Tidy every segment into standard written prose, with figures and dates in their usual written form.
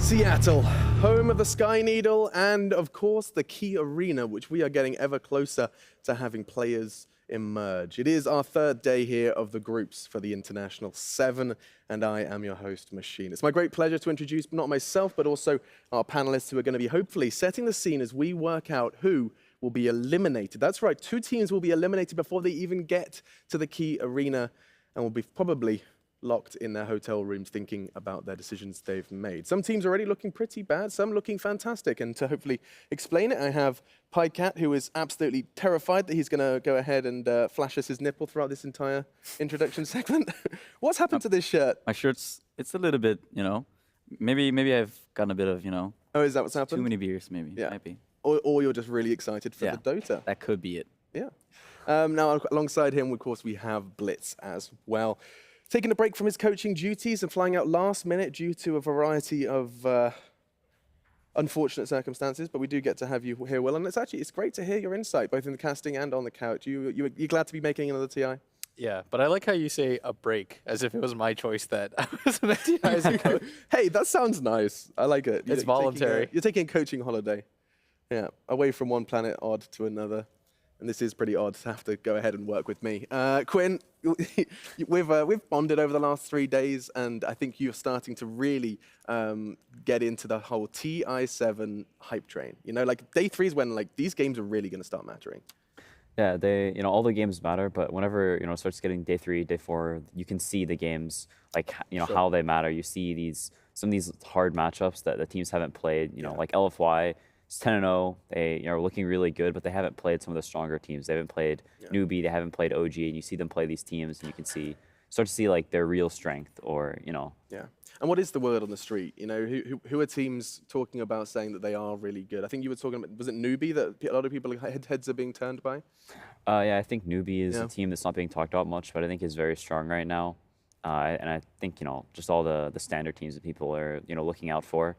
Seattle, home of the Sky Needle and, of course, the Key Arena, which we are getting ever closer to having players emerge. It is our third day here of the groups for the International 7, and I am your host, Machine. It's my great pleasure to introduce not myself, but also our panelists who are going to be hopefully setting the scene as we work out who will be eliminated. That's right, 2 teams will be eliminated before they even get to the Key Arena and will be probably locked in their hotel rooms thinking about their decisions they've made. Some teams are already looking pretty bad, some looking fantastic. And to hopefully explain it, I have Pycat, who is absolutely terrified that he's going to go ahead and flash us his nipple throughout this entire introduction segment. What's happened to this shirt? My shirt's, it's a little bit, maybe I've gotten a bit of, Oh, is that what's happened? too many beers, maybe. Yeah. Might be. Or you're just really excited for Yeah. the Dota. That could be it. Yeah. Now, alongside him, of course, we have Blitz as well. Taking a break from his coaching duties and flying out last minute due to a variety of unfortunate circumstances, but we do get to have you here, Will, and it's great to hear your insight, both in the casting and on the couch. You're glad to be making another TI? Yeah, but I like how you say a break, as if it was my choice that I was in a TI as a coach. Hey, that sounds nice. I like it. It's voluntary. You're taking a coaching holiday. Yeah, away from one planet odd to another. And this is pretty odd to have to go ahead and work with me. Quinn, we've bonded over the last 3 days, and I think you're starting to really get into the whole TI7 hype train. You know, like day 3 is when like these games are really going to start mattering. Yeah, all the games matter, but whenever, it starts getting day 3, day 4, you can see the games, like, Sure. how they matter. You see some of these hard matchups that the teams haven't played, like LFY. It's 10-0. They are looking really good, but they haven't played some of the stronger teams. They haven't played Newbee. They haven't played OG, and you see them play these teams, and you can start to see like their real strength, or Yeah. And what is the word on the street? You know, who are teams talking about saying that they are really good? I think you were talking about, was it Newbee that a lot of people heads are being turned by? Yeah, I think Newbie is a team that's not being talked about much, but I think is very strong right now. And I think just all the standard teams that people are looking out for.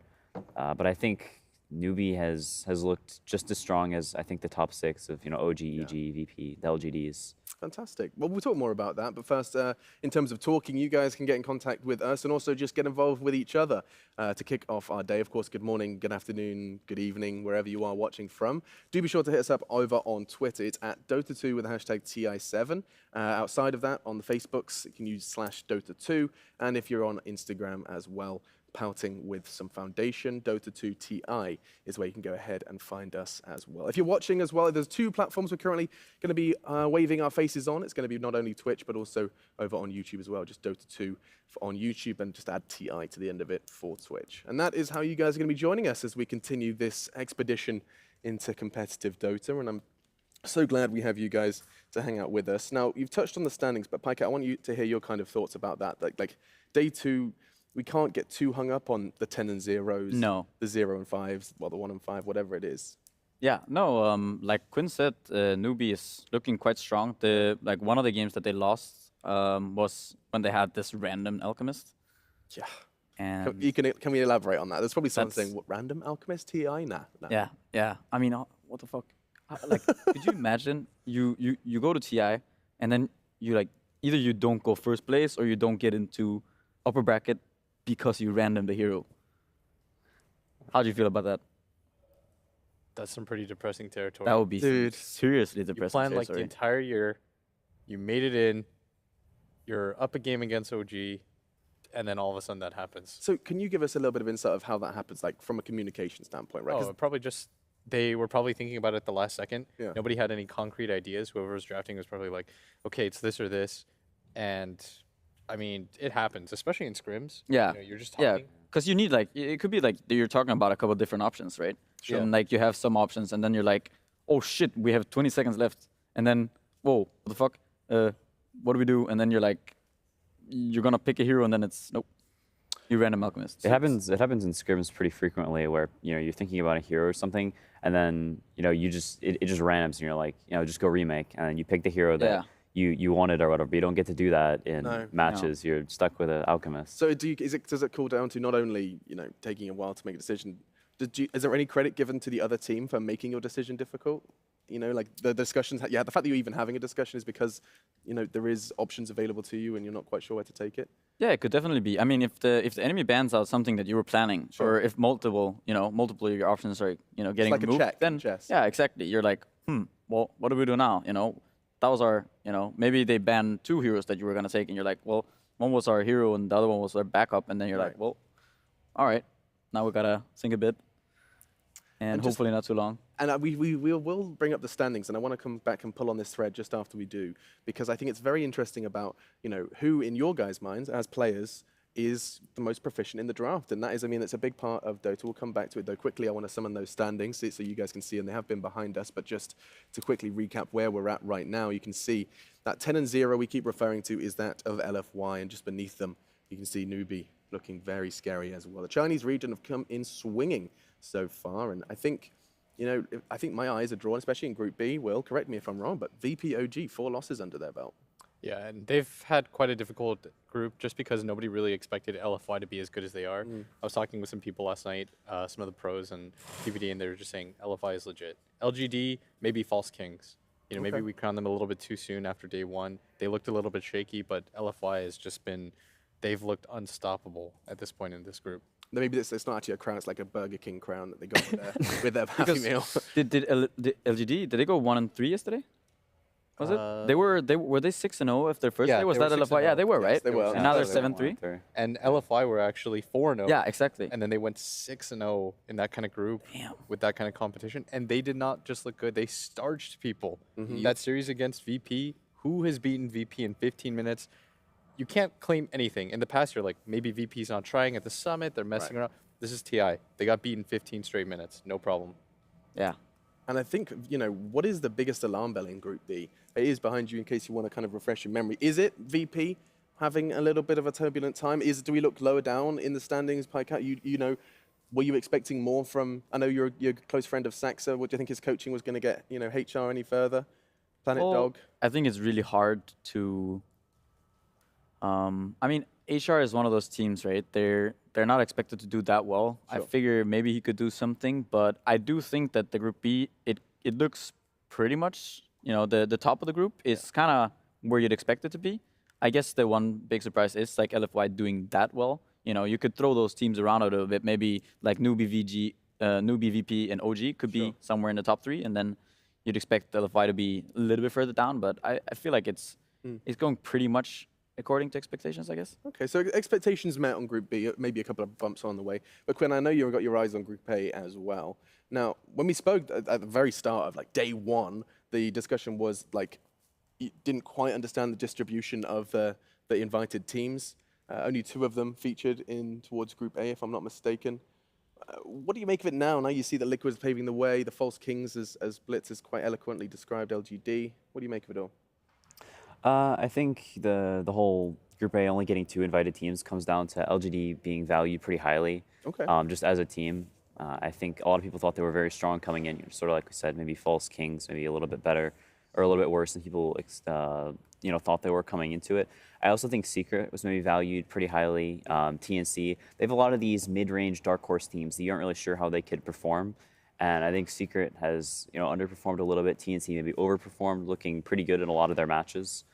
But I think Newbee has looked just as strong as I think the top 6 of OG, EG, VP, the LGDs. Fantastic. Well, we'll talk more about that. But first, in terms of talking, you guys can get in contact with us and also just get involved with each other to kick off our day. Of course, good morning, good afternoon, good evening, wherever you are watching from. Do be sure to hit us up over on Twitter. It's at Dota2 with the hashtag TI7. Outside of that, on the Facebooks, you can use /Dota2. And if you're on Instagram as well, pouting with some foundation, Dota2 TI is where you can go ahead and find us as well. If you're watching as well, there's 2 platforms we're currently going to be waving our faces on. It's going to be not only Twitch, but also over on YouTube as well, just Dota2 on YouTube, and just add TI to the end of it for Twitch. And that is how you guys are going to be joining us as we continue this expedition into competitive Dota. And I'm so glad we have you guys to hang out with us. Now, you've touched on the standings, but Pycat, I want you to hear your kind of thoughts about that. Like day 2, we can't get too hung up on the 10 and 0s, No. the 0 and 5s, well, the 1 and 5, whatever it is. Yeah, no, like Quinn said, Newbee is looking quite strong. One of the games that they lost was when they had this random alchemist. Yeah. And Can we elaborate on that? There's probably something, what, random alchemist TI? Nah. yeah. I mean, what the fuck? Could you imagine you go to TI and then either you don't go first place or you don't get into upper bracket because you random the hero. How do you feel about that? That's some pretty depressing territory. That would be seriously You depressing. planned like the entire year, you made it in, you're up a game against OG, and then all of a sudden that happens. So can you give us a little bit of insight of how that happens, like from a communication standpoint, right? 'Cause They were probably thinking about it the last second. Yeah. Nobody had any concrete ideas. Whoever was drafting was probably like, okay, it's this or this. And I mean, it happens, especially in scrims. Yeah. You're just Yeah, talking. because you need it could be like you're talking about a couple of different options, right? Sure. And like you have some options, and then you're like, oh shit, we have 20 seconds left, and then whoa, what the fuck? What do we do? And then you're like, you're gonna pick a hero, and then it's nope, you random alchemist. It happens in scrims pretty frequently where you're thinking about a hero or something, and then it just randoms, and you're like, just go remake, and then you pick the hero that you wanted or whatever, but you don't get to do that in matches. No. You're stuck with an alchemist. So does it cool down to not only taking a while to make a decision? Is there any credit given to the other team for making your decision difficult? You know, like the discussions. Yeah, the fact that you're even having a discussion is because there is options available to you, and you're not quite sure where to take it. Yeah, it could definitely be. I mean, if the enemy bans out something that you were planning, Sure. or if multiple of your options are getting like a removed, check in then chess. yeah, exactly. You're like, well, what do we do now? That was our, maybe they banned 2 heroes that you were gonna take, and you're like, well, one was our hero and the other one was our backup, and then you're Right. like, well, all right, now we gotta think a bit, and just- hopefully not too long. And we will bring up the standings, and I want to come back and pull on this thread just after we do, because I think it's very interesting about who in your guys' minds as players is the most proficient in the draft, and that is, I mean, it's a big part of Dota. We'll come back to it though quickly. I want to summon those standings so you guys can see, and they have been behind us. But just to quickly recap where we're at right now, you can see that 10-0 we keep referring to is that of LFY, and just beneath them you can see Newbee looking very scary as well. The Chinese region have come in swinging so far, and I think. I think my eyes are drawn, especially in Group B. Will, correct me if I'm wrong, but VPOG, 4 losses under their belt. Yeah, and they've had quite a difficult group just because nobody really expected LFY to be as good as they are. I was talking with some people last night, some of the pros and PVD, and they were just saying LFY is legit. LGD, maybe False Kings. Maybe we crowned them a little bit too soon after day 1. They looked a little bit shaky, but LFY has just been, they've looked unstoppable at this point in this group. Maybe it's not actually a crown; it's like a Burger King crown that they got with their Happy Meal. Did LGD, did they go 1-3 yesterday? Was it? Were they 6-0 if their first Yeah, day? Was they that were LFY? Yeah, they were, Yes, right? they were. And now they're Yeah, 7-3. And LFY were actually 4-0. Yeah, exactly. And then they went 6-0 in that kind of group. Damn. With that kind of competition. And they did not just look good, they starched people. That series against VP, who has beaten VP in 15 minutes? You can't claim anything. In the past, you're like, maybe VP's not trying at the summit, they're messing around. This is TI. They got beaten 15 straight minutes, no problem. Yeah. And I think, what is the biggest alarm bell in Group B? It is behind you in case you want to kind of refresh your memory. Is it VP having a little bit of a turbulent time? Do we look lower down in the standings, Pycat? Were you expecting more from, I know you're a close friend of Saxa. What do you think his coaching was going to get, HR any further? Planet Dog? I think it's really hard to, I mean, HR is one of those teams, right? They're not expected to do that well. Sure. I figure maybe he could do something, but I do think that the Group B, it looks pretty much, the top of the group is kind of where you'd expect it to be. I guess the one big surprise is like LFY doing that well. You could throw those teams around a little bit. Maybe like Newbee VP, and OG could be somewhere in the top 3, and then you'd expect LFY to be a little bit further down. But I feel like it's going pretty much according to expectations, I guess. Okay, so expectations met on Group B, maybe a couple of bumps on the way. But Quinn, I know you've got your eyes on Group A as well. Now, when we spoke at the very start of like day 1, the discussion was like, you didn't quite understand the distribution of the invited teams. Only 2 of them featured in towards Group A, if I'm not mistaken. What do you make of it now? Now you see that Liquid's paving the way, the False Kings, as Blitz has quite eloquently described LGD. What do you make of it all? I think the whole Group A only getting 2 invited teams comes down to LGD being valued pretty highly. Okay. Just as a team, I think a lot of people thought they were very strong coming in. Sort of like we said, maybe False Kings, maybe a little bit better or a little bit worse than people thought they were coming into it. I also think Secret was maybe valued pretty highly. TNC, they have a lot of these mid-range dark horse teams that you aren't really sure how they could perform. And I think Secret has underperformed a little bit. TNC maybe overperformed, looking pretty good in a lot of their matches.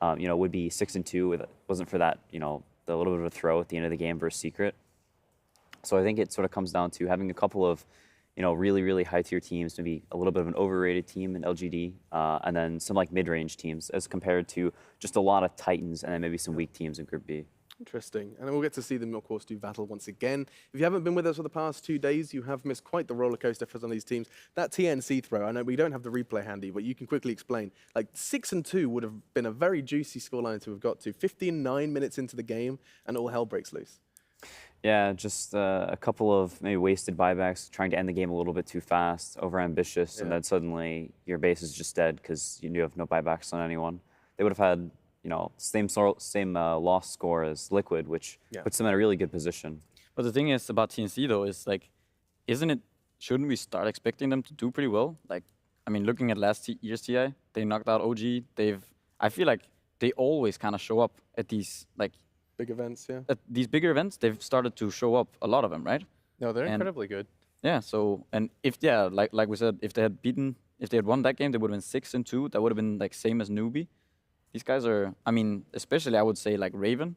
Would be 6-2 if it wasn't for that, the little bit of a throw at the end of the game versus Secret. So I think it sort of comes down to having a couple of, really, really high-tier teams, maybe a little bit of an overrated team in LGD, and then some like mid-range teams as compared to just a lot of Titans and then maybe some weak teams in Group B. Interesting. And then we'll get to see them, of course, do battle once again. If you haven't been with us for the past 2 days, you have missed quite the roller coaster for some of these teams. That TNC throw, I know we don't have the replay handy, but you can quickly explain. Like 6-2 would have been a very juicy scoreline to have got to. 15-9 minutes into the game, and all hell breaks loose. Yeah, just a couple of maybe wasted buybacks, trying to end the game a little bit too fast, overambitious, and then suddenly your base is just dead because you have no buybacks on anyone. They would have had same loss score as Liquid, which puts them in a really good position. But the thing is about TNC though is like, shouldn't we start expecting them to do pretty well? Like, I mean, looking at last year's TI, they knocked out OG. I feel like they always kind of show up at these like big events, yeah. At these bigger events, they've started to show up, a lot of them, right? No, they're incredibly good. Yeah. So, and if like we said, if they had beaten if they had won that game, they would have been 6-2. That would have been like same as Newbee. These guys are, I mean, especially I would say like Raven.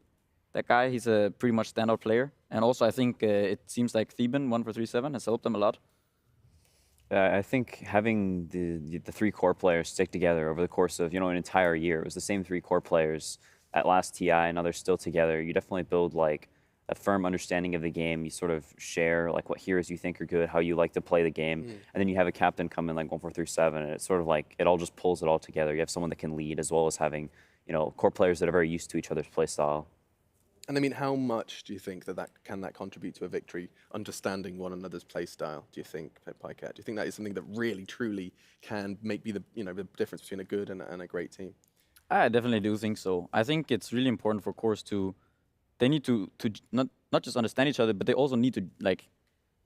That guy, he's a pretty much standout player. And also I think it seems like Theben 1-for-3-7 has helped them a lot. I think having the three core players stick together over the course of an entire year, it was the same three core players at last TI, and now they're still together. You definitely build like a firm understanding of the game. You sort of share like what heroes you think are good, how you like to play the game, and then you have a captain come in like 1-4-3-7, and it's sort of like it all just pulls it all together. You have someone that can lead as well as having core players that are very used to each other's play style. And I mean, how much do you think that contribute to a victory, understanding one another's play style? Do you think, Pycat? Do you think that is something that really, truly can be the difference between a good and a great team? I definitely do think so. I think it's really important for cores they need to not just understand each other, but they also need to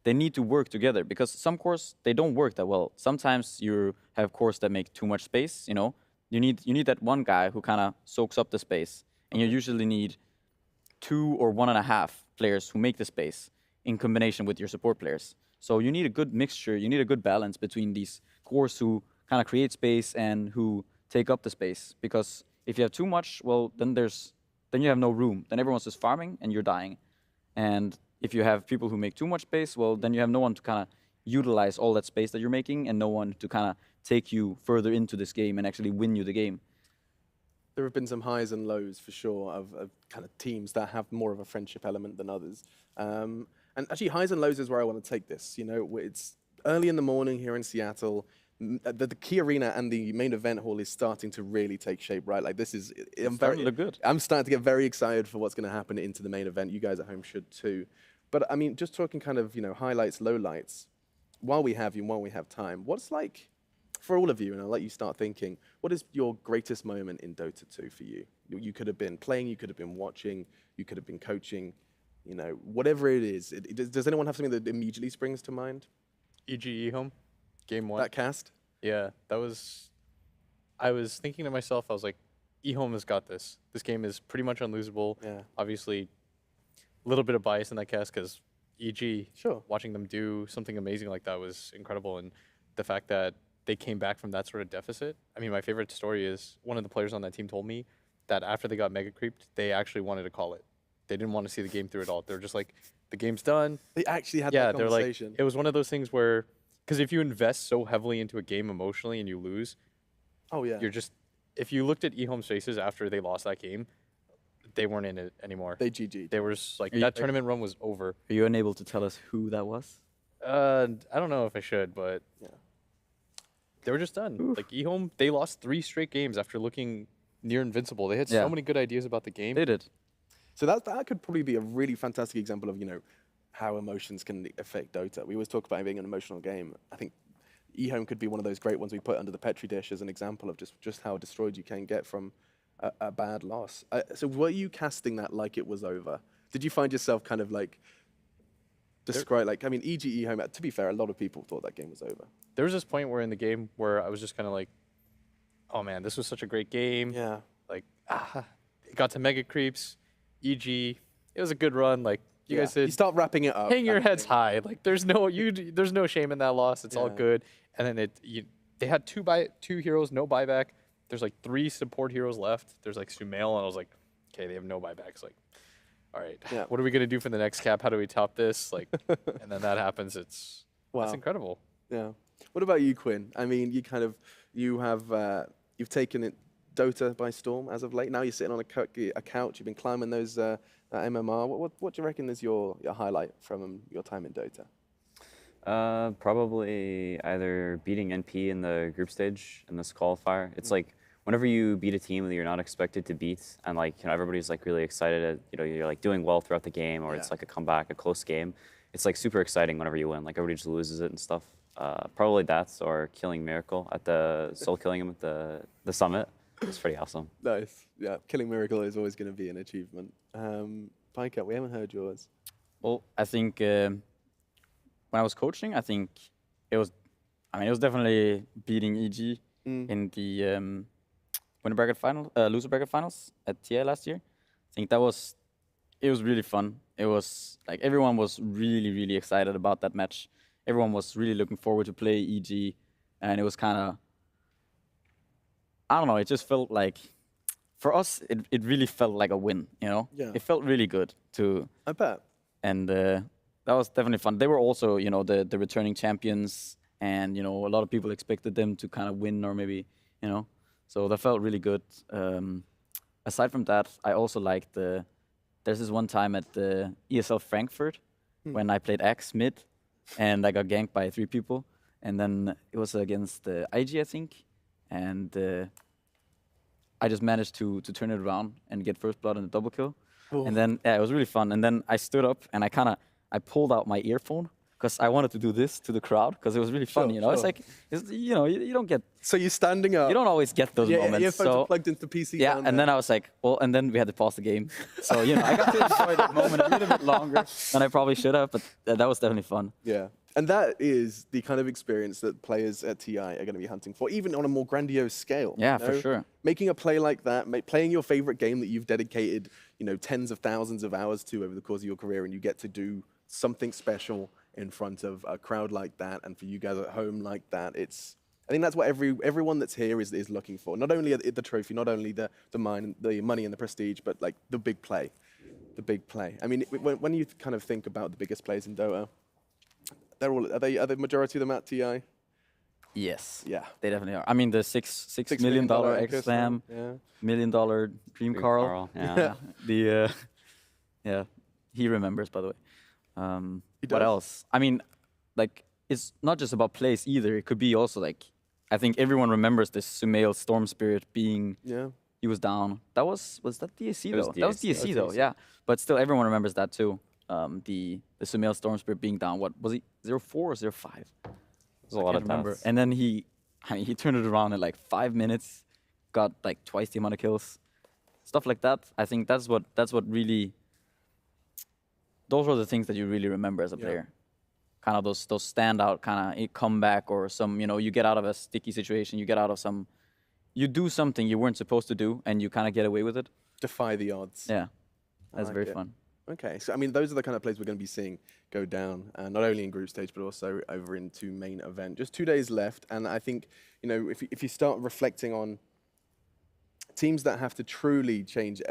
they need to work together, because some cores, they don't work that well. Sometimes you have cores that make too much space. You need that one guy who kind of soaks up the space, and you usually need 2 or 1.5 players who make the space in combination with your support players. So you need a good mixture, you need a good balance between these cores who kind of create space and who take up the space. Because if you have too much, well, then you have no room. Then everyone's just farming and you're dying. And if you have people who make too much space, well, then you have no one to kind of utilize all that space that you're making, and no one to kind of take you further into this game and actually win you the game. There have been some highs and lows for sure of kind of teams that have more of a friendship element than others. And actually, highs and lows is where I want to take this. It's early in the morning here in Seattle. The key arena and the main event hall is starting to really take shape, right? Like this is, I'm starting to get very excited for what's going to happen into the main event. You guys at home should too. But I mean, just talking kind of, highlights, lowlights, while we have you and while we have time, what's like, for all of you, and I'll let you start thinking, what is your greatest moment in Dota 2 for you? You could have been playing, you could have been watching, you could have been coaching, whatever it is. Does anyone have something that immediately springs to mind? EG home, game 1. That cast? Yeah, I was thinking to myself, I was like, eHome has got this. This game is pretty much unlosable. Yeah. Obviously, a little bit of bias in that cast because EG, Sure, watching them do something amazing like that was incredible. And the fact that they came back from that sort of deficit. I mean, my favorite story is one of the players on that team told me that after they got mega creeped, they actually wanted to call it. They didn't want to see the game through at all. They're just like, the game's done. they actually had that conversation. They're like, it was one of those things where, because if you invest so heavily into a game emotionally and you lose, oh yeah, if you looked at eHome's faces after they lost that game, they weren't in it anymore. They GG'd. They were just like, that tournament run was over. Are you unable to tell us who that was? I don't know if I should, but Yeah. They were just done. Oof. Like eHome, they lost 3 straight games after looking near invincible. They had so many good ideas about the game. They did. So that could probably be a really fantastic example of, how emotions can affect Dota. We always talk about it being an emotional game. I think eHome could be one of those great ones we put under the Petri dish as an example of just how destroyed you can get from a bad loss. So were you casting that like it was over? Did you find yourself kind of like describe, like, I mean, EG eHome, to be fair, a lot of people thought that game was over. There was this point where in the game where I was just kind of like, oh man, this was such a great game. Yeah. Like, it got to mega creeps, EG. It was a good run. Like, you guys did. You start wrapping it up. Hang your heads high. Like, there's no shame in that loss. It's all Yeah. good. And then they had 2 heroes, no buyback. There's like 3 support heroes left. There's like Sumail, and I was like, okay, they have no buybacks. Like, all right, Yeah. what are we gonna do for the next cap? How do we top this? Like, and then that happens. It's incredible. Yeah. What about you, Quinn? I mean, you've taken it Dota by storm as of late. Now you're sitting on a couch. You've been climbing those MMR. What do you reckon is your highlight from your time in Dota? Probably either beating NP in the group stage in this qualifier. It's like whenever you beat a team that you're not expected to beat, and like everybody's like really excited. You're like doing well throughout the game, or it's like a comeback, a close game. It's like super exciting whenever you win. Like everybody just loses it and stuff. Probably that's or killing Miracle at soul killing him at the summit. It's pretty awesome. Nice. Yeah, killing Miracle is always going to be an achievement. Pycat, we haven't heard yours. Well, I think when I was coaching, I think it was definitely beating EG in the loser bracket finals at TI last year. I think it was really fun. It was like everyone was really, really excited about that match. Everyone was really looking forward to play EG. and it was kind of, I don't know, it just felt like, for us, it really felt like a win, you know? Yeah. It felt really good to, I bet. and that was definitely fun. They were also, you know, the returning champions, and, you know, a lot of people expected them to kind of win or maybe, you know, so that felt really good. Aside from that, I also liked there's this one time at the ESL Frankfurt when I played Axe mid, and I got ganked by 3 people, and then it was against IG, I think, and I just managed to turn it around and get first blood and a double kill. Cool. And then it was really fun. And then I stood up and I pulled out my earphone because I wanted to do this to the crowd because it was really fun. Sure, you know, it's sure. like you know you don't get So you're standing up. you don't always get those Yeah, moments. earphones So are plugged into the PC. yeah, down and there. then I was like, well, and then we had to pause the game. So you know, I got to enjoy that moment a little bit longer than I probably should have, but that was definitely fun. Yeah. And that is the kind of experience that players at TI are going to be hunting for, even on a more grandiose scale. Yeah, you for know? sure. Making a play like that, playing your favorite game that you've dedicated, you know, tens of thousands of hours to over the course of your career, and you get to do something special in front of a crowd like that, and for you guys at home like that, I think that's what everyone that's here is looking for. Not only the trophy, not only the money and the prestige, but like the big play, the big play. I mean, when you kind of think about the biggest players in Dota, are the majority of them at TI? Yes. Yeah. They definitely are. I mean, the $6 million Echo Slam, Yeah. $1 million Dream Carl. Yeah. Yeah, he remembers, by the way. He What does? else? I mean, like, it's not just about plays either. It could be also like, I think everyone remembers this Sumail Storm Spirit being, Yeah. he was down. Was that DAC It was though? That was DAC. DAC though, yeah. But still, everyone remembers that too. The Sumail Storm Spirit being down. What was he? 0-4 or 0-5? There's a lot of remember. deaths. And then he turned it around in like 5 minutes, got like twice the amount of kills, stuff like that. I think that's what really. Those are the things that you really remember as a player. Kind of those standout kind of comeback or some, you know, you get out of a sticky situation, you do something you weren't supposed to do, and you kind of get away with it. Defy the odds. Yeah, that's like very it. fun. Okay, so I mean, those are the kind of plays we're going to be seeing go down, not only in group stage, but also over into main event. Just 2 days left, and I think, you know, if you start reflecting on teams that have to truly change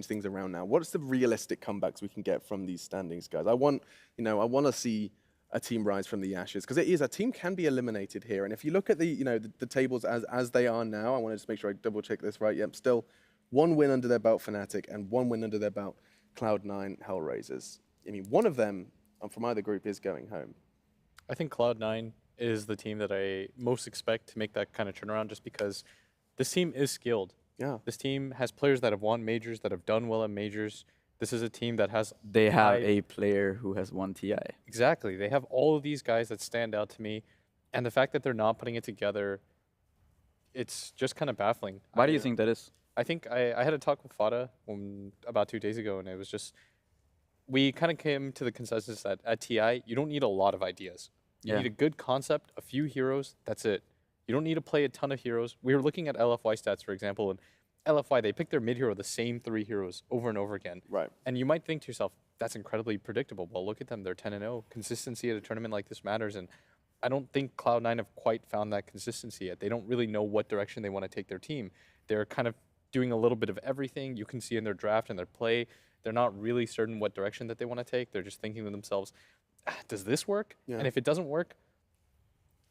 things around now, what's the realistic comebacks we can get from these standings, guys? I want to see a team rise from the ashes, because a team can be eliminated here. And if you look at the tables as they are now, I want to just make sure I double check this right. Yep, still 1 win under their belt, Fnatic, and 1 win under their belt, Cloud9 Hellraisers. I mean, one of them from either group is going home. I think Cloud9 is the team that I most expect to make that kind of turnaround, just because this team is skilled. Yeah. This team has players that have won majors, that have done well at majors. This is a team that has... They have a player who has won TI. Exactly. They have all of these guys that stand out to me. And the fact that they're not putting it together, it's just kind of baffling. Why do you think that is? I think I had a talk with Fada about 2 days ago, and it was just... We kind of came to the consensus that at TI, you don't need a lot of ideas. You need a good concept, a few heroes, that's it. You don't need to play a ton of heroes. We were looking at LFY stats, for example, and LFY, they pick their mid-hero, the same 3 heroes over and over again. Right. And you might think to yourself, that's incredibly predictable. Well, look at them. They're 10-0. Consistency at a tournament like this matters. And I don't think Cloud9 have quite found that consistency yet. They don't really know what direction they want to take their team. They're kind of doing a little bit of everything. You can see in their draft and their play, they're not really certain what direction that they want to take. They're just thinking to themselves, does this work? Yeah. And if it doesn't work,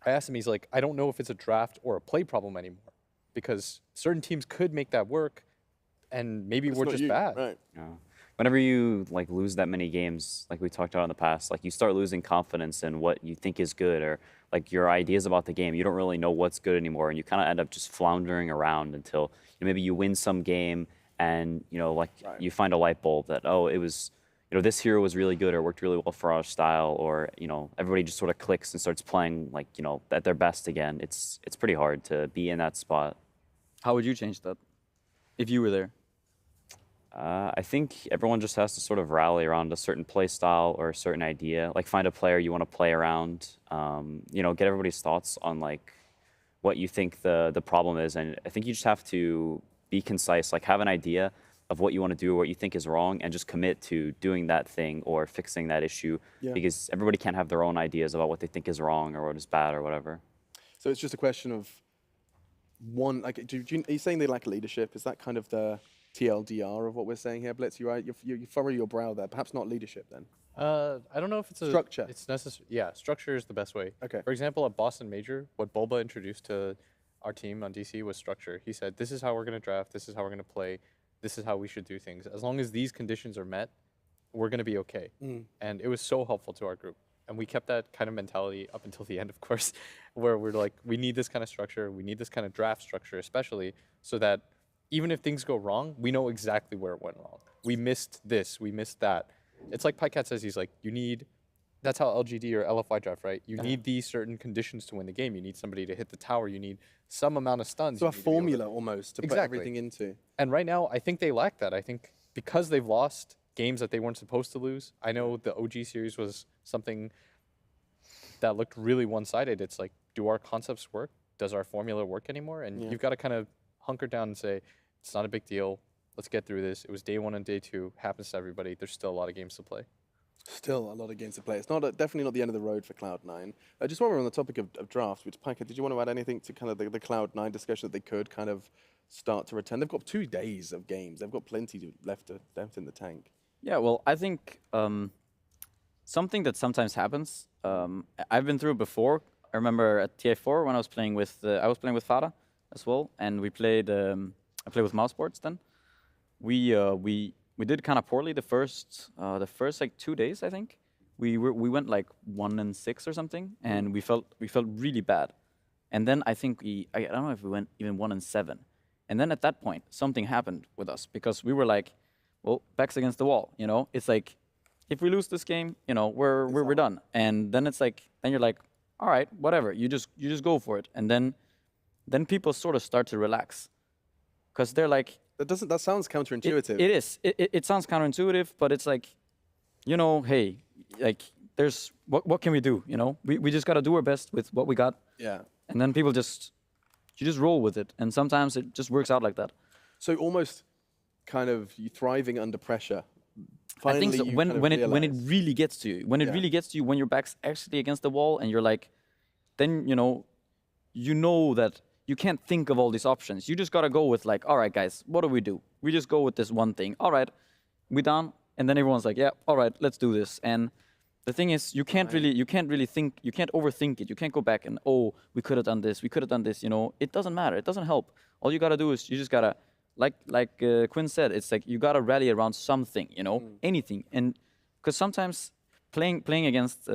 I asked him, he's like, I don't know if it's a draft or a play problem anymore, because certain teams could make that work, and maybe we're just bad. Right. Yeah. Whenever you lose that many games, like we talked about in the past, you start losing confidence in what you think is good, or your ideas about the game. You don't really know what's good anymore, and you kind of end up just floundering around until maybe you win some game, and you find a light bulb that, oh, it was this hero was really good or worked really well for our style, or everybody just sort of clicks and starts playing at their best again. It's pretty hard to be in that spot. How would you change that if you were there? I think everyone just has to sort of rally around a certain play style or a certain idea. Find a player you want to play around. Get everybody's thoughts on what you think the problem is, and I think you just have to be concise. Have an idea of what you want to do or what you think is wrong, and just commit to doing that thing or fixing that issue. Yeah. Because everybody can't have their own ideas about what they think is wrong or what is bad or whatever. So it's just a question of one. Like, are you saying they lack leadership? Is that kind of the TLDR of what we're saying here, Blitz? You're right. You furrow your brow there. Perhaps not leadership then. I don't know if it's Structure. It's necessary. Yeah, structure is the best way. Okay. For example, at Boston Major, what Bulba introduced to our team on DC was structure. He said, "This is how we're going to draft. This is how we're going to play. This is how we should do things. As long as these conditions are met, we're going to be okay." And it was so helpful to our group. And we kept that kind of mentality up until the end, of course, where we're like, we need this kind of structure. We need this kind of draft structure, especially so that even if things go wrong, we know exactly where it went wrong. We missed this. We missed that. It's like Pycat says, he's like, you need, that's how LGD or LFI draft, right? You need these certain conditions to win the game. You need somebody to hit the tower. You need some amount of stuns. So a formula almost to put everything into. And right now, I think they lack that. I think because they've lost games that they weren't supposed to lose. I know the OG series was something that looked really one-sided. It's like, do our concepts work? Does our formula work anymore? And you've got to kind of hunker down and say, it's not a big deal. Let's get through this. It was day 1 and day 2. Happens to everybody. There's still a lot of games to play. Still a lot of games to play. It's not definitely not the end of the road for Cloud9. Just while we're on the topic of draft, which Pycat, did you want to add anything to kind of the Cloud9 discussion that they could kind of start to return? They've got 2 days of games. They've got plenty left in the tank. Yeah, well, I think something that sometimes happens. I've been through it before. I remember at TA4 when I was playing with Fada as well, and we played. I played with Mouse Sports then. We did kind of poorly the first like 2 days. I think we went like 1-6 or something, and we felt really bad. And then I think I don't know if we went even 1-7. And then at that point something happened with us because we were like, well, backs against the wall. You know, it's like if we lose this game, you know, we're done. And then it's like then you're like, all right, whatever. You just go for it. And then people sort of start to relax because they're like. That sounds counterintuitive. It is. It sounds counterintuitive, but it's like, you know, hey, like there's what can we do? You know, we just gotta do our best with what we got. Yeah. And then people you just roll with it, and sometimes it just works out like that. So almost kind of you thriving under pressure. Finally, I think so. When it really gets to you, when your back's actually against the wall, and you're like, then you know that. You can't think of all these options. You just gotta go with like, all right, guys, what do? We just go with this one thing. All right, we done, and then everyone's like, yeah, all right, let's do this. And the thing is, you can't really think, you can't overthink it. You can't go back and we could have done this, You know, it doesn't matter. It doesn't help. All you gotta do is you just gotta, like Quinn said, it's like you gotta rally around something. You know, anything. And because sometimes playing against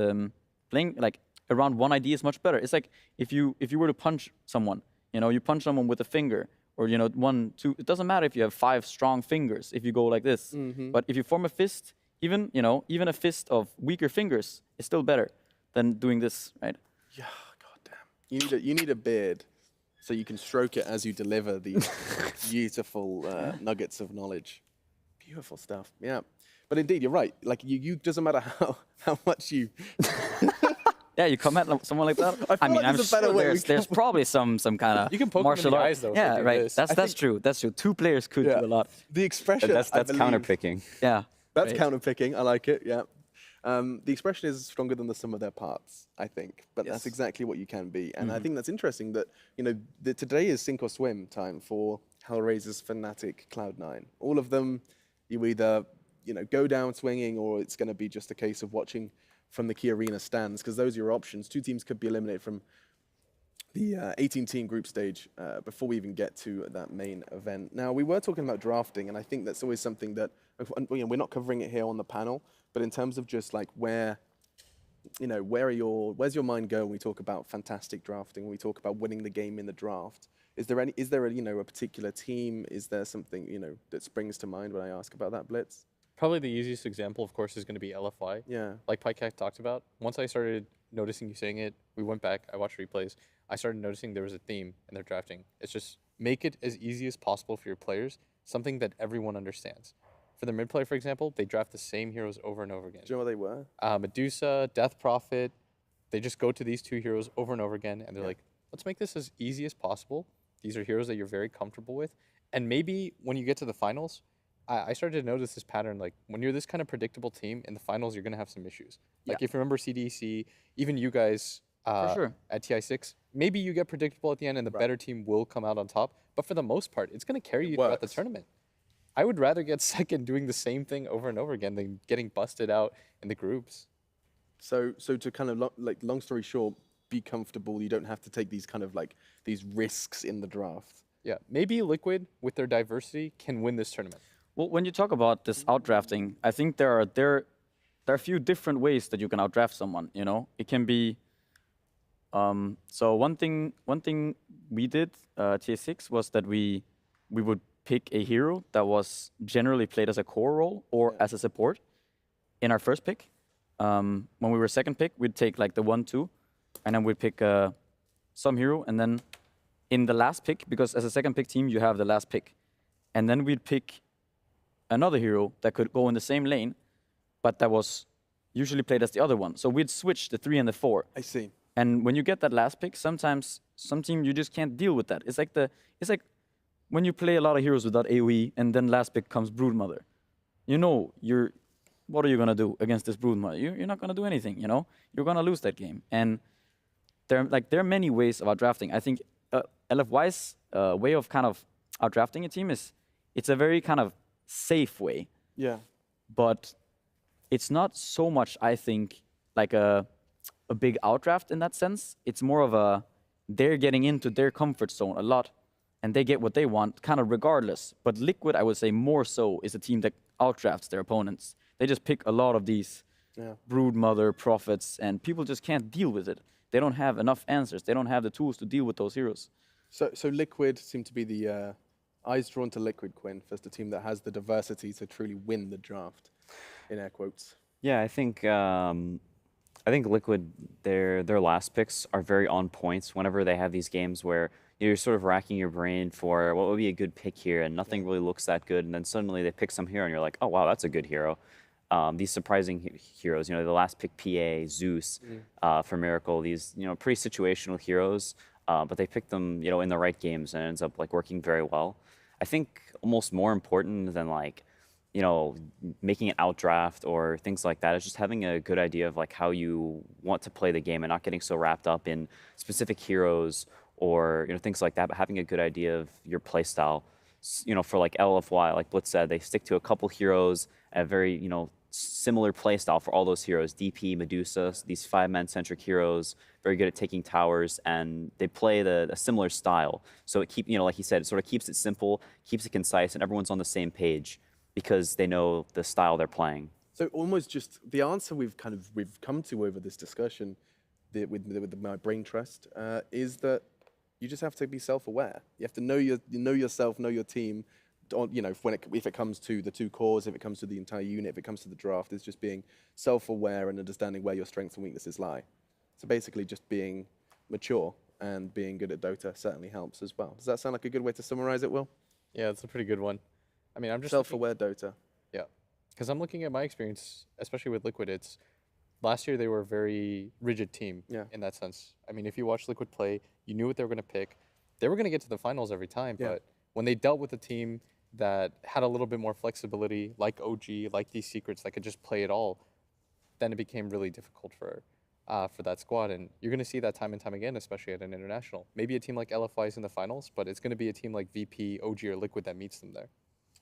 playing like around one idea is much better. It's like if you were to punch someone. You know, you punch someone with a finger, or 1, 2. It doesn't matter if you have 5 strong fingers. If you go like this, but if you form a fist, even a fist of weaker fingers is still better than doing this, right? Yeah, goddamn. You need a beard, so you can stroke it as you deliver these beautiful nuggets of knowledge. Beautiful stuff. Yeah, but indeed, you're right. Like you doesn't matter how much you. Yeah, you come at someone like that. I mean, I'm sure there's probably some kind of you can poke martial them in the art. eyes, though. Yeah, right. That's true. That's true. 2 players could do a lot. The expression. That's counterpicking. Yeah. That's counterpicking. I like it. Yeah. The expression is stronger than the sum of their parts, I think. But that's exactly what you can be. And I think that's interesting that, that today is sink or swim time for Hellraiser's Fnatic Cloud9. All of them, you either, go down swinging, or it's going to be just a case of watching from the key arena stands, because those are your options. 2 teams could be eliminated from the 18-team group stage before we even get to that main event. Now, we were talking about drafting, and I think that's always something that, we're not covering it here on the panel, but in terms of just like where's your mind go when we talk about fantastic drafting, when we talk about winning the game in the draft? Is there a particular team? Is there something, that springs to mind when I ask about that, Blitz? Probably the easiest example, of course, is going to be LFI. Yeah. Like Pycat talked about. Once I started noticing you saying it, we went back, I watched replays. I started noticing there was a theme in their drafting. It's just make it as easy as possible for your players, something that everyone understands. For the mid player, for example, they draft the same heroes over and over again. Do you know what they were? Medusa, Death Prophet. They just go to these 2 heroes over and over again, and they're like, let's make this as easy as possible. These are heroes that you're very comfortable with. And maybe when you get to the finals, I started to notice this pattern, like when you're this kind of predictable team, in the finals, you're going to have some issues. Like if you remember CDC, even you guys For sure. at TI6, maybe you get predictable at the end and the better team will come out on top. But for the most part, it's going to carry you throughout the tournament. I would rather get second doing the same thing over and over again than getting busted out in the groups. So to kind of long story short, be comfortable. You don't have to take these kind of like these risks in the draft. Yeah, maybe Liquid with their diversity can win this tournament. Well, when you talk about this outdrafting, I think there are a few different ways that you can outdraft someone. You know, it can be. So one thing we did TA6 was that we would pick a hero that was generally played as a core role or as a support in our first pick. When we were second pick, we'd take like the 1-2, and then we'd pick some hero, and then in the last pick, because as a second pick team, you have the last pick, and then we'd pick another hero that could go in the same lane, but that was usually played as the other one. So we'd switch the 3 and the 4. I see. And when you get that last pick, sometimes some team you just can't deal with that. It's like when you play a lot of heroes without AoE, and then last pick comes Broodmother. You know, what are you gonna do against this Broodmother? You're not gonna do anything. You know, you're gonna lose that game. And there are many ways of outdrafting. I think LFY's way of kind of outdrafting a team it's a very kind of safe way. Yeah. But it's not so much, I think, like a big outdraft in that sense. It's more of they're getting into their comfort zone a lot, and they get what they want, kind of regardless. But Liquid, I would say more so, is a team that outdrafts their opponents. They just pick a lot of these Broodmother, Prophets, and people just can't deal with it. They don't have enough answers. They don't have the tools to deal with those heroes. So Liquid seem to be the eyes drawn to Liquid, Quinn, as the team that has the diversity to truly win the draft, in air quotes. Yeah, I think Liquid, their last picks are very on point whenever they have these games where you're sort of racking your brain for what would be a good pick here, and nothing really looks that good, and then suddenly they pick some hero, and you're like, oh wow, that's a good hero. These surprising heroes, the last pick PA, Zeus, for Miracle, these pretty situational heroes, but they pick them in the right games, and it ends up like working very well. I think almost more important than like making an outdraft or things like that is just having a good idea of like how you want to play the game and not getting so wrapped up in specific heroes or things like that, but having a good idea of your play style. For like LFY, like Blitz said, they stick to a couple heroes and a very similar play style for all those heroes. DP, Medusa, these 5-man centric heroes, very good at taking towers, and they play a similar style. So it like he said, it sort of keeps it simple, keeps it concise, and everyone's on the same page because they know the style they're playing. So almost just the answer we've come to over this discussion with my brain trust is that you just have to be self-aware. You have to know yourself, know your team. If it comes to the 2 cores, if it comes to the entire unit, if it comes to the draft, it's just being self-aware and understanding where your strengths and weaknesses lie. So basically, just being mature and being good at Dota certainly helps as well. Does that sound like a good way to summarize it, Will? Yeah, it's a pretty good one. I mean, I'm just self-aware Dota. Yeah, because I'm looking at my experience, especially with Liquid. Last year they were a very rigid team in that sense. I mean, if you watch Liquid play, you knew what they were going to pick. They were going to get to the finals every time, but when they dealt with a team that had a little bit more flexibility, like OG, like these secrets that could just play it all, then it became really difficult for that squad. And you're going to see that time and time again, especially at an international. Maybe a team like LFY is in the finals, but it's going to be a team like VP, OG, or Liquid that meets them there.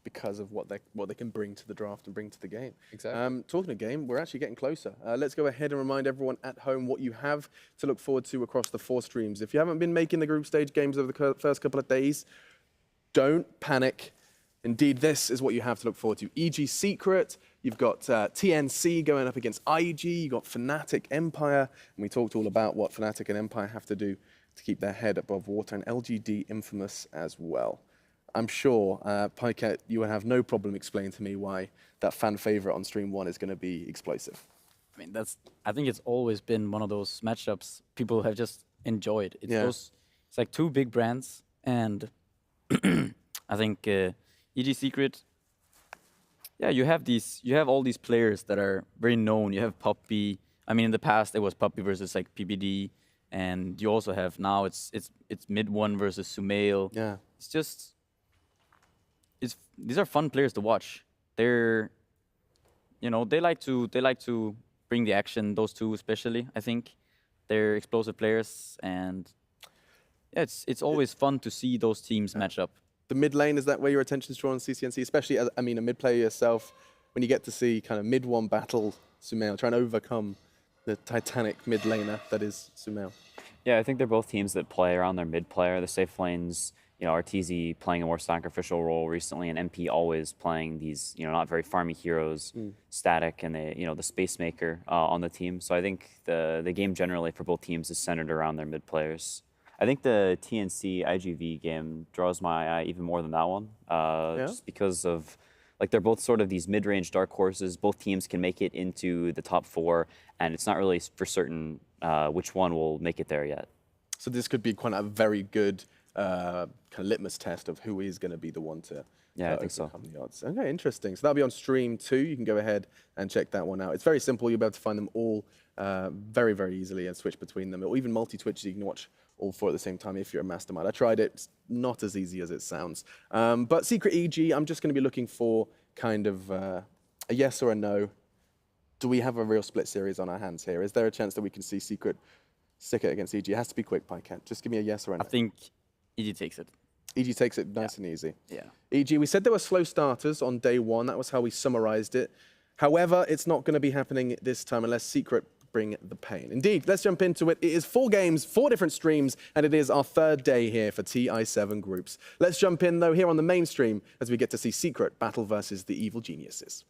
Because of what they can bring to the draft and bring to the game. Exactly. Talking of game, we're actually getting closer. Let's go ahead and remind everyone at home what you have to look forward to across the 4 streams. If you haven't been making the group stage games over the first couple of days, don't panic. Indeed, this is what you have to look forward to. EG Secret, you've got TNC going up against IG, you've got Fnatic, Empire, and we talked all about what Fnatic and Empire have to do to keep their head above water, and LGD Infamous as well. I'm sure, Pykett, you will have no problem explaining to me why that fan favorite on stream 1 is going to be explosive. I mean, I think it's always been one of those matchups people have just enjoyed. It's like 2 big brands, and I think EG Secret, you have all these players that are very known. You have Puppy. I mean, in the past it was Puppy versus like PBD, and you also have now it's Mid1 versus Sumail. Yeah, it's just. These are fun players to watch. They're, they like to bring the action. Those 2 especially, I think, they're explosive players, and Yeah, it's always fun to see those teams match up. The mid lane, is that where your attention's drawn on CCNC? Especially, as, I mean, a mid player yourself, when you get to see kind of mid one battle Sumail, trying to overcome the titanic mid laner that is Sumail. Yeah, I think they're both teams that play around their mid player. The safe lanes, RTZ playing a more sacrificial role recently, and MP always playing these, not very farmy heroes, Static, and the space maker on the team. So I think the game generally for both teams is centered around their mid players. I think the TNC IGV game draws my eye even more than that one, just because of they're both sort of these mid-range dark horses. Both teams can make it into the top 4, and it's not really for certain which one will make it there yet. So this could be quite a very good kind of litmus test of who is going to be the one to I think so. overcome the odds. Okay, interesting. So that'll be on stream too. You can go ahead and check that one out. It's very simple. You'll be able to find them all very, very easily and switch between them, or even multi-twitches. You can watch all 4 at the same time if you're a mastermind. I tried it. It's not as easy as it sounds. But Secret EG, I'm just going to be looking for kind of a yes or a no. Do we have a real split series on our hands here? Is there a chance that we can see Secret stick it against EG? It has to be quick, Pycat. Just give me a yes or a no. I think EG takes it. EG takes it nice and easy. Yeah. EG, we said there were slow starters on day 1. That was how we summarized it. However, it's not going to be happening this time unless Secret bring the pain. Indeed, let's jump into it. It is 4 games, 4 different streams, and it is our 3rd day here for TI7 groups. Let's jump in, though, here on the main stream as we get to see Secret battle versus the Evil Geniuses.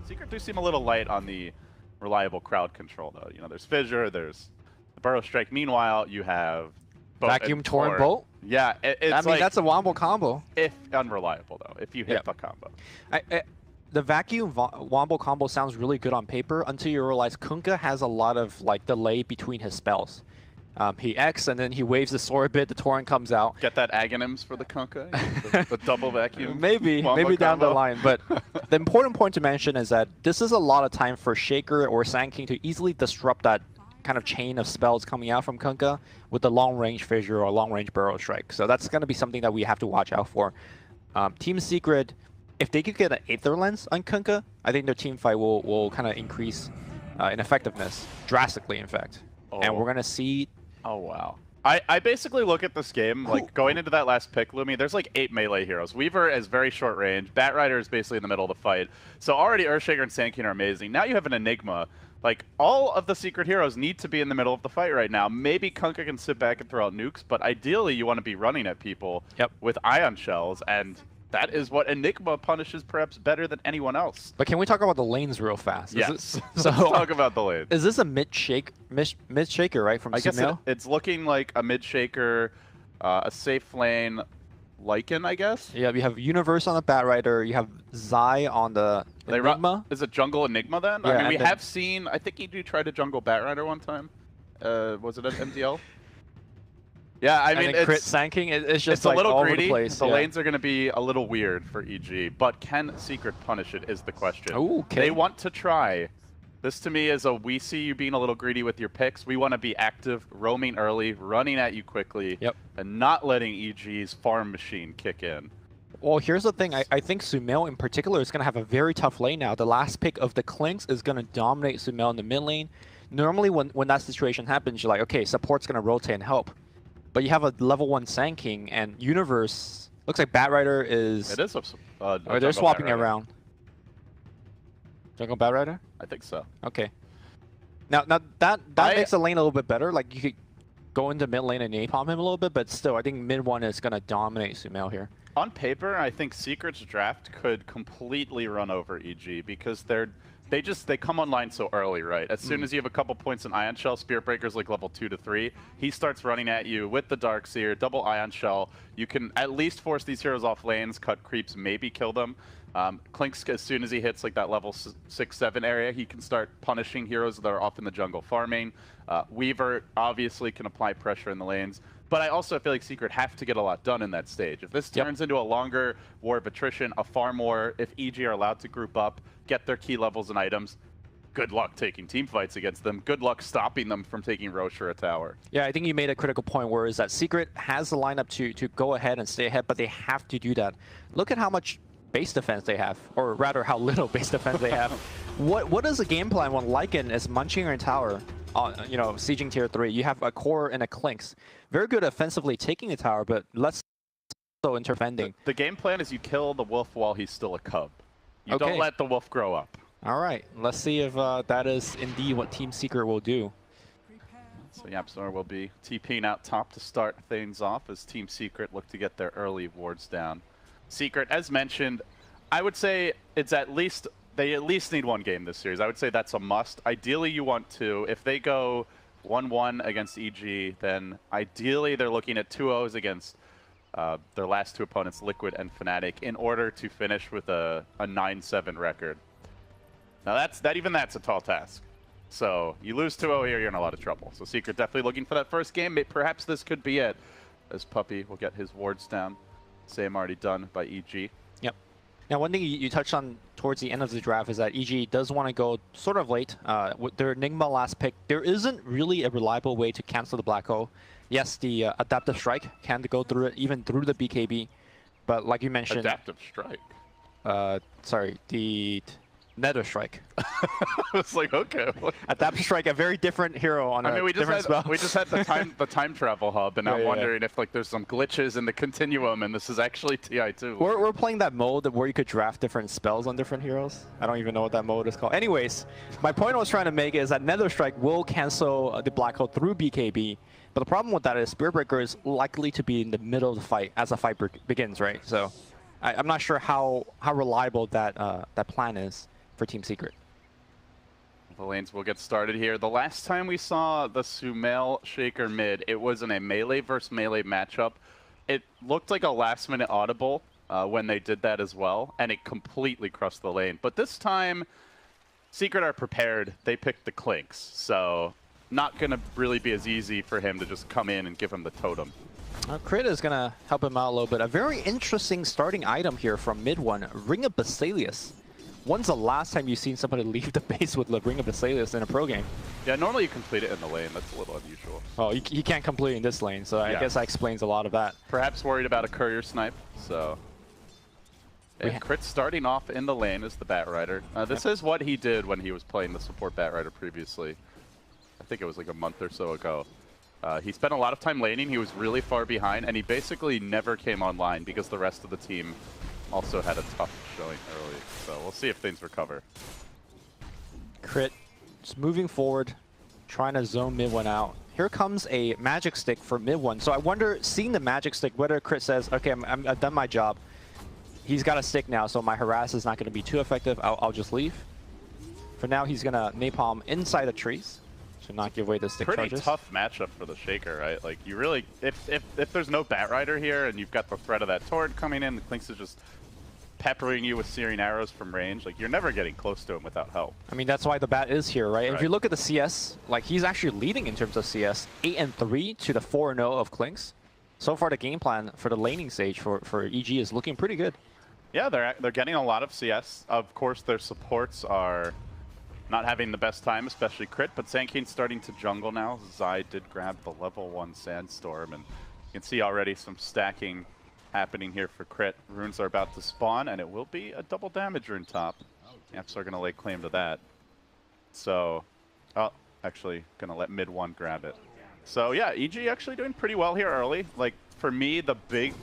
Secret do seem a little light on the reliable crowd control, though. You know, there's Fissure, there's the Burrow Strike. Meanwhile, you have Vacuum Torrent Bolt. Yeah, it's I mean, like, that's a wombo combo. if unreliable, though, if you hit Yep. the combo. The vacuum wombo combo sounds really good on paper until you realize Kunkka has a lot of like delay between his spells. He X and then he waves the sword bit, the torrent comes out. Get that Aghanims for the Kunkka, the double vacuum. Maybe wombo down the combo. line. But the important point to mention is that this is a lot of time for Shaker or Sand King to easily disrupt that kind of chain of spells coming out from Kunkka with the long range Fissure or long range Burrow Strike. So that's going to be something that we have to watch out for. Team Secret, if they could get an Aether Lens on Kunkka, I think their team fight will kind of increase in effectiveness drastically, in fact. And we're going to see. Oh, wow. I basically look at this game, like, going into that last pick, Lumi, there's like 8 melee heroes. Weaver is very short range. Batrider is basically in the middle of the fight. So already Earthshaker and Sand King are amazing. Now you have an Enigma. Like, all of the Secret heroes need to be in the middle of the fight right now. Maybe Kunkka can sit back and throw out nukes, but ideally you want to be running at people with Ion Shells, and that is what Enigma punishes perhaps better than anyone else. But can we talk about the lanes real fast? Yes. So Let's talk about the lane. Is this a mid shaker, right? From I guess Sumail? it's looking like a mid shaker, a safe lane, Lycan, I guess. Yeah, we have Universe on the Batrider. You have Zai on the Enigma. Is it jungle Enigma then? Yeah, I mean, we and then- have seen. I think EG tried to jungle Batrider one time. Was it at MDL? Yeah, I mean, and then crit it's Sand King. It's just it's like a little all greedy. over the place. The yeah. lanes are going to be a little weird for EG, but can Secret punish it is the question. Ooh, okay. They want to try. This to me is we see you being a little greedy with your picks. We want to be active, roaming early, running at you quickly, and not letting EG's farm machine kick in. Well, here's the thing. I think Sumail in particular is going to have a very tough lane now. The last pick of the Clinks is going to dominate Sumail in the mid lane. Normally, when that situation happens, you're like, okay, support's going to rotate and help. But you have a level 1 Sand King, and Universe looks like Batrider is... It is a or they're jungle swapping Batrider. around. Jungle Batrider? I think so. Okay. Now that makes the lane a little bit better. Like, you could go into mid lane and napalm him a little bit, but still, I think mid 1 is going to dominate Sumail here. On paper, I think Secret's draft could completely run over EG because they come online so early, right? As soon as you have a couple points in Ion Shell, Spirit Breaker's like level 2 to 3. He starts running at you with the Darkseer, double Ion Shell. You can at least force these heroes off lanes, cut creeps, maybe kill them. Clinks, as soon as he hits like that level 6-7 area, he can start punishing heroes that are off in the jungle farming. Weaver obviously can apply pressure in the lanes. But I also feel like Secret have to get a lot done in that stage. If this turns into a longer war of attrition, a farm war, if EG are allowed to group up, get their key levels and items, good luck taking team fights against them. Good luck stopping them from taking Roche or a tower. Yeah, I think you made a critical point where is that Secret has the lineup to go ahead and stay ahead, but they have to do that. Look at how much base defense they have, or rather how little base defense they have. What is the game plan when Lycan is munching your tower? Sieging tier 3, you have a core and a Clinks. Very good offensively taking the tower, but less so in defending. The game plan is you kill the wolf while he's still a cub. You don't let the wolf grow up. All right, let's see if that is indeed what Team Secret will do. So Yapsor will be TPing out top to start things off as Team Secret look to get their early wards down. Secret, as mentioned, I would say it's they at least need one game this series. I would say that's a must. Ideally, you want to. If they go 1-1 against EG, then ideally they're looking at 2-0s against their last 2 opponents, Liquid and Fnatic, in order to finish with a 9-7 record. Now that's a tall task. So you lose 2-0 here, you're in a lot of trouble. So Secret definitely looking for that first game. Perhaps this could be it, as Puppey will get his wards down. Same already done by EG. Yep. Now, one thing you touched on towards the end of the draft is that EG does want to go sort of late. With their Enigma last pick, there isn't really a reliable way to cancel the Black Hole. Yes, the Adaptive Strike can go through it, even through the BKB. But like you mentioned... Adaptive Strike? Sorry, the Nether Strike. It's like, okay. Adaptive Strike, a very different hero on a different spell. We just had the time travel hub, and I'm wondering if like there's some glitches in the continuum, and this is actually TI2. We're playing that mode where you could draft different spells on different heroes. I don't even know what that mode is called. Anyways, my point I was trying to make is that Nether Strike will cancel the Black Hole through BKB, but the problem with that is Spirit Breaker is likely to be in the middle of the fight as the fight begins, right? So I'm not sure how reliable that plan is. for Team Secret. The lanes will get started here. The last time we saw the Sumail Shaker mid, it was in a melee versus melee matchup. It looked like a last-minute audible when they did that as well, and it completely crushed the lane. But this time, Secret are prepared. They picked the Clinks, so not going to really be as easy for him to just come in and give him the totem. Crit is going to help him out a little bit. A very interesting starting item here from mid one, Ring of Basilius. When's the last time you've seen somebody leave the base with the Ring of Basilius in a pro game? Yeah, normally you complete it in the lane. That's a little unusual. Oh, you can't complete in this lane, so I guess that explains a lot of that. Perhaps worried about a courier snipe, so... Yeah, Crit starting off in the lane as the Batrider. This is what he did when he was playing the support Batrider previously. I think it was like a month or so ago. He spent a lot of time laning. He was really far behind, and he basically never came online because the rest of the team also had a tough showing early. So we'll see if things recover. Crit just moving forward, trying to zone mid one out. Here comes a magic stick for mid one. So I wonder, seeing the magic stick, whether Crit says, okay, I've done my job. He's got a stick now, so my harass is not going to be too effective. I'll just leave. For now, he's going to napalm inside the trees to not give away the stick Pretty charges. tough matchup for the Shaker, right? Like, you really, if there's no Batrider here and you've got the threat of that turret coming in, the Clinks is just peppering you with searing arrows from range. Like, you're never getting close to him without help. I mean, that's why the Bat is here, right? And if you look at the CS, like, he's actually leading in terms of CS, 8-3 to the 4-0 of Clinks. So far, the game plan for the laning stage for EG is looking pretty good. Yeah, they're getting a lot of CS. Of course, their supports are not having the best time, especially Crit, but Sankane's starting to jungle now. Zai did grab the level 1 Sandstorm, and you can see already some stacking happening here for Crit. Runes are about to spawn, and it will be a double damage rune top. Amps are going to lay claim to that. So, oh, actually going to let mid 1 grab it. So yeah, EG actually doing pretty well here early. Like, for me, the big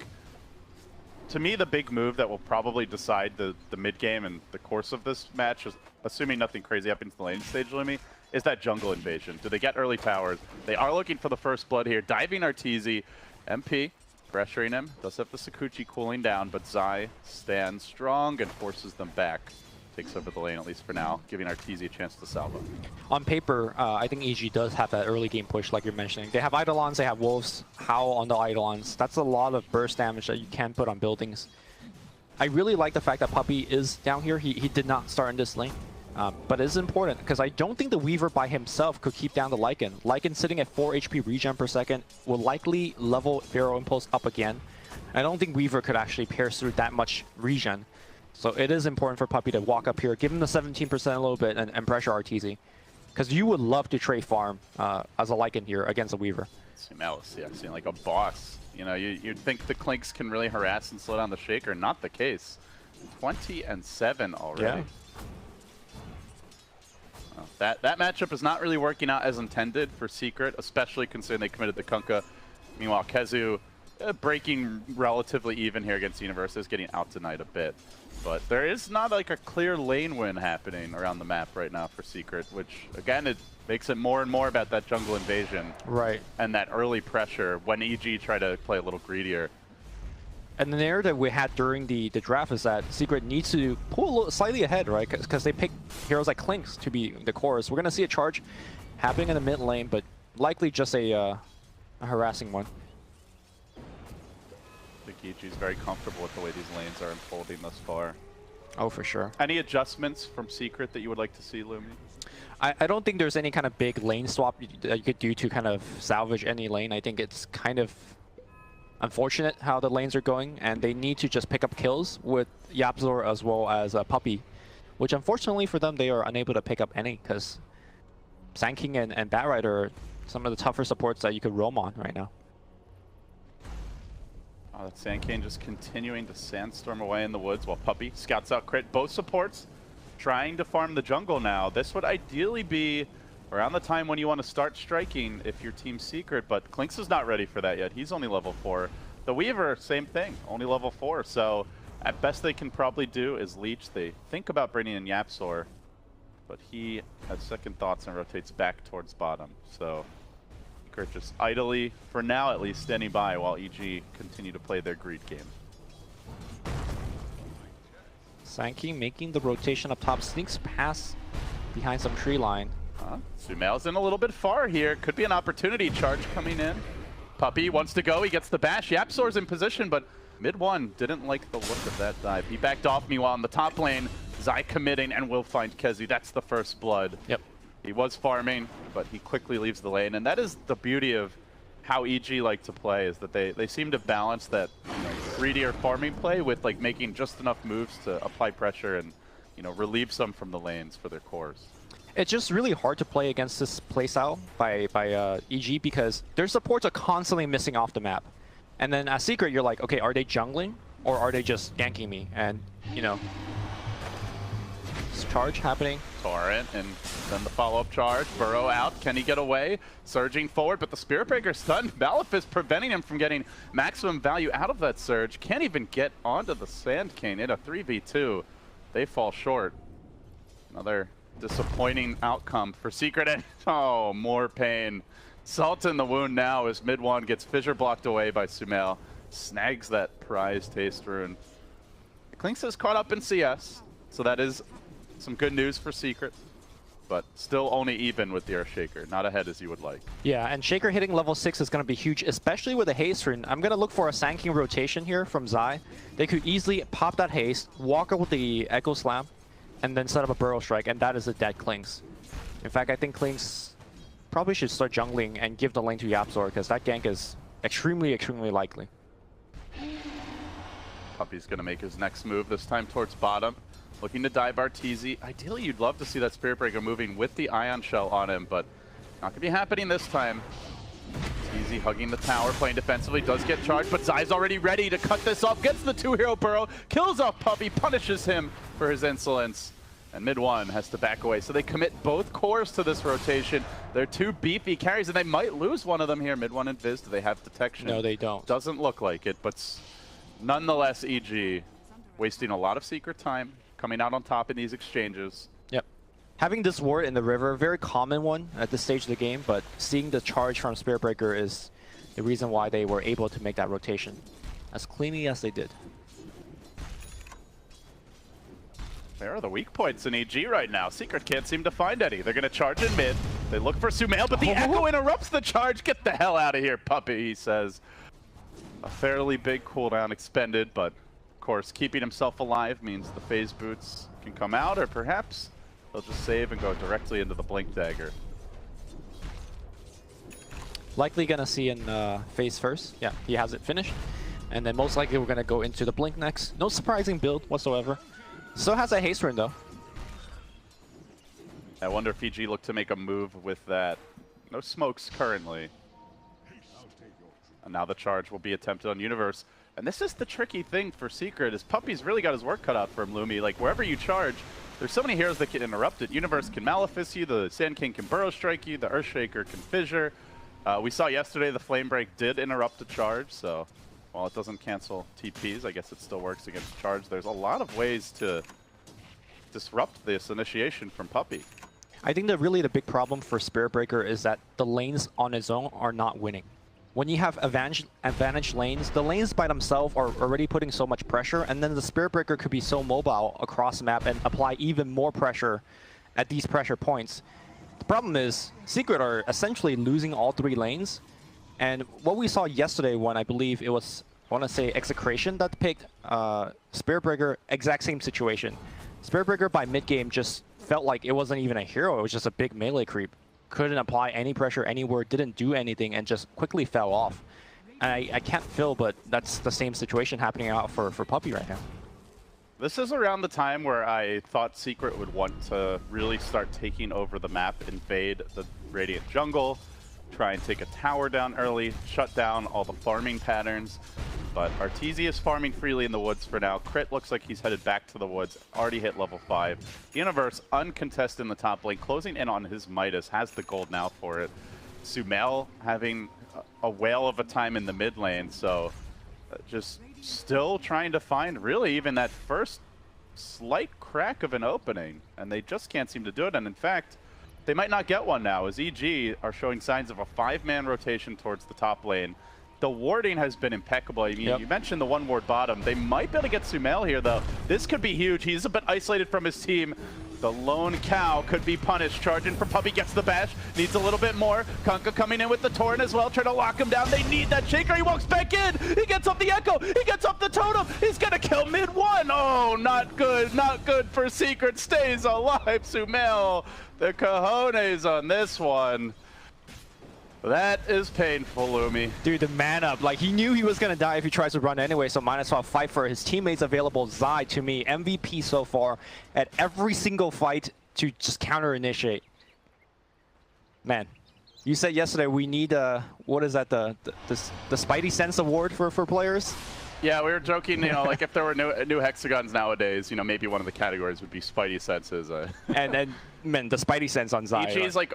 move that will probably decide the mid game and the course of this match, is, assuming nothing crazy happens in the lane stage, Lumi, is that jungle invasion. Do they get early towers? They are looking for the first blood here. Diving Arteezy, MP pressuring him. Does have the Sakuchi cooling down, but Zai stands strong and forces them back. Takes over the lane, at least for now, giving Arteezy a chance to salvo. On paper, I think EG does have that early game push, like you're mentioning. They have Eidolons, they have Wolves, Howl on the Eidolons. That's a lot of burst damage that you can put on buildings. I really like the fact that Puppey is down here. He did not start in this lane, but it is important because I don't think the Weaver by himself could keep down the Lycan. Lycan sitting at 4 HP regen per second will likely level Pharaoh Impulse up again. I don't think Weaver could actually pierce through that much regen. So it is important for Puppey to walk up here, give him the 17% a little bit, and pressure Arteezy. Because you would love to trade farm as a Lycan here against a Weaver. Sumail is seeing like a boss. You know, you'd think the Clinks can really harass and slow down the Shaker. Not the case. 20-7 already. Yeah. Well, that matchup is not really working out as intended for Secret, especially considering they committed the Kunkka. Meanwhile, Kezu breaking relatively even here against Universe, is getting out tonight a bit. But there is not like a clear lane win happening around the map right now for Secret, which again, it makes it more and more about that jungle invasion. Right. And that early pressure when EG try to play a little greedier. And the narrative we had during the draft is that Secret needs to pull a little slightly ahead, right? Because they pick heroes like Clinks to be the cores. We're going to see a charge happening in the mid lane, but likely just a harassing one. I think EG is very comfortable with the way these lanes are unfolding thus far. Oh, for sure. Any adjustments from Secret that you would like to see, Lumi? I don't think there's any kind of big lane swap that you could do to kind of salvage any lane. I think it's kind of unfortunate how the lanes are going, and they need to just pick up kills with Yapzor as well as Puppey, which unfortunately for them, they are unable to pick up any, because Sand King and Batrider are some of the tougher supports that you could roam on right now. Oh, that Sandcane just continuing to sandstorm away in the woods while Puppey scouts out Crit. Both supports trying to farm the jungle now. This would ideally be around the time when you want to start striking if you're Team Secret, but Clinks is not ready for that yet. He's only level 4. The Weaver, same thing, only level 4. So at best they can probably do is leech. They think about bringing in Yapzor, but he has second thoughts and rotates back towards bottom. So Secret just idly, for now at least, standing by while EG continue to play their greed game. Sankey making the rotation up top, sneaks past behind some tree line. Sumail's in a little bit far here. Could be an opportunity charge coming in. Puppey wants to go. He gets the bash. YapzOr's in position, but mid one didn't like the look of that dive. He backed off. Meanwhile, in the top lane, Zai committing and will find Kezi. That's the first blood. Yep. He was farming, but he quickly leaves the lane. And that is the beauty of how EG like to play, is that they seem to balance that greedier farming play with like making just enough moves to apply pressure and relieve some from the lanes for their cores. It's just really hard to play against this playstyle by EG because their supports are constantly missing off the map. And then as Secret, you're like, okay, are they jungling or are they just ganking me? And, this charge happening. Torrent, and then the follow-up charge. Burrow out. Can he get away? Surging forward, but the Spirit Breaker stunned. Malefice preventing him from getting maximum value out of that surge. Can't even get onto the Sand King in a 3v2. They fall short. Another disappointing outcome for Secret. And oh, more pain. Salt in the wound now as mid one gets fissure blocked away by Sumail. Snags that prize taste rune. Clinks is caught up in CS, so that is some good news for Secret, but still only even with the Earthshaker, not ahead as you would like. Yeah, and Shaker hitting level 6 is going to be huge, especially with the haste rune. I'm going to look for a Sand King rotation here from Zai. They could easily pop that haste, walk up with the Echo Slam, and then set up a Burrow Strike, and that is a dead Clinks. In fact, I think Clinks probably should start jungling and give the lane to YapzOr, because that gank is extremely, extremely likely. Puppey's going to make his next move, this time towards bottom. Looking to dive Arteezy. Ideally, you'd love to see that Spirit Breaker moving with the Ion Shell on him, but not going to be happening this time. Arteezy hugging the tower, playing defensively, does get charged, but Zai's already ready to cut this off. Gets the 2-hero Burrow, kills off Puppey, punishes him for his insolence. And mid one has to back away. So they commit both cores to this rotation. They're two beefy carries, and they might lose one of them here. Mid one and Viz, do they have detection? No, they don't. Doesn't look like it, but nonetheless, EG wasting a lot of Secret time, coming out on top in these exchanges. Yep. Having this ward in the river, very common one at this stage of the game, but seeing the charge from Spirit Breaker is the reason why they were able to make that rotation as cleanly as they did. There are the weak points in EG right now. Secret can't seem to find any. They're going to charge in mid. They look for Sumail, but the Echo interrupts the charge. Get the hell out of here, Puppey, he says. A fairly big cooldown expended, but of course, keeping himself alive means the phase boots can come out, or perhaps they'll just save and go directly into the Blink Dagger. Likely gonna see in phase first. Yeah, he has it finished. And then most likely we're gonna go into the Blink next. No surprising build whatsoever. Still has a haste rune though. I wonder if EG look to make a move with that. No smokes currently. And now the charge will be attempted on Universe. And this is the tricky thing for Secret, is Puppey's really got his work cut out for him, Lumi. Like, wherever you charge, there's so many heroes that can interrupt it. Universe can Malefice you, the Sand King can Burrow Strike you, the Earthshaker can Fissure. We saw yesterday the Flame Break did interrupt the charge, so while it doesn't cancel TPs, I guess it still works against charge. There's a lot of ways to disrupt this initiation from Puppey. I think that really the big problem for Spirit Breaker is that the lanes on its own are not winning. When you have advantage lanes, the lanes by themselves are already putting so much pressure, and then the Spirit Breaker could be so mobile across the map and apply even more pressure at these pressure points. The problem is, Secret are essentially losing all three lanes, and what we saw yesterday when I believe it was, I want to say, Execration that picked Spirit Breaker, exact same situation. Spirit Breaker by mid-game just felt like it wasn't even a hero, it was just a big melee creep. Couldn't apply any pressure anywhere, didn't do anything, and just quickly fell off. And I can't feel, but that's the same situation happening out for Puppey right now. This is around the time where I thought Secret would want to really start taking over the map, invade the Radiant jungle, try and take a tower down early, shut down all the farming patterns. But Arteezy is farming freely in the woods for now. Crit looks like he's headed back to the woods, already hit level 5. Universe uncontested in the top lane, closing in on his Midas, has the gold now for it. Sumail having a whale of a time in the mid lane, so just still trying to find really even that first slight crack of an opening, and they just can't seem to do it. And in fact, they might not get one now, as EG are showing signs of a 5-man rotation towards the top lane. the warding has been impeccable. I mean, Yep. you mentioned the one ward bottom. They might be able to get Sumail here, though. This could be huge. He's a bit isolated from his team. The lone cow could be punished. Charging for Puppey, gets the bash, needs a little bit more. Kunkka coming in with the torrent as well, trying to lock him down. They need that shaker. He walks back in. He gets up the echo. He gets up the totem. He's gonna kill mid one. Oh, not good. Not good for Secret. Stays alive. Sumail, the cojones on this one. That is painful, Lumi. Dude, the man up. Like, he knew he was going to die if he tries to run anyway, so might as well fight for his teammates available. Zai, to me, MVP so far at every single fight to just counter-initiate. Man, you said yesterday we need, what is that, the Spidey Sense Award for players? Yeah, we were joking, you know, like if there were new hexagons nowadays, you know, maybe one of the categories would be Spidey senses. And man, the Spidey sense on Zai. EG's like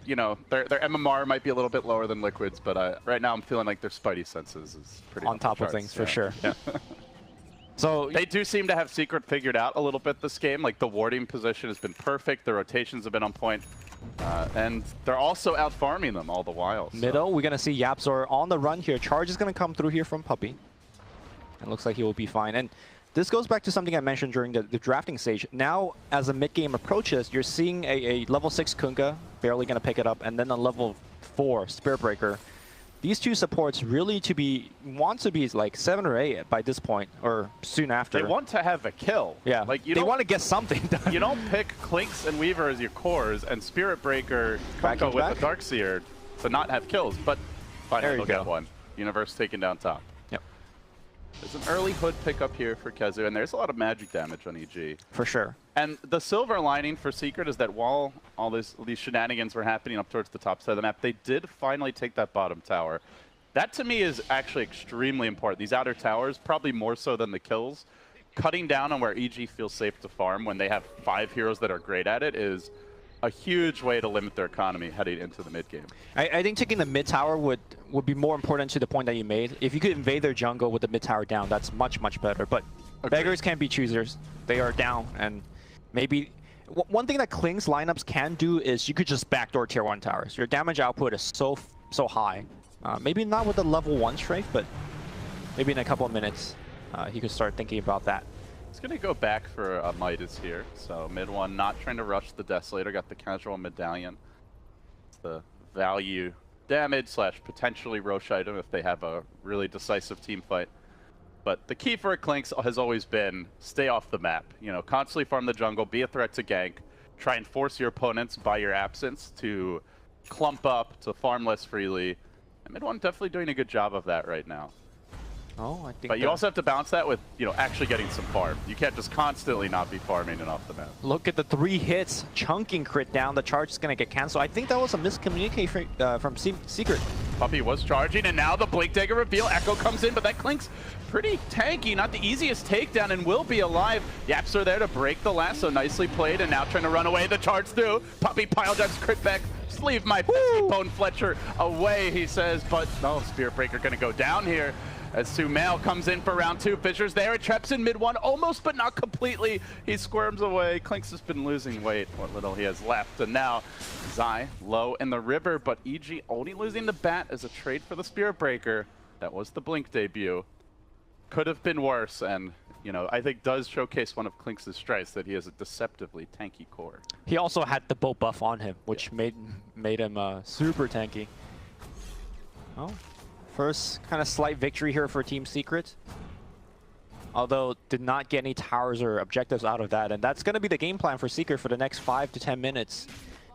you know, their MMR might be a little bit lower than Liquid's, but right now I'm feeling like their Spidey senses is pretty on top of charts, things, for sure. Yeah. So they do seem to have Secret figured out a little bit this game. Like the warding position has been perfect, the rotations have been on point, and they're also out farming them all the while. So. Middle, we're gonna see Yapzor on the run here. Charge is gonna come through here from Puppey. It looks like he will be fine. And this goes back to something I mentioned during the drafting stage. Now, as the mid-game approaches, you're seeing a level 6 Kunkka, barely going to pick it up, and then a level 4 Spirit Breaker. These two supports really want to be like 7 or 8 by this point, or soon after. They want to have a kill. Yeah, like they want to get something done. You don't pick Clinks and Weaver as your cores and Spirit Breaker Kunkka with the Darkseer to not have kills, but finally they'll get one. Universe taken down top. There's an early hood pickup here for Kezu, and there's a lot of magic damage on EG. For sure. And the silver lining for Secret is that while all these shenanigans were happening up towards the top side of the map, they did finally take that bottom tower. That, to me, is actually extremely important. These outer towers, probably more so than the kills, cutting down on where EG feels safe to farm when they have 5 heroes that are great at it is a huge way to limit their economy heading into the mid game. I think taking the mid tower would be more important to the point that you made. If you could invade their jungle with the mid tower down, that's much, much better. But beggars can't be choosers. They are down, and maybe one thing that Kling's lineups can do is you could just backdoor tier 1 towers. Your damage output is so high. Maybe not with the level 1 strafe, but maybe in a couple of minutes he could start thinking about that. He's going to go back for a Midas here. So mid one, not trying to rush the Desolator. Got the casual medallion. It's the value damage / potentially Roche item if they have a really decisive team fight. But the key for Clinks has always been stay off the map. You know, constantly farm the jungle, be a threat to gank, try and force your opponents by your absence to clump up, to farm less freely. And mid one definitely doing a good job of that right now. Oh, I think. But you also have to balance that with, you know, actually getting some farm. You can't just constantly not be farming and off the map. Look at the 3 hits, chunking crit down. The charge is going to get canceled. I think that was a miscommunication from Secret. Puppey was charging, and now the Blink Dagger reveal. Echo comes in, but that Clink's pretty tanky. Not the easiest takedown, and will be alive. Yaps are there to break the lasso. Nicely played, and now trying to run away. The charge through. Puppey pile drives crit back. Just leave my pesky Bone Fletcher away, he says. But no, Spirit Breaker going to go down here. As Sumail comes in for round 2. Fisher's there. It traps in mid 1, almost but not completely. He squirms away. Clinks has been losing weight, what little he has left. And now Zai low in the river, but EG only losing the bat as a trade for the Spirit Breaker. That was the Blink debut. Could have been worse, and you know, I think does showcase one of Clinks' strengths, that he has a deceptively tanky core. He also had the bow buff on him, which made him super tanky. Oh. First kind of slight victory here for Team Secret. Although did not get any towers or objectives out of that. And that's going to be the game plan for Secret for the next 5 to 10 minutes.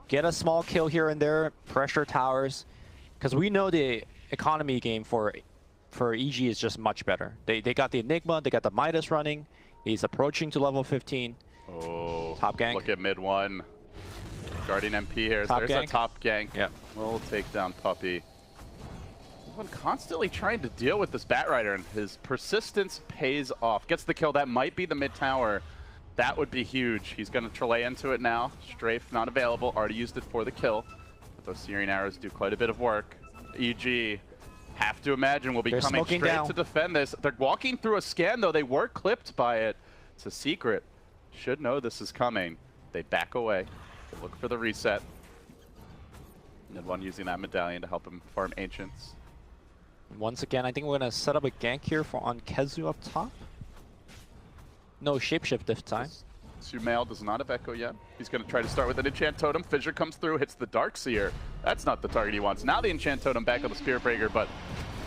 Get a small kill here and there, pressure towers. Because we know the economy game for EG is just much better. They got the Enigma, they got the Midas running. He's approaching to level 15. Oh, top gank. Look at mid 1. Guardian MP here. There's a top gank. Yeah. We'll take down Puppey. Constantly trying to deal with this Batrider, and his persistence pays off. Gets the kill. That might be the mid tower. That would be huge. He's going to Trelay into it now. Strafe not available. Already used it for the kill. But those Searing Arrows do quite a bit of work. EG, have to imagine, will be coming straight down to defend this. They're walking through a scan, though. They were clipped by it. It's a Secret. Should know this is coming. They back away. They look for the reset. And one using that medallion to help him farm Ancients. Once again, I think we're gonna set up a gank here for on Kezu up top. No shapeshift this time. Sumail does not have Echo yet. He's going to try to start with an Enchant Totem. Fissure comes through, hits the Darkseer. That's not the target he wants. Now the Enchant Totem back on the Spirit Breaker, but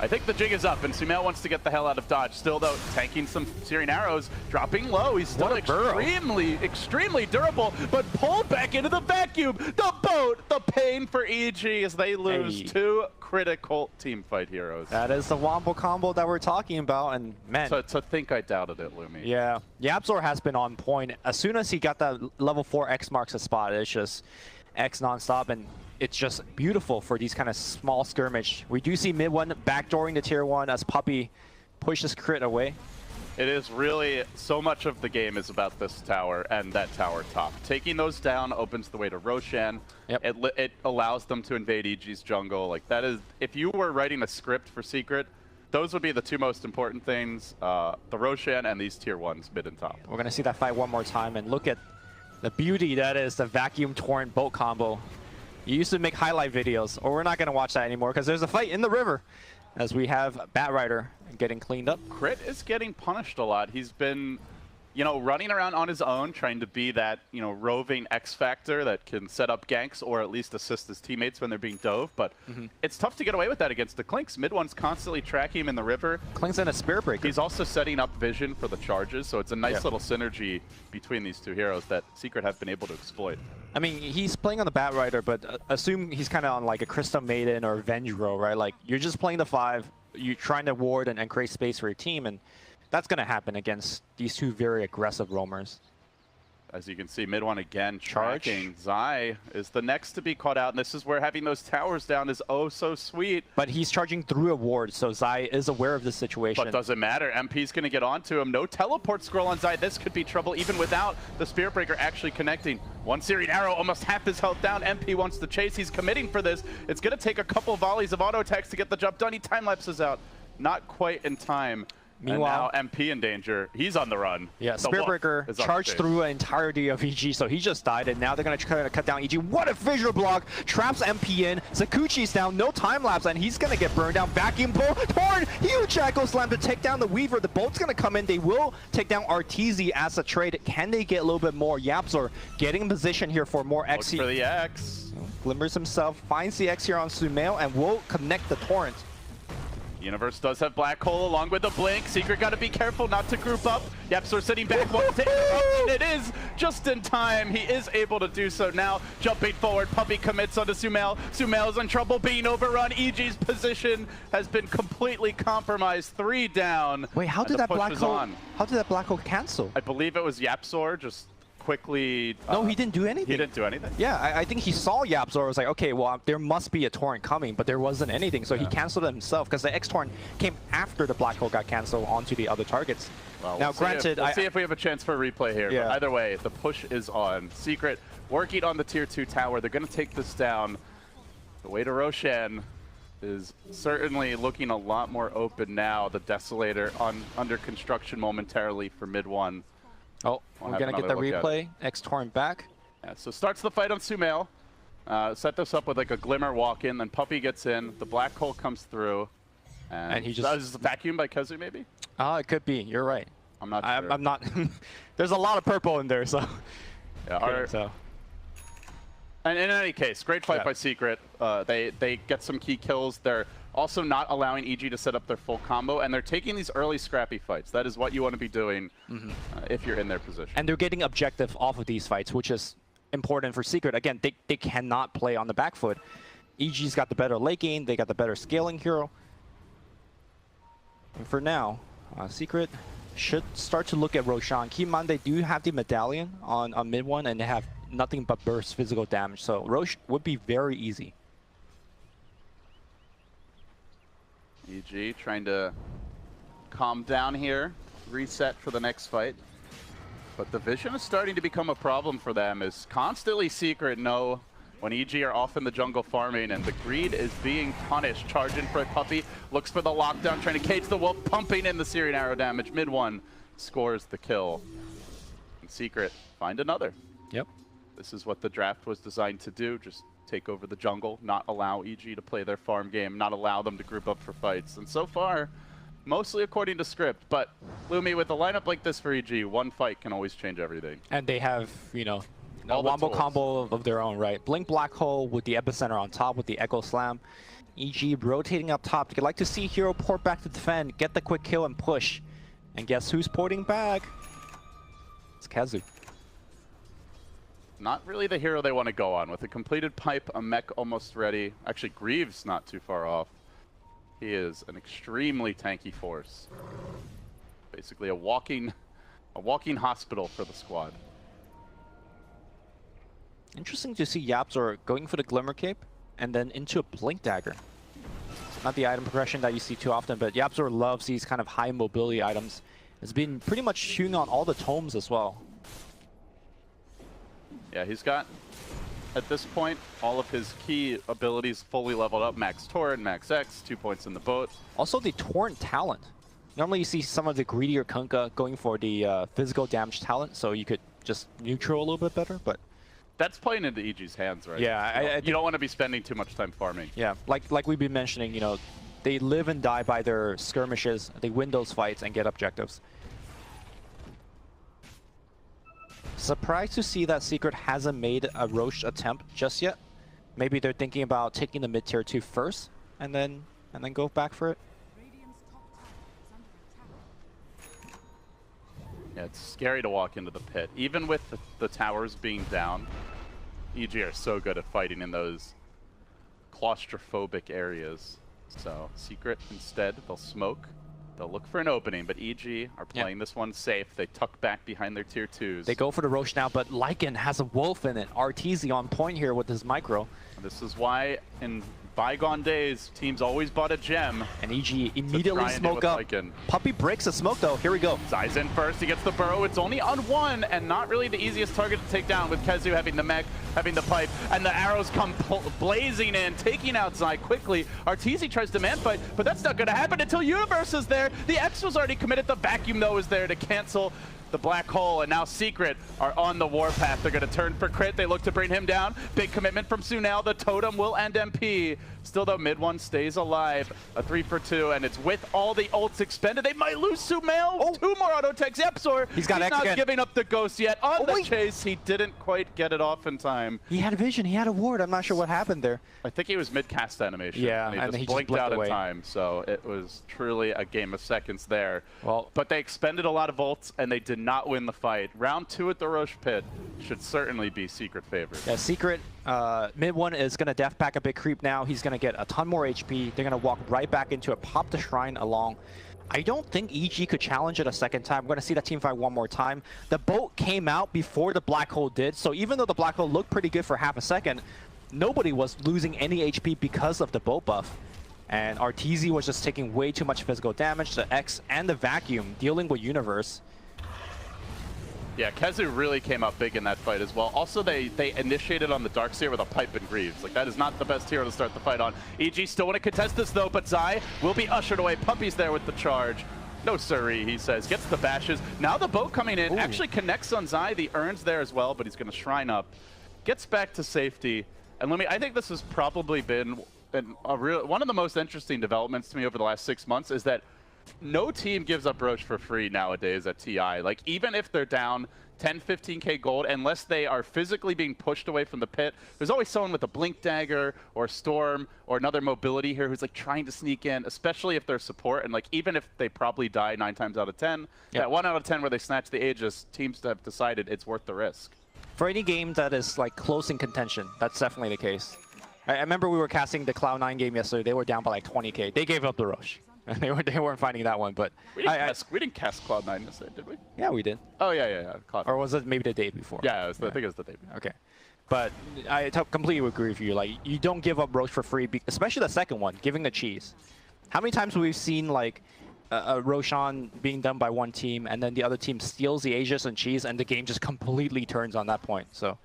I think the jig is up, and Sumail wants to get the hell out of dodge. Still, though, tanking some Searing Arrows, dropping low. He's still extremely durable, but pulled back into the vacuum. The boat, the pain for EG as they lose 2 critical teamfight heroes. That is the Wombo combo that we're talking about, and man. To think I doubted it, Lumi. Yeah, YapzOr has been on point. As soon as he got that level 4 X marks a spot, it's just X nonstop, and it's just beautiful for these kind of small skirmish. We do see mid one backdooring the tier 1 as Puppey pushes crit away. It is really, so much of the game is about this tower and that tower top. Taking those down opens the way to Roshan. Yep. It allows them to invade EG's jungle. Like that is, if you were writing a script for Secret, those would be the 2 most important things, the Roshan and these tier 1s mid and top. We're gonna see that fight one more time, and look at the beauty that is the vacuum torrent boat combo. You used to make highlight videos, or we're not gonna watch that anymore because there's a fight in the river as we have Batrider getting cleaned up. Crit is getting punished a lot. He's been, running around on his own, trying to be that, roving X factor that can set up ganks or at least assist his teammates when they're being dove. But it's tough to get away with that against the Clinks. Mid one's constantly tracking him in the river. Clinks in a Spirit Breaker. He's also setting up vision for the charges, so it's a nice little synergy between these 2 heroes that Secret have been able to exploit. I mean, he's playing on the Batrider, but assume he's kind of on like a Crystal Maiden or Vengro, right? Like, you're just playing the 5, you're trying to ward and create space for your team, and that's going to happen against these 2 very aggressive roamers. As you can see, mid one again charging. Zai is the next to be caught out, and this is where having those towers down is oh so sweet. But he's charging through a ward, so Zai is aware of this situation. But doesn't matter. MP's going to get onto him. No teleport scroll on Zai. This could be trouble even without the Spirit Breaker actually connecting. One Searing Arrow, almost half his health down. MP wants to chase. He's committing for this. It's going to take a couple volleys of auto attacks to get the job done. He time lapses out. Not quite in time. Meanwhile, and now MP in danger. He's on the run. Yeah, Spirit Breaker charged through an entirety of EG, so he just died, and now they're going to try to cut down EG. What a visual block! Traps MP in. Zakuchi's down, no time lapse, and he's going to get burned down. Vacuum pull, torn, huge Echo Slam to take down the Weaver. The boat's going to come in. They will take down Arteezy as a trade. Can they get a little bit more? YapzOr getting in position here for more X. Look for the X. Glimmers himself, finds the X here on Sumail, and will connect the Torrent. Universe does have Black Hole along with the Blink. Secret got to be careful not to group up. YapzOr sitting back once it is just in time. He is able to do so now. Jumping forward, Puppey commits onto Sumail. Sumail's in trouble being overrun. EG's position has been completely compromised. 3 down. Wait, how did that Black Hole cancel? I believe it was YapzOr just quickly... No, he didn't do anything. He didn't do anything? Yeah, I think he saw YapzOr, was like, okay, well, there must be a torrent coming, but there wasn't anything, so he canceled it himself, because the X-Torrent came after the Black Hole got canceled onto the other targets. Well, now, granted... We'll see if we have a chance for a replay here, but either way, the push is on. Secret working on the Tier 2 tower. They're going to take this down. The way to Roshan is certainly looking a lot more open now. The Desolator under construction momentarily for mid 1. Oh, we're going to get the replay. X-Torrent back. Yeah, so starts the fight on Sumail. Set this up with like a Glimmer walk in, then Puppey gets in. The Black Hole comes through. And he just... That is vacuumed by Kezu, maybe? It could be. You're right. I'm not sure. I'm not... There's a lot of purple in there, so... Yeah, and in any case, great fight by Secret. They get some key kills. They're also not allowing EG to set up their full combo, and they're taking these early scrappy fights. That is what you want to be doing if you're in their position. And they're getting objective off of these fights, which is important for Secret. Again, they cannot play on the back foot. EG's got the better late game. They got the better scaling hero. And for now, Secret should start to look at Roshan. Keep in mind, they do have the medallion on mid one, and they have nothing but burst physical damage. So Rosh would be very easy. EG trying to calm down here, reset for the next fight. But the vision is starting to become a problem for them, as constantly Secret know when EG are off in the jungle farming, and the greed is being punished. Charging for a Puppey, looks for the lockdown, trying to cage the wolf, pumping in the Searing Arrow damage. Mid 1 scores the kill. And Secret find another. Yep. This is what the draft was designed to do, just take over the jungle, not allow EG to play their farm game, not allow them to group up for fights. And so far, mostly according to script, but Lumi, with a lineup like this for EG, one fight can always change everything. And they have, you know, a All the wombo tools. combo of their own, right? Blink Black Hole with the Epicenter on top with the Echo Slam. EG rotating up top. You'd like to see Hero port back to defend, get the quick kill and push. And guess who's porting back? It's KheZu. Not really the hero they want to go on. With a completed pipe, a mech almost ready. Actually, Greaves not too far off. He is an extremely tanky force. Basically a walking hospital for the squad. Interesting to see YapzOr going for the Glimmer Cape and then into a Blink Dagger. Not the item progression that you see too often, but YapzOr loves these kind of high mobility items. It's been pretty much chewing on all the tomes as well. Yeah, he's got, at this point, all of his key abilities fully leveled up. Max Torrent, Max X, 2 points in the boat. Also the Torrent talent. Normally you see some of the greedier Kunkka going for the physical damage talent, so you could just neutral a little bit better, but... That's playing into EG's hands, right? Yeah, you don't want to be spending too much time farming. Yeah, like we've been mentioning, you know, they live and die by their skirmishes. They win those fights and get objectives. Surprised to see that Secret hasn't made a Roche attempt just yet. Maybe they're thinking about taking the mid-tier 2 first, and then go back for it. Yeah, it's scary to walk into the pit. Even with the towers being down, EG are so good at fighting in those claustrophobic areas. So Secret, instead, they'll smoke. They'll look for an opening, but EG are playing this one safe. They tuck back behind their tier 2s. They go for the Roche now, but Lycan has a wolf in it. RTZ on point here with his micro. This is why in bygone days, teams always bought a gem. And EG immediately smoke up. Lycan. Puppey breaks the smoke though. Here we go. Zai's in first. He gets the burrow. It's only on one, and not really the easiest target to take down, with KheZu having the mech, having the pipe, and the arrows come blazing in, taking out Zai quickly. Arteezy tries to man fight, but that's not going to happen until Universe is there. The X was already committed. The vacuum, though, is there to cancel the black hole, and now Secret are on the warpath. They're going to turn for crit. They look to bring him down. Big commitment from Sunel. The totem will end MP. Still, though, mid one stays alive. A 3 for 2, and it's with all the ults expended. They might lose Sumail. Oh. 2 more auto techs. YapzOr, He's got X not again. giving up the ghost yet. On the wait. chase, he didn't quite get it off in time. He had a vision. He had a ward. I'm not sure what happened there. I think he was mid-cast animation. Yeah, and he just blinked out in time. So it was truly a game of seconds there. Well, but they expended a lot of ults, and they did not win the fight. Round 2 at the Roche Pit should certainly be Secret favored. yeah, Secret mid one is going to death pack a big creep now. He's going to get a ton more HP. They're going to walk right back into it, pop the shrine along. I don't think EG could challenge it a second time. I'm going to see that team fight one more time. The boat came out before the black hole did, so even though the black hole looked pretty good for half a second, nobody was losing any HP because of the boat buff. And Arteezy was just taking way too much physical damage. The X and the vacuum dealing with Universe. Yeah, KheZu really came up big in that fight as well. Also, they initiated on the Darkseer with a pipe and Greaves. Like, that is not the best hero to start the fight on. EG still want to contest this, though, but Zai will be ushered away. Puppey's there with the charge. No siree, he says. Gets the bashes. Now the boat coming in. Ooh. Actually Actually connects on Zai. The Urn's there as well, but he's going to shrine up. Gets back to safety. And I think this has probably been one of the most interesting developments to me over the last 6 months, is that no team gives up Roche for free nowadays at TI. Like, even if they're down 10, 15k gold, unless they are physically being pushed away from the pit, there's always someone with a Blink Dagger or Storm or another mobility here who's like trying to sneak in, especially if they're support. And like, even if they probably die 9 times out of 10, that 1 out of 10 where they snatch the Aegis, teams have decided it's worth the risk. For any game that is like close in contention, that's definitely the case. I remember we were casting the Cloud9 game yesterday. They were down by like 20k. They gave up the Roche. they weren't fighting that one, but We didn't cast Cloud9 yesterday, did we? yeah, we did. Oh, yeah. Cloud9. Or was it maybe the day before? Yeah, I think it was the day before. Okay. But I completely agree with you. Like, you don't give up Roche for free, especially the second one, giving the cheese. How many times have we seen like a Roshan being done by one team, and then the other team steals the Aegis and cheese, and the game just completely turns on that point? So,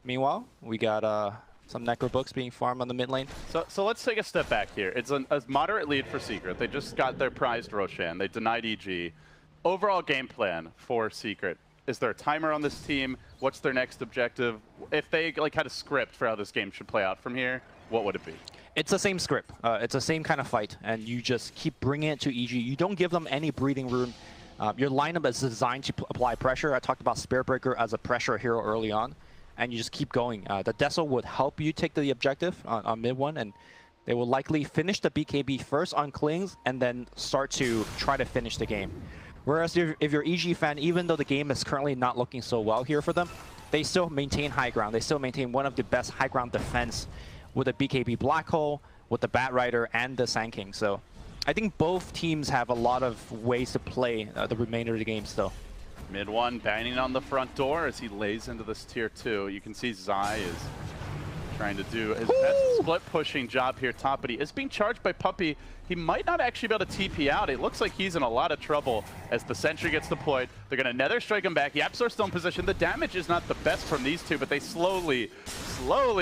meanwhile, we got some Necro books being farmed on the mid lane. So let's take a step back here. It's a moderate lead for Secret. They just got their prized Roshan. They denied EG. Overall game plan for Secret. Is there a timer on this team? What's their next objective? If they like had a script for how this game should play out from here, what would it be? It's the same script. It's the same kind of fight, and you just keep bringing it to EG. You don't give them any breathing room. Your lineup is designed to apply pressure. I talked about Spirit Breaker as a pressure hero early on, and you just keep going. The Deso would help you take the objective on mid one, and they will likely finish the BKB first on Klings, and then start to try to finish the game. Whereas if you're EG fan, even though the game is currently not looking so well here for them, they still maintain high ground. They still maintain one of the best high ground defense with the BKB Black Hole, with the Bat Rider, and the Sand King. So I think both teams have a lot of ways to play the remainder of the game still. Mid one banging on the front door as he lays into this tier 2. You can see Zai is trying to do his best split pushing job here top, but he is being charged by Puppey. He might not actually be able to TP out. It looks like he's in a lot of trouble as the sentry gets deployed. They're going to nether strike him back. YapzOr's still in position. The damage is not the best from these two, but they slowly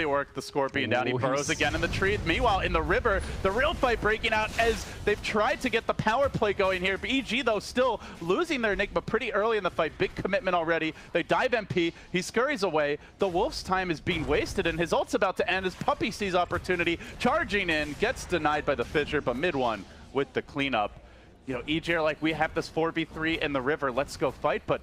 work the Scorpion down. He burrows again in the tree. Meanwhile, in the river, the real fight breaking out as they've tried to get the power play going here. EG, though, still losing their Enigma pretty early in the fight. Big commitment already. They dive MP. He scurries away. The Wolf's time is being wasted, and his ult's about to end as Puppey sees opportunity. Charging in, gets denied by the Fissure, but mid one with the cleanup. You know, EG are like, we have this 4v3 in the river. Let's go fight, but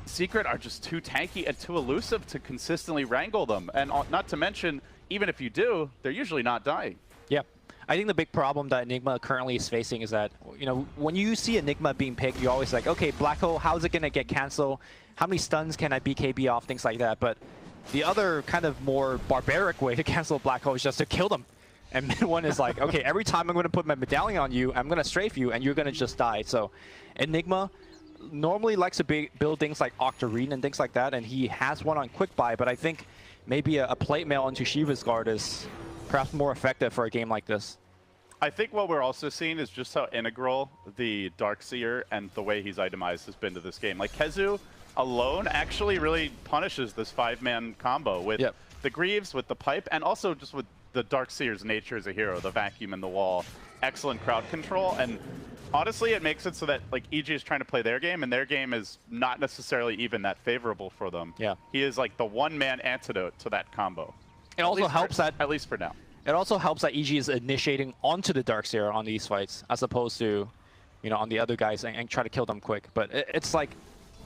Secret are just too tanky and too elusive to consistently wrangle them. And not to mention, even if you do, they're usually not dying. Yep. I think the big problem that Enigma currently is facing is that, you know, when you see Enigma being picked, you're always like, okay, Black Hole, how's it going to get canceled? How many stuns can I BKB off? Things like that. But the other kind of more barbaric way to cancel Black Hole is just to kill them. And mid one is like, okay, every time I'm going to put my medallion on you, I'm going to strafe you, and you're going to just die. So Enigma normally likes to build things like Octarine and things like that, and he has one on quick buy, but I think maybe a plate mail into Shiva's Guard is perhaps more effective for a game like this. I think what we're also seeing is just how integral the Darkseer and the way he's itemized has been to this game. Like, Kezu alone actually really punishes this 5-man combo with the Greaves, with the Pipe, and also just with the Darkseer's nature as a hero, the vacuum in the wall, excellent crowd control, and honestly, it makes it so that like EG is trying to play their game, and their game is not necessarily even that favorable for them. Yeah, he is like the one-man antidote to that combo. It also helps that, at least for now. It also helps that EG is initiating onto the Darkseer on these fights, as opposed to, you know, on the other guys and try to kill them quick. But it's like,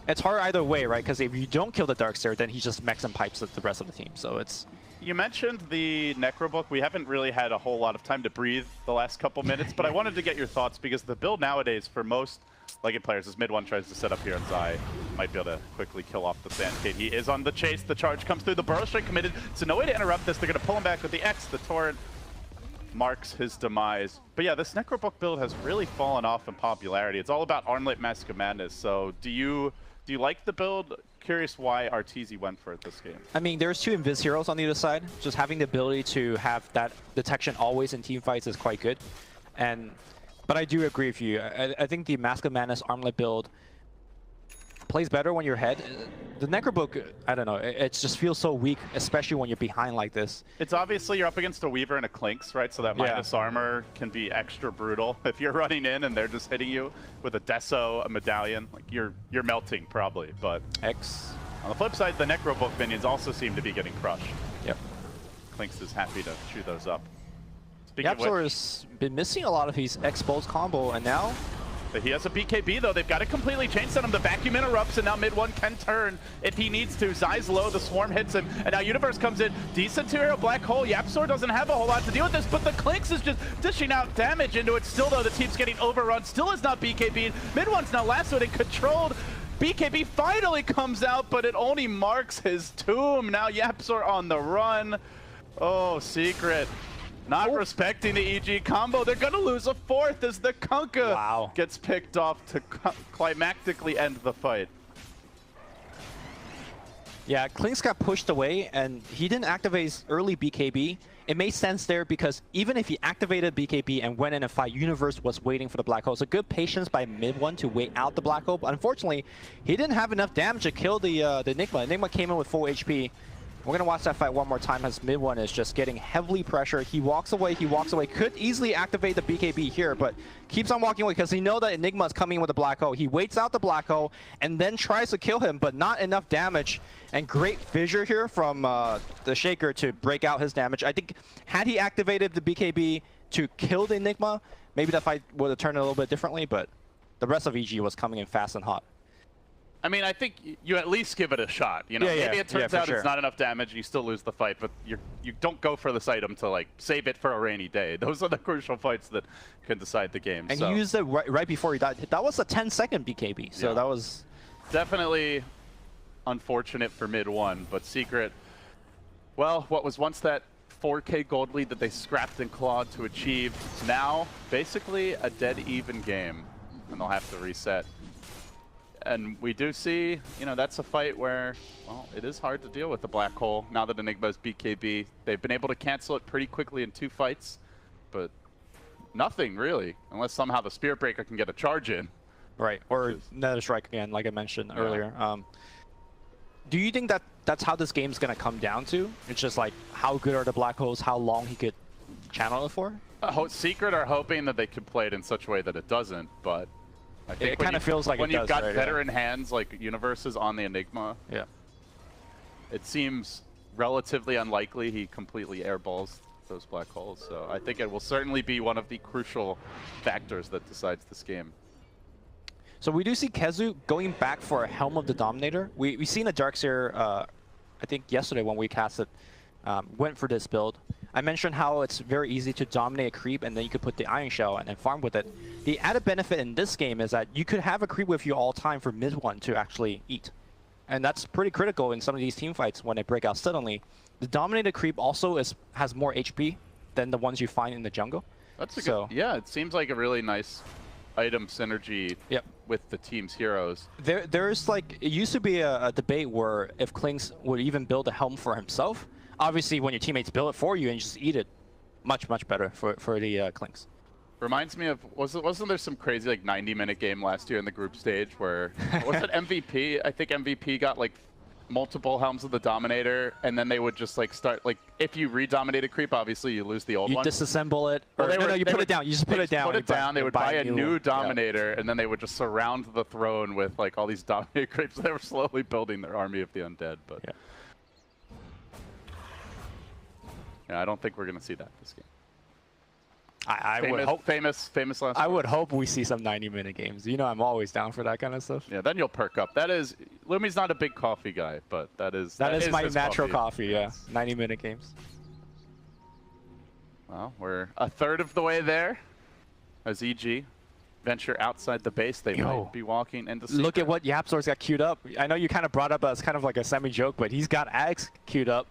it's hard either way, right? Because if you don't kill the Darkseer, then he just mechs and pipes the rest of the team. So it's. You mentioned the Necrobook. We haven't really had a whole lot of time to breathe the last couple minutes, but I wanted to get your thoughts because the build nowadays for most Legged players, as mid one tries to set up here on Zai, might be able to quickly kill off the Sand King. He is on the chase. The charge comes through. The Burrow Strike committed, so no way to interrupt this. They're going to pull him back with the X. The Torrent marks his demise. But yeah, this Necrobook build has really fallen off in popularity. It's all about Armlet Mask of Madness. So do you like the build? Curious why Arteezy went for it this game. I mean, there's two Invis heroes on the other side. Just having the ability to have that detection always in team fights is quite good. But I do agree with you. I think the Mask of Madness Armlet build plays better when you're ahead. The Necrobook, I don't know, it just feels so weak, especially when you're behind like this. It's obviously you're up against a Weaver and a Clinks, right? So that minus armor can be extra brutal. If you're running in and they're just hitting you with a Deso, a Medallion, like you're melting probably. But X. On the flip side, the Necrobook minions also seem to be getting crushed. Yep. Clinks is happy to chew those up. YapzOr has been missing a lot of his exposed combo, and now but he has a BKB though. They've got to completely change on him. The vacuum interrupts, and now mid one can turn if he needs to. Zai's low, the swarm hits him, and now Universe comes in. Decent two-hero Black Hole. YapzOr doesn't have a whole lot to deal with this, but the Clinks is just dishing out damage into it. Still though, the team's getting overrun. Still is not BKB'd. Mid one's now lassoed and controlled. BKB finally comes out, but it only marks his tomb. Now YapzOr on the run. Oh, Secret. Not respecting the EG combo. They're going to lose a fourth as the Kunkka gets picked off to climactically end the fight. Yeah, Clinks got pushed away, and he didn't activate his early BKB. It made sense there because even if he activated BKB and went in a fight, Universe was waiting for the Black Hole. So good patience by mid one to wait out the Black Hole. But unfortunately, he didn't have enough damage to kill the Enigma. Enigma came in with full HP. We're going to watch that fight one more time as mid one is just getting heavily pressured. He walks away, could easily activate the BKB here, but keeps on walking away because he knows that Enigma is coming with a black hole. He waits out the black hole and then tries to kill him, but not enough damage. And great fissure here from the Shaker to break out his damage. I think had he activated the BKB to kill the Enigma, maybe that fight would have turned a little bit differently, but the rest of EG was coming in fast and hot. I mean, I think you at least give it a shot. You know, maybe it turns out it's not enough damage, and you still lose the fight, but you don't go for this item to like save it for a rainy day. Those are the crucial fights that can decide the game. And he used it right before he died. That was a 10-second BKB, so that was definitely unfortunate for mid one. But Secret, well, what was once that 4K gold lead that they scrapped and clawed to achieve, now basically a dead even game, and they'll have to reset. And we do see, you know, that's a fight where, well, it is hard to deal with the black hole now that Enigma is BKB. They've been able to cancel it pretty quickly in 2 fights, but nothing really, unless somehow the Spirit Breaker can get a charge in. Right, or Nether Strike again, like I mentioned earlier. Do you think that that's how this game's going to come down to? It's just like, how good are the black holes, how long he could channel it for? Secret are hoping that they could play it in such a way that it doesn't, but I think it kind of feels like when it does, you've got right, veteran hands like Universes on the Enigma, it seems relatively unlikely he completely airballs those black holes. So I think it will certainly be one of the crucial factors that decides this game. So we do see Kezu going back for a Helm of the Dominator. We've seen a Darkseer, I think yesterday when we casted, went for this build. I mentioned how it's very easy to dominate a creep and then you could put the Iron Shell and farm with it. The added benefit in this game is that you could have a creep with you all time for mid one to actually eat. And that's pretty critical in some of these team fights when they break out suddenly. The dominated creep also has more HP than the ones you find in the jungle. That's a good, yeah, it seems like a really nice item synergy with the team's heroes. There's like, it used to be a debate where if Klinks would even build a helm for himself. Obviously, when your teammates build it for you and you just eat it, much better for the Klinks. Reminds me of, wasn't there some crazy like 90-minute game last year in the group stage where, was it MVP? I think MVP got like multiple Helms of the Dominator, and then they would just like start, like if you re-dominate a creep, obviously you lose the old one. You disassemble it, or no, you put it down. You just put it down. They would buy a new Dominator, and then they would just surround the throne with like all these Dominator creeps. They were slowly building their army of the undead, but yeah, I don't think we're going to see that this game. I would hope. Famous last. I would hope we see some 90-minute games. You know, I'm always down for that kind of stuff. Yeah, then you'll perk up. That is, Lumi's not a big coffee guy, but that is my natural coffee. Yeah, 90-minute games. Well, we're a third of the way there. As EG venture outside the base, they might be walking into. Look at what Yapzor's got queued up. I know you kind of brought up as kind of like a semi-joke, but he's got Axe queued up.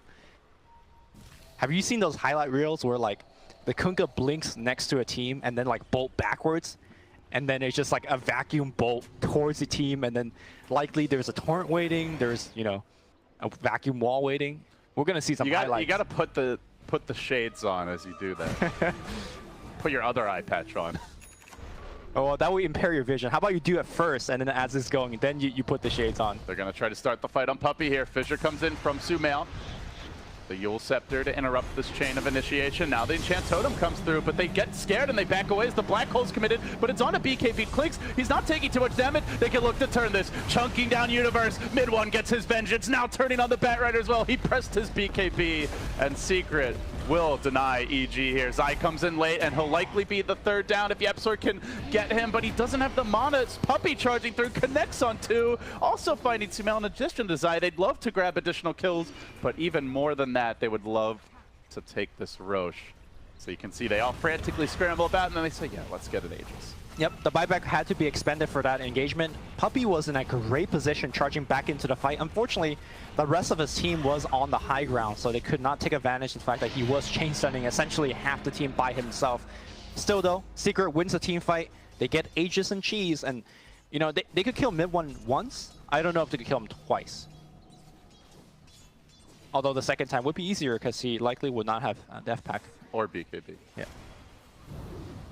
Have you seen those highlight reels where like the Kunkka blinks next to a team and then like bolt backwards, and then it's just like a vacuum bolt towards the team, and then likely there's a torrent waiting, there's, you know, a vacuum wall waiting. We're gonna see some highlights. You gotta put the shades on as you do that. Put your other eye patch on. Oh, well, that would impair your vision. How about you do it first, and then as it's going, then you put the shades on. They're gonna try to start the fight on Puppey here. Fissure comes in from Sumail. The Yule Scepter to interrupt this chain of initiation. Now the Enchant Totem comes through, but they get scared and they back away as the Black Hole's committed, but it's on a BKB. Klinks, he's not taking too much damage. They can look to turn this. Chunking down Universe. Mid one gets his vengeance. Now turning on the Batrider as well. He pressed his BKB, and Secret will deny EG here. Zai comes in late, and he'll likely be the third down if Yapzor can get him, but he doesn't have the mana. It's Puppey charging through, connects on 2. Also finding Sumail in addition to Zai. They'd love to grab additional kills, but even more than that, they would love to take this Roche. So you can see they all frantically scramble about, and then they say, yeah, let's get it Aegis. Yep, the buyback had to be expended for that engagement. Puppey was in a great position charging back into the fight. Unfortunately, the rest of his team was on the high ground, so they could not take advantage of the fact that he was chain stunning essentially half the team by himself. Still though, Secret wins the team fight. They get Aegis and Cheese, and you know, they could kill mid one once. I don't know if they could kill him twice. Although the second time would be easier because he likely would not have Death Pack. Or BKB. Yeah.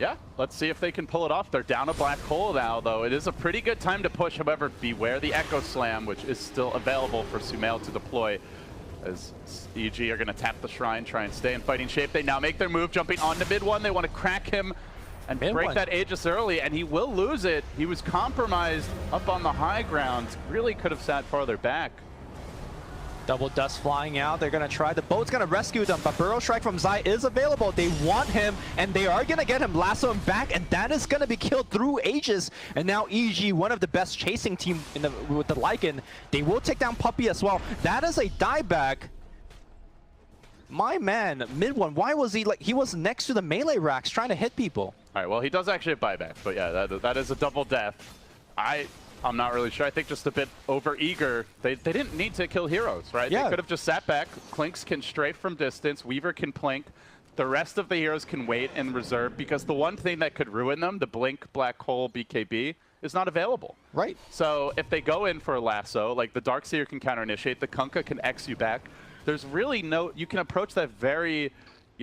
Yeah, let's see if they can pull it off. They're down a Black Hole now, though. It is a pretty good time to push. However, beware the Echo Slam, which is still available for Sumail to deploy. as EG are going to tap the Shrine, try and stay in fighting shape. They now make their move, jumping onto mid one. They want to crack him and break that Aegis early, and he will lose it. He was compromised up on the high ground. Really could have sat farther back. Double dust flying out. They're going to try. The boat's going to rescue them, but Burrow Strike from Zai is available. They want him, and they are going to get him, lasso him back, and that is going to be killed through Aegis. And now EG, one of the best chasing team with the Lycan, they will take down Puppey as well. That is a dieback. My man, mid one, why was he like, he was next to the melee racks trying to hit people. All right, well, he does actually have buyback, but yeah, that is a double death. I'm not really sure. I think just a bit over-eager. They didn't need to kill heroes, right? Yeah. They could have just sat back. Clinks can strafe from distance. Weaver can plink. The rest of the heroes can wait in reserve because the one thing that could ruin them, the Blink, Black Hole, BKB, is not available. Right. So if they go in for a lasso, like the Darkseer can counter-initiate, the Kunkka can X you back. There's really no... You can approach that very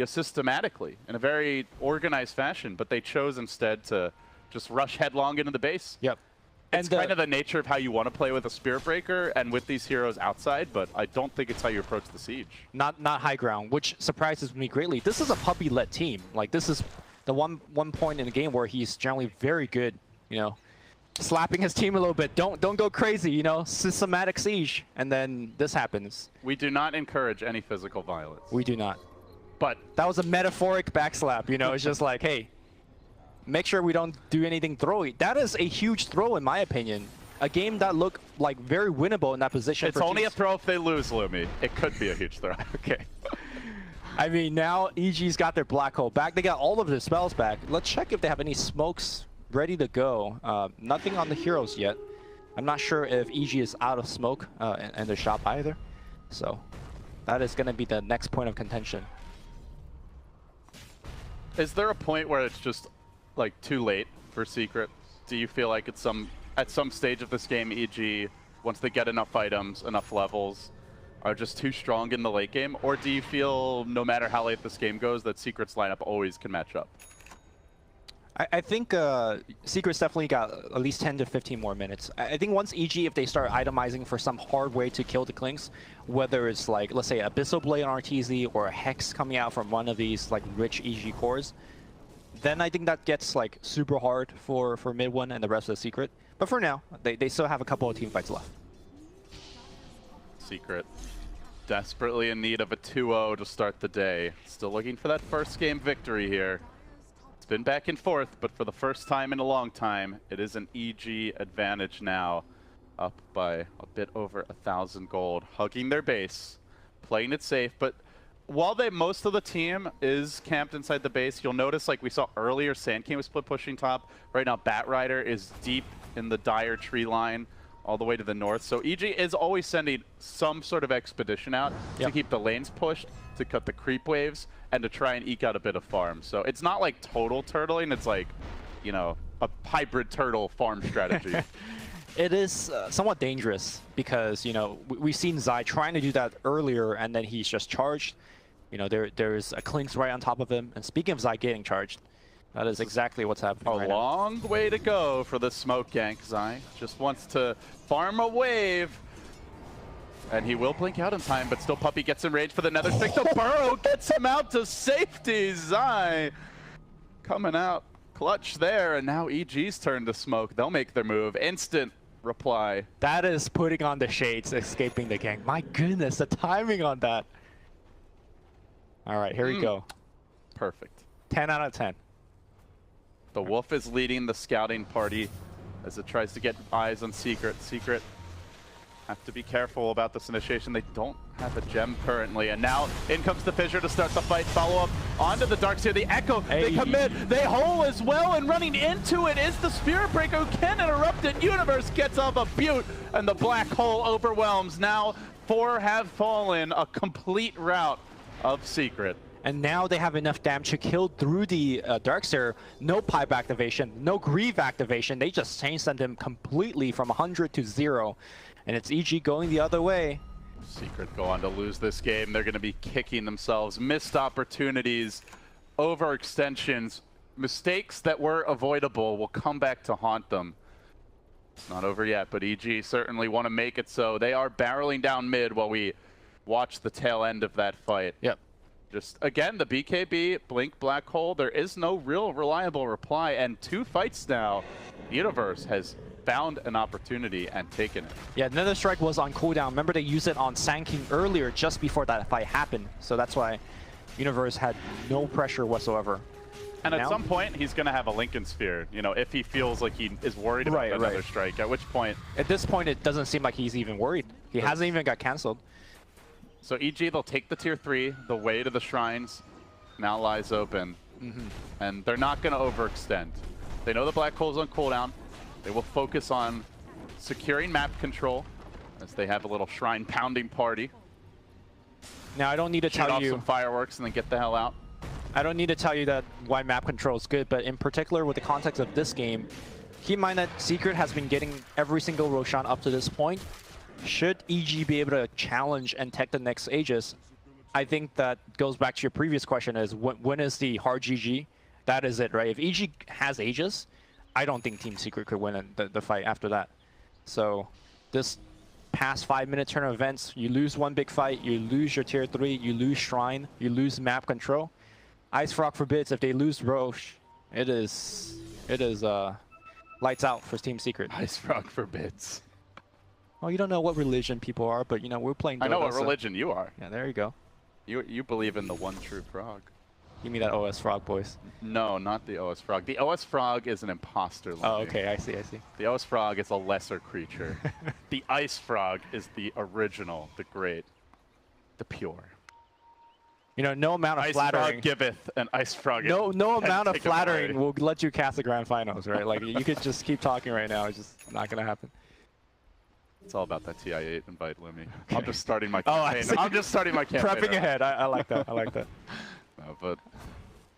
systematically, in a very organized fashion, but they chose instead to just rush headlong into the base. Yep. It's kind of the nature of how you want to play with a Spirit Breaker and with these heroes outside, but I don't think it's how you approach the siege. Not high ground, which surprises me greatly. This is a Puppey-led team. Like, this is the one point in the game where he's generally very good, you know, slapping his team a little bit. Don't go crazy, you know, systematic siege, and then this happens. We do not encourage any physical violence. We do not. But that was a metaphoric backslap, you know. It's just like, hey, make sure we don't do anything throwy. That is a huge throw, in my opinion. A game that looked like very winnable in that position. It's only a throw if they lose, Lumi. It could be a huge throw. Okay. I mean, now EG's got their Black Hole back. They got all of their spells back. Let's check if they have any smokes ready to go. Nothing on the heroes yet. I'm not sure if EG is out of smoke in their shop either. So that is going to be the next point of contention. Is there a point where it's just like too late for Secret? Do you feel like it's at some stage of this game, EG, once they get enough items, enough levels, are just too strong in the late game? Or do you feel, no matter how late this game goes, that Secret's lineup always can match up? I think Secret's definitely got at least 10 to 15 more minutes. I think once EG, if they start itemizing for some hard way to kill the Clinks, whether it's like, let's say, Abyssal Blade on RTZ or a Hex coming out from one of these like rich EG cores, then I think that gets like super hard for mid one and the rest of the Secret. But for now, they still have a couple of team fights left. Secret desperately in need of a 2-0 to start the day. Still looking for that first game victory here. It's been back and forth, but for the first time in a long time, it is an EG advantage now. Up by a bit over 1,000 gold, hugging their base, playing it safe, but while most of the team is camped inside the base, you'll notice, like we saw earlier, Sand King was split pushing top. Right now, Bat Rider is deep in the dire tree line all the way to the north. So EG is always sending some sort of expedition out to keep the lanes pushed, to cut the creep waves, and to try and eke out a bit of farm. So it's not like total turtling, it's like, you know, a hybrid turtle farm strategy. It is somewhat dangerous because, you know, we've seen Zai trying to do that earlier and then he's just charged. You know, there's a Clinks right on top of him. And speaking of Zai getting charged, that is exactly what's happening right now. A long way to go for the smoke gank. Zai just wants to farm a wave. And he will blink out in time, but still Puppey gets enraged for the Nether Stick. The Burrow gets him out to safety. Zai coming out clutch there, and now EG's turn to smoke. They'll make their move. Instant reply. That is putting on the shades, escaping the gank. My goodness, the timing on that. All right, here we go. Perfect. 10 out of 10. The Wolf is leading the scouting party as it tries to get eyes on Secret. Secret have to be careful about this initiation. They don't have a gem currently, and now in comes the Fissure to start the fight. Follow up onto the Darkseer, the Echo. Hey. They commit, they hole as well, and running into it is the Spirit Breaker who can interrupt it. Universe gets off a Butte, and the Black Hole overwhelms. Now 4 have fallen, a complete rout of Secret. And now they have enough damage to kill through the Darkseer. No pipe activation, no Grieve activation. They just changed them completely from 100 to 0. And it's EG going the other way. Secret go on to lose this game. They're going to be kicking themselves. Missed opportunities, overextensions, mistakes that were avoidable will come back to haunt them. It's not over yet, but EG certainly want to make it so. They are barreling down mid while we watch the tail end of that fight. Yep. Just, again, the BKB, Blink, Black Hole, there is no real reliable reply, and 2 fights now, Universe has found an opportunity and taken it. Yeah, Nether Strike was on cooldown. Remember, they used it on Sand King earlier, just before that fight happened. So that's why Universe had no pressure whatsoever. And at some point, he's going to have a Lincoln Sphere, you know, if he feels like he is worried about another strike, at which point... At this point, it doesn't seem like he's even worried. He hasn't even got cancelled. So EG, they'll take the tier 3, the way to the shrines now lies open, and they're not going to overextend. They know the Black Hole's on cooldown. They will focus on securing map control as they have a little shrine pounding party. Now, I don't need to tell you... some fireworks and then get the hell out. I don't need to tell you that why map control is good, but in particular with the context of this game, keep in mind that Secret has been getting every single Roshan up to this point. Should EG be able to challenge and tech the next Aegis, I think that goes back to your previous question is when is the hard GG? That is it, right? If EG has Aegis, I don't think Team Secret could win the fight after that. So this past 5-minute turn of events, you lose one big fight, you lose your tier 3, you lose Shrine, you lose map control. Ice Frog forbids, if they lose Roche, it is lights out for Team Secret. Ice Frog forbids. Well, you don't know what religion people are, but you know, we're playing Dota, I know what religion you are. Yeah, there you go. You believe in the one true frog. Give me that OS Frog, boys. No, not the OS Frog. The OS Frog is an imposter. Oh, okay, I see. The OS Frog is a lesser creature. The Ice Frog is the original, the great, the pure. You know, no amount of flattering. Ice Frog giveth, and Ice Frog no amount of flattering will let you cast the grand finals, right? Like, you could just keep talking right now. It's just not going to happen. It's all about that TI-8 invite, Lemmy. Okay. I'm just starting my campaign. I'm just starting my campaign. Prepping ahead. I like that. I like that. No, but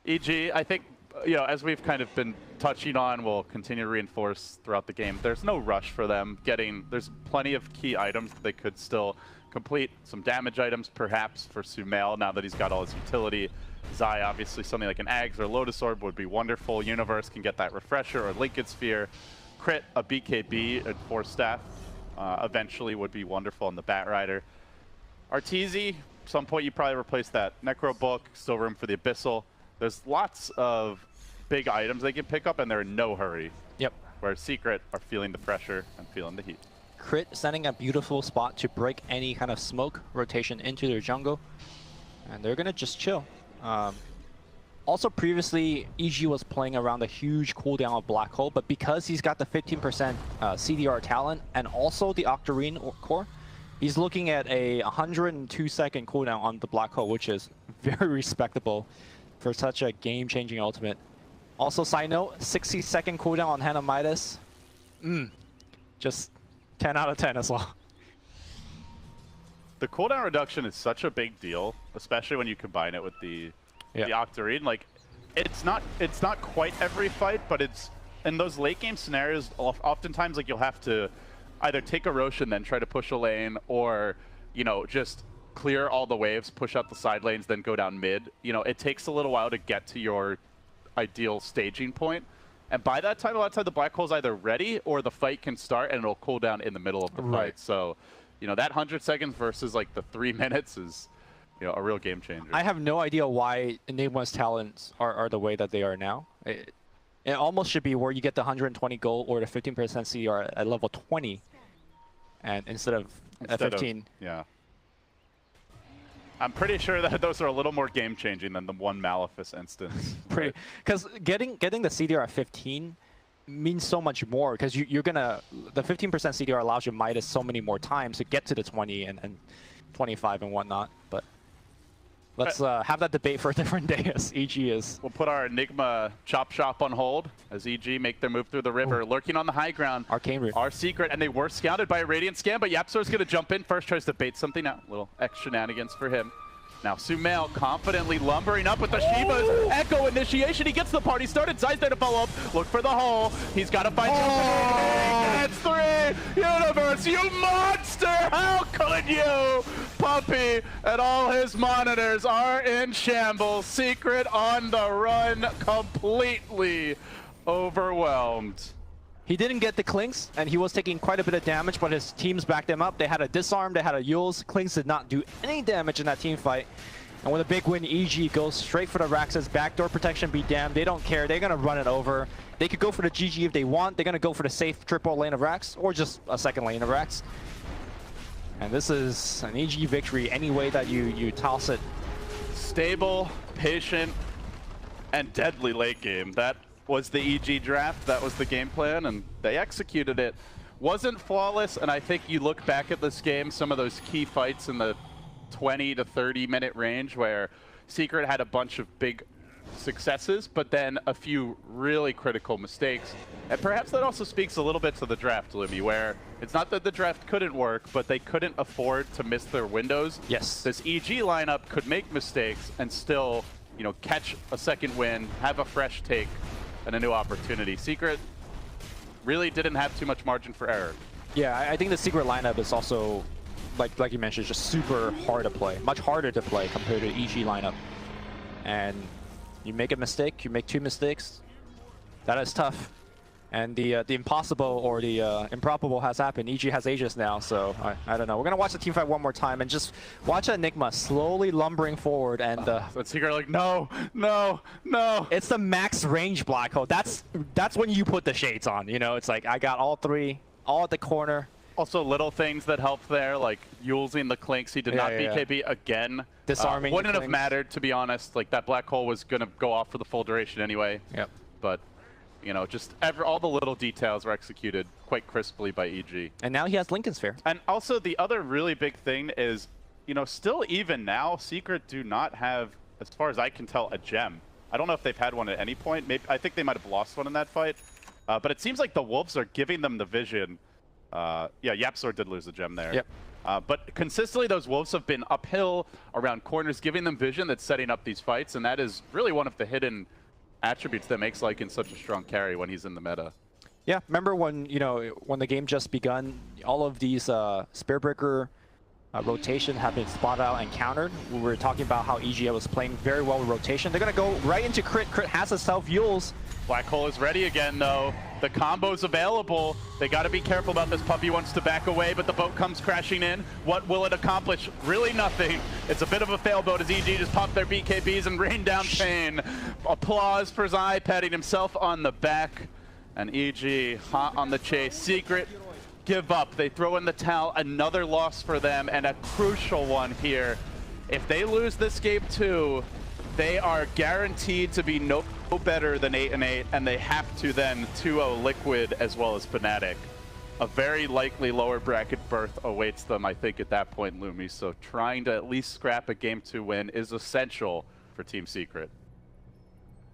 EG, I think, you know, as we've kind of been touching on, we'll continue to reinforce throughout the game. There's no rush for them there's plenty of key items that they could still complete. Some damage items, perhaps, for Sumail, now that he's got all his utility. Zai, obviously, something like an Ags or Lotus Orb would be wonderful. Universe can get that Refresher or Lincoln Sphere. Crit, a BKB, and Force Staff eventually would be wonderful on the Bat Rider. Arteezy, at some point you probably replace that Necro Book, still room for the Abyssal. There's lots of big items they can pick up, and they're in no hurry. Yep. Where Secret are feeling the pressure and feeling the heat. Crit sending a beautiful spot to break any kind of smoke rotation into their jungle. And they're going to just chill. Also, previously, EG was playing around the huge cooldown of Black Hole, but because he's got the 15% CDR talent and also the Octarine core, he's looking at a 102-second cooldown on the Black Hole, which is very respectable for such a game-changing ultimate. Also, side note, 60-second cooldown on Hannah Midas. Just 10 out of 10 as well. The cooldown reduction is such a big deal, especially when you combine it with the Octarine. Like, it's not quite every fight, but it's in those late game scenarios. Oftentimes, like, you'll have to either take a Roche and then try to push a lane, or just clear all the waves, push out the side lanes, then go down mid. It takes a little while to get to your ideal staging point. And by that time, a lot of time, the Black Hole's either ready or the fight can start and it'll cool down in the middle of the fight. So, that 100 seconds versus like the 3 minutes is, a real game changer. I have no idea why Enigma's talents are the way that they are now. It almost should be where you get the 120 gold or the 15% CR at level 20, and instead of 15. Yeah. I'm pretty sure that those are a little more game-changing than the one Malefice instance. Because getting the CDR at 15 means so much more, because you're gonna, the 15% CDR allows you Midas so many more times to get to the 20 and 25 and whatnot. But let's have that debate for a different day, as EG is. We'll put our Enigma chop shop on hold as EG make their move through the river. Lurking on the high ground, Arcane Root. Our Secret, and they were scouted by a Radiant Scan, but Yapsor's going to jump in first, tries to bait something out. Little X shenanigans for him. Now Sumail confidently lumbering up with the Shivas. Echo initiation, he gets the party started. Zai's there to follow up. Look for the hole. He's got to find something. He gets 3. Universe, you monster! How could you? Puppy and all his monitors are in shambles. Secret on the run, completely overwhelmed. He didn't get the Clinks, and he was taking quite a bit of damage, but his teams backed him up. They had a disarm, they had a Yules. Clinks did not do any damage in that team fight. And with a big win, EG goes straight for the Rax's backdoor protection, be damned. They don't care, they're gonna run it over. They could go for the GG if they want. They're gonna go for the safe triple lane of Rax, or just a second lane of Rax. And this is an EG victory any way that you toss it. Stable, patient, and deadly late game. That was the EG draft, that was the game plan, and they executed it. Wasn't flawless, and I think you look back at this game, some of those key fights in the 20 to 30 minute range where Secret had a bunch of big successes, but then a few really critical mistakes. And perhaps that also speaks a little bit to the draft, Newbee, where it's not that the draft couldn't work, but they couldn't afford to miss their windows. Yes. This EG lineup could make mistakes and still, you know, catch a second win, have a fresh take, and a new opportunity. Secret really didn't have too much margin for error. Yeah, I think the Secret lineup is also, like you mentioned, just super hard to play. Much harder to play compared to the EG lineup. And you make a mistake, you make 2 mistakes, that is tough. And the impossible or the improbable has happened. EG has Aegis now, so I don't know. We're gonna watch the team fight one more time and just watch Enigma slowly lumbering forward. And but Secret like, no, no, no. it's the max range black hole. That's when you put the shades on. You know, it's like I got all 3, all at the corner. Also little things that helped there, like using the Clinks. He did not BKB again. Disarming the wouldn't have Clinks. mattered, to be honest. Like that black hole was gonna go off for the full duration anyway. Yep. But you know, just all the little details were executed quite crisply by EG. And now he has Lincoln Sphere. And also the other really big thing is, you know, still even now, Secret do not have, as far as I can tell, a gem. I don't know if they've had one at any point. Maybe I think they might have lost one in that fight. But it seems like the Wolves are giving them the vision. Yeah, Yapzor did lose the gem there. Yep. But consistently, those Wolves have been uphill around corners, giving them vision that's setting up these fights. And that is really one of the hidden attributes that makes Lycan such a strong carry when he's in the meta. Yeah, remember when when the game just begun, all of these Spearbreaker rotation have been spotted out and countered. We were talking about how EG was playing very well with rotation. They're gonna go right into Crit. Crit has himself Yules. Black Hole is ready again, though. The combo's available. They got to be careful about this. Puppy wants to back away, but the boat comes crashing in. What will it accomplish? Really nothing. It's a bit of a fail boat as EG just popped their BKBs and rained down pain. Applause for Zai patting himself on the back. And EG hot on the chase. Secret give up. They throw in the towel. Another loss for them, and a crucial one here. If they lose this game too, they are guaranteed to be no better than 8-8, and they have to then 2-0 Liquid as well as Fnatic. A very likely lower bracket berth awaits them, I think, at that point, Newbee. So trying to at least scrap a Game 2 win is essential for Team Secret.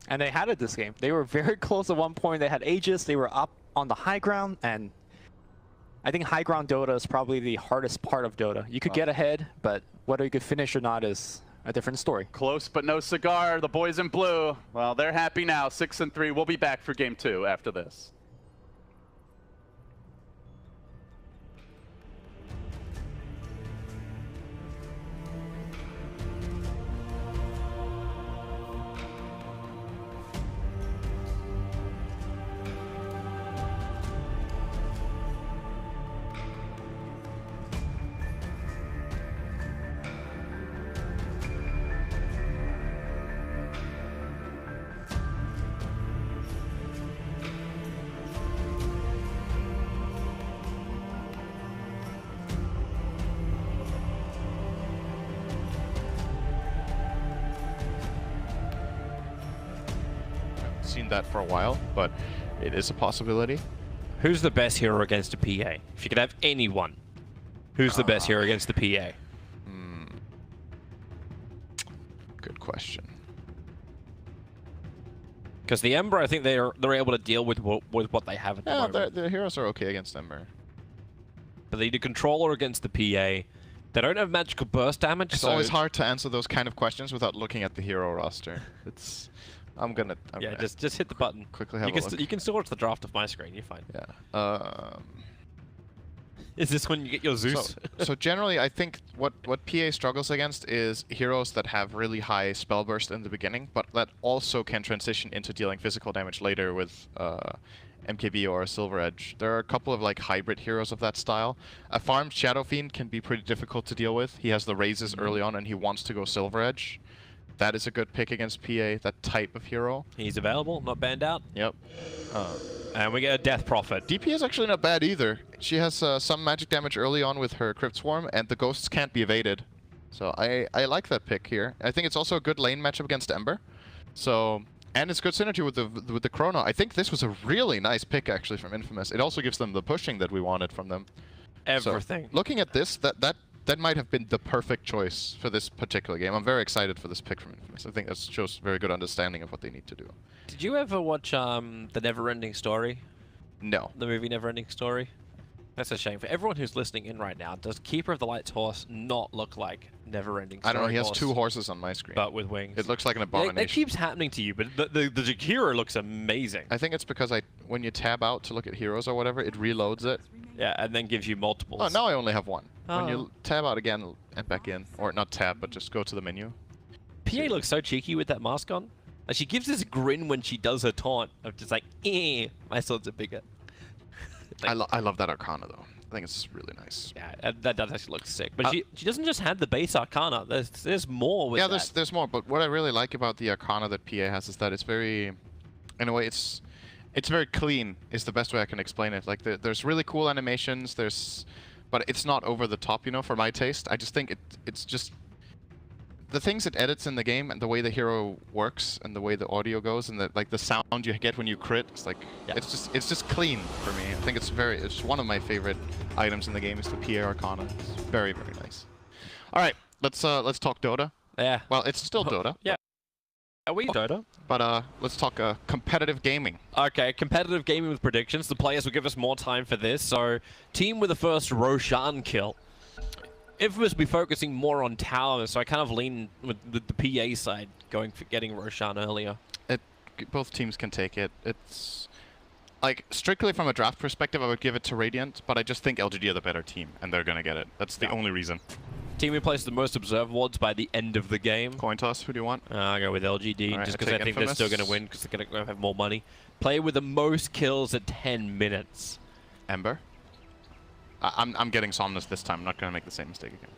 And they had it this game. They were very close at one point. They had Aegis. They were up on the high ground, and I think high ground Dota is probably the hardest part of Dota. You could get ahead, but whether you could finish or not is a different story. Close but no cigar. The boys in blue, well, they're happy now. 6-3. We'll be back for Game 2 after this. Seen that for a while, but it is a possibility. Who's the best hero against a PA? If you could have anyone, who's the best hero against the PA? Good question. Because the Ember, I think they're able to deal with what they have at the Yeah, moment. the heroes are okay against Ember. But they need a controller against the PA. They don't have magical burst damage. It's so always hard to answer those kind of questions without looking at the hero roster. I'm gonna just hit the button. quickly have You a can look. you can still watch the draft of my screen. You're fine. Yeah. Is this when you get your Zeus? So generally, I think what PA struggles against is heroes that have really high spell burst in the beginning, but that also can transition into dealing physical damage later with MKB or a Silver Edge. There are a couple of like hybrid heroes of that style. A farmed Shadow Fiend can be pretty difficult to deal with. He has the raises early on and he wants to go Silver Edge. That is a good pick against PA, that type of hero. He's available, not banned out. Yep. And we get a Death Prophet. DP is actually not bad either. She has some magic damage early on with her Crypt Swarm, and the ghosts can't be evaded. So I like that pick here. I think it's also a good lane matchup against Ember. So, and it's good synergy with the Chrono. I think this was a really nice pick actually from Infamous. It also gives them the pushing that we wanted from them. Everything. So, looking at this, that might have been the perfect choice for this particular game. I'm very excited for this pick from Infamous. I think that shows very good understanding of what they need to do. Did you ever watch The Never-Ending Story? No. The movie Never-Ending Story? That's a shame. For everyone who's listening in right now, does Keeper of the Light's horse not look like Never-Ending Story? I don't know, he has horse, 2 horses on my screen. but with wings. It looks like an abomination. That keeps happening to you, but the Jakira looks amazing. I think it's because when you tab out to look at heroes or whatever, it reloads it. Yeah, and then gives you multiples. Oh, now I only have 1. When Oh. you tab out again and back in, or not tab, but just go to the menu. PA looks so cheeky with that mask on. Like, she gives this grin when she does her taunt of just like, my swords are bigger. Like, I love that Arcana though. I think it's really nice. yeah, that does actually look sick. But she doesn't just have the base Arcana. There's more with that. There's more, but what I really like about the Arcana that PA has is that it's very, in a way, it's very clean. Is the best way I can explain it. Like there's really cool animations. But it's not over the top, you know, for my taste. I just think it's just the things it edits in the game and the way the hero works and the way the audio goes and the sound you get when you crit. It's like it's just clean for me. I think it's one of my favorite items in the game is the PA Arcana. It's very, very nice. All right, let's talk Dota. Yeah. Well, it's still Dota. Yeah. Are we Dota? But let's talk competitive gaming. Okay, competitive gaming with predictions. The players will give us more time for this. So, team with the first Roshan kill. Infamous will be focusing more on towers, so I kind of lean with the PA side, going for getting Roshan earlier. Both teams can take it. It's like strictly from a draft perspective, I would give it to Radiant, but I just think LGD are the better team, and they're gonna get it. That's the only reason. Team who places the most observe wards by the end of the game. Coin toss. Who do you want? I'll go with LGD, Right, just because I think they're still going to win, because they're going to have more money. Play with the most kills at 10 minutes. Ember. I'm getting Somnus this time. I'm not going to make the same mistake again.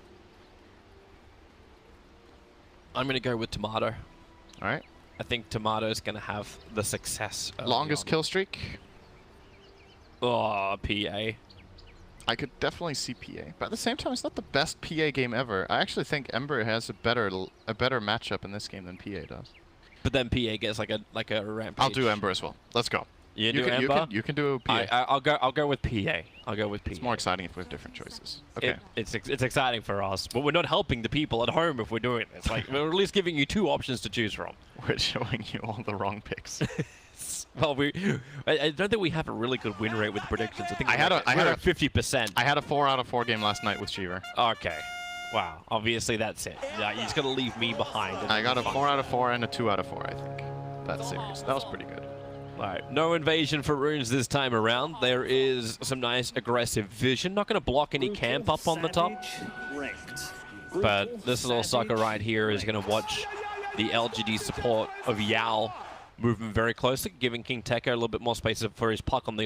I'm going to go with Tomato. All right. I think Tomato's going to have the success. Longest kill streak? Oh, PA. I could definitely see PA, but at the same time, it's not the best PA game ever. I actually think Ember has a better matchup in this game than PA does. But then PA gets like a rampage. I'll do Ember as well. Let's go. You do Ember? You can do PA. I'll go with PA. I'll go with PA. It's more exciting if we have different choices. Okay. It's exciting for us, but we're not helping the people at home if we're doing this. Like, we're at least giving you 2 options to choose from. We're showing you all the wrong picks. Well, I don't think we have a really good win rate with predictions. I think I had a 50%. I had a 4 out of 4 game last night with Shiver. Okay. Wow. Obviously, that's it. Yeah, you just got to leave me behind. I got a 4 out of 4 and a 2 out of 4, I think. That series. That was pretty good. All right. No invasion for Runes this time around. There is some nice aggressive vision. Not going to block any camp up on the top. But this little sucker right here is going to watch the LGD support of Yao moving very closely, giving King Tekka a little bit more space for his puck on the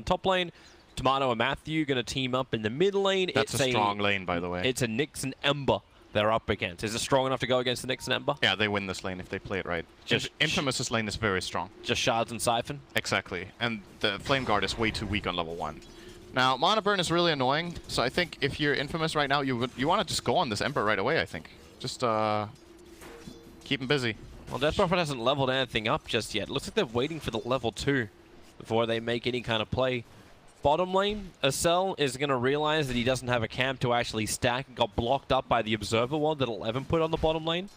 top lane. Tomato and Matthew going to team up in the mid lane. That's a strong lane, by the way. It's a Nyx and Ember they're up against. Is it strong enough to go against the Nyx and Ember? Yeah, they win this lane if they play it right. Infamous's lane is very strong. Just Shards and Siphon? Exactly. And the Flame Guard is way too weak on level 1. Now, Mana Burn is really annoying, so I think if you're Infamous right now, you want to just go on this Ember right away, I think. Just keep him busy. Well, Death Prophet hasn't leveled anything up just yet. Looks like they're waiting for the level 2 before they make any kind of play. Bottom lane, Acel is going to realize that he doesn't have a camp to actually stack and got blocked up by the Observer ward that 11 put on the bottom lane.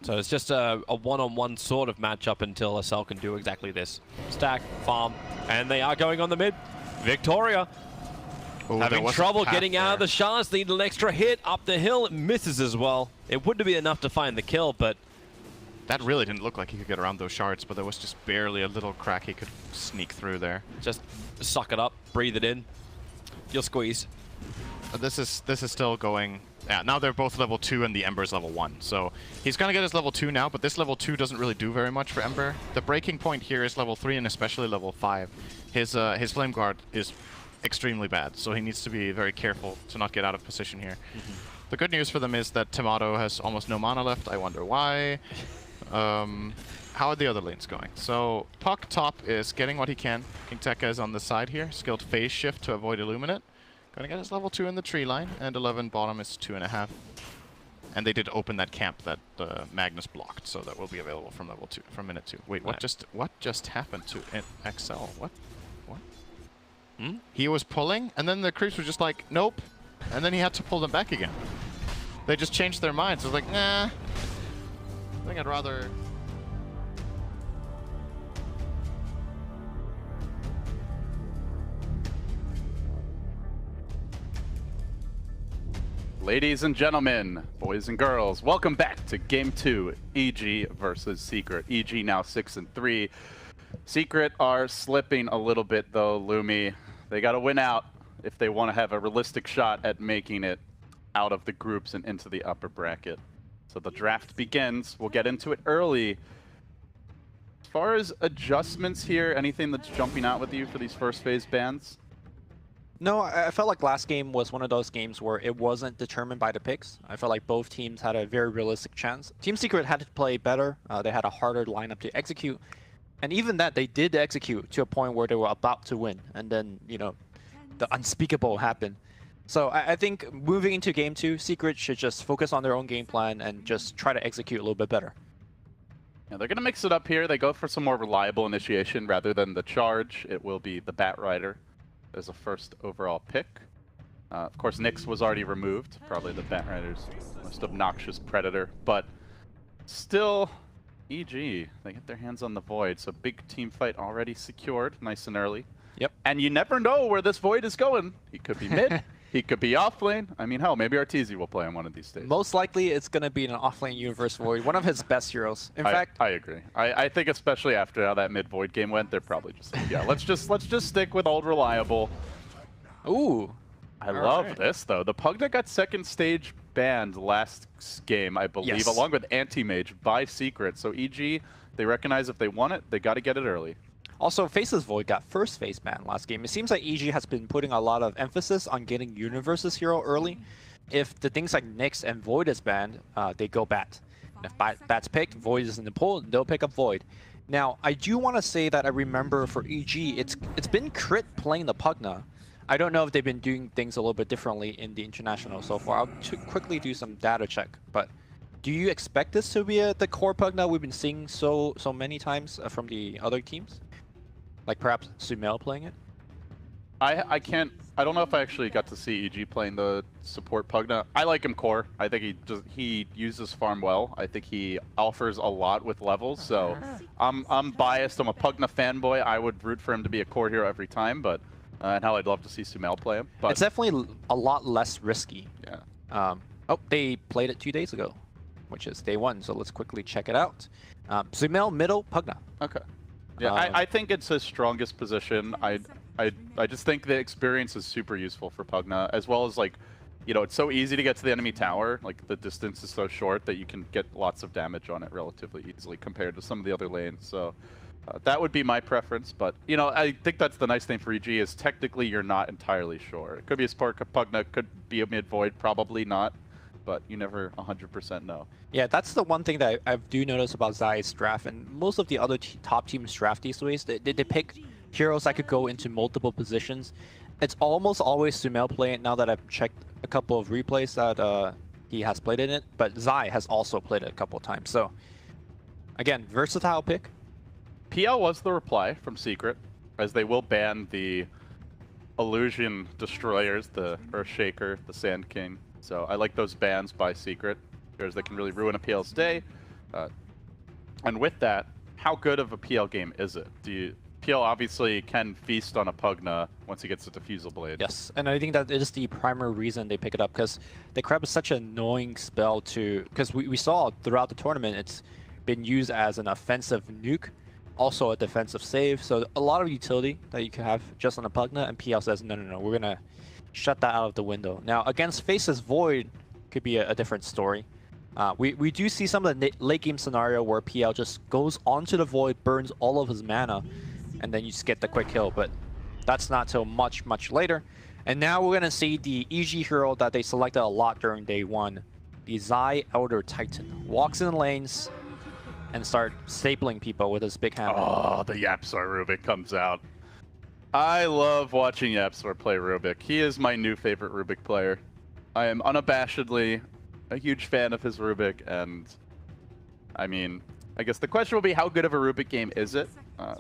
So it's just a one-on-one sort of matchup until Acel can do exactly this. Stack, farm, and they are going on the mid. Victoria having trouble getting out of the shards. Need an extra hit up the hill. It misses as well. It wouldn't be enough to find the kill, but that really didn't look like he could get around those shards, but there was just barely a little crack he could sneak through there. Just suck it up, breathe it in. You'll squeeze. This is still going Yeah, now they're both level 2 and the Ember's level 1. So he's gonna get his level 2 now, but this level 2 doesn't really do very much for Ember. The breaking point here is level 3 and especially level 5. His Flame Guard is extremely bad, so he needs to be very careful to not get out of position here. The good news for them is that Tomato has almost no mana left. I wonder why. How are the other lanes going? So Puck top is getting what he can. King Tekka is on the side here. Skilled phase shift to avoid Illuminate. Gonna get his level 2 in the tree line, and 11 bottom is 2.5. And they did open that camp that Magnus blocked, so that will be available from level 2, from minute 2. Wait, what just happened to XL? What? He was pulling, and then the creeps were just like, nope. And then he had to pull them back again. They just changed their minds. It was like, nah. I think I'd rather... Ladies and gentlemen, boys and girls, welcome back to Game 2, EG versus Secret. EG now 6-3. Secret are slipping a little bit though, Lumi. They gotta win out if they want to have a realistic shot at making it out of the groups and into the upper bracket. So the draft begins. We'll get into it early. As far as adjustments here, anything that's jumping out with you for these first phase bans? No, I felt like last game was one of those games where it wasn't determined by the picks. I felt like both teams had a very realistic chance. Team Secret had to play better. They had a harder lineup to execute. And even that, they did execute to a point where they were about to win. And then, you know, the unspeakable happened. So I think moving into Game 2, Secret should just focus on their own game plan and just try to execute a little bit better. Yeah, they're going to mix it up here. They go for some more reliable initiation rather than the charge. It will be the Bat Rider as a first overall pick. Of course, Nyx was already removed. Probably the Bat Rider's most obnoxious predator. But still, EG, they get their hands on the Void. So big team fight already secured, nice and early. Yep. And you never know where this Void is going. He could be mid. He could be off lane. I mean, hell, maybe Arteezy will play on one of these days. Most likely, it's going to be an off-lane Universe Void, one of his best heroes. In fact, I agree. I think especially after how that mid Void game went, they're probably just like, yeah, let's just stick with old reliable. ooh, I love this though. The Pugna got second stage banned last game, I believe, Yes. along with Anti-Mage by Secret. So EG, they recognize if they want it, they got to get it early. also, Faceless Void got first phase ban last game. It seems like EG has been putting a lot of emphasis on getting Universe's hero early. If the things like Nyx and Void is banned, they go Bat. And if Bat's picked, Void is in the pool, they'll pick up Void. Now, I do want to say that I remember for EG, it's been Crit playing the Pugna. I don't know if they've been doing things a little bit differently in the international so far. I'll quickly do some data check, but do you expect this to be the core Pugna we've been seeing so many times from the other teams? Like perhaps Sumail playing it? I don't know if I actually got to see EG playing the support Pugna. I like him core. I think he uses farm well. I think he offers a lot with levels. So I'm biased. I'm a Pugna fanboy. I would root for him to be a core hero every time, but and hell, I'd love to see Sumail play him. But it's definitely a lot less risky. yeah. Oh, they played it 2 days ago, which is day 1. So let's quickly check it out. Sumail, middle, Pugna. Okay. Yeah, I think it's his strongest position. I just think the experience is super useful for Pugna, as well as like, you know, it's so easy to get to the enemy tower. Like the distance is so short that you can get lots of damage on it relatively easily compared to some of the other lanes. So that would be my preference. But you know, I think that's the nice thing for EG is technically you're not entirely sure. It could be a Spark of Pugna, could be a mid Void, probably not. But you never 100% know. Yeah, that's the one thing that I do notice about Zai's draft, and most of the other top teams draft these ways. They pick heroes that could go into multiple positions. It's almost always Sumail playing it now that I've checked a couple of replays that he has played in it, but Zai has also played it a couple of times. So, again, versatile pick. PL was the reply from Secret, as they will ban the Illusion Destroyers, the Earthshaker, the Sand King. So I like those bans by Secret, because they can really ruin a PL's day. And with that, how good of a PL game is it? PL obviously can feast on a Pugna once he gets the Diffusal Blade. Yes, and I think that is the primary reason they pick it up, because the Crab is such an annoying spell to... Because we saw throughout the tournament, it's been used as an offensive nuke, also a defensive save, so a lot of utility that you can have just on a Pugna, and PL says, no, we're going to shut that out of the window. Now, against Faceless Void, could be a different story. We do see some of the late game scenario where PL just goes onto the Void, burns all of his mana, and then you just get the quick kill, but that's not till much later. And now we're gonna see the EG hero that they selected a lot during day 1, the Zai Elder Titan. Walks in the lanes and start stapling people with his big hammer. Oh, the Yapsor Rubik comes out. I love watching Yapsor play Rubik. He is my new favorite Rubik player. I am unabashedly a huge fan of his Rubik, and I mean, I guess the question will be, how good of a Rubik game is it?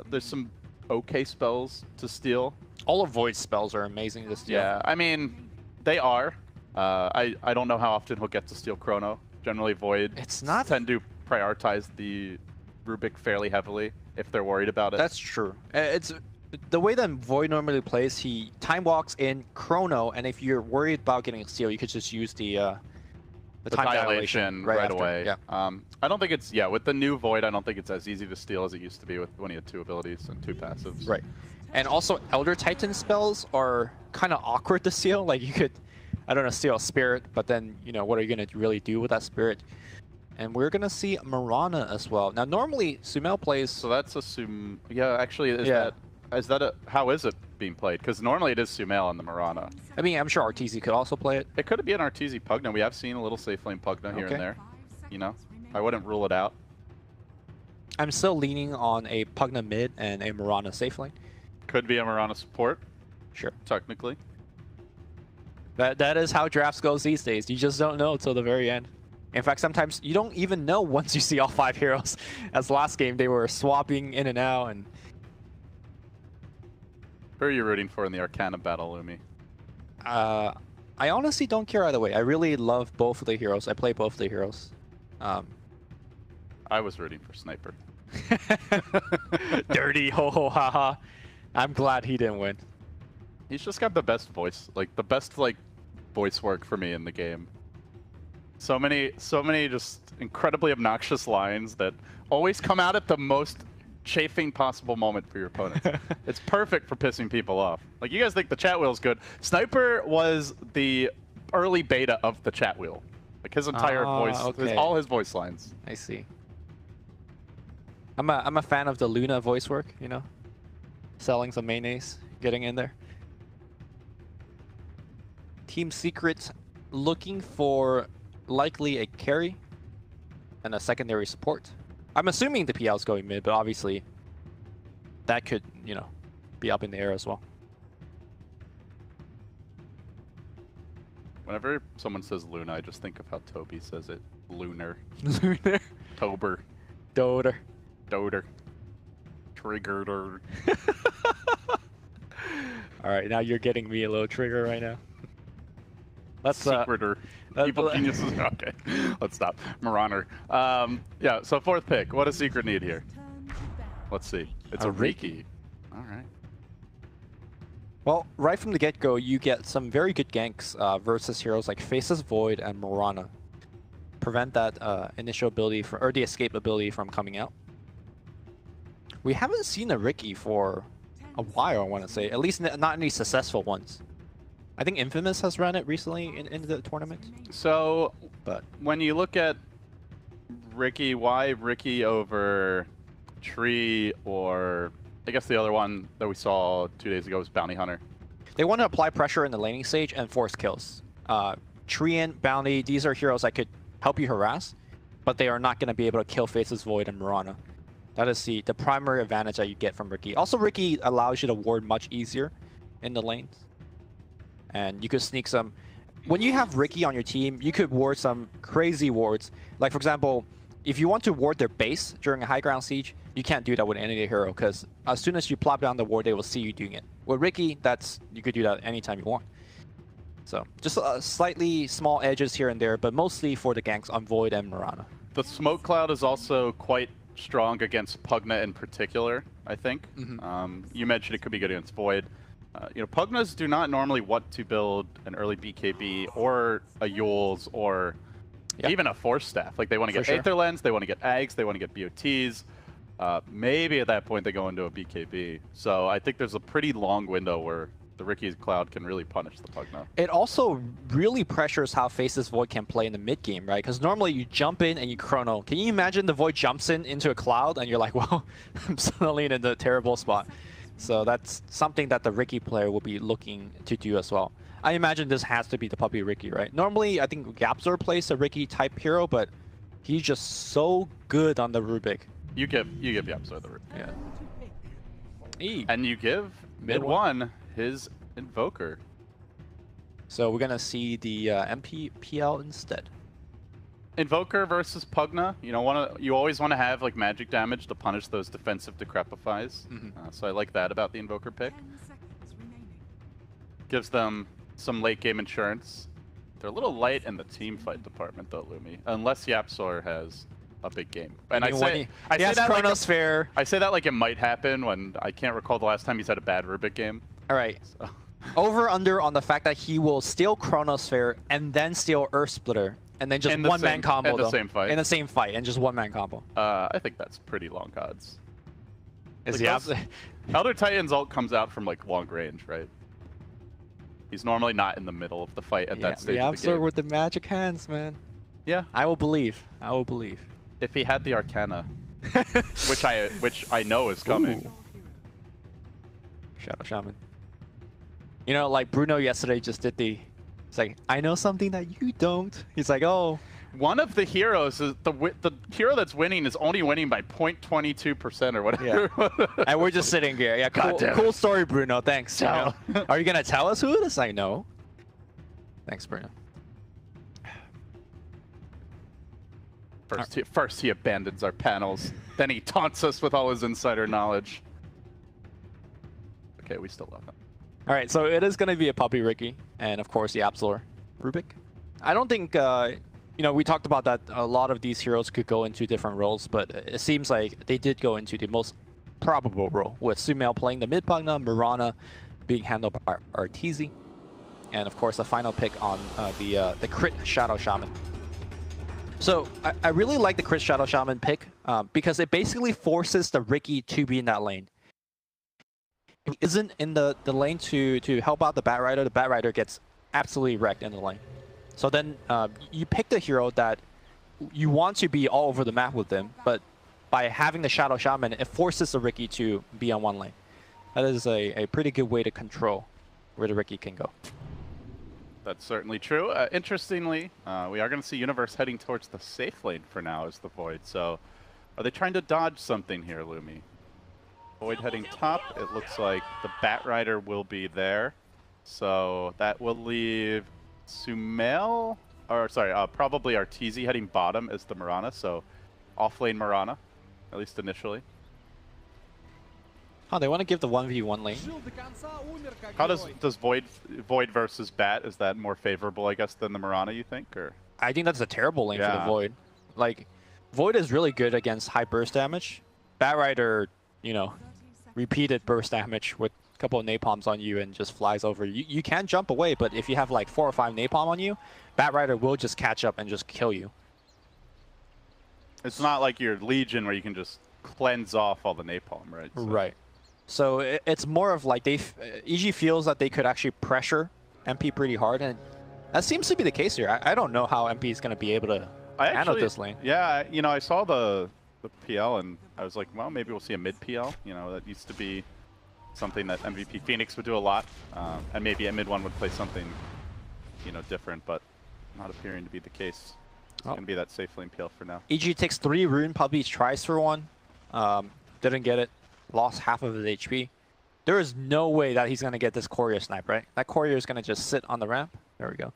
There's some okay spells to steal. All of Void's spells are amazing to steal. Yeah, I mean, they are. I don't know how often he'll get to steal Chrono. Generally, Void tend to prioritize the Rubik fairly heavily if they're worried about it. That's true. It's the way that Void normally plays. He time walks in Chrono, and if you're worried about getting a steal, you could just use the time dilation right after. Away. Yeah. I don't think it's with the new Void. I don't think it's as easy to steal as it used to be when he had 2 abilities and 2 passives. Right. And also, Elder Titan spells are kind of awkward to steal. Like, you could, I don't know, steal a Spirit, but then, you know, what are you going to really do with that Spirit? And we're going to see Mirana as well. Now, normally, Sumail plays... So that's a Yeah, actually, how is it being played? Because normally it is Sumail on the Mirana. I mean, I'm sure Arteezy could also play it. It could be an Arteezy Pugna. We have seen a little safe lane Pugna here and there. You know, I wouldn't rule it out. I'm still leaning on a Pugna mid and a Mirana safe lane. Could be a Mirana support. Sure. Technically. That is how drafts goes these days. You just don't know until the very end. In fact, sometimes you don't even know once you see all 5 heroes. As last game, they were swapping in and out. And who are you rooting for in the Arcana battle, Lumi? I honestly don't care either way. I really love both of the heroes. I play both of the heroes. I was rooting for Sniper. Dirty, ho ho ha ha. I'm glad he didn't win. He's just got the best voice, like the best voice work for me in the game. So many just incredibly obnoxious lines that always come out at the most chafing possible moment for your opponents. It's perfect for pissing people off. Like, you guys think the chat wheel's good. Sniper was the early beta of the chat wheel. Like, his entire voice, all his voice lines. I see. I'm a fan of the Luna voice work, you know? Selling some mayonnaise, getting in there. Team Secret looking for likely a carry and a secondary support. I'm assuming the PL is going mid, but obviously that could, you know, be up in the air as well. Whenever someone says Luna, I just think of how Toby says it. Lunar. Lunar. Tober. Doter. Doter. Triggered. All right, now you're getting me a little trigger right now. Let's Secreter. Evil geniuses. Okay, let's stop. Marauder. Yeah. So 4th pick. What does Secret need here? Let's see. It's a Riki. All right. Well, right from the get-go, you get some very good ganks versus heroes like Faceless Void and Mirana. Prevent that initial ability or the escape ability from coming out. We haven't seen a Riki for a while, I want to say. At least not any successful ones. I think Infamous has run it recently in the tournament. So, when you look at Riki, why Riki over Tree, or I guess the other one that we saw 2 days ago was Bounty Hunter? They want to apply pressure in the laning stage and force kills. Tree and Bounty, these are heroes that could help you harass, but they are not going to be able to kill Faceless Void and Mirana. That is the primary advantage that you get from Riki. Also, Riki allows you to ward much easier in the lanes. And you could sneak some... When you have Riki on your team, you could ward some crazy wards. Like, for example, if you want to ward their base during a high ground siege, you can't do that with any hero, because as soon as you plop down the ward, they will see you doing it. With Riki, you could do that anytime you want. So, just slightly small edges here and there, but mostly for the ganks on Void and Mirana. The Smoke Cloud is also quite strong against Pugna in particular, I think. You mentioned it could be good against Void. You know, Pugnas do not normally want to build an early BKB or a Yules or even a Force Staff. Like, they want to get Aether Lens, they want to get Ags, they want to get BOTs. Maybe at that point they go into a BKB. So I think there's a pretty long window where the Ricky's Cloud can really punish the Pugna. It also really pressures how Faceless Void can play in the mid game, right? Because normally you jump in and you chrono. Can you imagine the Void jumps into a Cloud and you're like, well, I'm suddenly in a terrible spot. So that's something that the Ricky player will be looking to do as well. I imagine this has to be the Puppy Ricky, right? Normally, I think Yapzor plays a Ricky type hero, but he's just so good on the Rubik. You give Yapzor the Rubik. Yeah. E. And you give mid one his Invoker. So we're gonna see the MPPL instead. Invoker versus Pugna. You know, you always want to have like magic damage to punish those defensive Decrepifies. So I like that about the Invoker pick. Gives them some late game insurance. They're a little light in the team fight department though, Lumi. Unless Yapzor has a big game. And I say that Chronosphere. I say that like it might happen when I can't recall the last time he's had a bad Rubik game. All right. So. Over under on the fact that he will steal Chronosphere and then steal Earth Splitter and then just one-man combo in the same fight. In the same fight and just one-man combo. I think that's pretty long odds. Is like Elder Titan's ult comes out from like long range, right? He's normally not in the middle of the fight at that stage of the game. with the magic hands, man. Yeah. I will believe. I will believe. If he had the Arcana, which I know is coming. Ooh. Shadow Shaman. You know, like Bruno yesterday just did it's like, I know something that you don't. He's like, oh. One of the heroes, is the hero that's winning is only winning by 0.22% or whatever. Yeah. And we're just sitting here. Yeah, cool story, Bruno. Thanks. No. You know? Are you going to tell us who it is? I know. Thanks, Bruno. First he abandons our panels, then he taunts us with all his insider knowledge. Okay, we still love him. All right, so it is going to be a Puppy Ricky, and of course the Yapzor Rubik. I don't think, you know, we talked about that a lot of these heroes could go into different roles, but it seems like they did go into the most probable role, with Sumail playing the mid Pugna, Mirana being handled by Arteezy, and of course the final pick on the crit Shadow Shaman. So I really like the crit Shadow Shaman pick because it basically forces the Ricky to be in that lane. If he isn't in the lane to help out the Batrider, the Batrider gets absolutely wrecked in the lane. So then you pick the hero that you want to be all over the map with them, but by having the Shadow Shaman, it forces the Ricky to be on one lane. That is a pretty good way to control where the Ricky can go. That's certainly true. Interestingly, we are going to see Universe heading towards the safe lane for now as the Void. So are they trying to dodge something here, Lumi? Void heading top. It looks like the Batrider will be there. So that will leave Sumail, or sorry, probably Arteezy heading bottom as the Mirana. So off lane Mirana, at least initially. Oh, they want to give the 1v1 lane. How does Void versus Bat, is that more favorable, I guess, than the Mirana, you think? Or I think that's a terrible lane for the Void. Like, Void is really good against high burst damage. Batrider, you know, repeated burst damage with a couple of napalms on you and just flies over. You can jump away, but if you have like 4 or 5 napalm on you, Batrider will just catch up and just kill you. It's not like your Legion where you can just cleanse off all the napalm, right? So. Right. So it's more of like EG feels that they could actually pressure MP pretty hard, and that seems to be the case here. I don't know how MP is going to be able to handle this lane. Yeah, you know, I saw the PL and I was like, well, maybe we'll see a mid PL. You know, that used to be something that MVP Phoenix would do a lot, and maybe a mid one would play something, you know, different, but not appearing to be the case. It's going to be that safe lane PL for now. EG takes 3 rune, probably tries for 1, didn't get it. Lost half of his HP. There is no way that he's going to get this courier snipe, right? That courier is going to just sit on the ramp. There we go.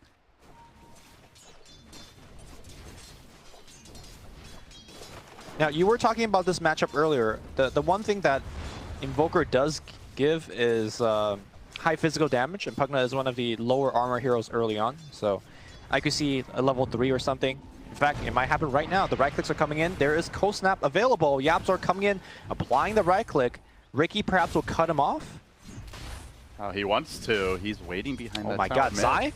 Now, you were talking about this matchup earlier. The one thing that Invoker does give is high physical damage, and Pugna is one of the lower armor heroes early on. So I could see a level 3 or something. In fact, it might happen right now. The right clicks are coming in. There is Cold Snap available. Yapzor coming in, applying the right click. Ricky perhaps will cut him off. Oh, he wants to. He's waiting behind that. Oh my god, Zai?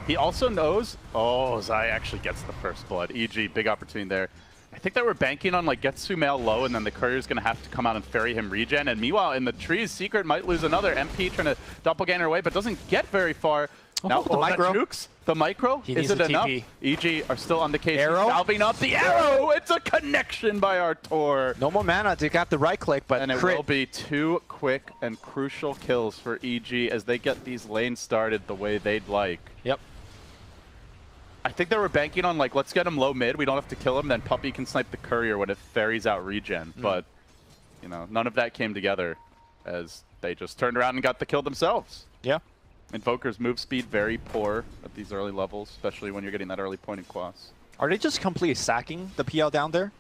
He also knows. Oh, Zai actually gets the first blood. EG, big opportunity there. I think they were banking on like get Sumail low, and then the courier's gonna have to come out and ferry him regen. And meanwhile, in the trees, Secret might lose another. MP trying to doppelganger away, but doesn't get very far. Now the micro. Jukes, the micro. He Is needs it a enough? TP. EG are still on the case. Arrow? Salving up the arrow. It's a connection by Artur. No more mana to get the right click, but And it crit. will be 2 quick and crucial kills for EG as they get these lanes started the way they'd like. Yep. I think they were banking on like, let's get him low mid. We don't have to kill him. Then Puppey can snipe the courier when it ferries out regen. But, you know, none of that came together as they just turned around and got the kill themselves. Yeah. Invoker's move speed very poor at these early levels, especially when you're getting that early point in Quas. Are they just completely sacking the PL down there?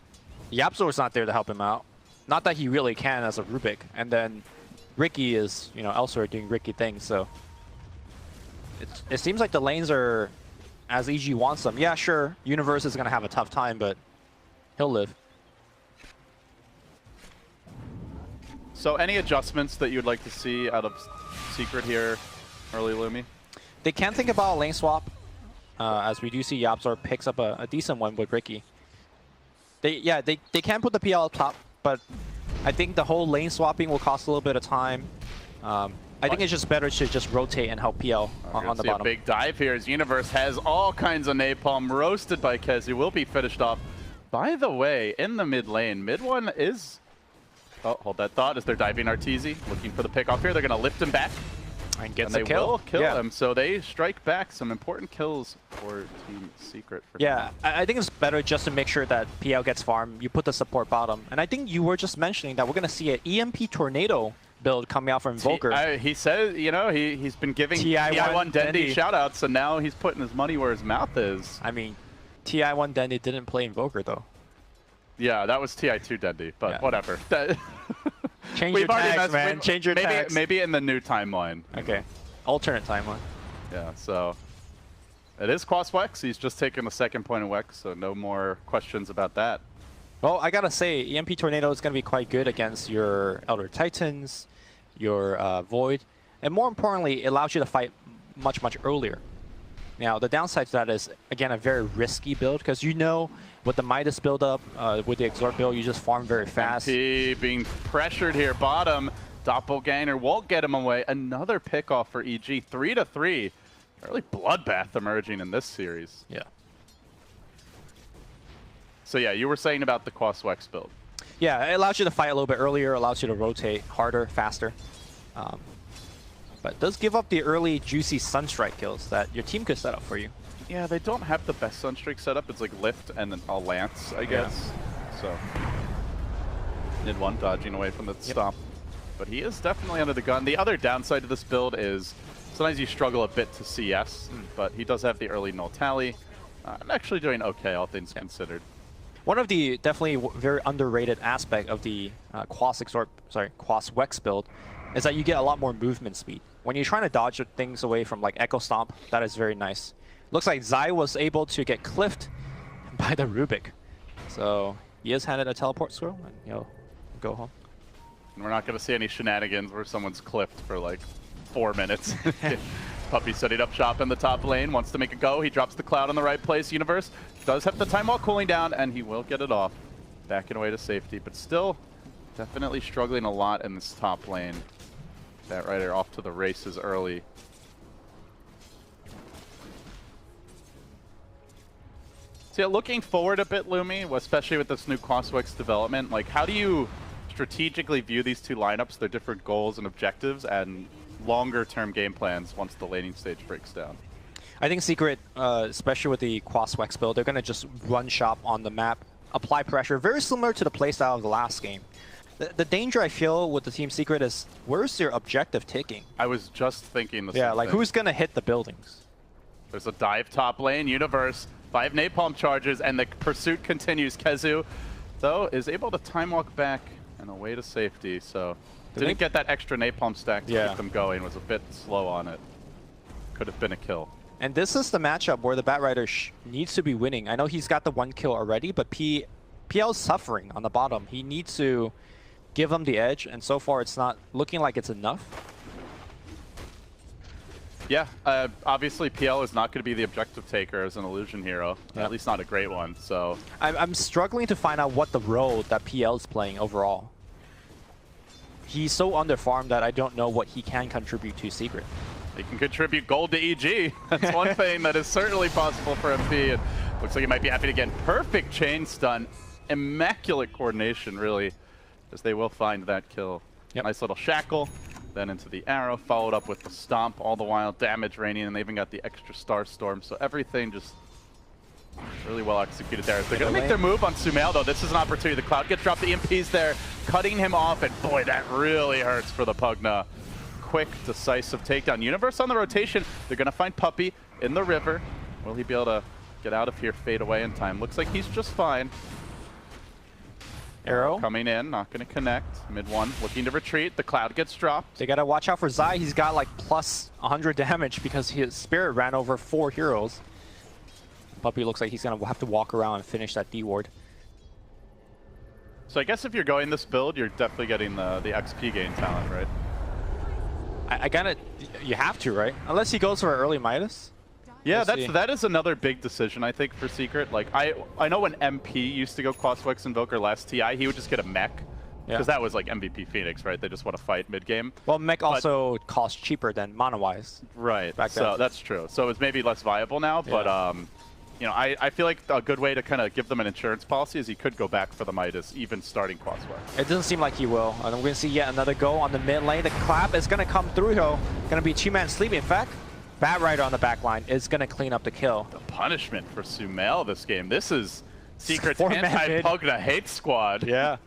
Yapzor's not there to help him out. Not that he really can as a Rubik. And then Ricky is, you know, elsewhere doing Ricky things, so it seems like the lanes are as EG wants them. Yeah, sure, Universe is gonna have a tough time, but he'll live. So any adjustments that you'd like to see out of Secret here, early Lumi? They can think about a lane swap, as we do see Yapzor picks up a decent one with Ricky. They can put the PL up top, but I think the whole lane swapping will cost a little bit of time. I think it's just better to just rotate and help PL on the bottom. A big dive here as Universe has all kinds of napalm roasted by Kezu. Will be finished off. By the way, in the mid lane, mid one is... Oh, hold that thought as they're diving Arteezy, looking for the pick off here. They're going to lift him back. And gets they a kill. will kill him, so they strike back some important kills for Team Secret. Yeah, I think it's better just to make sure that PL gets farmed. You put the support bottom. And I think you were just mentioning that we're going to see an EMP Tornado build coming out from Invoker. He says, you know, he's been giving TI1 Dendy shout-outs, and now he's putting his money where his mouth is. I mean, TI1 Dendy didn't play Invoker, though. Yeah, that was TI2 Dendy, but whatever. Change your tags, man. Change your tags. Maybe in the new timeline. Okay. Alternate timeline. Yeah, so it is Quas Wex. He's just taken the second point of Wex, so no more questions about that. Well, I gotta say, EMP Tornado is gonna be quite good against your Elder Titans, your Void, and more importantly, it allows you to fight much, much earlier. Now, the downside to that is, again, a very risky build, because you know, with the Midas build-up, with the Exort build, you just farm very fast. MP being pressured here, bottom. Doppelganger won't get him away. Another pick-off for EG, 3-3. Really bloodbath emerging in this series. Yeah. So yeah, you were saying about the Quas Wex build. Yeah, it allows you to fight a little bit earlier, allows you to rotate harder, faster. But it does give up the early juicy Sunstrike kills that your team could set up for you. Yeah, they don't have the best Sunstreak setup. It's like lift and then a lance, I guess. So mid one dodging away from the stomp. But he is definitely under the gun. The other downside to this build is sometimes you struggle a bit to CS, but he does have the early null tally. I'm actually doing okay, all things considered. One of the definitely very underrated aspect of the Quas Wex build is that you get a lot more movement speed. When you're trying to dodge things away from like Echo Stomp, that is very nice. Looks like Zai was able to get cliffed by the Rubik. So he is handed a teleport scroll and he'll go home. And we're not going to see any shenanigans where someone's clipped for like 4 minutes. Puppey setting up shop in the top lane, wants to make a go. He drops the cloud in the right place. Universe does have the time while cooling down, and he will get it off. Backing away to safety, but still definitely struggling a lot in this top lane. That Rider off to the races early. So yeah, looking forward a bit, Lumi, especially with this new Quas Wex development, like how do you strategically view these two lineups, their different goals and objectives, and longer-term game plans once the laning stage breaks down? I think Secret, especially with the Quas Wex build, they're going to just run shop on the map, apply pressure, very similar to the playstyle of the last game. The danger I feel with the Team Secret is, where's their objective ticking? I was just thinking the same Yeah, like thing. who's going to hit the buildings? There's a dive top lane, Universe, 5 napalm charges, and the pursuit continues. Kezu, though, is able to time walk back and away to safety, so didn't get that extra napalm stack to keep them going, was a bit slow on it. Could have been a kill. And this is the matchup where the Batrider needs to be winning. I know he's got the 1 kill already, but PL's suffering on the bottom. He needs to give him the edge, and so far it's not looking like it's enough. Yeah, obviously PL is not going to be the objective taker as an illusion hero, at least not a great one. So I'm struggling to find out what the role that PL is playing overall. He's so underfarmed that I don't know what he can contribute to Secret. he can contribute gold to EG. That's one thing that is certainly possible for MP. And looks like he might be happy to get perfect chain stun. Immaculate coordination, really, as they will find that kill. Yep. Nice little shackle. Then into the arrow, followed up with the stomp, all the while damage raining, and they even got the extra star storm. So everything just really well executed there. They're going to make their move on Sumail, though. This is an opportunity. The Cloud gets dropped, the EMP's there, cutting him off, and boy, that really hurts for the Pugna. Quick, decisive takedown. Universe on the rotation. They're going to find Puppey in the river. Will he be able to get out of here, fade away in time? Looks like he's just fine. Arrow coming in, not going to connect. Mid one, looking to retreat. The Cloud gets dropped. They gotta watch out for Zai. He's got like plus 100 damage because his Spirit ran over 4 heroes. Puppey looks like he's gonna have to walk around and finish that D ward. So I guess if you're going this build, you're definitely getting the XP gain talent, right? I gotta, you have to, right? Unless he goes for an early Midas. Yeah, We'll that is another big decision, I think, for Secret. Like, I know when MP used to go Crosswex Invoker last TI, he would just get a mech. Because that was like MVP Phoenix, right? They just want to fight mid-game. Well, mech also costs cheaper than Mana-wise. Right, back so then. that's true. So it's maybe less viable now, but you know, I feel like a good way to kind of give them an insurance policy is he could go back for the Midas, even starting Crosswex. It doesn't seem like he will. And I'm going to see yet another go on the mid lane. The clap is going to come through, though. Going to be 2-man sleep. In fact, Bat Rider on the back line is going to clean up the kill. The punishment for Sumail this game. This is Secret's 4-man anti-Pugna hate squad. Yeah.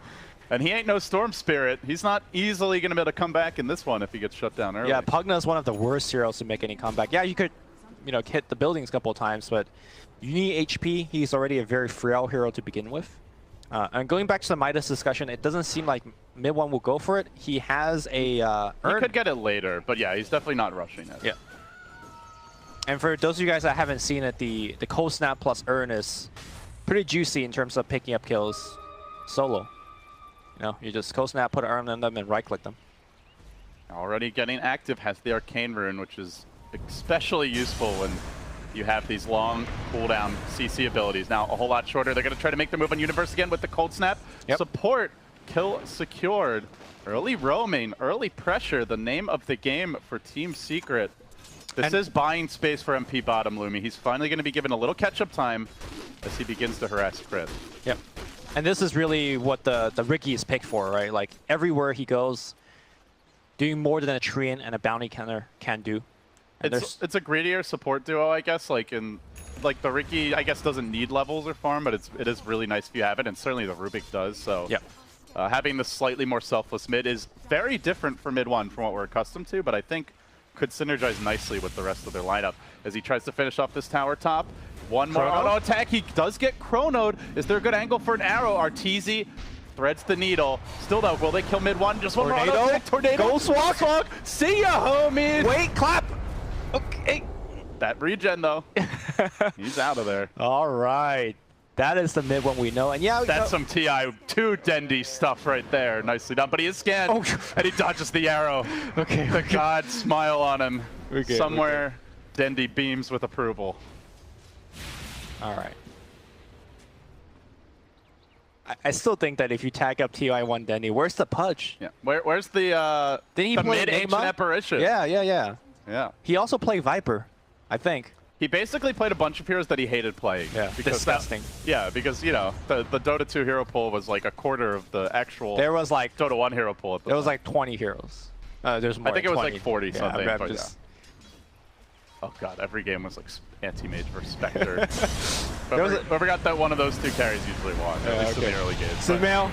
And he ain't no Storm Spirit. He's not easily going to be able to come back in this one if he gets shut down early. Yeah, Pugna is one of the worst heroes to make any comeback. Yeah, you could, you know, hit the buildings a couple of times, but you need HP. He's already a very frail hero to begin with. And going back to the Midas discussion, it doesn't seem like mid one will go for it. He has a he could get it later, but yeah, he's definitely not rushing it. Yeah. And for those of you guys that haven't seen it, the Cold Snap plus Urn is pretty juicy in terms of picking up kills solo. You know, you just Cold Snap, put an Urn on them, and right-click them. Already getting active, has the Arcane Rune, which is especially useful when you have these long cooldown CC abilities. Now, a whole lot shorter. They're going to try to make the move on Universe again with the Cold Snap. Yep. Support, kill secured. Early roaming, early pressure, the name of the game for Team Secret. This is buying space for MP bottom, Lumi. He's finally going to be given a little catch-up time as he begins to harass Crit. Yep. And this is really what the Ricky is picked for, right? Like, everywhere he goes, doing more than a Treant and a Bounty Counter can do. It's a greedier support duo, I guess. Like the Ricky, I guess, doesn't need levels or farm, but it is really nice if you have it, and certainly the Rubik does. So having the slightly more selfless mid is very different for mid one from what we're accustomed to, but I think could synergize nicely with the rest of their lineup as he tries to finish off this tower top. One more auto attack. He does get chronoed. Is there a good angle for an arrow? Arteezy threads the needle. Still though, will they kill mid one? Just one more auto attack. Tornado. Go swap. See ya, homie. Wait, clap. Okay. That regen though. He's out of there. All right. That is the mid one we know. And yeah, that's some TI 2 Dendy stuff right there. Nicely done. But he is scanned. And he dodges the arrow. Okay. The god smile on him. Somewhere Dendy beams with approval. All right. I still think that if you tag up TI1 Dendy, where's the Pudge? Yeah. Where's the mid-ancient apparition? Yeah. He also played Viper, I think. He basically played a bunch of heroes that he hated playing. Yeah, because disgusting. Because, you know, the Dota 2 hero pool was like a quarter of the actual Dota 1 hero pool at the time. It was like 20 heroes. There's more. I think it was 20. like 40 something. Yeah, Oh god, every game was like anti-mage versus Spectre. Whoever got that one of those two carries usually won, at least in the early games. Sumail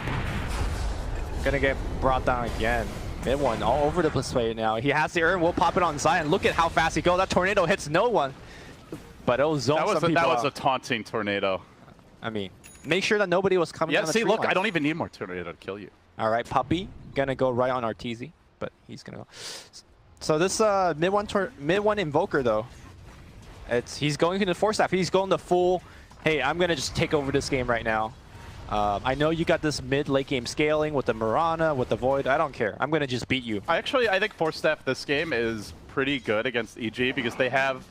gonna get brought down again. Mid one all over the place right now. He has the Urn, we'll pop it on Zion. Look at how fast he goes. That tornado hits no one. But it'll zone some people That was out. a taunting tornado. I mean, make sure that nobody was coming down the see, tree look, line. I don't even need more tornado to kill you. All right, Puppey gonna go right on Arteezy, but he's gonna go. So this mid one Invoker though, he's going to the Force Staff. He's going the full. Hey, I'm gonna just take over this game right now. I know you got this mid-late game scaling with the Mirana, with the Void. I don't care. I'm gonna just beat you. I think Force Staff this game is pretty good against EG because they have,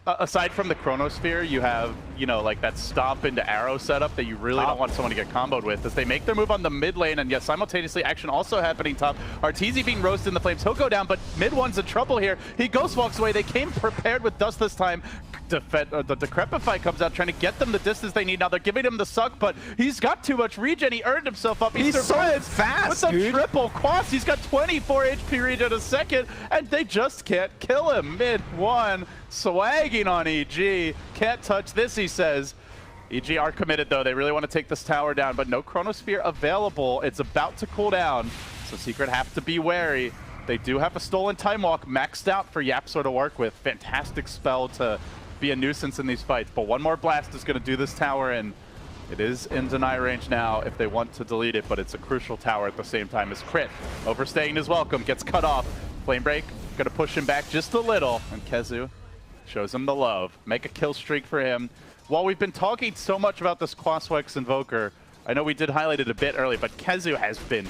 aside from the Chronosphere, you have, you know, like that stomp into arrow setup that you really don't want someone to get comboed with. As they make their move on the mid lane, and yes, simultaneously action also happening top. Arteezy being roasted in the flames. He'll go down, but mid one's in trouble here. He ghost walks away. They came prepared with dust this time. The Decrepify comes out trying to get them the distance they need. Now they're giving him the suck, but he's got too much regen. He earned himself up. He's so fast, with dude. the triple quas. He's got 24 HP regen a second, and they just can't kill him. Mid one, swagging on EG. Can't touch this, he says. EG are committed though. They really want to take this tower down, but no Chronosphere available. It's about to cool down, so Secret have to be wary. They do have a stolen time walk maxed out for YapzOr to work with. Fantastic spell to be a nuisance in these fights, but one more blast is going to do this tower in. It is in deny range now if they want to delete it, but it's a crucial tower at the same time as Crit. Overstaying his welcome, gets cut off. Flame Break, going to push him back just a little, and Kezu shows him the love. Make a kill streak for him. While we've been talking so much about this Quaswex Invoker, I know we did highlight it a bit early, but Kezu has been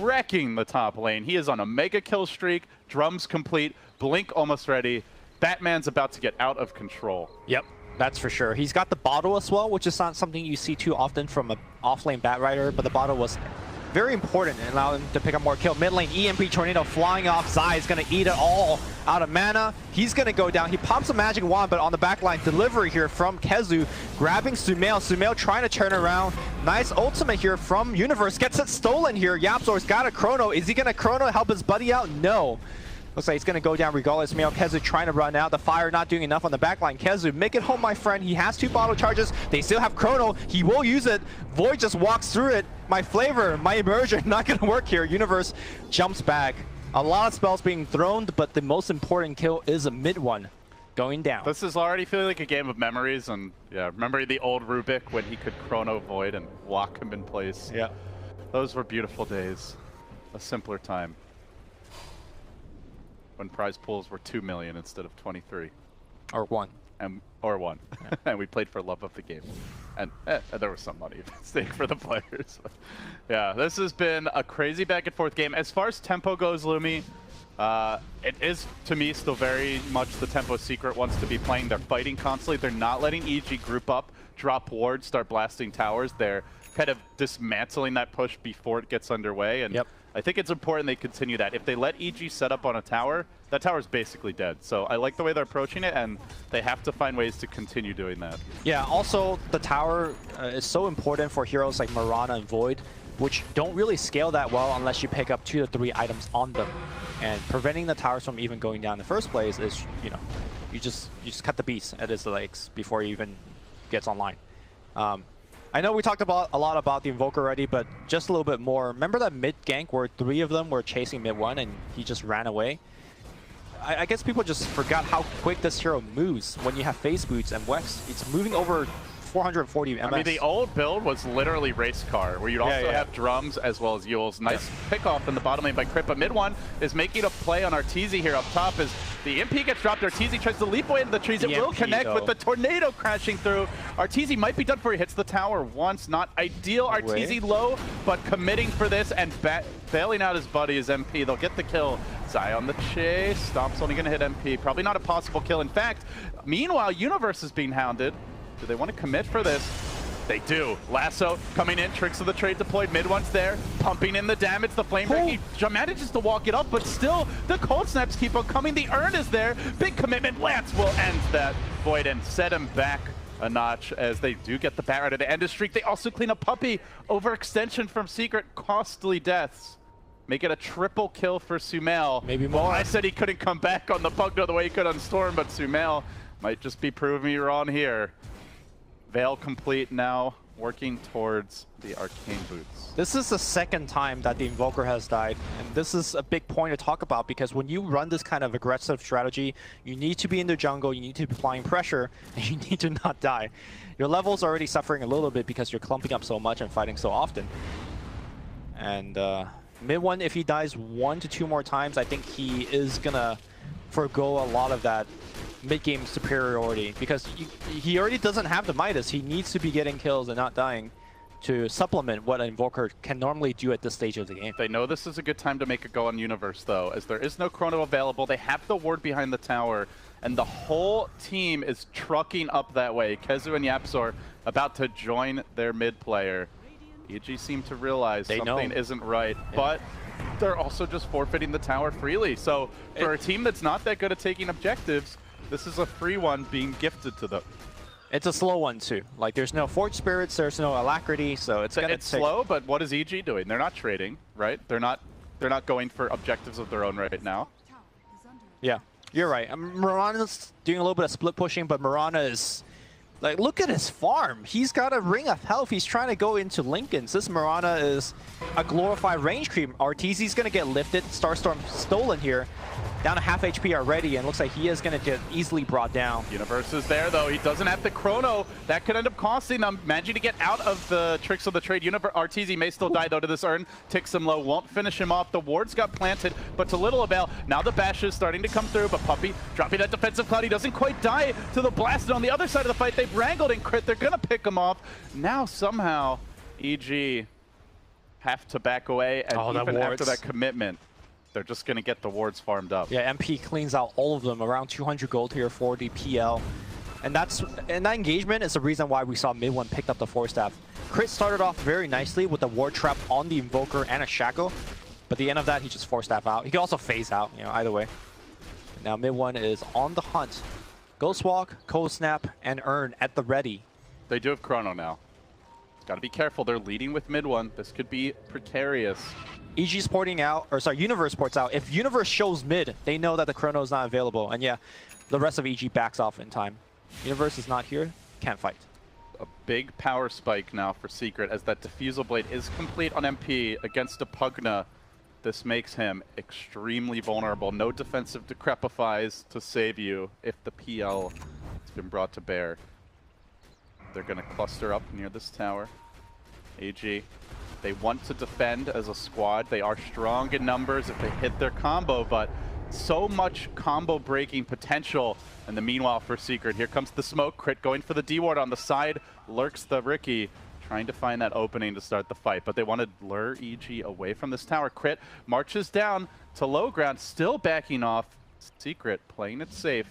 wrecking the top lane. He is on a mega kill streak, drums complete, blink almost ready. Batman's about to get out of control. Yep, that's for sure. He's got the bottle as well, which is not something you see too often from an off-lane Batrider, but the bottle was very important and allowed him to pick up more kill. Mid lane, EMP Tornado flying off. Zai is going to eat it all out of mana. He's going to go down. He pops a magic wand, but on the backline, delivery here from Kezu, grabbing Sumail. Sumail trying to turn around. Nice ultimate here from Universe. Gets it stolen here. YapzOr's got a Chrono. Is he going to Chrono help his buddy out? No. Looks like he's going to go down regardless. Sumail, Kezu trying to run out. The fire not doing enough on the backline. Kezu, make it home, my friend. He has 2 bottle charges. They still have Chrono. He will use it. Void just walks through it. My flavor, my immersion, not going to work here. Universe jumps back. A lot of spells being thrown, but the most important kill is a mid one going down. This is already feeling like a game of memories, and yeah, remember the old Rubik when he could Chrono Void and lock him in place? Yeah. Those were beautiful days. A simpler time. When prize pools were 2 million instead of 23. Or 1. Or 1. Yeah. And we played for love of the game. And there was some money at stake for the players. Yeah, this has been a crazy back and forth game. As far as tempo goes, Lumi, it is, to me, still very much the tempo Secret wants to be playing. They're fighting constantly. They're not letting EG group up, drop wards, start blasting towers. They're kind of dismantling that push before it gets underway. And yep. I think it's important they continue that. If they let EG set up on a tower, that tower is basically dead. So I like the way they're approaching it, and they have to find ways to continue doing that. Yeah, also the tower is so important for heroes like Mirana and Void, which don't really scale that well unless you pick up 2 to 3 items on them. And preventing the towers from even going down in the first place is, you know, you just cut the beast at its legs before he even gets online. I know we talked about a lot about the Invoker already, but just a little bit more. Remember that mid gank where 3 of them were chasing mid 1 and he just ran away? I guess people just forgot how quick this hero moves when you have face boots and Wex. It's moving over 440 MS. I mean, the old build was literally race car, where you'd also have drums as well as Yules. Nice pick off in the bottom lane by Crit, but mid one is making a play on Arteezy here up top as the MP gets dropped. Arteezy tries to leap away into the trees. It will connect with the tornado crashing through. Arteezy might be done for. He hits the tower once. Not ideal. Arteezy low, but committing for this and bailing out his buddy, his MP. They'll get the kill. Zai on the chase. Stomp's only going to hit MP. Probably not a possible kill. In fact, meanwhile, Universe is being hounded. Do they want to commit for this? They do. Lasso coming in, tricks of the trade deployed, mid one's there, pumping in the damage, the flame break. He manages to walk it up, but still, the cold snaps keep on coming. The urn is there. Big commitment. Lance will end that Void and set him back a notch as they do get the Batrider to end his streak. They also clean up Puppey. Overextension from Secret, costly deaths. Make it a triple kill for Sumail. Maybe more. I said he couldn't come back on the Pugno the way he could on Storm, but Sumail might just be proving me wrong here. Veil complete now, working towards the Arcane Boots. This is the second time that the Invoker has died, and this is a big point to talk about because when you run this kind of aggressive strategy, you need to be in the jungle, you need to be applying pressure, and you need to not die. Your level's already suffering a little bit because you're clumping up so much and fighting so often. And mid one, if he dies 1 to 2 more times, I think he is gonna forgo a lot of that mid-game superiority because he already doesn't have the Midas. He needs to be getting kills and not dying. to supplement what an Invoker can normally do at this stage of the game. They know this is a good time to make a go on Universe, though, as there is no Chrono available. They have the ward behind the tower, and the whole team is trucking up that way. Kezu and Yapzor about to join their mid player. EG seem to realize something isn't right, but they're also just forfeiting the tower freely. So for a team that's not that good at taking objectives, this is a free one being gifted to them. It's a slow one too. Like there's no Forge Spirits, there's no Alacrity, so it's slow. But what is EG doing? They're not trading, right? They're not going for objectives of their own right now. Yeah, you're right. Mirana's doing a little bit of split pushing, but Mirana is like, look at his farm. He's got a Ring of Health. He's trying to go into Linken's. This Mirana is a glorified range creep. Arteezy's gonna get lifted. Starstorm stolen here. Down to half HP already, and looks like he is going to get easily brought down. Universe is there, though. He doesn't have the Chrono. That could end up costing them. Managing to get out of the tricks of the trade. Arteezy may still die, though, to this urn. Ticks him low, won't finish him off. The wards got planted, but to little avail. Now the bash is starting to come through, but Puppey dropping that defensive cloud. He doesn't quite die to the blast. And on the other side of the fight, they've wrangled and crit. They're going to pick him off. Now, somehow, EG have to back away, and even after that commitment, they're just going to get the wards farmed up. Yeah, MP cleans out all of them, around 200 gold here for the PL. And that engagement is the reason why we saw mid one picked up the Force Staff. Crit started off very nicely with the ward trap on the Invoker and a Shackle, but at the end of that, he just Force Staff out. He can also phase out, you know, either way. Now mid one is on the hunt. Ghost Walk, Cold Snap, and Urn at the ready. They do have Chrono now. Got to be careful. They're leading with mid one. This could be precarious. EG's porting out, or sorry, Universe ports out. If Universe shows mid, they know that the Chrono is not available. And yeah, the rest of EG backs off in time. Universe is not here, can't fight. A big power spike now for Secret as that Diffusal Blade is complete on MP against a Pugna. This makes him extremely vulnerable. No defensive Decrepifies to save you if the PL has been brought to bear. They're going to cluster up near this tower. AG. They want to defend as a squad. They are strong in numbers if they hit their combo, but so much combo breaking potential. And the meanwhile for Secret, here comes the smoke. Crit going for the D-ward on the side. Lurks the Ricky, trying to find that opening to start the fight. But they want to lure EG away from this tower. Crit marches down to low ground, still backing off. Secret playing it safe,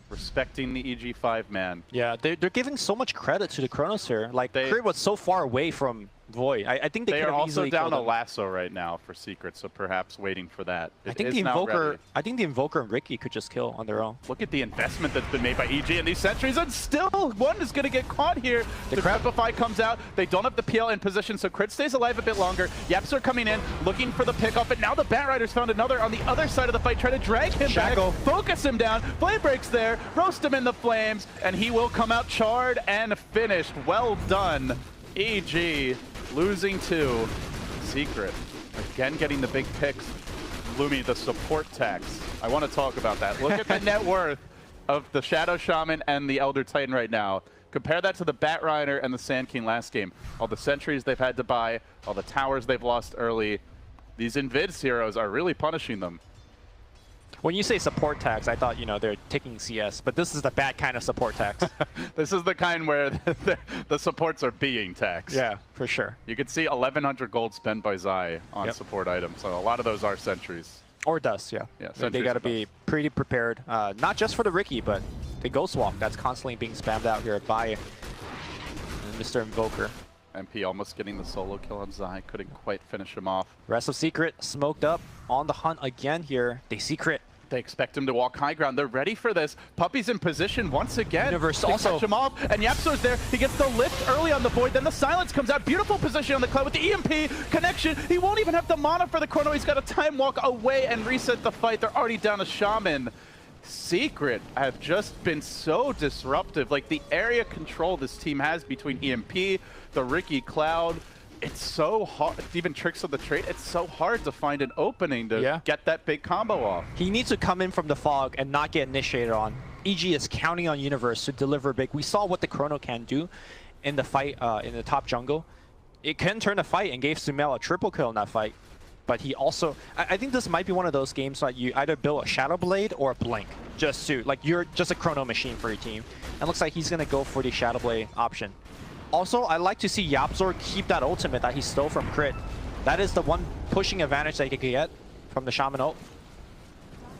respecting the EG 5-man. Yeah, they're giving so much credit to the Chronos here. Like, Crit was so far away from Void. I think they are also down a him. lasso right now for Secret, so perhaps waiting for that. I think the Invoker and Ricky could just kill on their own. Look at the investment that's been made by EG in these sentries, and still one is going to get caught here. The Decrepify comes out. They don't have the PL in position, so Crit stays alive a bit longer. Yaps are coming in, looking for the pickoff, and now the Bat Riders found another on the other side of the fight, trying to drag him back, focus him down. Flame Break's there, roast him in the flames, and he will come out charred and finished. Well done, EG. Losing to Secret. Again, getting the big picks. Lumi, the support tax. I want to talk about that. Look at the net worth of the Shadow Shaman and the Elder Titan right now. Compare that to the Bat Rider and the Sand King last game. All the sentries they've had to buy, all the towers they've lost early. These Invids heroes are really punishing them. When you say support tax, I thought, you know, they're taking CS, but this is the bad kind of support tax. This is the kind where the supports are being taxed. Yeah, for sure. You can see 1,100 gold spent by Zai on support items, so a lot of those are sentries. Or dust, yeah. So they got to be pretty prepared, not just for the Ricky, but the Ghost Walk that's constantly being spammed out here by Mr. Invoker. MP almost getting the solo kill on Zai, couldn't quite finish him off. Rest of Secret smoked up, on the hunt again here. They Secret. They expect him to walk high ground. They're ready for this. Puppey's in position once again. Universe also also catch him off, and Yapzor's there. He gets the lift early on the Void. Then the silence comes out. Beautiful position on the cloud with the EMP connection. He won't even have the mana for the Chrono. He's got a time walk away and reset the fight. They're already down a Shaman. Secret have just been so disruptive. Like the area control this team has between EMP, the Ricky Cloud. It's so hard, even tricks of the trade, it's so hard to find an opening to get that big combo off. He needs to come in from the fog and not get initiated on. EG is counting on Universe to deliver big. We saw what the Chrono can do in the fight in the top jungle. It can turn a fight and gave Sumail a triple kill in that fight. But he also, I think this might be one of those games that you either build a Shadow Blade or a Blink. Just to, like, you're just a Chrono machine for your team. And it looks like he's going to go for the Shadow Blade option. Also, I like to see Yapzor keep that ultimate that he stole from Crit. That is the one pushing advantage that he could get from the Shaman ult.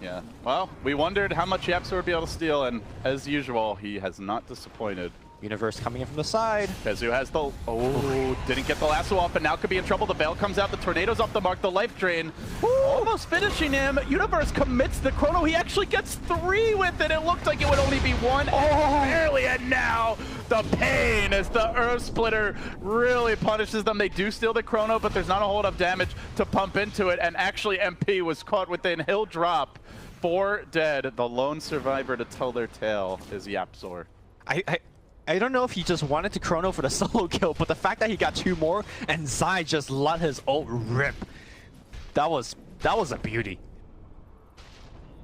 Yeah, well, we wondered how much Yapzor would be able to steal, and as usual, he has not disappointed. Universe coming in from the side. Kezu has the... Oh, didn't get the lasso off, but now could be in trouble. The Veil comes out, the Tornado's off the mark, the life drain. Almost finishing him. Universe commits the chrono. He actually gets 3 with it. It looked like it would only be 1. Oh, barely, and now the pain as the Earth Splitter really punishes them. They do steal the chrono, but there's not a whole lot of damage to pump into it, and actually MP was caught within. He'll drop. 4 dead. The lone survivor to tell their tale is Yapzor. I don't know if he just wanted to chrono for the solo kill, but the fact that he got 2 more and Zai just let his ult rip, that was a beauty.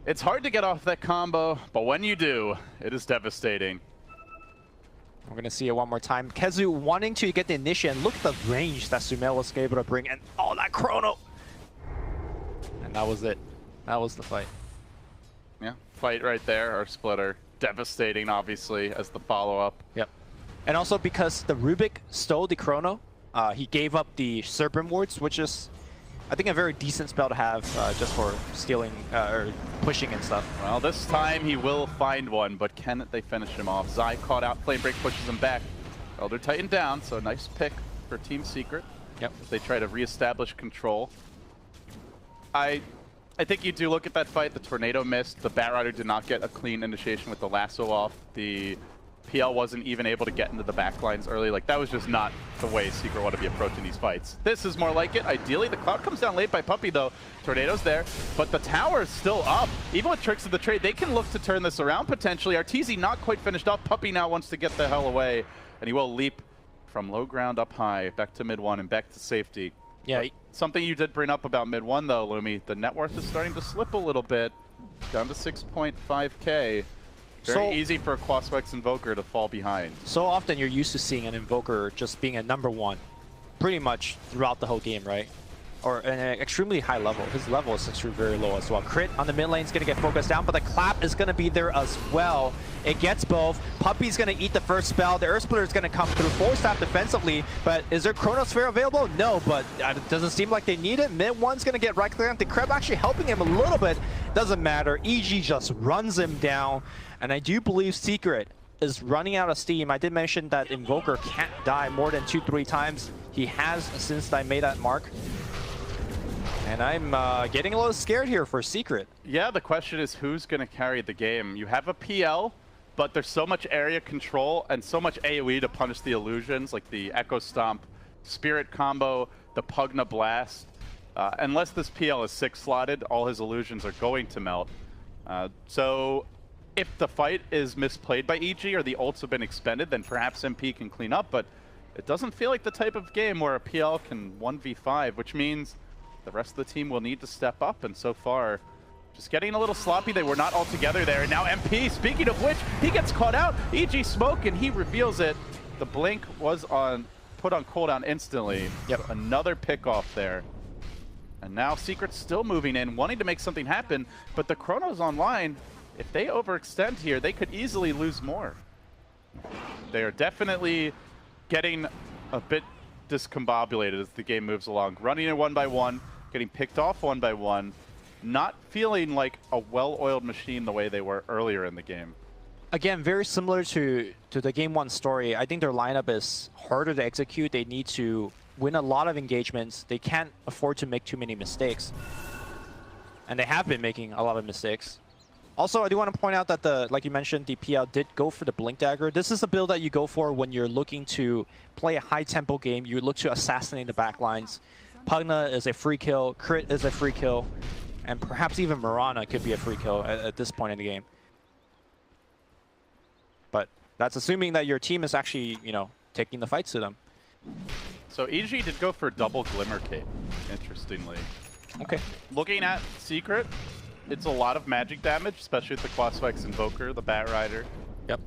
It's hard to get off that combo, but when you do, it is devastating. We're gonna see it one more time. Kezu wanting to get the initiate, and look at the range that Sumail was able to bring, and oh, that chrono! And that was it. That was the fight. Yeah, fight right there, our splitter. Devastating, obviously, as the follow-up. Yep. And also because the Rubik stole the chrono, he gave up the Serpent Wards, which is, I think, a very decent spell to have just for stealing or pushing and stuff. Well, this time he will find one, but can they finish him off? Zai caught out, Flame Break pushes him back. Elder Titan down, so a nice pick for Team Secret. Yep. As they try to reestablish control. I think you do look at that fight. The Tornado missed. The Batrider did not get a clean initiation with the lasso off. The PL wasn't even able to get into the backlines early. Like, that was just not the way Secret want to be approaching these fights. This is more like it. Ideally, the Cloud comes down late by Puppey, though. Tornado's there, but the tower is still up. Even with Tricks of the Trade, they can look to turn this around potentially. Arteezy not quite finished off. Puppey now wants to get the hell away, and he will leap from low ground up high, back to mid 1 and back to safety. Yeah. Something you did bring up about mid 1 though, Lumi, the net worth is starting to slip a little bit, down to 6.5k. Very easy for a Quaswex Invoker to fall behind. So often you're used to seeing an Invoker just being a #1 pretty much throughout the whole game, right? Or an extremely high level. His level is actually very low as well. Crit on the mid lane is going to get focused down, but the clap is going to be there as well. It gets both. Puppey's going to eat the first spell. The Earth Splitter is going to come through. 4-staff defensively, but is there Chronosphere available? No, but it doesn't seem like they need it. Mid 1's going to get right clear. The Kreb actually helping him a little bit. Doesn't matter. EG just runs him down, and I do believe Secret is running out of steam. I did mention that Invoker can't die more than 2-3 times. He has since I made that mark. And I'm getting a little scared here for Secret. Yeah, the question is who's going to carry the game. You have a PL, but there's so much area control and so much AoE to punish the illusions, like the Echo Stomp, Spirit combo, the Pugna Blast. Unless this PL is 6-slotted, all his illusions are going to melt. So if the fight is misplayed by EG or the ults have been expended, then perhaps MP can clean up, but it doesn't feel like the type of game where a PL can 1v5, which means the rest of the team will need to step up, and so far, just getting a little sloppy. They were not all together there, and now MP, speaking of which, he gets caught out. EG smoke, and he reveals it. The blink was put on cooldown instantly. Yep. So another pick off there. And now Secret's still moving in, wanting to make something happen, but the Chrono's online. If they overextend here, they could easily lose more. They are definitely getting a bit discombobulated as the game moves along. Running in 1 by 1, getting picked off 1 by 1, not feeling like a well-oiled machine the way they were earlier in the game. Again, very similar to the Game 1 story. I think their lineup is harder to execute. They need to win a lot of engagements. They can't afford to make too many mistakes. And they have been making a lot of mistakes. Also, I do want to point out that like you mentioned, the PL did go for the Blink Dagger. This is a build that you go for when you're looking to play a high-tempo game. You look to assassinate the backlines. Pugna is a free kill, Crit is a free kill, and perhaps even Mirana could be a free kill at this point in the game. But that's assuming that your team is actually, you know, taking the fights to them. So EG did go for double Glimmer Cape, interestingly. Okay. Looking at Secret, it's a lot of magic damage, especially with the Quaswex Invoker, the Batrider. Yep.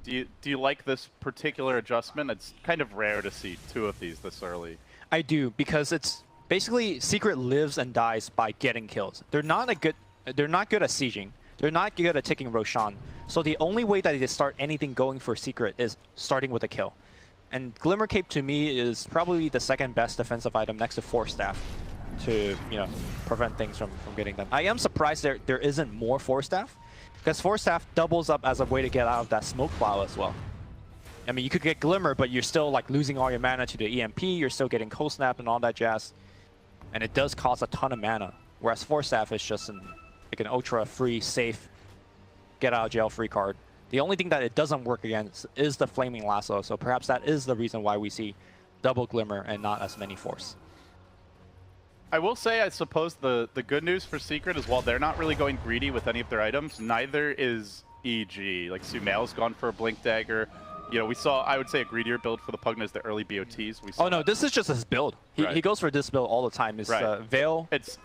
Do you like this particular adjustment? It's kind of rare to see 2 of these this early. I do, because it's basically Secret lives and dies by getting kills. They're not good at sieging. They're not good at taking Roshan. So the only way that they start anything going for Secret is starting with a kill. And Glimmer Cape to me is probably the second best defensive item next to Force Staff to prevent things from getting them. I am surprised there isn't more Force Staff, because Force Staff doubles up as a way to get out of that smoke cloud as well. I mean, you could get Glimmer, but you're still like losing all your mana to the EMP. You're still getting Cold Snap and all that jazz, and it does cost a ton of mana. Whereas Force Staff is just an ultra free, safe, get out of jail free card. The only thing that it doesn't work against is the Flaming Lasso, so perhaps that is the reason why we see double Glimmer and not as many Force. I will say, I suppose the good news for Secret is while they're not really going greedy with any of their items, neither is EG. Like Sumail's gone for a Blink Dagger. We saw, I would say, a greedier build for the Pugna is the early BOTs. We saw no, this is just his build. He goes for this build all the time. It's Veil. It's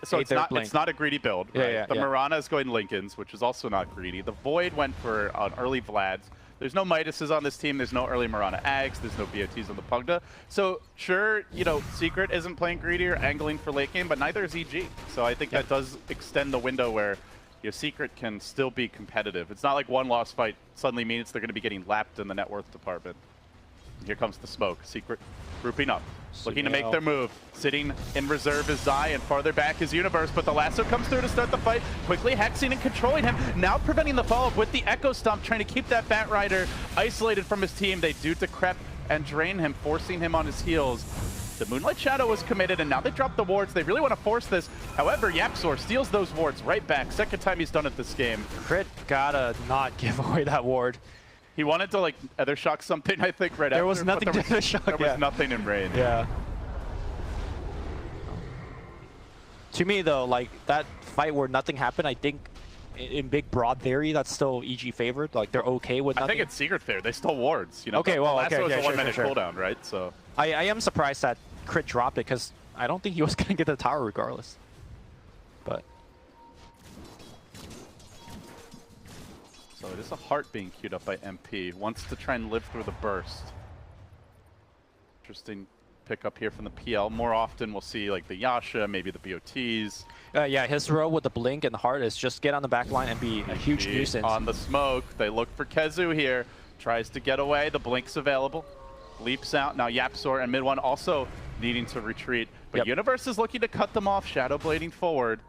not a greedy build. Right? The Mirana is going Linken's, which is also not greedy. The Void went for an early Vlad's. There's no Midases on this team. There's no early Mirana Ags. There's no BOTs on the Pugna. So sure, Secret isn't playing greedy or angling for late game, but neither is EG. So I think that does extend the window where Secret can still be competitive. It's not like one lost fight suddenly means they're going to be getting lapped in the net worth department. And here comes the smoke. Secret grouping up, looking to make their move. Sitting in reserve is Zai, and farther back is Universe, but the lasso comes through to start the fight, quickly hexing and controlling him, now preventing the follow-up with the Echo Stomp, trying to keep that Bat Rider isolated from his team. They do decrep and drain him, forcing him on his heels. The Moonlight Shadow was committed, and now they drop the wards. They really want to force this. However, YapzOr steals those wards right back. Second time he's done it this game. Crit gotta not give away that ward. He wanted to, Ether Shock something, I think, right after. There was nothing to Ether Shock. There was nothing in range. Yeah. To me, though, that fight where nothing happened, I think in big broad theory, that's still EG favored. They're okay with nothing. I think it's Secret fair. They still wards. Okay, well, Lasso is a 1 minute sure. cooldown, right? So I am surprised that Crit dropped it, because I don't think he was going to get the tower regardless. But so it is a heart being queued up by MP. Wants to try and live through the burst. Interesting pickup here from the PL. More often we'll see the Yasha, maybe the BOTs. Yeah, his role with the Blink and the heart is just get on the back line and be a huge nuisance. On the smoke, they look for Kezu here. Tries to get away. The Blink's available. Leaps out. Now YapzOr and Mid-1 also needing to retreat. But Universe is looking to cut them off. Shadow blading forward.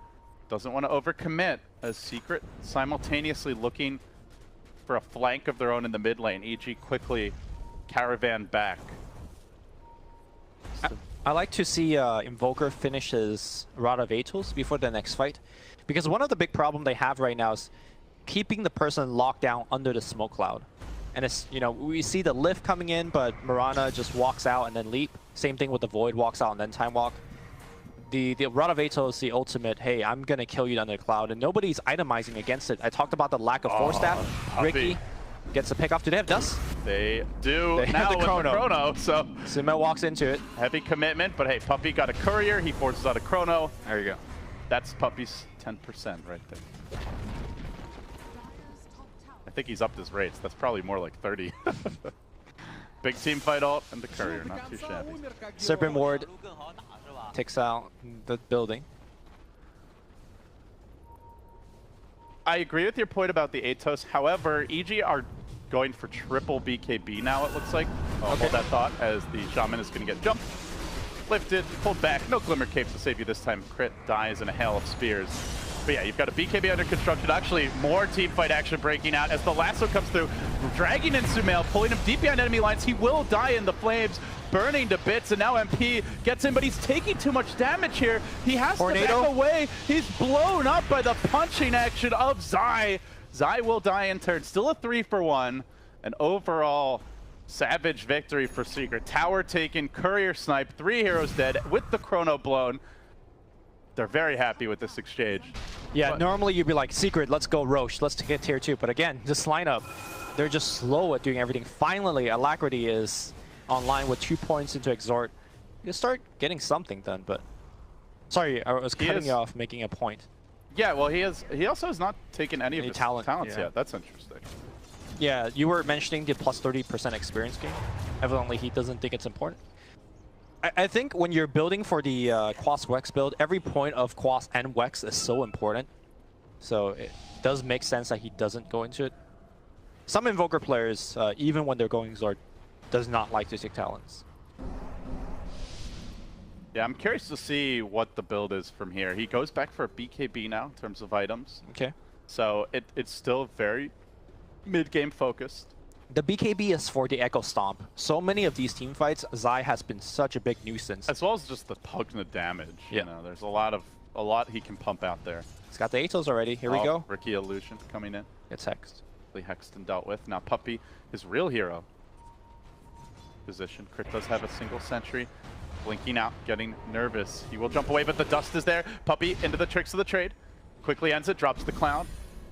Doesn't want to overcommit as Secret simultaneously looking for a flank of their own in the mid lane. EG quickly caravan back. I like to see Invoker finish his Rod of Atos before the next fight, because one of the big problems they have right now is keeping the person locked down under the smoke cloud. And it's, we see the lift coming in, but Mirana just walks out and then leap. Same thing with the Void, walks out and then time walk. The Rod of Atos, the ultimate, hey, I'm going to kill you under the cloud, and nobody's itemizing against it. I talked about the lack of Force Staff. Ricky gets the pick off. Do they have Dust? They do. They now have the with Chrono. the Chrono, so Sumail walks into it. Heavy commitment, but hey, Puppey got a Courier. He forces out a Chrono. There you go. That's Puppey's 10% right there. I think he's upped his rates. That's probably more like 30. Big team fight ult and the Courier, not too shabby. Serpent Ward takes out the building. I agree with your point about the Atos. However, EG are going for triple BKB now, it looks like. Hold that thought, as the Shaman is going to get jumped, lifted, pulled back. No Glimmer Cape to save you this time. Crit dies in a hail of spears. But yeah, you've got a BKB under construction. Actually, more team fight action breaking out as the lasso comes through, dragging in Sumail, pulling him deep behind enemy lines. He will die in the flames, burning to bits, and now MP gets in, but he's taking too much damage here. He has to back away. He's blown up by the punching action of Zai. Zai will die in turn. Still a 3-for-1. An overall savage victory for Secret. Tower taken, Courier sniped, 3 heroes dead with the Chrono blown. They're very happy with this exchange. Yeah, normally you'd be like, Secret, let's go Roche, let's get tier 2. But again, this lineup, they're just slow at doing everything. Finally, Alacrity is online with 2 points into Exhort. You start getting something done, but... Sorry, I was cutting you off, making a point. Yeah, well, he also has not taken any of his talents yeah. yet. That's interesting. Yeah, you were mentioning the plus 30% experience gain. Evidently, he doesn't think it's important. I think when you're building for the Quas Wex build, every point of Quas and Wex is so important. So it does make sense that he doesn't go into it. Some Invoker players, even when they're going Zord, does not like to take Talons. Yeah, I'm curious to see what the build is from here. He goes back for a BKB now in terms of items. Okay. So it's still very mid-game focused. The BKB is for the Echo Stomp. So many of these team fights, Zai has been such a big nuisance. As well as just the Pugna damage. Yeah. You know, there's a lot he can pump out there. He's got the Atos already. Here we go. Ricky Illusion coming in. Gets hexed. Hexed and dealt with. Now Puppey, his real hero. Position. Crit does have a single sentry. Blinking out, getting nervous. He will jump away, but the dust is there. Puppey into the tricks of the trade. Quickly ends it, drops the cloud.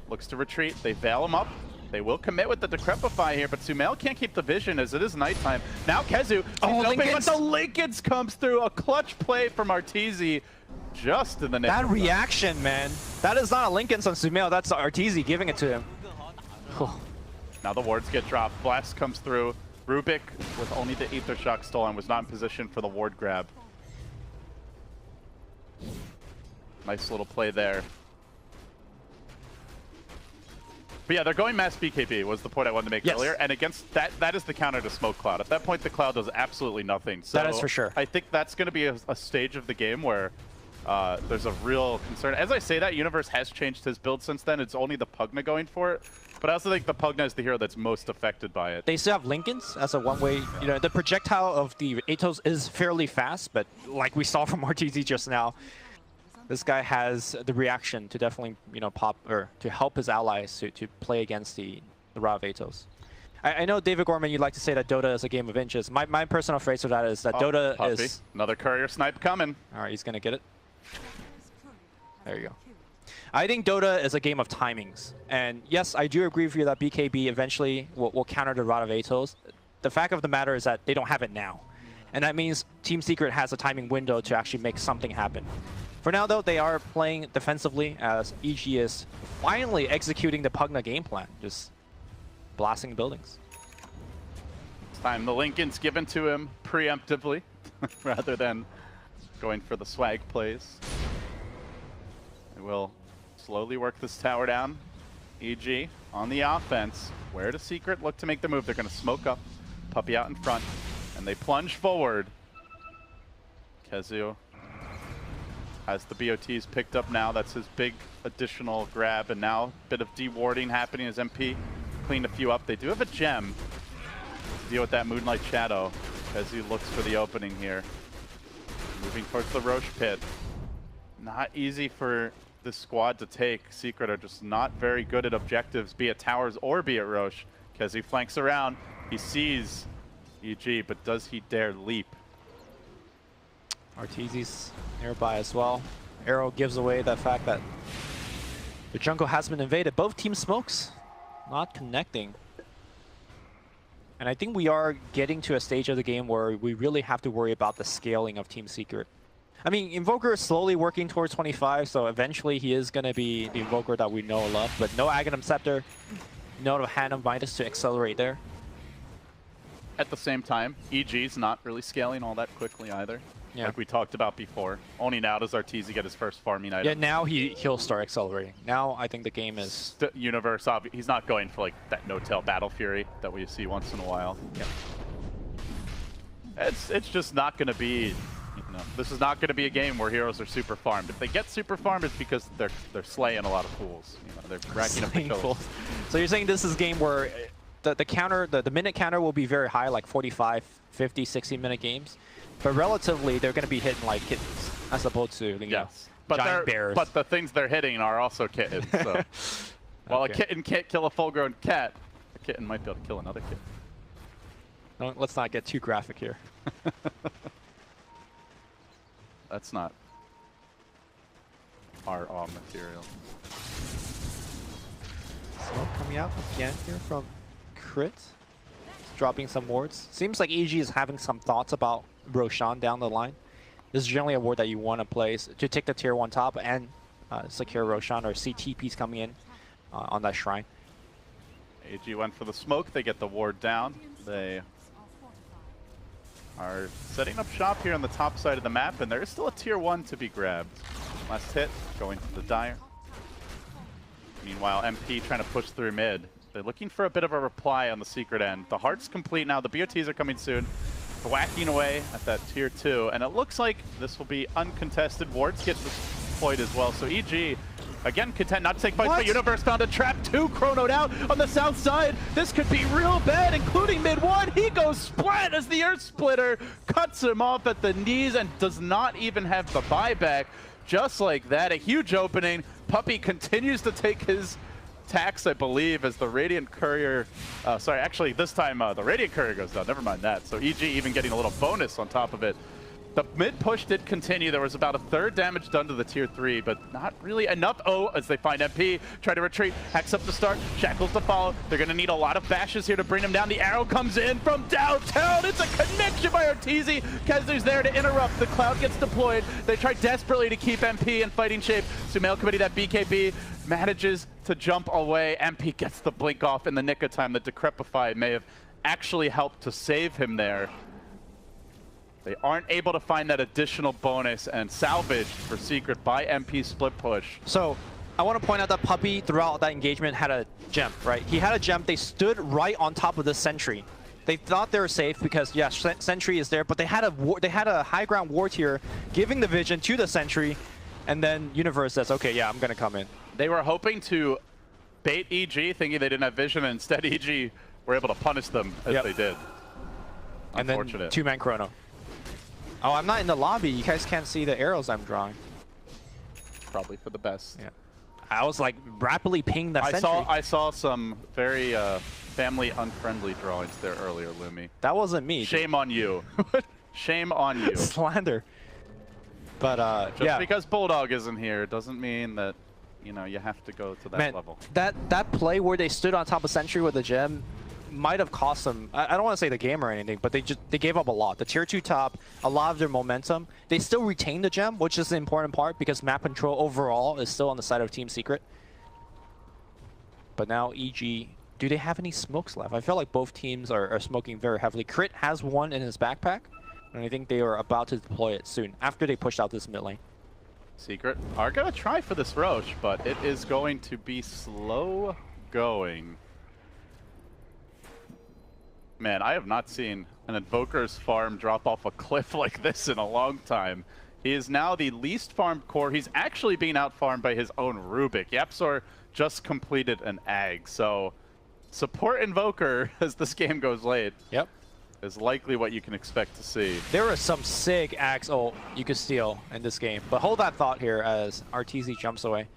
Looks to retreat. They veil him up. They will commit with the Decrepify here, but Sumail can't keep the vision as it is nighttime. Now Kezu, but the Lincolns comes through. A clutch play from Arteezy just in the nick. That reaction, man. That is not a Lincoln's on Sumail. That's Arteezy giving it to him. Now the wards get dropped. Blast comes through. Rubik, with only the Aether Shock stolen, was not in position for the ward grab. Nice little play there. But yeah, they're going mass BKB was the point I wanted to make earlier. And against that is the counter to Smoke Cloud. At that point, the Cloud does absolutely nothing. So that is for sure. I think that's going to be a stage of the game where there's a real concern. As I say that, Universe has changed his build since then. It's only the Pugna going for it. But I also think the Pugna is the hero that's most affected by it. They still have Lincolns as a one-way. You know, the projectile of the Atos is fairly fast, but like we saw from RTZ just now, this guy has the reaction to definitely, you know, pop or to help his allies to play against the Ra of Atos. I know, David Gorman, you'd like to say that Dota is a game of inches. My personal phrase for that is that Dota Puppey. is... Another courier snipe coming. All right, he's going to get it. There you go. I think Dota is a game of timings. And yes, I do agree with you that BKB eventually will counter the Rod of Atos. The fact of the matter is that they don't have it now. And that means Team Secret has a timing window to actually make something happen. For now, though, they are playing defensively as EG is finally executing the Pugna game plan, just blasting buildings. This time the Lincoln's given to him preemptively rather than going for the swag plays. They will slowly work this tower down. EG on the offense. Where does Secret look to make the move? They're going to smoke up, Puppey out in front, and they plunge forward. Kezu has the BOTs picked up now. That's his big additional grab, and now a bit of dewarding happening as MP cleaned a few up. They do have a gem to deal with that Moonlight Shadow as he looks for the opening here. Moving towards the Roche pit. Not easy for this squad to take. Secret are just not very good at objectives, be it towers or be it Roche. Kezu flanks around. He sees EG, but does he dare leap? Arteezy's nearby as well. Arrow gives away the fact that the jungle has been invaded. Both team smokes not connecting. And I think we are getting to a stage of the game where we really have to worry about the scaling of Team Secret. I mean, Invoker is slowly working towards 25, so eventually he is going to be the Invoker that we know and love. But no Aghanim Scepter, no Hand of Midas to accelerate there. At the same time, EG's not really scaling all that quickly either. Yeah. Like we talked about before. Only now does Arteezy get his first farming item. Yeah, now he'll start accelerating. Now I think the game is... Universe, he's not going for like that no-tail Battle Fury that we see once in a while. Yeah. It's just not going to be... this is not going to be a game where heroes are super farmed. If they get super farmed, it's because they're slaying a lot of fools. They're racking up the kills. So you're saying this is a game where the minute counter will be very high, like 45, 50, 60-minute games. But relatively, they're going to be hitting like kittens, as opposed to giant bears. But the things they're hitting are also kittens. So while a kitten can't kill a full-grown cat, a kitten might be able to kill another kitten. No, let's not get too graphic here. That's not our material. Smoke coming out again here from Crit. Dropping some wards. Seems like EG is having some thoughts about Roshan down the line. This is generally a ward that you want to place to take the tier 1 top and secure Roshan or see TPs coming in on that shrine. AG went for the smoke. They get the ward down. They are setting up shop here on the top side of the map, and there is still a tier 1 to be grabbed. Last hit, going to the Dire. Meanwhile, MP trying to push through mid. They're looking for a bit of a reply on the Secret end. The Heart's complete now. The BOTs are coming soon. Whacking away at that tier 2. And it looks like this will be uncontested. Wards get deployed as well. So EG, again, content not to take bites, but Universe found a trap. 2 chronoed out on the south side. This could be real bad, including mid 1. He goes splat as the Earth Splitter cuts him off at the knees and does not even have the buyback. Just like that, a huge opening. Puppey continues to take his tax, I believe, as the Radiant Courier, sorry, actually this time the Radiant Courier goes down, never mind that. So EG even getting a little bonus on top of it. The mid push did continue. There was about a third damage done to the tier 3, but not really enough. Oh, as they find MP, try to retreat, Hex up to start, Shackles to follow. They're gonna need a lot of bashes here to bring him down. The arrow comes in from downtown. It's a connection by Arteezy. Kezler's there to interrupt. The Cloud gets deployed. They try desperately to keep MP in fighting shape. Sumail committing that BKB, manages to jump away. MP gets the blink off in the nick of time. The Decrepify may have actually helped to save him there. They aren't able to find that additional bonus, and salvaged for Secret by MP split push. So I want to point out that Puppey throughout that engagement had a gem, right? He had a gem. They stood right on top of the sentry. They thought they were safe because, yeah, sentry is there, but they had a high ground ward here, giving the vision to the sentry, and then Universe says, okay, yeah, I'm going to come in. They were hoping to bait EG, thinking they didn't have vision, and instead EG were able to punish them as they did. And then 2-man chrono. Oh, I'm not in the lobby. You guys can't see the arrows I'm drawing. Probably for the best. Yeah. I was like rapidly pinging that sentry. I saw some very family unfriendly drawings there earlier, Lumi. That wasn't me. Shame on you. Shame on you. Slander. But Just because Bulldog isn't here doesn't mean that, you know, you have to go to that level. That play where they stood on top of sentry with a gem might have cost them, I don't want to say the game or anything, but they gave up a lot. The tier 2 top, a lot of their momentum. They still retain the gem, which is the important part because map control overall is still on the side of Team Secret. But now EG, do they have any smokes left? I feel like both teams are smoking very heavily. Crit has one in his backpack, and I think they are about to deploy it soon after they push out this mid lane. Secret are going to try for this Roche, but it is going to be slow going. Man, I have not seen an Invoker's farm drop off a cliff like this in a long time. He is now the least farmed core. He's actually being out-farmed by his own Rubik. Yapzor just completed an Ag, so support Invoker as this game goes late. Yep. Is likely what you can expect to see. There are some sick Axe ult you could steal in this game, but hold that thought here as Arteezy jumps away.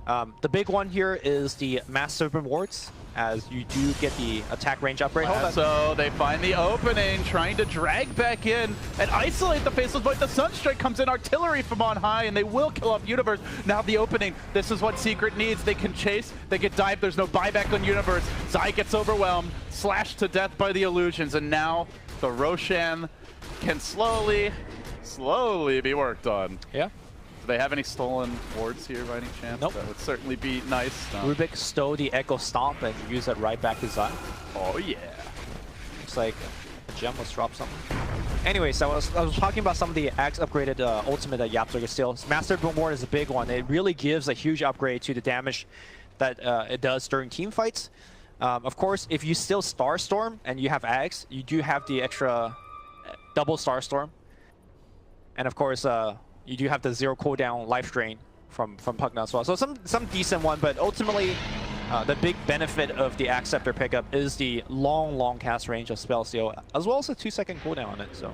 The big one here is the Mass Serpent wards, as you do get the attack range upgrade. So they find the opening, trying to drag back in and isolate the Faceless Void. The Sunstrike comes in, artillery from on high, and they will kill off Universe. Now the opening, this is what Secret needs. They can chase, they get dive, there's no buyback on Universe. Zai gets overwhelmed, slashed to death by the illusions, and now the Roshan can slowly be worked on. Yeah. Do they have any stolen wards here by any chance? Nope. That would certainly be nice. No. Rubik stole the Echo Stomp and used it right back to Zai. Oh yeah. Looks like a gem was dropped somewhere. Anyways, I was talking about some of the Axe upgraded ultimate that Yapzor can steal. Master Boom Ward is a big one. It really gives a huge upgrade to the damage that it does during team fights. Of course, if you steal Starstorm and you have Axe, you do have the extra double Starstorm. And of course, you do have the 0 cooldown life drain from Pugna as well. So some decent one, but ultimately the big benefit of the Axe Scepter pickup is the long cast range of Spell Seal, as well as a 2-second cooldown on it. So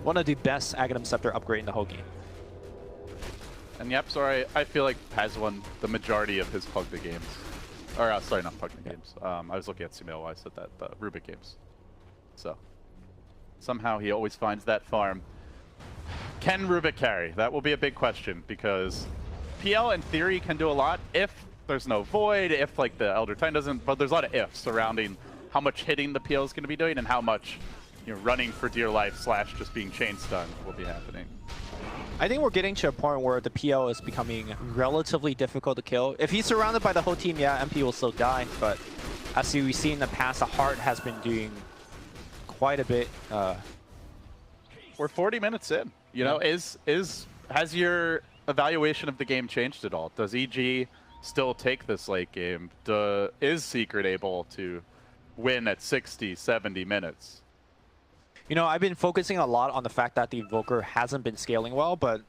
one of the best Aghanim Scepter upgrade in the whole game. And Yapzor, I feel like has won the majority of his Pugna games. Or sorry, not Pugna games. I was looking at Sumail while I said that, the Rubik games. So somehow he always finds that farm. Can Rubik carry? That will be a big question because PL in theory can do a lot if there's no void, if like the Elder Titan doesn't, but there's a lot of ifs surrounding how much hitting the PL is going to be doing and how much, you know, running for dear life / just being chain stunned will be happening. I think we're getting to a point where the PL is becoming relatively difficult to kill. If he's surrounded by the whole team, yeah, MP will still die, but as we've seen in the past, the Heart has been doing quite a bit. We're 40 minutes in. You know, has your evaluation of the game changed at all? Does EG still take this late game. Is Secret able to win at 60, 70 minutes? You know, I've been focusing a lot on the fact that the Invoker hasn't been scaling well, but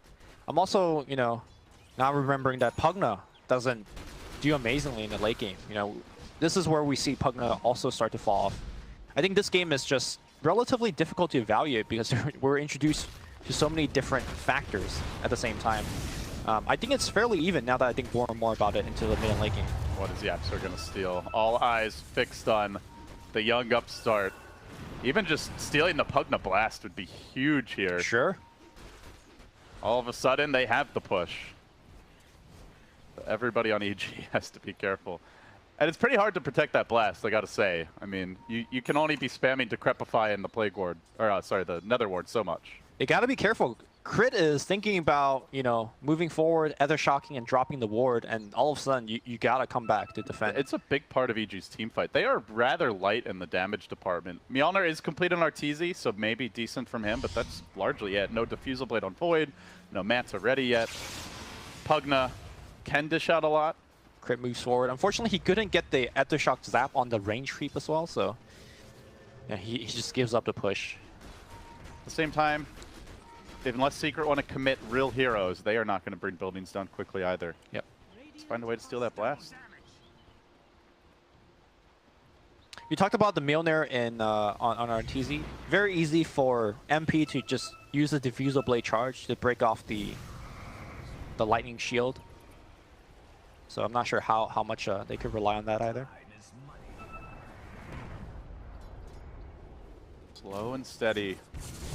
I'm also, you know, now remembering that Pugna doesn't do amazingly in the late game. You know, this is where we see Pugna also start to fall off. I think this game is just relatively difficult to evaluate because we're introduced to so many different factors at the same time. I think it's fairly even now that I think more and more about it into the mid and late game. What is Yapster going to steal? All eyes fixed on the young upstart. Even just stealing the Pugna Blast would be huge here. Sure. All of a sudden, they have the push. Everybody on EG has to be careful. And it's pretty hard to protect that blast, I gotta say. I mean, you can only be spamming Decrepify in the Plague Ward, or sorry, the Nether Ward so much. You gotta be careful. Crit is thinking about, you know, moving forward, Ether Shocking, and dropping the ward, and all of a sudden, you gotta come back to defend. It's a big part of EG's team fight. They are rather light in the damage department. Mjolnir is complete on Arteezy, so maybe decent from him, but that's largely it. No Diffusal Blade on Void, no Manta ready yet. Pugna can dish out a lot. Crit moves forward. Unfortunately, he couldn't get the Ether Shock Zap on the range creep as well, so yeah, he just gives up the push. At the same time, unless Secret want to commit real heroes, they are not going to bring buildings down quickly either. Yep. Let's find a way to steal that blast. You talked about the Mjolnir in on Arteezy. Very easy for MP to just use the Diffusal Blade charge to break off the lightning shield. So I'm not sure how much they could rely on that either. Slow and steady.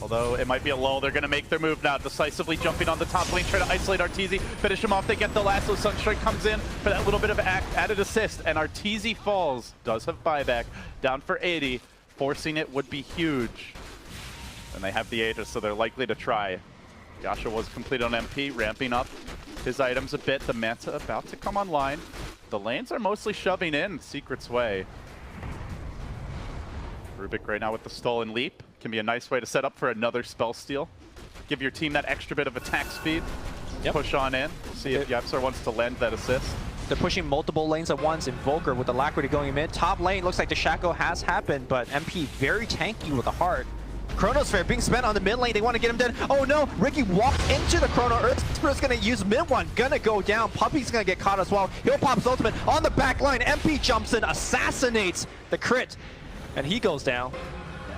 Although it might be a lull, they're going to make their move now. Decisively jumping on the top lane, try to isolate Arteezy, finish him off. They get the lasso. Sunstrike comes in for that little bit of added assist, and Arteezy falls. Does have buyback, down for 80. Forcing it would be huge. And they have the Aegis, so they're likely to try. Yasha was complete on MP, ramping up his items a bit. The Manta about to come online. The lanes are mostly shoving in Secret's way. Rubik right now with the stolen leap. Can be a nice way to set up for another spell steal. Give your team that extra bit of attack speed. Yep. Push on in. See if Yapsar wants to lend that assist. They're pushing multiple lanes at once. Invoker with the Alacrity going mid. Top lane looks like the Shackle has happened, but MP very tanky with a heart. Chronosphere being spent on the mid lane. They want to get him dead. Oh no! Ricky walked into the Chrono. Earth Spirit's going to use mid one. Gonna go down. Puppy's going to get caught as well. He'll pop his ultimate on the back line. MP jumps in, assassinates the crit, and he goes down.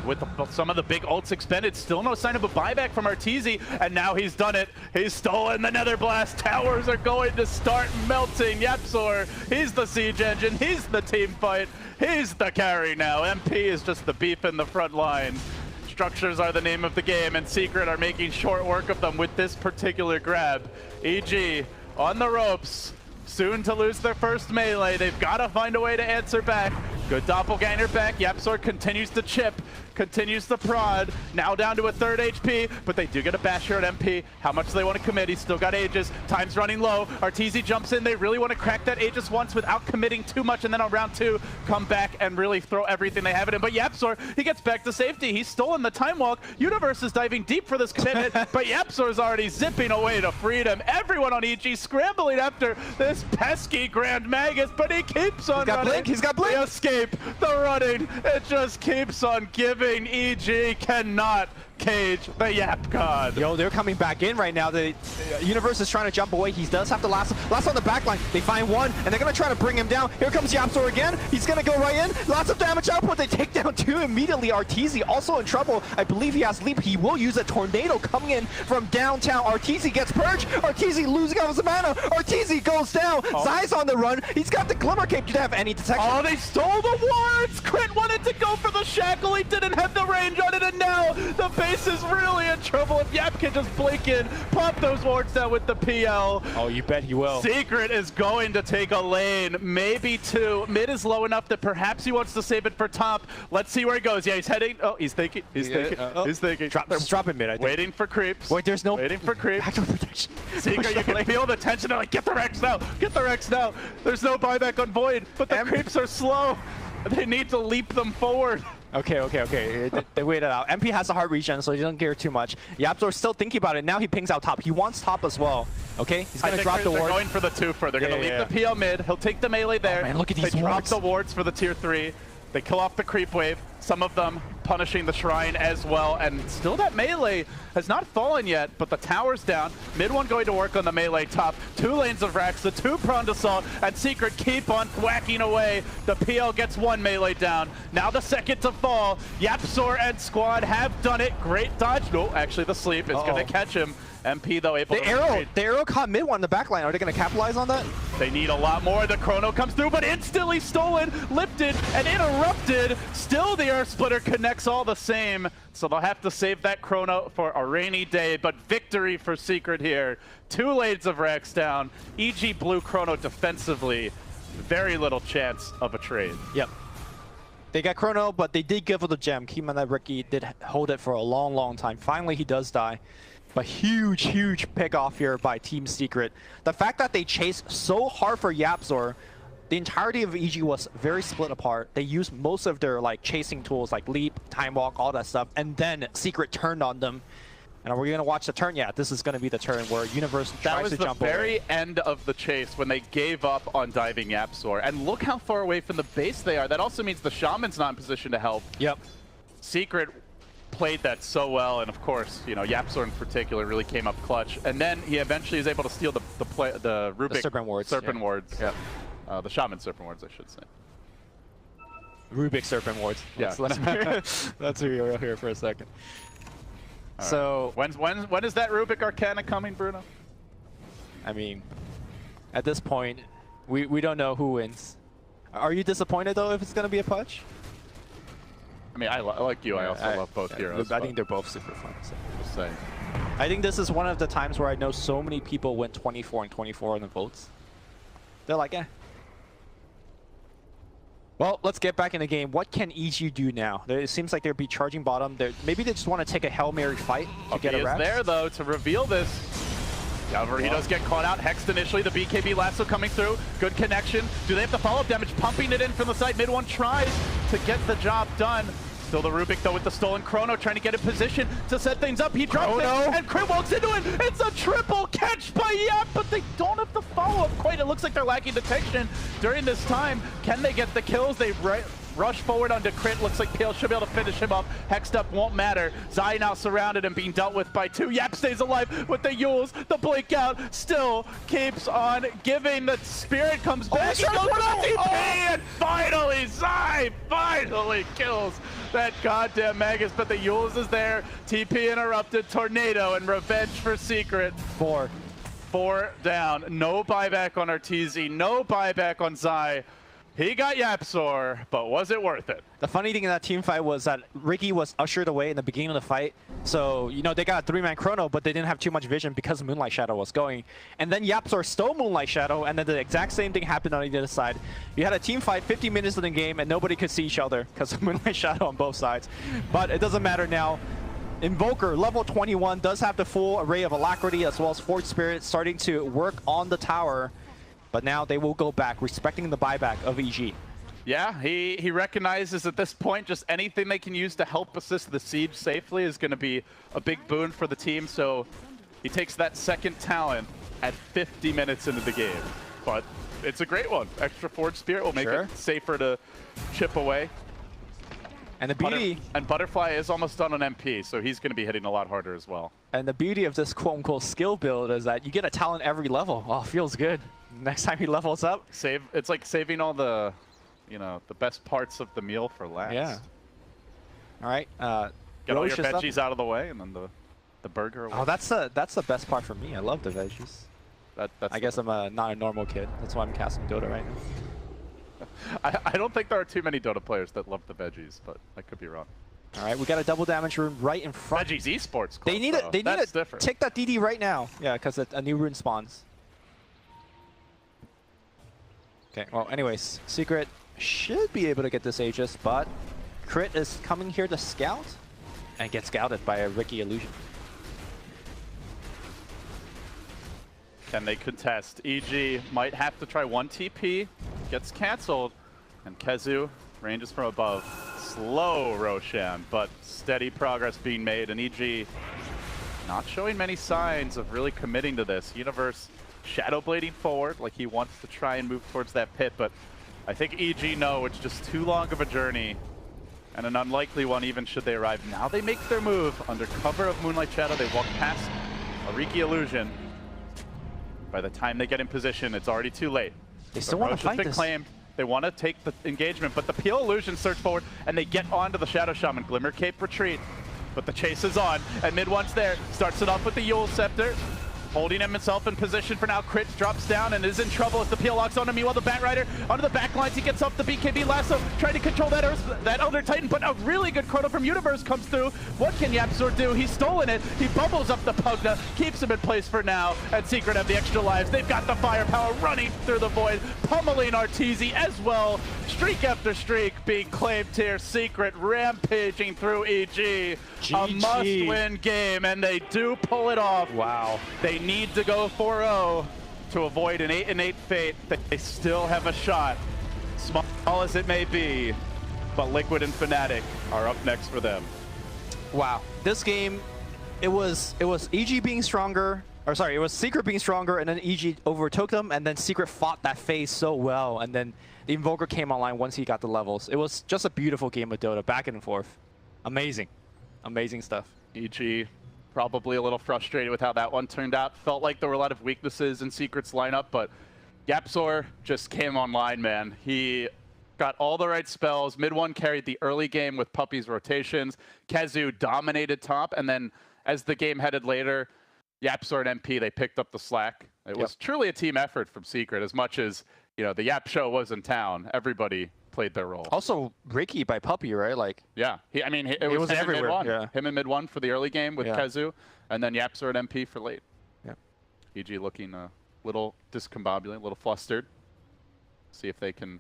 With some of the big ults expended, still no sign of a buyback from Arteezy, and now he's done it. He's stolen the Nether Blast. Towers are going to start melting. Yapsor, he's the siege engine. He's the team fight. He's the carry now. MP is just the beef in the front line. Structures are the name of the game, and Secret are making short work of them with this particular grab. EG on the ropes, soon to lose their first melee. They've got to find a way to answer back. Good doppelganger back. Yapsor continues to chip, continues to prod. Now down to a third HP, but they do get a bash here at MP. How much do they want to commit? He's still got Aegis. Time's running low. Arteezy jumps in. They really want to crack that Aegis once without committing too much, and then on round 2, come back and really throw everything they have in him. But Yapsor, he gets back to safety. He's stolen the Time Walk. Universe is diving deep for this commitment, but Yapsor's already zipping away to freedom. Everyone on EG scrambling after this pesky Grand Magus, but he keeps on running. Blink. He's got Blink. The escape, the running, it just keeps on giving. EG cannot cage the Yap God. Yo, they're coming back in right now. The Universe is trying to jump away. He does have the last on the back line. They find one, and they're going to try to bring him down. Here comes Yapsor again. He's going to go right in. Lots of damage output. They take down 2 immediately. Arteezy also in trouble. I believe he has leap. He will use a tornado coming in from downtown. Arteezy gets purged. Arteezy losing out his mana. Arteezy goes down. Zai's on the run. He's got the Glimmer Cape. Did have any detection? Oh, they stole the wards! Crit wanted to go for the Shackle. He didn't have the range on it, and now the base is really in trouble. If Yap can just blink in, pop those wards down with the PL. Oh, you bet he will. Secret is going to take a lane, maybe 2. Mid is low enough that perhaps he wants to save it for top. Let's see where he goes. Yeah, he's heading. Oh, he's thinking. He's thinking. He's thinking. Drop him mid, I think. Waiting for creeps. Wait, there's no... Waiting for creeps. Backdoor protection. Secret, you can feel the tension. They're like, get the Rex now. Get the Rex now. There's no buyback on Void, but the creeps are slow. They need to leap them forward. Okay. They waited out. MP has a hard regen, so he doesn't care too much. YapzOr's still thinking about it. Now he pings out top. He wants top as well. Okay, he's going to drop the ward. They're going for the 2-for. They're going to leave the PL mid. He'll take the melee there. Oh, man, look at these They drop wards. the wards for the tier 3. They kill off the creep wave. Some of them punishing the shrine as well. And still that melee has not fallen yet, but the tower's down. Mid one going to work on the melee top. 2 lanes of Rax, the 2-pronged assault, and Secret keep on whacking away. The PL gets 1 melee down. Now the second to fall. YapzOr and squad have done it. Great dodge. No, actually the sleep is going to catch him. MP though able to retreat. The arrow caught mid one in the backline. Are they going to capitalize on that? They need a lot more. The chrono comes through, but instantly stolen, lifted, and interrupted. Still the Earth Splitter connects all the same. So they'll have to save that chrono for a rainy day, but victory for Secret here. 2 lanes of Rex down. EG blue chrono defensively. Very little chance of a trade. Yep. They got chrono, but they did give it the gem. Keep in mind that Ricky did hold it for a long time. Finally, he does die. But huge pick off here by Team Secret. The fact that they chased so hard for YapzOr, the entirety of EG was very split apart. They used most of their chasing tools like leap, time walk, all that stuff, and then Secret turned on them. And are we going to watch the turn? Yeah, this is going to be the turn where Universe tries to jump over. That was the very end of the chase when they gave up on diving YapzOr. And look how far away from the base they are. That also means the Shaman's not in position to help. Yep. Secret played that so well, and of course, YapzOr in particular really came up clutch. And then he eventually is able to steal the Rubik the Serpent Wards. Wards. Yeah. The Shaman Serpent Wards, I should say. Rubik Serpent Wards. Yeah. Let's hear here for a second. All so right. When is that Rubik Arcana coming, Bruno? I mean, at this point, we don't know who wins. Are you disappointed though if it's gonna be a Pudge? I mean, I like you. I also love both heroes. I think they're both super fun. So. Just saying. I think this is one of the times where I know so many people went 24 and 24 on the votes. They're like, eh. Well, let's get back in the game. What can EG do now? It seems like they'll be charging bottom. Maybe they just want to take a Hail Mary fight to get a Rax. He is there, though, to reveal this. However, he does get caught out. Hexed initially. The BKB lasso coming through. Good connection. Do they have the follow-up damage? Pumping it in from the side. Mid one tries to get the job done. Still the Rubik, though, with the stolen chrono, trying to get in position to set things up. He drops it, and Crit walks into it. It's a triple catch by Yap, but they don't have the follow-up quite. It looks like they're lacking detection during this time. Can they get the kills? They rush forward onto Crit. Looks like PL should be able to finish him up. Hexed up won't matter. Zai now surrounded and being dealt with by 2. Yap stays alive with the Yules. The blink out still keeps on giving. The Spirit comes back. He goes for the TP, and finally Zai finally kills that goddamn Magus, but the Yules is there. TP interrupted. Tornado and revenge for Secret. 4 down. No buyback on Arteezy. No buyback on Zai. He got YapzOr, but was it worth it? The funny thing in that team fight was that Ricky was ushered away in the beginning of the fight. So, they got a 3-man chrono, but they didn't have too much vision because Moonlight Shadow was going. And then YapzOr stole Moonlight Shadow, and then the exact same thing happened on the other side. You had a team fight 50 minutes in the game, and nobody could see each other because of Moonlight Shadow on both sides. But it doesn't matter now. Invoker, level 21, does have the full array of Alacrity as well as Forge Spirit starting to work on the tower. But now they will go back, respecting the buyback of EG. Yeah, he recognizes at this point just anything they can use to help assist the siege safely is going to be a big boon for the team. So he takes that second talent at 50 minutes into the game. But it's a great one. Extra Forge Spirit will make it safer to chip away. And the beauty... And Butterfly is almost done on MP, so he's going to be hitting a lot harder as well. And the beauty of this quote-unquote skill build is that you get a talent every level. Oh, feels good. Next time he levels up. It's like saving all the, the best parts of the meal for last. Yeah. All right. Get all your veggies out of the way, and then the burger away. Oh, that's the best part for me. I love the veggies. I guess I'm not a normal kid. That's why I'm casting Dota right now. I don't think there are too many Dota players that love the veggies, but I could be wrong. All right, we got a double damage rune right in front. Veggies esports. They need it. They need it. Take that DD right now. Yeah, because a new rune spawns. Okay. Well, anyways, Secret should be able to get this Aegis, but Crit is coming here to scout and get scouted by a Ricky Illusion. Can they contest? EG might have to try one TP, gets canceled, and Kezu ranges from above. slow Roshan, but steady progress being made, and EG not showing many signs of really committing to this. Universe shadow blading forward like he wants to try and move towards that pit, but I think EG know it's just too long of a journey and an unlikely one even should they arrive. Now they make their move under cover of Moonlight Shadow. They walk past Ariki Illusion. By the time they get in position, it's already too late. They still want to fight been this. claimed. They want to take the engagement, but the Peel Illusion surge forward and they get onto the Shadow Shaman. Glimmer Cape retreat, but the chase is on and mid one's there. Starts it off with the Yule Scepter. Holding himself in position for now. Crit drops down and is in trouble as the Peel locks onto Meanwhile, the Batrider onto the back lines. He gets off the BKB lasso, trying to control that Elder Titan, but a really good chrono from Universe comes through. What can YapzOr do? He's stolen it. He bubbles up the Pugna, keeps him in place for now, and Secret have the extra lives. They've got the firepower running through the void, pummeling Arteezy as well. Streak after streak being claimed here. Secret rampaging through EG. A must-win game, and they do pull it off. Wow. They need to go 4-0 to avoid an 8-8 fate. They still have a shot, small as it may be, but Liquid and Fnatic are up next for them. Wow. This game, it was EG being stronger, or sorry, it was Secret being stronger, and then EG overtook them, and then Secret fought that phase so well, and then the Invoker came online once he got the levels. It was just a beautiful game of Dota, back and forth. Amazing. Amazing stuff. EG probably a little frustrated with how that one turned out. Felt like there were a lot of weaknesses in Secret's lineup, but YapzOr just came online, man. He got all the right spells. Mid one carried the early game with Puppy's rotations. KheZu dominated top, and then as the game headed later, YapzOr and MP, they picked up the slack. It was truly a team effort from Secret, as much as, you know, the Yap show was in town. Everybody played their role. Also, Ricky by Puppy, right? Like, yeah, it was him everywhere. in mid one. Yeah. Him in mid one for the early game with KheZu, and then YapzOr and MP for late. Yeah. EG looking a little discombobulated, a little flustered. See if they can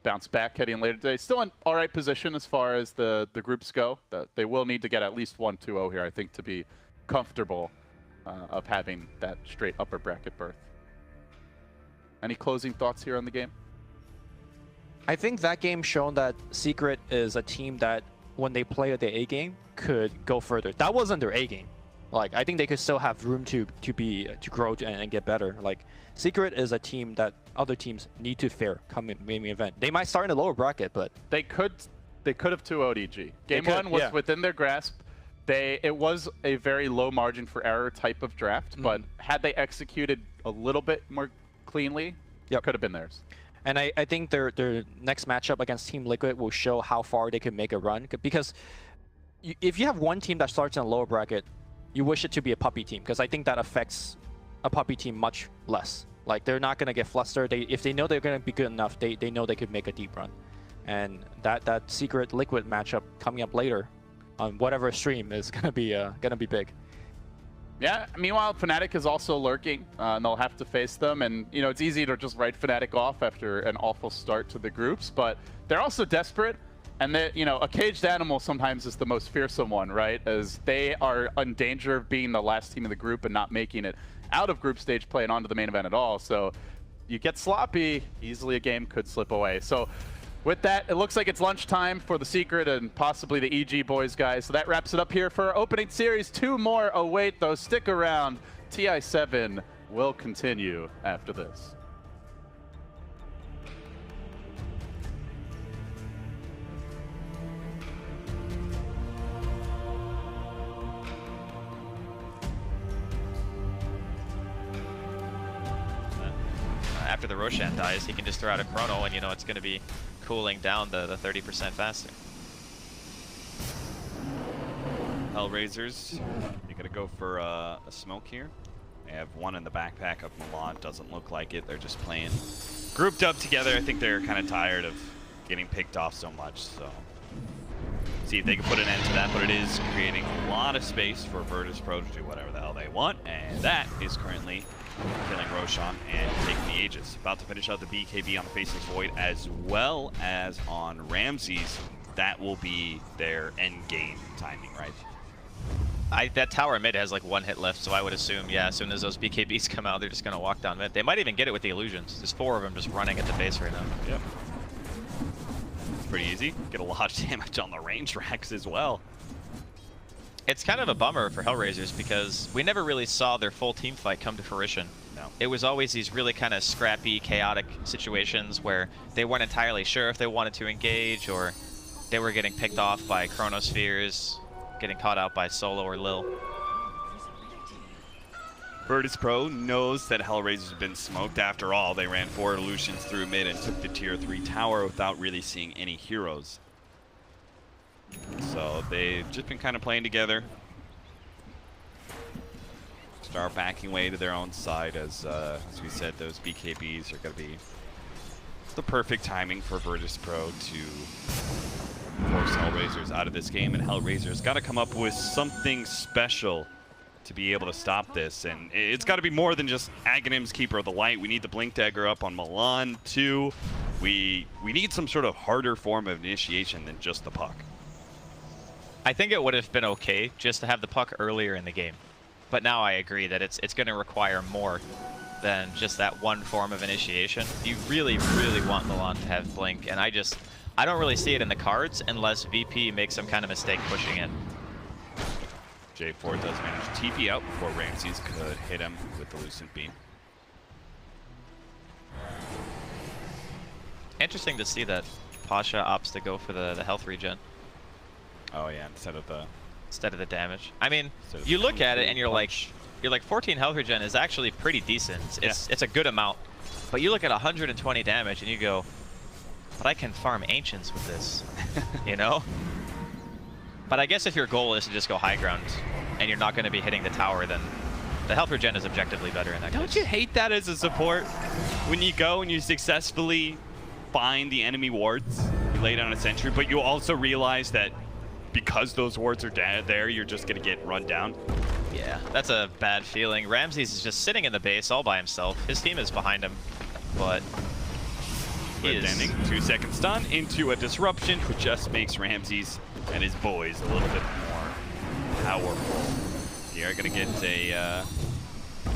bounce back heading later today. Still in all right position as far as the groups go. They will need to get at least 1-2-0 here, I think, to be comfortable of having that straight upper bracket berth. Any closing thoughts here on the game? I think that game shown that Secret is a team that, when they play the A game, could go further. That wasn't their A game. Like, I think they could still have room to grow and get better. Like, Secret is a team that other teams need to fare come in main event. They might start in the lower bracket, but they could have 2-0'd EG. Game one was within their grasp. It was a very low margin for error type of draft, but had they executed a little bit more cleanly, it could have been theirs. And I think their next matchup against Team Liquid will show how far they can make a run. Because if you have one team that starts in a lower bracket, you wish it to be a Puppy team, because I think that affects a Puppy team much less. Like, they're not going to get flustered. If they know they're going to be good enough, they know they could make a deep run. And that Secret Liquid matchup coming up later on whatever stream is going to be big. Yeah, meanwhile, Fnatic is also lurking, and they'll have to face them. And, you know, it's easy to just write Fnatic off after an awful start to the groups, but they're also desperate. And, you know, a caged animal sometimes is the most fearsome one, right? As they are in danger of being the last team in the group and not making it out of group stage play and onto the main event at all. So you get sloppy, easily a game could slip away. So with that, it looks like it's lunchtime for the Secret and possibly the EG boys, guys. So that wraps it up here for our opening series. 2 more await, though. Stick around. TI7 will continue after this. After the Roshan dies, he can just throw out a chrono and, you know, it's going to be cooling down the 30% faster. Hellraisers, you're going to go for a smoke here. They have one in the backpack of Milan. Doesn't look like it. They're just playing grouped up together. I think they're kind of tired of getting picked off so much. So see if they can put an end to that. But it is creating a lot of space for Virtus Pro to do whatever the hell they want. And that is currently killing Roshan and taking the Aegis. About to finish out the BKB on the Faceless Void as well as on Ramses. That will be their end game timing, right? That tower mid has like 1 hit left, so I would assume, yeah, as soon as those BKBs come out, they're just going to walk down mid. They might even get it with the illusions. There's 4 of them just running at the base right now. Yep. pretty easy. Get a lot of damage on the range racks as well. It's kind of a bummer for Hellraisers because we never really saw their full team fight come to fruition. No. It was always these really kind of scrappy, chaotic situations where they weren't entirely sure if they wanted to engage, or they were getting picked off by Chronospheres, getting caught out by Solo or Lil. Virtus Pro knows that Hellraisers have been smoked. After all, they ran 4 Illusions through mid and took the tier 3 tower without really seeing any heroes. So they've just been kind of playing together. Start backing away to their own side as we said, those BKBs are going to be the perfect timing for Virtus Pro to force Hellraisers out of this game. And Hellraisers got to come up with something special to be able to stop this. And it's got to be more than just Aghanim's Keeper of the Light. We need the Blink Dagger up on Milan too. We need some sort of harder form of initiation than just the puck. I think it would have been okay just to have the puck earlier in the game. But now I agree that it's going to require more than just that one form of initiation. You really, really want Milan to have Blink, and I don't really see it in the cards unless VP makes some kind of mistake pushing in. J4 does manage to TP out before Ramses could hit him with the Lucent Beam. Interesting to see that Pasha opts to go for the health regen. Oh yeah, instead of the damage. I mean, you look at it and you're like 14 health regen is actually pretty decent. It's a good amount. But you look at 120 damage and you go, but I can farm Ancients with this, you know? But I guess if your goal is to just go high ground and you're not going to be hitting the tower, then the health regen is objectively better in that case. Don't you hate that as a support? When you go and you successfully find the enemy wards, you lay down a sentry, but you also realize that because those wards are there, you're just going to get run down. Yeah, that's a bad feeling. Ramses is just sitting in the base all by himself. His team is behind him, but he is... ending 2-second stun into a disruption, which just makes Ramses and his boys a little bit more powerful. They are going to get a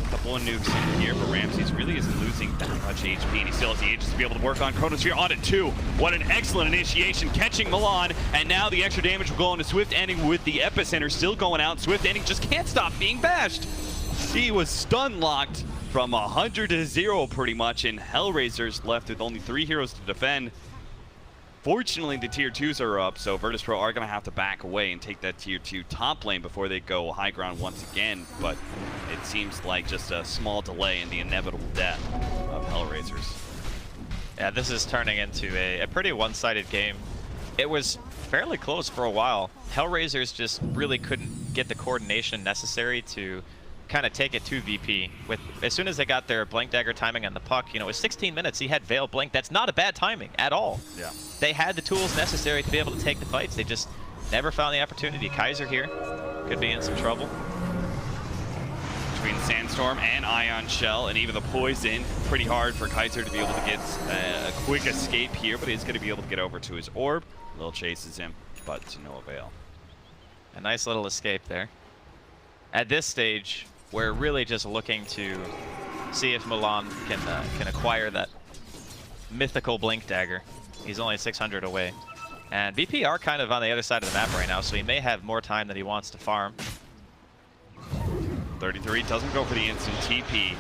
couple of nukes in here, but Ramses really isn't losing that much HP, and he still has the ages to be able to work on Chronosphere on it too. What an excellent initiation, catching Milan, and now the extra damage will go on to Swift Ending with the Epicenter still going out. Swift Ending just can't stop being bashed. He was stun locked from 100 to 0 pretty much, and Hellraisers left with only 3 heroes to defend. Fortunately, the tier 2s are up, so Virtus Pro are going to have to back away and take that tier 2 top lane before they go high ground once again, but it seems like just a small delay in the inevitable death of Hellraisers. Yeah, this is turning into a pretty one-sided game. It was fairly close for a while. Hellraisers just really couldn't get the coordination necessary to kind of take it to VP. As soon as they got their Blink Dagger timing on the puck, you know, it was 16 minutes, he had Veil Blink. That's not a bad timing at all. Yeah. They had the tools necessary to be able to take the fights. They just never found the opportunity. Kaiser here could be in some trouble. Between Sandstorm and Ion Shell and even the Poison, pretty hard for Kaiser to be able to get a quick escape here, but he's going to be able to get over to his orb. Lil chases him, but to no avail. A nice little escape there. At this stage, we're really just looking to see if Milan can acquire that mythical Blink Dagger. He's only 600 away. And VP are kind of on the other side of the map right now, so he may have more time than he wants to farm. 33 doesn't go for the instant TP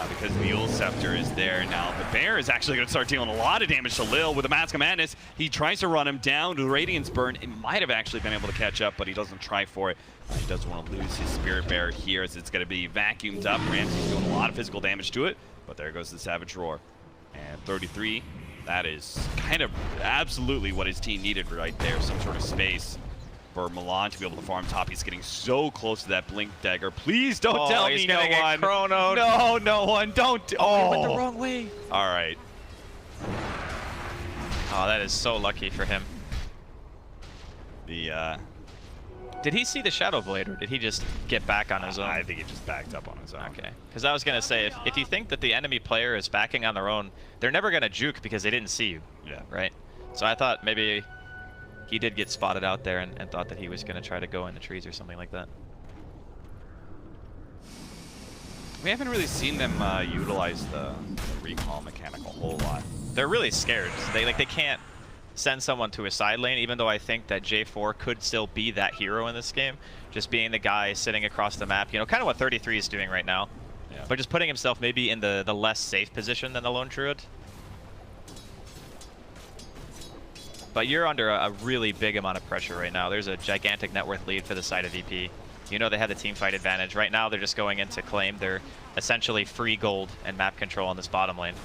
because the Mule Scepter is there now. The Bear is actually going to start dealing a lot of damage to Lil with the Mask of Madness. He tries to run him down to the Radiance Burn. It might have actually been able to catch up, but he doesn't try for it. He doesn't want to lose his Spirit Bear here as it's going to be vacuumed up. Ramsey's doing a lot of physical damage to it, but there goes the Savage Roar. And 33, that is kind of absolutely what his team needed right there, some sort of space for Milan to be able to farm top. He's getting so close to that Blink Dagger. Please don't tell me no one. Chrono. No, no one. Don't. Oh, he went the wrong way. All right. Oh, that is so lucky for him. Did he see the Shadow Blade, or did he just get back on his own? I think he just backed up on his own. Okay. Because I was going to say, if you think that the enemy player is backing on their own, they're never going to juke because they didn't see you. Yeah. Right? So I thought maybe he did get spotted out there and thought that he was going to try to go in the trees or something like that. We haven't really seen them utilize the recall mechanic a whole lot. They're really scared. They can't send someone to a side lane, even though I think that J4 could still be that hero in this game. Just being the guy sitting across the map, you know, kind of what 33 is doing right now. Yeah. But just putting himself maybe in the less safe position than the Lone Druid. But you're under a really big amount of pressure right now. There's a gigantic net worth lead for the side of VP. You know they have the team fight advantage. Right now they're just going in to claim their essentially free gold and map control on this bottom lane.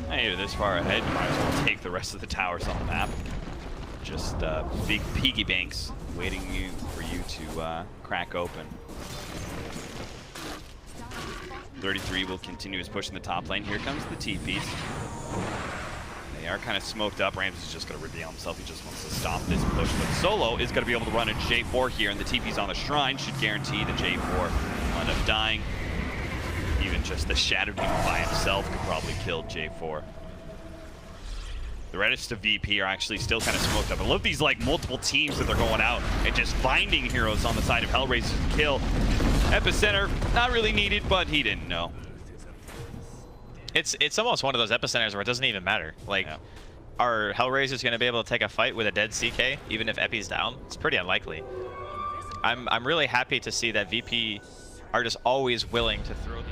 Hey, you're this far ahead, you might as well take the rest of the towers on the map. Just big piggy banks waiting for you to crack open. 33 will continue his push in the top lane. Here comes the TPs. They are kind of smoked up. Rams is just going to reveal himself. He just wants to stop this push. But Solo is going to be able to run a J4 here, and the TP's on the Shrine should guarantee the J4 will end up dying. Even just the Shadow Demon by himself could probably kill J4. The rest of VP are actually still kind of smoked up. I love these like multiple teams that they're going out and just finding heroes on the side of Hellraiser to kill. Epicenter, not really needed, but he didn't know. It's almost one of those epicenters where it doesn't even matter. Like, are Hellraisers going to be able to take a fight with a dead CK, even if Epi's down? It's pretty unlikely. I'm really happy to see that VP are just always willing to throw the...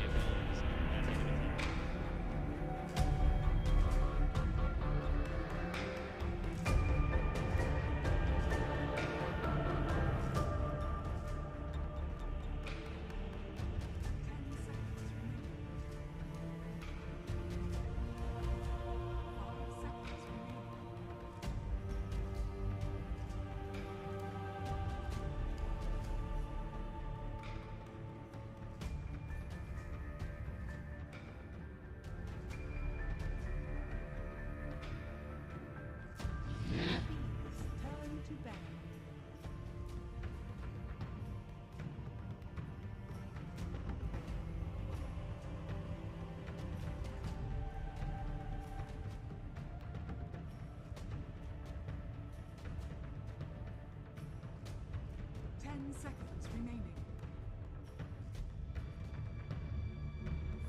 Seconds remaining.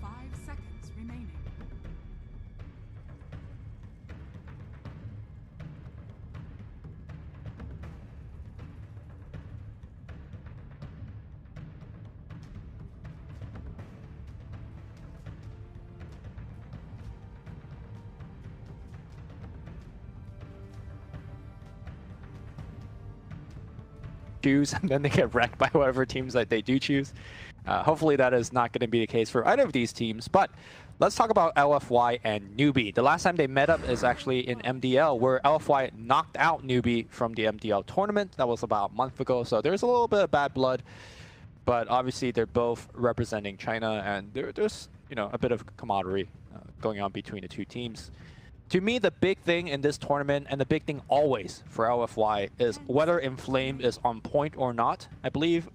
5 seconds remaining. choose, and then they get wrecked by whatever teams that they do choose. Hopefully that is not going to be the case for either of these teams, but let's talk about LFY and Newbee. The last time they met up is actually in MDL, where LFY knocked out Newbee from the MDL tournament. That was about a month ago, so there's a little bit of bad blood, but obviously they're both representing China, and there's a bit of camaraderie going on between the two teams. To me, the big thing in this tournament, and the big thing always for LFY, is whether Inflame is on point or not. I believe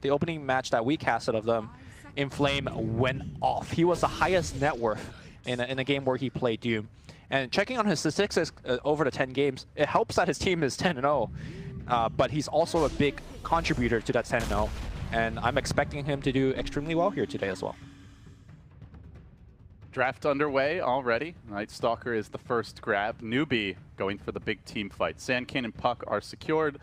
the opening match that we casted of them, Inflame went off. He was the highest net worth in a game where he played Doom. And checking on his statistics over the 10 games, it helps that his team is 10-0. But he's also a big contributor to that 10-0. And I'm expecting him to do extremely well here today as well. Draft underway already. Night Stalker is the first grab. Newbee going for the big team fight. Sandkin and Puck are secured.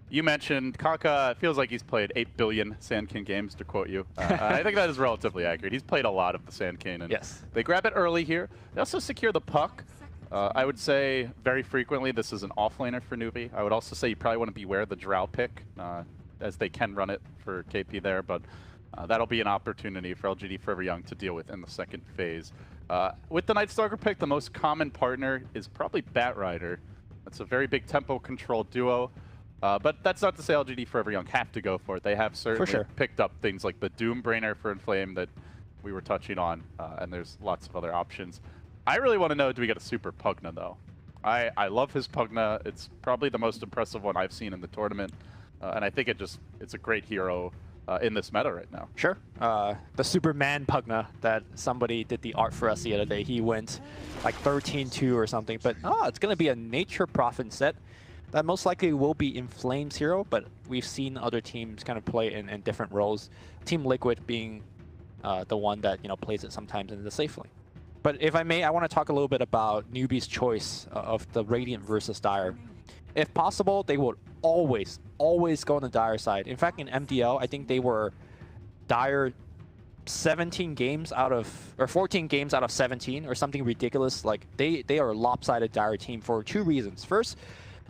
You mentioned Kaka feels like he's played 8 billion Sandkin games, to quote you. I think that is relatively accurate. He's played a lot of the Sandkin, and yes, they grab it early here. They also secure the Puck. I would say very frequently this is an offlaner for Newbee. I would also say you probably want to beware the Drow pick, as they can run it for KP there, but that'll be an opportunity for LGD Forever Young to deal with in the second phase. With the Night Stalker pick, the most common partner is probably Batrider. That's a very big tempo control duo. But that's not to say LGD Forever Young have to go for it. They have certainly picked up things like the Doom Brainer for Inflame that we were touching on, and there's lots of other options. I really want to know, do we get a Super Pugna, though? I love his Pugna. It's probably the most impressive one I've seen in the tournament, and I think it's a great hero in this meta right now. Sure. The Superman Pugna that somebody did the art for us the other day, he went like 13-2 or something, but it's going to be a Nature Prophet set. That most likely will be Inflame's hero, but we've seen other teams kind of play in different roles. Team Liquid being the one that plays it sometimes in the safe lane. But if I may, I want to talk a little bit about Newbee's choice of the Radiant versus Dire. If possible, they would always go on the Dire side. In fact, in MDL, I think they were Dire 17 games out of, or 14 games out of 17 or something ridiculous. Like they are a lopsided Dire team for 2 reasons. First,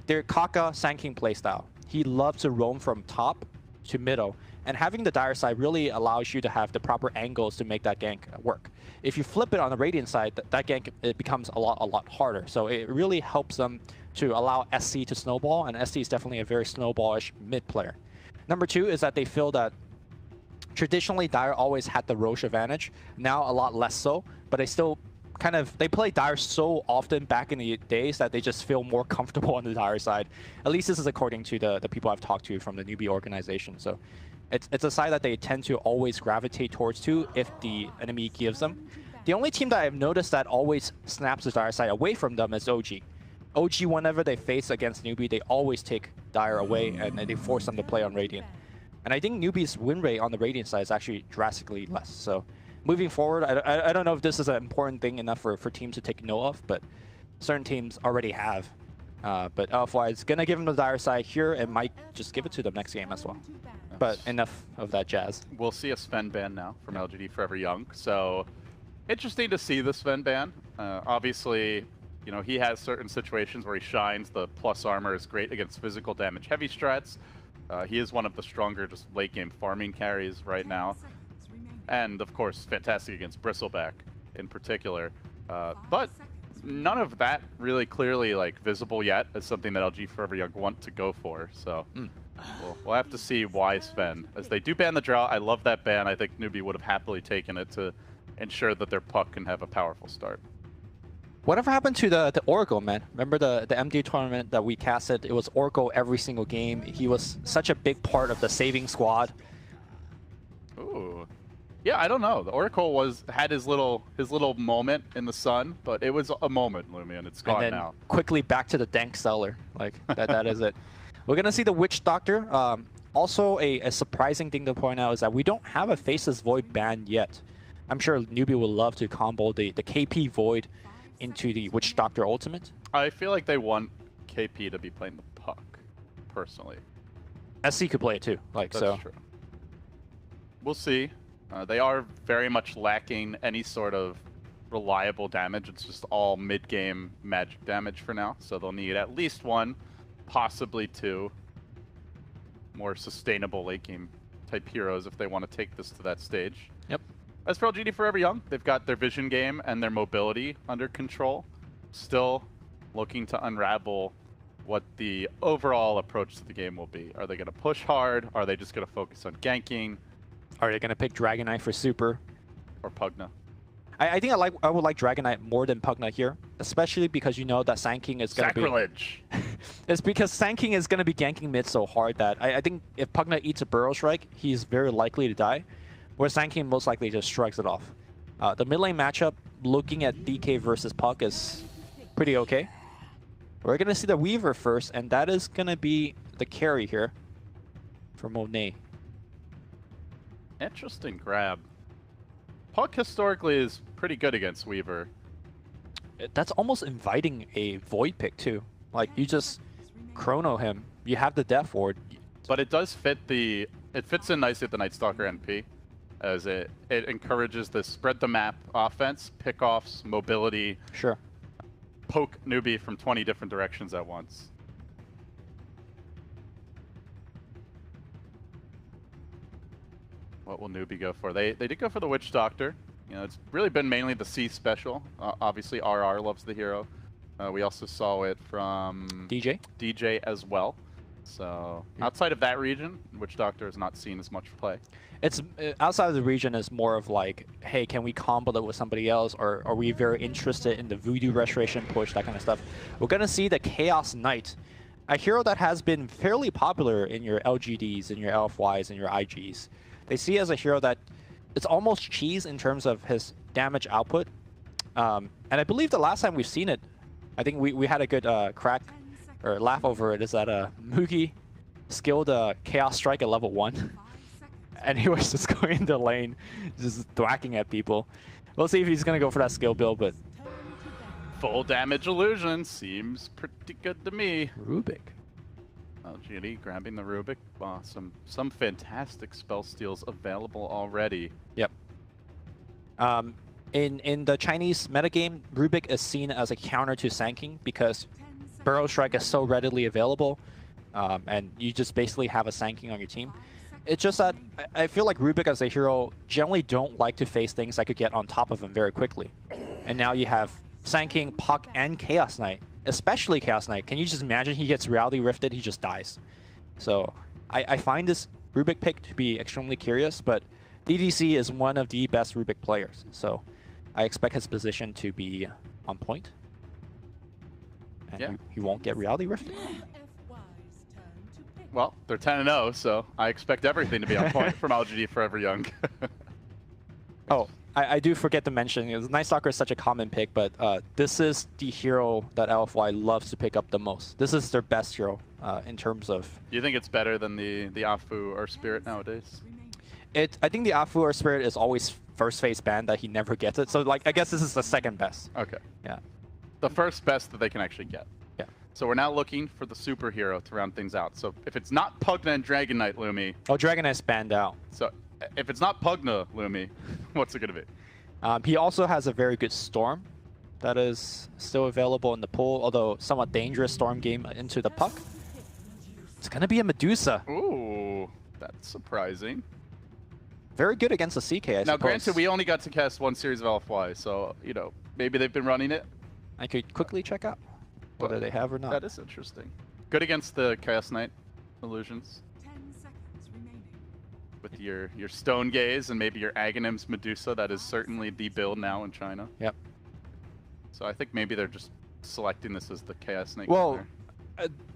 their Kaka Sanking playstyle. He loves to roam from top to middle, and having the Dire side really allows you to have the proper angles to make that gank work. If you flip it on the Radiant side, that gank, it becomes a lot harder. So it really helps them to allow SC to snowball, and SC is definitely a very snowballish mid player. Number 2 is that they feel that traditionally Dire always had the Roche advantage, now a lot less so, but they still kind of, they play Dire so often back in the days that they just feel more comfortable on the Dire side. At least this is according to the people I've talked to from the Newbee organization. So it's a side that they tend to always gravitate towards to if the enemy gives them. The only team that I've noticed that always snaps the Dire side away from them is OG. OG, whenever they face against Newbee, they always take Dire away and they force them to play on Radiant. And I think Newbee's win rate on the Radiant side is actually drastically less. So moving forward, I don't know if this is an important thing enough for teams to take note of, but certain teams already have. But LFY is going to give them the Dire side here and might just give it to them next game as well. But enough of that jazz. We'll see a Sven ban now from LGD Forever Young. So interesting to see the Sven ban. Obviously, you know, he has certain situations where he shines. The plus armor is great against physical damage heavy strats. He is one of the stronger just late game farming carries right now. And of course, fantastic against Bristleback in particular. But none of that really clearly like visible yet as something that LG Forever Young want to go for. So we'll have to see why Sven. As they do ban the draw, I love that ban. I think Newbee would have happily taken it to ensure that their puck can have a powerful start. Whatever happened to the Oracle, man? Remember the MD tournament that we casted? It was Oracle every single game. He was such a big part of the saving squad. Ooh. Yeah, I don't know. The Oracle had his little moment in the sun, but it was a moment, Lumion. It's gone and then now. Quickly back to the dank cellar. Like that is it. We're gonna see the Witch Doctor. Also, a surprising thing to point out is that we don't have a Faceless Void ban yet. I'm sure Newbee would love to combo the KP Void into the Witch Doctor ultimate. I feel like they want KP to be playing the puck, personally. SC could play it too. Like That's true. We'll see. They are very much lacking any sort of reliable damage. It's just all mid-game magic damage for now. So they'll need at least 1, possibly 2 more sustainable late-game type heroes if they want to take this to that stage. Yep. As for LGD Forever Young, they've got their vision game and their mobility under control. Still looking to unravel what the overall approach to the game will be. Are they going to push hard? Are they just going to focus on ganking? Are they going to pick Dragon Knight for super? Or Pugna? I think I would like Dragon Knight more than Pugna here, especially because you know that Sanking is going to be... Sacrilege! It's because Sanking is going to be ganking mid so hard that I think if Pugna eats a Burrow Strike, he's very likely to die, where Sanking most likely just strikes it off. The mid lane matchup, looking at DK versus Puck, is pretty okay. We're going to see the Weaver first, and that is going to be the carry here for Monet. Interesting grab. Puck historically is pretty good against Weaver. That's almost inviting a Void pick too. Like, you just chrono him. You have the Death Ward. But it does fit the... It fits in nicely with the Night Stalker NP, as it encourages the spread the map offense, pickoffs, mobility. Sure. Poke Newbee from 20 different directions at once. What will Newbee go for? They did go for the Witch Doctor. You know, it's really been mainly the C special. Obviously, RR loves the hero. We also saw it from DJ as well. So outside of that region, Witch Doctor is not seen as much play. It's outside of the region is more of like, hey, can we combo it with somebody else, or are we very interested in the Voodoo Restoration push, that kind of stuff. We're gonna see the Chaos Knight, a hero that has been fairly popular in your LGDs, in your LFYs, and your IGs. They see it as a hero that it's almost cheese in terms of his damage output. And I believe the last time we've seen it, I think we had a good crack or laugh over it, is that Mugi skilled Chaos Strike at level 1. And he was just going in the lane, just thwacking at people. We'll see if he's going to go for that skill build, but... Full damage illusion seems pretty good to me. Rubik. LGD grabbing the Rubik. Wow, some fantastic spell steals available already. Yep. In the Chinese metagame, Rubik is seen as a counter to Sanking because Burrow Strike is so readily available, and you just basically have a Sanking on your team. It's just that I feel like Rubik as a hero generally don't like to face things that could get on top of him very quickly. And now you have Sanking, Puck, and Chaos Knight, especially Chaos Knight. Can you just imagine he gets Reality Rifted, he just dies. So I find this Rubik pick to be extremely curious, but DDC is one of the best Rubik players. So I expect his position to be on point. And yeah. he won't get Reality Rifted. Well, they're 10-0, so I expect everything to be on point from LGD Forever Young. Oh, I do forget to mention, Night Stalker is such a common pick, but this is the hero that LFY loves to pick up the most. This is their best hero in terms of... Do you think it's better than the Afu or Spirit nowadays? I think the Afu or Spirit is always first phase banned, that he never gets it. So like I guess this is the second best. Okay. Yeah. The first best that they can actually get. Yeah. So we're now looking for the superhero to round things out. So if it's not Pugna and Dragon Knight Lumi... Oh, Dragon Knight's banned out. So if it's not Pugna Lumi, what's it going to be? He also has a very good Storm that is still available in the pool, although somewhat dangerous Storm game into the Puck. It's going to be a Medusa. Ooh, that's surprising. Very good against the CK, I suppose. Now, granted, we only got to cast one series of LFY, so, you know, maybe they've been running it. I could quickly check out whether they have or not. That is interesting. Good against the Chaos Knight illusions. 10 seconds remaining. With your Stone Gaze and maybe your Aghanim's Medusa, that is certainly the build now in China. Yep. So I think maybe they're just selecting this as the Chaos Snake. Well,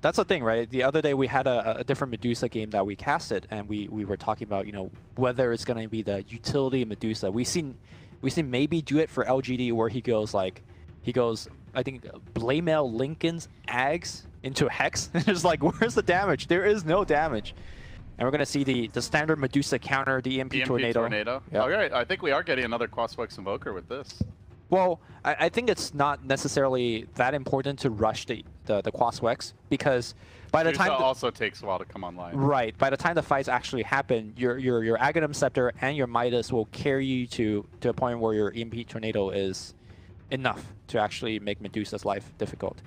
that's the thing, right? The other day we had a different Medusa game that we casted, and we were talking about, you know, whether it's going to be the utility Medusa. We seen maybe do it for LGD where he goes, I think, Blamel Lincoln's Ags into Hex. And it's like, where's the damage? There is no damage. And we're going to see the standard Medusa counter, the EMP Tornado. Yep. Okay, I think we are getting another Quaswex Invoker with this. Well, I think it's not necessarily that important to rush the Quaswex, because by the time... also takes a while to come online. Right. By the time the fights actually happen, your Aghanim Scepter and your Midas will carry you to a point where your EMP Tornado is enough to actually make Medusa's life difficult.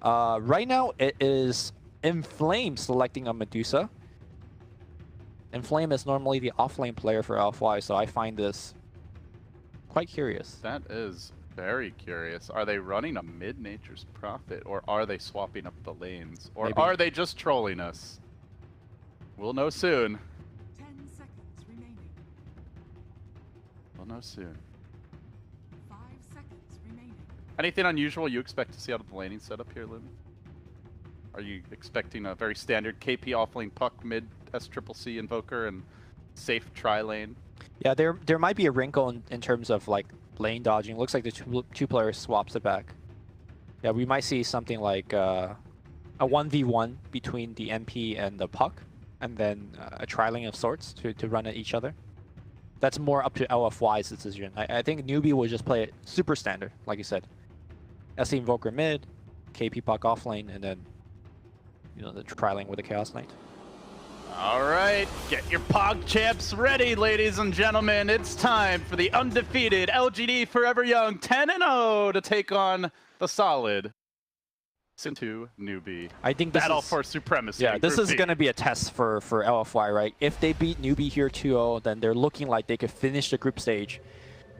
Right now, it is Inflame selecting a Medusa. Inflame is normally the offlane player for LFY, so I find this quite curious. That is very curious. Are they running a mid-Nature's Prophet, or are they swapping up the lanes? Or Maybe. Are they just trolling us? We'll know soon. 10 seconds remaining. We'll know soon. 5 seconds remaining. Anything unusual you expect to see out of the laning setup here, Lumi? Are you expecting a very standard KP offlane puck mid SCCC Invoker and safe tri-lane? Yeah, there might be a wrinkle in terms of like lane dodging. Looks like the two players swaps it back. Yeah, we might see something like a 1v1 between the MP and the puck, and then a tri-lane of sorts to run at each other. That's more up to LFY's decision. I think Newbee will just play it super standard, like you said. SC Invoker mid, KP puck offlane, and then, you know, the tri-lane with the Chaos Knight. All right, get your Pog champs ready, ladies and gentlemen. It's time for the undefeated LGD Forever Young 10-0 to take on the solid Sin2 Newbee. I think this Battle is, for supremacy. Yeah, this is going to be a test for LFY, right? If they beat Newbee here 2-0, then they're looking like they could finish the group stage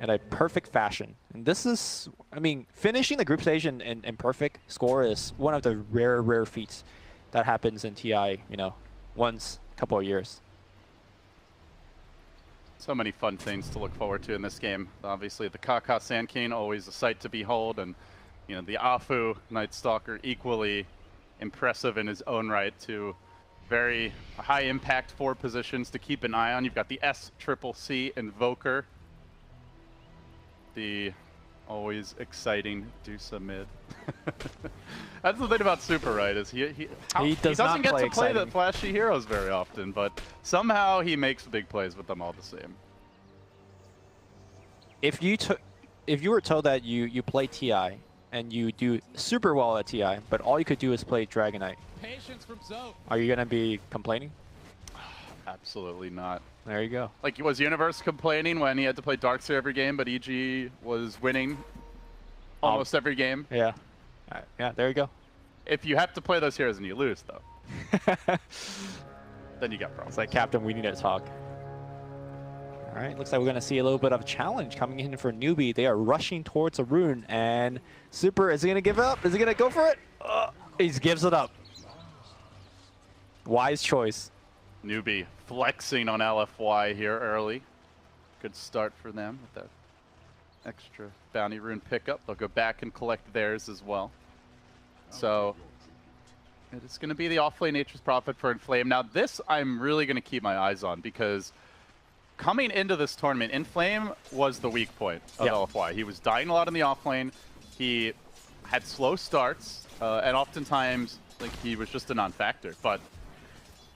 in a perfect fashion. And this is, I mean, finishing the group stage in perfect score is one of the rare feats that happens in TI, you know, once a couple of years. So many fun things to look forward to in this game. Obviously, the Kaka Sand King, always a sight to behold, and you know, the Afu Night Stalker, equally impressive in his own right, to very high impact 4 positions to keep an eye on. You've got the SCCC Invoker, the always exciting Dusa mid. That's the thing about Super, right? Is he doesn't get to play the flashy heroes very often, but somehow he makes big plays with them all the same. if you were told that you play TI and you do super well at TI, but all you could do is play Dragon Knight, are you gonna be complaining? Absolutely not. There you go. Like, was Universe complaining when he had to play Darkseer every game, but EG was winning almost every game? Yeah. Yeah, there you go. If you have to play those heroes and you lose, though, then you got problems. It's like, Captain, we need to talk. All right, looks like we're going to see a little bit of a challenge coming in for Newbee. They are rushing towards a rune, and Super, is he going to give up? Is he going to go for it? He gives it up. Wise choice. Newbee flexing on LFY here early. Good start for them with that extra bounty rune pickup. They'll go back and collect theirs as well. So it's going to be the offlane Nature's Prophet for Inflame. Now this I'm really going to keep my eyes on, because coming into this tournament, Inflame was the weak point of LFY. He was dying a lot in the offlane. He had slow starts, and oftentimes like he was just a non-factor. But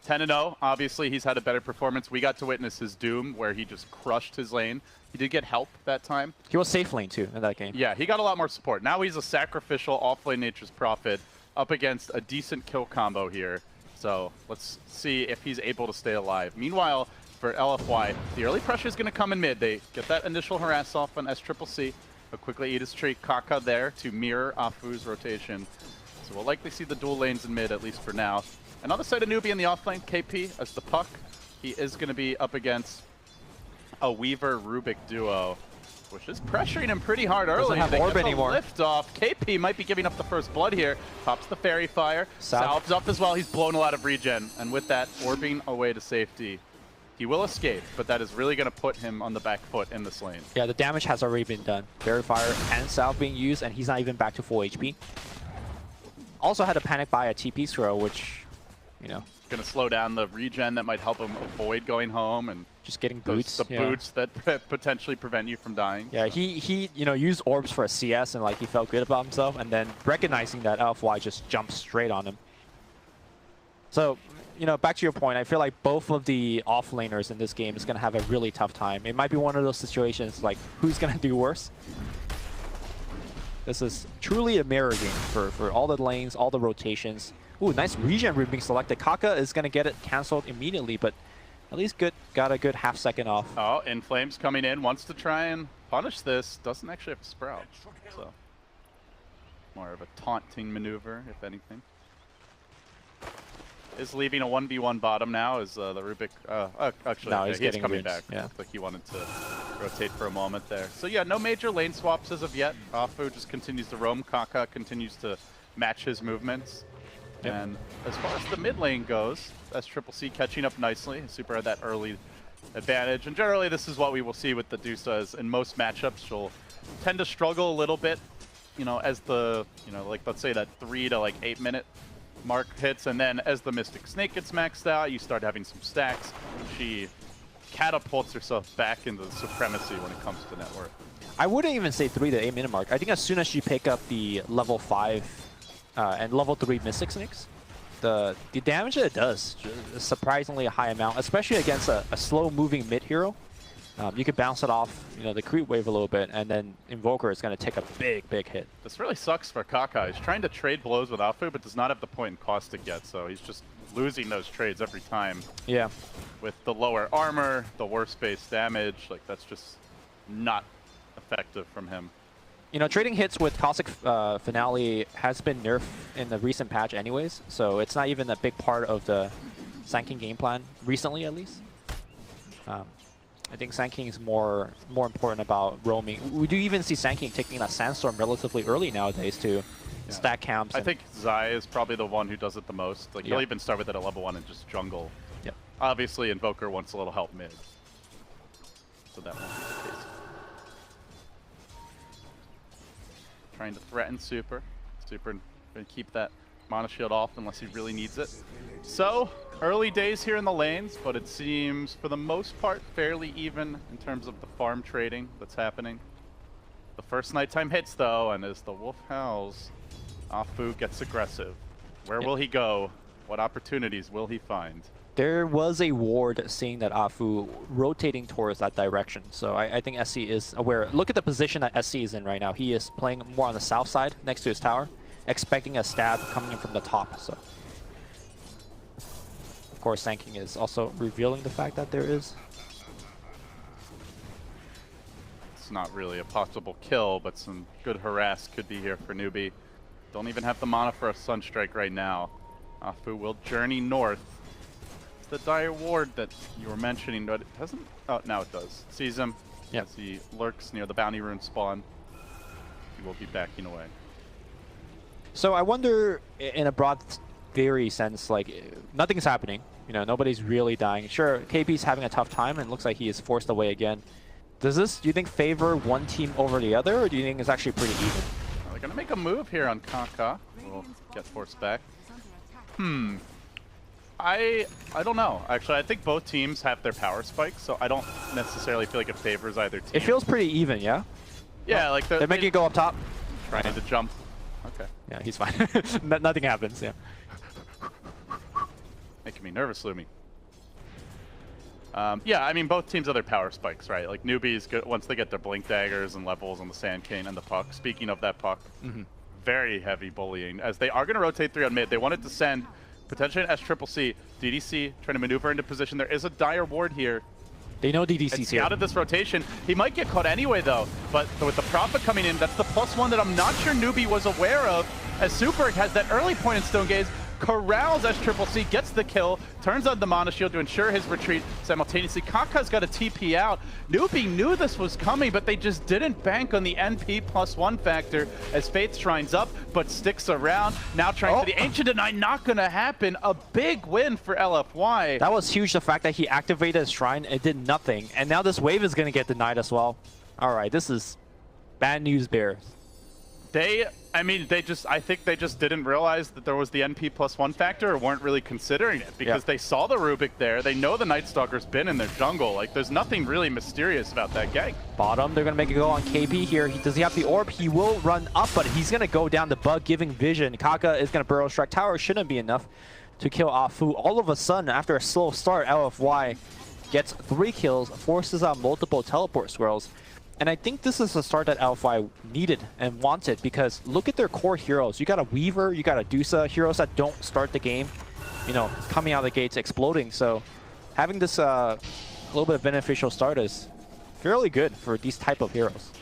10-0, obviously he's had a better performance. We got to witness his doom where he just crushed his lane. He did get help that time. He was safe lane too in that game. Yeah, he got a lot more support. Now he's a sacrificial offlane Nature's Prophet up against a decent kill combo here. So let's see if he's able to stay alive. Meanwhile, for LFY, the early pressure is going to come in mid. They get that initial harass off on SCCC. They'll quickly eat his tree. Kaka there to mirror Afu's rotation. So we'll likely see the dual lanes in mid, at least for now. Another side of Newbee in the offlane, KP as the puck. He is going to be up against a Weaver-Rubik duo, which is pressuring him pretty hard early. Doesn't have orb anymore. Lift off. KP might be giving up the first blood here. Pops the Fairy Fire. Salve. Salves up as well. He's blown a lot of regen. And with that, orbing away to safety. He will escape, but that is really going to put him on the back foot in this lane. Yeah, the damage has already been done. Fairy Fire and Salve being used, and he's not even back to full HP. Also had a panic buy a TP throw, which, you know, going to slow down the regen that might help him avoid going home, and just getting boots. The boots that potentially prevent you from dying. Yeah, he you know, used orbs for a CS, and like he felt good about himself, and then recognizing that LFY just jumped straight on him. So, you know, back to your point, I feel like both of the offlaners in this game is going to have a really tough time. It might be one of those situations like, who's going to do worse? This is truly a mirror game for all the lanes, all the rotations. Ooh, nice regen route being selected. Kaka is going to get it cancelled immediately, but at least got a good half second off. Oh, Inflame's coming in, wants to try and punish this. Doesn't actually have a sprout, so more of a taunting maneuver, if anything. Is leaving a 1v1 bottom now as the Rubik... actually, no, he's coming back. Yeah. Looks like he wanted to rotate for a moment there. So yeah, no major lane swaps as of yet. Afu just continues to roam. Kaka continues to match his movements. Yep. And as far as the mid lane goes, SCCC catching up nicely. Super had that early advantage. And generally, this is what we will see with the Dusas. In most matchups, she'll tend to struggle a little bit, you know, as the, you know, like let's say that 3 to like 8 minute mark hits, and then as the Mystic Snake gets maxed out, you start having some stacks. She catapults herself back into the supremacy when it comes to net worth. I wouldn't even say 3 to 8 minute mark. I think as soon as you pick up the level 5 and level 3 Mystic Snakes, the damage that it does is surprisingly a high amount, especially against a slow moving mid hero. You could bounce it off, you know, the creep wave a little bit, and then Invoker is going to take a big hit. This really sucks for Kaka. He's trying to trade blows with Afu, but does not have the point in Caustic yet, so he's just losing those trades every time. Yeah. With the lower armor, the worse base damage, like that's just not effective from him. You know, trading hits with Caustic Finale has been nerfed in the recent patch anyways, so it's not even a big part of the Sand King game plan, recently at least. I think Sand King is more important about roaming. We do even see Sand King taking that Sandstorm relatively early nowadays to stack camps. I think Zai is probably the one who does it the most. Like he'll even start with it at level 1 and just jungle. Yep. Obviously, Invoker wants a little help mid, so that won't be the case. Trying to threaten Super. Super going to keep that Mana Shield off unless he really needs it. So, early days here in the lanes, but it seems for the most part fairly even in terms of the farm trading that's happening. The first nighttime hits though, and as the wolf howls, Afu gets aggressive. Where will he go? What opportunities will he find? There was a ward seeing that Afu rotating towards that direction. So I think SC is aware. Look at the position that SC is in right now. He is playing more on the south side next to his tower, expecting a stab coming in from the top. So of course, Sanking is also revealing the fact that there is. It's not really a possible kill, but some good harass could be here for Newbee. Don't even have the mana for a Sunstrike right now. Afu will journey north. The dire ward that you were mentioning, but it doesn't. Oh, now it does. Sees him. Yep. As he lurks near the bounty rune spawn. He will be backing away. So I wonder, in a broad theory sense, like nothing's happening. You know, nobody's really dying. Sure, KP's having a tough time, and it looks like he is forced away again. Does this, do you think, favor one team over the other, or do you think it's actually pretty even? They're gonna make a move here on Kaka. We'll get forced back. I don't know. Actually, I think both teams have their power spikes, so I don't necessarily feel like it favors either team. It feels pretty even, yeah? Yeah, like they're making it go up top. Trying to jump. Okay. Yeah, he's fine. Nothing happens, yeah. Making me nervous, Lumi. Yeah, I mean, both teams have their power spikes, right? Like, Newbee's good once they get their Blink Daggers and levels on the Sand Cane and the puck. Speaking of that puck, very heavy bullying, as they are going to rotate 3 on mid. They wanted to send potentially an SCCC. DDC trying to maneuver into position. There is a dire ward here. They know DDC's here. Out of this rotation. He might get caught anyway, though. But with the Prophet coming in, that's the +1 that I'm not sure Newbee was aware of, as Superg has that early point in Stone Gaze, corrals SCCC, gets the kill, turns on the Mana Shield to ensure his retreat. Simultaneously, Kaka's got a TP out. Newbee knew this was coming, but they just didn't bank on the NP +1 factor as Faith Shrine's up, but sticks around. Now trying for the Ancient Deny, not gonna happen. A big win for LFY. That was huge, the fact that he activated his Shrine, it did nothing. And now this wave is gonna get denied as well. Alright, this is bad news bears. I think they just didn't realize that there was the NP +1 factor, or weren't really considering it, because they saw the Rubik there. They know the Night Stalker's been in their jungle. Like, there's nothing really mysterious about that gang. Bottom, they're gonna make it go on KP here. Does he have the orb? He will run up, but he's gonna go down the bug, giving vision. Kaka is gonna burrow strike. Tower shouldn't be enough to kill Afu. All of a sudden, after a slow start, LFY gets 3 kills, forces out multiple teleport swirls. And I think this is the start that LFY needed and wanted, because look at their core heroes. You got a Weaver, you got a Dusa, heroes that don't start the game, you know, coming out of the gates exploding. So having this little bit of beneficial start is fairly good for these type of heroes.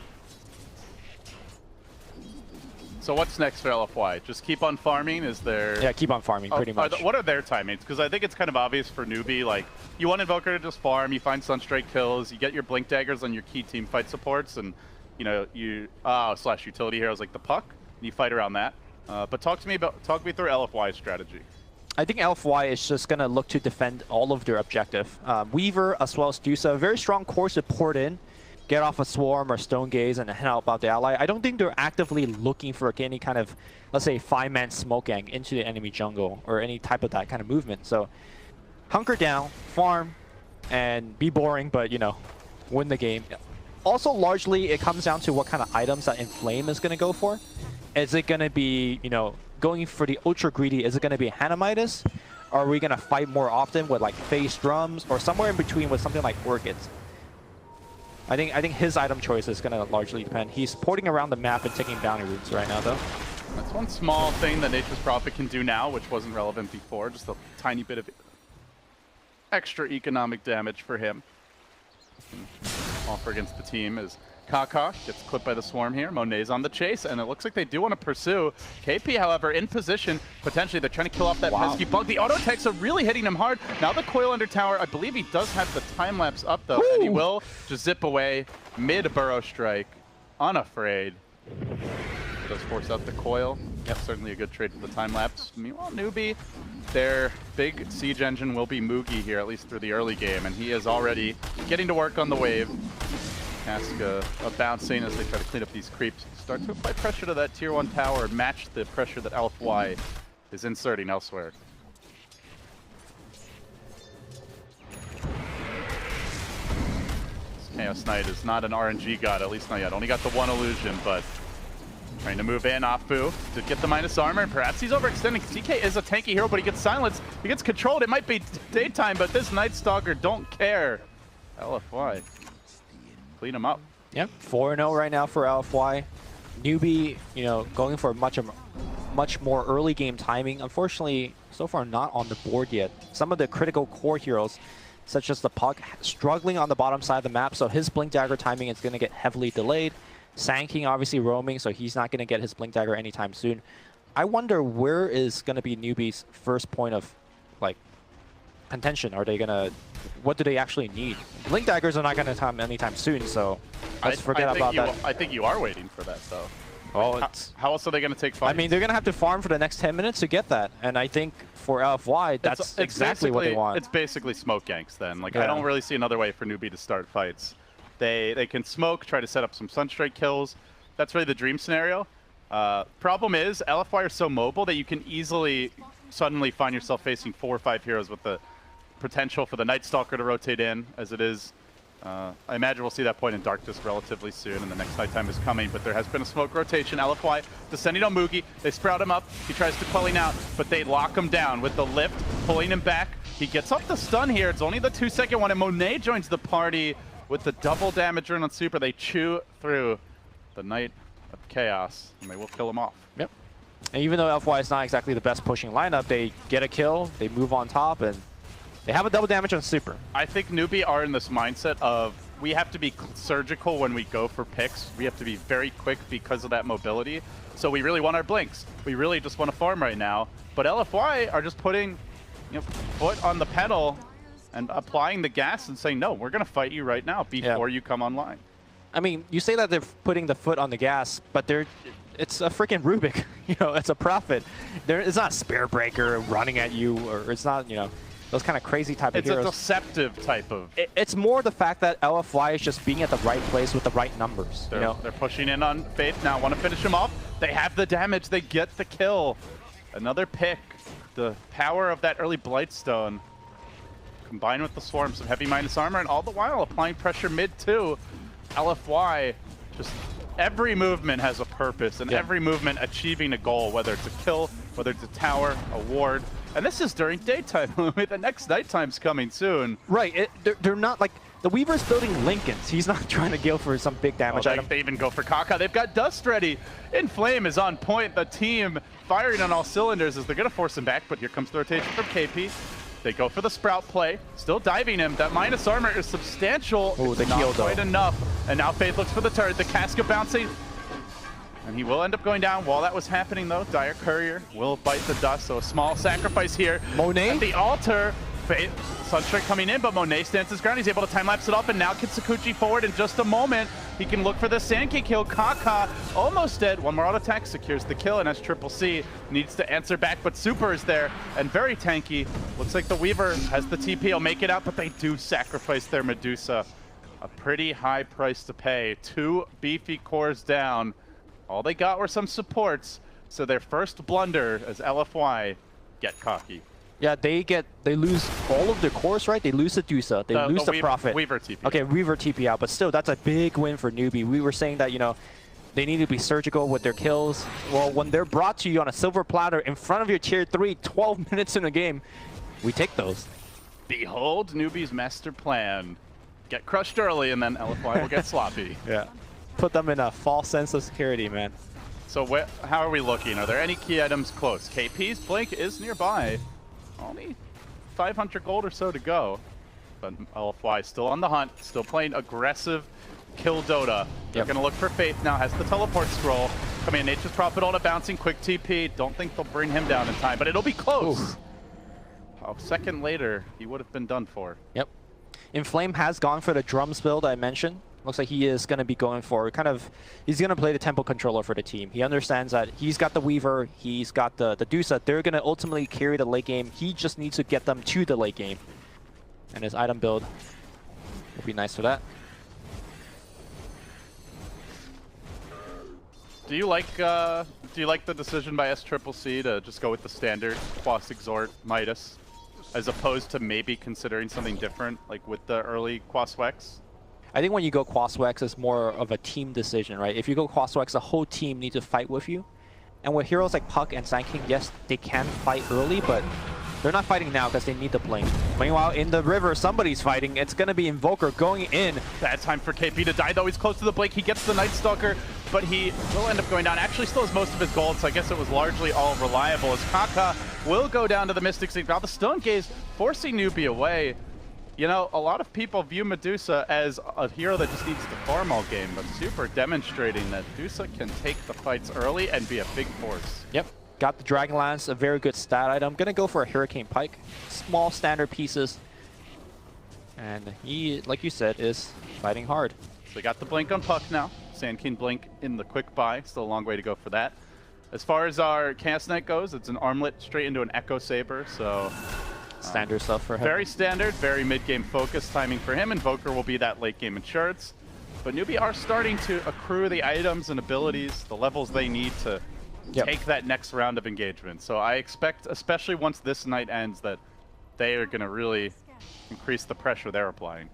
So what's next for LFY? Just keep on farming? Is there... Yeah, keep on farming, pretty much. What are their timings? Because I think it's kind of obvious for Newbee, like, you want Invoker to just farm, you find Sunstrike kills, you get your Blink Daggers on your key team fight supports, and, you know, you... slash utility heroes like the Puck, and you fight around that. But talk me through LFY's strategy. I think LFY is just going to look to defend all of their objective. Weaver as well as Dusa, very strong core support in. Get off a Swarm or Stone Gaze and help out the ally. I don't think they're actively looking for any kind of, let's say, 5-man smoke gang into the enemy jungle or any type of that kind of movement. So hunker down, farm, and be boring, but, you know, win the game. Also, largely, it comes down to what kind of items that Inflame is going to go for. Is it going to be, you know, going for the ultra greedy? Is it going to be Hanamitis? Or are we going to fight more often with, like, Phase Drums or somewhere in between with something like Orchids? I think his item choice is going to largely depend. He's porting around the map and taking bounty routes right now, though. That's one small thing that Nature's Prophet can do now, which wasn't relevant before. Just a tiny bit of extra economic damage for him. Offer against the team as Kaka gets clipped by the Swarm here. Monet's on the chase, and it looks like they do want to pursue. KP, however, in position. Potentially, they're trying to kill off that pesky bug. The auto attacks are really hitting him hard. Now the coil under tower. I believe he does have the time lapse up, though, and he will just zip away mid-burrow strike. Unafraid. Does force out the coil. Yep, certainly a good trade for the time lapse. Meanwhile, Newbee, their big siege engine will be Moogie here, at least through the early game, and he is already getting to work on the wave. Ask a bouncing as they try to clean up these creeps. Start to apply pressure to that tier 1 tower and match the pressure that LFY is inserting elsewhere. Chaos Knight is not an RNG god, at least not yet. Only got the 1 illusion, but Trying to move in off Boo to get the minus armor. Perhaps he's overextending. CK is a tanky hero, but he gets silenced. He gets controlled. It might be daytime, but this Night Stalker don't care. LFY. Clean him up. Yep, 4-0 right now for LFY. Newbee, you know, going for much more early game timing. Unfortunately, so far not on the board yet. Some of the critical core heroes, such as the Puck, struggling on the bottom side of the map, so his Blink Dagger timing is going to get heavily delayed. Sanking obviously roaming, so he's not going to get his Blink Dagger anytime soon. I wonder where is going to be Newbee's first point of, like, contention. Are they going to... What do they actually need? Blink Daggers are not going to come anytime soon, so let's forget about that. I think you are waiting for that, though. Oh, how else are they going to take fights? I mean, they're going to have to farm for the next 10 minutes to get that. And I think for LFY, that's exactly what they want. It's basically smoke ganks then. Like, Yeah. I don't really see another way for Newbee to start fights. They can smoke, try to set up some Sunstrike kills. That's really the dream scenario. Problem is, LFY are so mobile that you can easily suddenly find yourself facing 4 or 5 heroes with the potential for the Night Stalker to rotate in, as it is. I imagine we'll see that point in Darkness relatively soon, and the next nighttime is coming, but there has been a smoke rotation. LFY descending on Mugi. They sprout him up. He tries to quelling out, but they lock him down with the lift, pulling him back. He gets off the stun here. It's only the 2-second one, and Monet joins the party with the double damage rune on Super. They chew through the Night of Chaos, and they will kill him off. Yep. And even though LFY is not exactly the best pushing lineup, they get a kill, they move on top, and they have a double damage on Super. I think Newbee are in this mindset of we have to be surgical when we go for picks. We have to be very quick because of that mobility. So we really want our blinks. We really just want to farm right now. But LFY are just putting, you know, foot on the pedal and applying the gas and saying, no, we're going to fight you right now before you come online. I mean, you say that they're putting the foot on the gas, but it's a freaking Rubik. You know, it's a Prophet. It's not Spirit Breaker running at you, or it's not, you know, those kind of crazy type of heroes. It's a deceptive type of... It's more the fact that LFY is just being at the right place with the right numbers. They're pushing in on Faith now, want to finish him off. They have the damage, they get the kill. Another pick. The power of that early Blightstone combined with the Swarm, some heavy minus armor, and all the while applying pressure mid too. LFY, just every movement has a purpose, and every movement achieving a goal, whether it's a kill, whether it's a tower, a ward. And this is during daytime. The next nighttime's coming soon. Right. They're not like... The Weaver's building Lincolns. He's not trying to go for some big damage item. They even go for Kaka. They've got Dust ready. Inflame is on point. The team firing on all cylinders as they're going to force him back, but here comes the rotation from KP. They go for the Sprout play. Still diving him. That minus armor is substantial. Oh, the not heal, quite enough. And now Faith looks for the turret. The Casca bouncing. And he will end up going down. While that was happening, though, Dire Courier will bite the dust, so a small sacrifice here. Monet? At the altar, Faith, Sunstrike coming in, but Monet stands his ground. He's able to time-lapse it up, and now gets Sakuchi forward in just a moment. He can look for the Sankey kill. Kaka almost dead. One more auto attack secures the kill, and as Triple C needs to answer back, but Super is there, and very tanky. Looks like the Weaver has the TP. He'll make it out, but they do sacrifice their Medusa. A pretty high price to pay. 2 beefy cores down. All they got were some supports, so their first blunder as LFY get cocky. Yeah, they lose all of their cores, right? They lose the Dusa, they lose the Prophet. Weaver TP. Okay, Weaver TP out, but still, that's a big win for Newbee. We were saying that, you know, they need to be surgical with their kills. Well, when they're brought to you on a silver platter in front of your tier 3, 12 minutes in the game, we take those. Behold Newbee's master plan. Get crushed early, and then LFY will get sloppy. Yeah. Put them in a false sense of security, man. So how are we looking? Are there any key items close? KP's Blink is nearby. Only 500 gold or so to go. But LFY still on the hunt, still playing aggressive kill Dota. They're going to look for Faith now, has the teleport scroll. Coming in, Nature's Prophet on a bouncing quick TP. Don't think they'll bring him down in time, but it'll be close. A second later, he would have been done for. Yep. Inflame has gone for the drums build I mentioned. Looks like he is going to be going for he's going to play the tempo controller for the team. He understands that he's got the Weaver, he's got the Dusa. They're going to ultimately carry the late game. He just needs to get them to the late game. And his item build will be nice for that. Do you like the decision by SCCC to just go with the standard Quas Exhort Midas, as opposed to maybe considering something different, like with the early Quas Wex? I think when you go Quaswex, it's more of a team decision, right? If you go Quaswex, the whole team needs to fight with you. And with heroes like Puck and Sand King, yes, they can fight early, but they're not fighting now because they need the blink. Meanwhile, in the river, somebody's fighting. It's going to be Invoker going in. Bad time for KP to die, though. He's close to the blink. He gets the Night Stalker, but he will end up going down. Actually, still has most of his gold, so I guess it was largely all reliable. As Kaka will go down to the Mystic Sync. Now the Stone Gaze forcing Newbee away. You know, a lot of people view Medusa as a hero that just needs to farm all game, but Super demonstrating that Medusa can take the fights early and be a big force. Yep. Got the Dragon Lance, a very good stat item. Gonna go for a Hurricane Pike. Small standard pieces. And he, like you said, is fighting hard. So we got the blink on Puck now. Sand King blink in the quick buy. Still a long way to go for that. As far as our Cast Knight goes, it's an armlet straight into an Echo Saber, so... standard stuff for him. Very standard, very mid-game focused timing for him. Invoker will be that late-game insurance. But Newbee are starting to accrue the items and abilities, the levels they need to take that next round of engagement. So I expect, especially once this night ends, that they are going to really increase the pressure they're applying.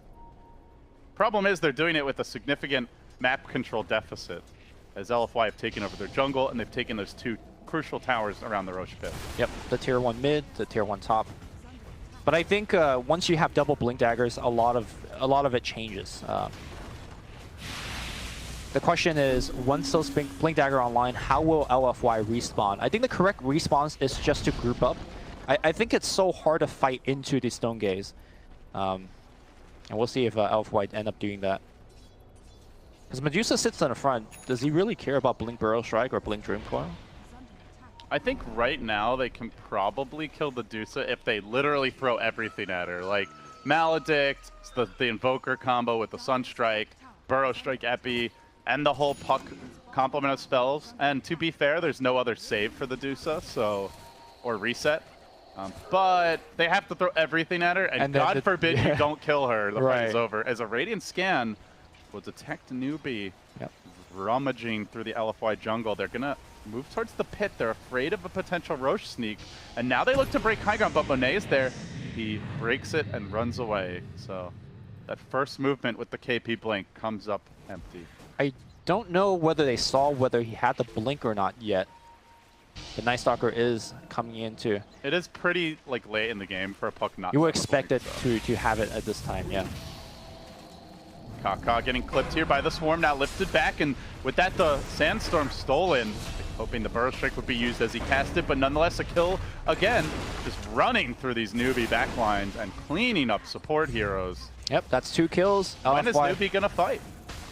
Problem is they're doing it with a significant map control deficit, as LFY have taken over their jungle, and they've taken those two crucial towers around the Roche pit. Yep, the tier 1 mid, the tier 1 top. But I think once you have double blink daggers, a lot of it changes. The question is, once those blink dagger online, how will LFY respawn? I think the correct response is just to group up. I think it's so hard to fight into the Stone Gaze. And we'll see if LFY end up doing that. Because Medusa sits in the front. Does he really care about Blink Burrow Strike or Blink Dream Coil? I think right now they can probably kill the Medusa if they literally throw everything at her. Like Maledict, the Invoker combo with the Sunstrike, Burrow Strike Epi, and the whole Puck complement of spells. And to be fair, there's no other save for the Medusa, so, or reset. But they have to throw everything at her, and God forbid you don't kill her. The fight is over. As a Radiant Scan will detect Newbee rummaging through the LFY jungle. They're going to move towards the pit. They're afraid of a potential Roche sneak. And now they look to break high ground, but Monet is there. He breaks it and runs away. So that first movement with the KP blink comes up empty. I don't know whether they saw whether he had the blink or not yet. The Night Stalker is coming into. It is pretty late in the game for a Puck not. You would expect it to have it at this time, yeah. Kaka getting clipped here by the Swarm, now lifted back, and with that the Sandstorm stolen. Hoping the Burrow Strike would be used as he cast it, but nonetheless a kill again, just running through these Newbee backlines and cleaning up support heroes. Yep, that's 2 kills. When is Newbee gonna fight?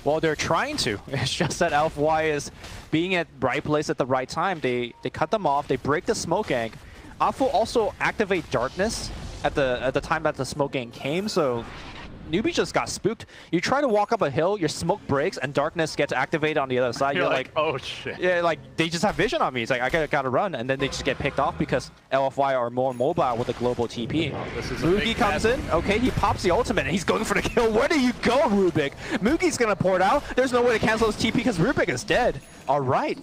Well, they're trying to. It's just that LFY is being at right place at the right time. They cut them off. They break the smoke gank. Afu also activate darkness at the time that the smoke gank came. So Newbee just got spooked. You try to walk up a hill, your smoke breaks, and darkness gets activated on the other side. You're like, oh shit. Yeah, like they just have vision on me. It's like I gotta run, and then they just get picked off because LFY are more mobile with a global TP. Mugi comes in. Okay, he pops the ultimate, and he's going for the kill. Where do you go, Rubik? Mugi's gonna pour it out. There's no way to cancel his TP because Rubik is dead. All right.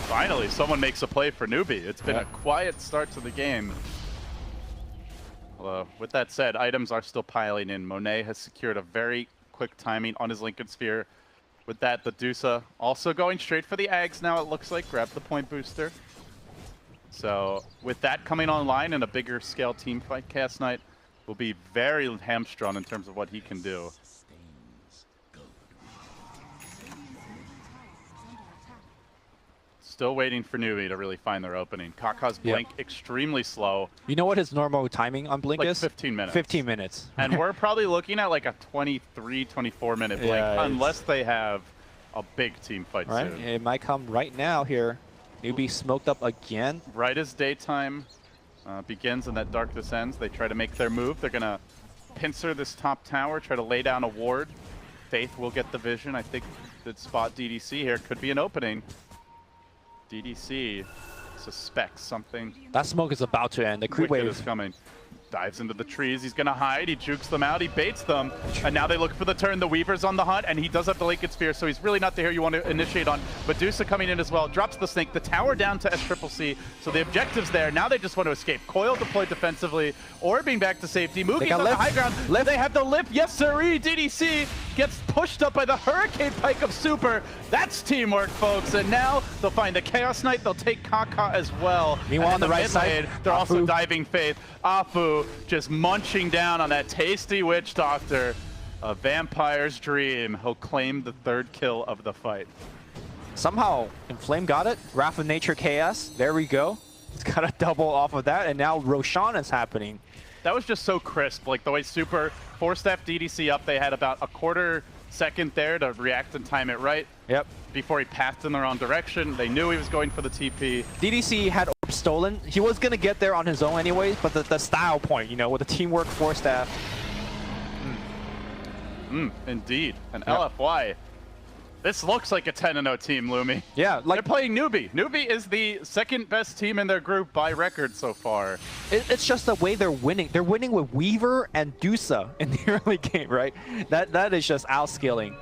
Finally, someone makes a play for Newbee. It's been a quiet start to the game. With that said, items are still piling in. Monet has secured a very quick timing on his Lincoln Sphere. With that, the Medusa also going straight for the Ags now, it looks like. Grab the point booster. So with that coming online in a bigger scale team fight, Cast Knight will be very hamstrung in terms of what he can do. Still waiting for Newbee to really find their opening. Kaka's blink extremely slow. You know what his normal timing on blink is? 15 minutes. 15 minutes. And we're probably looking at like a 23, 24 minute blink, unless they have a big team fight soon. It might come right now here. Newbee smoked up again. Right as daytime begins and that darkness ends, they try to make their move. They're going to pincer this top tower, try to lay down a ward. Faith will get the vision. I think that spot DDC here could be an opening. DDC suspects something. That smoke is about to end. The creep wave is coming. dives into the trees. He's going to hide. He jukes them out. He baits them. And now they look for the turn. The Weaver's on the hunt, and he does have the Lincoln Sphere, so he's really not the hero you want to initiate on. Medusa coming in as well. Drops the Snake. The tower down to SCCC. So the objective's there. Now they just want to escape. Coil deployed defensively. Orbing back to safety. Mugi's on the high ground. They have the lift. Yes, sirree. DDC gets pushed up by the Hurricane Pike of Super. That's teamwork, folks. And now they'll find the Chaos Knight. They'll take Kaka as well. Meanwhile, on the right side, they're also Afu. diving Faith. Afu just munching down on that tasty Witch Doctor. A vampire's dream. He'll claim the 3rd kill of the fight. Somehow, Inflame got it. Wrath of Nature KS. There we go. It's got a double off of that, and now Roshan is happening. That was just so crisp. Like the way Super forced F DDC up, they had about a quarter second there to react and time it right. Yep. Before he passed in the wrong direction. They knew he was going for the TP. DDC had Orb stolen. He was going to get there on his own anyways, but the style point, you know, with the teamwork for staff. Indeed. And Yep. LFY. This looks like a 10-0 team, Lumi. Yeah, like They're playing Newbee. Newbee is the 2nd best team in their group by record so far. it's just the way they're winning. They're winning with Weaver and Dusa in the early game, right? That is just outscaling.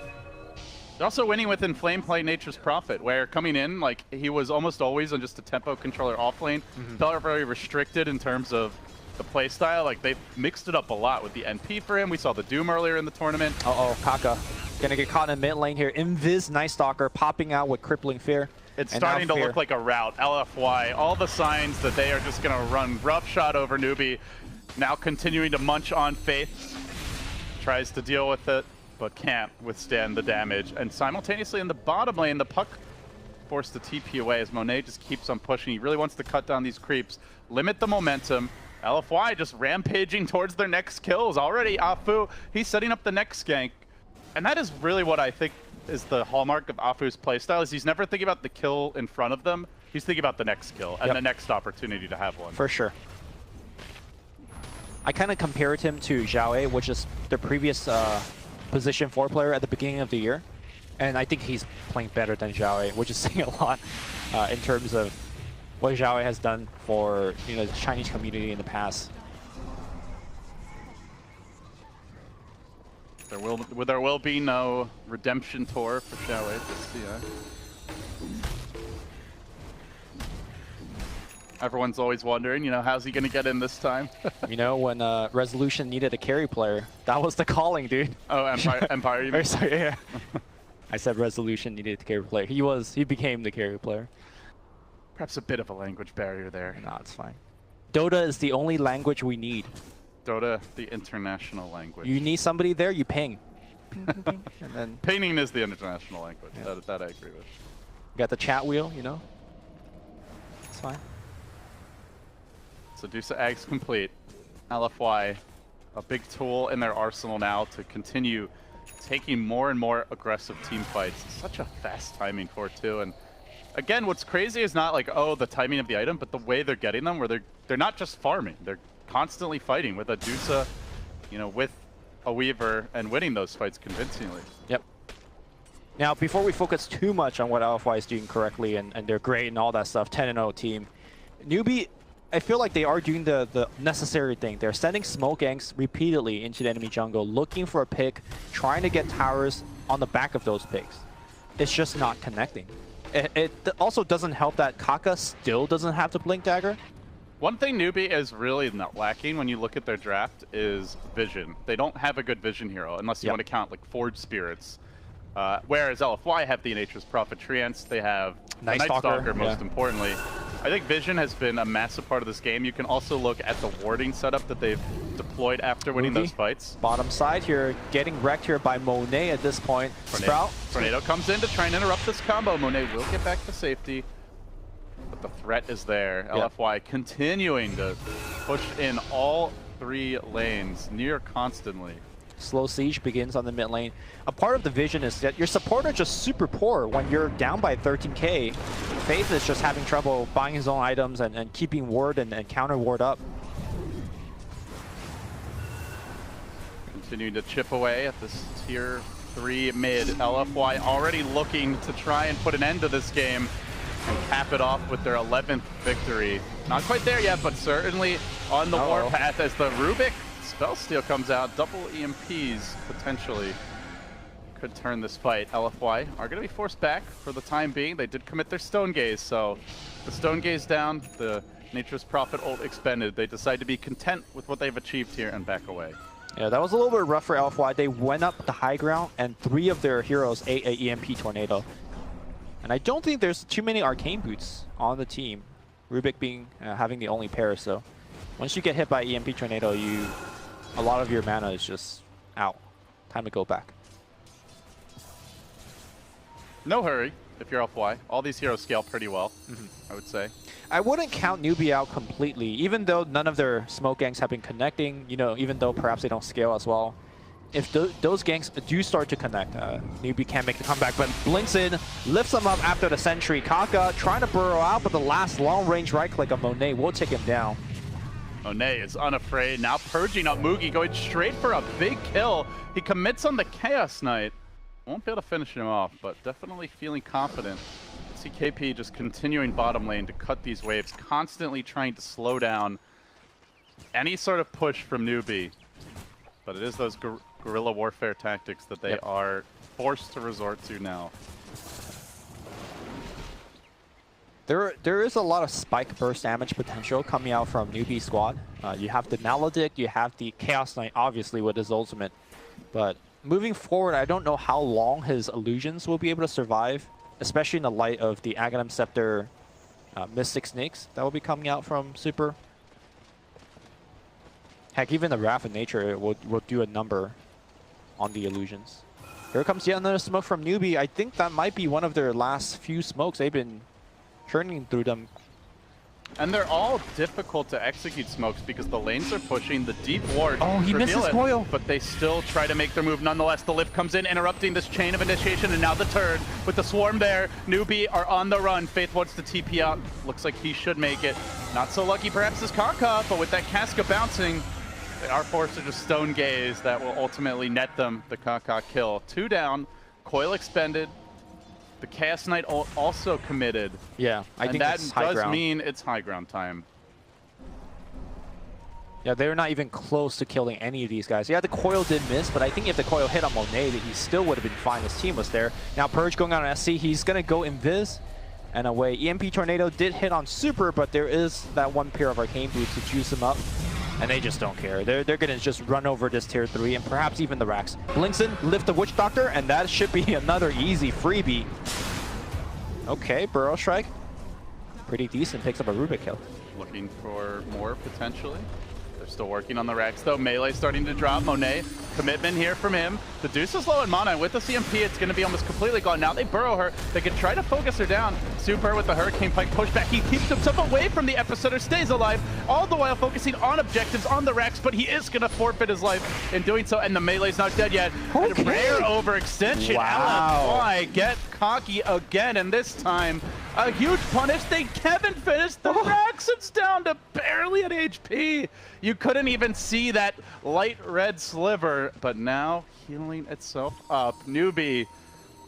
They're also winning with Inflame playing Nature's Prophet, where coming in, like, he was almost always on just a tempo controller off lane. Felt very restricted in terms of the play style. Like, they mixed it up a lot with the NP for him. We saw the Doom earlier in the tournament. Uh-oh, Kaka. Gonna get caught in mid lane here. Invis Night Stalker popping out with Crippling Fear. It's And starting now to Fear. look like a rout. LFY, all the signs that they are just going to run roughshod over Newbee. Now continuing to munch on Faith. Tries to deal with it, but can't withstand the damage. And simultaneously in the bottom lane, the puck forced to TP away as Monet just keeps on pushing. He really wants to cut down these creeps, limit the momentum. LFY just rampaging towards their next kills. Already Afu, he's setting up the next gank. And that is really what I think is the hallmark of Afu's playstyle, is he's never thinking about the kill in front of them. He's thinking about the next kill and the next opportunity to have one. For sure. I kind of compared him to Zhao, which is the previous position 4 player at the beginning of the year. And I think he's playing better than Zhao, which is saying a lot in terms of what Zhao has done for, you know, the Chinese community in the past. There will be no redemption tour for Xiaowei this year. Everyone's always wondering, you know, how's he going to get in this time? You know, when Resolution needed a carry player, that was the calling, dude. Oh, Empire you mean? Or, sorry, yeah. I said Resolution needed a carry player. He became the carry player. Perhaps a bit of a language barrier there. No, it's fine. Dota is the only language we need. Dota, the international language. You need somebody there, you ping. And then Painting is the international language. Yeah. That I agree with. you got the chat wheel, you know? It's fine. Sedusa Eggs complete. LFY, a big tool in their arsenal now to continue taking more and more aggressive team fights. Such a fast timing for it too. And again, what's crazy is not like, oh, the timing of the item, but the way they're getting them, where they're not just farming. They're constantly fighting with a Dusa, you know, with a Weaver, and winning those fights convincingly. Yep. Now, before we focus too much on what LFY is doing correctly and they're great and all that stuff, 10-0 team, Newbee, I feel like they are doing the necessary thing. They're sending smoke ganks repeatedly into the enemy jungle, looking for a pick, trying to get towers on the back of those picks. It's just not connecting. It also doesn't help that Kaka still doesn't have the Blink Dagger. One thing Newbee is really not lacking when you look at their draft is vision. They don't have a good vision hero unless you want to count like Forge Spirits. Whereas LFY have the Nature's Prophet Treants, they have Night Night Stalker, Stalker most importantly. I think vision has been a massive part of this game. You can also look at the warding setup that they've deployed after winning those fights. Bottom side here, getting wrecked here by Monet at this point. Sprout. Tornado comes in to try and interrupt this combo. Monet will get back to safety, but the threat is there. LFY continuing to push in all 3 lanes near constantly. Slow siege begins on the mid lane. A part of the vision is that your support are just super poor when you're down by 13k. Faith is just having trouble buying his own items and keeping ward and counter ward up. Continuing to chip away at this tier 3 mid. LFY already looking to try and put an end to this game and cap it off with their 11th victory. Not quite there yet, but certainly on the warpath as the Rubik spell steal comes out. Double EMPs potentially could turn this fight. LFY are going to be forced back for the time being. They did commit their Stone Gaze, so the Stone Gaze down, the Nature's Prophet ult expended. They decide to be content with what they've achieved here and back away. Yeah, that was a little bit rough for LFY. They went up the high ground, and 3 of their heroes ate a EMP tornado. And I don't think there's too many arcane boots on the team. Rubik being having the only pair, so once you get hit by EMP tornado, a lot of your mana is just out. Time to go back. No hurry if you're LFY. All these heroes scale pretty well, I would say. I wouldn't count Newbee out completely, even though none of their smoke gangs have been connecting, you know, even though perhaps they don't scale as well. If those gangs do start to connect, Newbee can make the comeback, but blinks in, lifts him up after the sentry. Kaka trying to burrow out, but the last long-range right-click of Monet will take him down. Monet is unafraid, now purging up Mugi, going straight for a big kill. He commits on the Chaos Knight. Won't be able to finish him off, but definitely feeling confident. See KP just continuing bottom lane to cut these waves, constantly trying to slow down any sort of push from Newbee. But it is those guerrilla warfare tactics that they are forced to resort to now. There is a lot of spike burst damage potential coming out from Newbee squad. You have the Maledict, you have the Chaos Knight, obviously, with his ultimate. But moving forward, I don't know how long his illusions will be able to survive, especially in the light of the Aghanim Scepter Mystic Snakes that will be coming out from Super. Heck, even the Wrath of Nature will do a number on the illusions. Here comes yet another smoke from Newbee. I think that might be one of their last few smokes. They've been churning through them. And they're all difficult to execute smokes because the lanes are pushing the deep ward. Oh, he misses coil. But they still try to make their move nonetheless. The lift comes in, interrupting this chain of initiation, and now the turn with the swarm there. Newbee are on the run. Faith wants to TP out. Looks like he should make it. Not so lucky perhaps as Kaka, but with that Casca bouncing, they are forced to just Stone Gaze. That will ultimately net them the Kaka kill. 2 down, coil expended. The Chaos Knight also committed. Yeah, I think that that's high does ground. mean it's high ground time. Yeah, they're not even close to killing any of these guys. Yeah, the coil did miss, but I think if the coil hit on Monet, he still would have been fine. His team was there. Now Purge going on SC. He's going to go Invis and away. EMP Tornado did hit on Super, but there is that one pair of Arcane Boots to juice him up. And they just don't care. They're going to just run over this tier 3 and perhaps even the Rax. Blinks in, lift the Witch Doctor, and that should be another easy freebie. Okay, Burrow Strike. Pretty decent, picks up a Rubik kill. Looking for more potentially. They're still working on the Rex though. Melee starting to drop. Monet, commitment here from him. The Deuce is low in mana. With the CMP, it's going to be almost completely gone. Now they burrow her. They can try to focus her down. Super with the Hurricane Pike pushback. He keeps himself away from the Epicenter, stays alive, all the while focusing on objectives on the Rex, but he is going to forfeit his life in doing so, and the Melee's not dead yet. Okay. And rare overextension. Wow. LFY get cocky again, and this time a huge punish. They Kevin finished the Rex. It's down to barely an HP. You couldn't even see that light red sliver, but now healing itself up. Newbee,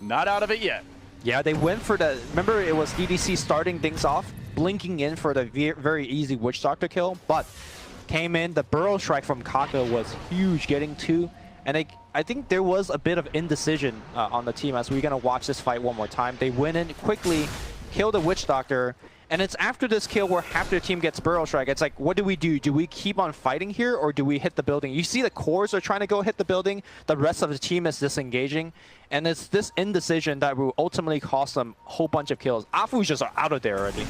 not out of it yet. Yeah, they went for the... Remember, it was DDC starting things off, blinking in for the very easy Witch Doctor kill, but came in. The Burrow Strike from Kaka was huge, getting 2. And I think there was a bit of indecision on the team as we're going to watch this fight one more time. They went in quickly, killed the Witch Doctor, and it's after this kill where half their team gets Burrow Strike. It's like, what do we do? Do we keep on fighting here, or do we hit the building? You see the cores are trying to go hit the building. The rest of the team is disengaging. And it's this indecision that will ultimately cost them a whole bunch of kills. Afu's just out of there already.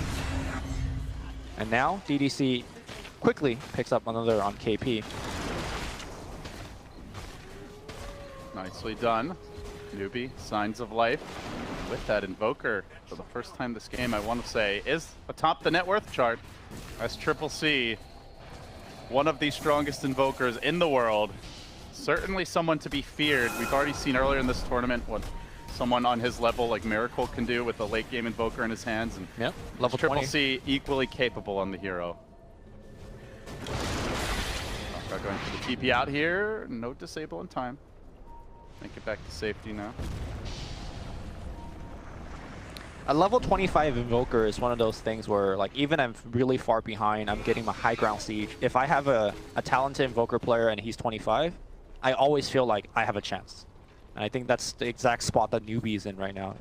And now DDC quickly picks up another on KP. Nicely done. Newbee, signs of life with that Invoker for the first time this game, I want to say, is atop the net worth chart as Triple C, one of the strongest Invokers in the world. Certainly someone to be feared. We've already seen earlier in this tournament what someone on his level like Miracle can do with a late game Invoker in his hands. And yeah, level Triple 20. C equally capable on the hero. Going for the TP out here. No disable in time. Make it back to safety now. A level 25 Invoker is one of those things where, like, even I'm really far behind, I'm getting my high ground siege. If I have a talented Invoker player and he's 25, I always feel like I have a chance. And I think that's the exact spot that Newbee is in right now.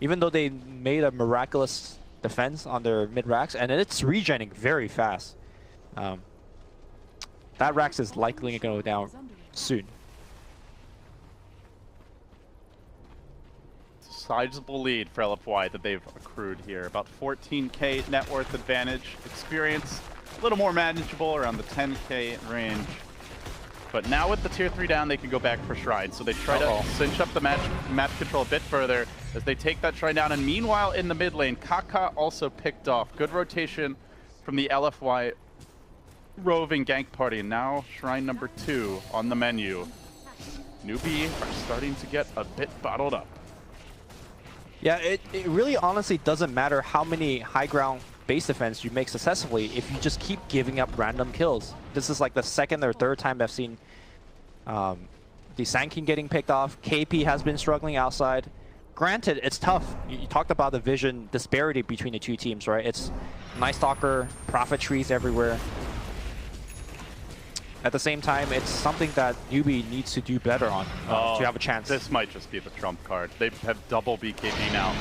Even though they made a miraculous defense on their mid-racks, and it's regenning very fast. That Rax is likely going to go down soon. Sizable lead for LFY that they've accrued here. About 14k net worth advantage. Experience a little more manageable, around the 10k range. But now with the tier 3 down, they can go back for Shrine. So they try to cinch up the map control a bit further as they take that Shrine down. And meanwhile, in the mid lane, Kaka also picked off. Good rotation from the LFY roving gank party. And now Shrine number 2 on the menu. Newbee are starting to get a bit bottled up. Yeah, it really honestly doesn't matter how many high ground base defense you make successfully if you just keep giving up random kills. This is like the second or third time I've seen the Sand King getting picked off. KP has been struggling outside. Granted, it's tough. You talked about the vision disparity between the two teams, right? It's Night Stalker, Prophet trees everywhere. At the same time, it's something that Newbee needs to do better on to have a chance. This might just be the trump card. They have double BKB now.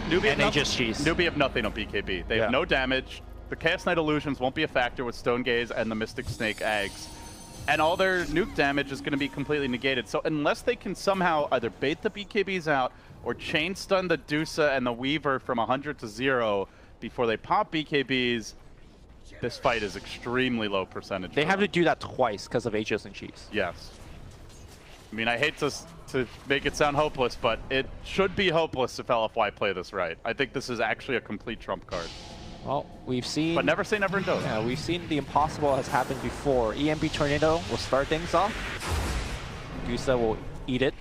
Newbee and they just cheese. Newbee have nothing on BKB. They have no damage. The Chaos Knight Illusions won't be a factor with Stone Gaze and the Mystic Snake Eggs. And all their nuke damage is going to be completely negated. So unless they can somehow either bait the BKBs out or chain stun the Dusa and the Weaver from 100 to 0 before they pop BKBs, this fight is extremely low percentage. They have to do that twice because of Aegis and Cheese. Yes. I mean, I hate to make it sound hopeless, but it should be hopeless if LFY play this right. I think this is actually a complete trump card. Well, we've seen... But never say never in Dota. Yeah, we've seen the impossible has happened before. EMB Tornado will start things off. Gusa will eat it.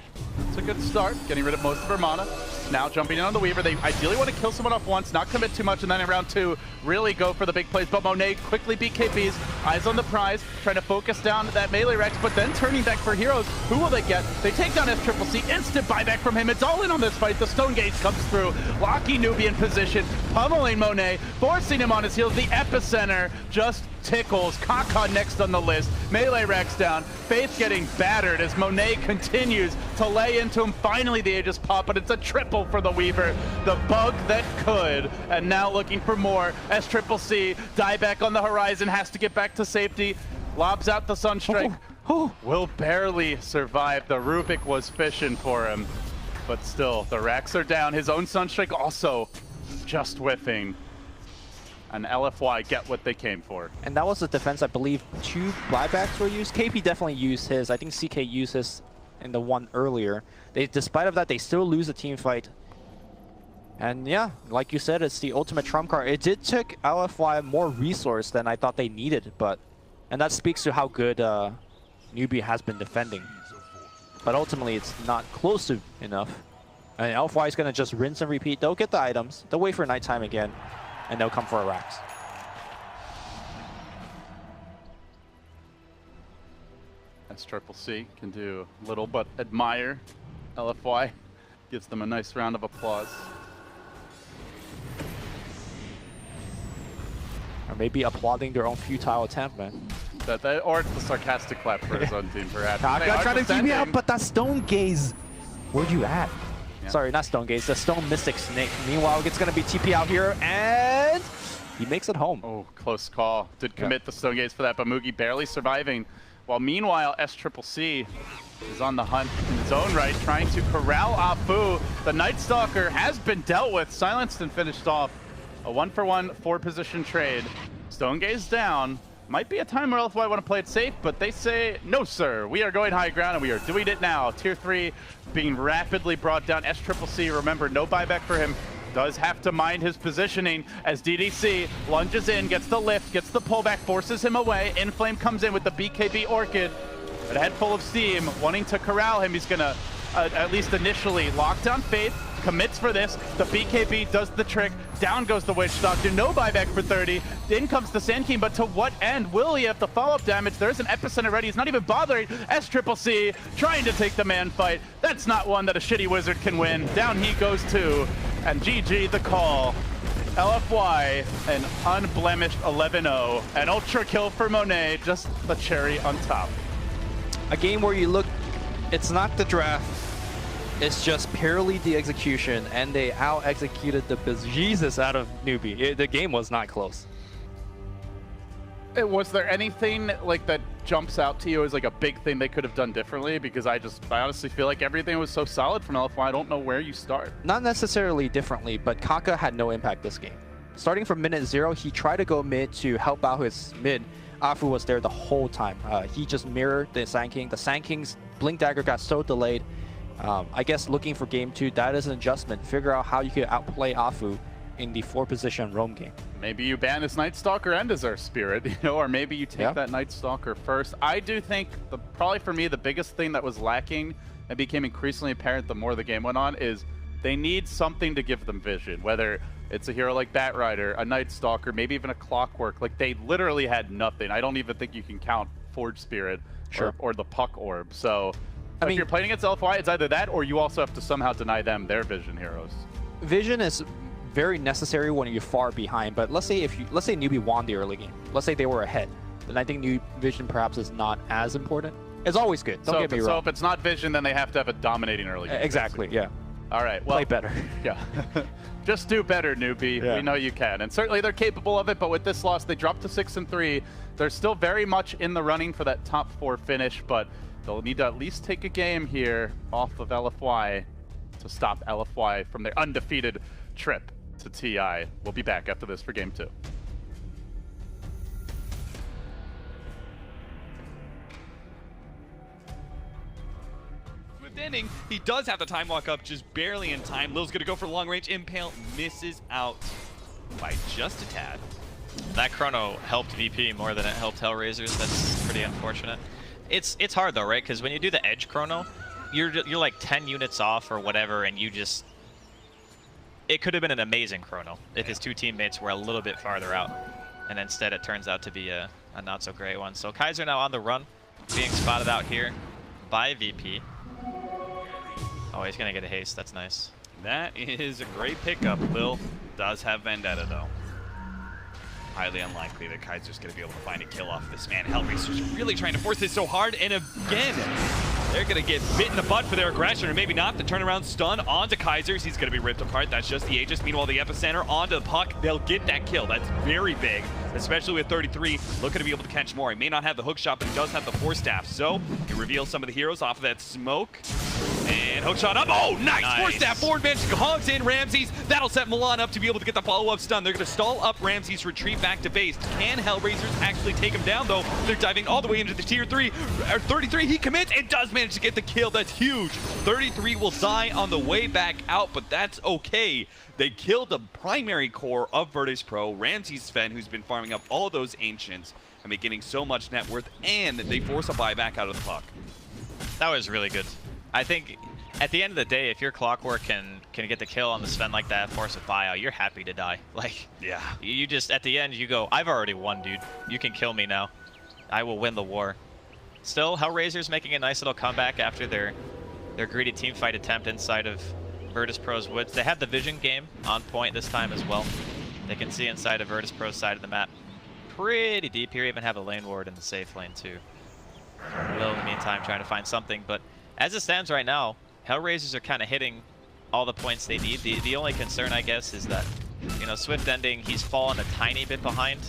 It's a good start, getting rid of most of her mana. Now jumping in on the Weaver. They ideally want to kill someone off once, not commit too much, and then in round 2, really go for the big plays. But Monet quickly BKBs, eyes on the prize, trying to focus down that melee Rex, but then turning back for heroes. Who will they get? They take down SCCC, instant buyback from him. It's all in on this fight. The Stone Gaze comes through, locking Newbee in position, pummeling Monet, forcing him on his heels. The epicenter just tickles. Kaka next on the list. Melee Rex down. Faith getting battered as Monet continues to lay into him. Finally the Aegis pop, but it's a triple for the Weaver. The bug that could. And now looking for more. SCCC, dieback on the horizon, has to get back to safety. Lobs out the Sunstrike. Will barely survive. The Rubik was fishing for him. But still, the racks are down. His own Sunstrike also just whiffing. And LFY get what they came for. And that was the defense, I believe 2 buybacks were used. KP definitely used his. I think CK used his in the one earlier. Despite of that, they still lose the team fight. And yeah, like you said, it's the ultimate trump card. It did take LFY more resource than I thought they needed, and that speaks to how good Newbee has been defending. But ultimately, it's not close to enough. And LFY is going to just rinse and repeat. They'll get the items. They'll wait for nighttime again. And they'll come for a Rax. SCCC can do little but admire LFY. Gives them a nice round of applause. Or maybe applauding their own futile attempt, man. Or it's the sarcastic clap for his own team, perhaps. Kaka trying to keep me out, but that Stone Gaze. Where'd you at? Yeah. Sorry, not Stone Gaze, the Stone Mystic Snake. Meanwhile, it's going to be TP out here, and he makes it home. Oh, close call. Did commit the Stone Gaze for that, but Mugi barely surviving. While meanwhile, SCCC is on the hunt in his own right, trying to corral Afu. The Night Stalker has been dealt with, silenced and finished off. A 1-for-1 4-position trade. Stone Gaze down. Might be a time where LFY want to play it safe, but they say, no sir, we are going high ground and we are doing it now. Tier 3 being rapidly brought down. SCCC, remember, no buyback for him. Does have to mind his positioning as DDC lunges in, gets the lift, gets the pullback, forces him away. Inflame comes in with the BKB Orchid. A head full of steam, wanting to corral him. He's going to, at least initially, lock down Faith. Commits for this. The BKB does the trick. Down goes the Witch Doctor. No buyback for 30. In comes the Sand King, but to what end? Will he have the follow-up damage? There's an epicenter ready. He's not even bothering. SCCC trying to take the man fight. That's not one that a shitty wizard can win. Down he goes too. And GG the call. LFY, an unblemished 11-0. An ultra kill for Monet, just the cherry on top. A game where you look, it's not the draft, it's just purely the execution, and they out-executed the bejesus out of Newbee. The game was not close. Was there anything like that jumps out to you as like a big thing they could have done differently? Because I honestly feel like everything was so solid from LFY. I don't know where you start. Not necessarily differently, but Kaka had no impact this game. Starting from minute 0, he tried to go mid to help out his mid. Afu was there the whole time. He just mirrored the Sand King. The Sand King's Blink Dagger got so delayed. I guess looking for game 2, that is an adjustment. Figure out how you could outplay Afu in the 4-position roam game. Maybe you ban his Night Stalker and his Earth Spirit, you know, or maybe you take that Night Stalker first. I do think, probably for me, the biggest thing that was lacking and became increasingly apparent the more the game went on is they need something to give them vision, whether it's a hero like Batrider, a Night Stalker, maybe even a Clockwork. Like, they literally had nothing. I don't even think you can count Forge Spirit or the Puck Orb. So if you're playing against LFY, it's either that or you also have to somehow deny them their vision heroes. Vision is very necessary when you're far behind, but let's say Newbee won the early game. Let's say they were ahead. Then I think new vision perhaps is not as important. It's always good. Don't get me wrong. So if it's not vision, then they have to have a dominating early game. Exactly, basically. yeah. All right, well, play better. Yeah. Just do better, Newbee. Yeah. We know you can. And certainly they're capable of it, but with this loss, they dropped to 6-3. They're still very much in the running for that top 4 finish, but they'll need to at least take a game here off of LFY to stop LFY from their undefeated trip to TI. We'll be back after this for game 2. Inning, he does have the time walk up, just barely in time. Lil's gonna go for long range impale, misses out by just a tad. That chrono helped VP more than it helped Hellraisers. That's pretty unfortunate. It's hard though, right? Because when you do the edge chrono, you're like 10 units off or whatever, and you just, it could have been an amazing chrono if his 2 teammates were a little bit farther out, and instead it turns out to be a not so great one. So Kaiser now on the run, being spotted out here by VP. Oh, he's gonna get a haste. That's nice. That is a great pickup. Lil does have Vendetta, though. Highly unlikely that Kaiser's gonna be able to find a kill off this man. Hellraiser's really trying to force this so hard, and again, they're gonna get bit in the butt for their aggression, or maybe not. The turnaround stun onto Kaisers. He's gonna be ripped apart. That's just the Aegis. Meanwhile, the Epicenter onto the Puck. They'll get that kill. That's very big, especially with 33 looking to be able to catch more. He may not have the hook shot, but he does have the Force Staff. So he reveals some of the heroes off of that smoke. And hook shot up. Oh, nice! Force Staff forward bench. Hogs in Ramses. That'll set Milan up to be able to get the follow-up stun. They're going to stall up Ramses, retreat back to base. Can Hellraisers actually take him down, though? They're diving all the way into the tier 3. 33, he commits and does manage to get the kill. That's huge. 33 will die on the way back out, but that's okay. They killed the primary core of Virtus Pro, Ramses Sven, who's been farming up all those Ancients and been getting so much net worth, and they force a buyback out of the Puck. That was really good. I think at the end of the day, if your Clockwork can get the kill on the Sven like that, force a buyout, you're happy to die. Like, yeah, you just, at the end, you go, I've already won, dude. You can kill me now. I will win the war. Still, Hellraisers making a nice little comeback after their greedy teamfight attempt inside of Virtus Pro's woods. They have the vision game on point this time as well. They can see inside of Virtus Pro's side of the map pretty deep here. Even have a lane ward in the safe lane too. Will, in the meantime, trying to find something, but as it stands right now, Hellraisers are kind of hitting all the points they need. The only concern, I guess, is that, you know, Swift Ending, he's fallen a tiny bit behind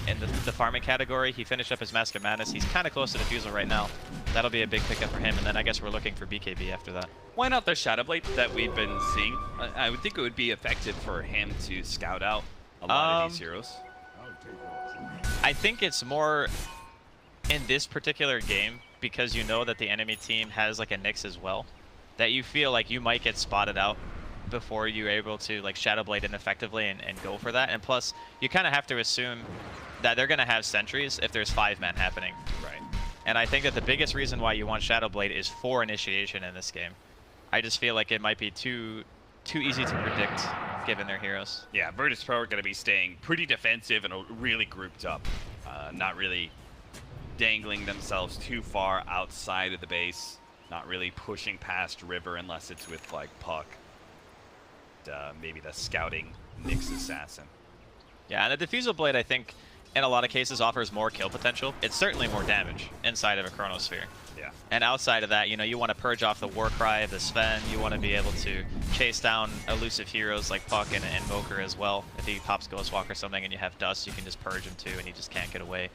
in the farming category. He finished up his Mask of Madness. He's kind of close to Defusal right now. That'll be a big pickup for him, and then I guess we're looking for BKB after that. Why not the Shadowblade that we've been seeing? I would think it would be effective for him to scout out a lot of these heroes. I think it's more in this particular game, because you know that the enemy team has like a Nyx as well, that you feel like you might get spotted out before you're able to like Shadowblade in effectively and go for that. And plus, you kind of have to assume that they're going to have sentries if there's 5-man happening. Right. And I think that the biggest reason why you want Shadowblade is for initiation in this game. I just feel like it might be too easy to predict given their heroes. Yeah, Virtus Pro are going to be staying pretty defensive and really grouped up, not really dangling themselves too far outside of the base, not really pushing past river unless it's with like Puck. maybe the scouting Nyx assassin. Yeah, and the Diffusal Blade, I think, in a lot of cases offers more kill potential. It's certainly more damage inside of a Chronosphere. Yeah. And outside of that, you know, you want to purge off the Warcry of the Sven. You want to be able to chase down elusive heroes like Puck and Invoker as well. If he pops Ghostwalk or something and you have Dust, you can just purge him too, and he just can't get away.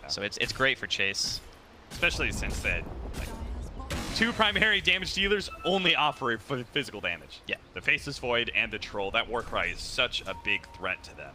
Yeah. So it's great for chase. Especially since that, like, 2 primary damage dealers only offer physical damage. Yeah. The Faceless Void and the Troll, that Warcry is such a big threat to them.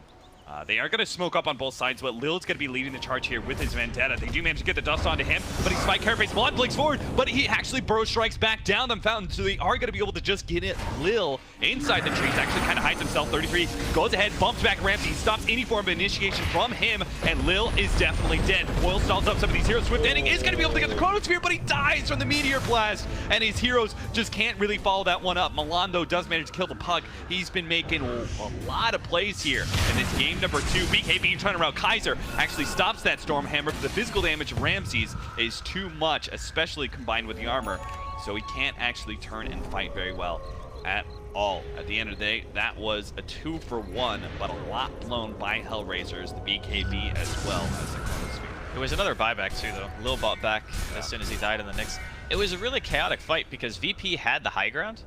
They are going to smoke up on both sides, but Lil's going to be leading the charge here with his Vendetta. They do manage to get the dust onto him, but he's Spike Carapace. Blood blinks forward, but he actually burrow strikes back down the fountain, so they are going to be able to just get it. Lil inside the trees actually kind of hides himself. 33 goes ahead, bumps back Ramsey, stops any form of initiation from him, and Lil is definitely dead. Boyle stalls up some of these heroes. Swift Ending is going to be able to get the Chronosphere, but he dies from the Meteor Blast, and his heroes just can't really follow that one up. Milan, though, does manage to kill the Pug. He's been making a lot of plays here in this game number 2. BKB trying around Kaiser actually stops that Stormhammer, but the physical damage of Ramses is too much, especially combined with the armor, so he can't actually turn and fight very well at all. At the end of the day, that was a 2-for-1, but a lot blown by Hellraisers, the BKB as well as the Chronosphere. It was another buyback too, though. Lil bought back as soon as he died in the Nyx. It was a really chaotic fight because VP had the high ground,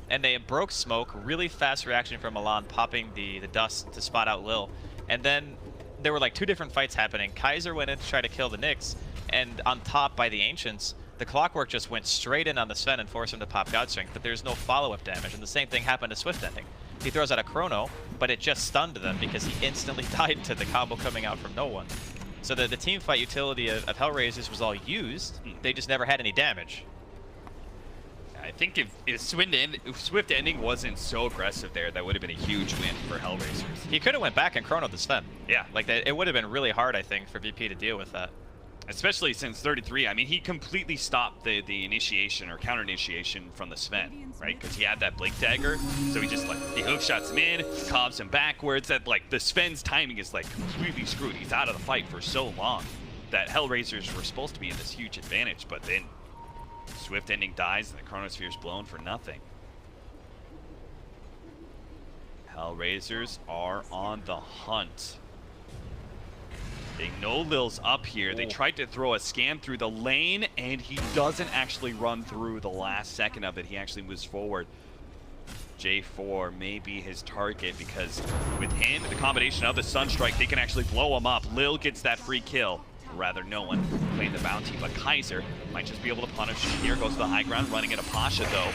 and they broke smoke, really fast reaction from Milan, popping the dust to spot out Lil. And then there were like 2 different fights happening. Kaiser went in to try to kill the Nyx, and on top by the Ancients, the Clockwork just went straight in on the Sven and forced him to pop God Strength, but there's no follow-up damage. And the same thing happened to Swift Ending. He throws out a Chrono, but it just stunned them because he instantly died to the combo coming out from no one. So the team fight utility of Hellraisers was all used, they just never had any damage. I think if Swift Ending wasn't so aggressive there, that would have been a huge win for Hellraisers. He could have went back and chronoed the Sven. Yeah. Like, it would have been really hard, I think, for VP to deal with that. Especially since 33, I mean, he completely stopped the initiation or counter initiation from the Sven, right? Because he had that Blink Dagger, so he just, like, he hook shots him in, cobs him backwards. That, like, the Sven's timing is, like, completely screwed. He's out of the fight for so long that Hellraisers were supposed to be in this huge advantage, but then Swift Ending dies and the Chronosphere's blown for nothing. Hellraisers are on the hunt. They know Lil's up here. They tried to throw a scan through the lane, and he doesn't actually run through the last second of it. He actually moves forward. J4 may be his target because with him, the combination of the Sunstrike, they can actually blow him up. Lil gets that free kill. Rather, no one playing the bounty, but Kaiser might just be able to punish him. Here goes the high ground, running into Pasha, though.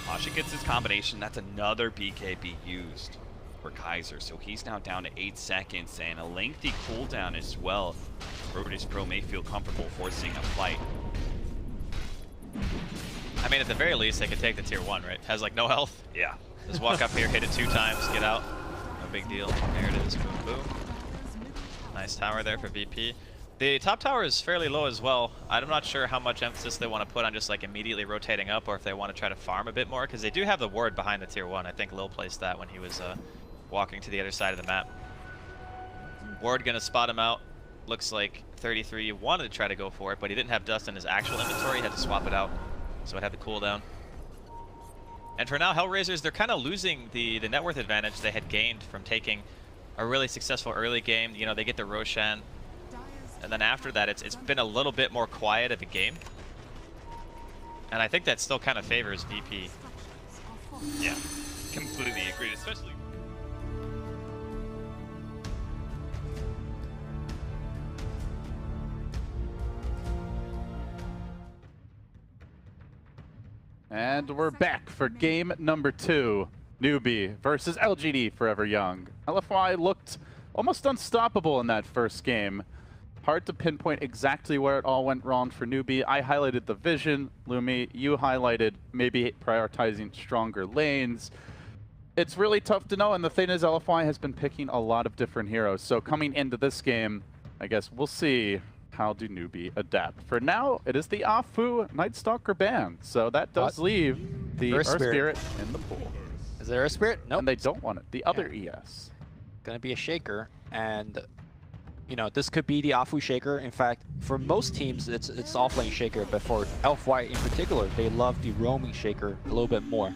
Pasha gets his combination. That's another BKB used for Kaiser, so he's now down to 8 seconds and a lengthy cooldown as well. Virtus Pro may feel comfortable forcing a fight. I mean, at the very least, they could take the tier 1, right? Has, like, no health. Yeah. Just walk up here, hit it 2 times, get out. No big deal. There it is. Boom, boom. Nice tower there for VP. The top tower is fairly low as well. I'm not sure how much emphasis they want to put on just like immediately rotating up, or if they want to try to farm a bit more, because they do have the ward behind the tier 1. I think Lil placed that when he was walking to the other side of the map. Ward gonna spot him out. Looks like 33 wanted to try to go for it, but he didn't have dust in his actual inventory. He had to swap it out, so it had the cooldown. And for now, Hellraisers, they're kind of losing the net worth advantage they had gained from taking a really successful early game. You know, they get the Roshan, and then after that, it's been a little bit more quiet of a game. And I think that still kind of favors VP. Yeah, completely agreed, especially. And we're back for game number 2. Newbee versus LGD Forever Young. LFY looked almost unstoppable in that first game. Hard to pinpoint exactly where it all went wrong for Newbee. I highlighted the vision. Lumi, you highlighted maybe prioritizing stronger lanes. It's really tough to know, and the thing is LFY has been picking a lot of different heroes. So coming into this game, I guess we'll see how do Newbee adapt. For now, it is the Afu Nightstalker ban, so that does leave the Earth Spirit in the pool. Is there a Spirit? Nope. And they don't want it. The other ES. Gonna be a Shaker, and you know, this could be the Afu Shaker. In fact, for most teams, it's offlane Shaker, but for LFY in particular, they love the roaming Shaker a little bit more.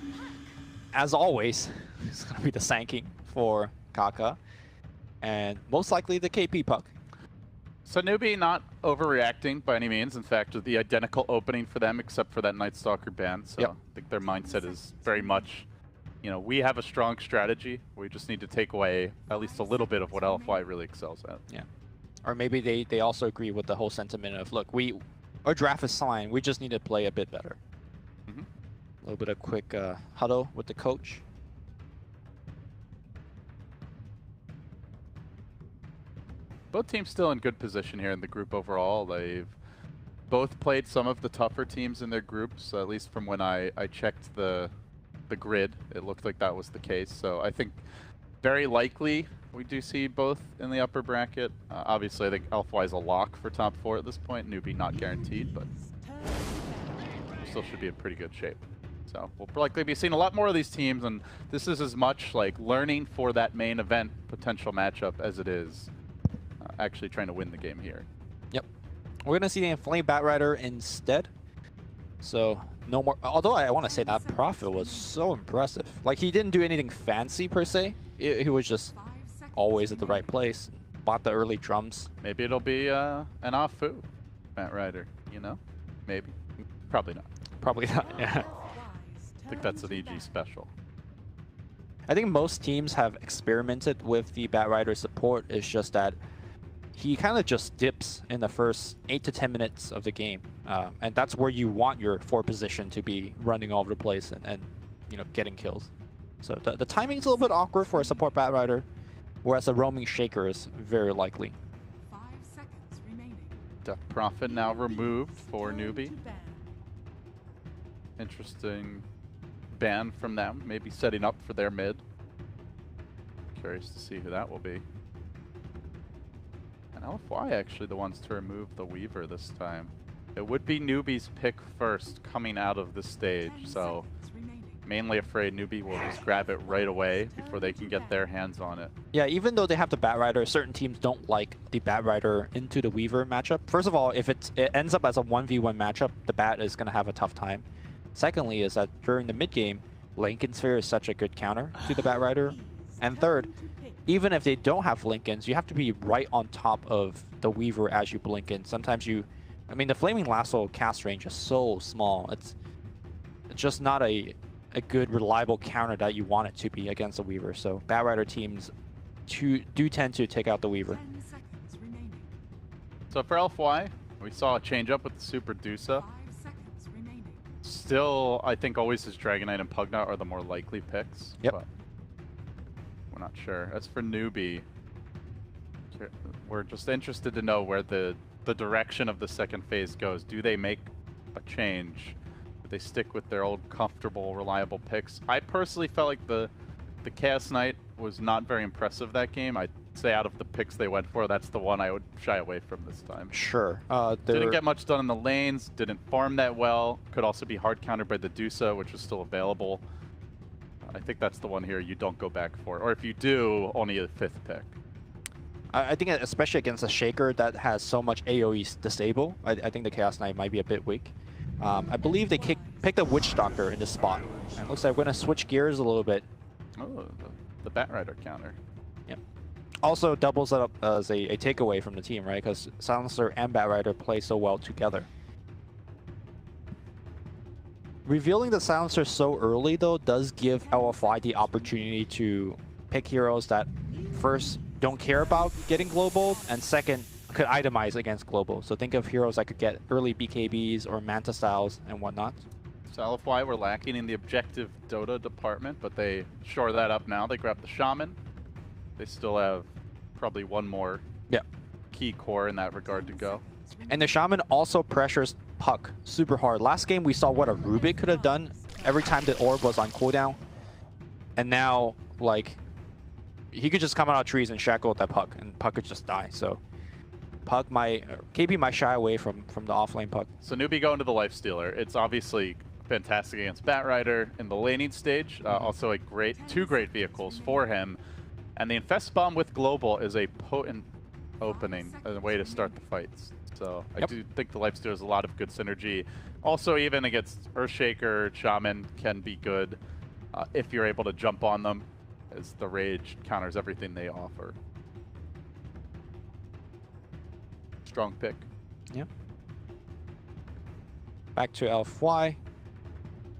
as always, it's going to be the Sanking for Kaka. And most likely the KP puck. So Newbee not overreacting by any means. In fact, the identical opening for them, except for that Night Stalker ban. So I think their mindset is very much, you know, we have a strong strategy. We just need to take away at least a little bit of what LFY really excels at. Yeah. Or maybe they also agree with the whole sentiment of, look, our draft is fine. We just need to play a bit better. A little bit of quick huddle with the coach. Both teams still in good position here in the group overall. They've both played some of the tougher teams in their groups, at least from when I checked the grid. It looked like that was the case. So I think very likely we do see both in the upper bracket. Obviously, I think LFY is a lock for top 4 at this point. Newbee not guaranteed, but still should be in pretty good shape. So we'll likely be seeing a lot more of these teams, and this is as much like learning for that main event potential matchup as it is actually trying to win the game here. Yep. We're going to see the Inflame Batrider instead. So no more. Although I want to say that Prophet was so impressive. Like, he didn't do anything fancy per se. He was just always at the right place. Bought the early drums. Maybe it'll be an Afu Batrider, you know? Maybe. Probably not. Probably not, yeah. I think that's an EG special. I think most teams have experimented with the Batrider support. It's just that he kind of just dips in the first 8 to 10 minutes of the game. And that's where you want your 4 position to be running all over the place and you know, getting kills. So the timing's a little bit awkward for a support Batrider, whereas a roaming Shaker is very likely. 5 seconds remaining. Duck Prophet now removed for Newbee. Interesting ban from them, maybe setting up for their mid. Curious to see who that will be. And LFY actually the ones to remove the Weaver this time. It would be Newbee's pick first coming out of the stage, so mainly afraid Newbee will just grab it right away before they can get their hands on it. Yeah, even though they have the Batrider, certain teams don't like the Batrider into the Weaver matchup. First of all, if it ends up as a 1v1 matchup, the Bat is going to have a tough time. Secondly is that during the mid game, Lincoln Sphere is such a good counter to the Batrider. And third, even if they don't have Lincolns, you have to be right on top of the Weaver as you blink in. Sometimes I mean, the Flaming Lasso cast range is so small. It's just not a good, reliable counter that you want it to be against the Weaver. So Batrider teams do tend to take out the Weaver. 10 seconds remaining. So for LFY, we saw a change up with the Super Dusa. 5 seconds remaining. Still, I think always his Dragonite and Pugna are the more likely picks. Yep. But we're not sure. As for Newbee, we're just interested to know where the direction of the second phase goes. Do they make a change? Do they stick with their old comfortable, reliable picks? I personally felt like the Chaos Knight was not very impressive that game. I'd say out of the picks they went for, that's the one I would shy away from this time. Sure. Didn't get much done in the lanes, didn't farm that well. Could also be hard countered by the Dusa, which is still available. I think that's the one here you don't go back for. Or if you do, only a 5th pick. I think especially against a Shaker that has so much AoE disable, I think the Chaos Knight might be a bit weak. I believe they picked a Witch Doctor in this spot. And it looks like we're going to switch gears a little bit. Oh, the Batrider counter. Yep. Also doubles it up as a takeaway from the team, right? Because Silencer and Batrider play so well together. Revealing the Silencer so early, though, does give LFY the opportunity to pick heroes that, first, don't care about getting global, and second, could itemize against global. So think of heroes that could get early BKBs or Manta Styles and whatnot. So LFY were lacking in the objective Dota department, but they shore that up now. They grab the Shaman. They still have probably one more key core in that regard to go. And the Shaman also pressures Puck super hard. Last game we saw what a Rubik could have done every time the orb was on cooldown. And now, like, he could just come out of trees and shackle that Puck, and Puck could just die. So Puck KP might shy away from the offlane Puck. So Newbee going to the Lifestealer. It's obviously fantastic against Batrider in the laning stage. Also two great vehicles for him. And the Infest Bomb with Global is a potent opening, a way to start the fights. So I do think the Lifestealer has a lot of good synergy. Also, even against Earthshaker, Shaman can be good. if you're able to jump on them, as the rage counters everything they offer. Strong pick. Yeah. Back to LFY.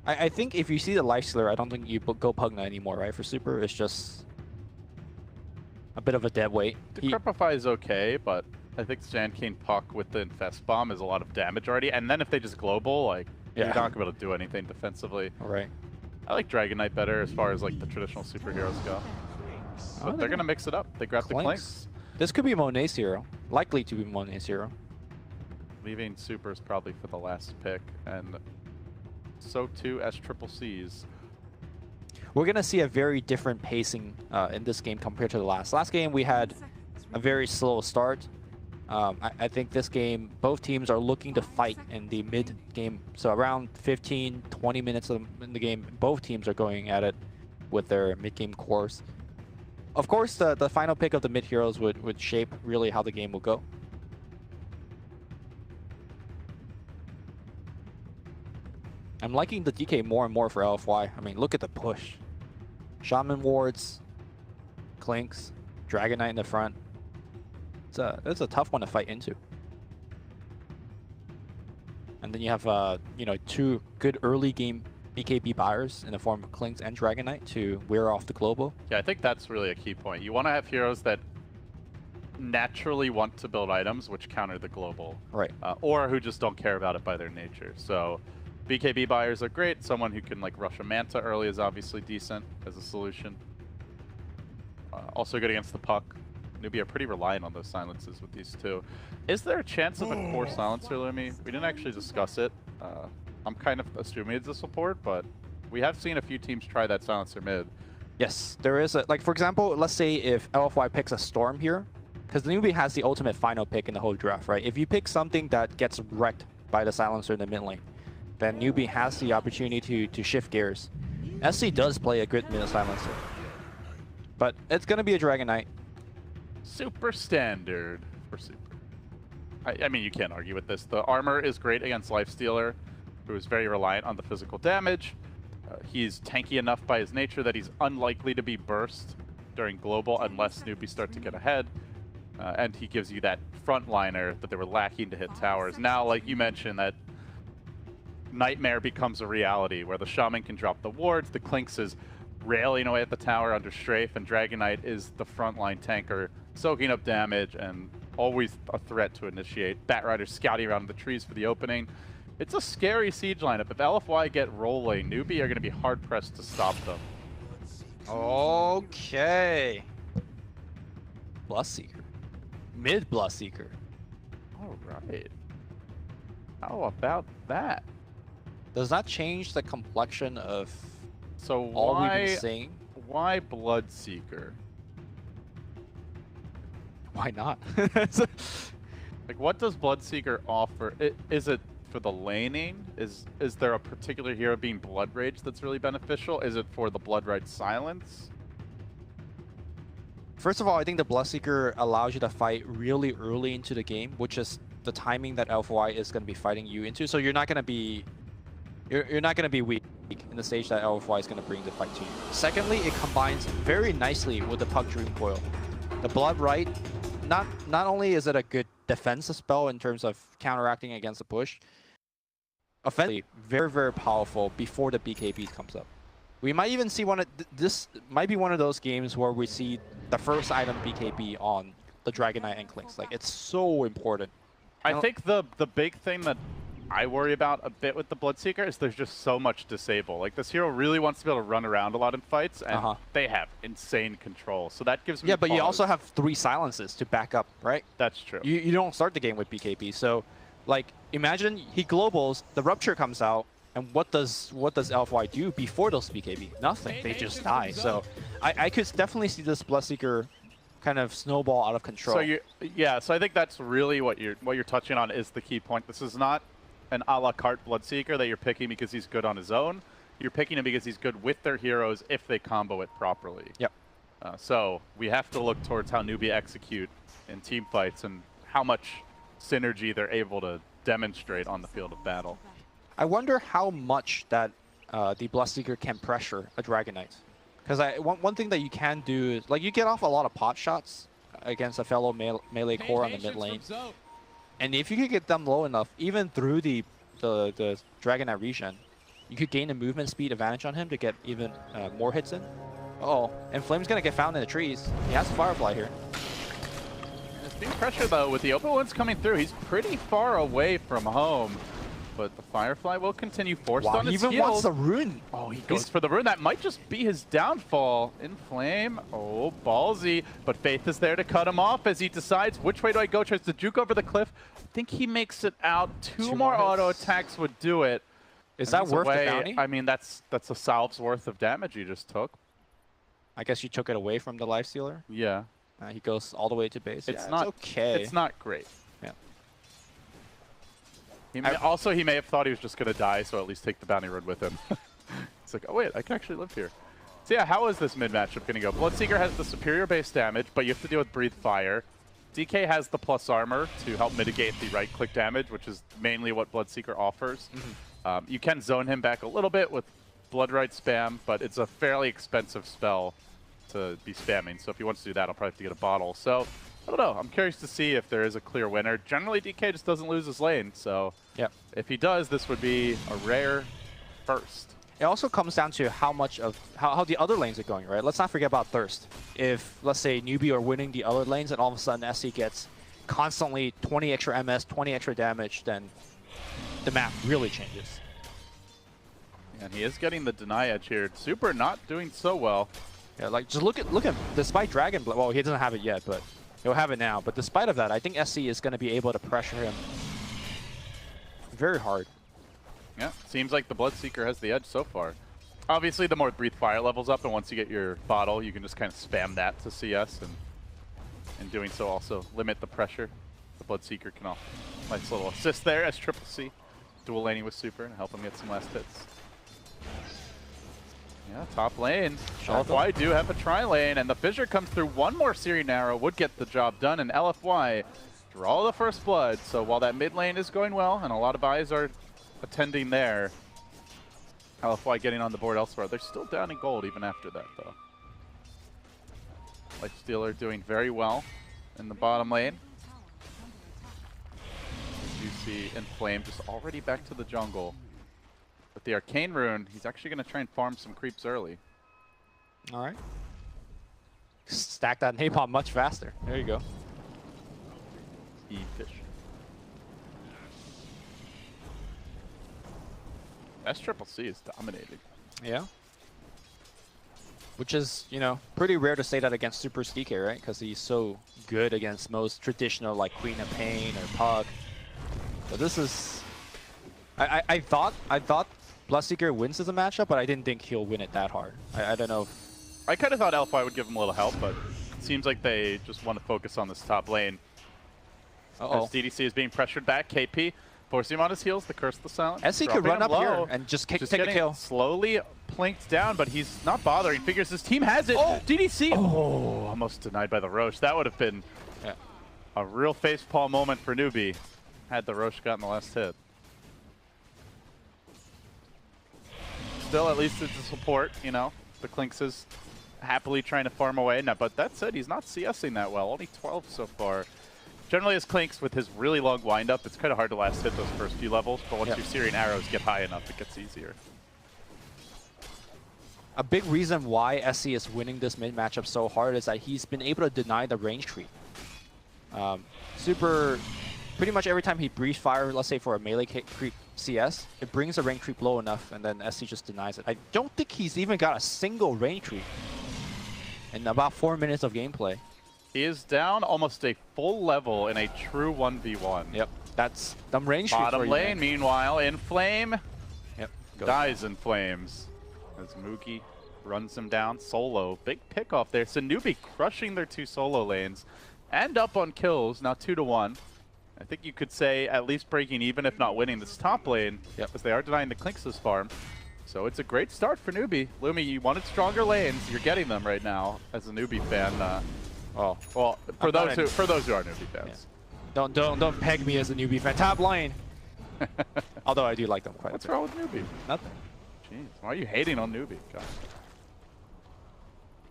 I think if you see the Lifestealer, I don't think you go Pugna anymore, right? For Super, it's just a bit of a dead weight. Decrepify is okay, but I think Sand King Puck with the Infest Bomb is a lot of damage already. And then if they just global, like, you're not going to be able to do anything defensively. All right. I like Dragon Knight better as far as like the traditional superheroes go. But they're going to mix it up. They grab the Clinks. This could be Monet's hero. Likely to be Monet's hero. Leaving supers probably for the last pick, and so too as triple C's. We're going to see a very different pacing in this game compared to the last. Last game, we had a very slow start. I think this game, both teams are looking to fight in the mid-game. So around 15, 20 minutes in the game, both teams are going at it with their mid-game cores. Of course, the final pick of the mid-heroes would shape really how the game will go. I'm liking the DK more and more for LFY. I mean, look at the push. Shaman wards, Clinks, Dragon Knight in the front. It's a tough one to fight into. And then you have you know, two good early game BKB buyers in the form of Clinks and Dragon Knight to wear off the global. Yeah, I think that's really a key point. You want to have heroes that naturally want to build items which counter the global. Right. Or who just don't care about it by their nature. So BKB buyers are great. Someone who can like rush a Manta early is obviously decent as a solution. Also good against the Puck. Newbee are pretty reliant on those silences with these two. Is there a chance of a core silencer, Lumi? We didn't actually discuss it. I'm kind of assuming it's a support, but we have seen a few teams try that silencer mid. Yes, there is. Like, for example, let's say if LFY picks a Storm here, because the Newbee has the ultimate final pick in the whole draft, right? If you pick something that gets wrecked by the silencer in the mid lane, then Newbee has the opportunity to shift gears. SC does play a good mid silencer. But it's going to be a Dragon Knight. Super standard for Super. I mean, you can't argue with this. The armor is great against Lifestealer, who is very reliant on the physical damage. He's tanky enough by his nature that he's unlikely to be burst during global unless Newbee start to get ahead. And he gives you that frontliner that they were lacking to hit towers. Now, like you mentioned, that nightmare becomes a reality where the Shaman can drop the wards, the Clinks is railing away at the tower under strafe, and Dragon Knight is the frontline tanker, soaking up damage and always a threat to initiate. Batrider's scouting around the trees for the opening. It's a scary siege lineup. If LFY get rolling, Newbee are going to be hard-pressed to stop them. Okay. Bloodseeker. Mid Bloodseeker. All right. How about that? Does that change the complexion of So all we've been saying? Why Bloodseeker? Why not? Like, what does Bloodseeker offer? Is it for the laning? Is there a particular hero being Blood Rage that's really beneficial? Is it for the Blood Rage silence? First of all, I think the Bloodseeker allows you to fight really early into the game, which is the timing that LFY is going to be fighting you into. So you're not going to be you're not going to be weak in the stage that LFY is going to bring the fight to you. Secondly, it combines very nicely with the Puck Dream Coil. The Blood Right, not only is it a good defensive spell in terms of counteracting against the push, offensively very, very powerful before the BKB comes up. We might even see this might be one of those games where we see the first item BKB on the Dragon Knight and Clinks. Like, it's so important. I think the big thing that I worry about a bit with the Bloodseeker is there's just so much disable. Like, this hero really wants to be able to run around a lot in fights, and they have insane control. So that gives me but pause. you also have 3 silences to back up, right? That's true. You don't start the game with BKB. So, like, imagine he globals, the Rupture comes out, and what does LFY do before those BKB? Nothing. They just die. So I could definitely see this Bloodseeker kind of snowball out of control. So so I think that's really what you're touching on is the key point. This is not an a la carte Bloodseeker that you're picking because he's good on his own. You're picking him because he's good with their heroes if they combo it properly. Yep. So we have to look towards how Newbee execute in team fights and how much synergy they're able to demonstrate on the field of battle. I wonder how much that the Bloodseeker can pressure a Dragon Knight. Because one thing that you can do is, like, you get off a lot of pot shots against a fellow melee core on the mid lane. And if you could get them low enough, even through the Dragon Knight regen, you could gain a movement speed advantage on him to get even more hits in. Uh-oh, and Flame's gonna get found in the trees. He has Firefly here. It's being pressured though, with the open ones coming through. He's pretty far away from home. But the Firefly will continue, forced on his he even heels. wants the rune. Oh, he goes for the rune. That might just be his downfall. In Flame. Oh, ballsy. But Faith is there to cut him off as he decides which way do I go. Tries to juke over the cliff. I think he makes it out. Two more auto attacks would do it. Is that worth the bounty? I mean, that's a salve's worth of damage he just took. I guess you took it away from the Lifestealer. Yeah. He goes all the way to base. It's Yeah, not okay. It's not great. Yeah. He may have thought he was just going to die, so at least take the bounty rune with him. It's like, oh wait, I can actually live here. So yeah, how is this mid matchup going to go? Bloodseeker has the superior base damage, but you have to deal with Breathe Fire. DK has the plus armor to help mitigate the right-click damage, which is mainly what Bloodseeker offers. You can zone him back a little bit with Blood Right spam, but it's a fairly expensive spell to be spamming. So if he wants to do that, I'll probably have to get a bottle. So I don't know. I'm curious to see if there is a clear winner. Generally, DK just doesn't lose his lane. So if he does, this would be a rare first. It also comes down to how much of how the other lanes are going, right? Let's not forget about Thirst. If, let's say, Newbee are winning the other lanes and all of a sudden SC gets constantly 20 extra MS, 20 extra damage, then the map really changes. And he is getting the deny edge here. Super not doing so well. Yeah, like just look at despite Dragon Blade, well, he doesn't have it yet, but he'll have it now. But despite of that, I think SC is going to be able to pressure him very hard. Yeah, seems like the Bloodseeker has the edge so far. Obviously, the more Breathe Fire levels up, and once you get your bottle, you can just kind of spam that to CS, and in doing so also limit the pressure. The Bloodseeker can offer nice little assist there as Triple C dual laning with Super and help him get some last hits. Yeah, top lane. LFY do have a tri-lane, and the Fissure comes through. One more Syrian Arrow would get the job done, and LFY draw the first blood. So while that mid lane is going well, and a lot of eyes are attending there, LFY getting on the board elsewhere. They're still down in gold even after that, though. Lifestealer doing very well in the bottom lane. As you see, Inflame just already back to the jungle. With the Arcane Rune, he's actually going to try and farm some creeps early. All right. Stack that napalm much faster. There you go. Fish. S-Triple-C is dominating. Yeah. Which is, you know, pretty rare to say that against Super DK, right? Because he's so good against most traditional, like Queen of Pain or Pug. But this is... I thought Bloodseeker wins as a matchup, but I didn't think he'll win it that hard. I don't know. I kind of thought LFY would give him a little help, but it seems like they just want to focus on this top lane. As DDC is being pressured back, KP forcing him on his heels, the Curse of the Silent. SC could run up here and just take a kill. Slowly plinked down, but he's not bothering. Figures his team has it. DDC, almost denied by the Roche. That would have been a real facepalm moment for Newbee had the Roche gotten the last hit. Still, at least it's a support, you know. The Clinks is happily trying to farm away. Now, but that said, he's not CSing that well. Only 12 so far. Generally, as Clinks, with his really long windup, it's kind of hard to last hit those first few levels. But once your Syrian arrows get high enough, it gets easier. A big reason why SC is winning this mid matchup so hard is that he's been able to deny the range creep. Super, pretty much every time he breathes fire, let's say for a melee creep CS, it brings the range creep low enough, and then SC just denies it. I don't think he's even got a single range creep in about 4 minutes of gameplay. He is down almost a full level in a true 1v1. Yep, that's them range creep. Bottom lane, meanwhile, Inflame dies in flames as Moogie runs him down solo. Big pick off there. So Newbee crushing their two solo lanes and up on kills, now 2-1. I think you could say at least breaking even, if not winning this top lane, because they are denying the Clinks' farm. So it's a great start for Newbee. Lumi, you wanted stronger lanes. You're getting them right now as a Newbee fan. Well, for those who are Newbee fans. Yeah. Don't peg me as a Newbee fan. Top lane. Although I do like them quite a bit. What's wrong with Newbee? Nothing. Jeez, why are you hating on Newbee? God.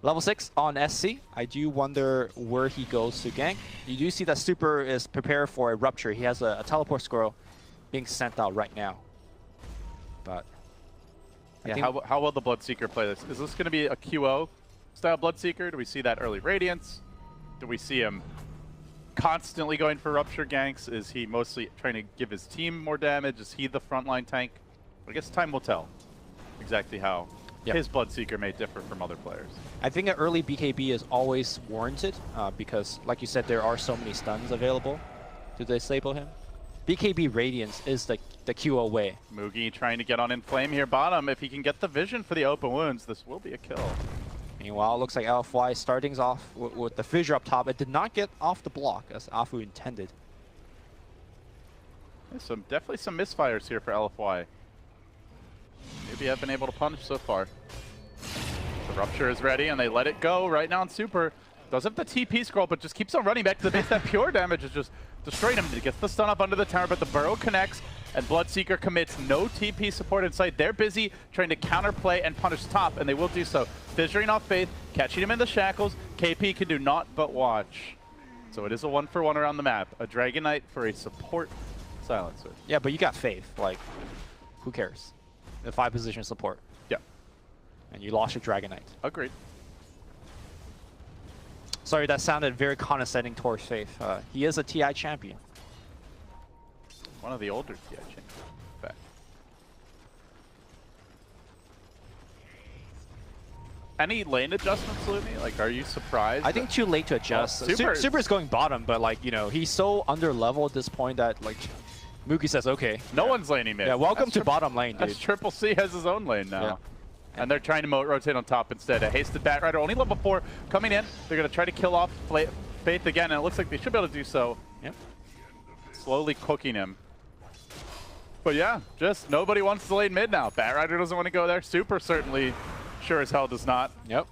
Level 6 on SC. I do wonder where he goes to gank. You do see that Super is prepared for a rupture. He has a teleport squirrel being sent out right now. But I think how will the Bloodseeker play this? Is this going to be a QO style Bloodseeker? Do we see that early Radiance? Do we see him constantly going for rupture ganks? Is he mostly trying to give his team more damage? Is he the frontline tank? I guess time will tell exactly how his Bloodseeker may differ from other players. I think an early BKB is always warranted because, like you said, there are so many stuns available to disable him. BKB Radiance is the QO way. Mugi trying to get on Inflame here bottom. If he can get the vision for the open wounds, this will be a kill. Meanwhile, it looks like LFY starting off with the fissure up top. It did not get off the block as Afu intended. There's definitely some misfires here for LFY. Maybe have been able to punish so far. The Rupture is ready, and they let it go right now on Super. Does have the TP scroll, but just keeps on running back to the base. That pure damage is just destroying him. He gets the stun up under the tower, but the burrow connects, and Bloodseeker commits. No TP support in sight. They're busy trying to counterplay and punish top, and they will do so. Fissuring off Faith, catching him in the shackles. KP can do naught but watch. So it is a 1-for-1 around the map. A Dragon Knight for a support silencer. Yeah, but you got Faith. Like, who cares? The 5-position support. Yeah. And you lost your Dragon Knight. Agreed. Sorry, that sounded very condescending towards Faith. He is a TI champion. One of the older TI champions. In fact. Any lane adjustments, Lumi? Like, are you surprised? I think too late to adjust. Super's going bottom, but like, you know, he's so under level at this point that like Mookie says, okay. No one's laning mid. Yeah, welcome to bottom lane, dude. Triple C has his own lane now. Yeah. And they're trying to rotate on top instead. A hasted Bat Rider, only level 4, coming in. They're going to try to kill off Faith again, and it looks like they should be able to do so. Yep. Slowly cooking him. But yeah, just nobody wants to lane mid now. Bat Rider doesn't want to go there. Super certainly sure as hell does not. Yep.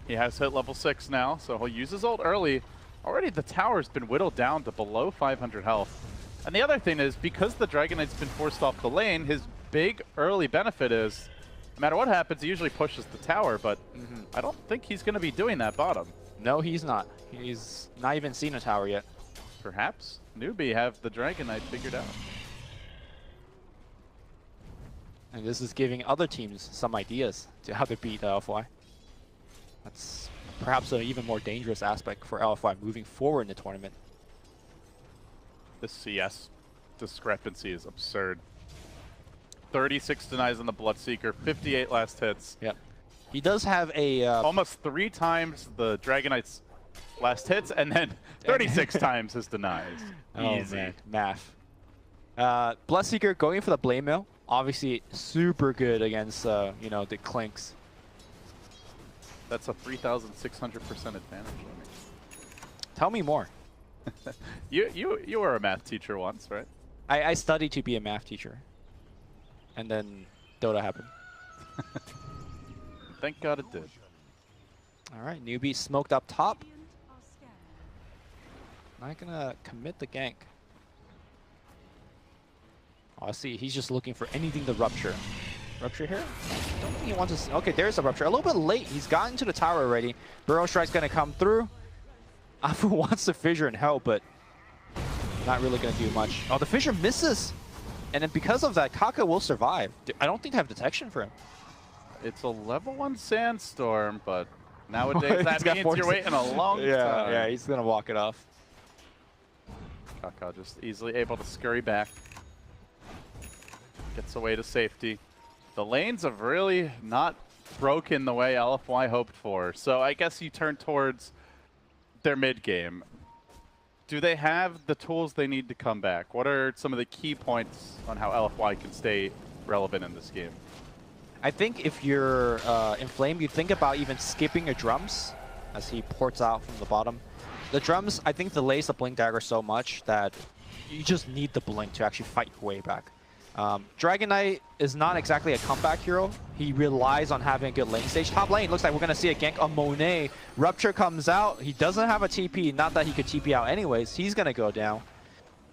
He has hit level 6 now, so he'll use his ult early. Already the tower's been whittled down to below 500 health. And the other thing is, because the Dragon Knight's been forced off the lane, his big early benefit is, no matter what happens, he usually pushes the tower, but I don't think he's going to be doing that bottom. No, he's not. He's not even seen a tower yet. Perhaps Newbee have the Dragon Knight figured out. And this is giving other teams some ideas to how to beat LFY. That's perhaps an even more dangerous aspect for LFY moving forward in the tournament. The CS discrepancy is absurd. 36 denies on the Bloodseeker, 58 last hits. Yep. He does have a... almost 3 times the Dragon Knight's last hits, and then 36 times his denies. Easy. Man. Math. Bloodseeker going for the Blade Mail. Obviously super good against, you know, the Clinks. That's a 3,600% advantage. Tell me more. You were a math teacher once, right? I studied to be a math teacher. And then Dota happened. Thank God it did. All right, Newbee smoked up top. Not gonna commit the gank. Oh, I see. He's just looking for anything to rupture. Rupture here? Don't think he wants to. Okay, there's a rupture. A little bit late. He's gotten to the tower already. Burrow Strike's gonna come through. Afu wants to fissure and help, but not really gonna do much. Oh, the fissure misses. And then because of that, Kaka will survive. I don't think they have detection for him. It's a level 1 Sandstorm, but nowadays that means you're waiting a long time. Yeah, he's going to walk it off. Kaka just easily able to scurry back. Gets away to safety. The lanes have really not broken the way LFY hoped for, so I guess you turn towards their mid game. Do they have the tools they need to come back? What are some of the key points on how LFY can stay relevant in this game? I think if you're Inflame, you think about even skipping your drums as he ports out from the bottom. The drums, I think, delays the Blink Dagger so much that you just need the Blink to actually fight your way back. Dragon Knight is not exactly a comeback hero. He relies on having a good lane stage. Top lane, looks like we're going to see a gank on Monet. Rupture comes out. He doesn't have a TP. Not that he could TP out anyways. He's going to go down.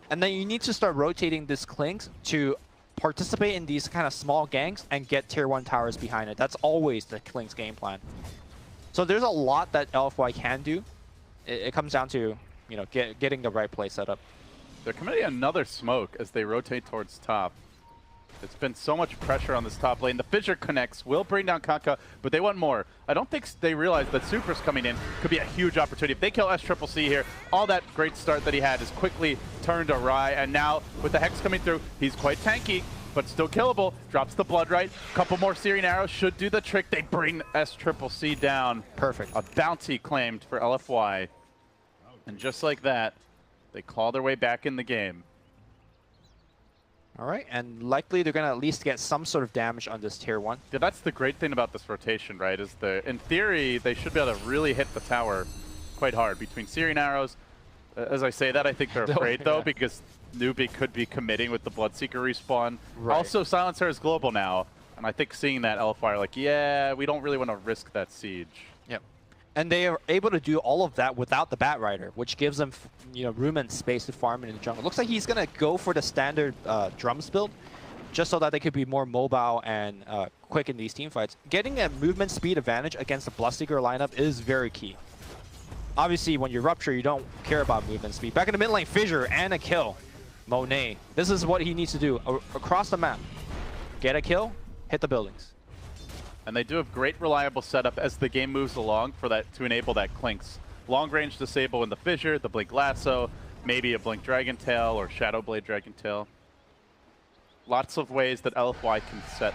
And then you need to start rotating this Clinks to participate in these kind of small ganks and get tier 1 towers behind it. That's always the Klink's game plan. So there's a lot that LFY can do. It comes down to, you know, getting the right play set up. They're committing another smoke as they rotate towards top. It's been so much pressure on this top lane. The Fissure connects, will bring down Kaka, but they want more. I don't think they realize that Supra's coming in could be a huge opportunity. If they kill SCCC here, all that great start that he had is quickly turned awry, and now with the Hex coming through, he's quite tanky, but still killable. Drops the Blood Right. Couple more Searing Arrows should do the trick. They bring SCCC down. Perfect. A bounty claimed for LFY. And just like that, they claw their way back in the game. All right, and likely they're going to at least get some sort of damage on this tier 1. Yeah, that's the great thing about this rotation, right? Is in theory, they should be able to really hit the tower quite hard between Searing Arrows. As I say that, I think they're afraid, though, because Newbee could be committing with the Bloodseeker respawn. Right. Also, Silencer is global now, and I think seeing that LFY are like, yeah, we don't really want to risk that siege. Yep. And they are able to do all of that without the Bat Rider, which gives them, you know, room and space to farm in the jungle. Looks like he's going to go for the standard drums build, just so that they could be more mobile and quick in these team fights. Getting a movement speed advantage against the Bloodseeker lineup is very key. Obviously, when you Rupture, you don't care about movement speed. Back in the mid lane, Fissure and a kill. Monet. This is what he needs to do across the map. Get a kill, hit the buildings. And they do have great reliable setup as the game moves along for that to enable that Klink's long range disable in the Fissure, the Blink Lasso, maybe a Blink Dragon Tail or Shadow Blade Dragon Tail. Lots of ways that LFY can set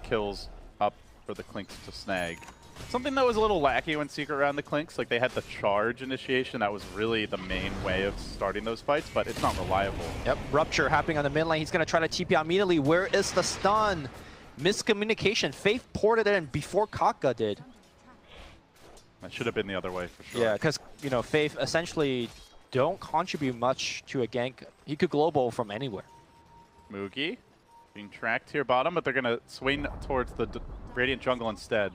kills up for the Klinks to snag. Something that was a little lackey when Secret ran the Klinks, like they had the charge initiation, that was really the main way of starting those fights, but it's not reliable. Yep, Rupture happening on the mid lane. He's going to try to TP out immediately. Where is the stun? Miscommunication. Faith ported it in before Kaka did. That should have been the other way for sure. Yeah, because, you know, Faith essentially don't contribute much to a gank. He could global from anywhere. Mugi being tracked here bottom, but they're going to swing towards the Radiant jungle instead,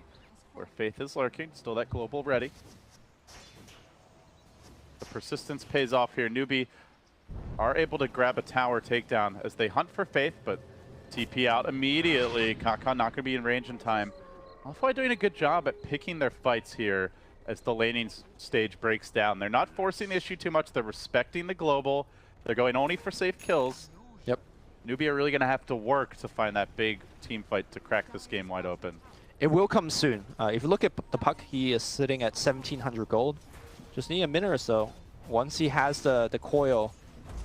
where Faith is lurking. Still that global ready. The persistence pays off here. Newbee are able to grab a tower takedown as they hunt for Faith, but TP out immediately. Kaka not going to be in range in time. LFY doing a good job at picking their fights here as the laning stage breaks down. They're not forcing the issue too much. They're respecting the global. They're going only for safe kills. Yep. Newbee are really going to have to work to find that big team fight to crack this game wide open. It will come soon. If you look at the puck, he is sitting at 1,700 gold. Just need a minute or so. Once he has the coil,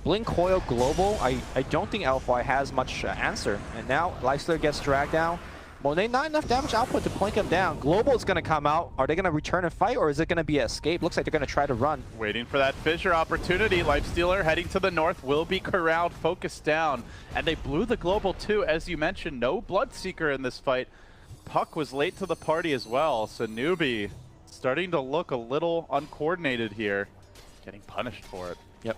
Blink Coil Global, I don't think LFY has much answer. And now Lifestealer gets dragged down. Monet, not enough damage output to plink him down. Global is going to come out. Are they going to return and fight, or is it going to be an escape? Looks like they're going to try to run. Waiting for that Fissure opportunity. Lifestealer heading to the north will be corralled, focused down. And they blew the Global too, as you mentioned. No Bloodseeker in this fight. Puck was late to the party as well, so Newbee starting to look a little uncoordinated here. Getting punished for it. Yep.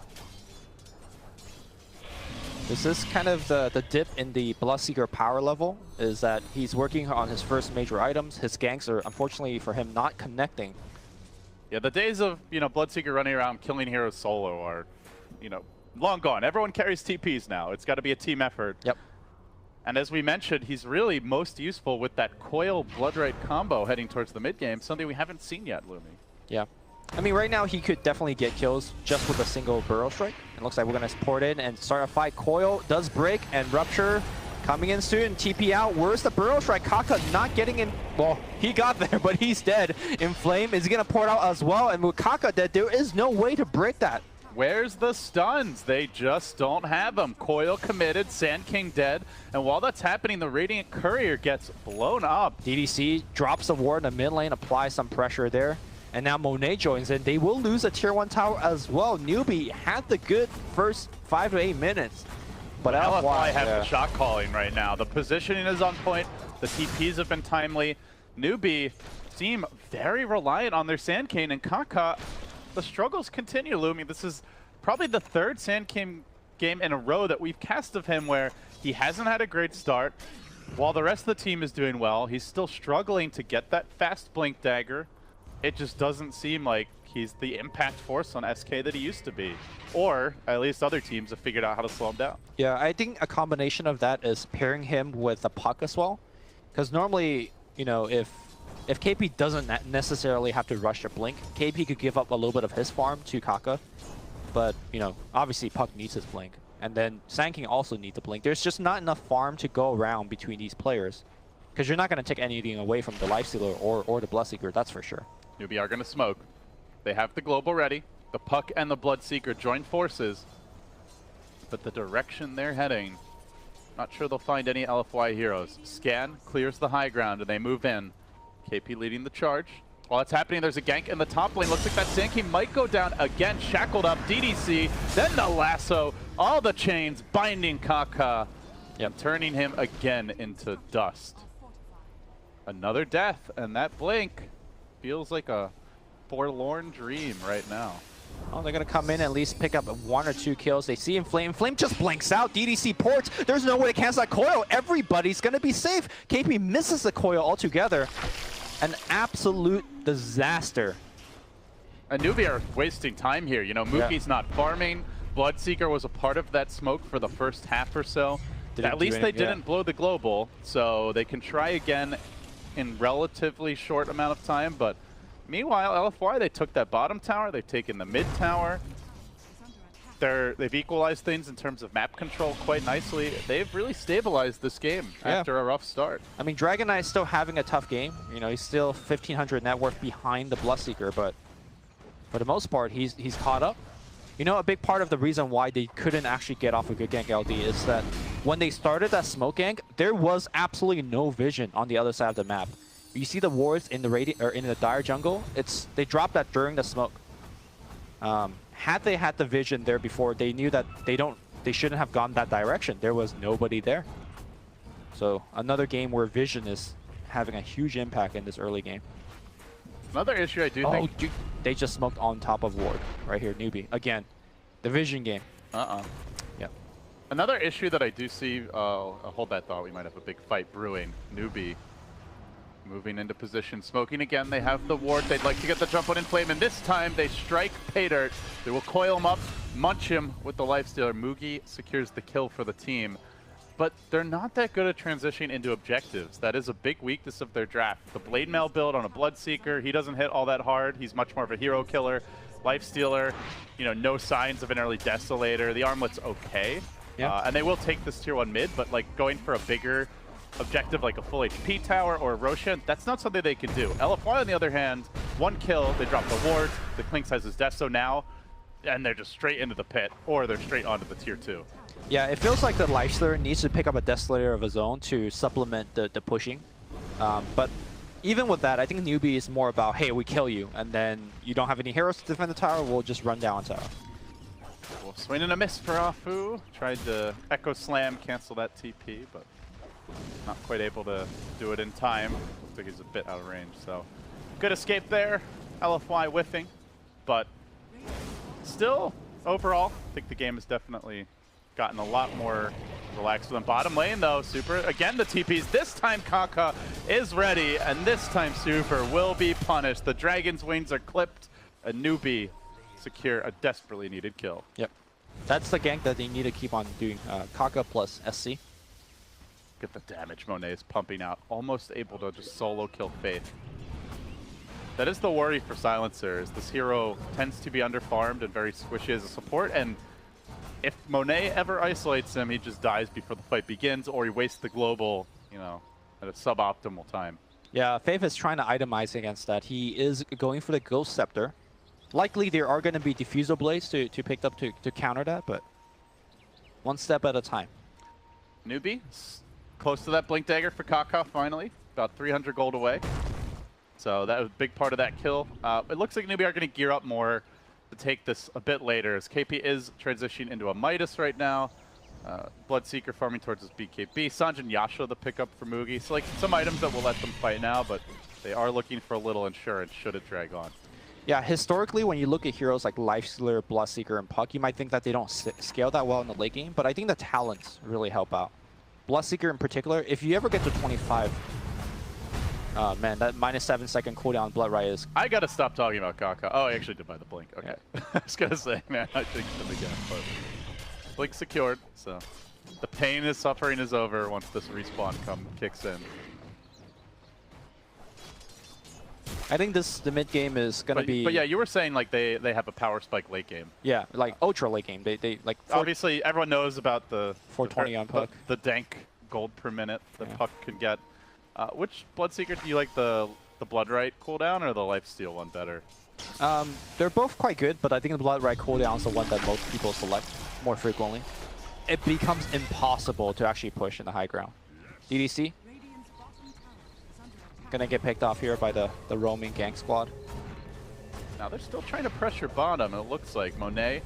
This is kind of the dip in the Bloodseeker power level, is that he's working on his first major items. His ganks are, unfortunately for him, not connecting. Yeah, the days of, you know, Bloodseeker running around killing heroes solo are, you know, long gone. Everyone carries TPs now. It's got to be a team effort. Yep. And as we mentioned, he's really most useful with that Coil Blood Right combo heading towards the mid game, something we haven't seen yet, Lumi. Yeah. I mean, right now he could definitely get kills just with a single Burrow Strike. It looks like we're going to support in and start a fight. Coil does break, and Rupture coming in soon. TP out. Where's the Burrow Strike? Kaka not getting in. Well, he got there, but he's dead. Inflame is he going to port out as well. And with Kaka dead, there is no way to break that. Where's the stuns? They just don't have them. Coil committed, Sand King dead, and while that's happening, the Radiant Courier gets blown up. DDC drops the ward in the mid lane, applies some pressure there. And now Monet joins in. They will lose a tier 1 tower as well. Newbee had the good first 5 to 8 minutes. But LFY have the shot calling right now. The positioning is on point. The TPs have been timely. Newbee seem very reliant on their Sand King, and Kaka, the struggles continue, Lumi. This is probably the third Sand King game in a row that we've cast of him where he hasn't had a great start. While the rest of the team is doing well, he's still struggling to get that fast blink dagger. it just doesn't seem like he's the impact force on SK that he used to be. Or at least other teams have figured out how to slow him down. Yeah, I think a combination of that is pairing him with a puck as well. Because normally, you know, if KP doesn't necessarily have to rush a blink, KP could give up a little bit of his farm to Kaka. But, you know, obviously puck needs his blink. And then Sand King also needs a blink. There's just not enough farm to go around between these players. Because you're not going to take anything away from the Lifestealer or the Bloodseeker, that's for sure. Newbee are going to smoke. They have the global ready. The puck and the Bloodseeker join forces. But the direction they're heading, not sure they'll find any LFY heroes. Scan clears the high ground and they move in. KP leading the charge. While it's happening, there's a gank in the top lane. Looks like that Sand King might go down again. Shackled up, DDC, then the lasso. All the chains binding Kaka. Yep. Turning him again into dust. Another death, and that blink feels like a forlorn dream right now. Oh, they're going to come in and at least pick up 1 or 2 kills. They see Inflame. Inflame just blinks out. DDC ports. There's no way to cancel that coil. Everybody's going to be safe. KP misses the coil altogether. An absolute disaster. And Newbee are wasting time here. You know, Mookie's not farming. Bloodseeker was a part of that smoke for the first half or so. At least they didn't blow the global, so they can try again in relatively short amount of time. But meanwhile, LFY, they took that bottom tower. They've taken the mid tower. They've equalized things in terms of map control quite nicely. They've really stabilized this game after a rough start. I mean, Dragon Knight is still having a tough game. You know, he's still 1,500 net worth behind the Bloodseeker, but for the most part, he's caught up. You know, a big part of the reason why they couldn't actually get off a good gank LD is that when they started that smoke gank, there was absolutely no vision on the other side of the map. You see the wards in the in the dire jungle. They dropped that during the smoke. Had they had the vision there before, they knew that they shouldn't have gone that direction. There was nobody there. So another game where vision is having a huge impact in this early game. Another issue I do think... Dude, they just smoked on top of ward right here, Newbee. Again, the vision game. Yep. Another issue that I do see, I'll hold that thought, we might have a big fight brewing. Newbee moving into position, smoking again. They have the ward. They'd like to get the jump on Inflame, and this time they strike Paydirt. They will coil him up, munch him with the Lifestealer. Mugi secures the kill for the team, but they're not that good at transitioning into objectives. That is a big weakness of their draft. The Blade Mail build on a Bloodseeker, he doesn't hit all that hard. He's much more of a hero killer. Lifestealer, you know, no signs of an early Desolator. The armlet's okay, and they will take this tier 1 mid, but like going for a bigger objective like a full HP tower or a Roshan, that's not something they can do. LFY, on the other hand, 1 kill, they drop the wards, the Klink size is Deso now, and they're just straight into the pit, or they're straight onto the tier 2. Yeah, it feels like the Lifestealer needs to pick up a Desolator of his own to supplement the pushing. But even with that, I think Newbee is more about, hey, we kill you, and then you don't have any heroes to defend the tower, we'll just run down tower. Well, swing and a miss for Afu. Tried to Echo Slam, cancel that TP, but not quite able to do it in time. Looks like he's a bit out of range, so good escape there. LFY whiffing, but still, overall, I think the game has definitely gotten a lot more relaxed with them. Bottom lane, though, Super, again, the TPs. This time, Kaka is ready, and this time, Super will be punished. The Dragon's wings are clipped, and Newbee secure a desperately needed kill. Yep. That's the gank that they need to keep on doing. Kaka plus SC. Get the damage Monet is pumping out. Almost able to just solo kill Faith. That is the worry for Silencer, is this hero tends to be underfarmed and very squishy as a support, and if Monet ever isolates him, he just dies before the fight begins, or he wastes the global, you know, at a suboptimal time. Yeah, Faith is trying to itemize against that. He is going for the Ghost Scepter. Likely there are going to be Diffusal Blades to pick up to counter that, but one step at a time. Newbee, close to that Blink Dagger for Kaka finally. About 300 gold away. So that was a big part of that kill. It looks like Newbee are going to gear up more to take this a bit later, as KP is transitioning into a Midas right now. Bloodseeker farming towards his BKB. Sanjin Yasha the pickup for Mugi. So like some items that will let them fight now, but they are looking for a little insurance should it drag on. Yeah, historically, when you look at heroes like Lifestealer, Bloodseeker, and Puck, you might think that they don't scale that well in the late game, but I think the talents really help out. Bloodseeker in particular, if you ever get to 25, Man, that -7-second cooldown Blood Right is... I gotta stop talking about Kaka. Oh, I actually did buy the Blink. Okay. I was gonna say, man, I think it's gonna get, but Blink secured, so the pain and suffering is over once this respawn kicks in. I think the mid game is gonna be... But yeah, you were saying like they have a power spike late game. Yeah, like ultra late game. They like... Obviously, everyone knows about the 420 on Puck. The dank gold per minute that Puck can get. Which Bloodseeker do you like, the Blood Right cooldown or the Lifesteal one better? They're both quite good, but I think the Blood Right cooldown is the one that most people select more frequently. It becomes impossible to actually push in the high ground. DDC? Gonna get picked off here by the roaming gang squad. Now they're still trying to pressure bottom, it looks like. Monet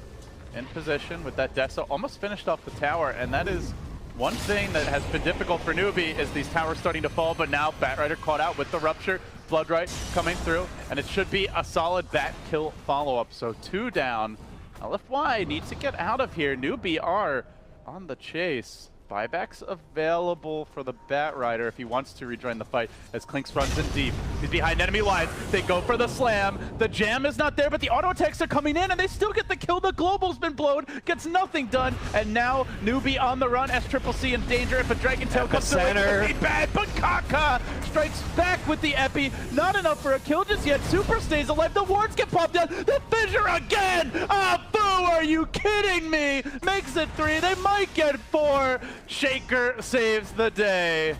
in position with that Dessa almost finished off the tower, and that is one thing that has been difficult for Newbee is these towers starting to fall, but now Batrider caught out with the Rupture, Bloodright coming through, and it should be a solid Bat kill follow-up. So 2 down. LFY needs to get out of here. Newbee are on the chase. Buybacks available for the Batrider if he wants to rejoin the fight as Clinks runs in deep. He's behind enemy lines. They go for the slam. The jam is not there, but the auto attacks are coming in and they still get the kill. The global's been blown, gets nothing done, and now Newbee on the run. SCCC in danger if a Dragon Tail comes through. It's bad, but Kaka strikes back with the Epi. Not enough for a kill just yet. Super stays alive. The wards get popped down. The fissure again. Ah, boo! Are you kidding me? Makes it 3. They might get 4. Shaker saves the day.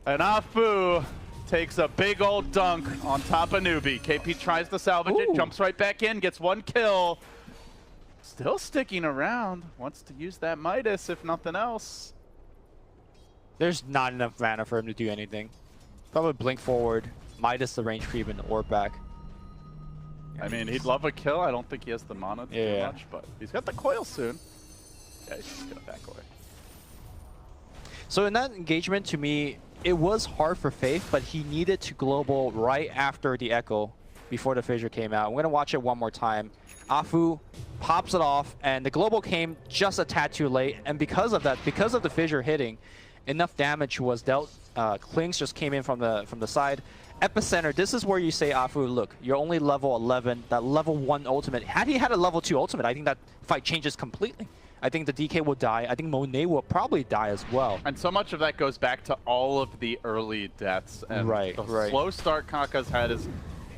And Afu takes a big old dunk on top of Newbee. KP tries to salvage it, jumps right back in, gets 1 kill. Still sticking around. Wants to use that Midas if nothing else. There's not enough mana for him to do anything. Probably blink forward, Midas the range creep and the orb back. I mean, he'd love a kill. I don't think he has the mana to do much, but he's got the coil soon. Yeah, he's just gonna back away. So in that engagement, to me, it was hard for Faith, but he needed to global right after the Echo, before the fissure came out. I'm going to watch it one more time. Afu pops it off, and the global came just a tad too late, and because of that, because of the fissure hitting, enough damage was dealt. Clinks just came in from the side. Epicenter, this is where you say, Afu, look, you're only level 11, that level 1 ultimate. Had he had a level 2 ultimate, I think that fight changes completely. I think the DK will die. I think Monet will probably die as well. And so much of that goes back to all of the early deaths. And the slow start Kaka's had is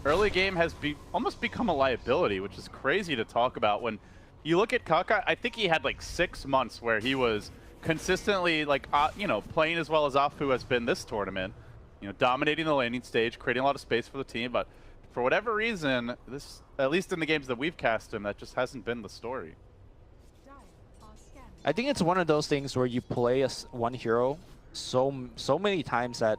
early game has almost become a liability, which is crazy to talk about. When you look at Kaka, I think he had like 6 months where he was consistently like, playing as well as Afu has been this tournament. Dominating the landing stage, creating a lot of space for the team, but for whatever reason, this, at least in the games that we've cast him, that just hasn't been the story. I think it's one of those things where you play one hero so many times that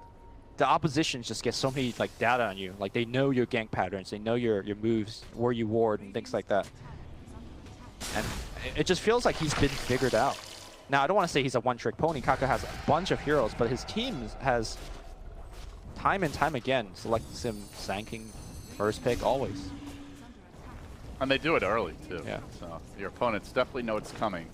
the opposition just gets so many data on you. Like they know your gank patterns, they know your moves, where you ward, and things like that. And it just feels like he's been figured out. Now I don't want to say he's a one-trick pony. Kaka has a bunch of heroes, but his team has time and time again selects him Sanking first pick always. And they do it early too. Yeah. So your opponents definitely know it's coming.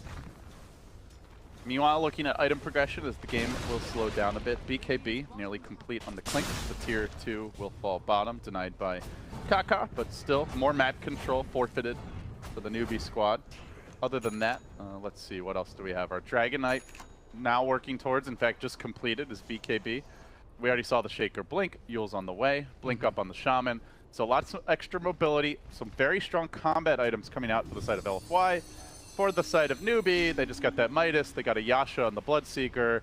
Meanwhile, looking at item progression as the game will slow down a bit. BKB nearly complete on the Clink. The tier 2 will fall bottom, denied by Kaka, but still more map control forfeited for the Newbee squad. Other than that, let's see, what else do we have? Our Dragon Knight now working towards, in fact, just completed is BKB. We already saw the Shaker blink. Yule's on the way. Blink up on the Shaman. So lots of extra mobility. Some very strong combat items coming out for the side of LFY. For the side of Newbee, they just got that Midas. They got a Yasha on the Bloodseeker.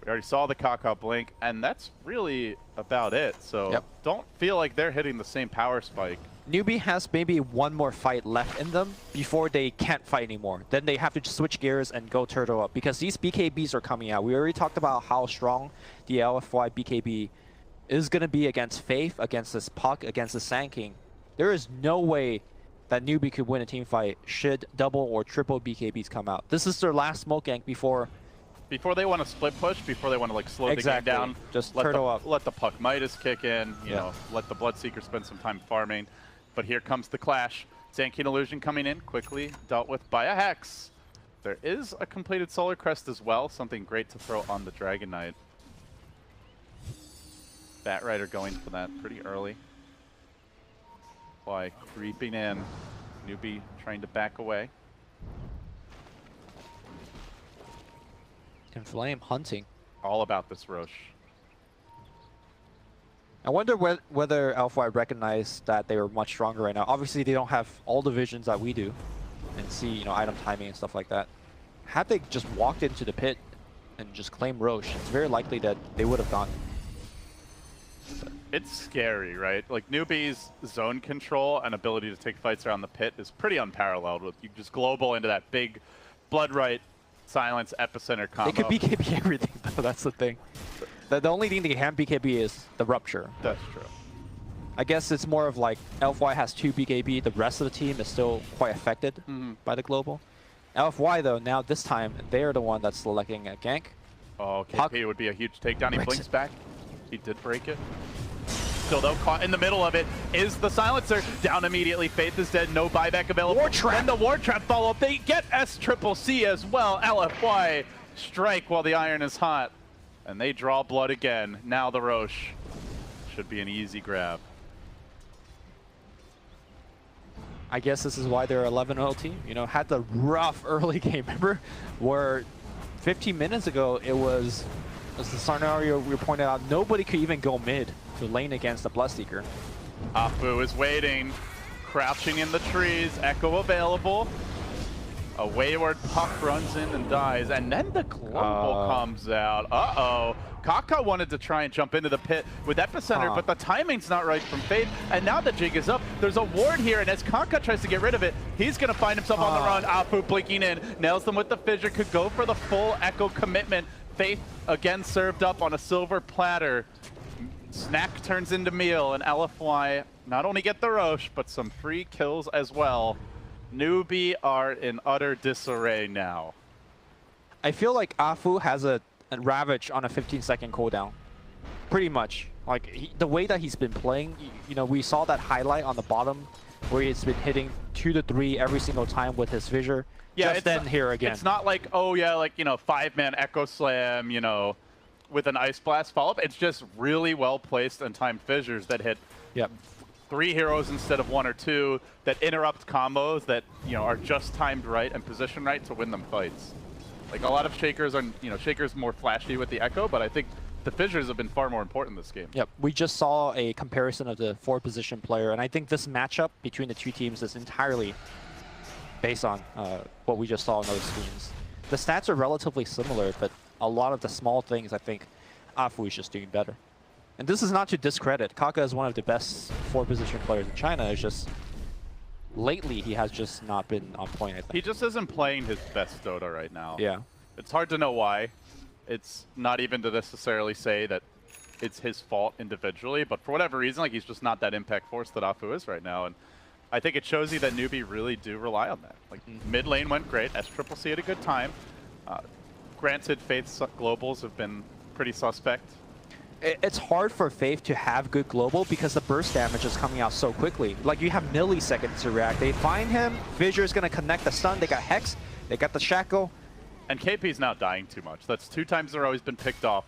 We already saw the Kaka blink. And that's really about it. So don't feel like they're hitting the same power spike. Newbee has maybe one more fight left in them before they can't fight anymore. Then they have to just switch gears and go turtle up because these BKBs are coming out. We already talked about how strong the LFY BKB is going to be against Faith, against this Puck, against the Sanking. There is no way that Newbee could win a team fight should double or triple BKBs come out. This is their last smoke gank before they want to split push, before they want to slow the game down. Just turtle up. Let the Puck Midas kick in, you know, let the Bloodseeker spend some time farming. But here comes the clash. Zankian Illusion coming in, quickly dealt with by a Hex. There is a completed Solar Crest as well, something great to throw on the Dragon Knight. Batrider going for that pretty early. Why creeping in. Newbee trying to back away. And Flame hunting. All about this Roche. I wonder whether Alpha recognized that they were much stronger right now. Obviously, they don't have all the visions that we do, and see, you know, item timing and stuff like that. Had they just walked into the pit and just claimed Roche, it's very likely that they would have gone. It's scary, right? Like Newbee's zone control and ability to take fights around the pit is pretty unparalleled. With you just global into that big blood right silence epicenter combo. They could BKB everything, though. That's the thing. The only thing they can BKB is the rupture. That's true. I guess it's more of like LFY has 2 BKB, the rest of the team is still quite affected by the global. LFY though, now this time, they're the one that's selecting a gank. Oh, KP would be a huge takedown. He blinks back. He did break it. Still though, caught in the middle of it is the silencer. Down immediately, Faith is dead, no buyback available. War trap. And the war trap follow-up. They get SCCC as well. LFY strike while the iron is hot. And they draw blood again. Now the Roche should be an easy grab. I guess this is why they're 11-0 team. You know, had the rough early game. Remember where 15 minutes ago it was, as the scenario we pointed out, nobody could even go mid to lane against the Bloodseeker. Afu is waiting, crouching in the trees, Echo available. A wayward puck runs in and dies, and then the global comes out. Uh-oh. Kaka wanted to try and jump into the pit with Epicenter, but the timing's not right from Faith, and now the jig is up. There's a ward here, and as Kaka tries to get rid of it, he's going to find himself on the run. Afu blinking in, nails them with the fissure, could go for the full Echo commitment. Faith again served up on a silver platter. Snack turns into meal, and LFY not only get the Roche, but some free kills as well. Newbee are in utter disarray now. I feel like Afu has a Ravage on a 15-second cooldown. Pretty much. Like, the way that he's been playing, you know, we saw that highlight on the bottom where he's been hitting 2 to 3 every single time with his fissure. Yeah, just then here again. It's not like, oh yeah, like, you know, 5-man Echo Slam, you know, with an Ice Blast follow-up. It's just really well-placed and timed fissures that hit 3 heroes instead of 1 or 2, that interrupt combos that, you know, are just timed right and positioned right to win them fights. Like, a lot of Shakers are, you know, Shakers more flashy with the Echo, but I think the fissures have been far more important this game. Yep, we just saw a comparison of the 4-position player, and I think this matchup between the two teams is entirely based on what we just saw on those screens. The stats are relatively similar, but a lot of the small things, I think, Afu is just doing better. And this is not to discredit. Kaka is one of the best 4-position players in China. It's just lately he has just not been on point, I think. He just isn't playing his best Dota right now. Yeah. It's hard to know why. It's not even to necessarily say that it's his fault individually, but for whatever reason, like, he's just not that impact force that Afu is right now. And I think it shows you that Newbee really do rely on that. Like, mid lane went great. SCCC had a good time. Granted, Faith's globals have been pretty suspect. It's hard for Faith to have good global because the burst damage is coming out so quickly. Like, you have milliseconds to react. They find him, Fissure is going to connect the stun, they got Hex, they got the Shackle. And KP's now dying too much. That's 2 times in a row he's been picked off.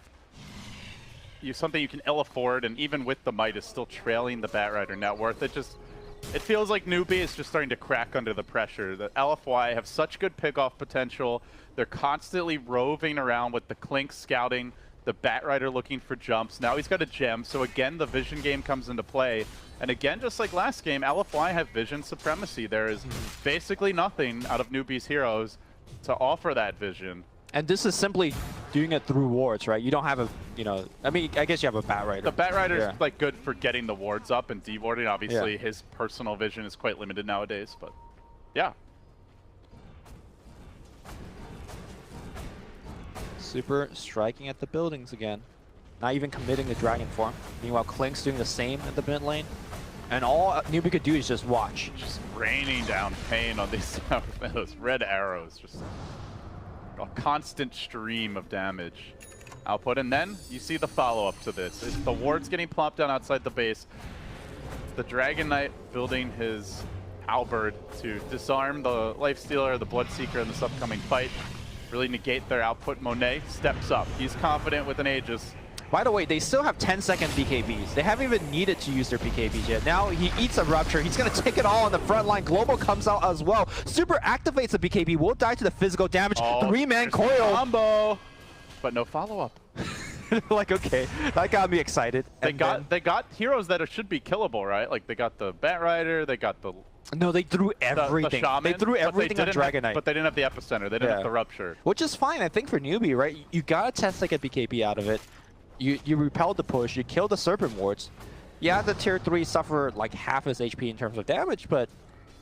Something you can ill afford, and even with the Might is still trailing the Batrider net worth. It feels like Newbee is just starting to crack under the pressure. The LFY have such good pick-off potential. They're constantly roving around with the Clink scouting, the Batrider looking for jumps. Now he's got a gem, so again, the vision game comes into play. And again, just like last game, LFY have vision supremacy. There is basically nothing out of Newbee's heroes to offer that vision. And this is simply doing it through wards, right? You don't have a, you know, I mean, I guess you have a Batrider. The Batrider's like good for getting the wards up and dewarding. Obviously, his personal vision is quite limited nowadays, but yeah. Super striking at the buildings again. Not even committing the Dragon form. Meanwhile, Klink's doing the same at the mid lane. And all Newbee could do is just watch. Just raining down pain on these those red arrows. Just a constant stream of damage output. And then you see the follow-up to this. It's the wards getting plopped down outside the base. The Dragon Knight building his halberd to disarm the Lifestealer, the Bloodseeker in this upcoming fight. Really negate their output. Monet steps up. He's confident with an Aegis. By the way, they still have 10-second BKBs. They haven't even needed to use their BKBs yet. Now he eats a Rupture. He's going to take it all on the front line. Global comes out as well. Super activates the BKB. Will die to the physical damage. Oh, 3-man coil. Combo, but no follow-up. Like, okay, that got me excited. They got heroes that should be killable, right? Like they got the Bat Rider, they got the No, they threw everything. The Shaman, they threw everything on Dragon Knight. But they didn't have the epicenter. They didn't have the Rupture. Which is fine, I think, for Newbee, right? You got a 10-second BKB out of it. You repelled the push. You killed the Serpent Wards. Yeah, the tier 3 suffered like half his HP in terms of damage, but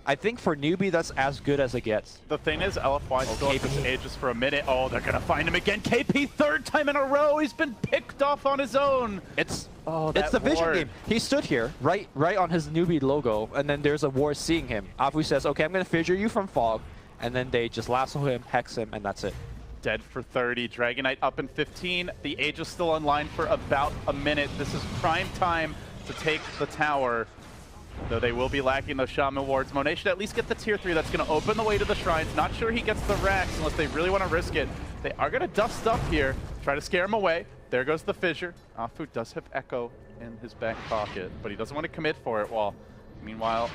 I think for Newbee, that's as good as it gets. The thing is, LFY still has this Aegis for a minute. Oh, they're going to find him again. KP, third time in a row. He's been picked off on his own. It's the vision game. He stood here, right on his Newbee logo, and then there's a ward seeing him. Afu says, okay, I'm going to fissure you from Fog, and then they just lasso him, hex him, and that's it. Dead for 30. Dragon Knight up in 15. The Aegis still online for about a minute. This is prime time to take the tower. Though they will be lacking those Shaman wards. Monet should at least get the tier 3 that's going to open the way to the shrines. Not sure he gets the racks unless they really want to risk it. They are going to dust up here, try to scare him away. There goes the fissure. Afu does have Echo in his back pocket, but he doesn't want to commit for it. While, meanwhile,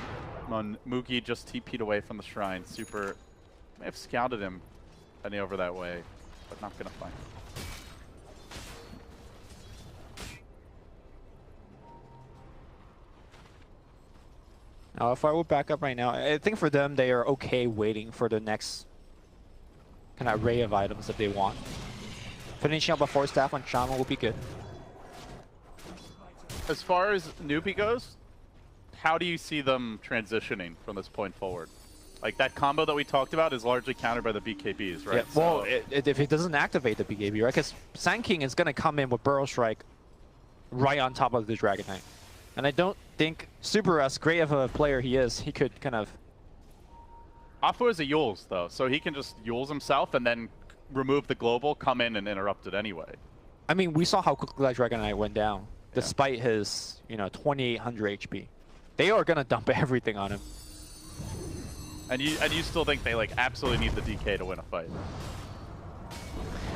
Mugi just TP'd away from the shrine. Super may have scouted him heading over that way, but not going to find him. Now, if I would back up right now, I think for them, they are okay waiting for the next kind of array of items that they want. Finishing up a 4-staff on Shaman will be good. As far as Newbee goes, how do you see them transitioning from this point forward? Like, that combo that we talked about is largely countered by the BKBs, right? Yeah, well, if it doesn't activate the BKB, right? Because Sand King is going to come in with Burrow Strike right on top of the Dragon Knight. And I don't think Super, as great of a player he is, he could kind of... Afu is a Yules, though, so he can just Yules himself and then remove the global, come in and interrupt it anyway. I mean, we saw how quickly that Dragon Knight went down, despite his, 2,800 HP. They are going to dump everything on him. And you still think they like absolutely need the DK to win a fight?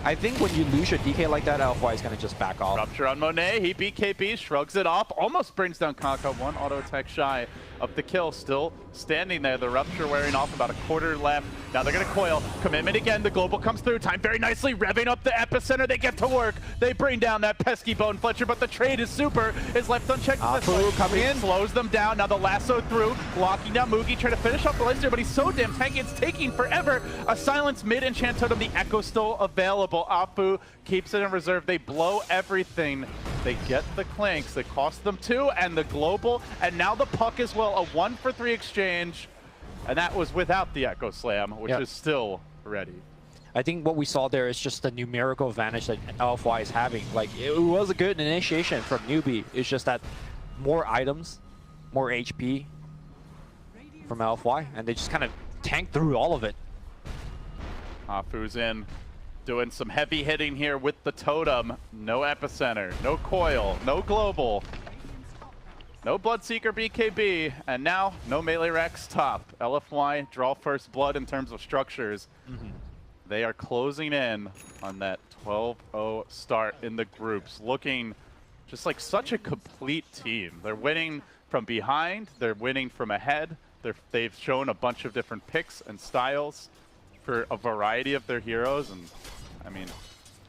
I think when you lose your DK like that, LFY is going to just back off. Rupture on Monet, he beat KP, shrugs it off, almost brings down Kaka, one auto attack shy of the kill, still standing there. The Rupture wearing off, about a quarter left. Now they're going to coil, commitment again, the global comes through, time very nicely, revving up the epicenter, they get to work. They bring down that pesky Bone Fletcher, but the trade is super, is left unchecked. Afu coming in. Slows them down, now the lasso through, locking down Mugi, trying to finish off the legendary, but he's so damn tanky, it's taking forever. A silence mid-enchant totem, the Echo still available. Afu keeps it in reserve, they blow everything. They get the clanks, they cost them 2, and the global, and now the puck as well, a 1-for-3 exchange. And that was without the Echo Slam, which is still ready. I think what we saw there is just the numerical advantage that LFY is having. Like, it was a good initiation from Newbee. It's just that more items, more HP from LFY, and they just kind of tanked through all of it. Afu's in, doing some heavy hitting here with the totem. No epicenter, no coil, no global. No Bloodseeker BKB, and now no melee Rex top. LFY draw first blood in terms of structures. They are closing in on that 12-0 start in the groups, looking just like such a complete team. They're winning from behind, they're winning from ahead. They've shown a bunch of different picks and styles for a variety of their heroes, and I mean,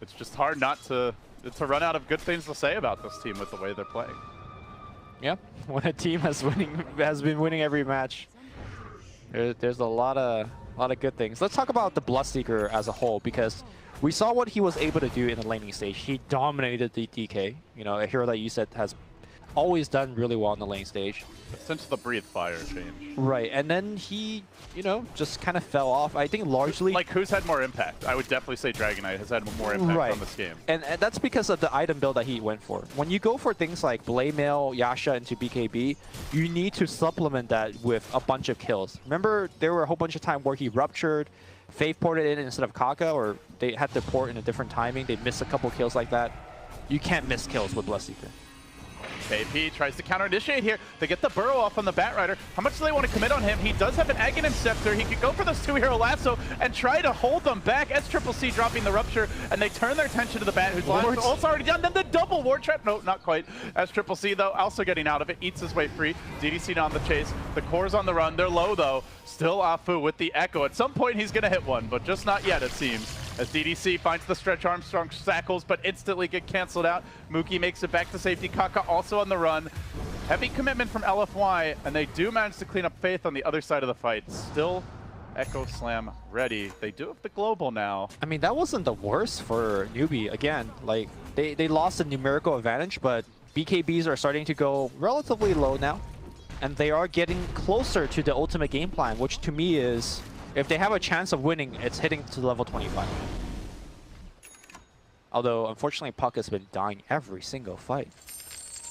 it's just hard not to run out of good things to say about this team with the way they're playing. Yeah, when a team has been winning every match, there's a lot of good things. Let's talk about the Bloodseeker as a whole, because we saw what he was able to do in the laning stage. He dominated the DK, a hero that you said has always done really well in the lane stage. Since the Breathe Fire change. Right, and then he, just kind of fell off. I think largely... Like, who's had more impact? I would definitely say Dragon Knight has had more impact on this game. And that's because of the item build that he went for. When you go for things like Blade Mail, Yasha into BKB, you need to supplement that with a bunch of kills. Remember, there were a whole bunch of times where he ruptured, Faith ported in instead of Kaka, or they had to port in a different timing. They missed a couple kills like that. You can't miss kills with Bloodseeker. KP tries to counter-initiate here. They get the burrow off on the Batrider. How much do they want to commit on him? He does have an Aghanim Scepter. He could go for this 2-hero lasso and try to hold them back. SCCC dropping the Rupture, and they turn their attention to the Bat, who's also already done. Then the double Ward Trap. No, not quite. SCCC, though, also getting out of it. Eats his way free. DDC on the chase. The core's on the run. They're low, though. Still Afu with the Echo. At some point, he's going to hit one, but just not yet, it seems. As DDC finds the Stretch Armstrong Shackles, but instantly get canceled out. Mookie makes it back to safety. Kaka also on the run. Heavy commitment from LFY, and they do manage to clean up Faith on the other side of the fight. Still Echo Slam ready. They do have the global now. I mean, that wasn't the worst for Newbee. Again, like, they lost the numerical advantage, but BKBs are starting to go relatively low now. And they are getting closer to the ultimate game plan, which to me is, if they have a chance of winning, it's hitting to level 25. Although, unfortunately, Puck has been dying every single fight.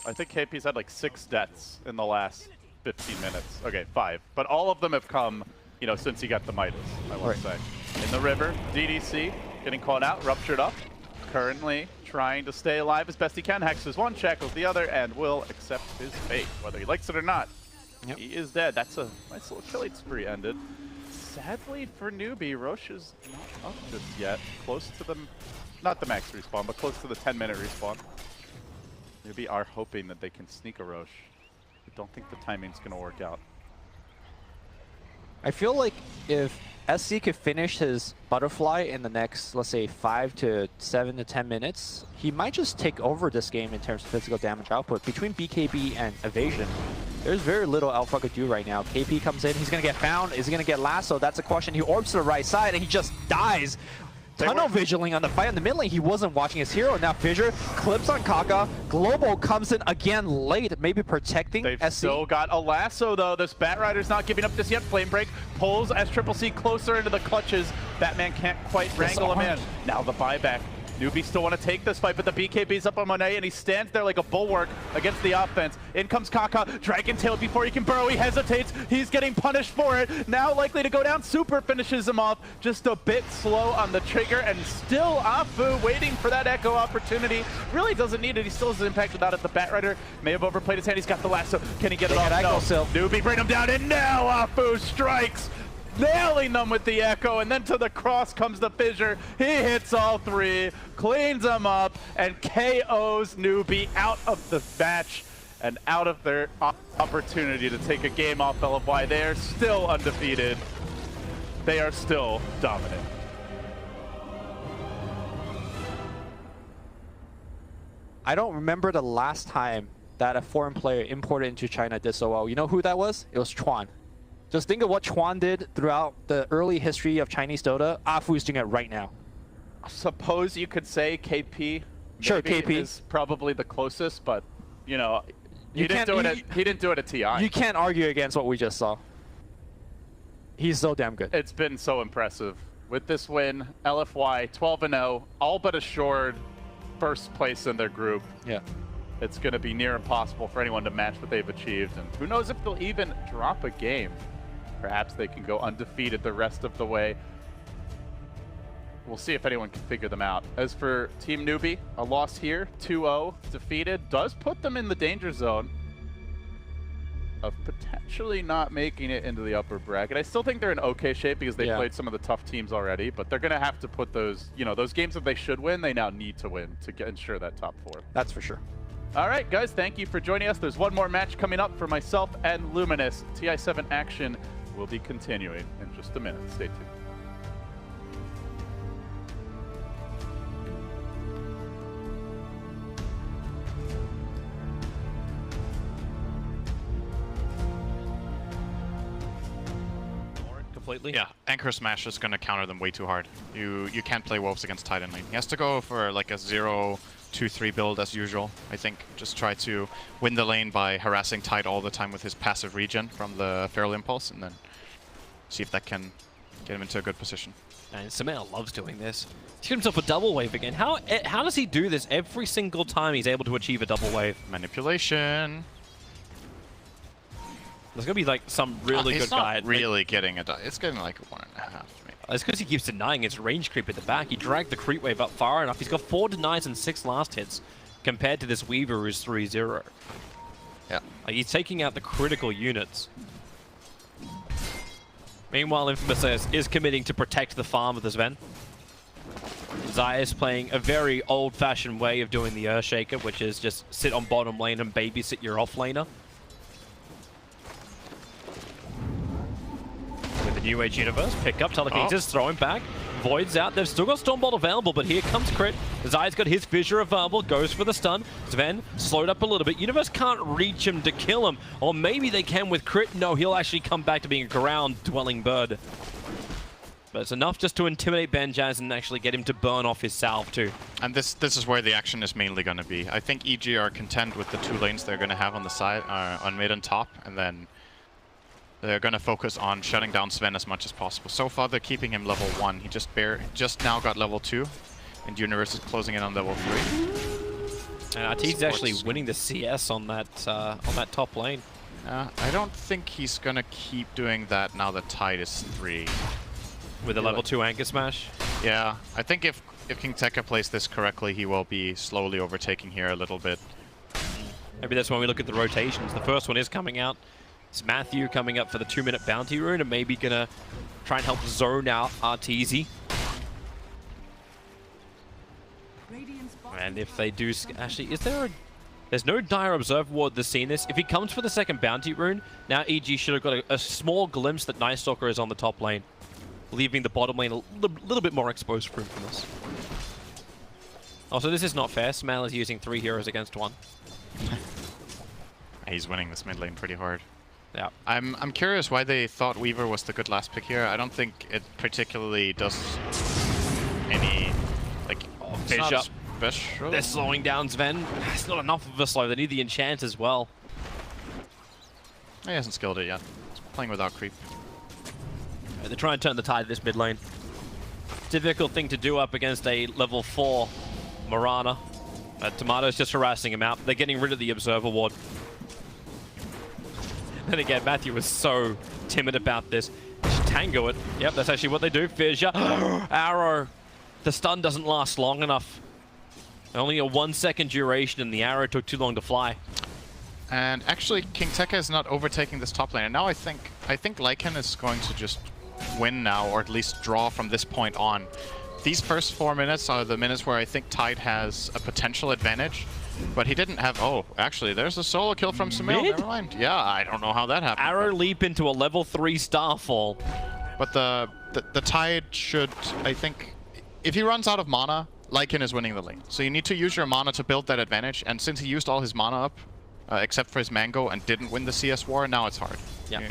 I think KP's had like 6 deaths in the last 15 minutes. Okay, 5. But all of them have come, you know, since he got the Midas, I want to say. In the river, DDC getting caught out, ruptured up. Currently trying to stay alive as best he can. Hexes one, Shackles the other, and will accept his fate, whether he likes it or not. Yep. He is dead. That's a nice little killing spree ended. Sadly for Newbee, Roche is not up just yet. Close to the, not the max respawn, but close to the 10-minute respawn. Newbee are hoping that they can sneak a Roche. I don't think the timing's going to work out. I feel like if SC could finish his butterfly in the next, let's say, 5 to 7 to 10 minutes, he might just take over this game in terms of physical damage output. Between BKB and Evasion, there's very little Alpha could do right now. KP comes in, he's going to get found. Is he going to get lasso? That's a question. He orbs to the right side, and he just dies. Tunnel vigiling on the fight in the mid lane. He wasn't watching his hero. Now Fissure clips on Kaka. Global comes in again late, maybe protecting They've SC. still got a lasso, though. This Batrider's not giving up this yet. Flame Break pulls SCCC closer into the clutches. Batman can't quite wrangle him in. Now the buyback. Newbee still want to take this fight, but the BKB's up on Monet, and he stands there like a bulwark against the offense. In comes Kaka, Dragon Tail before he can burrow. He hesitates. He's getting punished for it. Now likely to go down. Super finishes him off. Just a bit slow on the trigger, and still Afu waiting for that Echo opportunity. Really doesn't need it. He still has impact without it. The Batrider may have overplayed his hand. He's got the lasso. Can he get it off? No. Newbee bring him down, and now Afu strikes. Nailing them with the Echo, and then to the cross comes the Fissure. He hits all 3, cleans them up, and KOs Newbee out of the match and out of their opportunity to take a game off LFY. They are still undefeated. They are still dominant. I don't remember the last time that a foreign player imported into China did so well. You know who that was? It was Chuan. Just think of what Chuan did throughout the early history of Chinese Dota. Afu's doing it right now. I suppose you could say KP. Sure, KP is probably the closest, but you know, he didn't do it at TI. You can't argue against what we just saw. He's so damn good. It's been so impressive. With this win, LFY 12-0, all but assured first place in their group. Yeah. It's going to be near impossible for anyone to match what they've achieved, and who knows if they'll even drop a game. Perhaps they can go undefeated the rest of the way. We'll see if anyone can figure them out. As for Team Newbee, a loss here, 2-0, defeated, does put them in the danger zone of potentially not making it into the upper bracket. I still think they're in okay shape because they played some of the tough teams already, but they're going to have to put those, you know, those games that they should win, they now need to win to ensure that top 4. That's for sure. All right, guys, thank you for joining us. There's one more match coming up for myself and Luminous. TI7 action will be continuing in just a minute. Stay tuned. Completely? Yeah, Anchor Smash is going to counter them way too hard. You can't play Wolves against Titan lane. He has to go for like a 0-2-3 build as usual, I think. Just try to win the lane by harassing Tide all the time with his passive regen from the Feral Impulse, and then see if that can get him into a good position. And Samel loves doing this. He's got himself a double wave again. How does he do this every single time he's able to achieve a double wave? Manipulation. There's going to be like some really good guy. It's not really getting a... It's getting like a 1.5 maybe. It's because he keeps denying his range creep at the back. He dragged the creep wave up far enough. He's got 4 denies and 6 last hits. compared to this Weaver who's 3-0. Yeah. Like, he's taking out the critical units. Meanwhile, Infamous is committing to protect the farm of the Sven. Zayas playing a very old-fashioned way of doing the Earthshaker, which is just sit on bottom lane and babysit your off-laner. With the New Age Universe, pick up, Telekinesis, throwing back. Void's out, they've still got Stormbolt available, but here comes Crit. Zayas got his Fissure available, goes for the stun. Sven slowed up a little bit. Universe can't reach him to kill him, or maybe they can with Crit. No, he'll actually come back to being a ground-dwelling bird. But it's enough just to intimidate Benjaz and actually get him to burn off his salve too. And this is where the action is mainly going to be. I think EG are content with the 2 lanes they're going to have on the side, on mid and top, and then they're going to focus on shutting down Sven as much as possible. So far, they're keeping him level 1. He just now got level 2, and Universe is closing in on level 3. And Artee's actually winning the CS on that top lane. I don't think he's going to keep doing that now that Tide is 3. With a level 2 Anchor Smash? Yeah, I think if King Tekka plays this correctly, he will be slowly overtaking here a little bit. Maybe that's when we look at the rotations. The first one is coming out. It's Matthew coming up for the 2-minute bounty rune and maybe gonna try and help zone out Arteezy. And if they do, actually, there's no Dire Observer Ward that's seen this. If he comes for the second bounty rune, now EG should have got a small glimpse that Night Stalker is on the top lane, leaving the bottom lane a little bit more exposed for Infamous. Also, this is not fair. Smail is using 3 heroes against 1. He's winning this mid lane pretty hard. Yeah. I'm curious why they thought Weaver was the good last pick here. I don't think it particularly does any, like, Fish up. special. They're slowing down Sven. It's not enough of a slow. They need the enchant as well. He hasn't skilled it yet. He's playing without creep. They're trying to turn the tide this mid lane. Difficult thing to do up against a level 4 Mirana. Tomato's just harassing him out. They're getting rid of the Observer Ward. Then again, Matthew was so timid about this. Tango it. Yep, that's actually what they do. Fissure. Arrow. The stun doesn't last long enough. Only a 1-second duration, and the arrow took too long to fly. And actually, King Tekka is not overtaking this top lane. And now I think Lycan is going to just win now, or at least draw from this point on. These first 4 minutes are the minutes where I think Tide has a potential advantage. But he didn't have... Oh, actually, there's a solo kill from Sumail. Never mind. Yeah, I don't know how that happened. Arrow leap into a level 3 Starfall. But the Tide should, I think... If he runs out of mana, Lycan is winning the lane. So you need to use your mana to build that advantage. And since he used all his mana up, except for his Mango, and didn't win the CS war, now it's hard. Yeah.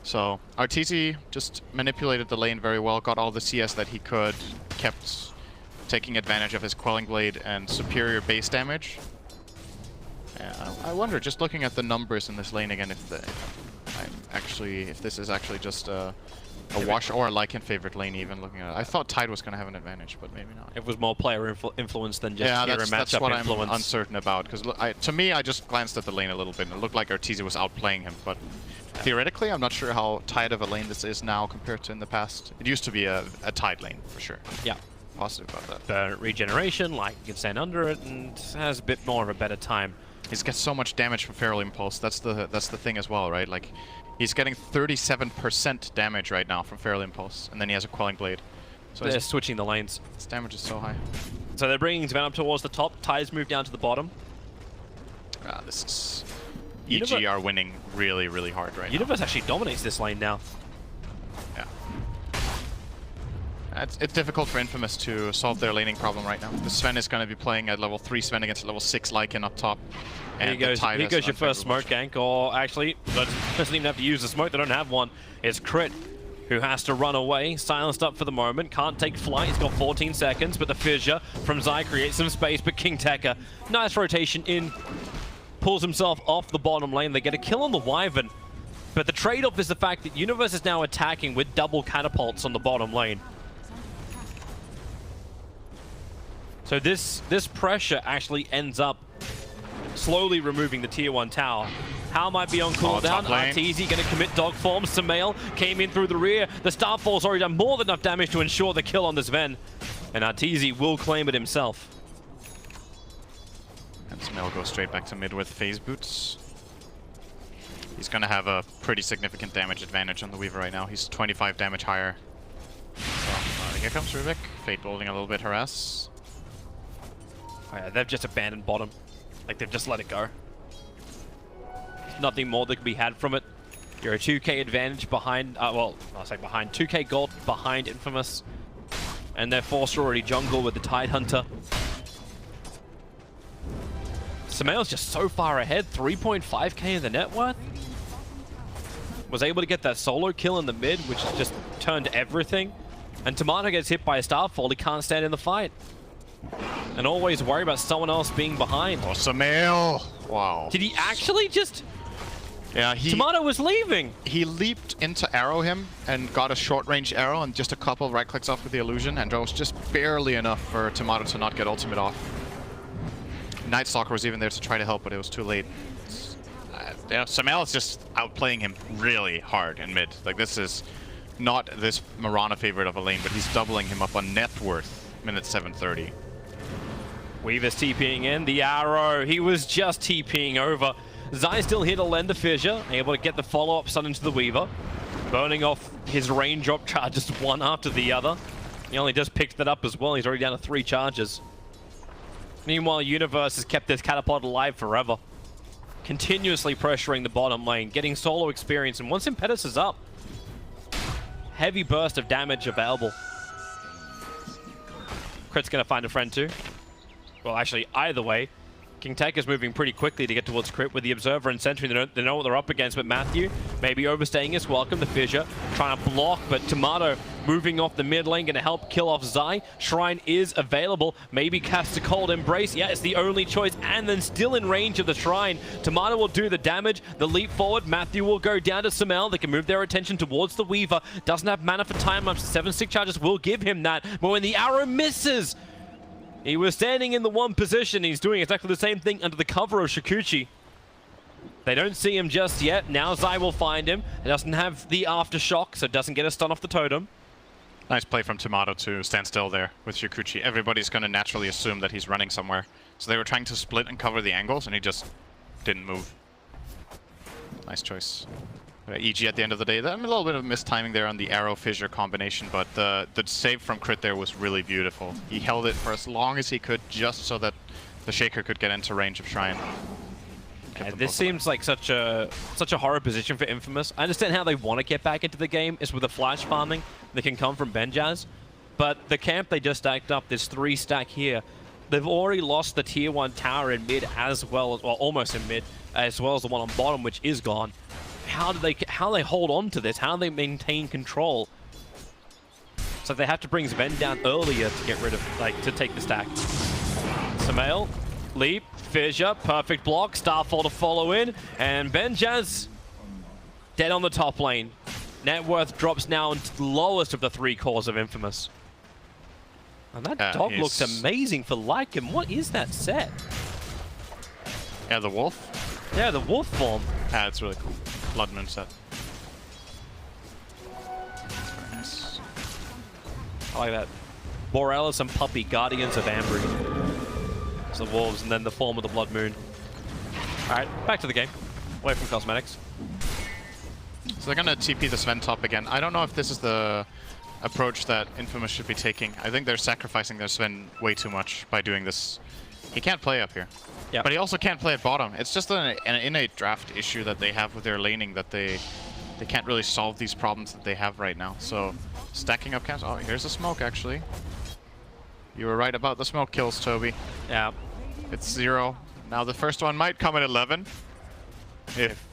So Arteezy just manipulated the lane very well, got all the CS that he could, kept taking advantage of his Quelling Blade and superior base damage. Yeah, I wonder, just looking at the numbers in this lane again, if this is actually just a wash or a Lycan favorite lane even looking at it. I thought Tide was going to have an advantage, but maybe not. It was more player influence than just pure matchup that's what influence. I'm uncertain about, because to me, I just glanced at the lane a little bit and it looked like Arteezy was outplaying him, but theoretically, I'm not sure how tight of a lane this is now compared to in the past. It used to be a Tide lane, for sure. Yeah. Positive about that. The regeneration, like, you can stand under it and has a bit more of a better time. He's got so much damage from Feral Impulse. That's the thing as well, right? Like, he's getting 37% damage right now from Feral Impulse, and then he has a Quelling Blade. So they're switching the lanes. His damage is so high. So they're bringing Sven up towards the top. Tide's moved down to the bottom. This is... EG are winning really, really hard right now. Universe actually dominates this lane now. Yeah. It's difficult for Infamous to solve their laning problem right now. The Sven is going to be playing at level 3 Sven against level 6 Lycan up top. And here goes your first smoke gank, or actually, doesn't even have to use the smoke, they don't have one. It's Crit, who has to run away, silenced up for the moment, can't take flight, he's got 14 seconds, but the Fissure from Zai creates some space, but King Tekka, nice rotation in, pulls himself off the bottom lane. They get a kill on the Wyvern, but the trade-off is the fact that Universe is now attacking with double catapults on the bottom lane. So this pressure actually ends up slowly removing the tier 1 tower. How might be on cooldown? Arteezy going to commit dog form. Sumail came in through the rear. The Starfall's already done more than enough damage to ensure the kill on this Sven. And Arteezy will claim it himself. And Smell goes straight back to mid with phase boots. He's gonna have a pretty significant damage advantage on the Weaver right now. He's 25 damage higher. So, here comes Rubik. Fate holding a little bit harass. Oh, yeah, they've just abandoned bottom. Like, they've just let it go. There's nothing more that can be had from it. You're a 2k advantage behind, well, I'll say behind, 2k gold behind Infamous. And they're forced to already jungle with the Tidehunter. Samael's just so far ahead, 3.5k in the net worth. Was able to get that solo kill in the mid, which just turned everything. And Tomato gets hit by a Starfall, he can't stand in the fight. And always worry about someone else being behind. Oh, Samael! Wow. Did he actually just... Yeah, Tomato was leaving! He leaped into arrow him and got a short-range arrow and just a couple right clicks off with the illusion, and that was just barely enough for Tomato to not get ultimate off. Night Stalker was even there to try to help, but it was too late. Samael is just outplaying him really hard in mid. Like, this is not this Mirana favorite of a lane, but he's doubling him up on net worth, minute 730. Weaver's TPing in, the arrow, he was just TPing over. Zai still here to lend the fissure, able to get the follow-up stun into the Weaver. Burning off his rain drop charges one after the other. He only just picked that up as well, he's already down to 3 charges. Meanwhile, Universe has kept this catapult alive forever. Continuously pressuring the bottom lane, getting solo experience, and once Impetus is up, heavy burst of damage available. Crit's gonna find a friend too. Well, actually, either way, King Tech is moving pretty quickly to get towards Crit with the Observer and Sentry. They know what they're up against, but Matthew maybe overstaying his welcome. The Fissure trying to block, but Tomato moving off the mid lane, going to help kill off Zai. Shrine is available. Maybe cast a Cold Embrace. Yeah, it's the only choice, and then still in range of the Shrine. Tomato will do the damage. The leap forward. Matthew will go down to Samael. They can move their attention towards the Weaver. Doesn't have mana for time. Up to 7 stick charges will give him that. But when the arrow misses, he was standing in the one position. He's doing exactly the same thing under the cover of Shikuchi. They don't see him just yet. Now Zai will find him. He doesn't have the aftershock, so doesn't get a stun off the totem. Nice play from Tomato to stand still there with Shikuchi. Everybody's going to naturally assume that he's running somewhere. So they were trying to split and cover the angles, and he just didn't move. Nice choice. EG at the end of the day, a little bit of mistiming there on the arrow fissure combination, but the save from Crit there was really beautiful. He held it for as long as he could, just so that the Shaker could get into range of Shrine. This seems like such a horror position for Infamous. I understand how they want to get back into the game is with the flash farming that can come from Benjaz, but the camp they just stacked up, this 3 stack here, they've already lost the tier 1 tower in mid as well, well, almost in mid, as well as the one on bottom, which is gone. How do they hold on to this? How do they maintain control? So they have to bring Sven down earlier to get rid of, like, to take the stack. Samael, leap, fissure, perfect block, Starfall to follow in, and Benjaz dead on the top lane. Net worth drops now into the lowest of the 3 cores of Infamous. And that dog looks amazing for Lycan. What is that set? Yeah, the wolf? Yeah, the wolf form. Yeah, it's really cool. Blood Moon set. Very nice. I like that. Borealis and Puppy, Guardians of Ambry. It's the wolves, and then the form of the Blood Moon. Alright, back to the game. Away from cosmetics. So they're gonna TP the Sven top again. I don't know if this is the approach that Infamous should be taking. I think they're sacrificing their Sven way too much by doing this. He can't play up here. Yeah. But he also can't play at bottom. It's just an innate draft issue that they have with their laning, that they can't really solve these problems that they have right now. So stacking up camps. Oh, here's a smoke actually. You were right about the smoke kills, Toby. Yeah. It's 0. Now the first one might come at 11. If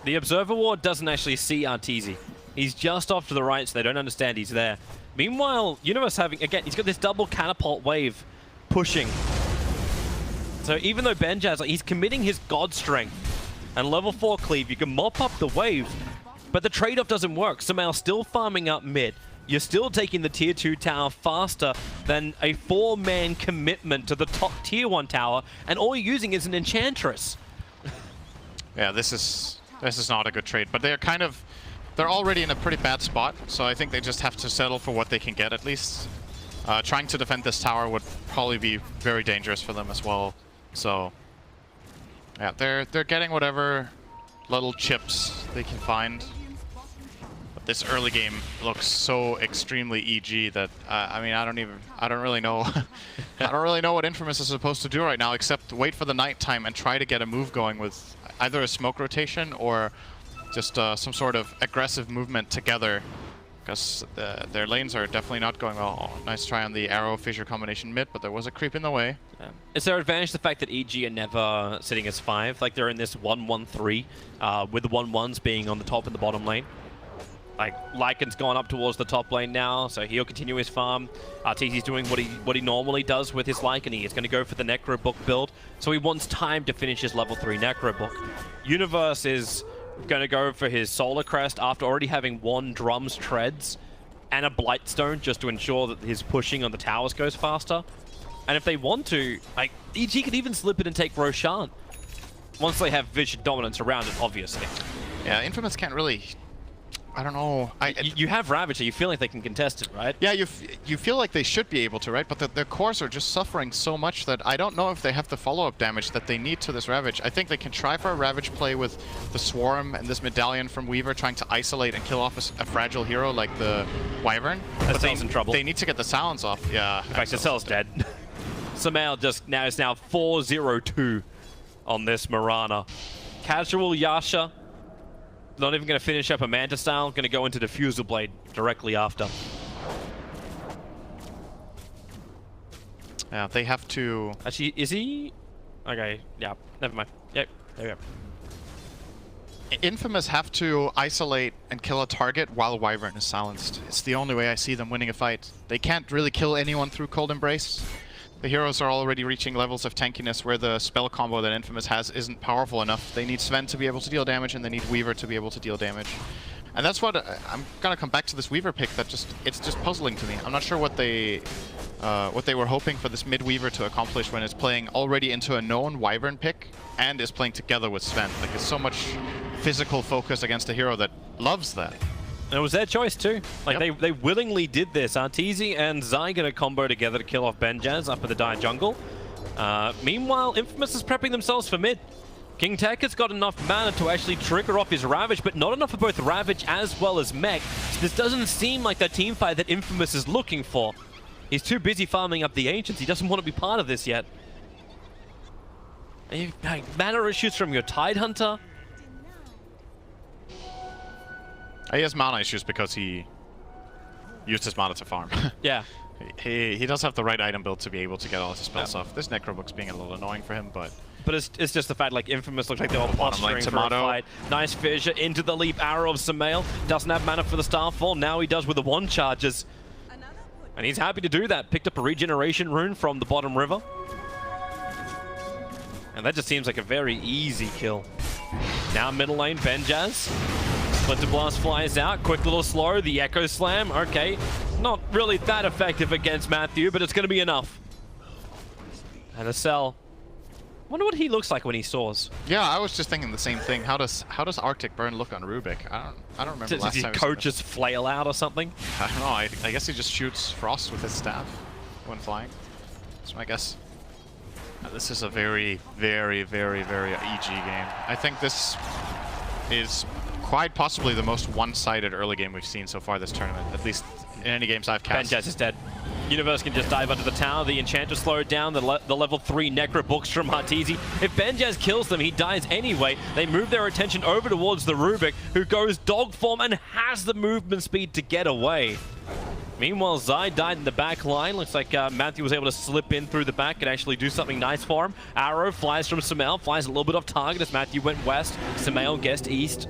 the Observer Ward doesn't actually see Arteezy. He's just off to the right, so they don't understand he's there. Meanwhile, Universe having, again, he's got this double catapult wave pushing. So even though Benjaz, like, he's committing his god strength and level 4 cleave, you can mop up the wave, but the trade-off doesn't work. Somehow still farming up mid. You're still taking the tier 2 tower faster than a 4-man commitment to the top tier 1 tower, and all you're using is an Enchantress. Yeah, this is not a good trade, but they're already in a pretty bad spot, so I think they just have to settle for what they can get at least. Trying to defend this tower would probably be very dangerous for them as well. So yeah, they're getting whatever little chips they can find. But this early game looks so extremely EG that I mean, I don't really know. I don't really know what Infamous is supposed to do right now, except wait for the nighttime and try to get a move going with either a smoke rotation or just some sort of aggressive movement together. Because their lanes are definitely not going well. Oh, nice try on the arrow fissure combination mid, but there was a creep in the way. Yeah. Is their advantage the fact that EG are never sitting as 5? Like they're in this 1-1-3, with the 1-1s being on the top and the bottom lane. Like Lycan's gone up towards the top lane now, so he'll continue his farm. TZ's doing what he normally does with his Lycan. He is going to go for the Necro Book build, so he wants time to finish his level 3 Necro Book. Universe is going to go for his Solar Crest after already having 1 Drum's Treads and a Blightstone just to ensure that his pushing on the towers goes faster. And if they want to, like, EG could even slip it and take Roshan once they have vision dominance around it, obviously. Yeah, Infamous can't really... I don't know. You have Ravager, you feel like they can contest it, right? Yeah, you feel like they should be able to, right? But their cores are just suffering so much that I don't know if they have the follow-up damage that they need to this Ravage. I think they can try for a Ravage play with the Swarm and this Medallion from Weaver trying to isolate and kill off a fragile hero like the Wyvern. But Cell's in trouble. They need to get the silence off. Yeah. In fact, the Cell's dead. Samael just now is 4-0-2 on this Mirana. Casual Yasha. Not even going to finish up a Manta style, going to go into Diffusal Blade directly after. Yeah, they have to... Actually, is he? Okay, yeah, never mind. Yep, there we go. Infamous have to isolate and kill a target while Wyvern is silenced. It's the only way I see them winning a fight. They can't really kill anyone through Cold Embrace. The heroes are already reaching levels of tankiness where the spell combo that Infamous has isn't powerful enough. They need Sven to be able to deal damage, and they need Weaver to be able to deal damage. And that's what I'm gonna come back to this Weaver pick. It's just puzzling to me. I'm not sure what they were hoping for this mid Weaver to accomplish when it's playing already into a known Wyvern pick and is playing together with Sven. Like, it's so much physical focus against a hero that loves that. And it was their choice too. Like, Yep. they willingly did this. Arteezy and Zai gonna combo together to kill off Benjaz up at the Dire Jungle. Meanwhile, Infamous is prepping themselves for mid. King Tech has got enough mana to actually trigger off his Ravage, but not enough for both Ravage as well as Mech. So this doesn't seem like the teamfight that Infamous is looking for. He's too busy farming up the Ancients. He doesn't want to be part of this yet. And you've had mana issues from your Tidehunter. He has mana issues because he used his mana to farm. Yeah. He does have the right item build to be able to get all his spells off. This Necrobook's being a little annoying for him, but... But it's just the fact, like, Infamous looks like they were posturing for a fight. Nice fissure into the leap arrow of Samael. Doesn't have mana for the Starfall. Now he does with the 1 charges. And he's happy to do that. Picked up a regeneration rune from the bottom river. And that just seems like a very easy kill. Now middle lane, Benjaz. Splinter Blast flies out. Quick little slow. The Echo Slam. Okay. Not really that effective against Matthew, but it's going to be enough. And a Cell. Wonder what he looks like when he soars. Yeah, I was just thinking the same thing. How does Arctic Burn look on Rubik? I don't remember last time. Does his coat just flail out or something? I don't know. I guess he just shoots frost with his staff when flying. That's my guess. This is a very, very, very, very EG game. I think this is quite possibly the most one-sided early game we've seen so far this tournament, at least in any games I've cast. Benjaz is dead. Universe can just dive under the tower. The Enchanter slowed down the level 3 Necro Books from Arteezy. If Benjaz kills them, he dies anyway. They move their attention over towards the Rubik, who goes dog form and has the movement speed to get away. Meanwhile, Zai died in the back line. Looks like Matthew was able to slip in through the back and actually do something nice for him. Arrow flies from Samael, flies a little bit off target as Matthew went west. Samael guessed east.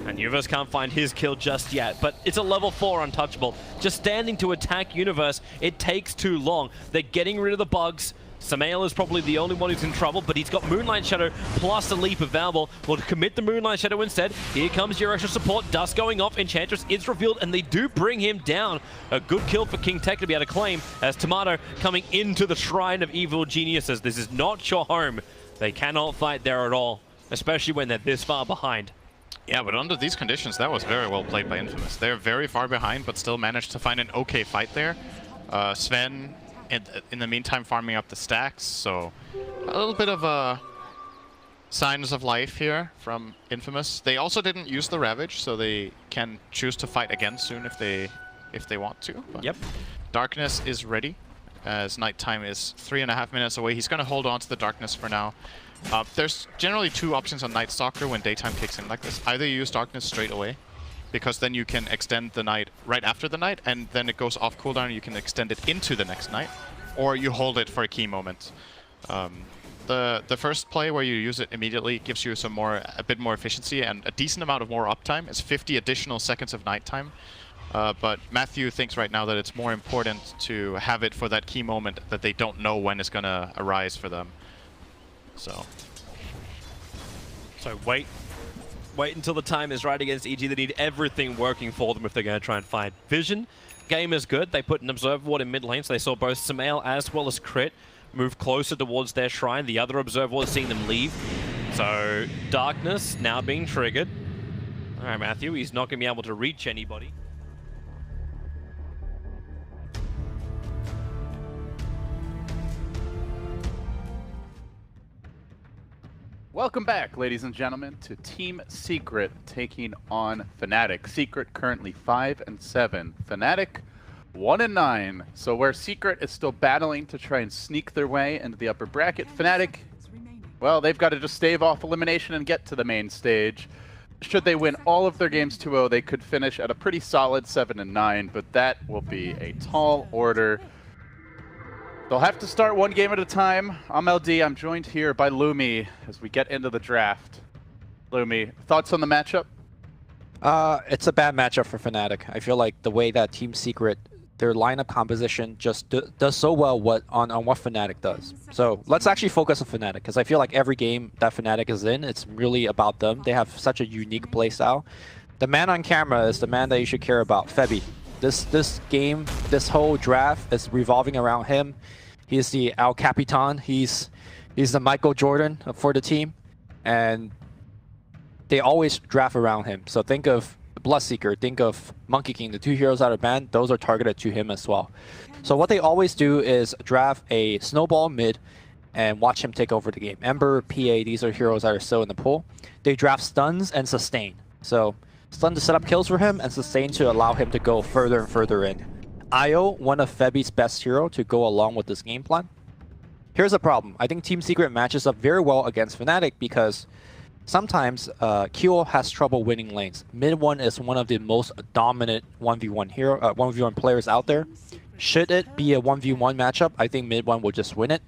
And Universe can't find his kill just yet, but it's a level 4 untouchable. Just standing to attack Universe, it takes too long. They're getting rid of the bugs. Samael is probably the only one who's in trouble, but he's got Moonlight Shadow plus a leap available. Will commit the Moonlight Shadow instead. Here comes your extra support. Dust going off. Enchantress is revealed, and they do bring him down. A good kill for King Tech to be able to claim as Tomato coming into the Shrine of Evil Geniuses. This is not your home. They cannot fight there at all, especially when they're this far behind. Yeah, but under these conditions, that was very well played by Infamous. They're very far behind, but still managed to find an okay fight there. Sven in the meantime farming up the stacks. So a little bit of signs of life here from Infamous. They also didn't use the Ravage, so they can choose to fight again soon if they want to. But Yep. Darkness is ready, as nighttime is 3.5 minutes away. He's going to hold on to the Darkness for now. There's generally 2 options on Night Stalker when daytime kicks in like this. Either you use Darkness straight away, because then you can extend the night right after the night, and then it goes off cooldown and you can extend it into the next night, or you hold it for a key moment. The first play where you use it immediately gives you a bit more efficiency and a decent amount of more uptime. It's 50 additional seconds of nighttime. But Matthew thinks right now that it's more important to have it for that key moment that they don't know when it's gonna arise for them. So wait until the time is right against EG. They need everything working for them if they're going to try and fight. Vision, game is good. They put an Observer Ward in mid lane, so they saw both Samael as well as Crit move closer towards their shrine. The other Observer Ward seeing them leave. So Darkness now being triggered. All right, Matthew, he's not going to be able to reach anybody. Welcome back, ladies and gentlemen, to Team Secret taking on Fnatic. Secret currently 5-7. Fnatic 1-9. So where Secret is still battling to try and sneak their way into the upper bracket, Fnatic, well, they've got to just stave off elimination and get to the main stage. Should they win all of their games 2-0, they could finish at a pretty solid 7-9, but that will be a tall order. They'll have to start one game at a time. I'm LD. I'm joined here by Lumi as we get into the draft. Lumi, thoughts on the matchup? It's a bad matchup for Fnatic. I feel like the way that Team Secret, their lineup composition just does so well on what Fnatic does. So let's actually focus on Fnatic, because I feel like every game that Fnatic is in, it's really about them. They have such a unique playstyle. The man on camera is the man that you should care about, Febby. This game, this whole draft is revolving around him. He's the El Capitan. He's the Michael Jordan for the team, and they always draft around him. So think of Bloodseeker, think of Monkey King, the 2 heroes out of band. Those are targeted to him as well. So what they always do is draft a snowball mid and watch him take over the game. Ember, PA, these are heroes that are still in the pool. They draft stuns and sustain. So stun to set up kills for him, and sustain to allow him to go further and further in. Io, one of Febby's best hero to go along with this game plan. Here's the problem. I think Team Secret matches up very well against Fnatic because sometimes QO has trouble winning lanes. Mid 1 is one of the most dominant 1v1 1v1 players out there. Should it be a 1v1 matchup, I think mid 1 will just win it.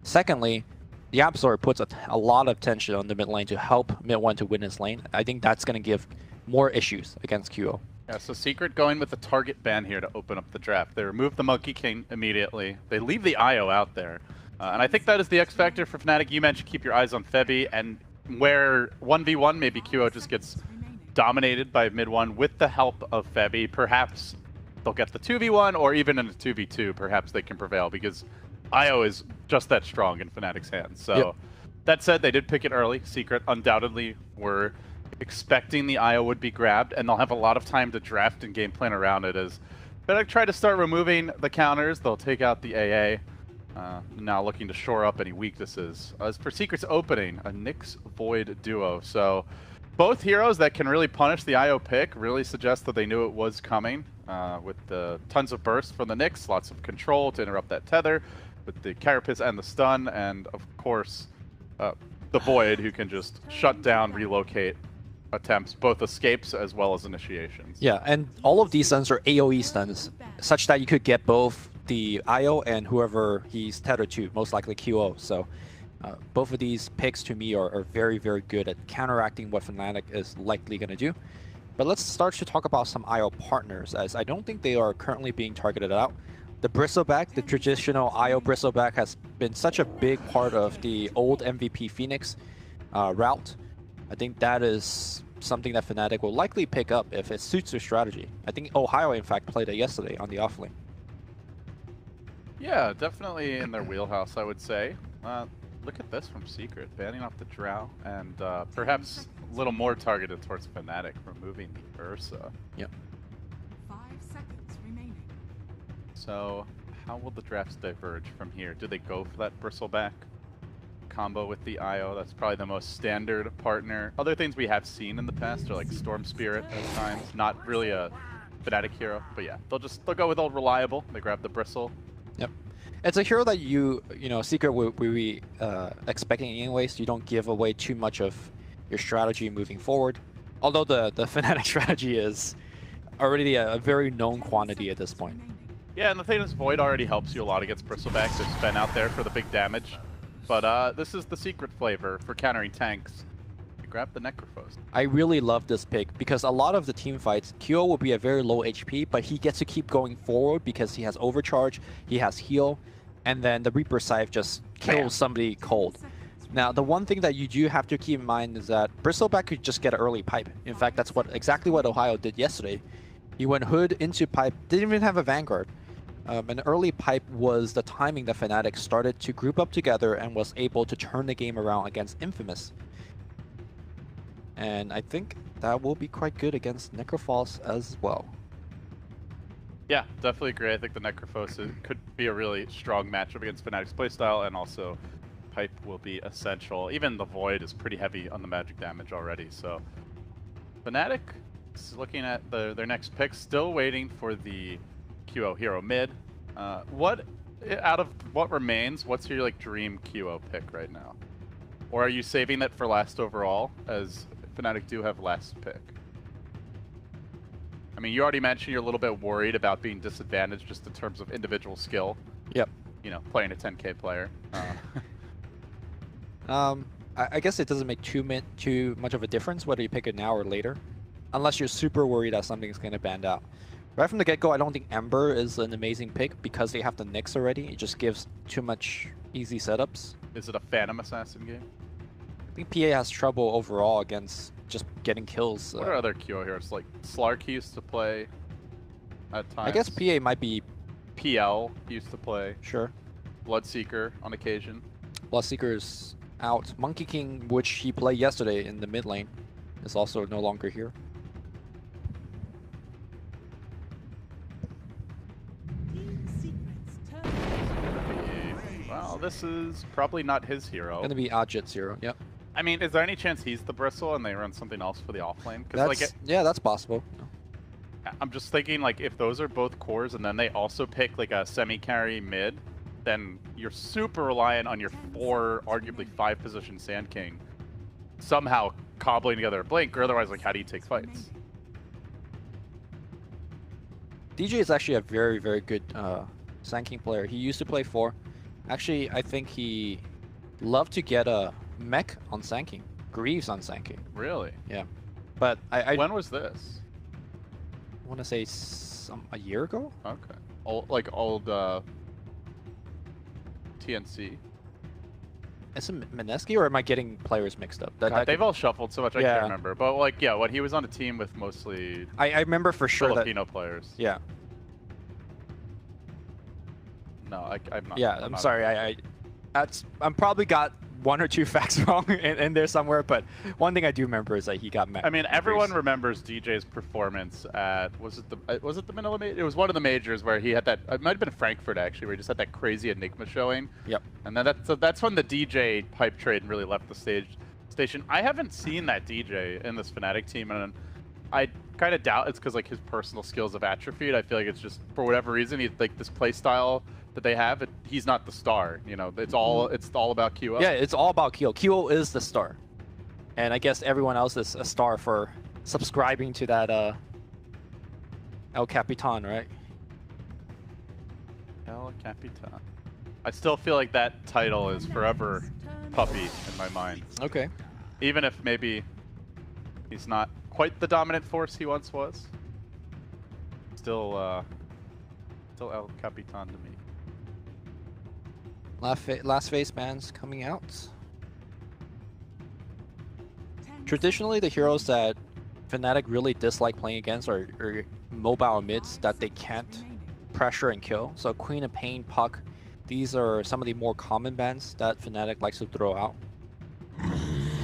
Secondly, the Absol puts a lot of tension on the mid lane to help mid 1 to win his lane. I think that's going to give more issues against QO. Yeah, so Secret going with the target ban here to open up the draft. They remove the Monkey King immediately. They leave the Io out there. And I think that is the X factor for Fnatic. You mentioned keep your eyes on Febby, and where 1v1, maybe QO just gets dominated by mid 1 with the help of Febby. Perhaps they'll get the 2v1, or even in a 2v2, perhaps they can prevail, because Io is just that strong in Fnatic's hands. So yep. That said, they did pick it early. Secret undoubtedly were expecting the Io would be grabbed, and they'll have a lot of time to draft and game plan around it as Fnatic try to start removing the counters. They'll take out the AA, now looking to shore up any weaknesses. As for Secret's opening, a Nyx Void duo. So both heroes that can really punish the Io pick really suggest that they knew it was coming, with the tons of burst from the Nyx, lots of control to interrupt that tether, with the Carapace and the stun, and of course the Void, who can just shut down, relocate attempts, both escapes as well as initiations. Yeah, and all of these stuns are AoE stuns, such that you could get both the Io and whoever he's tethered to, most likely QO. So both of these picks to me are very, very good at counteracting what Fnatic is likely going to do. But let's start to talk about some Io partners, as I don't think they are currently being targeted out. The Bristleback, the traditional Io Bristleback, has been such a big part of the old MVP Phoenix route. I think that is something that Fnatic will likely pick up if it suits their strategy. I think Ohio, in fact, played it yesterday on the offlane. Yeah, definitely in their wheelhouse, I would say. Look at this from Secret, banning off the Drow, and perhaps a little more targeted towards Fnatic, removing the Ursa. Yep. 5 seconds remaining. So how will the drafts diverge from here? Do they go for that bristleback combo with the IO? That's probably the most standard partner. Other things we have seen in the past are like Storm Spirit at times. Not really a Fnatic hero, but yeah, they'll go with old reliable. They grab the bristle. Yep. It's a hero that you know, Secret will be expecting anyways. You don't give away too much of your strategy moving forward. Although the Fnatic strategy is already a very known quantity at this point. Yeah, and the thing is, Void already helps you a lot against bristlebacks. They've been out there for the big damage. But this is the secret flavor for countering tanks. You grab the Necrophos. I really love this pick because a lot of the team fights, Kyo will be a very low HP, but he gets to keep going forward because he has overcharge, he has heal, and then the Reaper Scythe just kills somebody cold. Now, the one thing that you do have to keep in mind is that Bristleback could just get an early pipe. In fact, that's exactly what Ohio did yesterday. He went Hood into pipe, didn't even have a Vanguard. An early pipe was the timing that Fnatic started to group up together and was able to turn the game around against Infamous. And I think that will be quite good against Necrophos as well. Yeah, definitely agree. I think the Necrophos could be a really strong matchup against Fnatic's playstyle, and also pipe will be essential. Even the Void is pretty heavy on the magic damage already, so Fnatic is looking at their next pick, still waiting for the QO hero mid. What out of what remains, what's your like dream QO pick right now? Or are you saving it for last overall, as Fnatic do have last pick? I mean, you already mentioned you're a little bit worried about being disadvantaged just in terms of individual skill. Yep. You know, playing a 10k player. I guess it doesn't make too much of a difference whether you pick it now or later, unless you're super worried that something's going to ban out. Right from the get-go, I don't think Ember is an amazing pick because they have the Nyx already. It just gives too much easy setups. Is it a Phantom Assassin game? I think PA has trouble overall against just getting kills. What are other QO heroes? Like Slark used to play at times. I guess PA might be... PL used to play. Sure. Bloodseeker on occasion. Bloodseeker's out. Monkey King, which he played yesterday in the mid lane, is also no longer here. Well, this is probably not his hero. Gonna be Ajit's hero, yep. I mean, is there any chance he's the bristle and they run something else for the offlane? Yeah, that's possible. I'm just thinking, like, if those are both cores and then they also pick like a semi-carry mid, then you're super reliant on your 4, arguably 5 position Sand King somehow cobbling together a blink, or otherwise, like, how do you take fights? DJ is actually a very, very good Sand King player. He used to play 4. Actually, I think he loved to get a mech on Sand King. Greaves on Sand King. Really? Yeah. But I when was this? I want to say a year ago? Okay. Old TNC. Is it Mineski, or am I getting players mixed up? They've all shuffled so much I can't remember. But like, yeah, when he was on a team with mostly I remember for sure Filipino players. Yeah. No, I'm not. Yeah, I'm sorry. I'm probably got 1 or 2 facts wrong in there somewhere, but one thing I do remember is that he got met. I mean, everyone remembers DJ's performance at was it the Manila Major? It was one of the majors where he had that. It might have been Frankfurt actually, where he just had that crazy Enigma showing. Yep. And then that's when the DJ pipe trade really left the station. I haven't seen that DJ in this Fnatic team, and I kind of doubt it's because like his personal skills have atrophied. I feel like it's just for whatever reason he like this play style that they have. He's not the star. You know, it's all about QO. Yeah, it's all about QO. QO is the star, and I guess everyone else is a star for subscribing to that El Capitan, right? El Capitan. I still feel like that title is forever puppy in my mind. Okay. Even if maybe he's not quite the dominant force he once was. Still El Capitan to me. Last phase bans coming out. Traditionally, the heroes that Fnatic really dislike playing against are mobile mids that they can't pressure and kill. So Queen of Pain, Puck, these are some of the more common bans that Fnatic likes to throw out.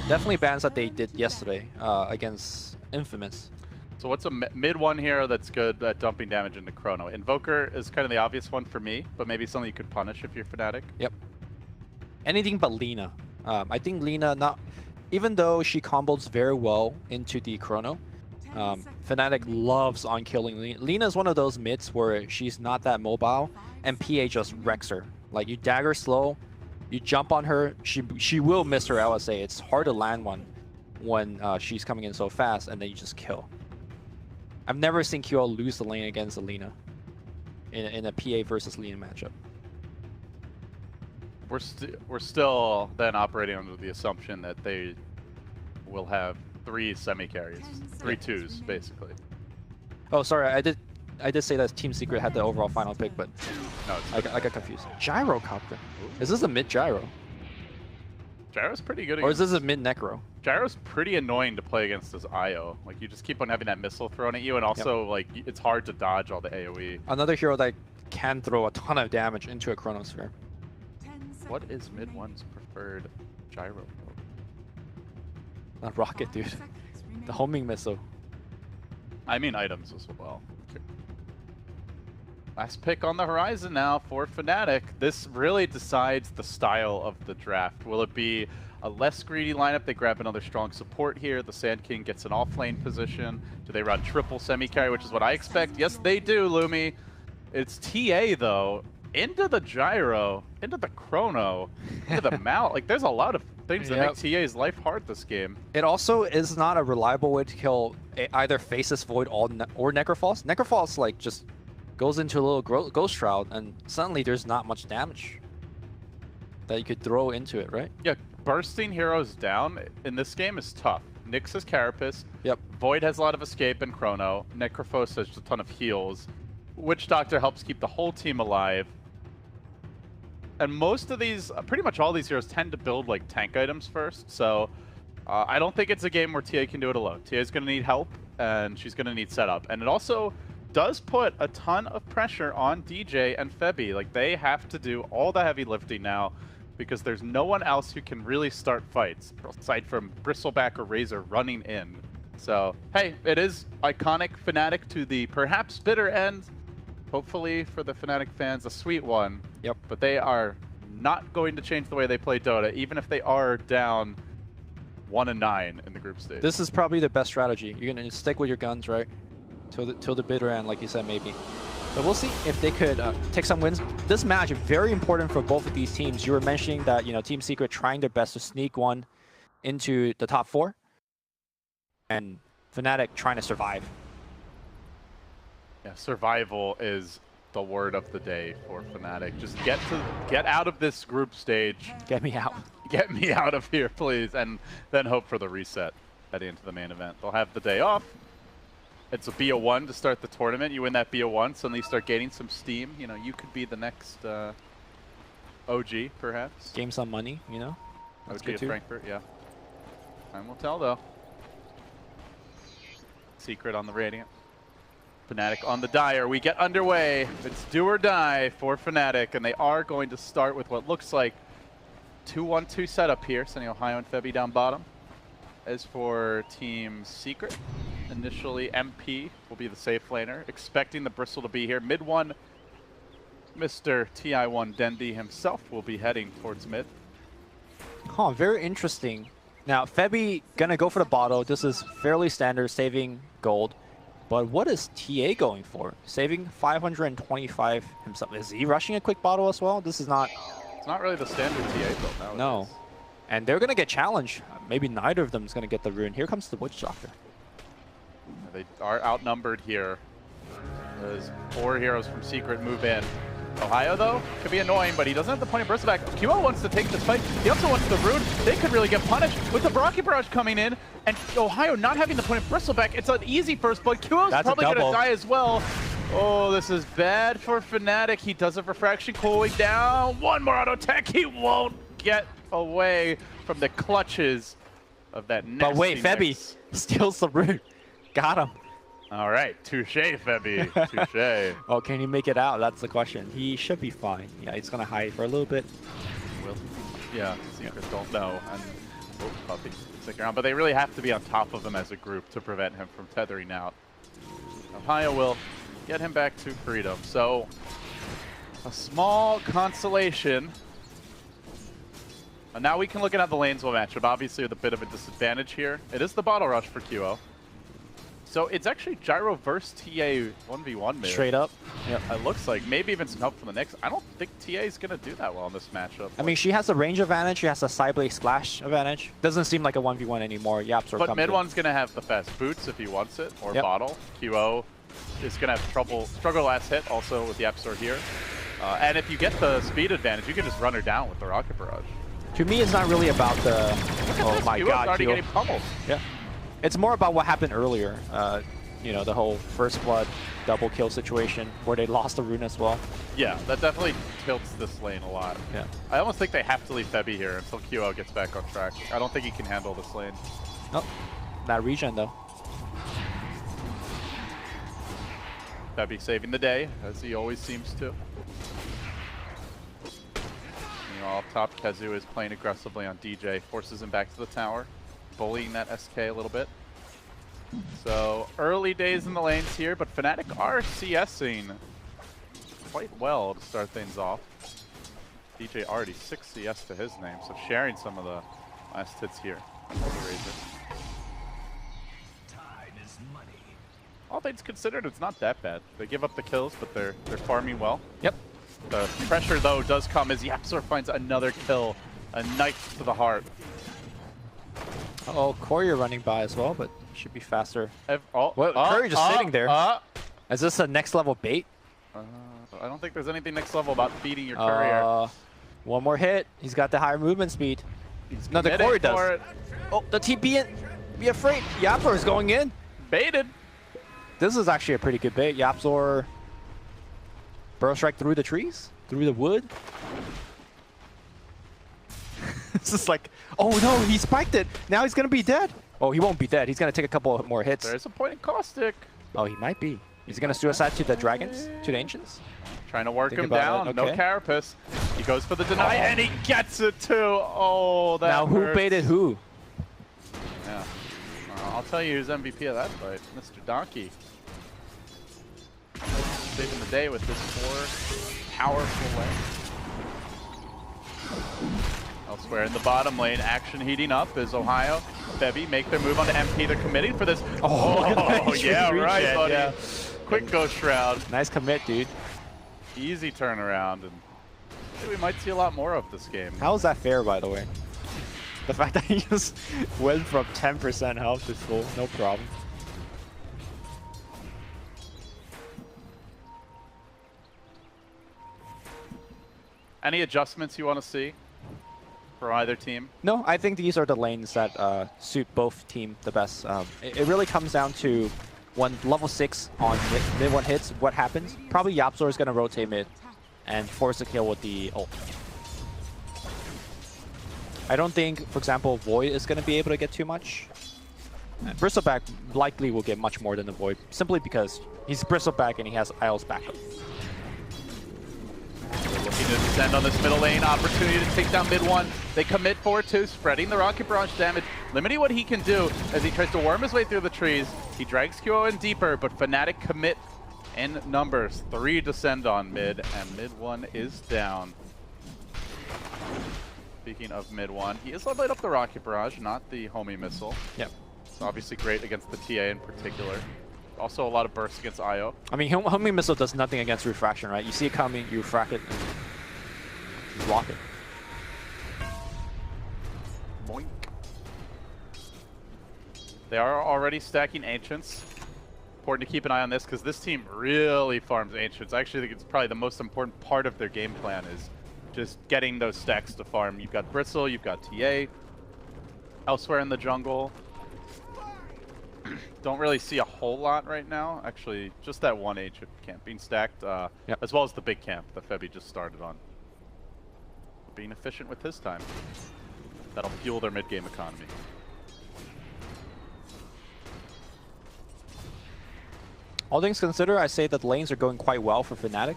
Definitely bans that they did yesterday against Infamous. So what's a mid one hero that's good at dumping damage into Chrono? Invoker is kind of the obvious one for me, but maybe something you could punish if you're Fnatic. Yep. Anything but Lina. I think Lina, even though she combos very well into the Chrono, Fnatic loves on killing Lina. Lina is one of those mids where she's not that mobile, and PA just wrecks her. Like, you dagger slow, you jump on her, she will miss her LSA. It's hard to land one when she's coming in so fast, and then you just kill. I've never seen QL lose the lane against a Lina in a PA versus Lina matchup. We're still then operating under the assumption that they will have 3 semi-carries, 3 twos, basically. Oh, sorry, I did say that Team Secret had the overall final pick, but No, I got confused. Gyrocopter. Is this a mid Gyro? Gyro's pretty good Or is against... this a mid Necro? Gyro's pretty annoying to play against as IO. Like, you just keep on having that missile thrown at you, and also, like, it's hard to dodge all the AoE. Another hero that can throw a ton of damage into a Chronosphere. What is mid one's preferred gyro? Not rocket, dude. The homing missile. I mean items as well. Last pick on the horizon now for Fnatic. This really decides the style of the draft. Will it be a less greedy lineup? They grab another strong support here. The Sand King gets an off-lane position. Do they run triple semi-carry, which is what I expect? Yes, they do, Lumi. It's TA, though. Into the gyro, into the chrono, into the mount. Like, there's a lot of things that make TA's life hard this game. It also is not a reliable way to kill either Faceless Void or Necrophos. Necrophos, like, just goes into a little Ghost Shroud, and suddenly there's not much damage that you could throw into it, right? Yeah, bursting heroes down in this game is tough. Nyx has Carapace. Yep. Void has a lot of escape in Chrono. Necrophos has a ton of heals. Witch Doctor helps keep the whole team alive. And most of these, pretty much all these heroes tend to build like tank items first. So I don't think it's a game where TA can do it alone. TA is going to need help, and she's going to need setup. And it also does put a ton of pressure on DJ and Febby. Like, they have to do all the heavy lifting now because there's no one else who can really start fights, aside from Bristleback or Razor running in. So, hey, it is iconic Fnatic to the perhaps bitter end. Hopefully for the Fnatic fans, a sweet one. Yep. But they are not going to change the way they play Dota, even if they are down 1-9 in the group stage. This is probably the best strategy. You're going to stick with your guns, right? Till the bitter end, like you said, maybe. But we'll see if they could take some wins. This match is very important for both of these teams. You were mentioning that, you know, Team Secret trying their best to sneak one into the top 4. And Fnatic trying to survive. Yeah, survival is the word of the day for Fnatic. Just get out of this group stage. Get me out. Get me out of here, please. And then hope for the reset heading into the main event. They'll have the day off. It's a BO1 to start the tournament. You win that BO1, suddenly you start gaining some steam. You know, you could be the next OG, perhaps. Gain some money, you know? That's OG of Frankfurt, yeah. Time will tell, though. Secret on the Radiant. Fnatic on the Dire. We get underway. It's do or die for Fnatic, and they are going to start with what looks like 2-1-2 setup here, sending Ohio and Febby down bottom. As for Team Secret, initially MP will be the safe laner, expecting the Bristle to be here. Mid one, Mr. TI1 Dendi himself will be heading towards mid. Huh, very interesting. Now, Febby gonna go for the bottle. This is fairly standard, saving gold. But what is TA going for? Saving 525 himself. Is he rushing a quick bottle as well? This is not... It's not really the standard TA build nowadays. No. And they're gonna get challenged. Maybe neither of them is gonna get the rune. Here comes the Witch Doctor. They are outnumbered here as 4 heroes from Secret move in. Ohio, though, could be annoying, but he doesn't have the point of Bristleback. QL wants to take this fight. He also wants the rune. They could really get punished with the Rocky Barrage coming in, and Ohio not having the point of Bristleback. It's an easy first blood. QL's probably going to die as well. Oh, this is bad for Fnatic. He does have Refraction cooling down. One more auto attack. He won't get away from the clutches of that nasty But wait, Febby steals the rune. Got him. All right, touche, Febby, touche. Oh, can he make it out? That's the question. He should be fine. Yeah, he's gonna hide for a little bit. Yeah, Secret don't know. And Puppy stick around, but they really have to be on top of him as a group to prevent him from tethering out. Ohio will get him back to freedom. So a small consolation. And now we can look at the Lanesville matchup, obviously with a bit of a disadvantage here. It is the bottle rush for QO. So it's actually Gyro versus TA 1v1 mid. Straight up. Yep. It looks like maybe even some help from the Nyx. I don't think TA is going to do that well in this matchup. I mean, she has a range advantage. She has a side blade splash advantage. Doesn't seem like a 1v1 anymore. Yaps are But mid one's going to have the fast boots if he wants it, or bottle. QO is going to have struggle last hit also with the Yapsor here. And if you get the speed advantage, you can just run her down with the Rocket Barrage. To me, it's not really about the... Oh my QO's god, already QO. getting pummeled. Yeah. It's more about what happened earlier. You know, the whole first blood double kill situation where they lost the rune as well. Yeah, that definitely tilts this lane a lot. Yeah. I almost think they have to leave Febby here until QO gets back on track. I don't think he can handle this lane. Oh, that regen though. Febby saving the day, as he always seems to. Off top, Kezu is playing aggressively on DJ, forces him back to the tower, bullying that SK a little bit. So early days in the lanes here, but Fnatic are CSing quite well to start things off. DJ already 6 CS to his name, so sharing some of the last hits here. All things considered, it's not that bad. They give up the kills, but they're farming well. Yep. The pressure, though, does come as Yapsor finds another kill. A knife to the heart. Uh-oh, Courier running by as well, but should be faster. Well, Courier just sitting there. Is this a next level bait? I don't think there's anything next level about feeding your Courier. One more hit. He's got the higher movement speed. No, the Courier does. It. Oh, the TP in. Be afraid. Yapsor is going in. Baited. This is actually a pretty good bait. Yapsor... Burrow strike through the trees? Through the wood? It's just like, oh no, he spiked it. Now he's going to be dead. Oh, he won't be dead. He's going to take a couple more hits. There's a point in Caustic. Oh, he might be. Is he going to suicide to the dragons? To the ancients? Trying to work him down. Okay. No Carapace. He goes for the deny, and he gets it too. Oh, that Now who hurts. baited who? Yeah. I'll tell you who's MVP of that fight. Mr. Donkey. Saving the day with this 4 powerful lane. Elsewhere in the bottom lane, action heating up as Ohio, Febby make their move onto MP. They're committing for this. Oh yeah, right, buddy. Yeah. Quick Ghost Shroud. Nice commit, dude. Easy turnaround, and we might see a lot more of this game. How is that fair, by the way? The fact that he just went from 10% health to full, no problem. Any adjustments you want to see for either team? No, I think these are the lanes that suit both team the best. It really comes down to when level 6 on mid 1 hits, what happens? Probably Yapsor is going to rotate mid and force a kill with the ult. I don't think, for example, Void is going to be able to get too much. Bristleback likely will get much more than the Void, simply because he's Bristleback and he has Isle's backup. Looking to descend on this middle lane, opportunity to take down mid 1. They commit for 2, spreading the Rocket Barrage damage, limiting what he can do as he tries to worm his way through the trees. He drags QO in deeper, but Fnatic commit in numbers. 3 descend on mid, and mid 1 is down. Speaking of mid 1, he is leveling up the Rocket Barrage, not the homie missile. Yep. It's obviously great against the TA in particular. Also a lot of bursts against IO. I mean, homing missile does nothing against refraction, right? You see it coming, you refract it, and you block it. Boink. They are already stacking Ancients. Important to keep an eye on this because this team really farms Ancients. I actually think it's probably the most important part of their game plan is just getting those stacks to farm. You've got Bristle, you've got TA. Elsewhere in the jungle, don't really see a whole lot right now. Actually, just that one Ancient camp being stacked, as well as the big camp that Febby just started on. Being efficient with his time. That'll fuel their mid-game economy. All things considered, I say that lanes are going quite well for Fnatic.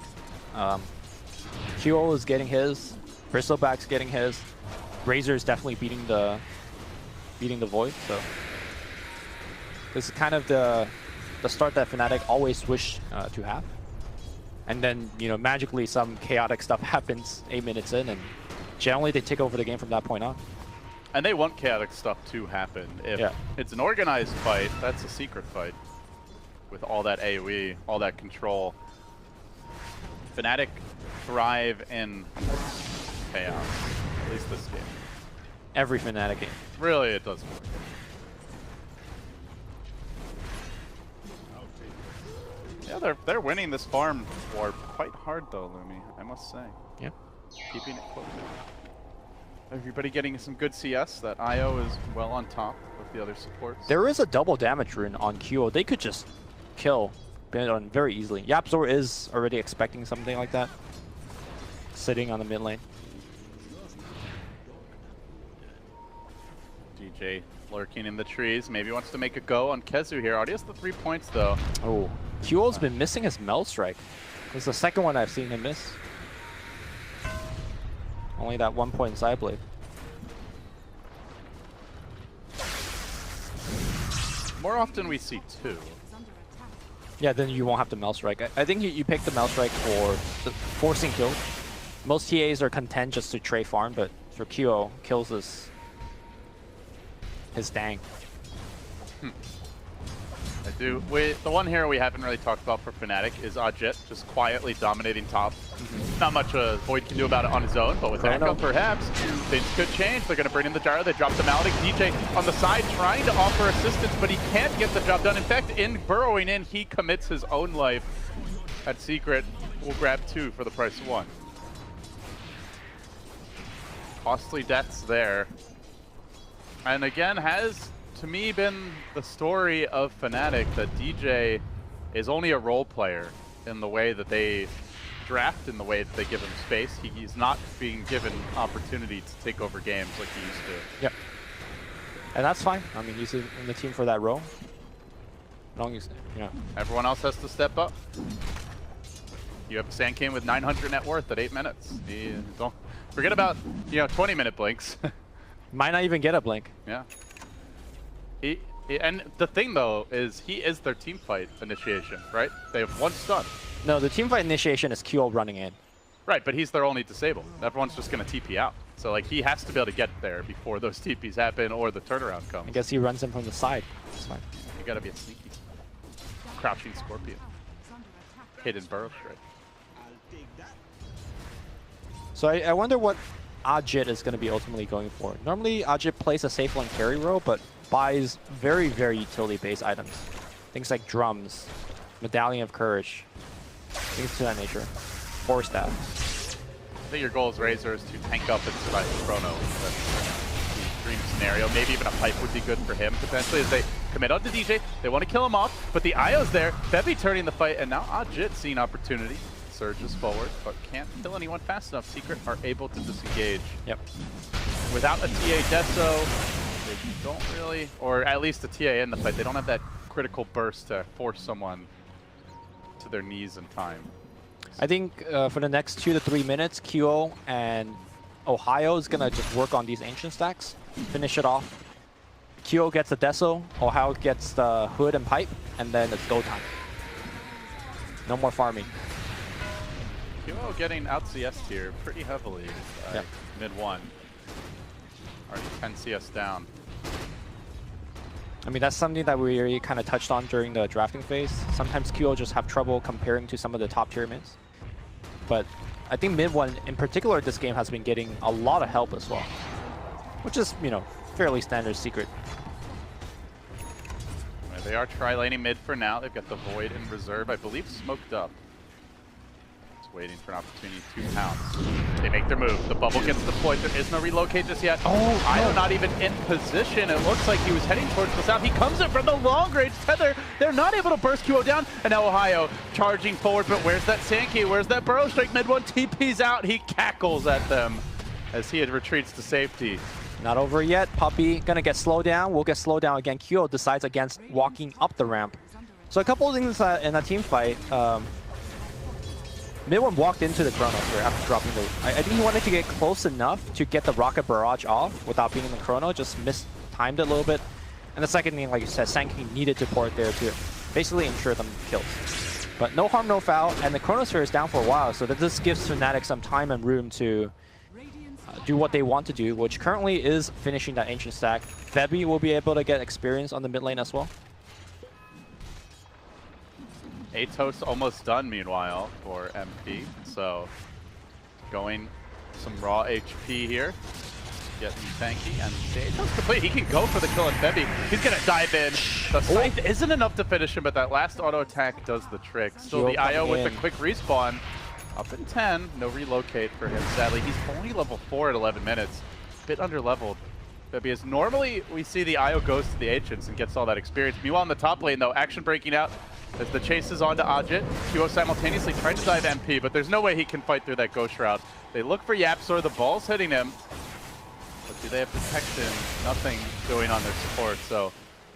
QO is getting his, Bristleback's getting his, Razor is definitely beating the Void. So this is kind of the the start that Fnatic always wish to have. And then, you know, magically some chaotic stuff happens 8 minutes in, and generally they take over the game from that point on. And they want chaotic stuff to happen. If it's an organized fight, that's a secret fight. With all that AoE, all that control. Fnatic thrive in chaos. At least this game. Every Fnatic game. Really, it does work. Yeah, they're winning this farm war quite hard though, Lumi, I must say. Yeah. Keeping it close. Everybody getting some good CS. That IO is well on top with the other supports. There is a double damage rune on QO. They could just kill Benedon very easily. Yapzor is already expecting something like that. Sitting on the mid lane. DJ lurking in the trees. Maybe wants to make a go on Kezu here. Already has the 3 points though. Oh, QO's been missing his Mel Strike. This is the second one I've seen him miss. Only that 1 point side blade. More often we see 2. Yeah, then you won't have the Mel Strike. I think you pick the Mel Strike for the forcing kills. Most TAs are content just to trade farm, but for QO, kills is his dang. I do. The one hero we haven't really talked about for Fnatic is Ajit, just quietly dominating top. Not much Void can do about it on his own, but with Echo, perhaps things could change. They're going to bring in the Gyro. They drop the Maledic. DJ on the side trying to offer assistance, but he can't get the job done. In fact, in burrowing in, he commits his own life. At Secret, we'll grab 2 for the price of 1. Costly deaths there. And again, has, to me, been the story of Fnatic that DJ is only a role player in the way that they draft, in the way that they give him space. He's not being given opportunity to take over games like he used to. Yep. And that's fine. I mean, he's in the team for that role. As long as, you know. Everyone else has to step up. You have Sand King with 900 net worth at 8 minutes. Don't forget about, 20-minute blinks. Might not even get a blink. Yeah. And the thing though is he is their team fight initiation, right? They have 1 stun. No, the team fight initiation is QO running in. Right, but he's their only disable. Everyone's just gonna TP out. So like he has to be able to get there before those TPs happen or the turnaround comes. I guess he runs in from the side. That's fine. You gotta be a sneaky. Crouching Scorpion. Hidden Burrow Strike. So I wonder what Ajit is going to be ultimately going for. Normally, Ajit plays a safe lane carry role, but buys very, very utility-based items. Things like drums, Medallion of Courage, things to that nature. Force Staff. I think your goal as Razor is to tank up and survive the Chrono. That's the dream scenario. Maybe even a pipe would be good for him, potentially, as they commit onto DJ. They want to kill him off, but the IO's there. Bevy turning the fight, and now Ajit seeing opportunity. Surges forward, but can't kill anyone fast enough. Secret are able to disengage. Yep. Without a TA Deso, they don't really, or at least a TA in the fight, they don't have that critical burst to force someone to their knees in time. I think for the next 2 to 3 minutes, QO and Ohio is going to just work on these ancient stacks, finish it off. QO gets the Deso, Ohio gets the Hood and Pipe, and then it's go time. No more farming. QO getting out CS'd here pretty heavily mid 1. Already 10 CS down. I mean, that's something that we already kind of touched on during the drafting phase. Sometimes QO just have trouble comparing to some of the top tier mids. But I think mid 1 in particular this game has been getting a lot of help as well. Which is, fairly standard Secret. They are tri-laning mid for now. They've got the Void in reserve, I believe smoked up. Waiting for an opportunity to pounce. They make their move. The bubble gets deployed. There is no relocate just yet. Oh, Io not even in position. It looks like he was heading towards the south. He comes in from the long range tether. They're not able to burst QO down. And now Ohio charging forward. But where's that Sankey? Where's that Burrow Strike? Mid 1 TP's out. He cackles at them as he retreats to safety. Not over yet. Puppey gonna get slowed down. We'll get slowed down again. QO decides against walking up the ramp. So a couple of things in a team fight. Mid 1 walked into the Chrono here after dropping the... I think he wanted to get close enough to get the Rocket Barrage off without being in the Chrono, just mistimed it a little bit. And the second thing, like you said, Sankey needed to port there too. basically ensure them kills. But no harm, no foul, and the Chronosphere is down for a while, so that this gives Fnatic some time and room to do what they want to do, which currently is finishing that Ancient stack. Febby will be able to get experience on the mid lane as well. Atos almost done, meanwhile, for MP. So going some raw HP here. Getting tanky, and Atos complete. He can go for the kill on Febby. He's going to dive in. The scythe isn't enough to finish him, but that last auto attack does the trick. Still the IO with the quick respawn. Up in 10. No relocate for him, sadly. He's only level 4 at 11 minutes. A bit under-leveled. Febby is normally, we see the IO goes to the Ancients and gets all that experience. Meanwhile, in the top lane, though, action breaking out as the chase is onto Ajit. QO simultaneously trying to dive MP, but there's no way he can fight through that Ghost Shroud. They look for Yapzor. The ball's hitting him. But do they have protection? Nothing going on their support, so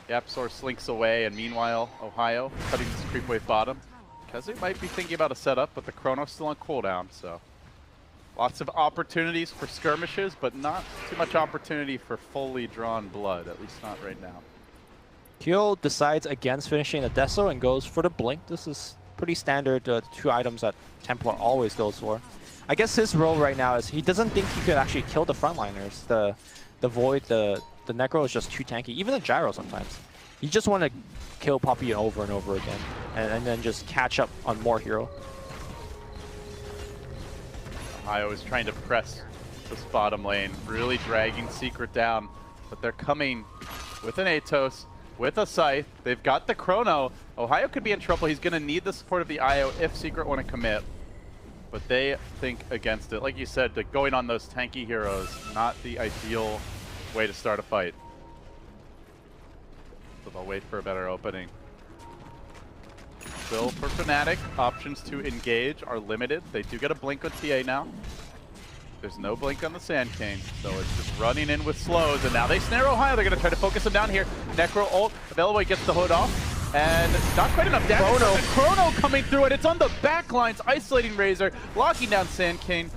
Yapzor slinks away, and meanwhile, Ohio cutting this creep wave bottom. Kazu might be thinking about a setup, but the Chrono's still on cooldown, so lots of opportunities for skirmishes, but not too much opportunity for fully drawn blood, at least not right now. Kyo decides against finishing the Deso and goes for the Blink. This is pretty standard, two items that Templar always goes for. I guess his role right now is he doesn't think he could actually kill the frontliners. The Void, the Necro is just too tanky. Even the Gyro sometimes. You just want to kill Puppey over and over again, and then just catch up on more hero. Ohio is trying to press this bottom lane, really dragging Secret down, but they're coming with an Atos, with a Scythe. They've got the Chrono. Ohio could be in trouble. He's going to need the support of the IO if Secret want to commit. But they think against it. Like you said, going on those tanky heroes, not the ideal way to start a fight. So they'll wait for a better opening. Still for Fnatic, options to engage are limited. They do get a blink on TA now. There's no blink on the Sand King, so it's just running in with slows, and now they snare Ohio. They're going to try to focus him down here. Necro ult, available, gets the hood off. And not quite enough damage. Chrono coming through, and it's on the back lines, isolating Razor, locking down Sand King.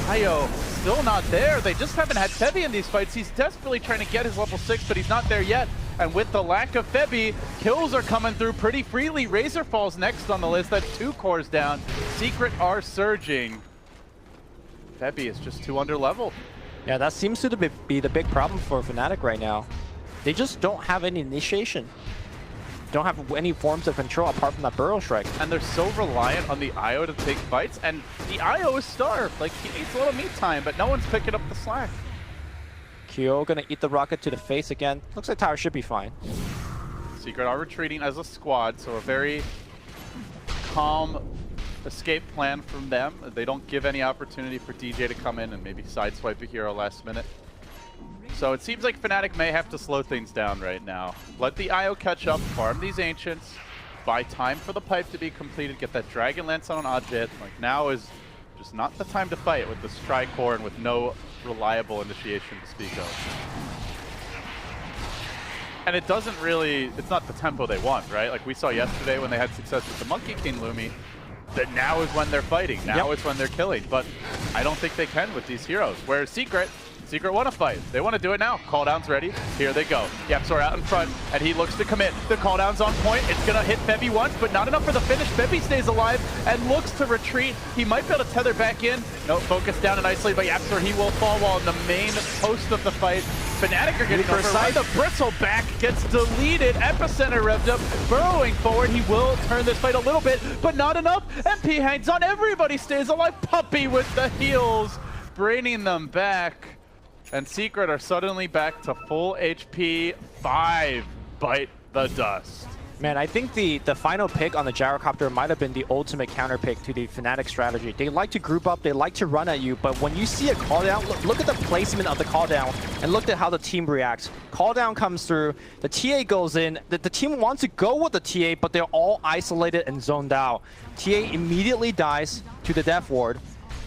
Io still not there. They just haven't had Febby in these fights. He's desperately trying to get his level 6, but he's not there yet. And with the lack of Febby, kills are coming through pretty freely. Razor falls next on the list. That's 2 cores down. Secret are surging. Febby is just too underleveled. Yeah, that seems to be the big problem for Fnatic right now. They just don't have any initiation. Don't have any forms of control apart from that Burrow Strike. And they're so reliant on the IO to take fights, and the IO is starved. Like, he needs a little meat time, but no one's picking up the slack. Kyo gonna eat the rocket to the face again. Looks like Tower should be fine. Secret are retreating as a squad, so a very calm escape plan from them. They don't give any opportunity for DJ to come in and maybe sideswipe a hero last minute. So it seems like Fnatic may have to slow things down right now. Let the IO catch up, farm these Ancients, buy time for the pipe to be completed, get that Dragon Lance on Ajit. Like, now is just not the time to fight with this Tricore and with no reliable initiation to speak of. And it doesn't really, it's not the tempo they want, right? Like we saw yesterday when they had success with the Monkey King Lumi, that now is when they're fighting, now is when they're killing. But I don't think they can with these heroes. Whereas Secret want to fight. They want to do it now. Cooldown's ready. Here they go. Yapzor out in front, and he looks to commit. The cooldown's on point. It's going to hit Febby once, but not enough for the finish. Febby stays alive and looks to retreat. He might be able to tether back in. No, focus down and isolate by Yapzor. He will fall while in the main post of the fight. Fnatic are getting overrun. The Bristleback gets deleted. Epicenter revved up. Burrowing forward. He will turn this fight a little bit, but not enough. MP hangs on. Everybody stays alive. Puppey with the heals, bringing them back. And Secret are suddenly back to full HP. 5 bite the dust. Man, I think the final pick on the Gyrocopter might have been the ultimate counter pick to the Fnatic strategy. They like to group up, they like to run at you, but when you see a call down, look at the placement of the call down and look at how the team reacts. Call down comes through, the TA goes in, the team wants to go with the TA, but they're all isolated and zoned out. TA immediately dies to the Death Ward.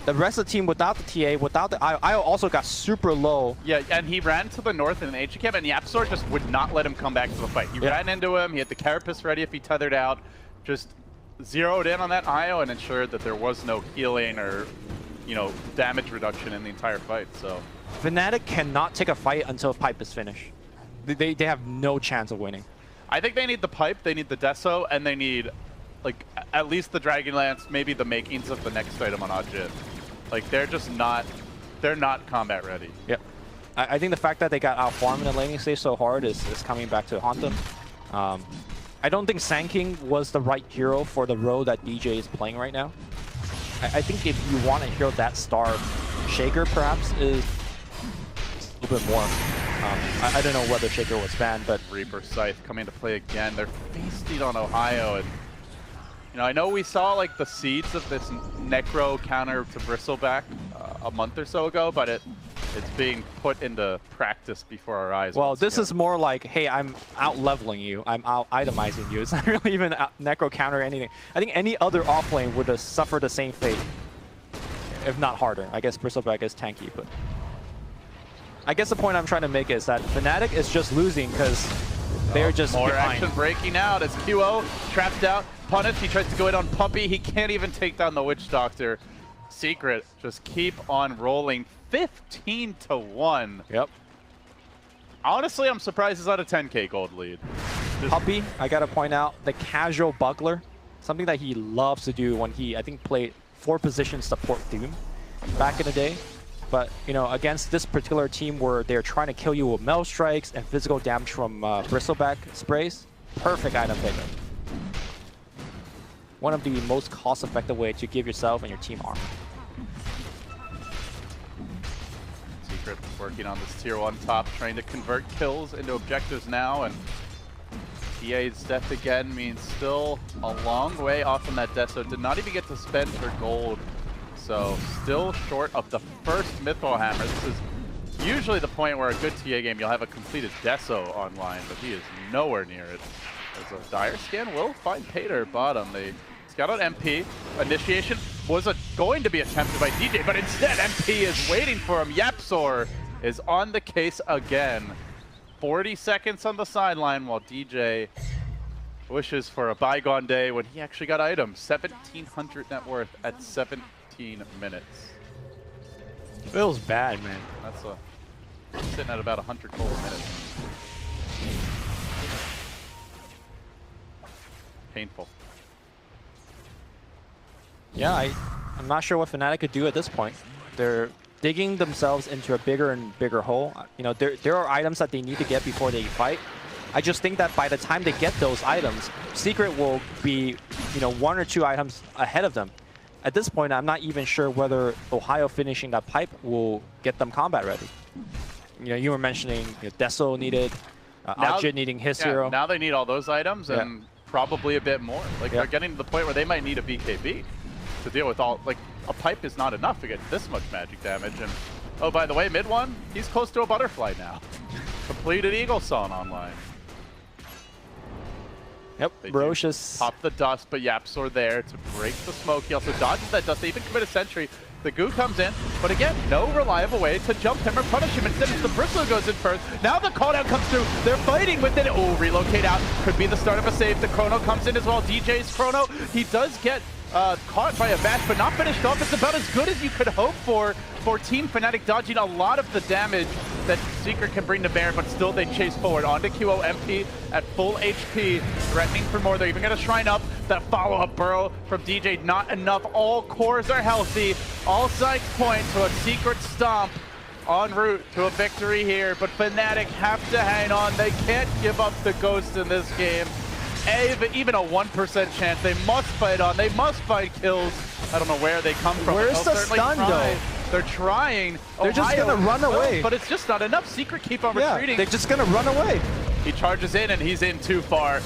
The rest of the team without the TA, without the IO also got super low. Yeah, and he ran to the north in an HE camp, and Yapzor just would not let him come back to the fight. He ran into him, he had the Carapace ready if he tethered out, just zeroed in on that IO and ensured that there was no healing or, you know, damage reduction in the entire fight, so. Fnatic cannot take a fight until Pipe is finished. They have no chance of winning. I think they need the pipe, they need the Deso, and they need, like, at least the Dragonlance, maybe the makings of the next item on Ajit. Like, they're just not, they're not combat ready. Yep. I think the fact that they got out-farmed in the laning stage so hard is coming back to haunt them. I don't think Sand King was the right hero for the role that DJ is playing right now. I think if you want a hero that star, Shaker perhaps is a little bit more. I don't know whether Shaker was banned, but Reaper Scythe coming to play again. They're feasting on Ohio, and you know, I know we saw like the seeds of this Necro counter to Bristleback a month or so ago, but it's being put into practice before our eyes. Well, this is more like, hey, I'm out-leveling you, I'm out-itemizing you. It's not really even Necro counter or anything. I think any other offlane would have suffered the same fate, if not harder. I guess Bristleback is tanky, but I guess the point I'm trying to make is that Fnatic is just losing because they're just more behind. action breaking out as QO trapped out. Punish, he tries to go in on Puppey. He can't even take down the Witch Doctor. Secret just keep on rolling. 15-1. Yep. Honestly, I'm surprised it's not a 10k gold lead. Puppey, I gotta point out, the casual buckler, something that he loves to do when he, I think, played 4-position support Doom back in the day. But, you know, against this particular team where they're trying to kill you with Mel Strikes and physical damage from Bristleback sprays, perfect item pickup. One of the most cost-effective way to give yourself and your team armor. Secret working on this tier 1 top, trying to convert kills into objectives now, and TA's death again means still a long way off from that Deso. Did not even get to spend her gold, so still short of the first Mythal Hammer. This is usually the point where a good TA game you'll have a completed Deso online, but he is nowhere near it. As a Dire Scan will find Pater bottom. They scout out MP. Initiation was going to be attempted by DJ, but instead MP is waiting for him. Yapzor is on the case again. 40 seconds on the sideline while DJ wishes for a bygone day when he actually got items. 1,700 net worth at 17 minutes. Feels bad, man. That's sitting at about 100 gold a minute. Painful. Yeah, I'm not sure what Fnatic could do at this point. They're digging themselves into a bigger and bigger hole. You know, there are items that they need to get before they fight. I just think that by the time they get those items, Secret will be, you know, 1 or 2 items ahead of them. At this point, I'm not even sure whether Ohio finishing that pipe will get them combat ready. You know, you were mentioning Deso needed, Ajit needing his hero. Now they need all those items and probably a bit more. Like they're getting to the point where they might need a BKB to deal with all, like a pipe is not enough to get this much magic damage. And oh, by the way, mid one, he's close to a butterfly now. Completed Eagle Song online. Yep, Roche is... Pop the dust, but Yapzor there to break the smoke. He also dodges that dust. They even commit a sentry. The goo comes in, but again, no reliable way to jump him or punish him. Instead, it's the Bristle goes in first. Now the call down comes through. They're fighting with it. Oh, relocate out. Could be the start of a save. The Chrono comes in as well. DJ's Chrono. He does get caught by a bash, but not finished off. It's about as good as you could hope for Team Fnatic, dodging a lot of the damage that Secret can bring to bear, but still they chase forward onto QO. MP at full HP, threatening for more. They're even going to shrine up. That follow-up burrow from DJ, not enough. All cores are healthy. All sides point to a Secret stomp en route to a victory here, but Fnatic have to hang on. They can't give up the ghost in this game. Even a 1% chance. They must fight on. They must find kills. I don't know where they come from. Where's the stun, though? They're trying. They're just going to run away. But it's just not enough. Secret keep on retreating. They're just going to run away. He charges in, and he's in too far.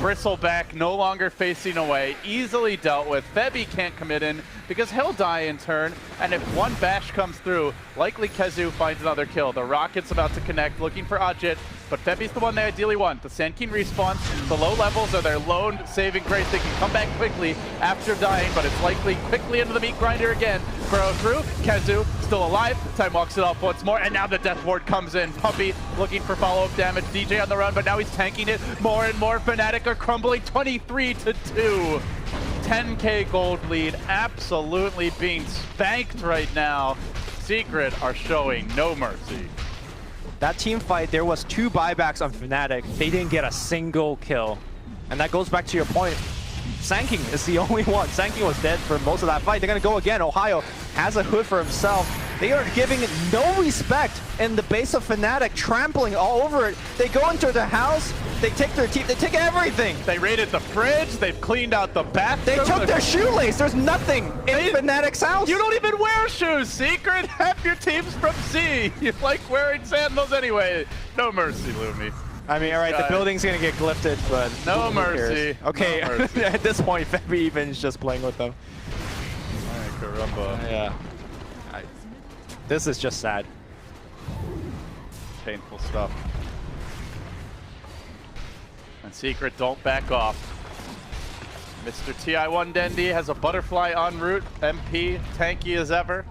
Bristleback no longer facing away, easily dealt with. Febby can't commit in because he'll die in turn, and if one bash comes through, likely Kezu finds another kill. The Rocket's about to connect, looking for Ajit, but Febby's the one they ideally want. The Sand King respawns. The low levels are their lone saving grace. They can come back quickly after dying, but it's likely quickly into the meat grinder again. Burrow through, Kezu still alive. Time walks it off once more, and now the Death Ward comes in. Puppey looking for follow-up damage. DJ on the run, but now he's tanking it more and more. Fnatic are crumbling 23-2. 10k gold lead, absolutely being spanked right now. Secret are showing no mercy. That team fight, there was 2 buybacks on Fnatic. They didn't get a single kill. And that goes back to your point. Sanking is the only one. Sanking was dead for most of that fight. They're going to go again. Ohio has a hood for himself. They are giving it no respect in the base of Fnatic, trampling all over it. They go into the house, they take their team, they take everything. They raided the fridge, they've cleaned out the bathroom. They took their shoelace. There's nothing in Fnatic's house. You don't even wear shoes, Secret. Half your team's from Z. You like wearing sandals anyway. No mercy, Lumi. I mean, all right, the building's going to get glyphed, but no who mercy. cares? Okay, no mercy. at this point, Febby even is just playing with them. Alright, caramba. Yeah. This is just sad. Painful stuff. And Secret, don't back off. Mr. TI1 Dendi has a butterfly en route. MP, tanky as ever.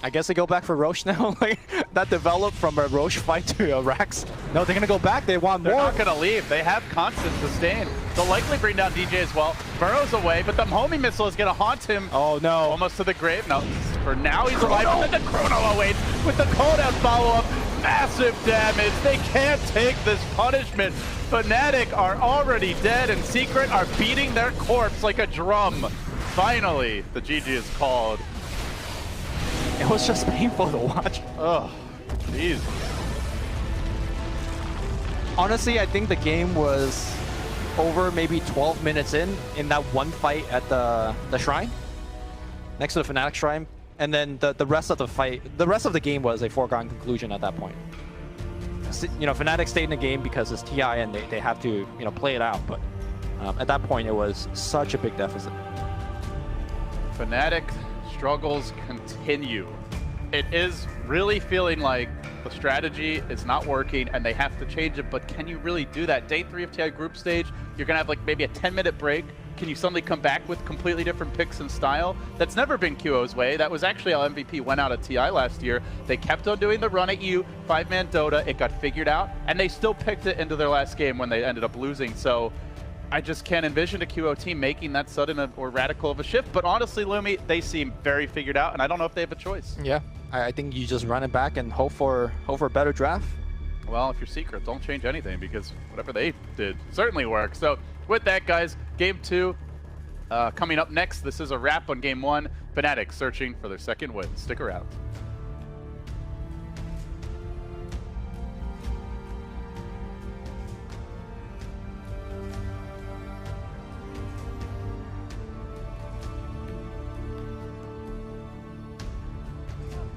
I guess they go back for Roche now. Like that developed from a Roche fight to a Rax. No, they're gonna go back. They want more. They're not gonna leave. They have constant sustain. They'll likely bring down DJ as well. Burrow's away, but the homie missile is gonna haunt him. Oh no! Almost to the grave. No, for now he's alive. But then the Chrono awaits with the cooldown follow-up. Massive damage. They can't take this punishment. Fnatic are already dead, and Secret are beating their corpse like a drum. Finally, the GG is called. It was just painful to watch. Oh, jeez. Honestly, I think the game was over maybe 12 minutes in that one fight at the shrine, next to the Fnatic shrine, and then the rest of the fight, the rest of the game was a foregone conclusion at that point. You know, Fnatic stayed in the game because it's TI and they have to, you know, play it out, but at that point it was such a big deficit. Fnatic struggles continue. It is really feeling like the strategy is not working and they have to change it, but can you really do that? Day 3 of TI group stage, you're gonna have like maybe a 10-minute break. Can you suddenly come back with completely different picks and style? That's never been QO's way. That was actually how MVP went out at TI last year. They kept on doing the run at you, 5-man Dota, it got figured out, and they still picked it into their last game when they ended up losing. So I just can't envision a QO team making that sudden or radical of a shift. But honestly, Lumi, they seem very figured out, and I don't know if they have a choice. Yeah, I think you just run it back and hope for a better draft. Well, if you're Secret, don't change anything because whatever they did certainly worked. So with that, guys, Game 2 coming up next. This is a wrap on Game 1. Fnatic searching for their second win. Stick around.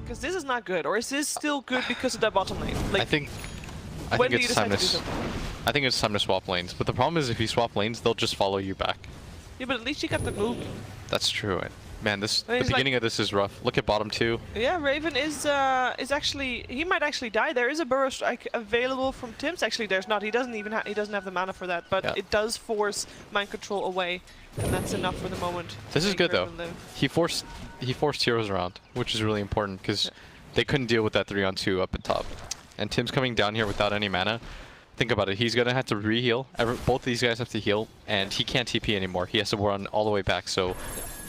Because this is not good, or is this still good because of that bottom lane? Like, I think it's time to. I think it's time to swap lanes. But the problem is, if you swap lanes, they'll just follow you back. Yeah, but at least you got the move. That's true. Man, the It's beginning of this is rough. Look at bottom 2. Yeah, Raven is actually, he might actually die. There is a burrow strike available from Tims. Actually, there's not. He doesn't even he doesn't have the mana for that. But Yeah. it does force mind control away, and that's enough for the moment. This is good though. Raven live. He forced heroes around, which is really important because they couldn't deal with that 3-on-2 up at top. And Tim's coming down here without any mana. Think about it. He's gonna have to re-heal. Both of these guys have to heal, and he can't TP anymore. He has to run all the way back. So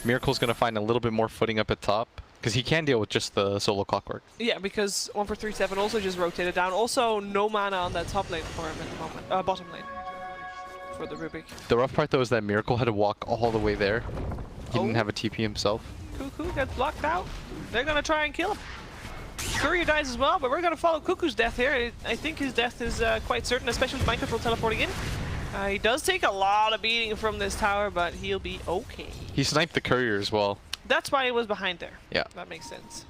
Miracle's gonna find a little bit more footing up at top because he can deal with just the solo clockwork. Yeah, because 1-4-3-7 also just rotated down. Also, no mana on that top lane for him at the moment. Bottom lane for the Rubik. The rough part though is that Miracle had to walk all the way there. He didn't have a TP himself. Cuckoo gets blocked out. They're gonna try and kill him. Courier dies as well, but we're gonna follow Cuckoo's death here. I think his death is quite certain, especially with mind control teleporting in. He does take a lot of beating from this tower, but he'll be okay. He sniped the courier as well. That's why he was behind there. Yeah. That makes sense.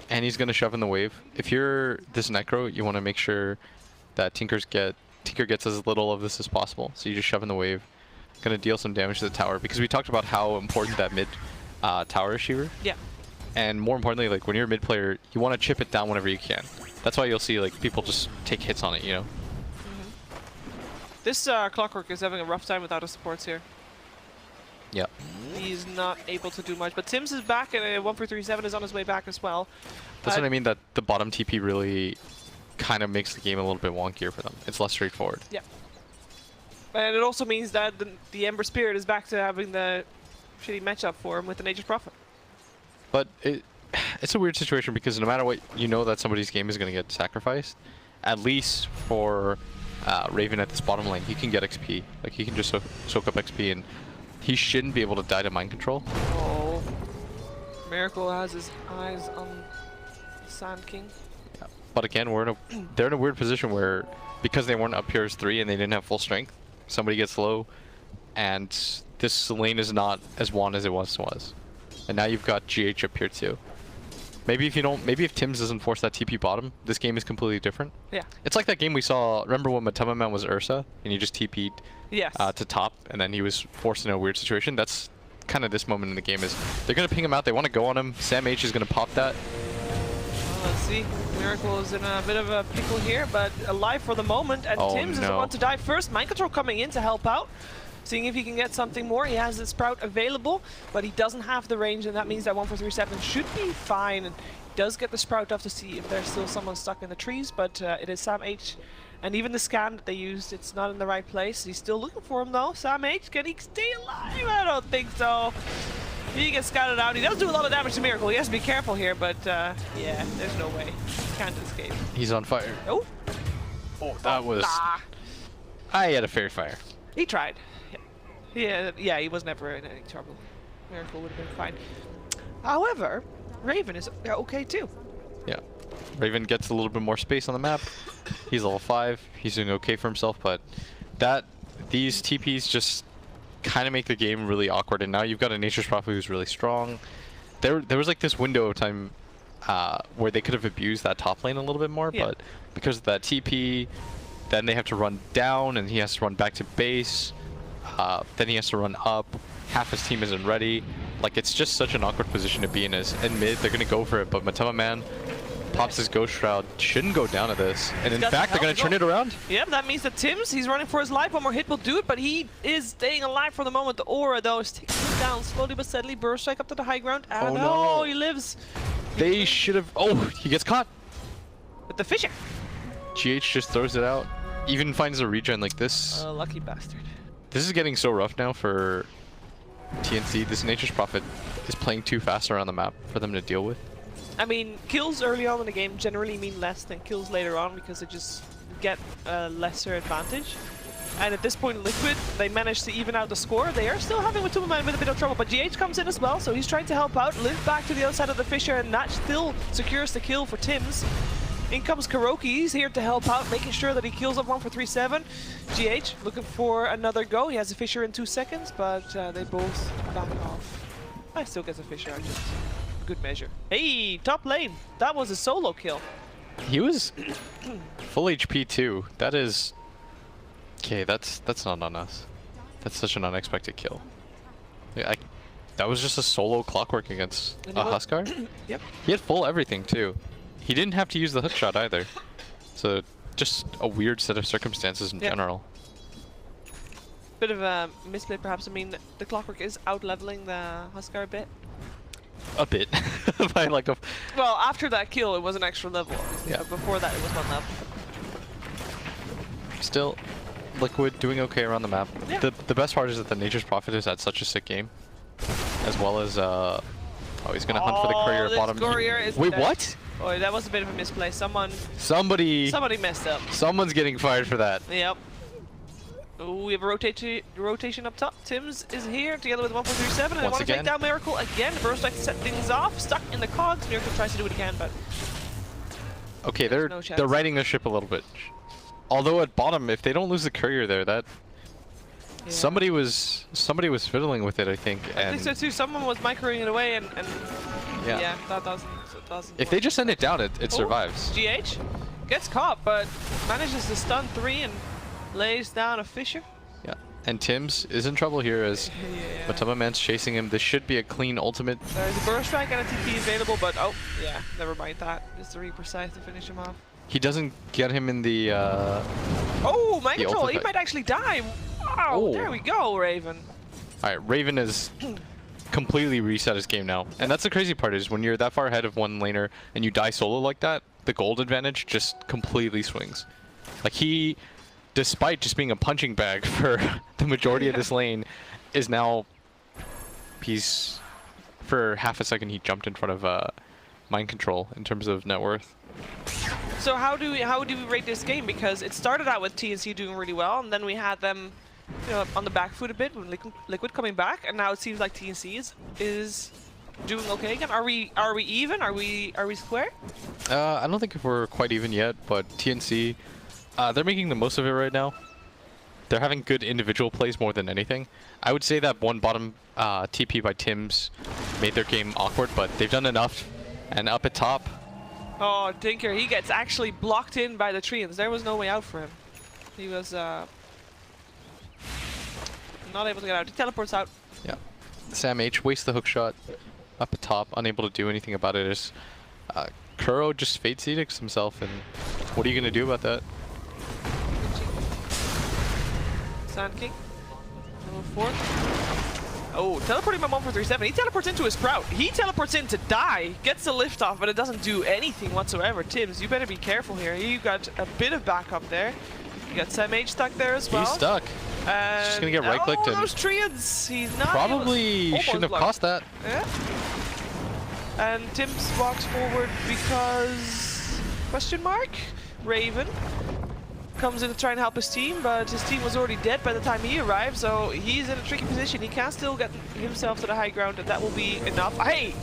And he's gonna shove in the wave. If you're this Necro, you want to make sure that Tinker gets as little of this as possible. So you just shove in the wave. Gonna deal some damage to the tower because we talked about how important that mid tower is, Shiver. Yeah. And more importantly, like when you're a mid player, you want to chip it down whenever you can. That's why you'll see like people just take hits on it, you know. This Clockwork is having a rough time without his supports here. Yeah. He's not able to do much, but Tims is back, and 1-4-3-7 is on his way back as well. That's what I mean, that the bottom TP really kind of makes the game a little bit wonkier for them. It's less straightforward. Yeah. And it also means that the Ember Spirit is back to having the shitty matchup for him with the Nature's Prophet. But it's a weird situation because no matter what, you know that somebody's game is going to get sacrificed. At least for Raven at this bottom lane, he can get XP. Like, he can just soak up XP, and he shouldn't be able to die to mind control. Oh, Miracle has his eyes on Sand King. Yeah. But again, they're in a weird position where, because they weren't up here as 3 and they didn't have full strength, somebody gets low, and this lane is not as won as it once was. And now you've got GH up here too. Maybe if Tims doesn't force that TP bottom, this game is completely different. Yeah. It's like that game we saw. Remember when Matema Man was Ursa and he just TP'd to top, and then he was forced in a weird situation? That's kind of this moment in the game. Is they're gonna ping him out. They want to go on him. Sam H is gonna pop that. Well, let's see. Miracle is in a bit of a pickle here, but alive for the moment. And Tims is the one to die first. Mind Control coming in to help out. Seeing if he can get something more. He has the Sprout available, but he doesn't have the range, and that means that 1-4-3-7 should be fine. And he does get the Sprout off to see if there's still someone stuck in the trees, but it is Sam H. And even the scan that they used, it's not in the right place. He's still looking for him though. Sam H, can he stay alive? I don't think so. He gets scouted out. He does do a lot of damage to Miracle. He has to be careful here, but yeah, there's no way. He can't escape. He's on fire. Oh. Oh, that was... I had a fair fire. He tried. Yeah, he was never in any trouble. Miracle would have been fine. However, Raven is okay too. Yeah. Raven gets a little bit more space on the map. He's level 5. He's doing okay for himself, but these TPs just kind of make the game really awkward. And now you've got a Nature's Prophet who's really strong. There was like this window of time where they could have abused that top lane a little bit more, but because of that TP, then they have to run down, and he has to run back to base. Then he has to run up. Half his team isn't ready. Like, it's just such an awkward position to be in. In mid, they're gonna go for it, but Matema Man pops his Ghost Shroud. Shouldn't go down to this. And in fact, they're gonna turn it around. Yep, that means that Tims, he's running for his life. One more hit will do it, but he is staying alive for the moment. The aura, though, is taking him down slowly but steadily. Burst strike up to the high ground. Oh, no, no. He lives. They should have... Oh, he gets caught. With the Fisher. GH just throws it out. Even finds a regen like this. Lucky bastard. This is getting so rough now for TNC. This Nature's Prophet is playing too fast around the map for them to deal with. I mean, kills early on in the game generally mean less than kills later on because they just get a lesser advantage. And at this point in Liquid, they managed to even out the score. They are still having Matema Man with a bit of trouble, but GH comes in as well, so he's trying to help out. Live back to the other side of the Fisher, and that still secures the kill for Tims. In comes Kuroki, he's here to help out, making sure that he kills up 1-4-3-7. GH looking for another go. He has a Fisher in 2 seconds, but they both back off. I still get a Fisher out, just good measure. Hey, top lane. That was a solo kill. He was full HP too. That is... Okay, that's not on us. That's such an unexpected kill. That was just a solo Clockwork against a Huskar. Yep. He had full everything too. He didn't have to use the hook shot either. So just a weird set of circumstances in general. Bit of a misplay perhaps. I mean, the Clockwork is out-leveling the Huskar a bit. A bit. By like a... Well, after that kill, it was an extra level. Yeah. But before that, it was 1 level. Still, Liquid doing okay around the map. Yeah. The best part is that the Nature's Prophet has had such a sick game. As well as, oh, he's gonna hunt for the courier at bottom. Courier is Wait, what? Oh, that was a bit of a misplay. Somebody messed up. Someone's getting fired for that. Yep. Ooh, we have a rotation up top. Tims is here together with 1-4-3-7, and they want to take down Miracle again. Burst strike to set things off. Stuck in the cogs. Miracle tries to do what he can, but okay, they're riding their ship a little bit. Although at bottom, if they don't lose the courier there, that somebody was fiddling with it, I think. I think so too. Someone was microing it away, and yeah, that doesn't. If they just send it down, it survives. GH gets caught, but manages to stun 3 and lays down a Fisher. Yeah, and Tims is in trouble here as Matema Man's chasing him. This should be a clean ultimate. There's a burst strike and a TP available, but oh yeah, never mind that. Just to precise to finish him off. He doesn't get him in the. Oh, mind control! He might actually die. Wow, there we go, Raven. All right, Raven is completely reset his game now, and that's the crazy part is when you're that far ahead of one laner and you die solo like that, the gold advantage just completely swings. Like he, despite just being a punching bag for the majority of this lane, is now. For half a second he jumped in front of mind control in terms of net worth. So how do we rate this game? Because it started out with TNC doing really well, and then we had them, you know, on the back foot a bit with Liquid coming back, and now it seems like TNC is doing okay again. Are we even? Are we square? I don't think we're quite even yet, but TNC, they're making the most of it right now. They're having good individual plays more than anything. I would say that one bottom TP by Tims made their game awkward, but they've done enough. And up at top. Oh, Tinker, he gets actually blocked in by the Treants. There was no way out for him. He was not able to get out. He teleports out. Yeah. Sam H wastes the hook shot up at top, unable to do anything about it. Is Kuro just Fate Edicts himself, and what are you going to do about that? Sand King. Level 4. Oh, teleporting my mom for 37. He teleports into his Sprout. He teleports in to die. Gets the lift off, but it doesn't do anything whatsoever. Tims, you better be careful here. You got a bit of backup there. You got Sam H stuck there as well. He's stuck. He's just gonna get right-clicked. Oh, those Treants. He's not. Probably shouldn't have cost that. Yeah. And Tims walks forward because... question mark? Raven comes in to try and help his team, but his team was already dead by the time he arrived, so he's in a tricky position. He can still get himself to the high ground, and that will be enough. Hey!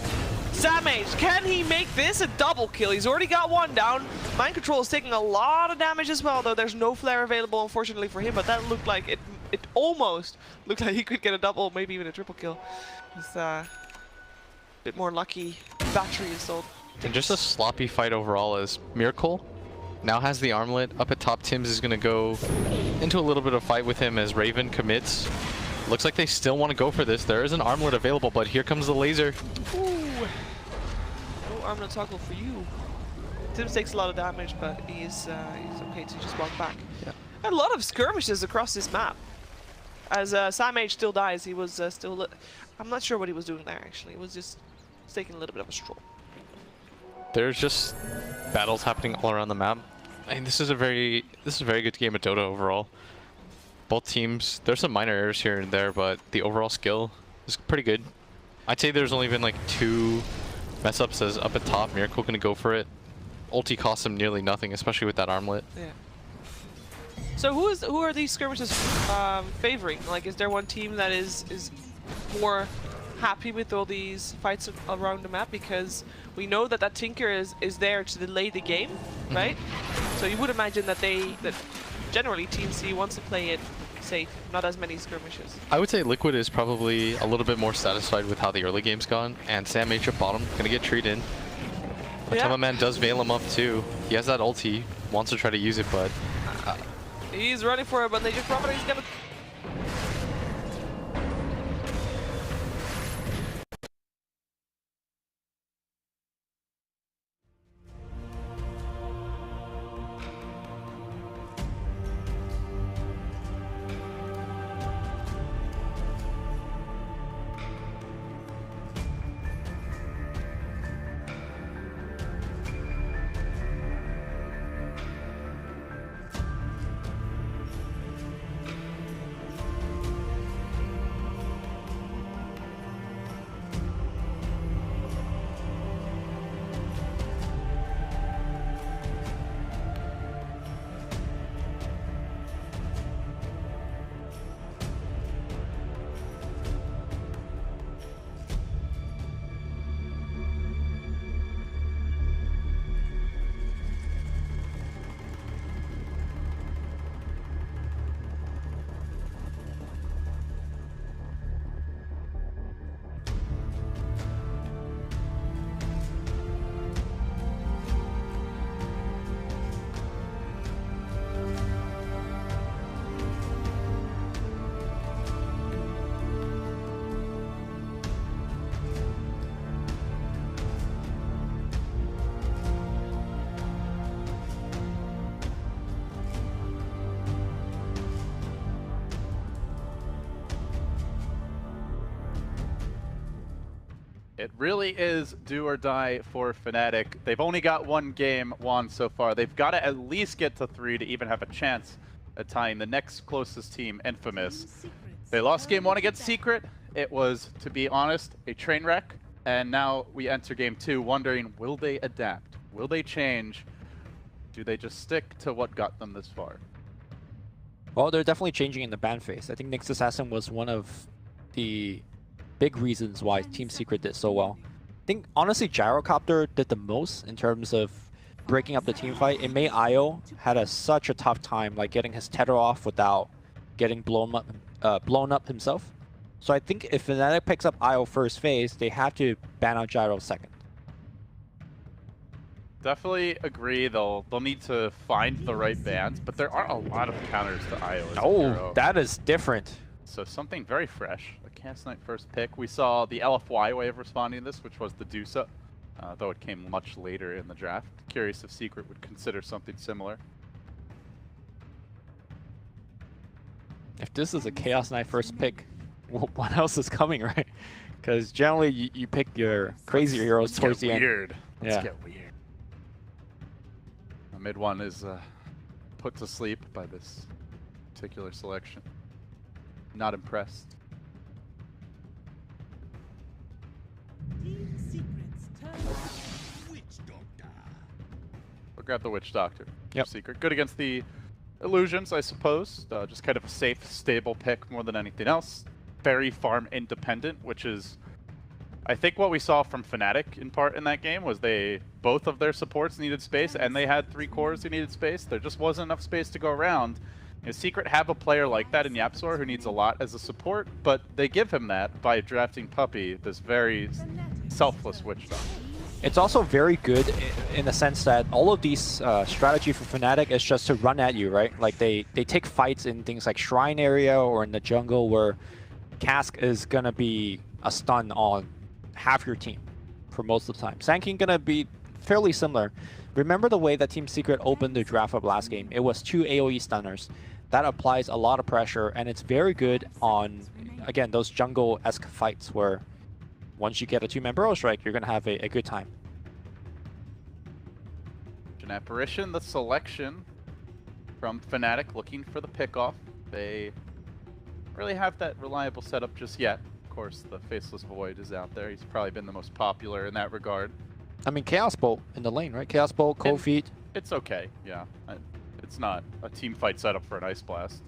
Sam H, can he make this a double kill? He's already got one down. Mind Control is taking a lot of damage as well, though there's no flare available, unfortunately, for him, but that looked like it almost looked like he could get a double, maybe even a triple kill. It's a bit more lucky battery installed. And just a sloppy fight overall as Miracle now has the armlet. Up at top, Tims is going to go into a little bit of fight with him as Raven commits. Looks like they still want to go for this. There is an armlet available, but here comes the laser. Ooh. No armlet toggle for you. Tims takes a lot of damage, but he's okay to just walk back. Yeah. A lot of skirmishes across this map. As Sam H still dies, he was still... I'm not sure what he was doing there, actually. He was just taking a little bit of a stroll. There's just battles happening all around the map. I mean, this is a very good game of Dota overall. Both teams, there's some minor errors here and there, but the overall skill is pretty good. I'd say there's only been like 2 mess ups as up at top. Miracle gonna go for it. Ulti costs him nearly nothing, especially with that armlet. Yeah. So who are these skirmishes favoring? Like, is there one team that is more happy with all these fights around the map? Because we know that Tinker is there to delay the game, right? So you would imagine that that generally TNC wants to play it safe, not as many skirmishes. I would say Liquid is probably a little bit more satisfied with how the early game's gone, and Sam H at bottom gonna get treed in. Matama Man does veil him up too. He has that ulti, wants to try to use it, but he's running for it, but they just probably he's gonna. It really is do or die for Fnatic. They've only got 1 game won so far. They've got to at least get to 3 to even have a chance at tying the next closest team, Infamous. They lost game 1 against Secret. It was, to be honest, a train wreck. And now we enter game 2 wondering, will they adapt? Will they change? Do they just stick to what got them this far? Well, they're definitely changing in the ban phase. I think Nyx Assassin was one of the big reasons why Team Secret did so well. I think, honestly, Gyrocopter did the most in terms of breaking up the team fight. It made Io had such a tough time, like getting his tether off without getting blown up himself. So I think if Fnatic picks up Io first phase, they have to ban out Gyro second. Definitely agree. They'll need to find the right bans, but there are a lot of counters to Io as a hero. That is different. So something very fresh. The Chaos Knight first pick. We saw the LFY way of responding to this, which was the Dusa, though it came much later in the draft. Curious if Secret would consider something similar. If this is a Chaos Knight first pick, what else is coming, right? Because generally you pick your crazier heroes towards the end. Let's get weird. The mid one is put to sleep by this particular selection. Not impressed. We'll grab the Witch Doctor. Yep. Secret. Good against the illusions, I suppose. Just kind of a safe, stable pick more than anything else. Very farm independent, which is, I think, what we saw from Fnatic in part in that game was both of their supports needed space, and they had 3 cores who needed space. There just wasn't enough space to go around. Secret have a player like that in Yapzor who needs a lot as a support, but they give him that by drafting Puppey, this very selfless Witch Doctor. It's also very good in the sense that all of these strategy for Fnatic is just to run at you, right? Like they take fights in things like Shrine area or in the jungle where Cask is going to be a stun on half your team for most of the time. Sanking going to be fairly similar. Remember the way that Team Secret opened the draft up last game? It was 2 AoE stunners. That applies a lot of pressure, and it's very good on, again, those jungle-esque fights where once you get a 2-man Burrow Strike, you're going to have a good time. An Apparition, the selection from Fnatic looking for the pickoff. They really have that reliable setup just yet. Of course, the Faceless Void is out there. He's probably been the most popular in that regard. I mean, Chaos Bolt in the lane, right? Chaos Bolt, Cold Feet. It's okay, yeah. It's not a team fight setup for an Ice Blast.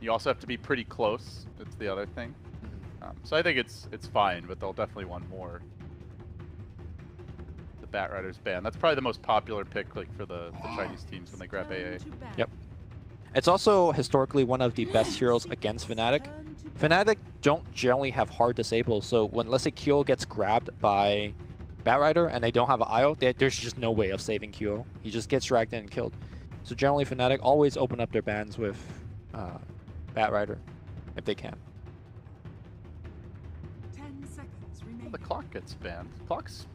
You also have to be pretty close. That's the other thing. So I think it's fine, but they'll definitely want more. The Batrider's ban. That's probably the most popular pick, like, for the Chinese teams when they grab AA. Yep. It's also historically one of the best heroes against Fnatic. Fnatic don't generally have hard disables, so when, let's say, Kyo gets grabbed by Batrider and they don't have an IO, there's just no way of saving Kyo. He just gets dragged in and killed. So generally Fnatic always open up their bans with Batrider, if they can. 10 seconds remaining. The clock gets banned. Clock's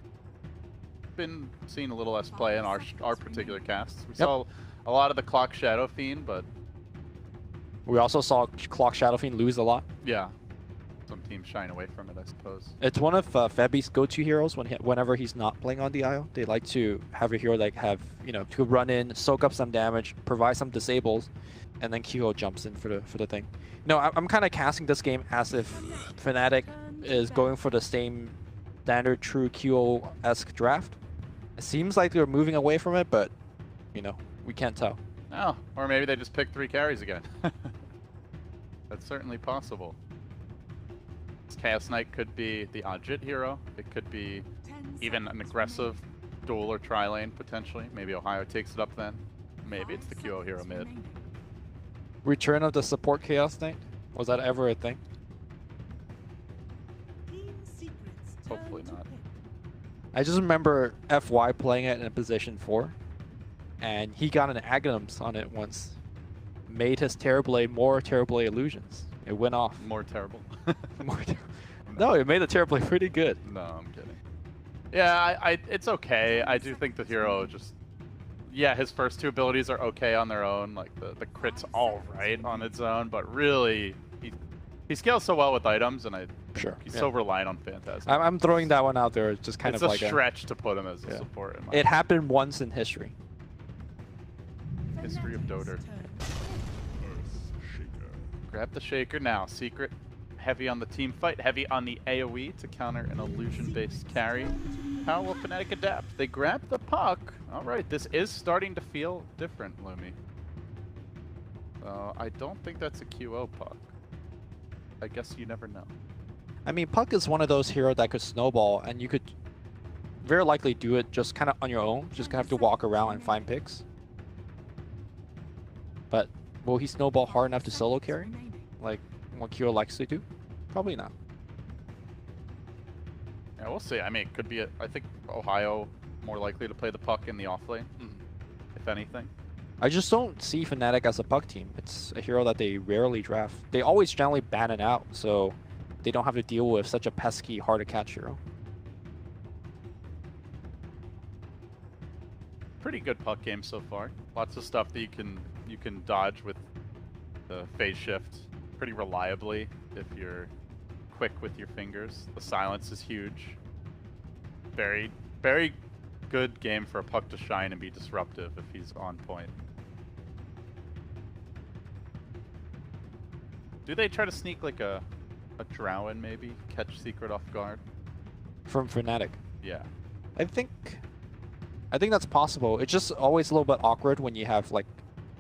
been seeing a little less play in our particular casts. We saw a lot of the Clock Shadow Fiend, but we also saw Clock Shadow Fiend lose a lot. Yeah. Some teams shying away from it, I suppose. It's one of Febby's go-to heroes whenever he's not playing on DIO. They like to have a hero like to run in, soak up some damage, provide some disables, and then Kyo jumps in for the thing. No, I'm kind of casting this game as if Fnatic is going for the same standard true Kyo-esque draft. It seems like they're moving away from it, but we can't tell. Oh, or maybe they just picked 3 carries again. That's certainly possible. This Chaos Knight could be the Ajit hero. It could be even an aggressive dual or tri-lane, potentially. Maybe Ohio takes it up then. Maybe it's the QO hero mid. Return of the support Chaos Knight? Was that ever a thing? Hopefully not. I just remember FY playing it in position 4, and he got an Aghanims on it once. Made his Terrorblade more Terrorblade illusions. It went off. More terrible. No, it made the Terrorblade pretty good. No, I'm kidding. Yeah, it's okay. I do think the hero just... Yeah, his first 2 abilities are okay on their own. Like, the crit's all right on its own, but really, he scales so well with items, and he's so reliant on Phantasm. I'm throwing that one out there. It's just kind of like a stretch to put him as a support. In my it happened once in history. History of Dota. Grab the Shaker now. Secret heavy on the team fight, heavy on the AoE to counter an illusion-based carry. How will Fnatic adapt? They grab the puck. All right, this is starting to feel different, Lumi. I don't think that's a QO puck. I guess you never know. I mean, Puck is one of those heroes that could snowball, and you could very likely do it just kind of on your own. Just have to walk around and find picks. But will he snowball hard enough to solo carry, like what Kyo likes to do? Probably not. Yeah, we'll see. I mean, it could be, I think Ohio more likely to play the puck in the offlane, if anything. I just don't see Fnatic as a puck team. It's a hero that they rarely draft. They always generally ban it out, so they don't have to deal with such a pesky, hard-to-catch hero. Pretty good puck game so far. Lots of stuff that you can dodge with the phase shift pretty reliably if you're quick with your fingers. The silence is huge. Very, very good game for a puck to shine and be disruptive if he's on point. Do they try to sneak like a drow in maybe? Catch Secret off guard? From Fnatic. Yeah. I think that's possible. It's just always a little bit awkward when you have like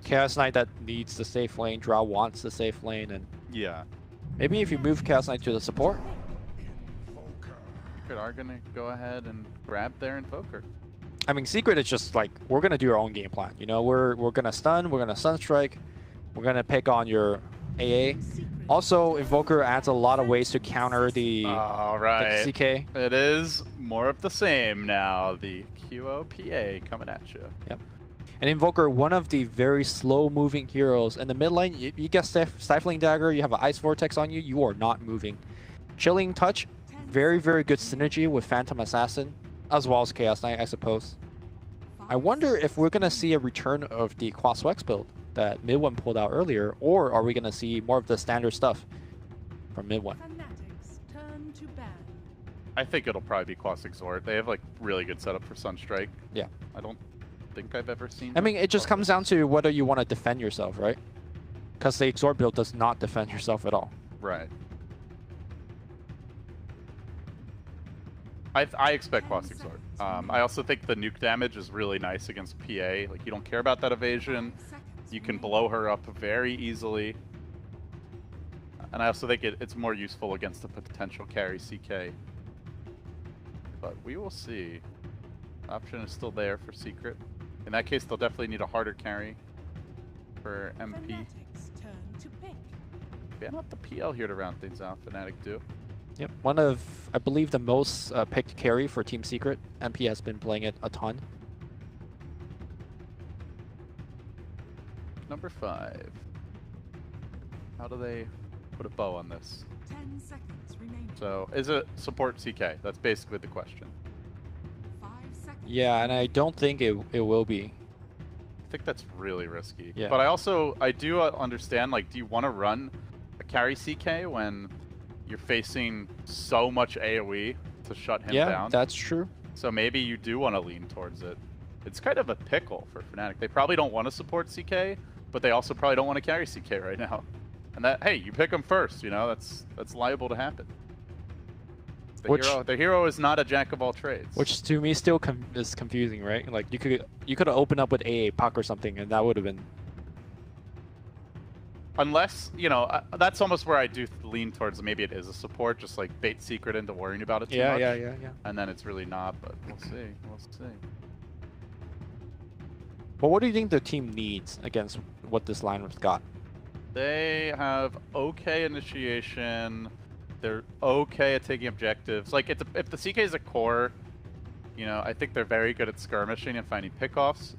Chaos Knight that needs the safe lane, Drow wants the safe lane, and yeah. Maybe if you move Chaos Knight to the support. Secret are gonna go ahead and grab their Invoker. I mean, Secret is just like, we're gonna do our own game plan. You know, we're gonna stun, we're gonna Sunstrike, we're gonna pick on your AA. Also, Invoker adds a lot of ways to counter the, the CK. It is more of the same now. The QOPA coming at you. Yep. And Invoker, one of the very slow-moving heroes. In the mid lane, you get Stifling Dagger, you have an Ice Vortex on you, you are not moving. Chilling Touch, very, very good synergy with Phantom Assassin, as well as Chaos Knight, I suppose. I wonder if we're going to see a return of the Quaswex build that Mid-1 pulled out earlier, or are we going to see more of the standard stuff from Mid-1? I think it'll probably be Quas Exort. They have like really good setup for Sunstrike. Yeah. I don't think I've ever seen. I mean, it just comes down to whether you want to defend yourself, right? Because the Exort build does not defend yourself at all. Right. I expect Quas Exort. I also think the nuke damage is really nice against PA. Like, you don't care about that evasion. You can blow her up very easily. And I also think it's more useful against the potential carry CK. But we will see. Option is still there for Secret. In that case, they'll definitely need a harder carry for MP. Ban up the PL here to round things out. Fnatic do. Yep, one of, I believe, the most picked carry for Team Secret. MP has been playing it a ton. Number 5. How do they put a bow on this? 10 seconds remaining. So, is it support CK? That's basically the question. 5 seconds. Yeah, and I don't think it will be. I think that's really risky. Yeah. But I do understand, like, do you want to run a carry CK when you're facing so much AoE to shut him down? Yeah, that's true. So maybe you do want to lean towards it. It's kind of a pickle for Fnatic. They probably don't want to support CK, but they also probably don't want to carry CK right now. And that, hey, you pick them first, you know, that's liable to happen. The hero is not a jack of all trades. Which to me still is confusing, right? Like you could have opened up with AA Puck or something, and that would have been. Unless, you know, that's almost where I do lean towards maybe it is a support, just like bait Secret into worrying about it too much. Yeah. And then it's really not, but we'll see. We'll see. But what do you think the team needs against what this lineup's got? They have okay initiation. They're okay at taking objectives. Like, if the CK is a core, you know, I think they're very good at skirmishing and finding pickoffs.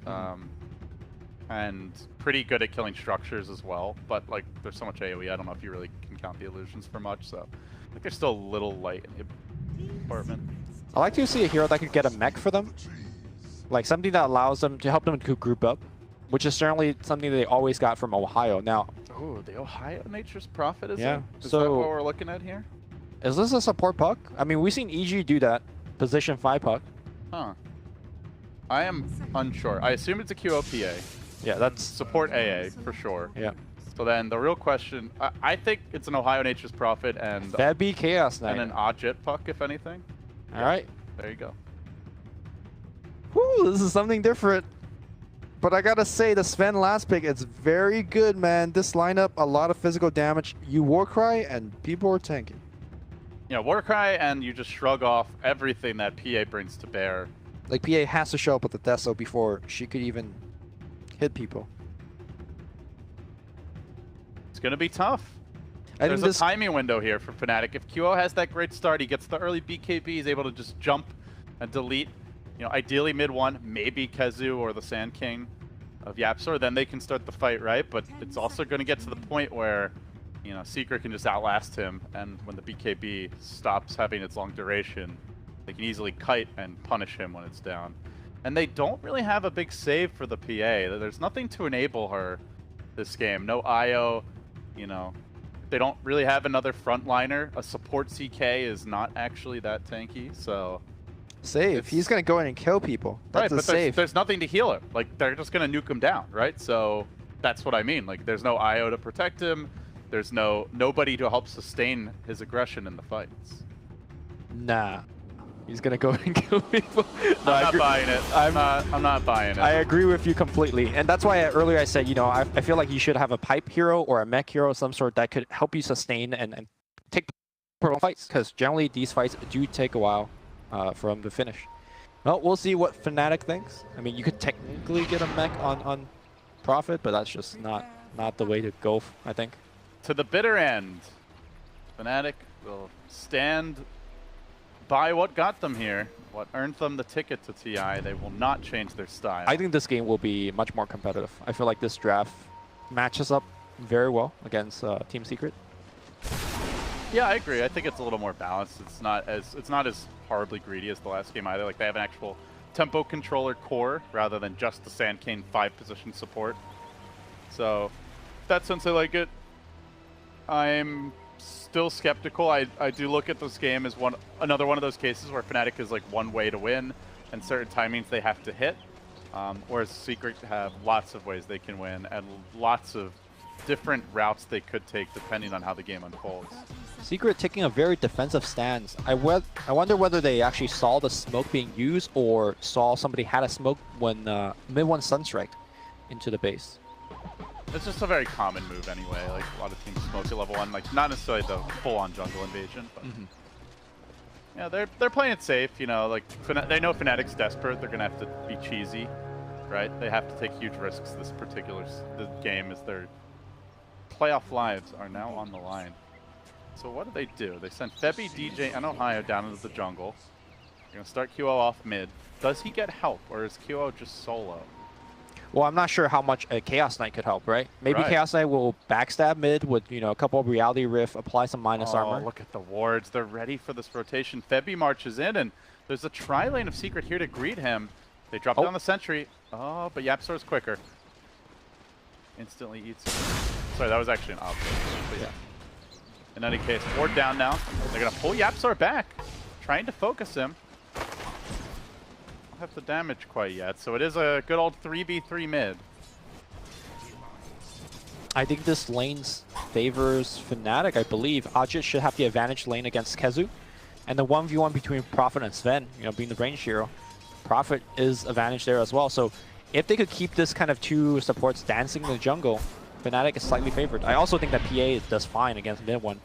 And pretty good at killing structures as well. But, like, there's so much AoE, I don't know if you really can count the illusions for much, so I think they're still a little light in the department. I like to see a hero that could get a mech for them. Like, something that allows them to help them to group up, which is certainly something they always got from Ohio. Now, oh, the Ohio Nature's Prophet, is yeah. it? Is that what we're looking at here? Is this a support puck? I mean, we've seen EG do that. Position 5 puck. Huh. I am unsure. I assume it's a QOPA. Yeah, that's support AA for sure. Yeah. So then the real question, I think it's an Ohio Nature's Prophet and That'd be Chaos Knight. and an Ajit puck, if anything. All right. There you go. Whew, this is something different. But I gotta say, the Sven last pick, it's very good, man. This lineup, a lot of physical damage. You Warcry, and people are tanking. Yeah, Warcry, and you just shrug off everything that PA brings to bear. Like, PA has to show up with the Deso before she could even hit people. It's going to be tough. I There's think a timing window here for Fnatic. If QO has that great start, he gets the early BKB, he's able to just jump and delete. You know, ideally mid one, maybe Kezu or the Sand King of Yapsor, then they can start the fight, right? But it's also going to get to the point where, you know, Secret can just outlast him, and when the BKB stops having its long duration, they can easily kite and punish him when it's down. And they don't really have a big save for the PA. There's nothing to enable her this game. No IO, you know. They don't really have another frontliner. A support CK is not actually that tanky, so... Save. He's going to go in and kill people. That's right, but save. There's nothing to heal her. Like, they're just going to nuke him down, right? So that's what I mean. Like, there's no IO to protect him. There's nobody to help sustain his aggression in the fights. Nah. He's going to go and kill people. No, I'm not buying it. I'm not buying it. I agree with you completely. And that's why earlier I said, you know, I feel like you should have a pipe hero or a mech hero of some sort that could help you sustain and take pro fights. Because generally these fights do take a while for them to finish. Well, we'll see what Fnatic thinks. I mean, you could technically get a mech on Prophet, but that's just not the way to go, I think. To the bitter end, Fnatic will stand by what got them here, what earned them the ticket to TI. They will not change their style. I think this game will be much more competitive. I feel like this draft matches up very well against Team Secret. Yeah, I agree. I think it's a little more balanced. It's not as horribly greedy as the last game either. Like, they have an actual tempo controller core rather than just the Sand King 5-position support. So, in that sense, I like it. I'm still skeptical. I do look at this game as another one of those cases where Fnatic is like one way to win, and certain timings they have to hit. Whereas Secret have lots of ways they can win, and lots of different routes they could take depending on how the game unfolds. Secret taking a very defensive stance. I wonder whether they actually saw the smoke being used or saw somebody had a smoke when mid-1 Sunstriked into the base. It's just a very common move anyway. Like, a lot of teams smoke at level 1, like not necessarily the full-on jungle invasion, but yeah, they're playing it safe. You know, like they know Fnatic's desperate. They're gonna have to be cheesy, right? They have to take huge risks this particular game, as their playoff lives are now on the line. So what do? They send Febby, DJ, and Ohio down into the jungle. They're gonna start QO off mid. Does he get help, or is QO just solo? Well, I'm not sure how much a Chaos Knight could help, right? Maybe Chaos Knight will backstab mid with, you know, a couple of Reality Rift, apply some minus armor. Look at the wards. They're ready for this rotation. Febby marches in, and there's a tri-lane of Secret here to greet him. They drop down the sentry. Oh, but Yapsor's quicker. Instantly eats it. Sorry, that was actually an option. But yeah. In any case, ward down now. They're going to pull Yapsor back, trying to focus him. Have the damage quite yet, so it is a good old 3v3 mid. I think this lane favors Fnatic, I believe. Ajit should have the advantage lane against Kezu. And the 1v1 between Prophet and Sven, you know, being the range hero, Prophet is advantage there as well. So if they could keep this kind of two supports dancing in the jungle, Fnatic is slightly favored. I also think that PA does fine against mid-1.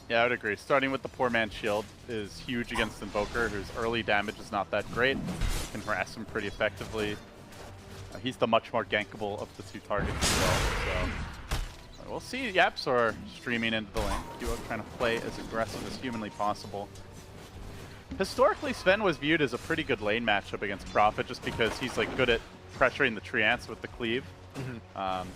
Yeah, I would agree. Starting with the poor man's shield is huge against Invoker, whose early damage is not that great. Can harass him pretty effectively. He's the much more gankable of the two targets as well. So we'll see Yapsor streaming into the lane. QO trying to play as aggressive as humanly possible. Historically, Sven was viewed as a pretty good lane matchup against Prophet just because he's like good at pressuring the Treants with the cleave. And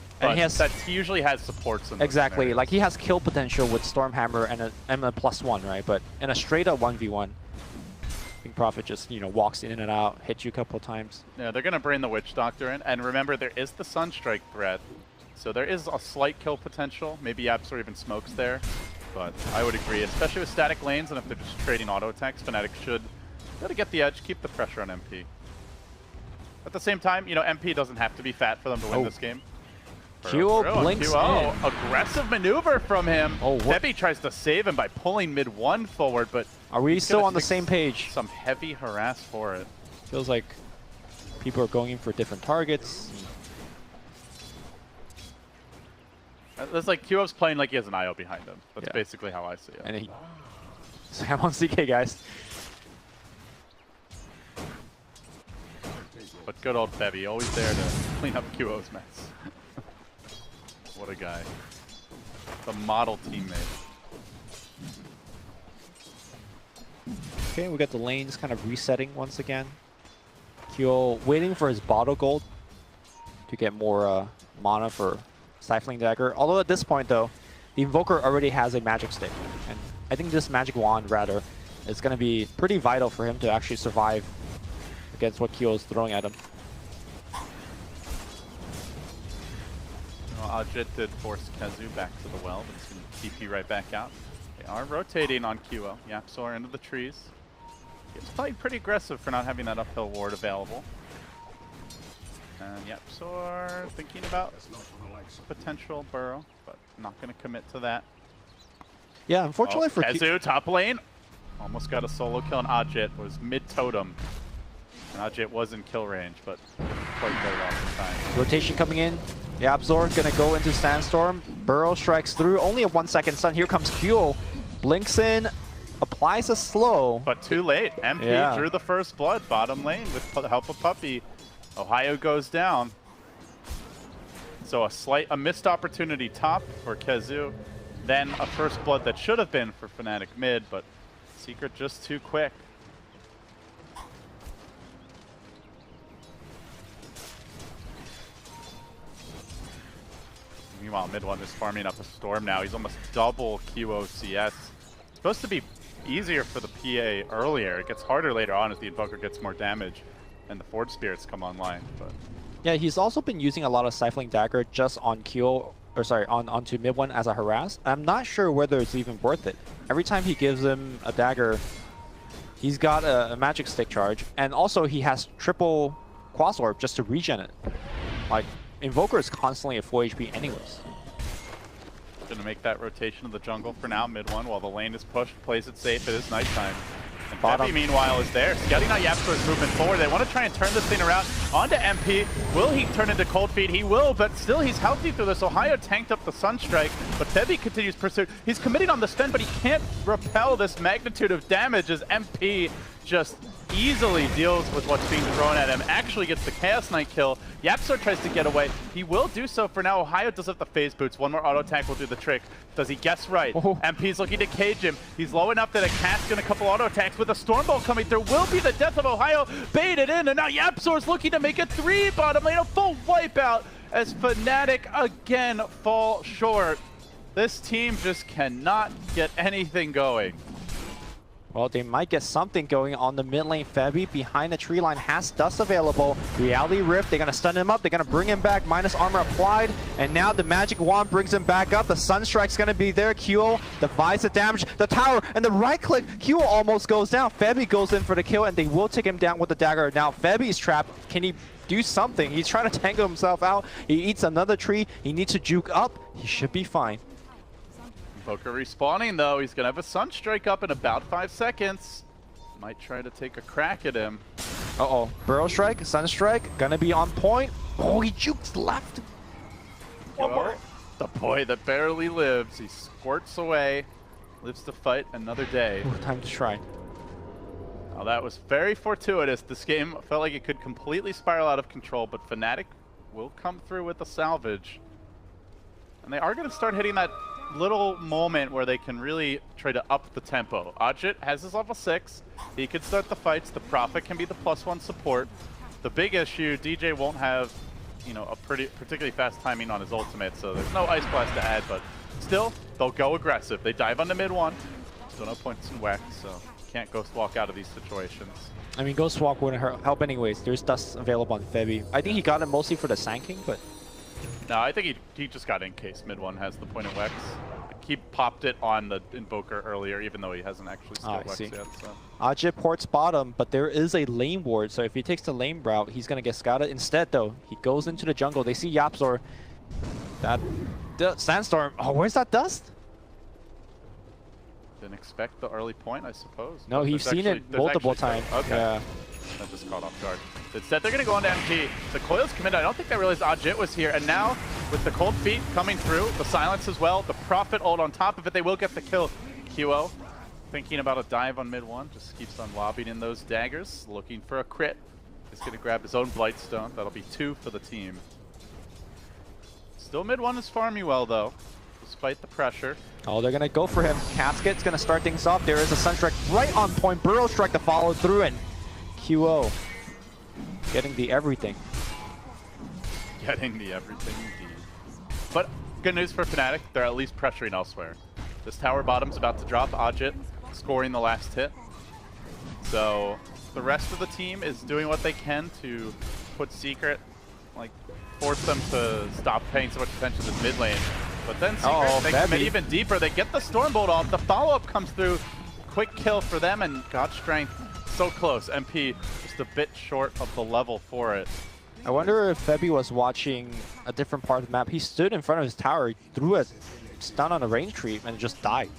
he usually has supports in exactly, like he has kill potential with Stormhammer and a +1, right? But in a straight up 1v1, I think Prophet just, you know, walks in and out, hits you a couple of times. Yeah, they're gonna bring the Witch Doctor in, and remember there is the Sunstrike threat, so there is a slight kill potential. Maybe Yapsor even smokes there, but I would agree, especially with static lanes, and if they're just trading auto attacks, Fnatic should try to get the edge, keep the pressure on MP. At the same time, you know, MP doesn't have to be fat for them to win this game. QO blinks in. Aggressive maneuver from him. Oh, what? Debbie tries to save him by pulling mid-1 forward, but Are we he's still gonna on the take same page? Some heavy harass for it. Feels like people are going in for different targets. It's like QO's playing like he has an IO behind him. That's Yeah. basically how I see it. And he... Sam on CK, guys. But good old Bevy, always there to clean up QO's mess. What a guy. The model teammate. Okay, we got the lanes kind of resetting once again. QO waiting for his bottle gold to get more mana for Stifling Dagger. Although at this point, though, the Invoker already has a Magic Stick. And I think this Magic Wand, rather, is going to be pretty vital for him to actually survive against what QO is throwing at him. Well, Ajit did force Kazu back to the well, but he's going to TP right back out. They are rotating on QO. Yapsor into the trees. It's playing pretty aggressive for not having that uphill ward available. And Yapsor thinking about potential burrow, but not going to commit to that. Yeah, unfortunately for Kazu, top lane. Almost got a solo kill, and Ajit was mid-totem. And Ajit was in kill range, but quite very well in time. Rotation coming in. Yapzor gonna go into Sandstorm. Burrow strikes through. Only a 1 second stun. Here comes QO. Blinks in. Applies a slow. But too late. MP drew the first blood. Bottom lane with the help of Puppey. Ohio goes down. So a missed opportunity top for Kazu. Then a first blood that should have been for Fnatic mid, but Secret just too quick. Meanwhile, mid one is farming up a storm now. He's almost double QO CS. It's supposed to be easier for the PA earlier. It gets harder later on as the Invoker gets more damage and the Forge Spirits come online. But yeah, he's also been using a lot of Stifling Dagger just on QO, or sorry, onto mid one as a harass. I'm not sure whether it's even worth it. Every time he gives him a dagger, he's got a magic stick charge, and also he has triple Quas Orb just to regen it. Like, Invoker is constantly at full HP anyways. Gonna make that rotation of the jungle for now, mid one, while the lane is pushed, plays it safe. It is nighttime. And Bevy, meanwhile, is there. Scouting out Yapsor's movement forward. They want to try and turn this thing around onto MP. Will he turn into Cold Feet? He will, but still he's healthy through this. Ohio tanked up the Sunstrike, but Bevy continues pursuit. He's committing on the stun, but he can't repel this magnitude of damage as MP just easily deals with what's being thrown at him. Actually gets the Chaos Knight kill. Yapsor tries to get away. He will do so for now. Ohio does have the phase boots. One more auto attack will do the trick. Does he guess right? Oh. MP's looking to cage him. He's low enough that a cat's in a couple auto attacks with a Stormbolt coming through. Will be the death of Ohio. Baited in, and now Yapsor's looking to make it 3 bottom lane. A full wipeout as Fnatic again fall short. This team just cannot get anything going. Well, they might get something going on the mid lane. Febby behind the tree line has dust available. Reality Rift, they're going to stun him up. They're going to bring him back, minus armor applied. And now the Magic Wand brings him back up. The Sunstrike's going to be there. QO divides the damage. The tower and the right click. QO almost goes down. Febby goes in for the kill, and they will take him down with the dagger. Now Febby's trapped. Can he do something? He's trying to tangle himself out. He eats another tree. He needs to juke up. He should be fine. Invoker respawning though. He's gonna have a Sunstrike up in about 5 seconds. Might try to take a crack at him. Uh-oh. Burrow Strike, Sunstrike, gonna be on point. Oh, he jukes left. One more. The boy that barely lives. He squirts away. Lives to fight another day. Ooh, time to try. Now that was very fortuitous. This game felt like it could completely spiral out of control, but Fnatic will come through with the salvage. And they are gonna start hitting that little moment where they can really try to up the tempo. Ajit has his level 6. He can start the fights. The Prophet can be the +1 support. The big issue, DJ won't have, you know, a particularly fast timing on his ultimate, so there's no Ice Blast to add, but still, they'll go aggressive. They dive on the mid one. Still no points in Wex, so can't Ghost Walk out of these situations. I mean, Ghost Walk wouldn't help anyways. There's dust available on Febby. I think he got it mostly for the Sanking, but... No, I think he just got in case mid one has the point of Wex. He popped it on the Invoker earlier, even though he hasn't actually still Wex yet. So. Ajit ports bottom, but there is a lane ward, so if he takes the lane route, he's going to get scouted. Instead, though, he goes into the jungle. They see Yapzor. That Sandstorm. Oh, where's that dust? Didn't expect the early point, I suppose. No, But he's there's seen it multiple times. Okay. Yeah. That just caught off guard. Instead, they're going to go on to MP. The coil's committed. I don't think they realized Ajit was here. And now, with the cold feet coming through, the silence as well, the Prophet ult on top of it, they will get the kill. QO thinking about a dive on mid one, just keeps on lobbing in those daggers, looking for a crit. He's going to grab his own Blightstone. That'll be 2 for the team. Still mid one is farming well, though, despite the pressure. Oh, they're going to go for him. Casket's going to start things off. There is a Sunstrike right on point. Burrow Strike to follow through, and QO getting the everything. Getting the everything indeed. But good news for Fnatic, they're at least pressuring elsewhere. This tower bottom's about to drop. Ajit scoring the last hit. So the rest of the team is doing what they can to put Secret, like force them to stop paying so much attention to this mid lane. But then Secret, they commit even deeper. They get the Stormbolt off. The follow-up comes through. Quick kill for them, and God Strength so close. MP just a bit short of the level for it. I wonder if Febby was watching a different part of the map. He stood in front of his tower, he threw a stun on a range creep, and just died.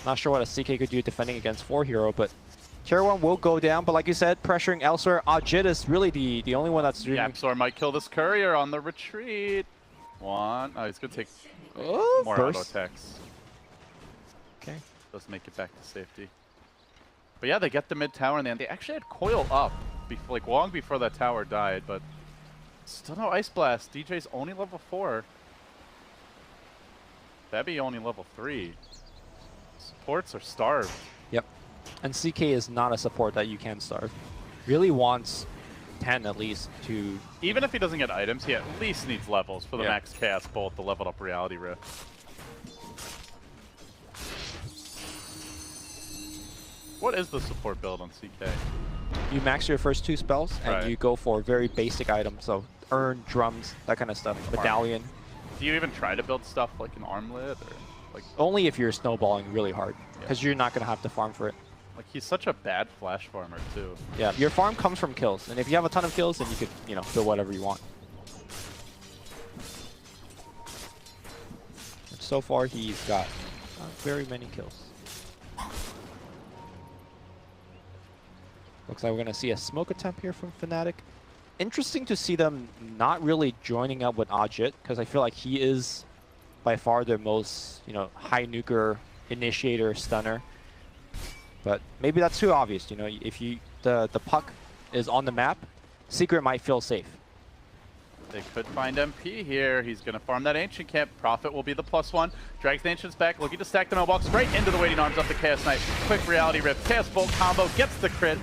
Not sure what a CK could do defending against 4 hero, but Tier 1 will go down. But like you said, pressuring elsewhere. Ajit is really the only one that's doing... Yapzor might kill this courier on the retreat. One. Oh, he's going to take more auto attacks. Okay. Does make it back to safety. But yeah, they get the mid tower, and they actually had coil up like long before that tower died, but still no Ice Blast. DJ's only level 4. That'd be only level 3. Supports are starved. Yep. And CK is not a support that you can starve. Really wants 10 at least to... Even if he doesn't get items, he at least needs levels for the max chaos bolt, the leveled up reality rift. What is the support build on CK? You max your first 2 spells, and you go for very basic items, so urn, drums, that kind of stuff, medallion. Do you even try to build stuff like an armlet? Or like only if you're snowballing really hard, because you're not going to have to farm for it. Like, he's such a bad flash farmer, too. Yeah, your farm comes from kills, and if you have a ton of kills, then you could, build whatever you want. But so far, he's got not very many kills. Looks like we're going to see a smoke attempt here from Fnatic. Interesting to see them not really joining up with Ajit, because I feel like he is by far their most, high nuker initiator stunner. But maybe that's too obvious. If the puck is on the map, Secret might feel safe. They could find MP here. He's going to farm that Ancient Camp. Prophet will be the +1. Drags the Ancients back, looking to stack the no box right into the waiting arms of the Chaos Knight. Quick Reality Rift. Chaos Bolt combo gets the crit.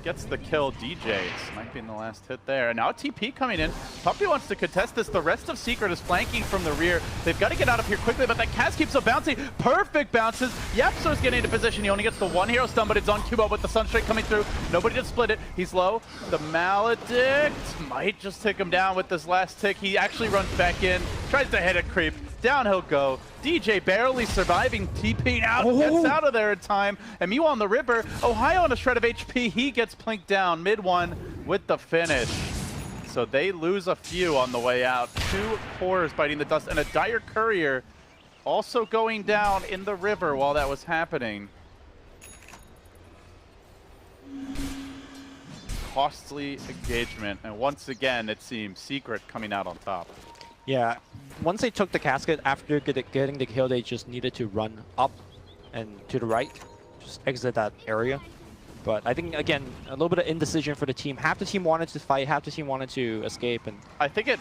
Gets the kill. DJs might be in the last hit there. And now TP coming in. Puppy wants to contest this. The rest of Secret is flanking from the rear. They've got to get out of here quickly, but that cast keeps on bouncing. Perfect bounces. Yapzor's getting into position. He only gets the 1 hero stun, but it's on Cubo with the Sunstrike coming through. Nobody to split it. He's low. The Maledict might just take him down with this last tick. He actually runs back in, tries to hit a creep. Down he'll go. DJ barely surviving, TPing out, gets out of there in time. And meanwhile on the river, Ohio on a shred of HP, he gets plinked down mid one with the finish. So they lose a few on the way out. 2 cores biting the dust, and a Dire Courier also going down in the river while that was happening. Costly engagement, and once again it seems Secret coming out on top. Yeah, once they took the casket, after getting the kill, they just needed to run up and to the right, just exit that area. But I think, again, a little bit of indecision for the team. Half the team wanted to fight, half the team wanted to escape. And I think it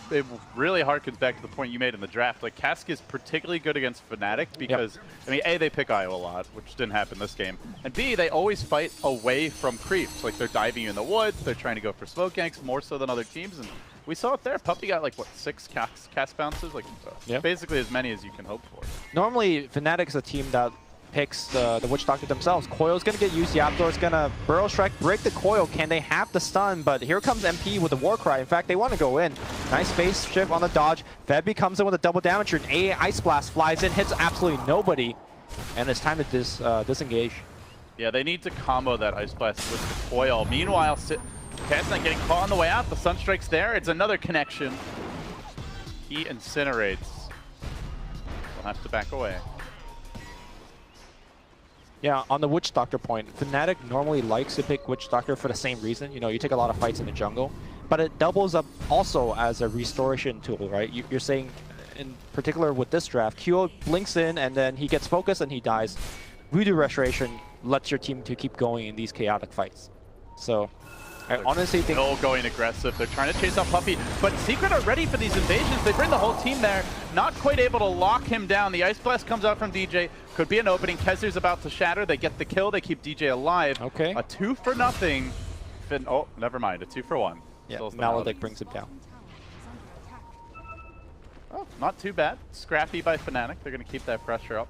really harkens back to the point you made in the draft. Like, Cask is particularly good against Fnatic because, I mean, A, they pick IO a lot, which didn't happen this game. And B, they always fight away from creeps. Like, they're diving you in the woods, they're trying to go for smoke ganks more so than other teams. And we saw it there. Puppy got, like, what, 6 cast bounces? Like, basically as many as you can hope for. Normally, Fnatic's a team that picks the Witch Doctor themselves. Coil's going to get used. Yapzor's going to Burrow Strike, break the coil. Can they have the stun? But here comes MP with the Warcry. In fact, they want to go in. Nice phase shift on the dodge. Febby comes in with a double damage. An AA Ice Blast flies in, hits absolutely nobody. And it's time to disengage. Yeah, they need to combo that Ice Blast with the coil. Meanwhile, Cat's not getting caught on the way out. The Sunstrike's there. It's another connection. he incinerates, we'll have to back away. Yeah, on the Witch Doctor point, Fnatic normally likes to pick Witch Doctor for the same reason. You know, you take a lot of fights in the jungle, but it doubles up also as a restoration tool, right? You're saying, in particular with this draft, QO blinks in and then he gets focused and he dies. Voodoo Restoration lets your team to keep going in these chaotic fights. So, I honestly think... Still going aggressive. They're trying to chase out Puppey, but Secret are ready for these invasions. They bring the whole team there. Not quite able to lock him down. The Ice Blast comes out from DJ. Could be an opening. Kezu's about to shatter. They get the kill. They keep DJ alive. Okay. A 2 for nothing. Oh, never mind. A 2 for 1. Yeah, Maledict brings him down. Oh, not too bad. Scrappy by Fnatic. They're going to keep that pressure up.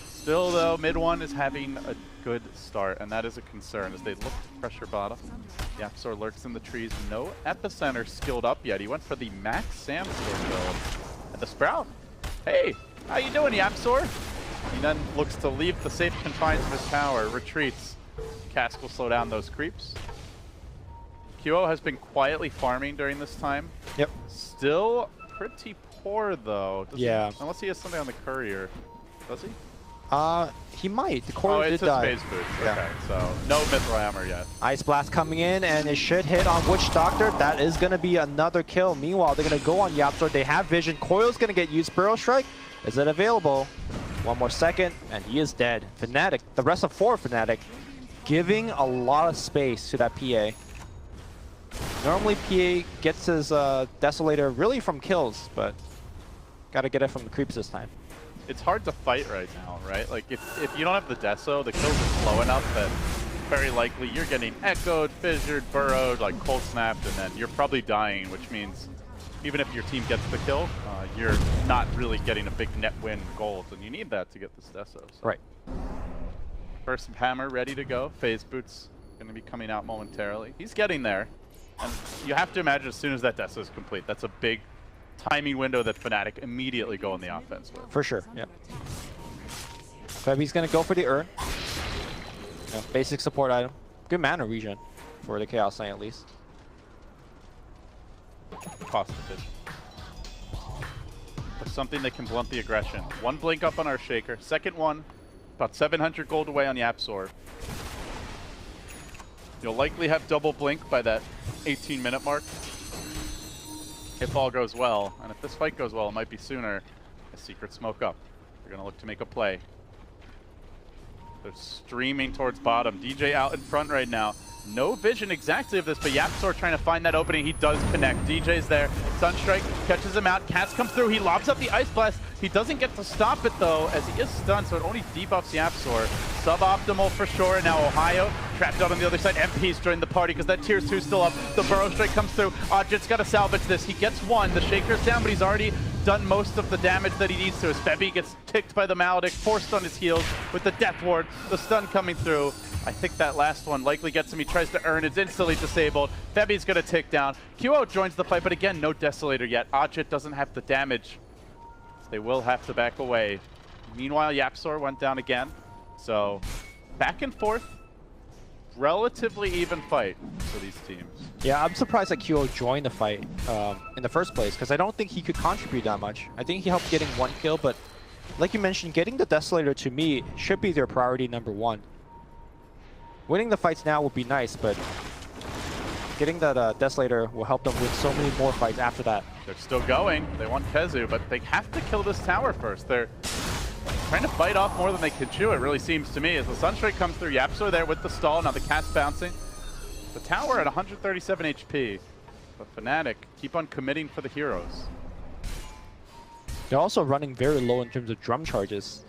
Still, though, mid one is having a good start, and that is a concern as they look to pressure bottom. YapzOr lurks in the trees. No Epicenter skilled up yet. He went for the Max Samsword build. And the Sprout. Hey, how you doing, YapzOr? He then looks to leave the safe confines of his tower, retreats. Cask will slow down those creeps. QO has been quietly farming during this time. Yep. Still pretty poor, though. Yeah. Unless he has something on the courier. Does he? He might. The courier did die. Phase boost. Yeah. Okay, so no Mithril Hammer yet. Ice Blast coming in, and it should hit on Witch Doctor. That is going to be another kill. Meanwhile, they're going to go on YapzOr. They have vision. Coil's going to get used. Burrow Strike. Is it available? One more second, and he is dead. Fnatic, the rest of 4 Fnatic, giving a lot of space to that PA. Normally, PA gets his Desolator really from kills, but got to get it from the creeps this time. It's hard to fight right now, right? Like, if you don't have the Deso, the kills are slow enough that very likely you're getting echoed, fissured, burrowed, like cold snapped, and then you're probably dying, which means even if your team gets the kill, you're not really getting a big net win gold, and you need that to get this Deso. So. Right. First Hammer ready to go. Phase Boots going to be coming out momentarily. He's getting there. And you have to imagine as soon as that Deso is complete, that's a big timing window that Fnatic immediately go on the offense with. For sure, yeah. Febi's gonna go for the Urn. Yeah, basic support item. Good mana regen for the Chaos Knight at least. Cost efficient. But something that can blunt the aggression. One blink up on our Shaker. Second one, about 700 gold away on YapzOr. You'll likely have double blink by that 18-minute mark. If all goes well, and if this fight goes well, it might be sooner. A Secret smoke up. They're going to look to make a play. They're streaming towards bottom. DJ out in front right now. No vision exactly of this, but YapzOr trying to find that opening. He does connect. DJ's there. Sunstrike catches him out. Cass comes through. He lobs up the Ice Blast. He doesn't get to stop it, though, as he is stunned, so it only debuffs YapzOr. Suboptimal for sure. Now Ohio trapped out on the other side. MP's joined the party because that Tier 2 still up. The Burrow Strike comes through. Odjet's got to salvage this. He gets one. The Shaker's down, but he's already done most of the damage that he needs to. As Febby gets ticked by the Maledict, forced on his heels with the Death Ward. The stun coming through. I think that last one likely gets him. He tries to earn. It's instantly disabled. Febby's going to tick down. QO joins the fight, but again, no Desolator yet. Odjet doesn't have the damage. They will have to back away. Meanwhile, YapzOr went down again. So, back and forth. Relatively even fight for these teams. Yeah, I'm surprised that QO joined the fight in the first place, because I don't think he could contribute that much. I think he helped getting one kill, but like you mentioned, getting the Desolator to me should be their priority #1. Winning the fights now would be nice, but getting that Desolator will help them win so many more fights after that. They're still going. They want Kezu, but they have to kill this tower first. They're trying to bite off more than they can chew, it really seems to me. As the Sunstrike comes through, YapzOr there with the stall. Now the cast bouncing. The tower at 137 HP. But Fnatic keep on committing for the heroes. They're also running very low in terms of drum charges.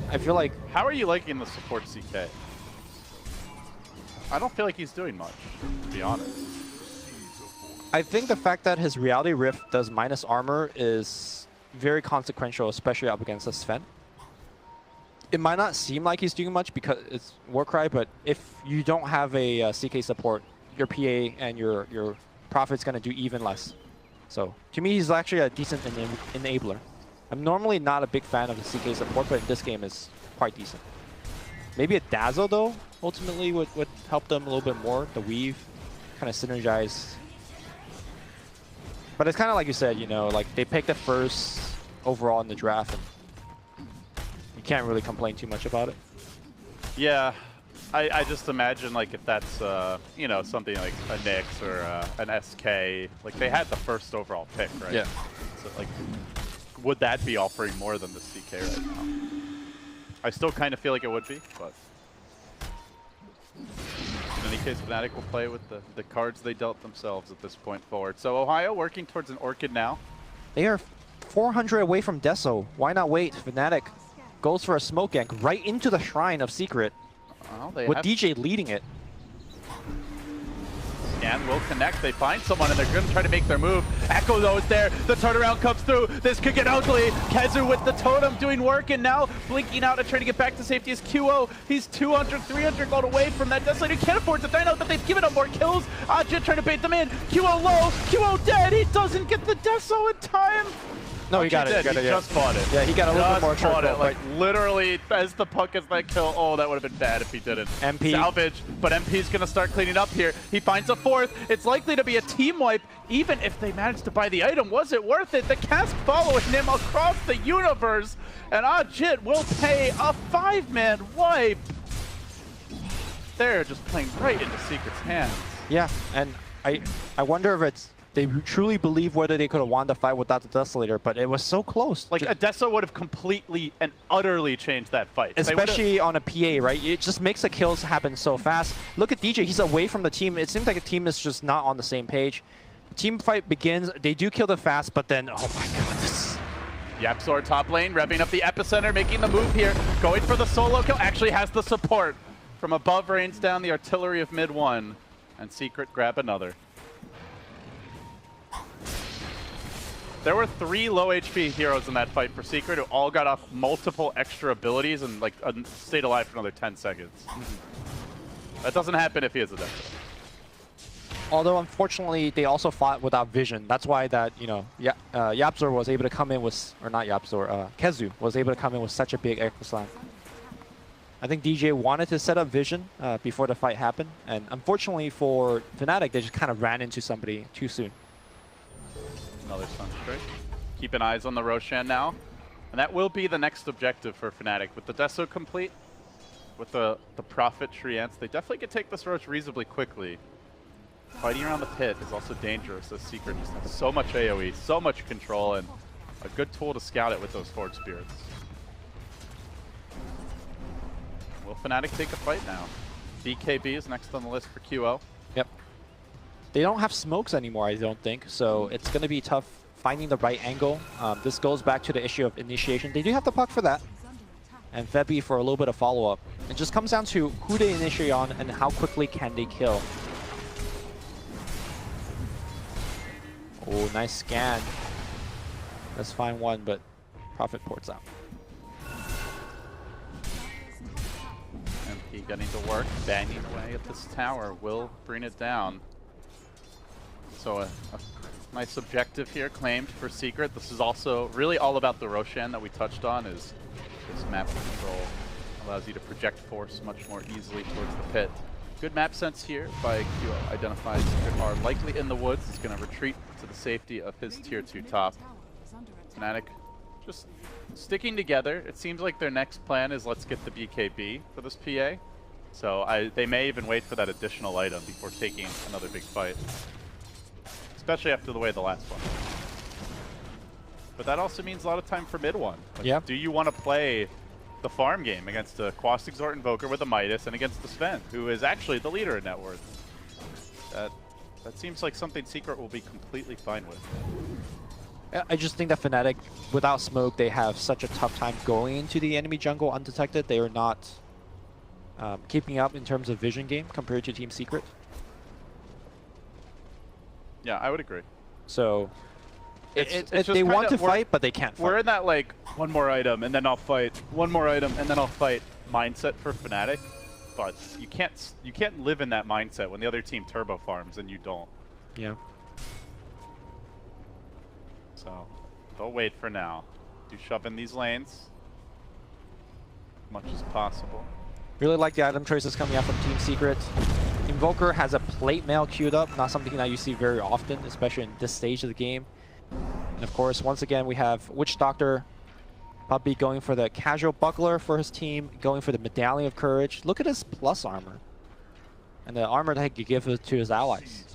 I feel like... How are you liking the support CK? I don't feel like he's doing much, to be honest. I think the fact that his Reality Rift does minus armor is very consequential, especially up against a Sven. It might not seem like he's doing much because it's Warcry, but if you don't have a CK support, your PA and your Prophet's going to do even less. So, to me, he's actually a decent enabler. I'm normally not a big fan of the CK support, but in this game is quite decent. Maybe a Dazzle, though, ultimately would help them a little bit more. The Weave, kind of synergize. But it's kind of like you said, you know, like they picked the first overall in the draft, and you can't really complain too much about it. Yeah, I just imagine like if that's you know, something like a Nyx or an SK, like they had the first overall pick, right? Yeah. So like, would that be offering more than the CK right now? I still kind of feel like it would be, but in any case, Fnatic will play with the cards they dealt themselves at this point forward. So Ohio working towards an Orchid now. They are 400 away from Deso. Why not wait? Fnatic goes for a smoke gank right into the shrine of Secret, Well, with DJ leading it. Scan will connect. They find someone and they're going to try to make their move. Echo though is there. The turnaround comes through. This could get ugly. Kezu with the totem doing work and now blinking out and trying to get back to safety is QO. He's 200, 300 gold away from that Desolator. Can't afford to dine out, but they've given up more kills. Ajit trying to bait them in. QO low. QO dead. He doesn't get the Deso in time. No, he got it. He just fought it. Yeah, he got a little bit more fought triple, it. Like literally, as the puck gets that kill. Oh, that would have been bad if he didn't. MP. Salvage, but MP's gonna start cleaning up here. He finds a fourth. It's likely to be a team wipe. Even if they managed to buy the item, was it worth it? The cask following him across the universe, and Ajit will pay a 5-man wipe. They're just playing right into Secret's hands. Yeah, and I wonder if it's they truly believe whether they could have won the fight without the Desolator, but it was so close. Like, Adesso would have completely and utterly changed that fight. Especially on a PA, right? It just makes the kills happen so fast. Look at DJ, he's away from the team. It seems like a team is just not on the same page. Team fight begins, they do kill the fast, but then, oh my god, this... Yapzor top lane, revving up the epicenter, making the move here, going for the solo kill, actually has the support. From above rains down the artillery of mid one, and Secret grab another. There were 3 low HP heroes in that fight for Secret who all got off multiple extra abilities and like stayed alive for another 10 seconds. That doesn't happen if he is a Death. Although unfortunately they also fought without vision. That's why that, you know, Yapzor was able to come in with, or not Yapzor, Kezu was able to come in with such a big Echo Slam. I think DJ wanted to set up vision before the fight happened, and unfortunately for Fnatic, they just kind of ran into somebody too soon. Another Sunstrike. Keeping eyes on the Roshan now. And that will be the next objective for Fnatic. With the Deso complete, with the Prophet Treants, they definitely can take this Rosh reasonably quickly. Fighting around the pit is also dangerous, as Secret just has so much AoE, so much control, and a good tool to scout it with those Forge Spirits. Will Fnatic take a fight now? BKB is next on the list for QO. Yep. They don't have smokes anymore, I don't think, so it's going to be tough finding the right angle. This goes back to the issue of initiation. They do have the puck for that, and Febby for a little bit of follow-up. It just comes down to who they initiate on and how quickly can they kill. Oh, nice scan. Let's find one, but Prophet ports out. MP getting to work, banging away at this tower, will bring it down. So a nice objective here claimed for Secret. This is also really all about the Roshan that we touched on, is this map control allows you to project force much more easily towards the pit. Good map sense here by QO. Identifies Secret are likely in the woods. He's going to retreat to the safety of his tier 2 top. Fnatic just sticking together. It seems like their next plan is let's get the BKB for this PA. So they may even wait for that additional item before taking another big fight. Especially after the way the last one. But that also means a lot of time for mid one. Like, yeah. Do you want to play the farm game against a Quas Exort Invoker with a Midas and against the Sven, who is actually the leader in net worth? That seems like something Secret will be completely fine with. I just think that Fnatic, without smoke, they have such a tough time going into the enemy jungle undetected. They are not keeping up in terms of vision game compared to Team Secret. Yeah, I would agree. So it's they want to fight, but they can't fight. We're in that like, one more item and then I'll fight, one more item and then I'll fight mindset for Fnatic. But you can't live in that mindset when the other team turbo farms and you don't. Yeah. So they'll wait for now. Do shove in these lanes as much as possible. Really like the item choices coming out from Team Secret. Invoker has a plate mail queued up, not something that you see very often, especially in this stage of the game. And of course, once again, we have Witch Doctor, Puppey going for the casual buckler for his team, going for the Medallion of Courage. Look at his plus armor. And the armor that he could give to his allies.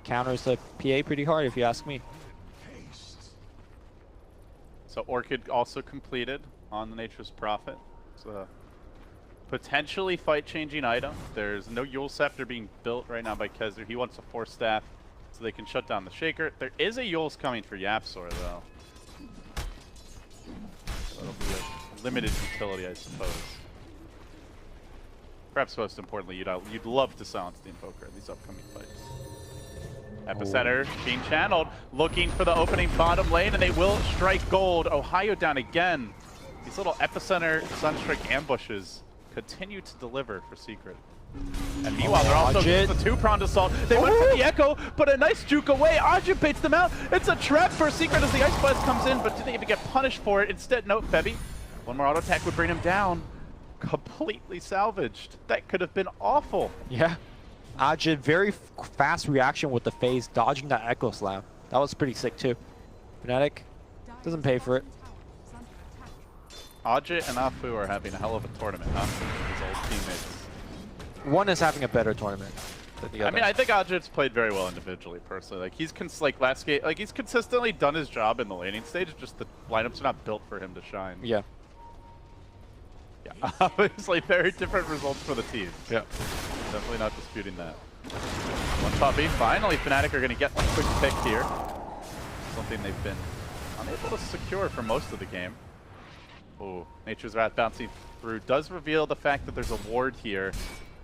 Counters the PA pretty hard, if you ask me. So Orchid also completed on the Nature's Prophet. It's a potentially fight-changing item. There's no Yule Scepter being built right now by Kezer. He wants a Force Staff so they can shut down the Shaker. There is a Yule's coming for Yapsor, though. That'll be a limited utility, I suppose. Perhaps most importantly, you'd love to silence the Invoker in these upcoming fights. Epicenter being channeled, looking for the opening bottom lane, and they will strike gold. Ohio down again. These little Epicenter Sunstrike ambushes continue to deliver for Secret. And meanwhile, they're also using the two-pronged assault. They went for the Echo, but a nice juke away. Ajit baits them out. It's a trap for Secret as the Ice Blast comes in, but do they even get punished for it? Instead, no, Febby. One more auto attack would bring him down. Completely salvaged. That could have been awful. Yeah. Ajit, very fast reaction with the phase, dodging that Echo Slam. That was pretty sick too. Fnatic doesn't pay for it. Ajit and Afu are having a hell of a tournament, huh? His old teammates. One is having a better tournament than the other. I mean, I think Ajit's played very well individually, personally. Like he's last game, like he's consistently done his job in the laning stage. Just the lineups are not built for him to shine. Yeah. Yeah, obviously very different results for the teams. Yeah. Definitely not disputing that. One Puppey. Finally, Fnatic are going to get a quick pick here. Something they've been unable to secure for most of the game. Oh, Nature's Wrath bouncing through does reveal the fact that there's a ward here.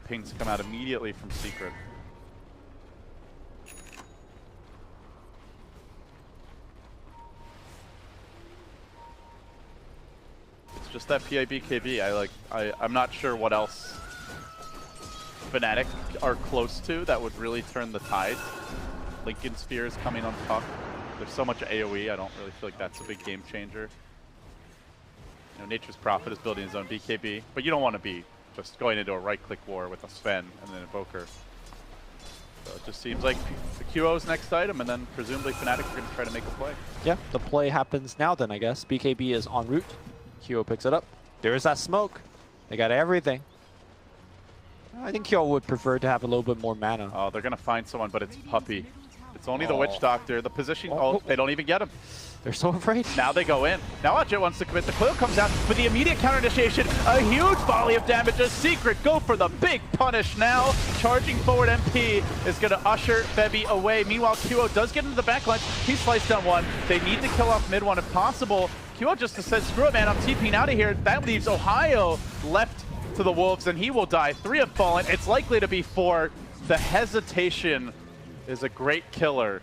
Pings come out immediately from Secret. It's just that PIBKB. I'm not sure what else Fnatic are close to that would really turn the tide. Lincoln Sphere is coming on top. There's so much AoE, I don't really feel like that's a big game changer. You know, Nature's Prophet is building his own BKB, but you don't want to be just going into a right-click war with a Sven and an Invoker. So it just seems like the QO's next item, and then presumably Fnatic are going to try to make a play. Yeah, the play happens now then, I guess. BKB is en route. QO picks it up. There's that smoke. They got everything. I think QO would prefer to have a little bit more mana. Oh, they're going to find someone, but it's Puppey. It's only the Witch Doctor. The position, oh, they don't even get him. They're so afraid. Now they go in. Now Ajit wants to commit. The Coil comes out with the immediate counter initiation. A huge volley of damage. A Secret go for the big punish now. Charging forward MP is going to usher Febby away. Meanwhile, QO does get into the backline. He's sliced down one. They need to kill off mid one if possible. QO just says, screw it, man. I'm TPing out of here. That leaves Ohio left to the Wolves, and he will die. 3 have fallen. It's likely to be 4. The hesitation is a great killer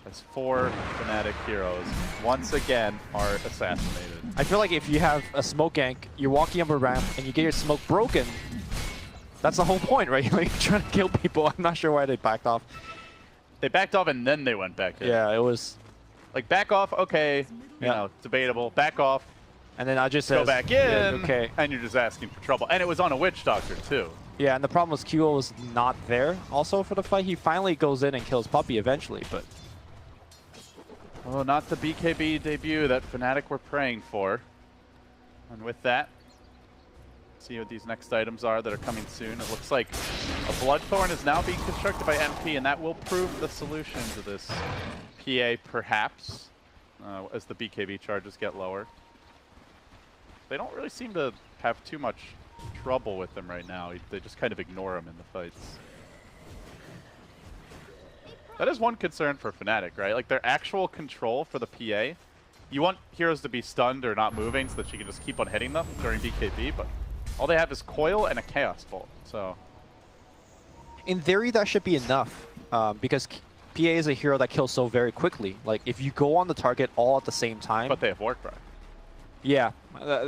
as 4 Fnatic heroes once again are assassinated. I feel like if you have a smoke gank, you're walking up a ramp and you get your smoke broken, that's the whole point, right? You're like trying to kill people. I'm not sure why they backed off. They backed off and then they went back in. Yeah, it was... Like, back off, okay, you know, debatable. Back off. And then I just said, go back in, yeah, okay. And you're just asking for trouble. And it was on a Witch Doctor, too. Yeah, and the problem was QO was not there also for the fight. He finally goes in and kills Puppey eventually, but... Oh, not the BKB debut that Fnatic were praying for. And with that, see what these next items are that are coming soon. It looks like a Bloodthorn is now being constructed by MP, and that will prove the solution to this PA, perhaps, as the BKB charges get lower. They don't really seem to have too much trouble with them right now. They just kind of ignore them in the fights. That is one concern for Fnatic, right? Like, their actual control for the PA. You want heroes to be stunned or not moving so that you can just keep on hitting them during BKB, but all they have is Coil and a Chaos Bolt, so... In theory, that should be enough, because PA is a hero that kills so very quickly. Like, if you go on the target all at the same time... But they have Warcry. Yeah,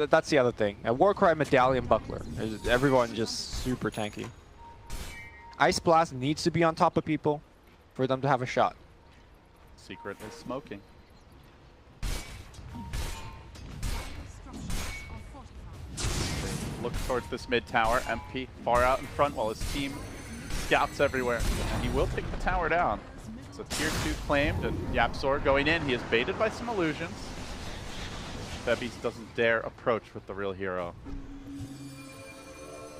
that's the other thing. And Warcry, Medallion, Buckler. Everyone just super tanky. Ice Blast needs to be on top of people for them to have a shot. Secret is smoking. look towards this mid tower. MP far out in front while his team scouts everywhere. And he will take the tower down. So tier 2 claimed, and Yapzor going in. He is baited by some illusions. Febis doesn't dare approach with the real hero.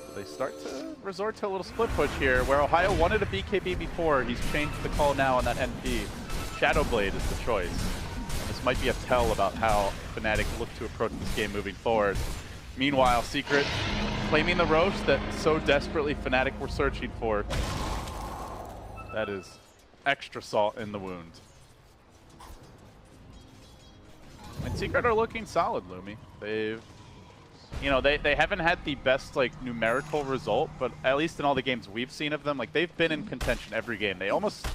So they start to resort to a little split push here, where Ohio wanted a BKB before. He's changed the call now on that NP. Shadowblade is the choice. And this might be a tell about how Fnatic look to approach this game moving forward. Meanwhile, Secret claiming the Roche that so desperately Fnatic were searching for. That is extra salt in the wound. And Secret are looking solid, Lumi. They've, you know, they haven't had the best like numerical result, but at least in all the games we've seen of them, like they've been in contention every game. They almost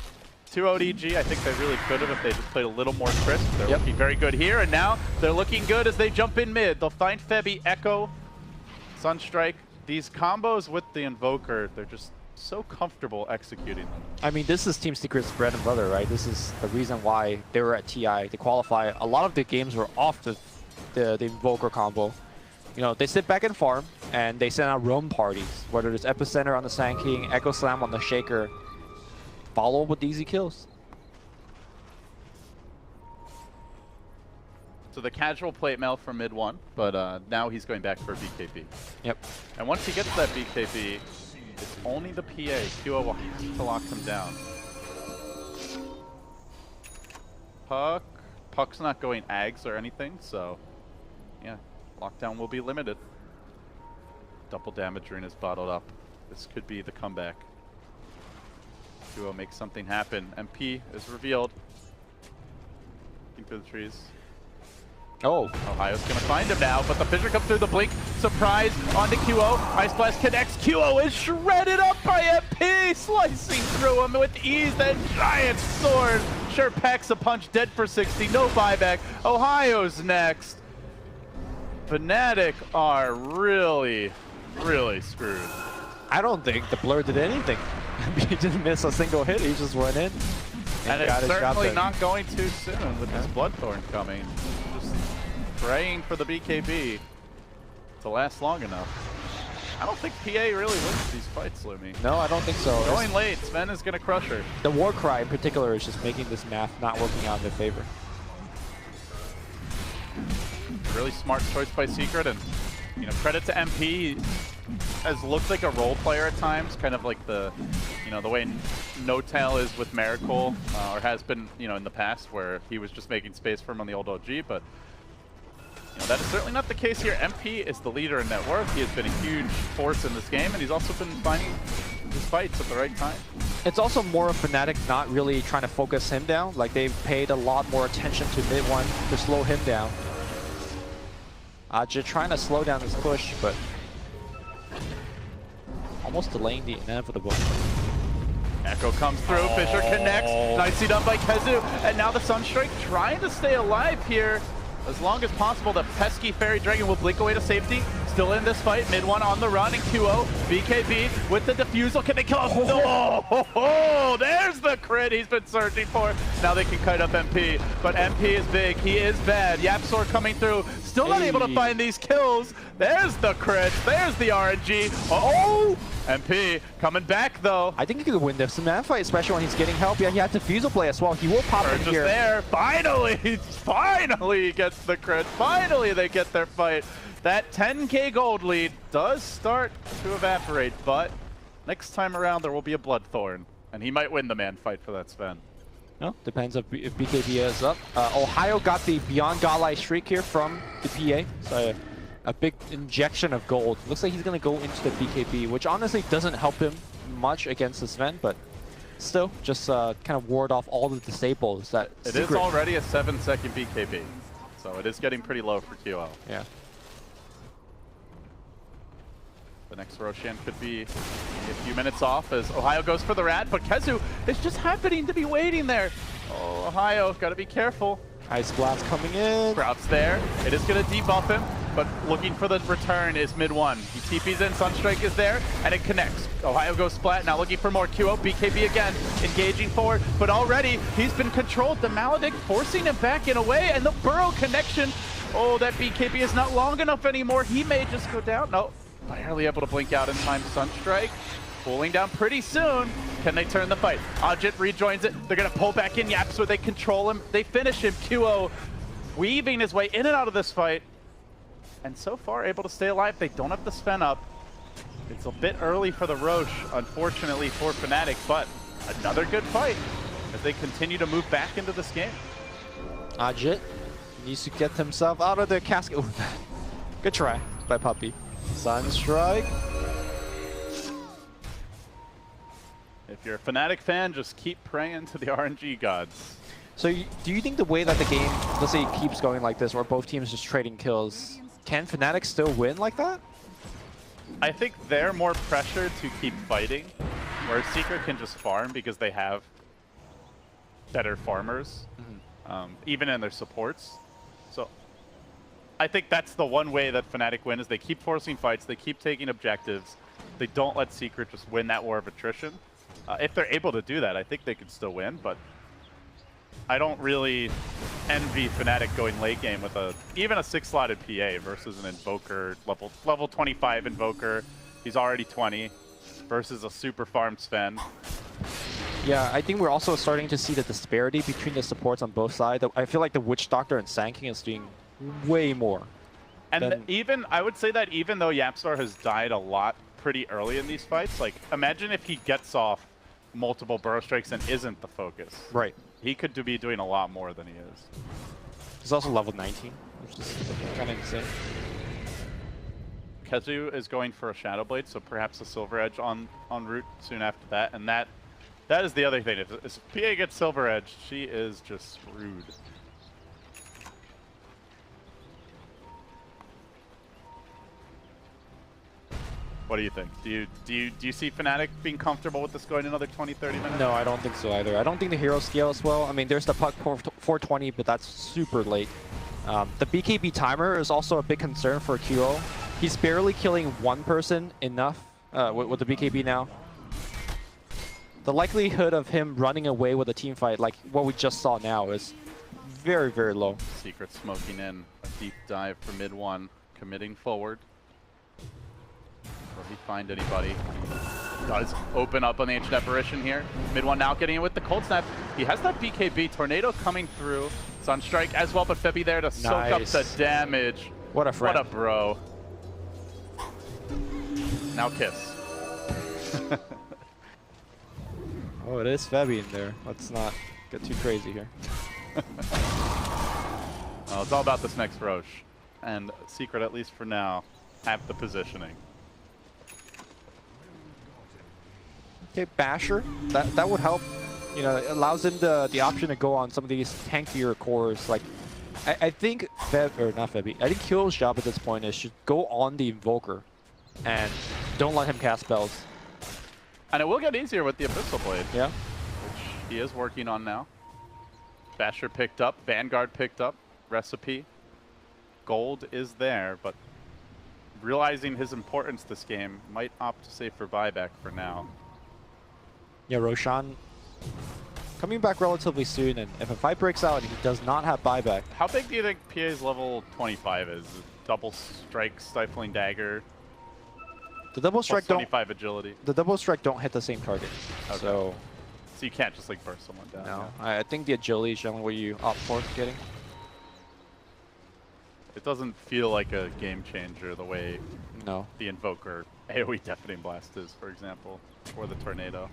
2-0'd EG. I think they really could have if they just played a little more crisp. They're looking very good here, and now they're looking good as they jump in mid. They'll find Febi, Echo, Sunstrike. These combos with the Invoker, they're just so comfortable executing them. I mean, this is Team Secret's bread and butter, right? This is the reason why they were at TI. They qualify. A lot of the games were off the Invoker combo. You know, they sit back and farm, and they send out roam parties, whether it's Epicenter on the Sand King, Echo Slam on the Shaker, follow with easy kills. So the casual plate mail from mid 1, but now he's going back for a BKB. Yep. And once he gets that BKB, it's only the PA. QO will have to lock him down. Puck's not going Ags or anything, so yeah, lockdown will be limited. Double damage Rena's bottled up. This could be the comeback. QO makes something happen. MP is revealed. Looking through the trees. Oh. Ohio's gonna find him now, but the Fissure comes through the blink. Surprise onto QO. Ice Blast connects. QO is shredded up by MP, slicing through him with ease. That giant sword sure packs a punch, dead for 60. No buyback. Ohio's next. Fnatic are really, really screwed. I don't think the Blur did anything. He didn't miss a single hit. He just went in. And it's certainly not going too soon with this Bloodthorn coming. Just praying for the BKB to last long enough. I don't think PA really wins these fights, Lumi. No, I don't think so. Going late, Sven is going to crush her. The War Cry in particular is just making this math not working out in their favor. Really smart choice by Secret, and you know, credit to MP. Has looked like a role player at times, kind of like the, you know, the way No-Tail is with Miracle, or has been, you know, in the past, where he was just making space for him on the old OG, but you know, that is certainly not the case here. MP is the leader in net worth. He has been a huge force in this game, and he's also been finding his fights at the right time. It's also more of Fnatic not really trying to focus him down. Like, they've paid a lot more attention to mid 1 to slow him down. Just trying to slow down this push, but almost delaying the inevitable. Echo comes through, Fissure connects, nicely done by Kezu, and now the Sunstrike trying to stay alive here as long as possible. The pesky Fairy Dragon will blink away to safety. Still in this fight, mid 1 on the run, and QO, BKB with the defusal. Can they kill him? Oh, there's the crit he's been searching for. Now they can kite up MP, but MP is big, he is bad. Yapzor coming through, still not able to find these kills. There's the crit, there's the RNG. Oh, MP coming back though. I think he could win this man fight, especially when he's getting help. Yeah, he had defusal play as well. He will pop in just here. There, finally he gets the crit. Finally they get their fight. That 10k gold lead does start to evaporate, but next time around there will be a Bloodthorn, and he might win the man fight for that Sven. No, depends if BKB is up. Ohio got the Beyond Godlike streak here from the PA, so a big injection of gold. Looks like he's going to go into the BKB, which honestly doesn't help him much against the Sven, but still just kind of ward off all the disables that It is already a 7-second BKB, so it is getting pretty low for QL. Yeah. The next Roshan could be a few minutes off as Ohio goes for the rat, but Kezu is just happening to be waiting there. Oh, Ohio, gotta be careful. Ice Blast coming in. Crowd's there. It is gonna debuff him, but looking for the return is mid 1. He TP's in, Sunstrike is there, and it connects. Ohio goes splat, now looking for more QO, BKB again, engaging forward, but already he's been controlled. The Maledict forcing him back in a way, and the Burrow connection. Oh, that BKB is not long enough anymore. He may just go down. No. barely able to blink out in time. Sunstrike cooling down pretty soon. Can they turn the fight? Ajit rejoins it. They're going to pull back in YapzOr. They control him. They finish him. QO weaving his way in and out of this fight. And so far able to stay alive. They don't have to spin up. It's a bit early for the Roche, unfortunately for Fnatic, but another good fight as they continue to move back into this game. Ajit needs to get himself out of the casket. Ooh, good try by Puppey. Sunstrike. If you're a Fnatic fan, just keep praying to the RNG gods. So do you think the way that the game, let's say, keeps going like this, where both teams just trading kills, can Fnatic still win like that? I think they're more pressured to keep fighting, whereas Secret can just farm because they have better farmers, even in their supports. So I think that's the one way that Fnatic win, is they keep forcing fights, they keep taking objectives, they don't let Secret just win that war of attrition. If they're able to do that, I think they could still win, but I don't really envy Fnatic going late game with even a 6-slotted PA versus an Invoker, level 25 Invoker. He's already 20 versus a super farmed Sven. Yeah, I think we're also starting to see the disparity between the supports on both sides. I feel like the Witch Doctor and Sanking is doing way more. And even, I would say that even though YapzOr has died a lot pretty early in these fights, like imagine if he gets off multiple burrow strikes and isn't the focus. Right. He could be doing a lot more than he is. He's also level 19, which is kind of insane. KheZu is going for a Shadow Blade, so perhaps a Silver Edge en route soon after that. And that is the other thing. If PA gets Silver Edge, she is just screwed. What do you think? Do you see Fnatic being comfortable with this going another 20, 30 minutes? No, I don't think so either. I don't think the hero scale as well. I mean, there's the puck 420, but that's super late. The BKB timer is also a big concern for QO. He's barely killing one person enough with the BKB now. The likelihood of him running away with a team fight, like what we just saw now, is very, very low. Secret smoking in a deep dive for mid one, committing forward. Will he find anybody? He does open up on the Ancient Apparition here. Mid one now getting in with the Cold Snap. He has that BKB. Tornado coming through. Sunstrike as well, but Febby there to soak up the damage. What a friend. What a bro. Now kiss. Oh, it is Febby in there. Let's not get too crazy here. Well, it's all about this next Roche. And Secret, at least for now, have the positioning. Okay, Basher, that would help. You know, it allows him the option to go on some of these tankier cores. Like, I think I think QO's job at this point is to go on the Invoker and don't let him cast spells. And it will get easier with the Abyssal Blade. Yeah. Which he is working on now. Basher picked up, Vanguard picked up, Recipe. Gold is there, but realizing his importance this game, might opt to save for buyback for now. Yeah, Roshan coming back relatively soon, and if a fight breaks out and he does not have buyback. How big do you think PA's level 25 is? Double strike, stifling dagger. The double strike don't. 25 agility. The double strike don't hit the same target. Okay. So you can't just like burst someone down. no, Yeah. I think the agility is generally what you opt for getting. It doesn't feel like a game changer the way the Invoker AoE Deafening Blast is, for example, or the Tornado.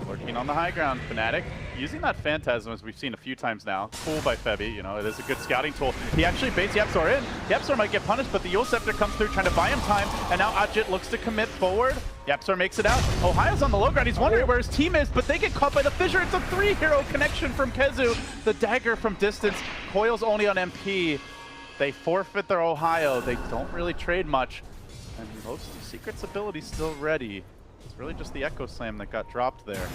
Working on the high ground, Fnatic using that Phantasm as we've seen a few times now. Cool by Febby, you know, it is a good scouting tool. He actually baits YapzOr in. YapzOr might get punished, but the Yule Scepter comes through trying to buy him time, and now Ajit looks to commit forward. YapzOr makes it out. Ohio's on the low ground. He's wondering where his team is, but they get caught by the fissure. It's a 3-hero connection from KheZu. The dagger from distance. Coil's only on MP. They forfeit their Ohio. They don't really trade much. And most of Secret's ability still ready. It's really just the Echo Slam that got dropped there.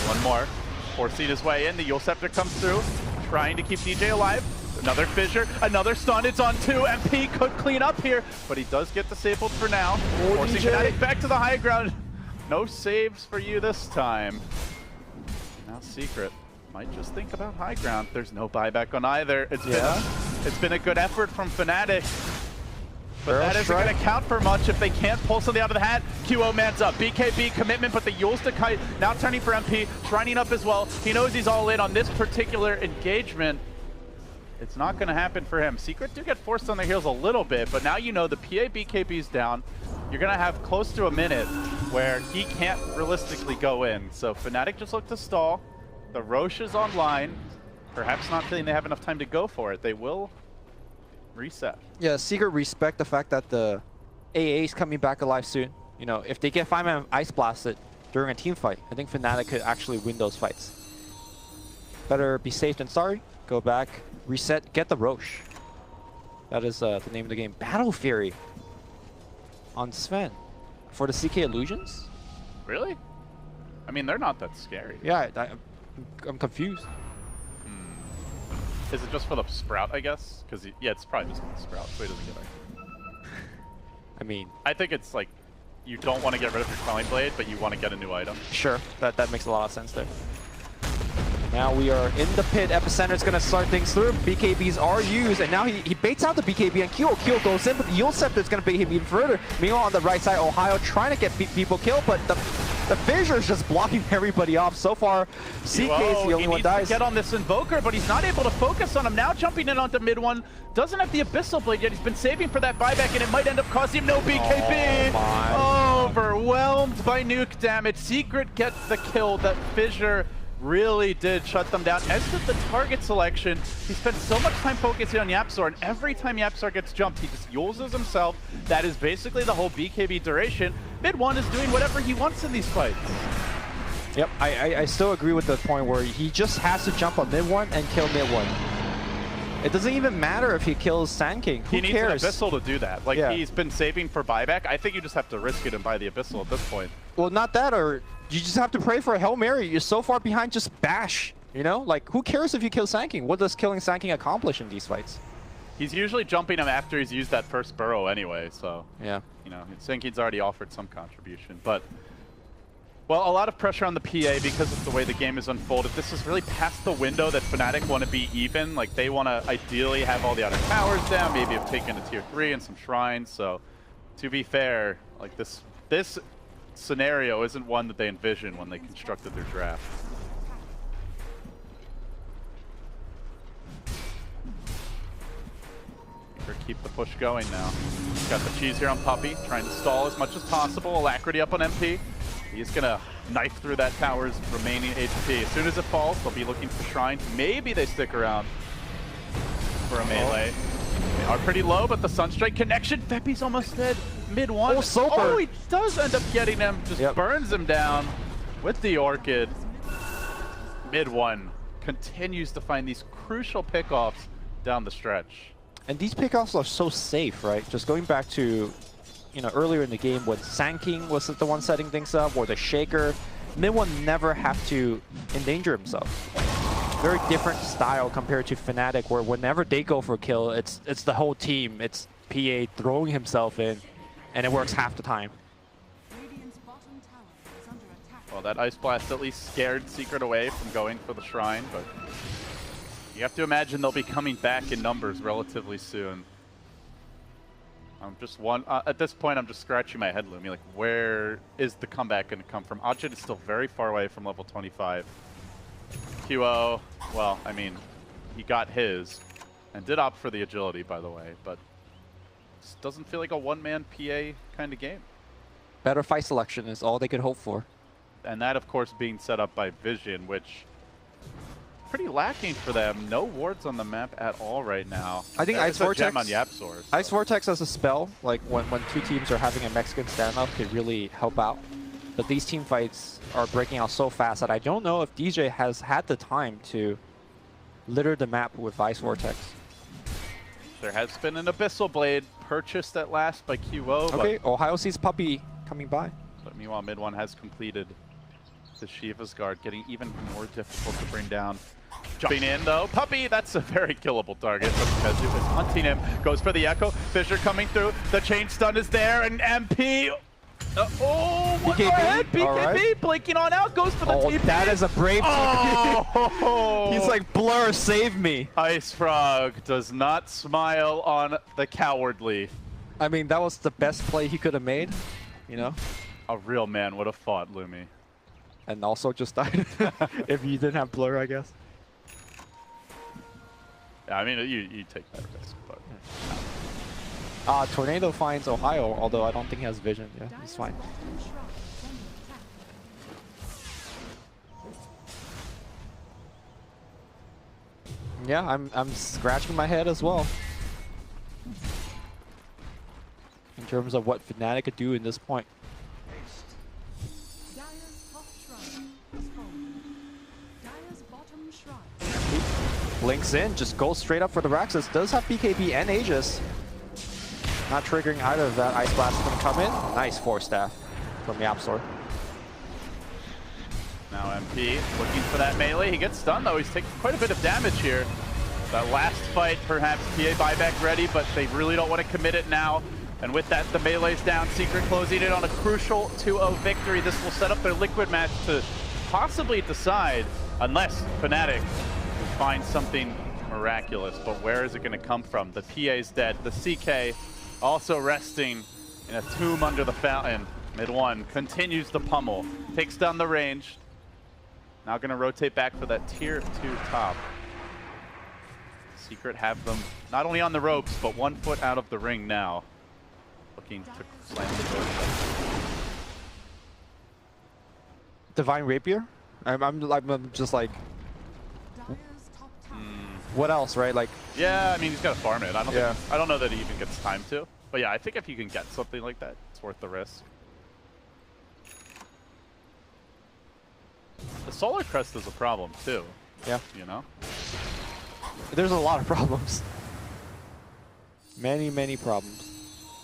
One more. Forcing his way in. The Yule Scepter comes through. Trying to keep DJ alive. Another fissure, another stun. It's on 2. MP could clean up here, but he does get disabled for now. Forcing Fnatic back to the high ground. No saves for you this time. Now Secret might just think about high ground. There's no buyback on either. It's been a good effort from Fnatic. But that isn't going to count for much if they can't pull something out of the hat. QO mans up. BKB commitment, but the Yules to Kite now turning for MP, shrining up as well. He knows he's all in on this particular engagement. It's not going to happen for him. Secret do get forced on their heels a little bit, but now you know the PA BKB's down. You're going to have close to a minute where he can't realistically go in. So Fnatic just look to stall. The Roche is online. Perhaps not feeling they have enough time to go for it. They will reset. Yeah, Secret respect the fact that the AA is coming back alive soon. You know, if they get 5-man ice blasted during a team fight, I think Fnatic could actually win those fights. Better be safe than sorry. Go back, reset, get the Roche. That is the name of the game. Battle Fury on Sven for the CK Illusions. Really? I mean, they're not that scary. Yeah, I'm confused. Is it just for the Sprout, I guess? Because, yeah, it's probably just for the Sprout, so he doesn't get it. I mean, I think it's like, you don't want to get rid of your Quelling Blade, but you want to get a new item. Sure, that makes a lot of sense there. Now we are in the pit. Epicenter is going to start things through. BKBs are used, and now he baits out the BKB, and Kyo goes in, but the Yule Scepter is going to bait him even further. Meanwhile, on the right side, Ohio trying to get people killed, but the Fissure is just blocking everybody off. So far, CK is the only one dies. He needs to get on this Invoker, but he's not able to focus on him. Now jumping in onto mid one. Doesn't have the Abyssal Blade yet. He's been saving for that buyback, and it might end up costing him no BKB. Overwhelmed by nuke damage. Secret gets the kill. That Fissure really did shut them down. As did the target selection. He spent so much time focusing on YapzOr, and every time YapzOr gets jumped, he just Yuleses himself. That is basically the whole BKB duration. Mid one is doing whatever he wants in these fights. Yep, I still agree with the point where he just has to jump on mid one and kill mid one. It doesn't even matter if he kills Sand King. Who cares? He needs an Abyssal to do that. Like, he's been saving for buyback. I think you just have to risk it and buy the Abyssal at this point. Well, not that, or you just have to pray for a Hail Mary. You're so far behind, just bash. You know? Like, who cares if you kill Sand King? What does killing Sand King accomplish in these fights? He's usually jumping him after he's used that first burrow anyway, so... Yeah. You know, Sand King's already offered some contribution, but... Well, a lot of pressure on the PA because of the way the game is unfolded. This is really past the window that Fnatic want to be even. Like, they want to ideally have all the other towers down, maybe have taken a tier 3 and some shrines. So, to be fair, like this scenario isn't one that they envisioned when they constructed their draft. Keep the push going now. Got the cheese here on Puppey, trying to stall as much as possible. Alacrity up on MP. He's gonna knife through that tower's remaining HP. As soon as it falls, they'll be looking for shrines. Maybe they stick around for a melee. They are pretty low, but the Sunstrike connection. Feppy's almost dead. Mid one. Oh, he does end up getting him. Just burns him down with the Orchid. Mid one continues to find these crucial pickoffs down the stretch. And these pickoffs are so safe, right? Just going back to, you know, earlier in the game when Sand King was the one setting things up, or the Shaker, mid one never have to endanger himself. Very different style compared to Fnatic, where whenever they go for a kill, it's the whole team. It's PA throwing himself in, and it works half the time. Well, that Ice Blast at least scared Secret away from going for the Shrine, but you have to imagine they'll be coming back in numbers relatively soon. I'm just at this point, I'm just scratching my head, Lumi. Like, where is the comeback going to come from? Ajit is still very far away from level 25. QO, well, I mean, he got his and did opt for the agility, by the way, but this doesn't feel like a one-man PA kind of game. Better fight selection is all they could hope for. And that, of course, being set up by Vision, which pretty lacking for them. No wards on the map at all right now. I think Ice Vortex on YapzOr, so. Ice Vortex as a spell, like when two teams are having a Mexican standoff, could really help out. But these team fights are breaking out so fast that I don't know if DJ has had the time to litter the map with Ice Vortex. There has been an Abyssal Blade purchased at last by QO. Okay, Ohio sees Puppey coming by. But meanwhile, mid one has completed the Shiva's Guard, getting even more difficult to bring down. Jumping in though, Puppey, that's a very killable target. Because it was hunting him, goes for the Echo. Fissure coming through, the chain stun is there, and MP. Oh, one more head, BKB blinking on out, goes for the TP. That is a brave TP. He's like, Blur, save me. Ice Frog does not smile on the cowardly. I mean, that was the best play he could have made, you know? A real man would have fought Lumi. And also just died if you didn't have Blur, I guess. Yeah, I mean, you take that risk, but... Tornado finds Ohio, although I don't think he has vision. Yeah, he's fine. Yeah, I'm scratching my head as well. In terms of what Fnatic could do in this point. Links in, just goes straight up for the Raxus. Does have BKB and Aegis. Not triggering either of that. Ice Blast is going to come in. Nice 4-staff from the App Store. Now MP looking for that melee. He gets stunned though. He's taking quite a bit of damage here. That last fight, perhaps PA buyback ready, but they really don't want to commit it now. And with that, the melee's down. Secret closing in on a crucial 2-0 victory. This will set up their Liquid match to possibly decide, unless Fnatic find something miraculous. But where is it going to come from? The PA's dead. The CK also resting in a tomb under the fountain. Mid one continues to pummel. Takes down the range. Now going to rotate back for that tier 2 top. Secret have them not only on the ropes, but 1 foot out of the ring now. Looking to slam the door. Divine Rapier? I'm just like... What else, right? Like, yeah, I mean, he's got to farm it. I don't know that he even gets time to. But yeah, I think if you can get something like that, it's worth the risk. The Solar Crest is a problem too. Yeah. You know? There's a lot of problems. Many problems.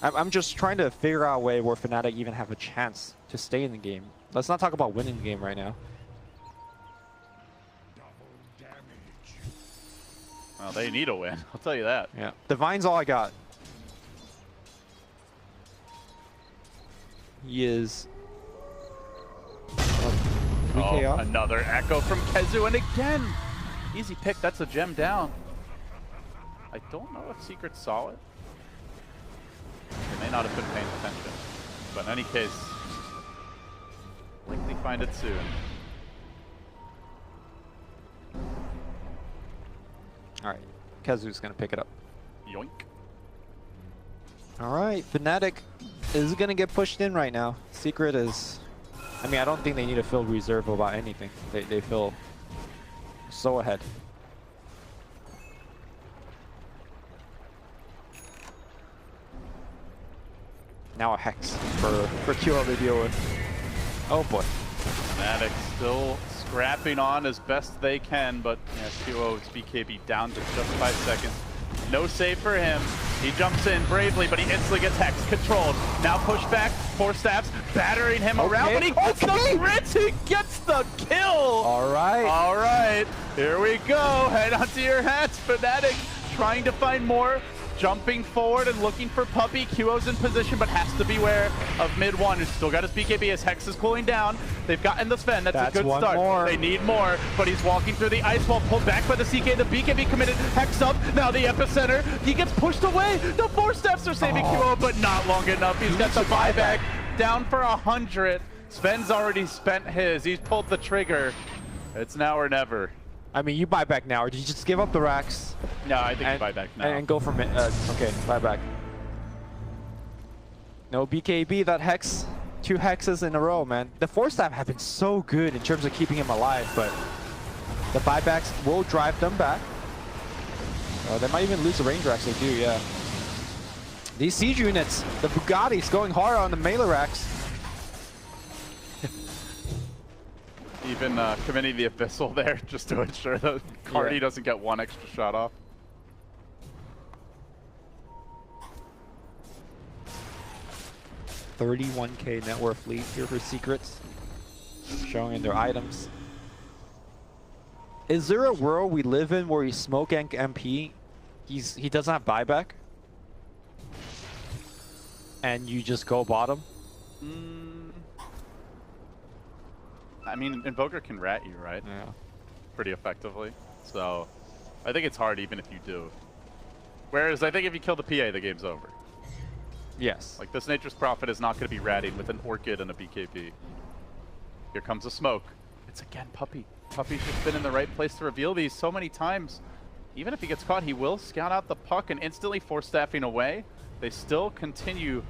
I'm just trying to figure out a way where Fnatic even have a chance to stay in the game. Let's not talk about winning the game right now. Well, they need a win, I'll tell you that. Yeah. Divine's all I got. He is... Oh, another echo from Kezu, and again! Easy pick, that's a gem down. I don't know if Secret saw it. They may not have been paying attention. But in any case, likely find it soon. Alright, Kezu's gonna pick it up. Yoink. Alright, Fnatic is gonna get pushed in right now. Secret is... I mean, I don't think they need to feel reserved about anything. They feel so ahead. Now a Hex for QL to deal with. Oh boy. Fnatic still scrapping on as best they can, but yeah, QO's BKB down to just 5 seconds. No save for him. He jumps in bravely, but he instantly gets Hex controlled. Now push back, 4 staffs, battering him around, but he gets the crit! He gets the kill! Alright. Alright, here we go. Head onto your hats. Fnatic trying to find more. Jumping forward and looking for Puppey. QO's in position, but has to beware of mid one, who's still got his BKB as Hex is cooling down. They've gotten the Sven. That's a good start. More. They need more, but he's walking through the ice wall, pulled back by the CK. The BKB committed. Hex up. Now the epicenter. He gets pushed away. The 4 steps are saving QO, but not long enough. He's got the buyback down for 100. Sven's already spent his. He's pulled the trigger. It's now or never. I mean, you buy back now, or do you just give up the racks? No, I think you buy back now. And go from it. Okay, buy back. No BKB, that Hex. 2 hexes in a row, man. The 4-staff have been so good in terms of keeping him alive, but the buybacks will drive them back. They might even lose the range racks, they do, yeah. These siege units, the Bugattis going hard on the melee racks. Even committing the Abyssal there just to ensure that Cardi doesn't get 1 extra shot off. $31K net worth lead here for Secrets, showing in their items. Is there a world we live in where you smoke MP, he doesn't have buyback, and you just go bottom? I mean, Invoker can rat you, right? Yeah. Pretty effectively. So, I think it's hard even if you do. Whereas I think if you kill the PA, the game's over. Yes. Like, this Nature's Prophet is not going to be ratting with an Orchid and a BKB. Here comes a smoke. It's again Puppey. Puppey's just been in the right place to reveal these so many times. Even if he gets caught, he will scout out the puck and instantly force staffing away. They still continue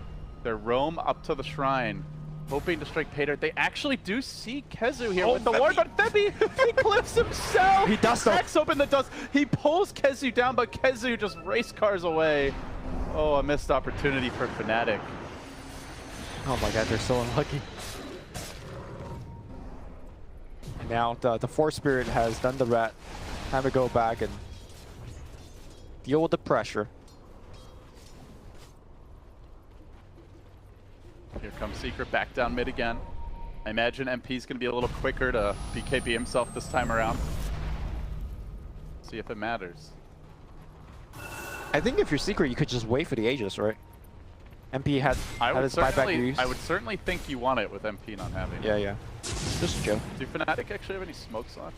their roam up to the shrine, hoping to strike pay dirt. They actually do see Kezu here with the ward, but Febby, he clips himself! He does so. Cracks open the dust. He pulls Kezu down, but Kezu just race cars away. Oh, a missed opportunity for Fnatic. Oh my god, they're so unlucky. And now the Force Spirit has done the rat. Time to go back and deal with the pressure. Here comes Secret back down mid again. I imagine MP's going to be a little quicker to BKB himself this time around. See if it matters. I think if you're Secret, you could just wait for the Aegis, right? MP had his buyback use. I would certainly think you want it with MP not having it. Yeah, yeah. Just a joke. Do Fnatic actually have any smokes left?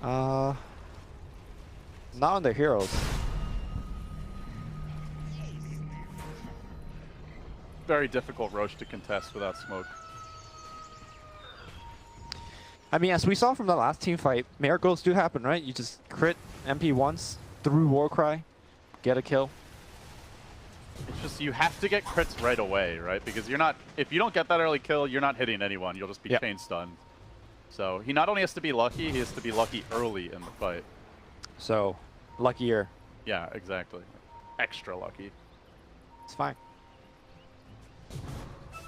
Not on the heroes. Very difficult Roche to contest without smoke. I mean, as we saw from the last team fight, miracles do happen, right? You just crit MP once through Warcry, get a kill. It's just you have to get crits right away, right? Because you're not, if you don't get that early kill, you're not hitting anyone. You'll just be chain stunned. So he not only has to be lucky, he has to be lucky early in the fight. So, luckier. Yeah, exactly. Extra lucky. It's fine.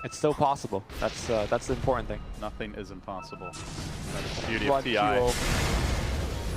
It's still possible. That's the important thing. Nothing is impossible. That is the beauty Blood of TI. QO.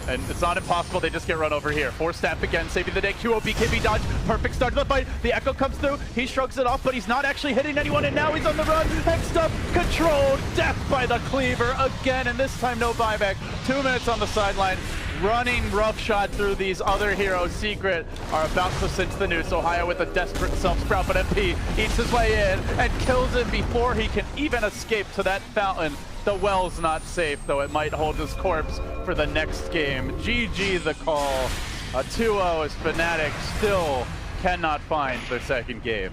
And it's not impossible, they just get run over here. Force staff again, saving the day. QO, BKB dodge, perfect start to the fight. The Echo comes through, he shrugs it off, but he's not actually hitting anyone, and now he's on the run. Hexed up, controlled, death by the Cleaver again, and this time no buyback. 2 minutes on the sideline. Running roughshod through these other heroes. Secret are about to cinch the noose. Ohio with a desperate self-sprout, but MP eats his way in and kills him before he can even escape to that fountain. The well's not safe, though it might hold his corpse for the next game. GG the call. A 2-0 as Fnatic still cannot find their second game.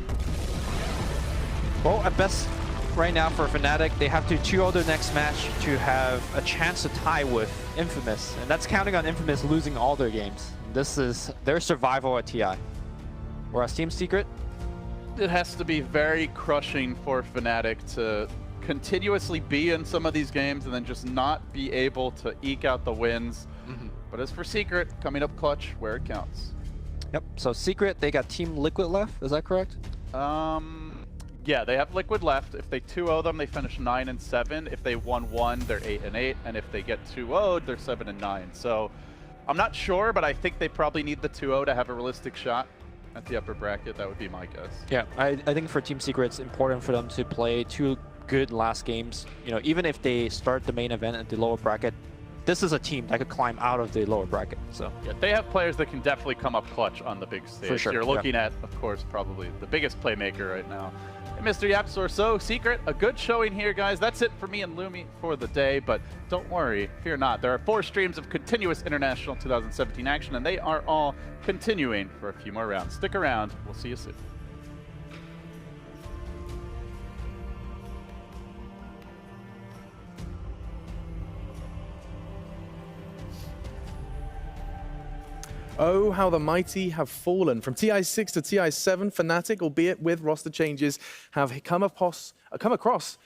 Well, at best, right now for Fnatic, they have to 2-0 their next match to have a chance to tie with Infamous. And that's counting on Infamous losing all their games. This is their survival at TI. Whereas Team Secret? It has to be very crushing for Fnatic to continuously be in some of these games and then just not be able to eke out the wins. But as for Secret, coming up clutch where it counts. Yep, so Secret, they got Team Liquid left, is that correct? Yeah, they have Liquid left. If they 2-0 them, they finish 9-7. If they 1-1, they're 8-8. And if they get 2-0'd, they're 7-9. So I'm not sure, but I think they probably need the 2-0 to have a realistic shot at the upper bracket. That would be my guess. Yeah, I think for Team Secret, it's important for them to play 2 good last games. You know, even if they start the main event at the lower bracket, this is a team that could climb out of the lower bracket. So yeah, they have players that can definitely come up clutch on the big stage. For sure. You're looking at, of course, probably the biggest playmaker right now. And Mr. Yapsor, so Secret, a good showing here, guys. That's it for me and Lumi for the day, but don't worry, fear not. There are 4 streams of continuous international 2017 action, and they are all continuing for a few more rounds. Stick around. We'll see you soon. Oh, how the mighty have fallen. From TI6 to TI7, Fnatic, albeit with roster changes, have come across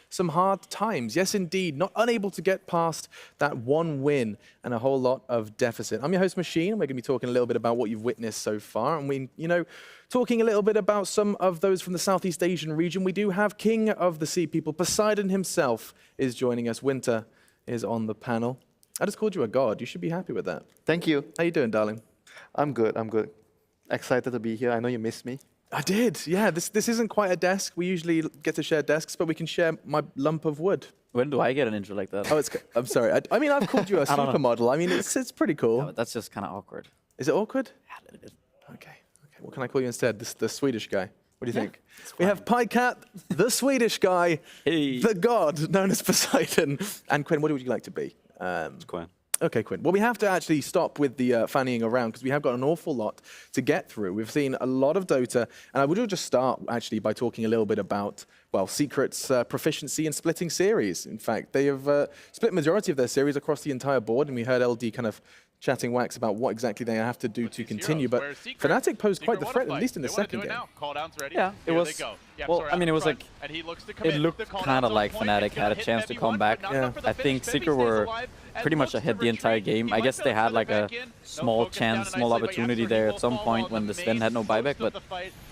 some hard times. Yes, indeed, not unable to get past that one win and a whole lot of deficit. I'm your host, Machine. We're going to be talking a little bit about what you've witnessed so far. And we, talking a little bit about some of those from the Southeast Asian region. We do have King of the Sea People, Poseidon himself, is joining us. Winter is on the panel. I just called you a god. You should be happy with that. Thank you. How you doing, darling? I'm good. Excited to be here. I know you missed me. I did, yeah. This isn't quite a desk. We usually get to share desks, but we can share my lump of wood. When do I get an intro like that? Oh, I'm sorry. I mean, I've called you a supermodel. I mean, it's pretty cool. Yeah, but that's just kind of awkward. Is it awkward? Yeah, a little bit. Okay. What can I call you instead? The Swedish guy. What do you think? We have Pycat, the Swedish guy, the god known as Poseidon, and Quinn. What would you like to be? Quinn. Okay, Quinn. Well, we have to actually stop with the fannying around because we have got an awful lot to get through. We've seen a lot of Dota, and I would just start actually by talking a little bit about, well, Secret's proficiency in splitting series. In fact, they have split majority of their series across the entire board, and we heard LD kind of chatting wax about what exactly they have to do to continue. But Fnatic posed quite the threat, at least in the second game. Yeah, it was. Well, I mean, it was like it looked kind of like Fnatic had a chance to come back. Yeah. I think Secret were pretty much ahead the entire game. I guess they had like a small chance, small opportunity there at some point when the Sven had no buyback, but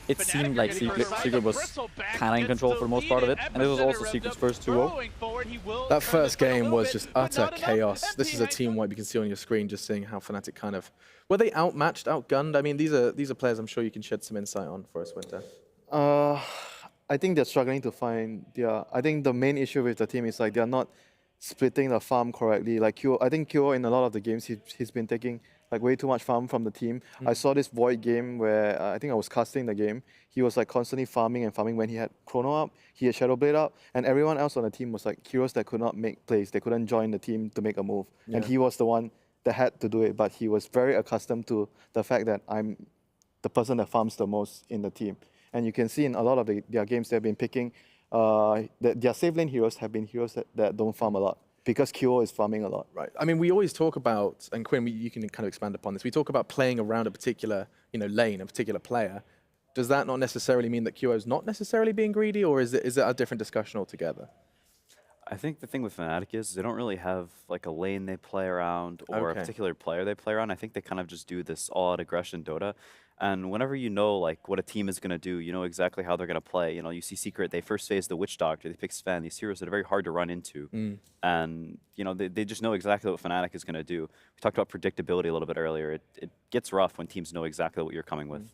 it seemed like Secret was kind of in control for the most part of it. And it was also Secret's first 2-0. That first game was just utter chaos. This is a team wipe you can see on your screen, just seeing how Fnatic kind of... Were they outmatched, outgunned? I mean, these are players I'm sure you can shed some insight on for us, Winter. I think they're struggling to find their... I think the main issue with the team is like they're not splitting the farm correctly. Like I think Kyo in a lot of the games he's been taking like way too much farm from the team. I saw this Void game where I think I was casting the game. He was like constantly farming and farming when he had Chrono up, he had Shadowblade up, and everyone else on the team was like heroes that could not make plays. They couldn't join the team to make a move. And he was the one that had to do it, but he was very accustomed to the fact that I'm the person that farms the most in the team. And you can see in a lot of their games they've been picking, their safe lane heroes have been heroes that don't farm a lot, because Kyo is farming a lot. Right. I mean, we always talk about, and Quinn, you can kind of expand upon this, we talk about playing around a particular lane, a particular player. Does that not necessarily mean that Kyo is not necessarily being greedy, or is it a different discussion altogether? I think the thing with Fnatic is they don't really have like a lane they play around or a particular player they play around. I think they kind of just do this all-out aggression Dota. And whenever you know like what a team is going to do, you know exactly how they're going to play. You know, you see Secret, they first phase the Witch Doctor, they pick Sven, these heroes that are very hard to run into. And, you know, they just know exactly what Fnatic is going to do. We talked about predictability a little bit earlier. It gets rough when teams know exactly what you're coming with.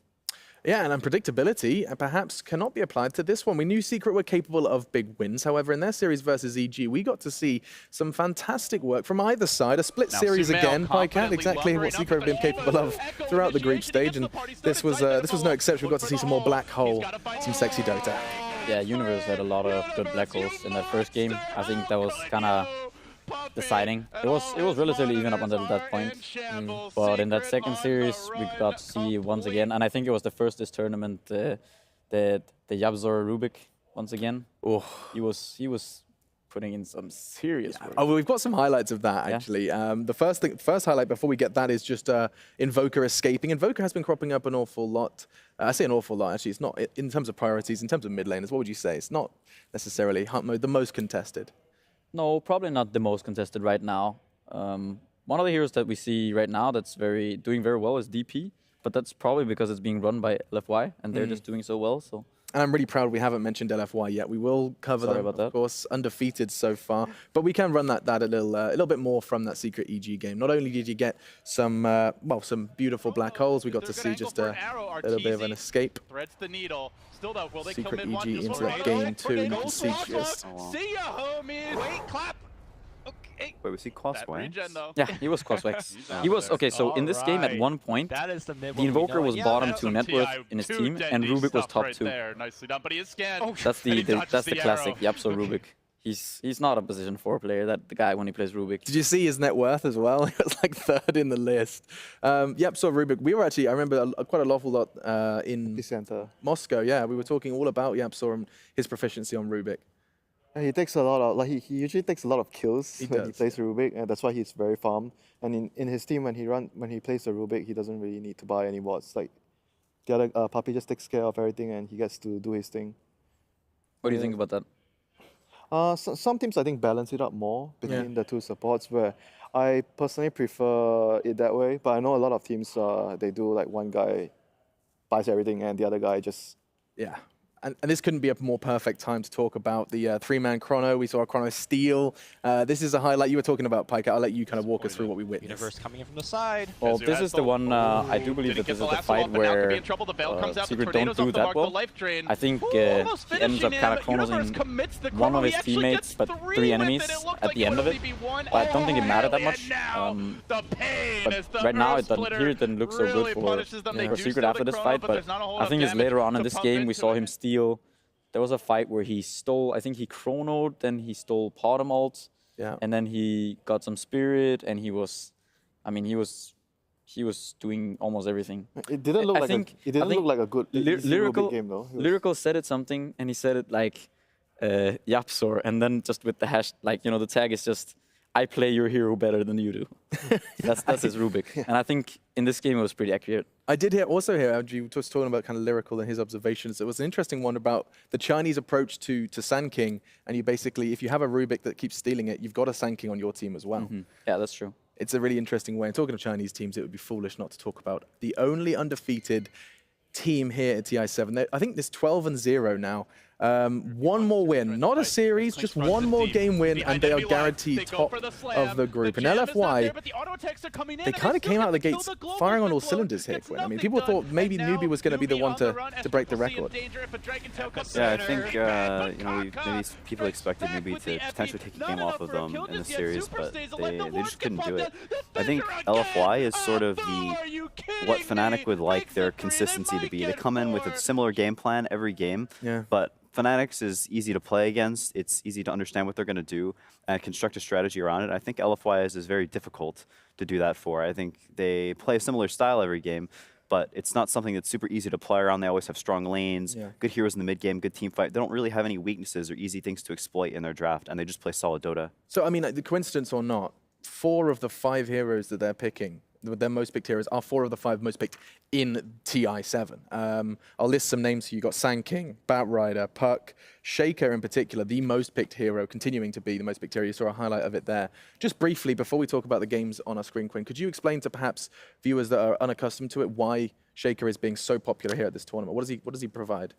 Yeah, and unpredictability perhaps cannot be applied to this one. We knew Secret were capable of big wins. However, in their series versus EG, we got to see some fantastic work from either side. A split series again. Pycat, exactly what Secret have been capable of throughout the group stage, and this was no exception. We got to see some more Black Hole, some sexy Dota. Yeah, Universe had a lot of good Black Holes in that first game. I think that was kind of deciding. It was relatively even up until that point. But in that second series, we got to see once again, and I think it was the first this tournament, the Yabzor Rubik once again. Oh, he was putting in some serious work. Oh, well, we've got some highlights of that actually. The first highlight before we get that is just Invoker escaping. Invoker has been cropping up an awful lot. I say an awful lot actually. It's not in terms of priorities, in terms of mid laners. What would you say? It's not necessarily hunt mode the most contested. No, probably not the most contested right now. One of the heroes that we see right now that's doing very well is DP, but that's probably because it's being run by LFY and they're just doing so well. So. And I'm really proud we haven't mentioned LFY yet. We will cover them, of course, undefeated so far. But we can run that a little bit more from that Secret EG game. Not only did you get some some beautiful black holes, we got to see just a little bit of an escape. Threads the needle. Still though, will they Secret commit EG into that game too. And you can see just... See ya, homies! Wait, clap! Okay. Wait, was he crossways? Yeah, he was crossways. He was, okay, so in this game at one point, the Invoker was bottom 2 net worth in his team, and Rubik was top 2. Nicely done, but he is scanned. That's the classic Yabso Rubik. He's not a position 4 player, that the guy when he plays Rubik. Did you see his net worth as well? He was like 3rd in the list. Yabso Rubik, we were actually, I remember quite an awful lot in Moscow. Yeah, we were talking all about Yabso and his proficiency on Rubik. He takes a lot of he usually takes a lot of kills when he plays Rubik, and that's why he's very farmed. And in his team when he plays the Rubik, he doesn't really need to buy any wards. Like the other Puppy just takes care of everything and he gets to do his thing. What do you think about that? Some teams I think balance it up more between the two supports, where I personally prefer it that way. But I know a lot of teams they do like one guy buys everything and the other guy just And this couldn't be a more perfect time to talk about the 3-man Chrono. We saw a Chrono steal. This is a highlight you were talking about, Pike. I'll let you kind of walk us through what we witnessed. Universe coming in from the side. Well, this is the one, I do believe that this is the fight where Secret don't do that well. I think he ends up kind of chronosing one of his teammates, but 3 enemies at the end of it. But I don't think it mattered that much. But right now, it didn't look so good for Secret after this fight. But I think it's later on in this game, we saw him steal. There was a fight where he stole, I think he chronoed, then he stole Potom ult, Yeah. And then he got some spirit, and he was, I mean, he was doing almost everything. It didn't look I like think- it didn't I think look like a good easy lyrical Rubik game though. It was- Lyrical said it something, and he said it like Yapsor, and then just with the hash, like, you know, the tag is just, I play your hero better than you do. That's his Rubik. And I think in this game it was pretty accurate. I did also hear Andrew was talking about kind of lyrical and his observations. It was an interesting one about the Chinese approach to Sand King, and you basically, if you have a Rubik that keeps stealing it, you've got a Sand King on your team as well. Yeah, that's true. It's a really interesting way. And talking of Chinese teams, it would be foolish not to talk about the only undefeated team here at TI7. I think there's 12-0 now. One more win, not a series, just one more game win, and they are guaranteed top of the group. And LFY, they kind of came out of the gates firing on all cylinders here, Quinn. I mean, people thought maybe Newbee was going to be the one to break the record. Yeah, I think you know, maybe people expected Newbee to potentially take a game off of them in the series, but they just couldn't do it. I think LFY is sort of what Fnatic would like their consistency to be. They come in with a similar game plan every game, but Fnatic's is easy to play against. It's easy to understand what they're going to do and construct a strategy around it. I think LFY's is very difficult to do that for. I think they play a similar style every game, but it's not something that's super easy to play around. They always have strong lanes, good heroes in the mid game, good team fight. They don't really have any weaknesses or easy things to exploit in their draft, and they just play solid Dota. So, I mean, the coincidence or not, 4 of the 5 heroes that they're picking, their most picked heroes, are 4 of the 5 most picked in TI7. I'll list some names here. You got Sand King, Batrider, Puck, Shaker in particular, the most picked hero, continuing to be the most picked hero. You saw a highlight of it there. Just briefly, before we talk about the games on our screen, Quinn, could you explain to perhaps viewers that are unaccustomed to it why Shaker is being so popular here at this tournament? What does he provide?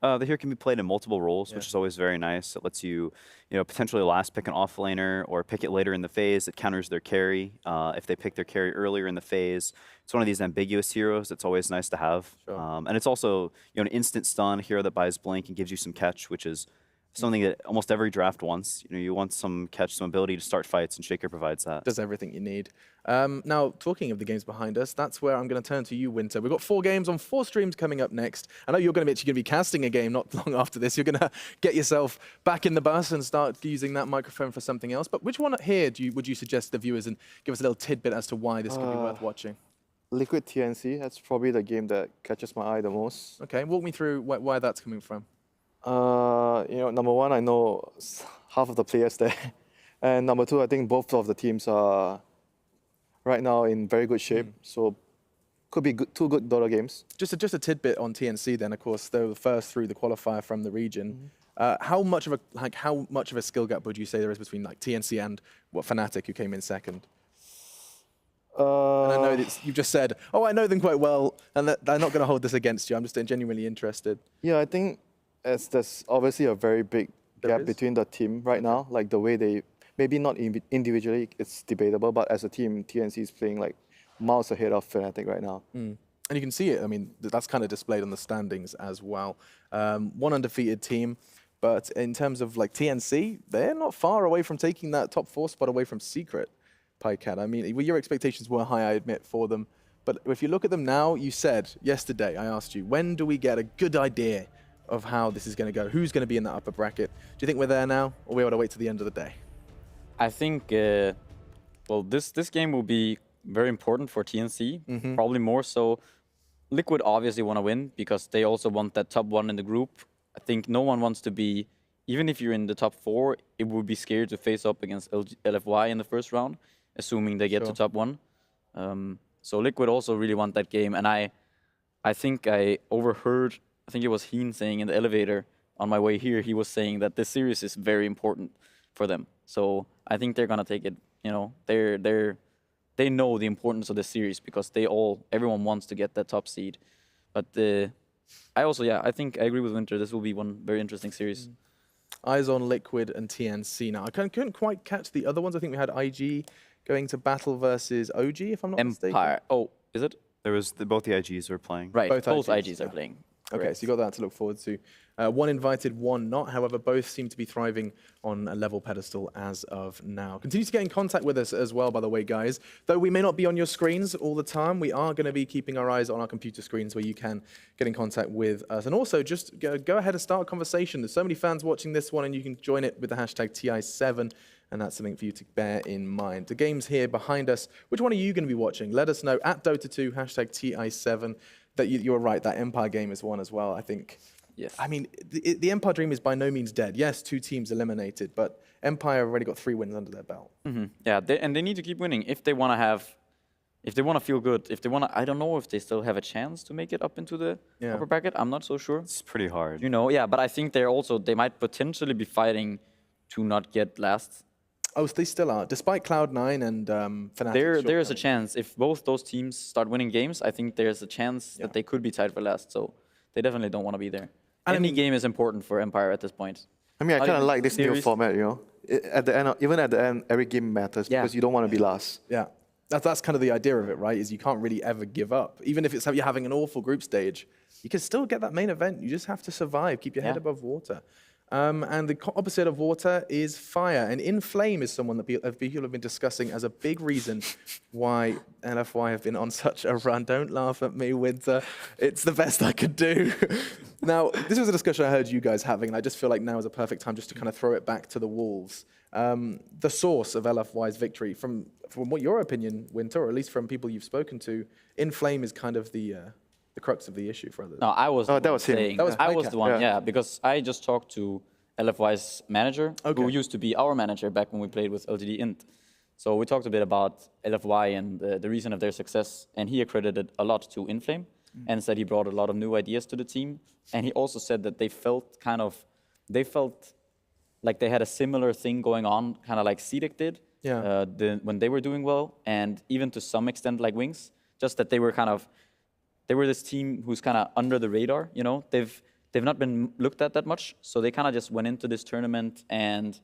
The hero can be played in multiple roles, which is always very nice. It lets you, potentially last pick an offlaner or pick it later in the phase. It counters their carry if they pick their carry earlier in the phase. It's one of these ambiguous heroes. It's always nice to have. Sure. And it's also an instant stun hero that buys blink and gives you some catch, which is something that almost every draft wants. You want some catch, some ability to start fights, and Shaker provides that. Does everything you need. Now, talking of the games behind us, that's where I'm going to turn to you, Winter. We've got 4 games on 4 streams coming up next. I know you're going to be casting a game not long after this. You're going to get yourself back in the bus and start using that microphone for something else. But which one here would you suggest the viewers, and give us a little tidbit as to why this could be worth watching? Liquid TNC, that's probably the game that catches my eye the most. Okay, walk me through why that's coming from. Number one, I know half of the players there. And number two, I think both of the teams are right now in very good shape. So could be 2 good Dota games. Just a tidbit on TNC then, of course, they were the first through the qualifier from the region. How much of a skill gap would you say there is between TNC and Fnatic, who came in second? And I know that you've just said, oh, I know them quite well, and that they're not going to hold this against you. I'm just genuinely interested. Yeah, I think there's obviously a very big gap between the team right now. Like the way they, maybe not individually, it's debatable, but as a team, TNC is playing like miles ahead of Fnatic right now. And you can see it. I mean, that's kind of displayed on the standings as well. One undefeated team, but in terms of TNC, they're not far away from taking that top 4 spot away from Secret. Pycat. I mean, your expectations were high, I admit, for them. But if you look at them now, you said yesterday, I asked you, when do we get a good idea of how this is going to go? Who's going to be in that upper bracket? Do you think we're there now, or we ought to wait to the end of the day? I think, well, this game will be very important for TNC, probably more so. Liquid obviously want to win because they also want that top 1 in the group. I think no one wants to be, even if you're in the top 4, it would be scary to face up against LFY in the first round, assuming they get to top 1. So Liquid also really want that game, and I think I overheard, I think it was Heen saying in the elevator on my way here, he was saying that this series is very important for them. So I think they're gonna take it. They know the importance of this series because everyone wants to get that top seed. But I think I agree with Winter. This will be one very interesting series. Eyes on Liquid and TNC now. I couldn't quite catch the other ones. I think we had IG going to battle versus OG, if I'm not mistaken. Empire. Oh, is it? There was both the IGs were playing. Right, both IGs, IGs are playing. Okay, so you got that to look forward to. One invited, one not. However, both seem to be thriving on a level pedestal as of now. Continue to get in contact with us as well, by the way, guys. Though we may not be on your screens all the time, we are going to be keeping our eyes on our computer screens where you can get in contact with us. And also, just go ahead and start a conversation. There's so many fans watching this one, and you can join it with the hashtag TI7. and that's something for you to bear in mind. The game's here behind us. Which one are you going to be watching? Let us know at Dota2, #TI7. That you're right, that Empire game is one as well, I think. Yes. I mean, the Empire dream is by no means dead. Yes, 2 teams eliminated, but Empire have already got 3 wins under their belt. Yeah, and they need to keep winning if they want to have, if they want to feel good, if they want to. I don't know if they still have a chance to make it up into the upper bracket. I'm not so sure. It's pretty hard. You know, yeah, but I think they might potentially be fighting to not get last. Oh, so they still are, despite Cloud9 and Fnatic. There is a chance if both those teams start winning games. I think there's a chance that they could be tied for last. So they definitely don't want to be there. Any game is important for Empire at this point. I mean, I kind of like this new series. format, you know. At the end, even at the end, every game matters because you don't want to be last. Yeah, that's kind of the idea of it, right? Is you can't really ever give up. Even if it's you're having an awful group stage, you can still get that main event. You just have to survive, keep your head above water. And the opposite of water is fire. And Inflame is someone that people have been discussing as a big reason why LFY have been on such a run. Don't laugh at me, Winter. It's the best I could do. Now, this was a discussion I heard you guys having, and I just feel like now is a perfect time just to kind of throw it back to the wolves. The source of LFY's victory, from what your opinion, Winter, or at least from people you've spoken to, Inflame is kind of the crux of the issue for others. No, I was. That was him. I was the one, because I just talked to LFY's manager, who used to be our manager back when we played with LGD Int. So we talked a bit about LFY and the reason of their success, and he accredited a lot to Inflame, and said he brought a lot of new ideas to the team. And he also said that they felt like they had a similar thing going on, kind of like Cedic did, when they were doing well, and even to some extent like Wings, just that they were this team who's kind of under the radar, you know. They've not been looked at that much, so they kind of just went into this tournament and,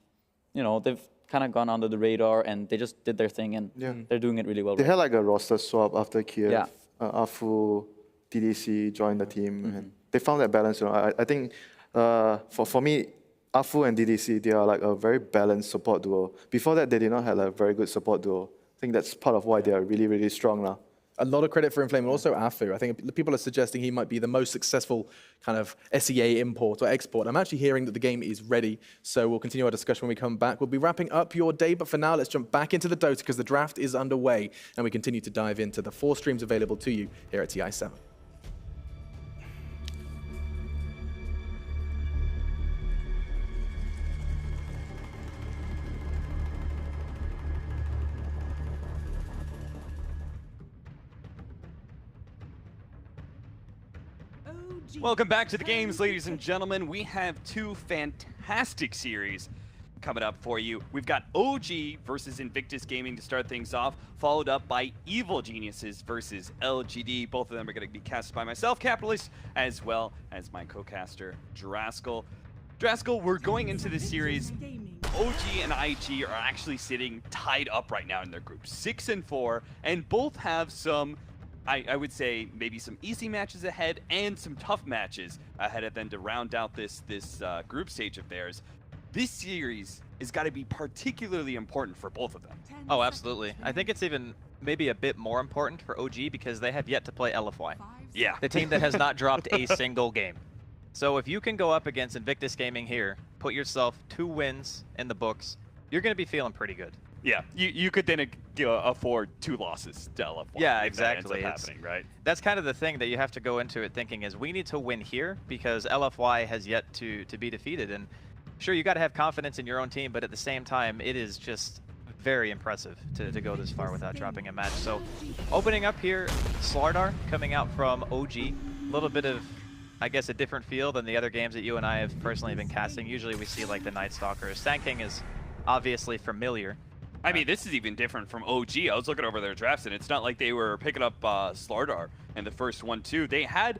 you know, they've kind of gone under the radar and they just did their thing and they're doing it really well. They had like a roster swap after Kiev. Yeah. Afu, DDC joined the team. And they found that balance. You know, I think for me, Afu and DDC, they are like a very balanced support duo. Before that, they did not have a very good support duo. I think that's part of why they are really, really strong now. A lot of credit for Inflame, and also Afu. I think people are suggesting he might be the most successful kind of SEA import or export. I'm actually hearing that the game is ready, so we'll continue our discussion when we come back. We'll be wrapping up your day, but for now, let's jump back into the Dota because the draft is underway, and we continue to dive into the 4 streams available to you here at TI7. Welcome back to the games, ladies and gentlemen. We have 2 fantastic series coming up for you. We've got OG versus Invictus Gaming to start things off, followed up by Evil Geniuses versus LGD. Both of them are going to be cast by myself, Capitalist, as well as my co-caster, Draskell. Draskell, we're going into this series. OG and IG are actually sitting tied up right now in their group, 6-4, and both have some, I would say, maybe some easy matches ahead and some tough matches ahead of them to round out this group stage of theirs. This series has got to be particularly important for both of them. Oh, absolutely. I think it's even maybe a bit more important for OG because they have yet to play LFY. Yeah. The team that has not dropped a single game. So if you can go up against Invictus Gaming here, put yourself 2 wins in the books, you're going to be feeling pretty good. Yeah, you could then afford 2 losses to LFY. Yeah, exactly. That ends up happening, right? That's kind of the thing that you have to go into it thinking is we need to win here because LFY has yet to be defeated. And sure, you got to have confidence in your own team, but at the same time, it is just very impressive to go this far without dropping a match. So opening up here, Slardar coming out from OG. A little bit of, I guess, a different feel than the other games that you and I have personally been casting. Usually we see like the Night Stalkers. Sand King is obviously familiar. I mean, this is even different from OG. I was looking over their drafts, and it's not like they were picking up Slardar in the first one, too. They had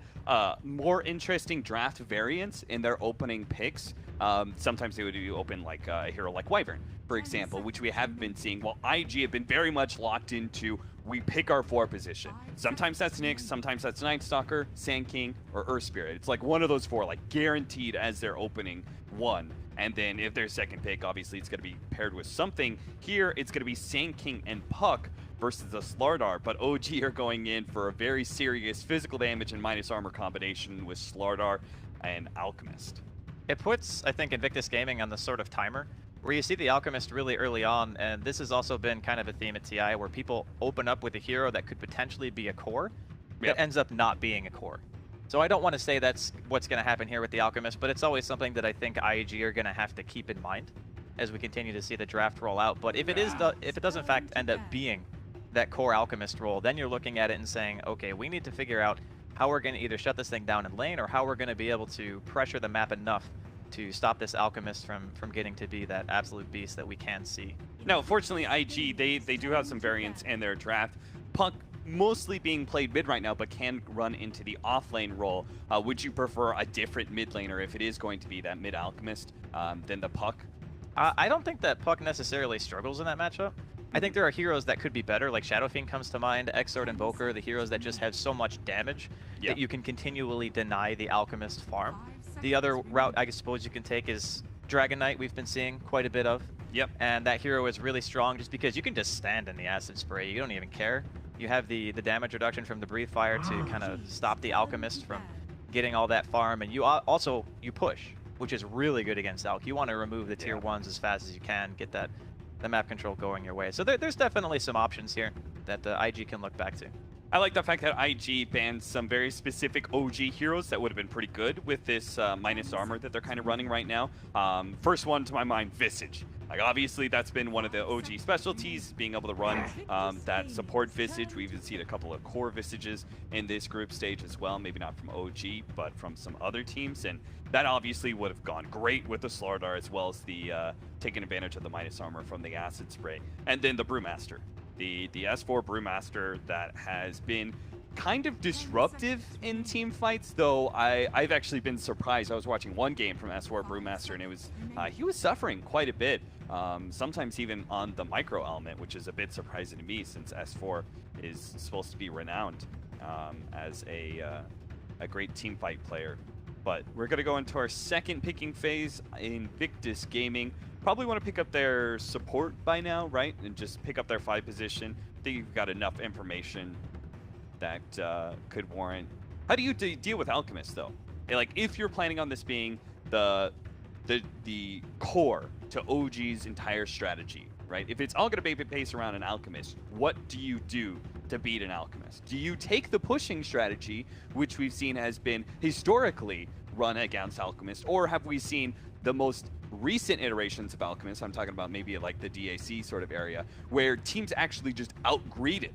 more interesting draft variants in their opening picks. Sometimes they would open like a hero like Wyvern, for example, which we have been seeing. While IG have been very much locked into we pick our 4 position. Sometimes that's Nyx, sometimes that's Night Stalker, Sand King, or Earth Spirit. It's like one of those 4, like guaranteed as their opening one. And then if their second pick, obviously it's going to be paired with something. Here, it's going to be Sand King and Puck versus a Slardar. But OG are going in for a very serious physical damage and minus armor combination with Slardar and Alchemist. It puts, I think, Invictus Gaming on the sort of timer where you see the Alchemist really early on, and this has also been kind of a theme at TI where people open up with a hero that could potentially be a core that ends up not being a core. So I don't want to say that's what's going to happen here with the Alchemist, but it's always something that I think IEG are going to have to keep in mind as we continue to see the draft roll out. But if it does in fact end up being that core Alchemist role, then you're looking at it and saying, okay, we need to figure out how we're going to either shut this thing down in lane or how we're going to be able to pressure the map enough to stop this Alchemist from getting to be that absolute beast that we can see. Now, fortunately, IG, they do have some variance in their draft. Puck mostly being played mid right now, but can run into the off-lane role. Would you prefer a different mid laner if it is going to be that mid Alchemist than the Puck? I don't think that Puck necessarily struggles in that matchup. I think there are heroes that could be better, like Shadow Fiend comes to mind, Exort Invoker, the heroes that just have so much damage that you can continually deny the Alchemist farm. The other route I suppose you can take is Dragon Knight, we've been seeing quite a bit of. Yep. And that hero is really strong just because you can just stand in the Acid Spray, you don't even care. You have the damage reduction from the Breathe Fire to kind of stop the Alchemist from getting all that farm, and you push, which is really good against Alch. You want to remove the tier 1s as fast as you can, get the map control going your way. So there's definitely some options here that the IG can look back to. I like the fact that IG banned some very specific OG heroes that would have been pretty good with this minus armor that they're kind of running right now. First one to my mind, Visage. Like, obviously, that's been one of the OG specialties, being able to run that support Visage. We've even seen a couple of core Visages in this group stage as well. Maybe not from OG, but from some other teams. And that obviously would have gone great with the Slardar, as well as the taking advantage of the minus armor from the Acid Spray. And then the Brewmaster. The S4 Brewmaster that has been kind of disruptive in team fights, though I've actually been surprised. I was watching one game from S4 Brewmaster, and it was he was suffering quite a bit, sometimes even on the micro element, which is a bit surprising to me since S4 is supposed to be renowned as a great team fight player. But we're going to go into our second picking phase. Invictus Gaming probably want to pick up their support by now, right? And just pick up their 5 position. I think you've got enough information that could warrant. How do you deal with Alchemist, though? Like, if you're planning on this being the core to OG's entire strategy, right? If it's all going to be based around an Alchemist, what do you do to beat an Alchemist? Do you take the pushing strategy, which we've seen has been historically run against Alchemist, or have we seen the most recent iterations of Alchemist, I'm talking about maybe like the DAC sort of area, where teams actually just outgreeded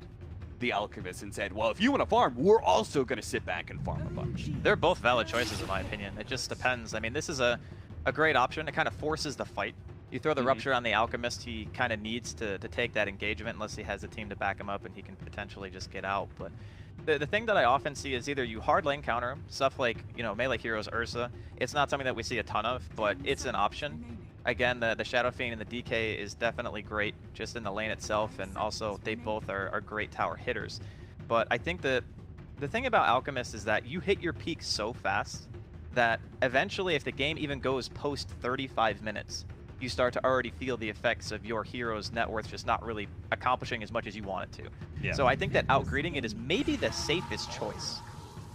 the Alchemist and said, well, if you want to farm, we're also going to sit back and farm a bunch? They're both valid choices in my opinion. It just depends. I mean, this is a great option. It kind of forces the fight. You throw the Rupture on the Alchemist, he kind of needs to take that engagement unless he has a team to back him up and he can potentially just get out. But the thing that I often see is either you hard lane counter him, stuff like, you know, melee heroes Ursa. It's not something that we see a ton of, but it's an option. Again, the Shadow Fiend and the DK is definitely great just in the lane itself, and also they both are great tower hitters. But I think the thing about Alchemist is that you hit your peak so fast that eventually if the game even goes post 35 minutes, you start to already feel the effects of your hero's net worth just not really accomplishing as much as you want it to. Yeah. So I think that outgreeding it is maybe the safest choice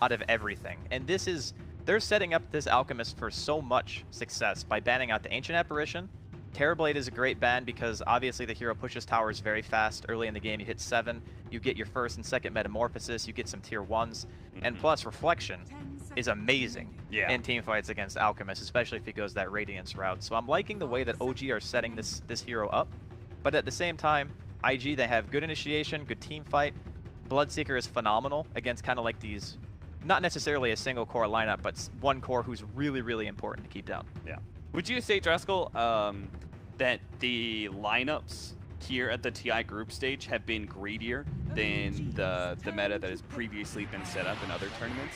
out of everything. And this is, they're setting up this Alchemist for so much success by banning out the Ancient Apparition. Terrorblade is a great ban because obviously the hero pushes towers very fast. Early in the game, you hit 7, you get your first and second Metamorphosis, you get some tier 1s, and plus Reflection is amazing in team fights against Alchemist, especially if he goes that Radiance route. So I'm liking the way that OG are setting this hero up, but at the same time, IG, they have good initiation, good team fight. Bloodseeker is phenomenal against kind of like these, not necessarily a single core lineup, but one core who's really, really important to keep down. Yeah. Would you say, Driscoll, that the lineups here at the TI group stage have been greedier than the meta that has previously been set up in other tournaments?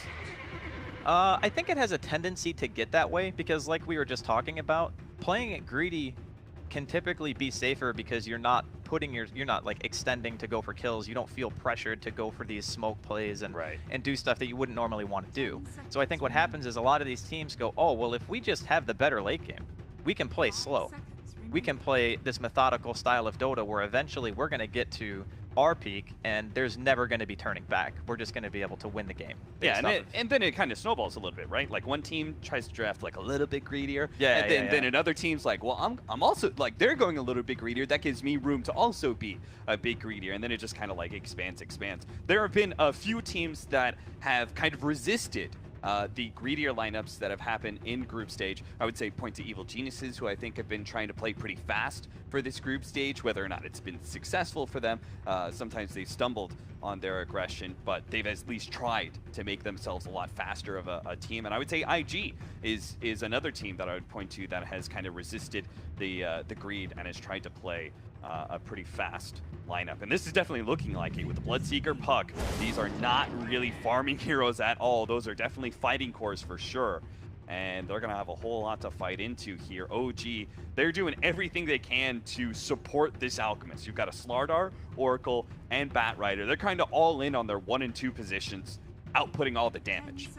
I think it has a tendency to get that way because, like we were just talking about, playing it greedy can typically be safer because you're not like extending to go for kills. You don't feel pressured to go for these smoke plays and do stuff that you wouldn't normally want to do. So I think what happens is a lot of these teams go, oh, well, if we just have the better late game, we can play slow. We can play this methodical style of Dota where eventually we're going to get to our peak, and there's never going to be turning back. We're just going to be able to win the game. Yeah, and then it kind of snowballs a little bit, right? Like one team tries to draft like a little bit greedier, Yeah, and then another team's like, well, I'm also like they're going a little bit greedier. That gives me room to also be a bit greedier, and then it just kind of like expands. There have been a few teams that have kind of resisted the greedier lineups that have happened in group stage. I would say point to Evil Geniuses, who I think have been trying to play pretty fast for this group stage. Whether or not it's been successful for them, sometimes they've stumbled on their aggression, but they've at least tried to make themselves a lot faster of a team. And I would say IG is another team that I would point to that has kind of resisted the greed and has tried to play a pretty fast lineup. And this is definitely looking like it with the Bloodseeker, Puck. These are not really farming heroes at all. Those are definitely fighting cores for sure. And they're going to have a whole lot to fight into here. OG, they're doing everything they can to support this Alchemist. You've got a Slardar, Oracle, and Batrider. They're kind of all in on their 1 and 2 positions, outputting all the damage.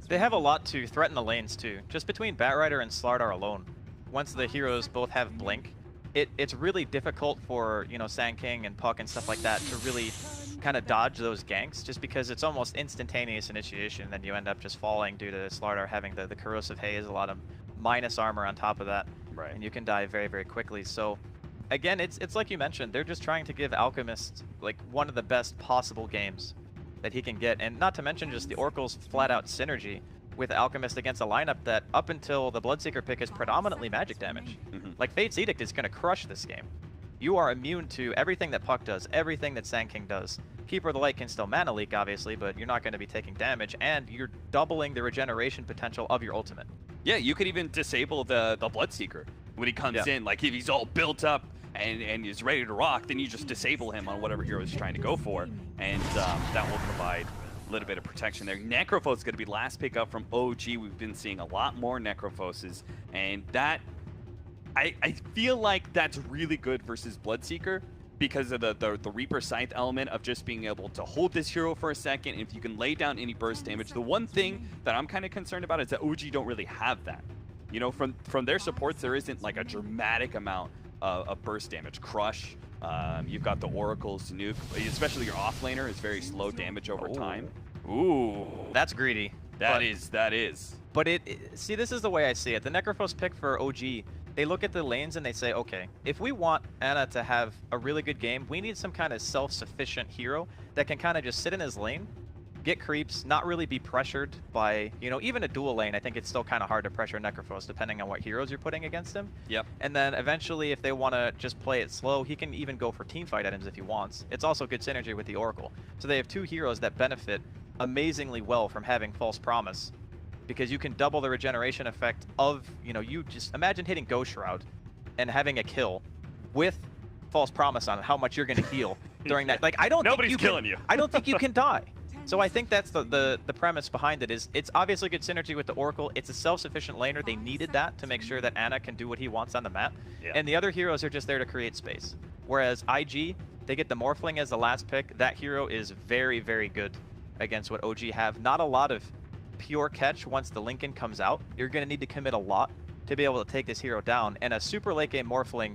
They have a lot to threaten the lanes too. Just between Batrider and Slardar alone, once the heroes both have Blink, it's really difficult for, you know, Sand King and Puck and stuff like that to really kind of dodge those ganks, just because it's almost instantaneous initiation, then you end up just falling due to Slardar having the corrosive haze, a lot of minus armor on top of that, right? And you can die very, very quickly. So again, it's like you mentioned, they're just trying to give Alchemist like one of the best possible games that he can get, and not to mention just the Oracle's flat out synergy with Alchemist against a lineup that up until the Bloodseeker pick is predominantly magic damage. Like Fate's Edict is going to crush this game. You are immune to everything that Puck does, everything that Sand King does. Keeper of the Light can still mana leak, obviously, but you're not going to be taking damage, and you're doubling the regeneration potential of your ultimate. Yeah, you could even disable the Bloodseeker when he comes in. Like if he's all built up and is ready to rock, then you just disable him on whatever hero he's trying to go for, and that will provide a little bit of protection there. Necrophos is going to be last pick up from OG. We've been seeing a lot more Necrophoses, and that I feel like that's really good versus Bloodseeker because of the Reaper Scythe element of just being able to hold this hero for a second. If you can lay down any burst damage, the one thing that I'm kind of concerned about is that OG don't really have that. You know, from their supports, there isn't like a dramatic amount of burst damage. Crush, you've got the Oracle's nuke, especially your offlaner is very slow damage over time. Ooh, that's greedy. That is. But see, this is the way I see it. The Necrophos pick for OG, they look at the lanes and they say, okay, if we want Ana to have a really good game, we need some kind of self-sufficient hero that can kind of just sit in his lane, get creeps, not really be pressured by, you know, even a dual lane. I think it's still kind of hard to pressure Necrophos depending on what heroes you're putting against him. Yep. And then eventually, if they want to just play it slow, he can even go for teamfight items if he wants. It's also good synergy with the Oracle. So they have two heroes that benefit amazingly well from having False Promise, because you can double the regeneration effect of, you know, you just imagine hitting Ghost Shroud and having a kill with False Promise on how much you're going to heal during that. Like, I don't Nobody's think you killing can, you. I don't think you can die. So I think that's the premise behind it. Is it's obviously good synergy with the Oracle. It's a self-sufficient laner. They needed that to make sure that Ana can do what he wants on the map. Yeah. And the other heroes are just there to create space. Whereas IG, they get the Morphling as the last pick. That hero is very, very good against what OG have. Not a lot of pure catch once the Lincoln comes out. You're going to need to commit a lot to be able to take this hero down. And a super late game Morphling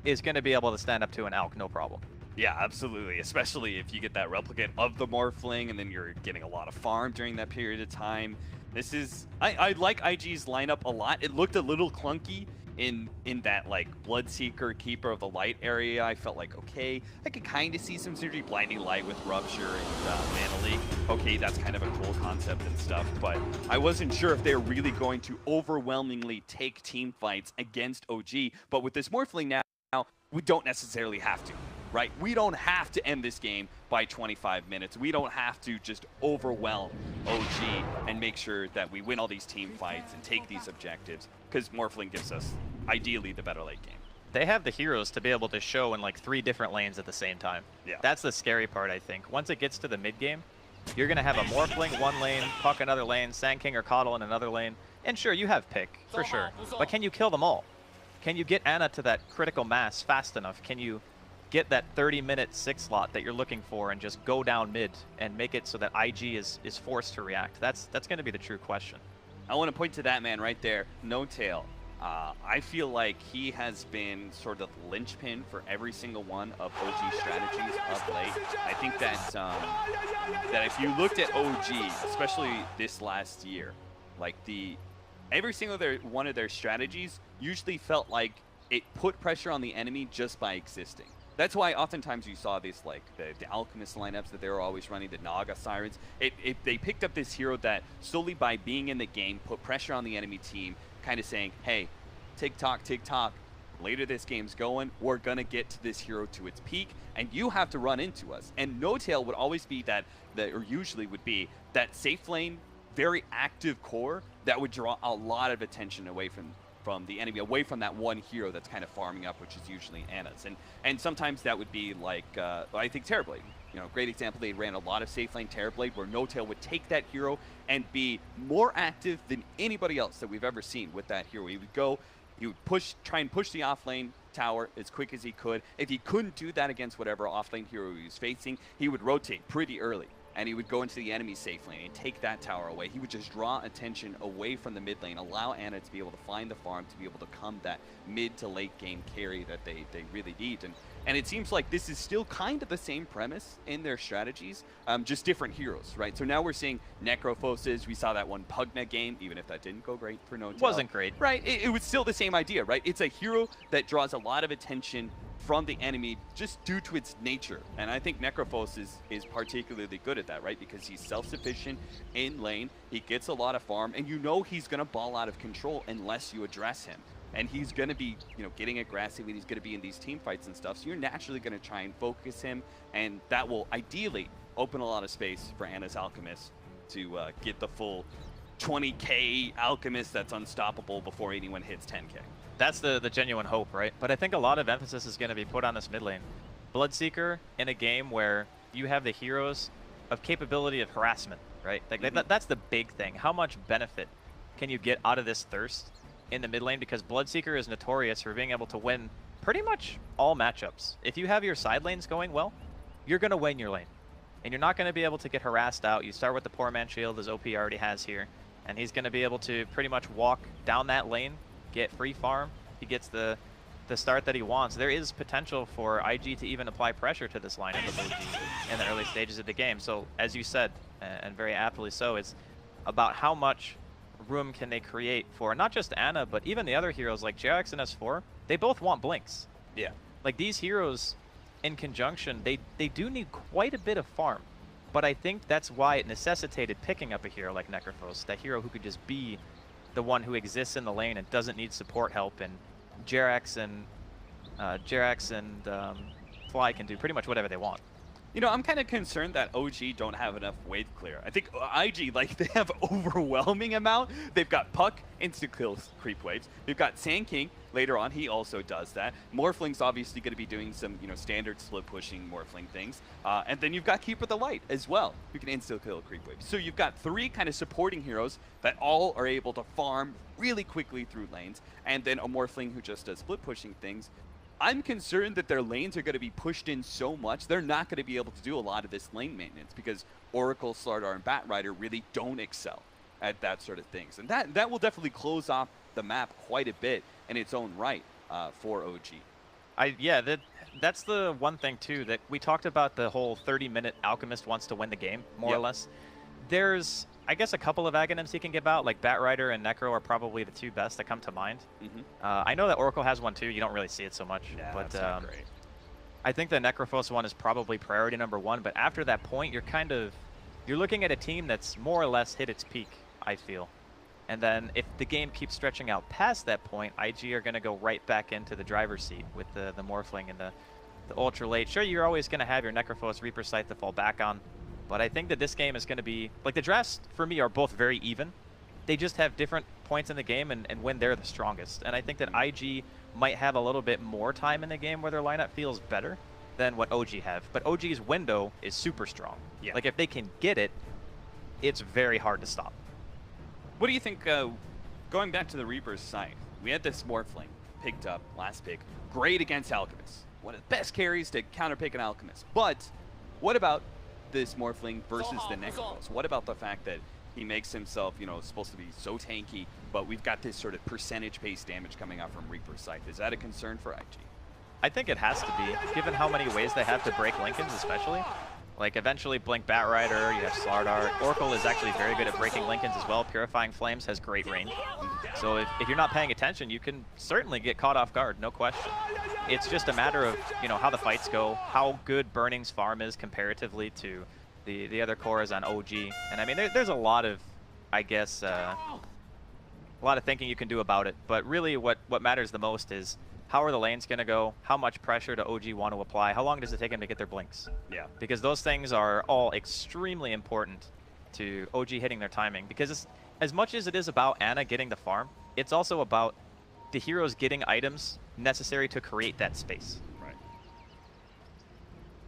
is going to be able to stand up to an Alk, no problem. Yeah, absolutely. Especially if you get that replicate of the Morphling and then you're getting a lot of farm during that period of time. This is... I like IG's lineup a lot. It looked a little clunky in that, like, Bloodseeker, Keeper of the Light area. I felt like, okay, I could kind of see some synergy. Blinding Light with Rupture and Mana Leak. Okay, that's kind of a cool concept and stuff, but I wasn't sure if they're really going to overwhelmingly take team fights against OG. But with this Morphling now, we don't necessarily have to. Right? We don't have to end this game by 25 minutes. We don't have to just overwhelm OG and make sure that we win all these team fights and take these objectives, because Morphling gives us, ideally, the better late game. They have the heroes to be able to show in like 3 different lanes at the same time. Yeah. That's the scary part, I think. Once it gets to the mid game, you're going to have a Morphling one lane, Puck another lane, Sand King or Coddle in another lane. And sure, you have pick, for sure. But can you kill them all? Can you get Ana to that critical mass fast enough? Can you get that 30-minute 6 slot that you're looking for and just go down mid and make it so that IG is forced to react? That's going to be the true question. I want to point to that man right there, No Tail. I feel like he has been sort of the linchpin for every single one of OG strategies of late. I think that that if you looked at OG, especially this last year, like every single one of their strategies usually felt like it put pressure on the enemy just by existing. That's why oftentimes you saw this, like the Alchemist lineups that they were always running, the Naga Sirens. They picked up this hero that solely by being in the game put pressure on the enemy team, kind of saying, hey, tick-tock, tick-tock, later this game's going, we're going to get to this hero to its peak, and you have to run into us. And No-Tail would always be or usually would be, that safe lane, very active core that would draw a lot of attention away from the enemy, away from that one hero that's kind of farming up, which is usually Anna's. And sometimes that would be like, I think Terrorblade. You know, great example, they ran a lot of safe lane Terrorblade where No-Tail would take that hero and be more active than anybody else that we've ever seen with that hero. He would go, he would try and push the offlane tower as quick as he could. If he couldn't do that against whatever offlane hero he was facing, he would rotate pretty early. And he would go into the enemy safe lane and take that tower away. He would just draw attention away from the mid lane, allow Anna to be able to find the farm, to be able to come that mid to late game carry that they really need. And it seems like this is still kind of the same premise in their strategies, just different heroes, right? So now we're seeing Necrophoses. We saw that one Pugna game, even if that didn't go great for No-Tail. Wasn't great. Right, it was still the same idea, right? It's a hero that draws a lot of attention from the enemy just due to its nature. And I think Necrophos is particularly good at that, right? Because he's self-sufficient in lane, he gets a lot of farm, and you know he's going to ball out of control unless you address him. And he's going to be, you know, getting aggressive, and he's going to be in these team fights and stuff. So you're naturally going to try and focus him, and that will ideally open a lot of space for Anna's Alchemist to get the full 20k Alchemist that's unstoppable before anyone hits 10k. That's the genuine hope, right? But I think a lot of emphasis is going to be put on this mid lane. Bloodseeker in a game where you have the heroes of capability of harassment, right? Like that's the big thing. How much benefit can you get out of this Thirst in the mid lane? Because Bloodseeker is notorious for being able to win pretty much all matchups. If you have your side lanes going well, you're going to win your lane. And you're not going to be able to get harassed out. You start with the Poor Man Shield, as OP already has here. And he's going to be able to pretty much walk down that lane, get free farm. He gets the start that he wants. There is potential for IG to even apply pressure to this lineup of OG in the early stages of the game. So as you said, and very aptly so, it's about how much room can they create for not just Anna, but even the other heroes like JRX and S4. They both want blinks. Yeah. Like these heroes in conjunction, they do need quite a bit of farm. But I think that's why it necessitated picking up a hero like Necrophos, that hero who could just be the one who exists in the lane and doesn't need support help, and JRX and Fly can do pretty much whatever they want. You know, I'm kind of concerned that OG don't have enough wave clear. I think IG, like, they have overwhelming amount. They've got Puck, instant kills, creep waves. They've got Sand King later on. He also does that. Morphling's obviously going to be doing some, you know, standard split pushing Morphling things. And then you've got Keeper the Light as well, who can instant kill creep waves. So you've got three kind of supporting heroes that all are able to farm really quickly through lanes. And then a Morphling who just does split pushing things. I'm concerned that their lanes are going to be pushed in so much, they're not going to be able to do a lot of this lane maintenance because Oracle, Slardar, and Batrider really don't excel at that sort of things. And that will definitely close off the map quite a bit in its own right for OG. That's the one thing, too, that we talked about the whole 30-minute Alchemist wants to win the game, more or less. There's, I guess, a couple of Aghanims he can give out, like Batrider and Necro are probably the two best that come to mind. I know that Oracle has one too, you don't really see it so much. Yeah, but that's not great. I think the Necrophos one is probably priority number one, but after that point, you're looking at a team that's more or less hit its peak, I feel. And then if the game keeps stretching out past that point, IG are going to go right back into the driver's seat with the Morphling and the ultra late. Sure, you're always going to have your Necrophos Reaper Sight to fall back on. But I think that this game is going to be, like, the drafts for me are both very even. They just have different points in the game and when they're the strongest. And I think that IG might have a little bit more time in the game where their lineup feels better than what OG have. But OG's window is super strong. Yeah. Like, if they can get it, it's very hard to stop. What do you think, going back to the Reaper's side, we had this Morphling picked up last pick, great against Alchemist. One of the best carries to counterpick an Alchemist. But what about this Morphling versus the Necrophos? What about the fact that He makes himself, you know, supposed to be so tanky, but we've got this sort of percentage-based damage coming out from Reaper's Scythe. Is that a concern for IG? I think it has to be, given how many ways they have to break Linken's especially. Like, eventually Blink Batrider, you have Slardar. Oracle is actually very good at breaking Linken's as well. Purifying Flames has great range. So if you're not paying attention, you can certainly get caught off guard, no question. It's just a matter of, you know, how the fights go, how good Burning's farm is comparatively to the other cores on OG. And I mean, there's a lot of, I guess, a lot of thinking you can do about it. But really what matters the most is, how are the lanes going to go? How much pressure do OG want to apply? How long does it take them to get their blinks? Yeah. Because those things are all extremely important to OG hitting their timing. Because as much as it is about Ana getting the farm, it's also about the heroes getting items necessary to create that space. Right.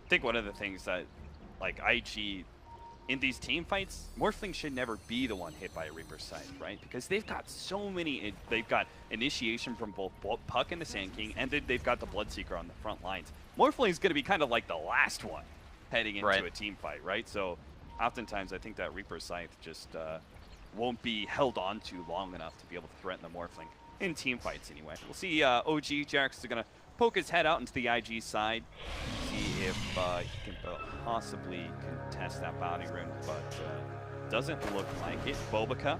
I think one of the things that, like, IG, in these team fights, Morphling should never be the one hit by a Reaper's Scythe, right? Because they've got so many, they've got initiation from both Puck and the Sand King, and then they've got the Bloodseeker on the front lines. Morphling's going to be kind of like the last one heading into a team fight, right? So oftentimes I think that Reaper's Scythe just won't be held on to long enough to be able to threaten the Morphling in team fights anyway. We'll see OG, Jarex is going to poke his head out into the IG side, see if he can possibly contest that bounty rune, but doesn't look like it. Bobica.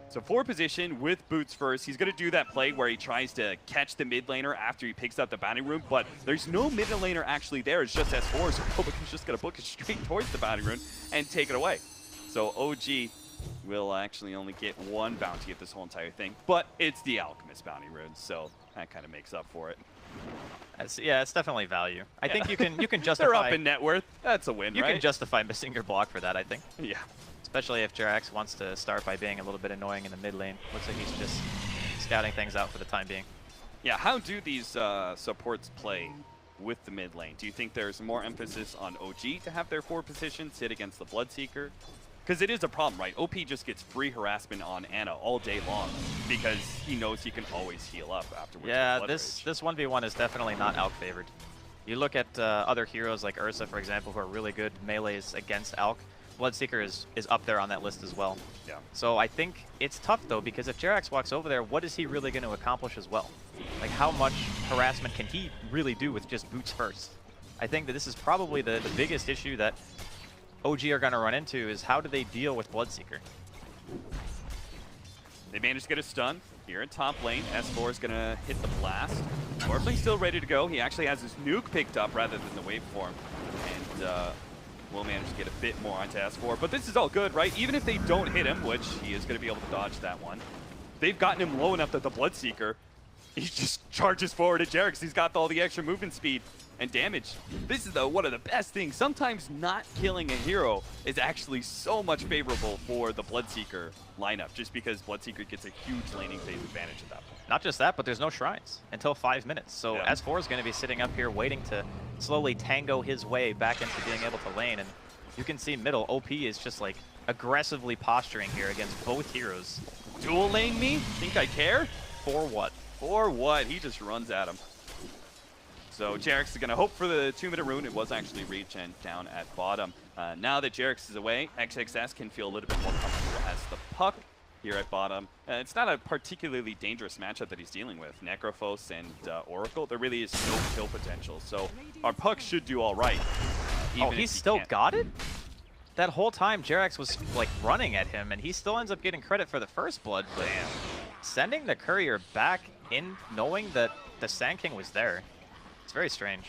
So 4 position with boots first. He's going to do that play where he tries to catch the mid laner after he picks up the bounty rune, but there's no mid laner actually there. It's just S4, so Bobica's just going to book it straight towards the bounty rune and take it away. So OG will actually only get 1 bounty of this whole entire thing, but it's the Alchemist bounty rune, so that kind of makes up for it. Yeah, it's definitely value. I think you can justify. They're up in net worth. That's a win, You right? can justify missing your block for that, I think. Yeah. Especially if Jerax wants to start by being a little bit annoying in the mid lane. Looks like he's just scouting things out for the time being. Yeah, how do these supports play with the mid lane? Do you think there's more emphasis on OG to have their 4 positions sit against the Bloodseeker? Because it is a problem, right? OP just gets free harassment on Ana all day long because he knows he can always heal up afterwards. Yeah, this 1v1 is definitely not Alk-favored. You look at other heroes like Ursa, for example, who are really good melees against Alk. Bloodseeker is up there on that list as well. Yeah. So I think it's tough, though, because if Jerax walks over there, what is he really going to accomplish as well? Like, how much harassment can he really do with just boots first? I think that this is probably the biggest issue that OG are going to run into, is how do they deal with Bloodseeker? They managed to get a stun here in top lane. S4 is going to hit the blast. Morphling's still ready to go. He actually has his nuke picked up rather than the waveform. And will manage to get a bit more onto S4. But this is all good, right? Even if they don't hit him, which he is going to be able to dodge that one, they've gotten him low enough that the Bloodseeker, he just charges forward at Jerax. He's got all the extra movement speed and damage. This is one of the best things. Sometimes not killing a hero is actually so much favorable for the Bloodseeker lineup, just because Bloodseeker gets a huge laning phase advantage at that point. Not just that, but there's no shrines until 5 minutes. So Yeah. S4 is going to be sitting up here waiting to slowly tango his way back into being able to lane. And you can see middle, OP is just like aggressively posturing here against both heroes. Dual lane me? Think I care? For what? For what? He just runs at him. So Jerax is going to hope for the 2-minute rune. It was actually regen down at bottom. Now that Jerax is away, XXS can feel a little bit more comfortable as the Puck here at bottom. It's not a particularly dangerous matchup that he's dealing with. Necrophos and Oracle, there really is no kill potential. So our Puck should do all right. Oh, he still got it? That whole time Jerax was like running at him, and he still ends up getting credit for the first blood. But sending the courier back in knowing that the Sand King was there, it's very strange.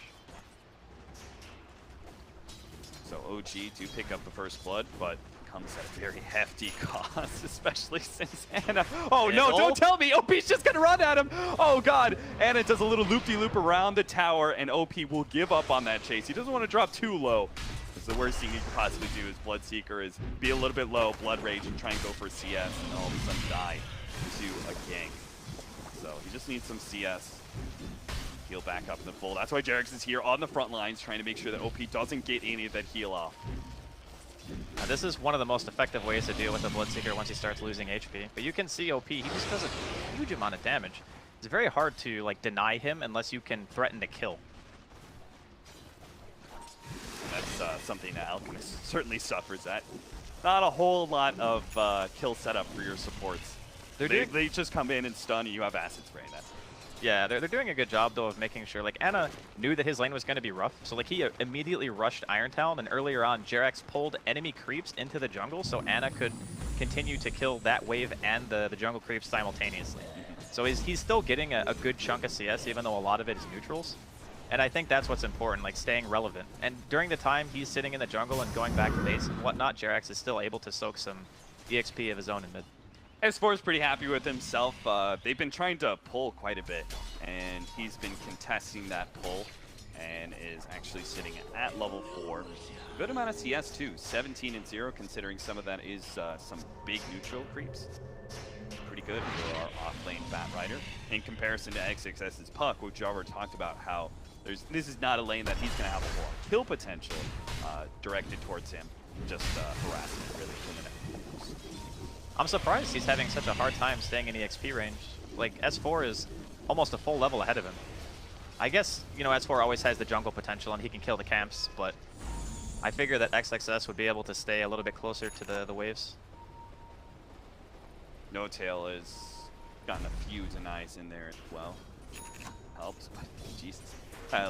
So OG do pick up the first blood, but comes at a very hefty cost, especially since Ana... Oh no, don't tell me! OP's just gonna run at him! Oh god! Ana does a little loop-de-loop around the tower, and OP will give up on that chase. He doesn't want to drop too low. Because the worst thing he could possibly do is Bloodseeker is be a little bit low, Blood Rage, and try and go for CS, and all of a sudden die to a gank. So he just needs some CS. Heal back up in the full. That's why Jerax is here on the front lines, trying to make sure that OP doesn't get any of that heal off. Now, this is one of the most effective ways to deal with the Bloodseeker once he starts losing HP. But you can see OP, he just does a huge amount of damage. It's very hard to like deny him unless you can threaten to kill. That's something that Alchemist certainly suffers at. not a whole lot of kill setup for your supports. They just come in and stun, and you have acid spray that. Yeah, they're doing a good job, though, of making sure, like, Ana knew that his lane was going to be rough, so, like, he immediately rushed Iron Talon, and earlier on, JerAx pulled enemy creeps into the jungle, so Ana could continue to kill that wave and the jungle creeps simultaneously. So he's still getting a good chunk of CS, even though a lot of it is neutrals. And I think that's what's important, like, staying relevant. And during the time he's sitting in the jungle and going back to base and whatnot, JerAx is still able to soak some EXP of his own in mid. S4 is pretty happy with himself. They've been trying to pull quite a bit, and he's been contesting that pull and is actually sitting at level 4. Good amount of CS too, 17-0, considering some of that is some big neutral creeps. Pretty good for our off-lane Batrider. In comparison to XXS's Puck, which Jarver talked about how this is not a lane that he's going to have a lot of kill potential directed towards him, just harassing it really for the next. I'm surprised he's having such a hard time staying in EXP range. Like, S4 is almost a full level ahead of him. I guess, you know, S4 always has the jungle potential and he can kill the camps, but I figure that XXS would be able to stay a little bit closer to the waves. No-Tail has gotten a few denies in there as well. Helps. Jesus.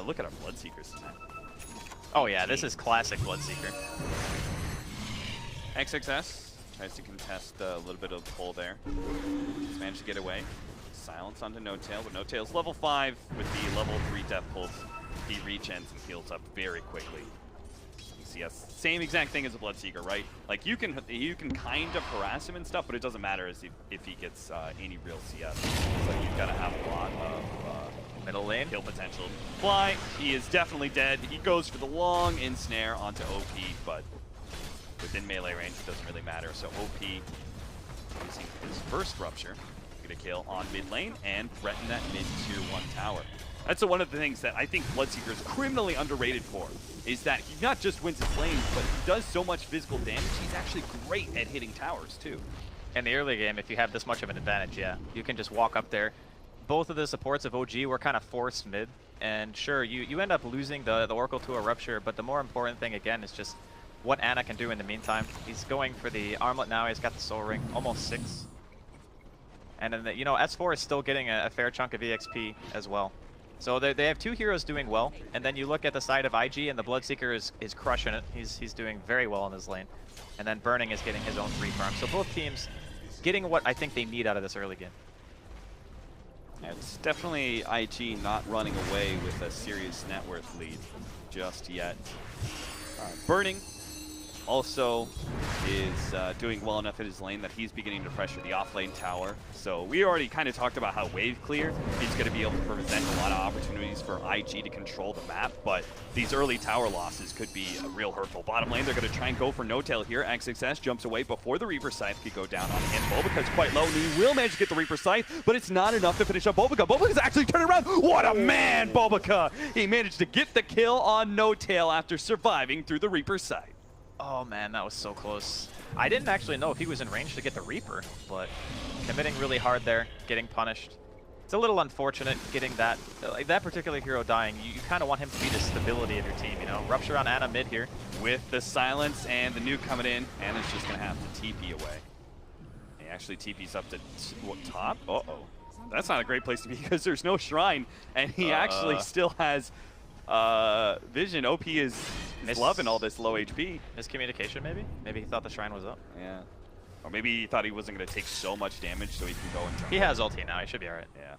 Look at our Bloodseekers tonight. Oh yeah, this is classic Bloodseeker. XXS tries to contest a little bit of pull there. He's managed to get away. Silence onto No-Tail, but No-Tail's level 5 with the level 3 death pulse. He regens and heals up very quickly. You see, same exact thing as a Bloodseeker, right? Like you can kind of harass him and stuff, but it doesn't matter as if he gets any real CS. So you've got to have a lot of middle lane kill potential. Fly, he is definitely dead. He goes for the long ensnare onto OP, but within melee range, it doesn't really matter. So OP using his first rupture, get a kill on mid lane and threaten that mid tier 1 tower. That's one of the things that I think Bloodseeker is criminally underrated for, is that he not just wins his lanes, but he does so much physical damage, he's actually great at hitting towers too. In the early game, if you have this much of an advantage, yeah, you can just walk up there. Both of the supports of OG were kind of forced mid, and sure, you end up losing the Oracle to a rupture, but the more important thing, again, is just what Ana can do in the meantime. He's going for the armlet now, he's got the soul ring, almost 6. And then, you know, S4 is still getting a fair chunk of EXP as well. So they have 2 heroes doing well, and then you look at the side of IG, and the Bloodseeker is crushing it. He's doing very well in his lane. And then Burning is getting his own free farm. So both teams getting what I think they need out of this early game. It's definitely IG not running away with a serious net worth lead just yet. Burning also is doing well enough in his lane that he's beginning to pressure the off-lane tower. So we already kind of talked about how wave clear he's going to be able to present a lot of opportunities for IG to control the map, but these early tower losses could be real hurtful. Bottom lane, they're going to try and go for No-Tail here. XXS jumps away before the Reaper Scythe could go down on him. Bulbaca's quite low, and he will manage to get the Reaper Scythe, but it's not enough to finish up Bulbaca. Bulbaca's actually turning around. What a man, Bulbaca! He managed to get the kill on No-Tail after surviving through the Reaper Scythe. Oh man, that was so close. I didn't actually know if he was in range to get the Reaper, but committing really hard there, getting punished. It's a little unfortunate getting that, like that particular hero dying. You kind of want him to be the stability of your team, you know? Rupture on Ana mid here. With the silence and the nuke coming in, Ana's just going to have to TP away. He actually TP's up to top. Uh-oh. That's not a great place to be because there's no shrine, and he actually still has vision. OP is loving all this low HP. Miscommunication, maybe? Maybe he thought the shrine was up. Yeah. Or maybe he thought he wasn't going to take so much damage so he can go and jump. He has ulti now. He should be alright. Yeah.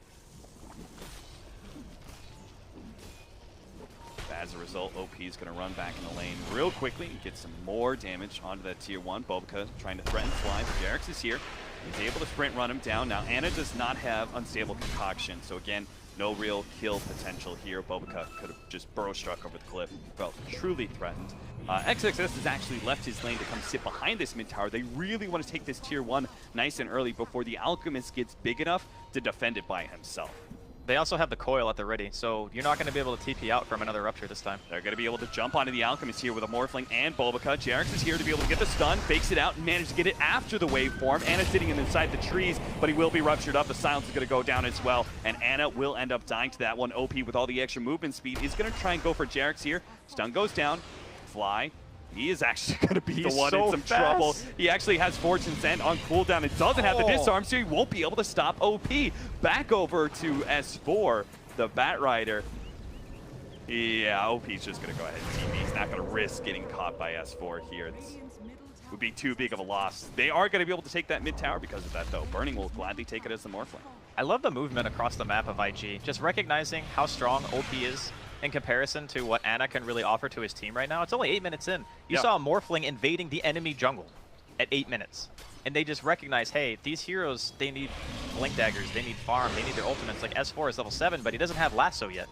As a result, OP is going to run back in the lane real quickly and get some more damage onto that tier 1. Bulbaca trying to threaten Fly, but JerAx is here. He's able to sprint run him down. Now, Ana does not have Unstable Concoction, so again, no real kill potential here. Bulbaca could have just burrow struck over the cliff. Felt truly threatened. XXS has actually left his lane to come sit behind this mid tower. They really want to take this tier 1 nice and early before the Alchemist gets big enough to defend it by himself. They also have the coil at the ready, so you're not going to be able to TP out from another Rupture this time. They're going to be able to jump onto the Alchemist here with a Morphling and Bulbaca. JerAx is here to be able to get the stun, fakes it out, and manage to get it after the waveform. Ana sitting inside the trees, but he will be ruptured up. The silence is going to go down as well, and Ana will end up dying to that one. OP with all the extra movement speed is going to try and go for JerAx here. Stun goes down. Fly He is actually going to be the one so in some fast. trouble. He actually has Fortune Sand on cooldown and doesn't have the disarm, so he won't be able to stop OP. Back over to S4, the Batrider. Yeah, OP's just going to go ahead and TP. He's not going to risk getting caught by S4 here. It would be too big of a loss. They are going to be able to take that mid tower because of that, though. Burning will gladly take it as the Morphling. I love the movement across the map of IG. Just recognizing how strong OP is in comparison to what Ana can really offer to his team right now. It's only 8 minutes in. You saw a Morphling invading the enemy jungle at 8 minutes. And they just recognize, hey, these heroes, they need Blink Daggers, they need farm, they need their ultimates. Like S4 is level 7, but he doesn't have Lasso yet.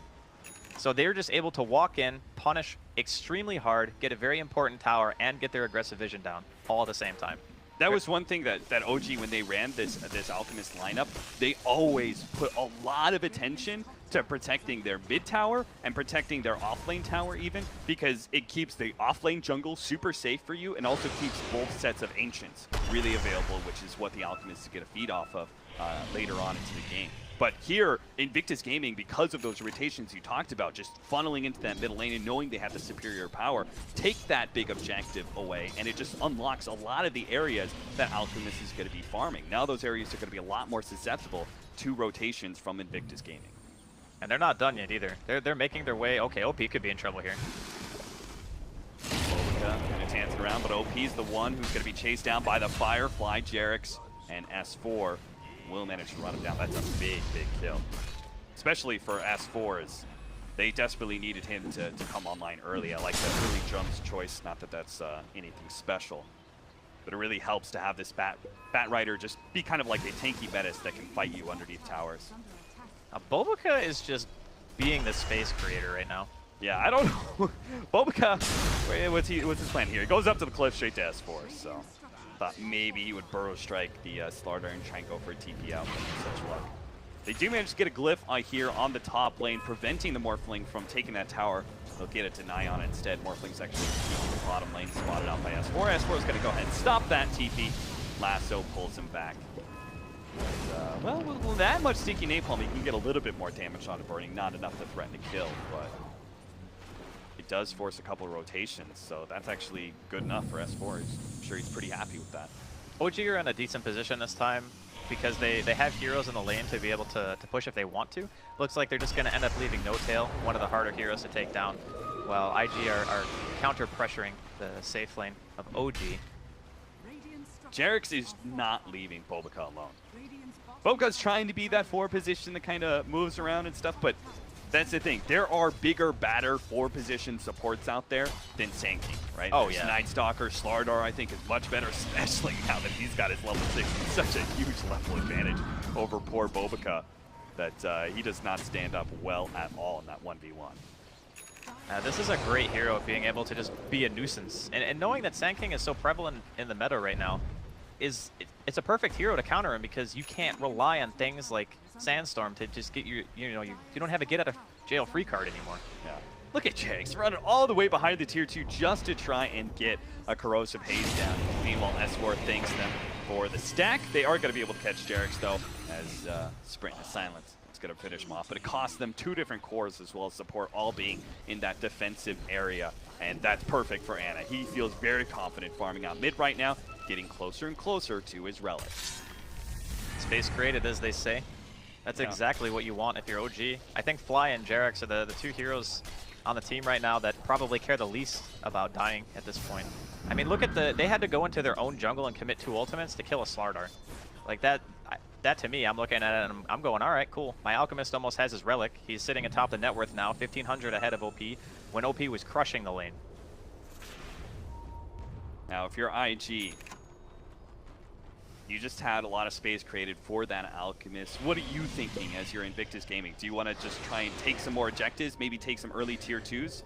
So they're just able to walk in, punish extremely hard, get a very important tower, and get their aggressive vision down all at the same time. That was one thing that OG, when they ran this Alchemist lineup, they always put a lot of attention to protecting their mid tower and protecting their offlane tower even, because it keeps the offlane jungle super safe for you and also keeps both sets of Ancients really available, which is what the Alchemists get a feed off of later on into the game. But here, Invictus Gaming, because of those rotations you talked about, just funneling into that middle lane and knowing they have the superior power, take that big objective away, and it just unlocks a lot of the areas that Alchemist is going to be farming. Now those areas are going to be a lot more susceptible to rotations from Invictus Gaming. And they're not done yet either. They're making their way. Okay, OP could be in trouble here. Kind of dancing around, but OP's the one who's going to be chased down by the Firefly, Jerix, and S4 will manage to run him down. That's a big, big kill. Especially for S4, as they desperately needed him to come online early. I like that early jumps choice, not that that's anything special. But it really helps to have this Batrider just be kind of like a tanky Metis that can fight you underneath towers. Bobica is just being the space creator right now. Yeah, I don't know. Bobica, what's his plan here? He goes up to the cliff straight to S4, so thought maybe he would burrow strike the Slardar and try and go for a TP out, but such luck. They do manage to get a glyph here on the top lane, preventing the Morphling from taking that tower. They'll get a deny on it instead. Morphling's actually in the bottom lane, spotted out by S4. S4 is going to go ahead and stop that TP. Lasso pulls him back. And, well, with that much Sticky Napalm, you can get a little bit more damage on it burning, not enough to threaten to kill, but it does force a couple of rotations, so that's actually good enough for S4. I'm sure he's pretty happy with that. OG are in a decent position this time because they have heroes in the lane to be able to push if they want to. Looks like they're just going to end up leaving No Tail, one of the harder heroes to take down, while IG are counter-pressuring the safe lane of OG. Jerix is not leaving Bobica alone. Bobica's trying to be that forward position that kind of moves around and stuff, but that's the thing. There are bigger, badder four-position supports out there than Sankey, right? Oh, There's yeah. Night Stalker, Slardar, I think, is much better, especially now that he's got his level 6. It's such a huge level advantage over poor Bobica that he does not stand up well at all in that 1v1. This is a great hero being able to just be a nuisance. And knowing that Sand King is so prevalent in the meta right now, it's a perfect hero to counter him because you can't rely on things like Sandstorm to just get you don't have a get out of jail free card anymore. Yeah. Look at Jax running all the way behind the tier 2 just to try and get a Corrosive Haze down. Meanwhile, S4 thanks them for the stack. They are going to be able to catch Jerix though, as Sprint has Silence. It's going to finish him off, but it costs them 2 different cores as well as support, all being in that defensive area, and that's perfect for Ana. He feels very confident farming out mid right now, getting closer and closer to his relic. Space created, as they say. That's exactly what you want if you're OG. I think Fly and Jerix are the 2 heroes on the team right now that probably care the least about dying at this point. I mean, look at they had to go into their own jungle and commit 2 ultimates to kill a Slardar. Like that to me, I'm looking at it and I'm going, all right, cool. My Alchemist almost has his relic. He's sitting atop the net worth now, 1,500 ahead of OP, when OP was crushing the lane. Now, if you're IG, you just had a lot of space created for that Alchemist. What are you thinking as you're Invictus Gaming? Do you want to just try and take some more objectives, maybe take some early tier 2s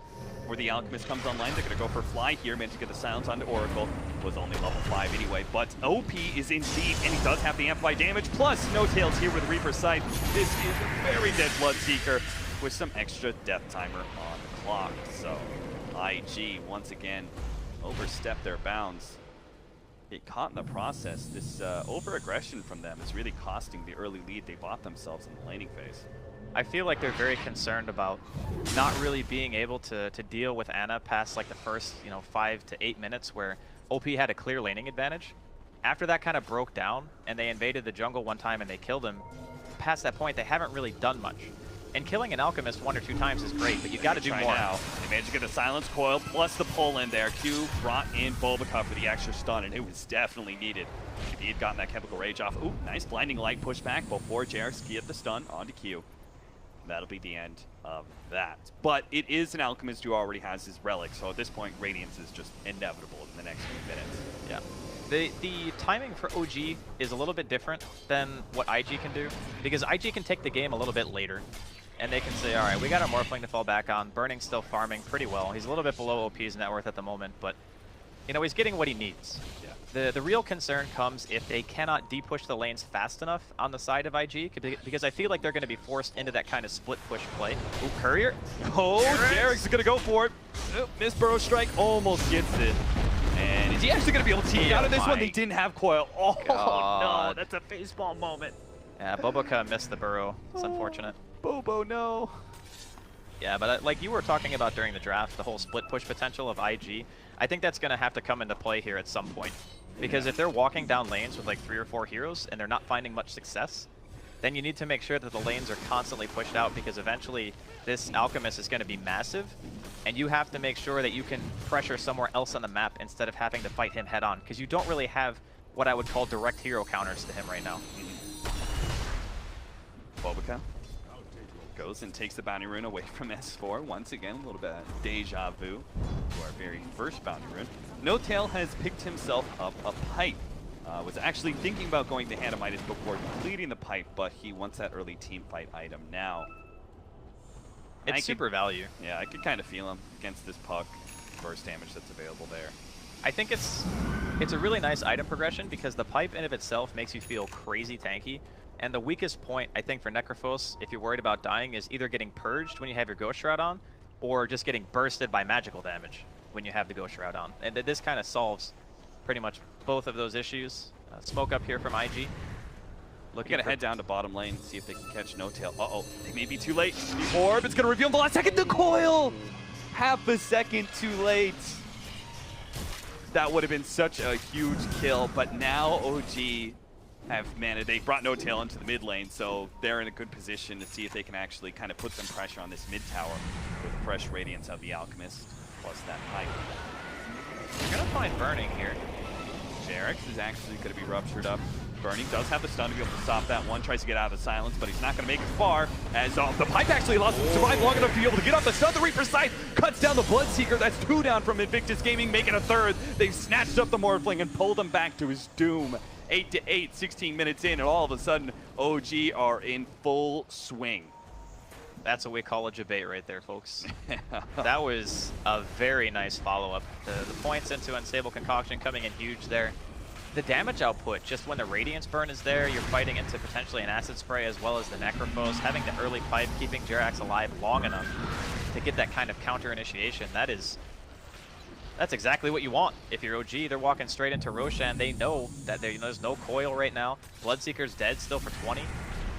where the Alchemist comes online? They're going to go for Fly here, managed to get the silence onto Oracle. Was only level 5 anyway, but OP is in deep, and he does have the amplify damage, plus No Tails here with Reaper's Sight. This is a very dead Bloodseeker with some extra death timer on the clock. So IG, once again, overstep their bounds. Get caught in the process. This over-aggression from them is really costing the early lead they bought themselves in the laning phase. I feel like they're very concerned about not really being able to deal with Ana past like the first 5 to 8 minutes where OP had a clear laning advantage. After that kind of broke down and they invaded the jungle one time and they killed him, past that point they haven't really done much. And killing an Alchemist 1 or 2 times is great, but you got to do more. Now. They managed to get the silence coil plus the pull in there. Q brought in Bulbaca for the extra stun, and it was definitely needed. If he had gotten that chemical rage off, ooh, nice blinding light pushback before JRX get the stun onto Q. That'll be the end of that. But it is an Alchemist who already has his relic, so at this point, Radiance is just inevitable in the next few minutes. Yeah. The timing for OG is a little bit different than what IG can do, because IG can take the game a little bit later, and they can say, all right, we got our Morphling to fall back on. Burning's still farming pretty well. He's a little bit below OP's net worth at the moment, but he's getting what he needs. Yeah. The real concern comes if they cannot de-push the lanes fast enough on the side of IG, because I feel like they're going to be forced into that kind of split push play. Ooh, Courier. Oh, JRX is going to go for it. Oh, Miss Burrow Strike almost gets it. And is he actually going to be able to take out of this one? They didn't have coil. Oh, no. That's a baseball moment. Yeah, Boboka missed the burrow. It's unfortunate. Bobo, no. Yeah, but like you were talking about during the draft, the whole split push potential of IG, I think that's going to have to come into play here at some point. Because if they're walking down lanes with like 3 or 4 heroes and they're not finding much success, then you need to make sure that the lanes are constantly pushed out, because eventually this Alchemist is going to be massive, and you have to make sure that you can pressure somewhere else on the map instead of having to fight him head on, because you don't really have what I would call direct hero counters to him right now. Bulbaca goes and takes the bounty rune away from S4. Once again, a little bit of deja vu to our very first bounty rune. No Tail has picked himself up a pipe. Was actually thinking about going to Hannah Midas before completing the pipe, but he wants that early team fight item now. It's super value. Yeah, I could kind of feel him against this puck burst damage that's available there. I think it's a really nice item progression, because the pipe in of itself makes you feel crazy tanky. And the weakest point, I think, for Necrophos, if you're worried about dying, is either getting purged when you have your Ghost Shroud on, or just getting bursted by magical damage when you have the Ghost Shroud on. And this kind of solves pretty much both of those issues. Smoke up here from IG. Looking to head down to bottom lane, see if they can catch No Tail. Uh-oh, they may be too late. The orb is going to reveal in the last second. The coil! Half a second too late. That would have been such a huge kill, but now OG have managed. They brought No Tail into the mid lane, so they're in a good position to see if they can actually kind of put some pressure on this mid tower with fresh Radiance of the Alchemist, plus that pipe. You're going to find Burning here. JRX is actually going to be ruptured up. Burning does have the stun to be able to stop that one. Tries to get out of the silence, but he's not going to make it far. As the pipe actually lost, survived long enough to be able to get off the stun. The Reaper's Scythe cuts down the Bloodseeker. That's 2 down from Invictus Gaming, making a 3rd. They've snatched up the Morphling and pulled him back to his doom. 8-8, 16 minutes in, and all of a sudden, OG are in full swing. That's what we call a debate right there, folks. That was a very nice follow-up. The points into Unstable Concoction coming in huge there. The damage output, just when the Radiance burn is there, you're fighting into potentially an Acid Spray as well as the Necrophos. Having the early pipe, keeping JRX alive long enough to get that kind of counter initiation, that's exactly what you want. If you're OG, they're walking straight into Roshan. They know that there's no coil right now. Bloodseeker's dead still for 20.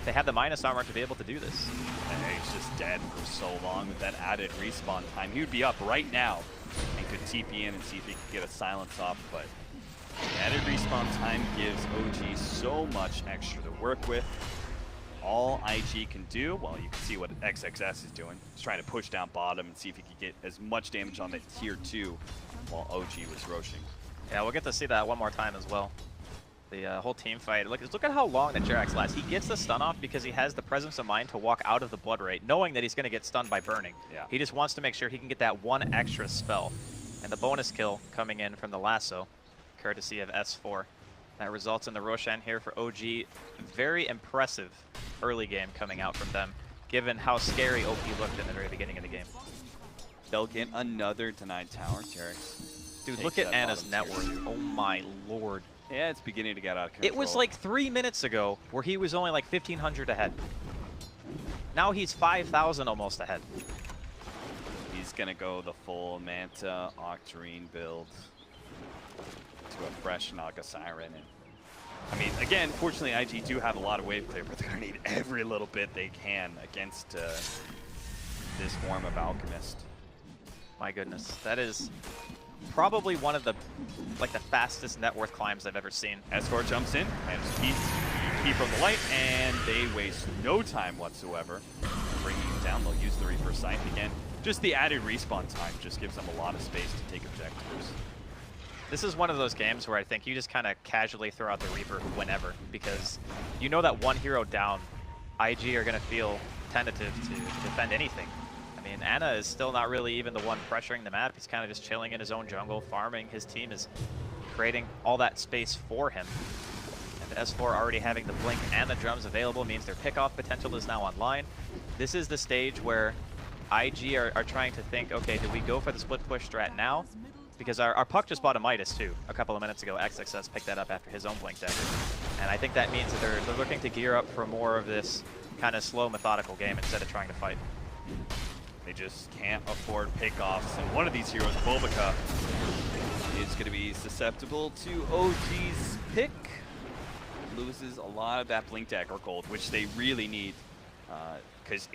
They have the minus armor to be able to do this. And he's just dead for so long with that added respawn time. He would be up right now and could TP in and see if he could get a silence off, but the added respawn time gives OG so much extra to work with. All IG can do, well, you can see what XXS is doing. He's trying to push down bottom and see if he could get as much damage on that tier 2 while OG was roshing. Yeah, we'll get to see that one more time as well. The whole team fight. Look at how long that JRX lasts. He gets the stun off because he has the presence of mind to walk out of the Blood Rate, knowing that he's going to get stunned by Burning. Yeah. He just wants to make sure he can get that one extra spell. And the bonus kill coming in from the lasso, courtesy of S4. That results in the Roshan here for OG. Very impressive early game coming out from them, given how scary OP looked in the very beginning of the game. They'll get another denied tower, JRX. Dude, look at Ana's net worth. Oh my lord. Yeah, it's beginning to get out of control. It was like 3 minutes ago where he was only like 1,500 ahead. Now he's 5,000 almost ahead. He's going to go the full Manta Octarine build to a fresh Naga Siren and I mean, again, fortunately, IG do have a lot of wave clear, but they're going to need every little bit they can against this form of Alchemist. My goodness, that is probably one of the fastest net worth climbs I've ever seen. Escort jumps in, and key from the light, and they waste no time whatsoever. Bringing him down, they'll use the Reaper Scythe again. Just the added respawn time just gives them a lot of space to take objectives. This is one of those games where I think you just kind of casually throw out the Reaper whenever, because you know that one hero down, IG are going to feel tentative to defend anything. I mean, Ana is still not really even the one pressuring the map. He's kind of just chilling in his own jungle, farming. His team is creating all that space for him. And S4 already having the blink and the drums available means their pickoff potential is now online. This is the stage where IG are trying to think, okay, do we go for the split push strat now? Because our puck just bought a Midas too a couple of minutes ago. XXS picked that up after his own blink dagger. And I think that means that they're looking to gear up for more of this kind of slow, methodical game instead of trying to fight. They just can't afford pickoffs, and one of these heroes, Bobica, is going to be susceptible to OG's pick. Loses a lot of that Blink Dagger gold, which they really need. Because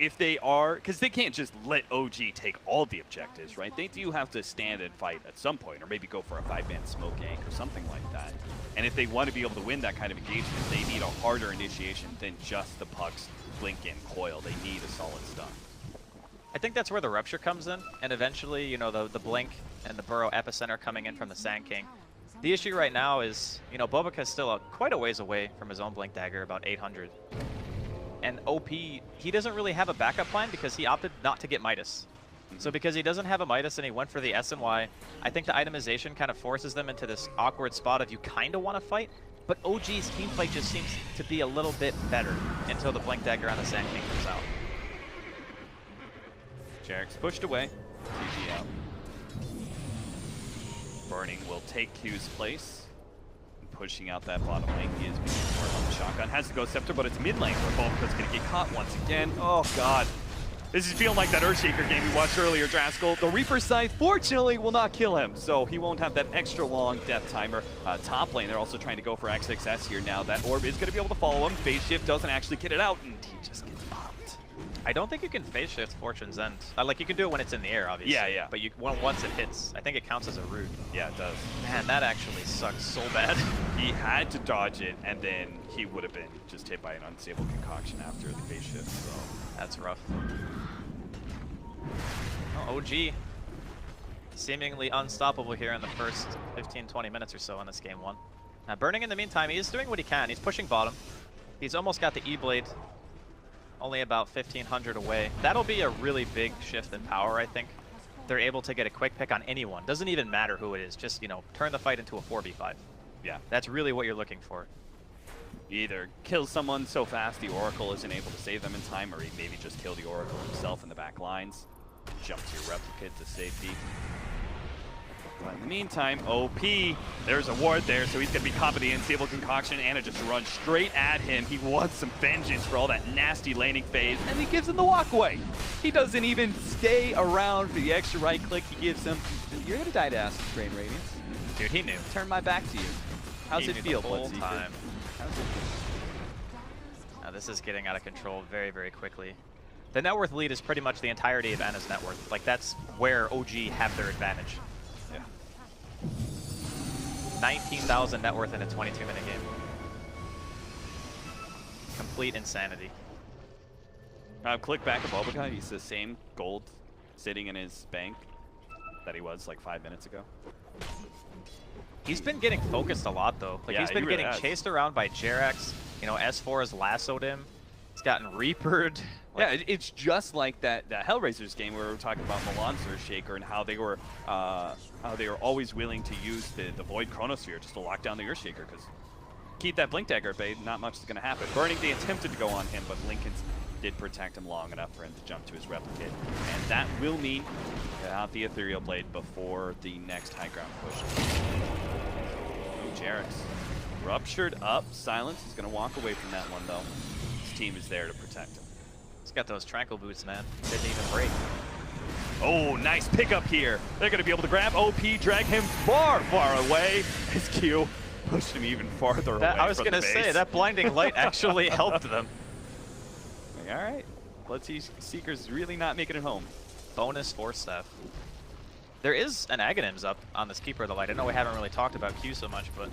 they can't just let OG take all the objectives, right? They do have to stand and fight at some point, or maybe go for a 5-man smoke gank or something like that. And if they want to be able to win that kind of engagement, they need a harder initiation than just the pucks, blink, and coil. They need a solid stun. I think that's where the Rupture comes in, and eventually, you know, the Blink and the Burrow epicenter coming in from the Sand King. The issue right now is, you know, Bobica is still quite a ways away from his own Blink Dagger, about 800. And OP, he doesn't really have a backup plan because he opted not to get Midas. So because he doesn't have a Midas and he went for the SNY, I think the itemization kind of forces them into this awkward spot of you kind of want to fight, but OG's teamfight just seems to be a little bit better until the Blink Dagger on the Sand King comes out. Jarek's pushed away. GG out. Burning will take Q's place. Pushing out that bottom lane. He is being forced on the shotgun. Has to go Scepter, but it's mid lane where Bobica's going to get caught once again. Oh, God. This is feeling like that Earthshaker game we watched earlier, Draskell. The Reaper Scythe, fortunately, will not kill him, so he won't have that extra long death timer. Top lane, they're also trying to go for XXS here now. That orb is going to be able to follow him. Phase Shift doesn't actually get it out, and he just gets popped. I don't think you can phase shift Fortune's End. Like, you can do it when it's in the air, obviously. Yeah, yeah. But once it hits, I think it counts as a root. Yeah, it does. Man, that actually sucks so bad. He had to dodge it, and then he would have been just hit by an unstable concoction after the phase shift, so. That's rough. Oh, OG. Seemingly unstoppable here in the first 15-20 minutes or so in this game one. Now, Burning in the meantime, he is doing what he can. He's pushing bottom. He's almost got the E-Blade. Only about 1,500 away. That'll be a really big shift in power, I think. They're able to get a quick pick on anyone. Doesn't even matter who it is. Just, you know, turn the fight into a 4v5. Yeah. That's really what you're looking for. Either kill someone so fast the Oracle isn't able to save them in time, or he maybe just kill the Oracle himself in the back lines. Jump to your replicate to safety. But in the meantime, OP, there's a ward there, so he's going to be caught by the unstable concoction. Anna just runs straight at him. He wants some vengeance for all that nasty laning phase, and he gives him the walkway. He doesn't even stay around for the extra right click he gives him. You're going to die to Acid Rain Radiance. Dude, he knew. Turn my back to you. How's it feel, full Bloodseeker? time. How's it feel? Now, this is getting out of control very, very quickly. The net worth lead is pretty much the entirety of Anna's net worth. Like, that's where OG have their advantage. 19,000 net worth in a 22-minute game. Complete insanity. Click back at Bobica. He's the same gold sitting in his bank that he was like 5 minutes ago. He's been getting focused a lot, though. Like, Yeah, he's been he really getting has. chased around by Jerax. You know, S4 has lassoed him. He's gotten Reapered. Yeah, it's just like that Hellraisers game where we were talking about Milan's Earthshaker and how they were always willing to use the Void Chronosphere just to lock down the Earthshaker, because keep that Blink Dagger at bay, not much is going to happen. Burning, they attempted to go on him, but Lincoln's did protect him long enough for him to jump to his replicate. And that will mean out the Ethereal Blade before the next high ground push. Jerax ruptured up. Silence is going to walk away from that one, though. His team is there to protect him. He's got those tranquil boots, man. Didn't even break. Oh, nice pickup here. They're going to be able to grab OP, drag him far, far away. His Q pushed him even farther away. I was going to say, that blinding light actually helped them. Like, all right, let's see. Seeker's really not making it home. Bonus Force Staff. There is an Aghanims up on this Keeper of the Light. I know we haven't really talked about Q so much, but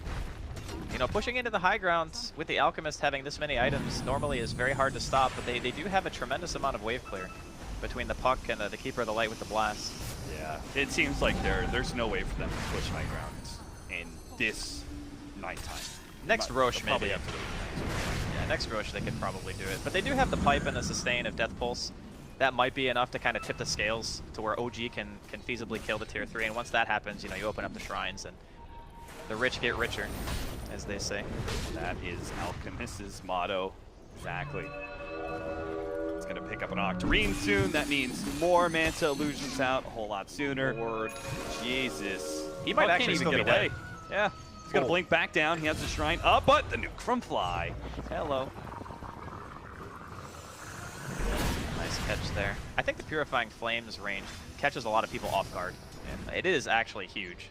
you know, pushing into the high ground with the Alchemist having this many items normally is very hard to stop, but they do have a tremendous amount of wave clear between the Puck and the Keeper of the Light with the Blast. Yeah, it seems like there's no way for them to push high ground in this nighttime. Next Roche, maybe. Have to yeah, next Roche they could probably do it. But they do have the pipe and the sustain of Death Pulse. That might be enough to kind of tip the scales to where OG can feasibly kill the tier 3. And once that happens, you know, you open up the shrines and the rich get richer, as they say. That is Alchemist's motto. Exactly. It's going to pick up an Octarine soon. That means more Manta Illusions out a whole lot sooner. Lord Jesus. He might actually even get away. Yeah. He's going to blink back down. He has the shrine up, but the nuke from Fly. Hello. Nice catch there. I think the Purifying Flames range catches a lot of people off guard, and it is actually huge.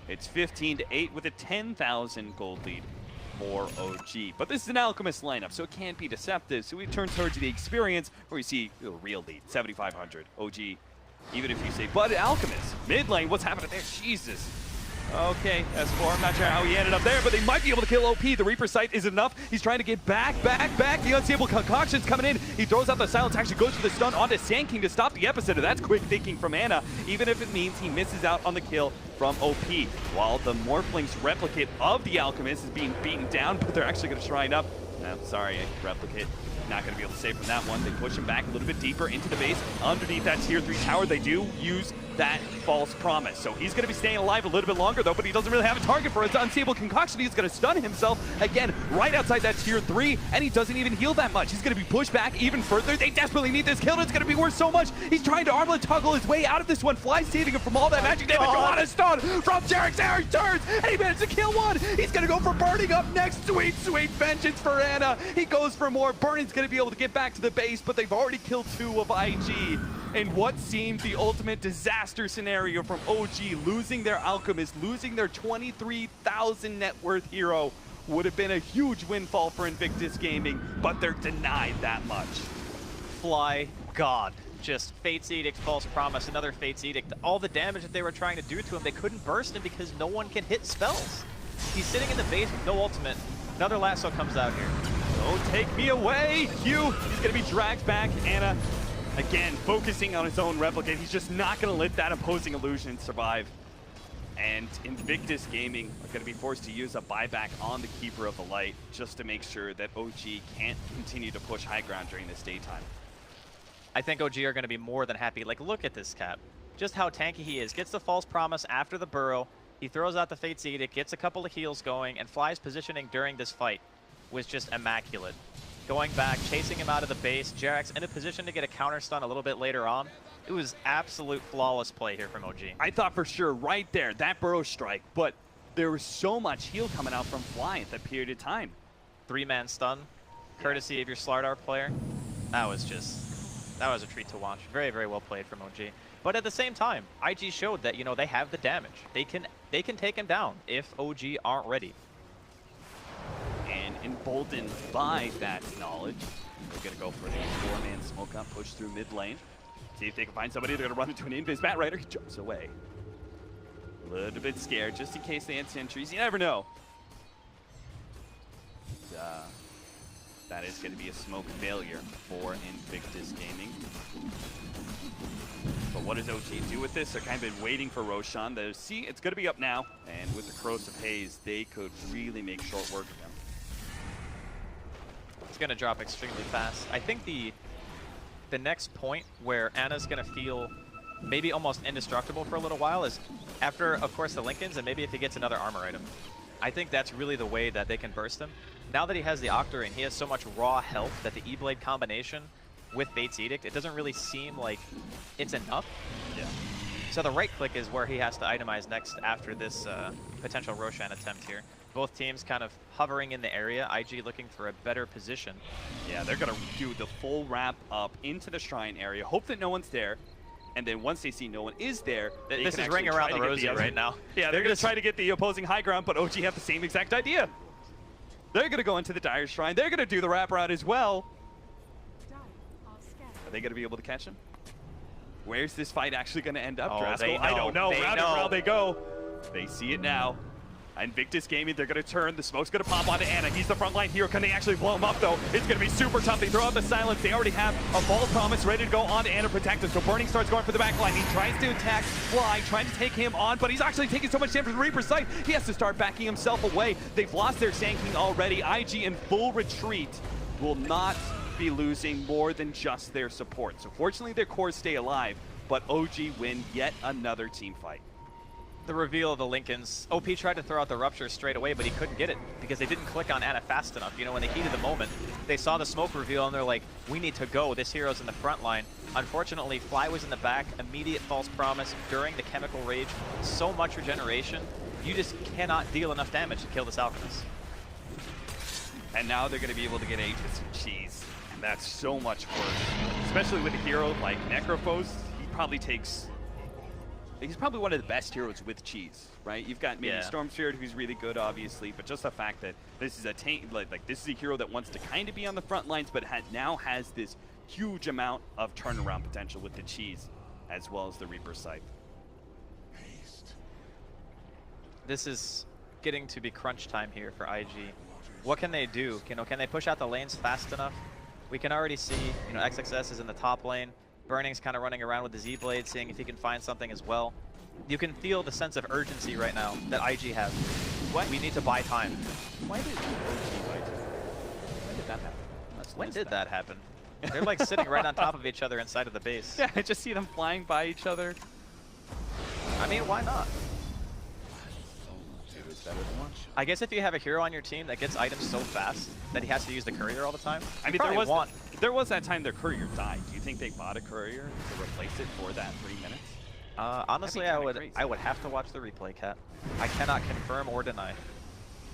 It's 15-8 with a 10,000 gold lead for OG. But this is an Alchemist lineup, so it can't be deceptive. So we turn towards the experience where we see a real lead, 7,500. OG, even if you say, but Alchemist, mid lane, what's happening there? Jesus. Okay, S4, I'm not sure how he ended up there, but they might be able to kill OP. The Reaper Sight is enough. He's trying to get back. The Unstable Concoction's coming in. He throws out the Silence, actually goes for the stun onto Sand King to stop the Epicenter. That's quick thinking from Ana, even if it means he misses out on the kill from OP. While the Morphling's replicate of the Alchemist is being beaten down, but they're actually going to shrine up. No, sorry, replicate. Not going to be able to save from that one. They push him back a little bit deeper into the base. Underneath that tier 3 tower, they do use that false promise. So he's going to be staying alive a little bit longer, though, but he doesn't really have a target for his Unstable Concoction. He's going to stun himself again right outside that tier 3, and he doesn't even heal that much. He's going to be pushed back even further. They desperately need this kill. It's going to be worth so much. He's trying to armlet toggle his way out of this one. Fly saving him from all that magic damage. A lot of stun from Jarek. There he turns, and he managed to kill one. He's going to go for burning up next. Sweet, sweet vengeance for Ana. He goes for more. Burning's going to be able to get back to the base, but they've already killed 2 of IG. And what seemed the ultimate disaster scenario from OG, losing their Alchemist, losing their 23,000 net worth hero, would have been a huge windfall for Invictus Gaming, but they're denied that much. Fly God. Just Fate's Edict, False Promise, another Fate's Edict. All the damage that they were trying to do to him, they couldn't burst him because no one can hit spells. He's sitting in the base with no ultimate. Another lasso comes out here. Don't take me away, Hugh. He's going to be dragged back. Ana, again, focusing on his own replicate. He's just not going to let that opposing illusion survive. And Invictus Gaming are going to be forced to use a buyback on the Keeper of the Light just to make sure that OG can't continue to push high ground during this daytime. I think OG are going to be more than happy. Like, look at this Cap. Just how tanky he is. Gets the False Promise after the Burrow. He throws out the Fate's Edict, gets a couple of heals going, and Fly's positioning during this fight was just immaculate. Going back, chasing him out of the base. Jarek's in a position to get a counter stun a little bit later on. It was absolute flawless play here from OG. I thought for sure right there, that Burrow strike, but there was so much heal coming out from Fly at that period of time. 3-man stun, courtesy of your Slardar player. That was a treat to watch. Very, very well played from OG. But at the same time, IG showed that, you know, they have the damage. They can take him down if OG aren't ready. And emboldened by that knowledge, they're going to go for the 4-man smoke up, push through mid lane. See if they can find somebody. They're going to run into an invis. Matt Ryder, he jumps away. A little bit scared, just in case they had sentries. You never know. That is going to be a smoke failure for Invictus Gaming. But what does OG do with this? They're kind of been waiting for Roshan. See, it's going to be up now. And with the Corrosive Haze, they could really make short work of them. It's going to drop extremely fast. I think the next point where Ana's going to feel maybe almost indestructible for a little while is after, of course, the Lincolns, and maybe if he gets another armor item. I think that's really the way that they can burst him. Now that he has the Octarine, he has so much raw health that the E-Blade combination with Fate's Edict, it doesn't really seem like it's enough. Yeah. So the right click is where he has to itemize next after this potential Roshan attempt here. Both teams kind of hovering in the area, IG looking for a better position. Yeah, they're going to do the full wrap up into the shrine area, hope that no one's there, And then once they see no one is there, they This can is actually ring try around to the get rosy other- right now. Yeah, they're going to try to get the opposing high ground, but OG have the same exact idea. They're going to go into the Dire Shrine. They're going to do the wraparound as well. Are they going to be able to catch him? Where's this fight actually going to end up, Oh, Drasko? they I know. don't know. They Round know. and round they go. They see it now. Invictus Gaming, they're going to turn. The smoke's going to pop onto Ana. He's the frontline hero. Can they actually blow him up, though? It's going to be super tough. They throw out the silence. They already have a Vault Promise ready to go onto Ana protect him. So Burning starts going for the backline. He tries to attack Fly, trying to take him on, but he's actually taking so much damage from Reaper's sight. He has to start backing himself away. They've lost their Sand King already. IG in full retreat will not be losing more than just their support. So fortunately, their cores stay alive, but OG win yet another team fight. The reveal of the Lincolns. OP tried to throw out the Rupture straight away, but he couldn't get it because they didn't click on Ana fast enough. You know, in the heat of the moment, they saw the smoke reveal and they're like, we need to go. This hero's in the front line. Unfortunately, Fly was in the back. Immediate false promise during the chemical rage. So much regeneration. You just cannot deal enough damage to kill this Alchemist. And now they're going to be able to get Aegis and Cheese. And that's so much worse. Especially with a hero like Necrophos, he's probably one of the best heroes with Cheese, right? You've got maybe Storm Spirit, who's really good, obviously, but just the fact that this is a this is a hero that wants to kind of be on the front lines, but now has this huge amount of turnaround potential with the Cheese, as well as the Reaper Scythe. This is getting to be crunch time here for IG. What can they do? Can they push out the lanes fast enough? We can already see, XXS is in the top lane. Burning's kind of running around with the Z-Blade, seeing if he can find something as well. You can feel the sense of urgency right now that IG has. We need to buy time. Why did OG buy time? When did that happen? When did that happen? They're like sitting right on top of each other inside of the base. Yeah, I just see them flying by each other. I mean, why not? I guess if you have a hero on your team that gets items so fast that he has to use the courier all the time, I mean, there was that time their courier died. Do you think they bought a courier to replace it for that 3 minutes? Honestly, I would have to watch the replay, Cat. I cannot confirm or deny.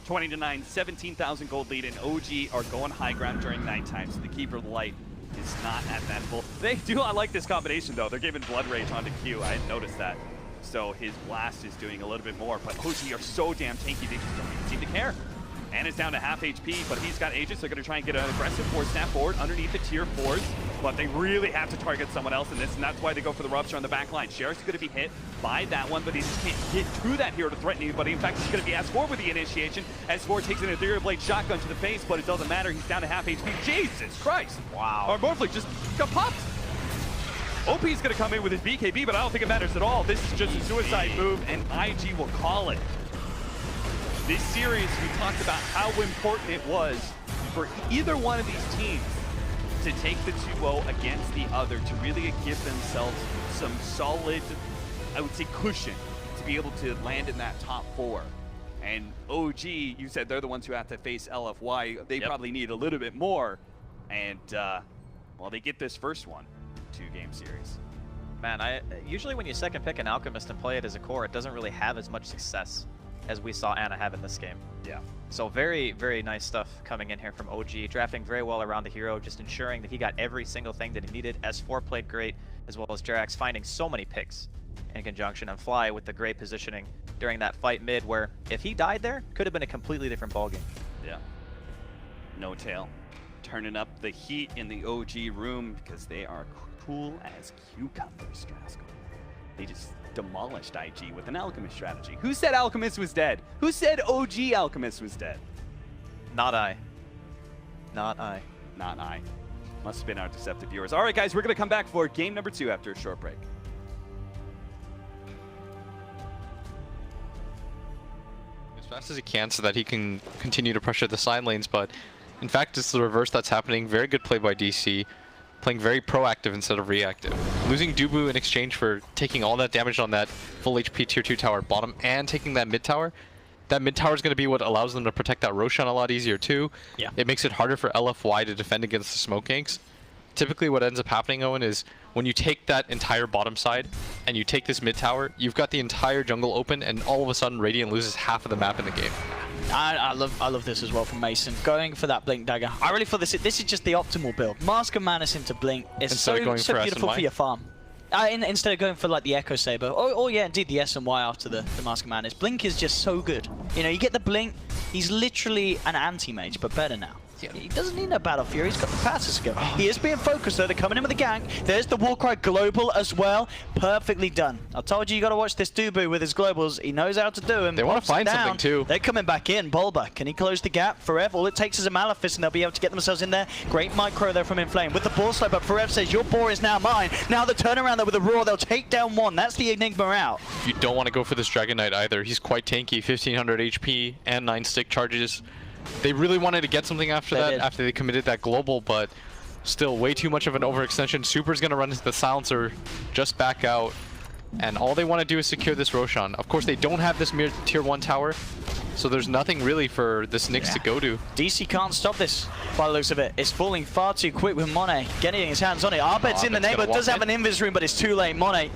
20-9, 17,000 gold lead, and OG are going high ground during nighttime, so the Keeper of the Light is not at that full. They do not like this combination, though. They're giving Blood Rage onto Q. I didn't notice that. So his blast is doing a little bit more, but OG are so damn tanky, they just don't even seem to care. And is down to half HP, but he's got Aegis. They're going to try and get an aggressive forward snap forward underneath the tier 4s, but they really have to target someone else in this, and that's why they go for the Rupture on the back line. Sheriff's going to be hit by that one, but he just can't get to that hero to threaten anybody. In fact, he's going to be S4 with the initiation. S4 takes an Ethereal Blade shotgun to the face, but it doesn't matter. He's down to half HP. Jesus Christ! Wow. Our Morphling just got popped. OP's going to come in with his BKB, but I don't think it matters at all. This is just a suicide move, and IG will call it. This series, we talked about how important it was for either one of these teams to take the 2-0 against the other, to really give themselves some solid, I would say, cushion to be able to land in that top 4. And OG, you said they're the ones who have to face LFY. They probably need a little bit more. And, well, they get this first one, 2-game series. Man, usually when you second pick an Alchemist and play it as a core, it doesn't really have as much success as we saw Ana have in this game. Yeah. So very, very nice stuff coming in here from OG, drafting very well around the hero, just ensuring that he got every single thing that he needed. S4 played great, as well as Jerax finding so many picks in conjunction, and Fly with the great positioning during that fight mid, where if he died there, could have been a completely different ballgame. Yeah. No tail. Turning up the heat in the OG room because they are cool as cucumbers, Drasko. They just demolished IG with an Alchemist strategy. Who said Alchemist was dead? Who said OG Alchemist was dead? Not I. Not I. Not I. Must have been our deceptive viewers. All right, guys, we're going to come back for game number 2 after a short break. As fast as he can so that he can continue to pressure the side lanes, but in fact, it's the reverse that's happening. Very good play by DC. Playing very proactive instead of reactive. Losing Dubu in exchange for taking all that damage on that full HP tier 2 tower bottom and taking that mid tower. That mid tower is going to be what allows them to protect that Roshan a lot easier too. Yeah. It makes it harder for LFY to defend against the smoke ganks. Typically what ends up happening, Owen, is when you take that entire bottom side and you take this mid tower, you've got the entire jungle open, and all of a sudden Radiant loses half of the map in the game. I love this as well from Mason. Going for that Blink Dagger. I really feel this is just the optimal build. Mask of Manus into Blink is so beautiful for your farm. Instead of going for like the Echo Saber, or yeah, indeed the S and Y after the Mask of Madness. Blink is just so good. You know, you get the Blink. He's literally an anti-mage, but better now. He doesn't need no Battle Fury, he's got the passive skill. He is being focused though, they're coming in with the gank. There's the Warcry Global as well. Perfectly done. I told you, you gotta watch this Dubu with his globals. He knows how to do them. They want to find something too. They're coming back in. Bulba, can he close the gap? Forev, all it takes is a Malefice and they'll be able to get themselves in there. Great micro there from Inflame with the ball slow, but Forev says, your boar is now mine. Now the turnaround there with the Roar, they'll take down one. That's the Enigma out. You don't want to go for this Dragon Knight either. He's quite tanky, 1500 HP and 9 stick charges. They really wanted to get something after that, after they committed that global, but still way too much of an overextension. Super's going to run into the silencer, just back out, and all they want to do is secure this Roshan. Of course, they don't have this mere tier 1 tower, so there's nothing really for this Nyx to go to. DC can't stop this by the looks of it. It's falling far too quick with Monet getting his hands on it. Arbet's in the neighborhood, does have an invis room, but it's too late. Monet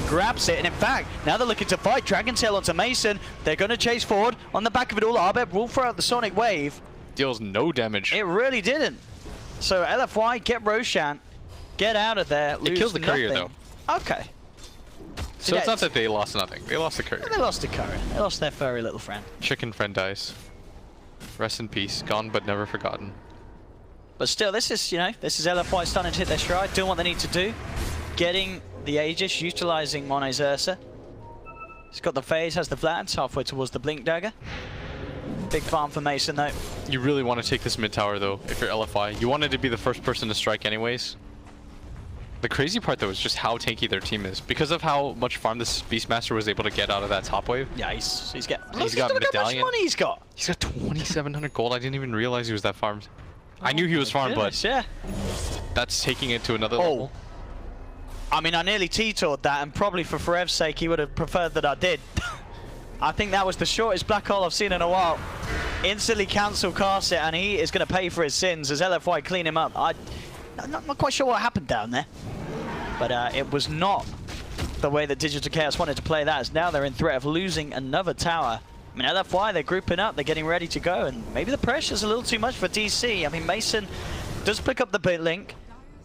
grabs it, and in fact, now they're looking to fight. Dragon Tail onto Mason. They're going to chase forward. On the back of it all, Arbet will throw out the Sonic Wave. Deals no damage. It really didn't. So LFY, get Roshan, get out of there. It kills the courier though. Okay. So it's not that they lost nothing. They lost the courier. They lost the courier. They lost their furry little friend. Chicken friend dies. Rest in peace. Gone but never forgotten. But still, this is, you know, this is LFY starting to hit their stride, doing what they need to do. Getting the Aegis, utilizing Monet's Ursa. He's got the phase, has the Vlad, halfway towards the Blink Dagger. Big farm for Mason though. You really want to take this mid tower though, if you're LFI. You wanted to be the first person to strike anyways. The crazy part though is just how tanky their team is. Because of how much farm this Beastmaster was able to get out of that top wave. Yeah, he's got Medallion. How much money he's got. He's got 2,700 gold. I didn't even realize he was that farmed. I knew he was farmed, but yeah, that's taking it to another level. I mean, I nearly T-toured that, and probably for Forev's sake, he would have preferred that I did. I think that was the shortest black hole I've seen in a while. Instantly cancel cast it, and he is going to pay for his sins as LFY clean him up. I'm not quite sure what happened down there, but it was not the way that Digital Chaos wanted to play that, as now they're in threat of losing another tower. I mean, LFY, they're grouping up, they're getting ready to go, and maybe the pressure's a little too much for DC. I mean, Mason does pick up the bit link.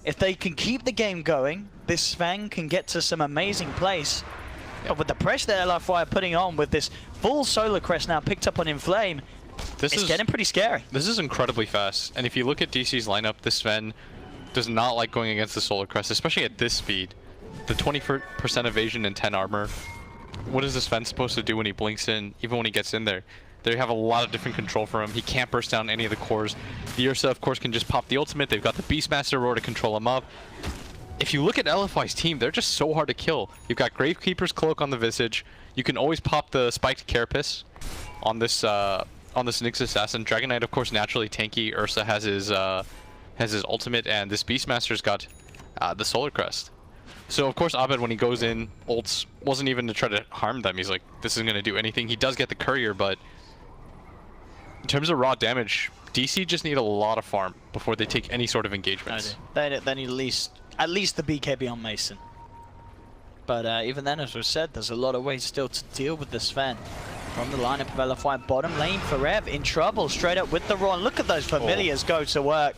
If they can keep the game going, this Sven can get to some amazing place. But with the pressure that LFY are putting on with this full Solar Crest now picked up on Inflame, it's getting pretty scary. This is incredibly fast. And if you look at DC's lineup, this Sven does not like going against the Solar Crest, especially at this speed. The 20% evasion and 10 armor. What is this Sven supposed to do when he blinks in, even when he gets in there? They have a lot of different control for him. He can't burst down any of the cores. The Ursa, of course, can just pop the ultimate. They've got the Beastmaster Roar to control him up. If you look at LFY's team, they're just so hard to kill. You've got Gravekeeper's Cloak on the Visage. You can always pop the Spiked Carapace on this Nyx Assassin. Dragon Knight, of course, naturally tanky. Ursa has his ultimate, and this Beastmaster's got the Solar Crest. So, of course, Abed, when he goes in, ults wasn't even to try to harm them. He's like, this isn't going to do anything. He does get the courier, but in terms of raw damage, DC just need a lot of farm before they take any sort of engagements. They need at least the BKB on Mason. But even then, as was said, there's a lot of ways still to deal with the Sven. From the lineup of LFY, bottom lane, Forev in trouble, straight up with the Ron. Look at those familiars go to work.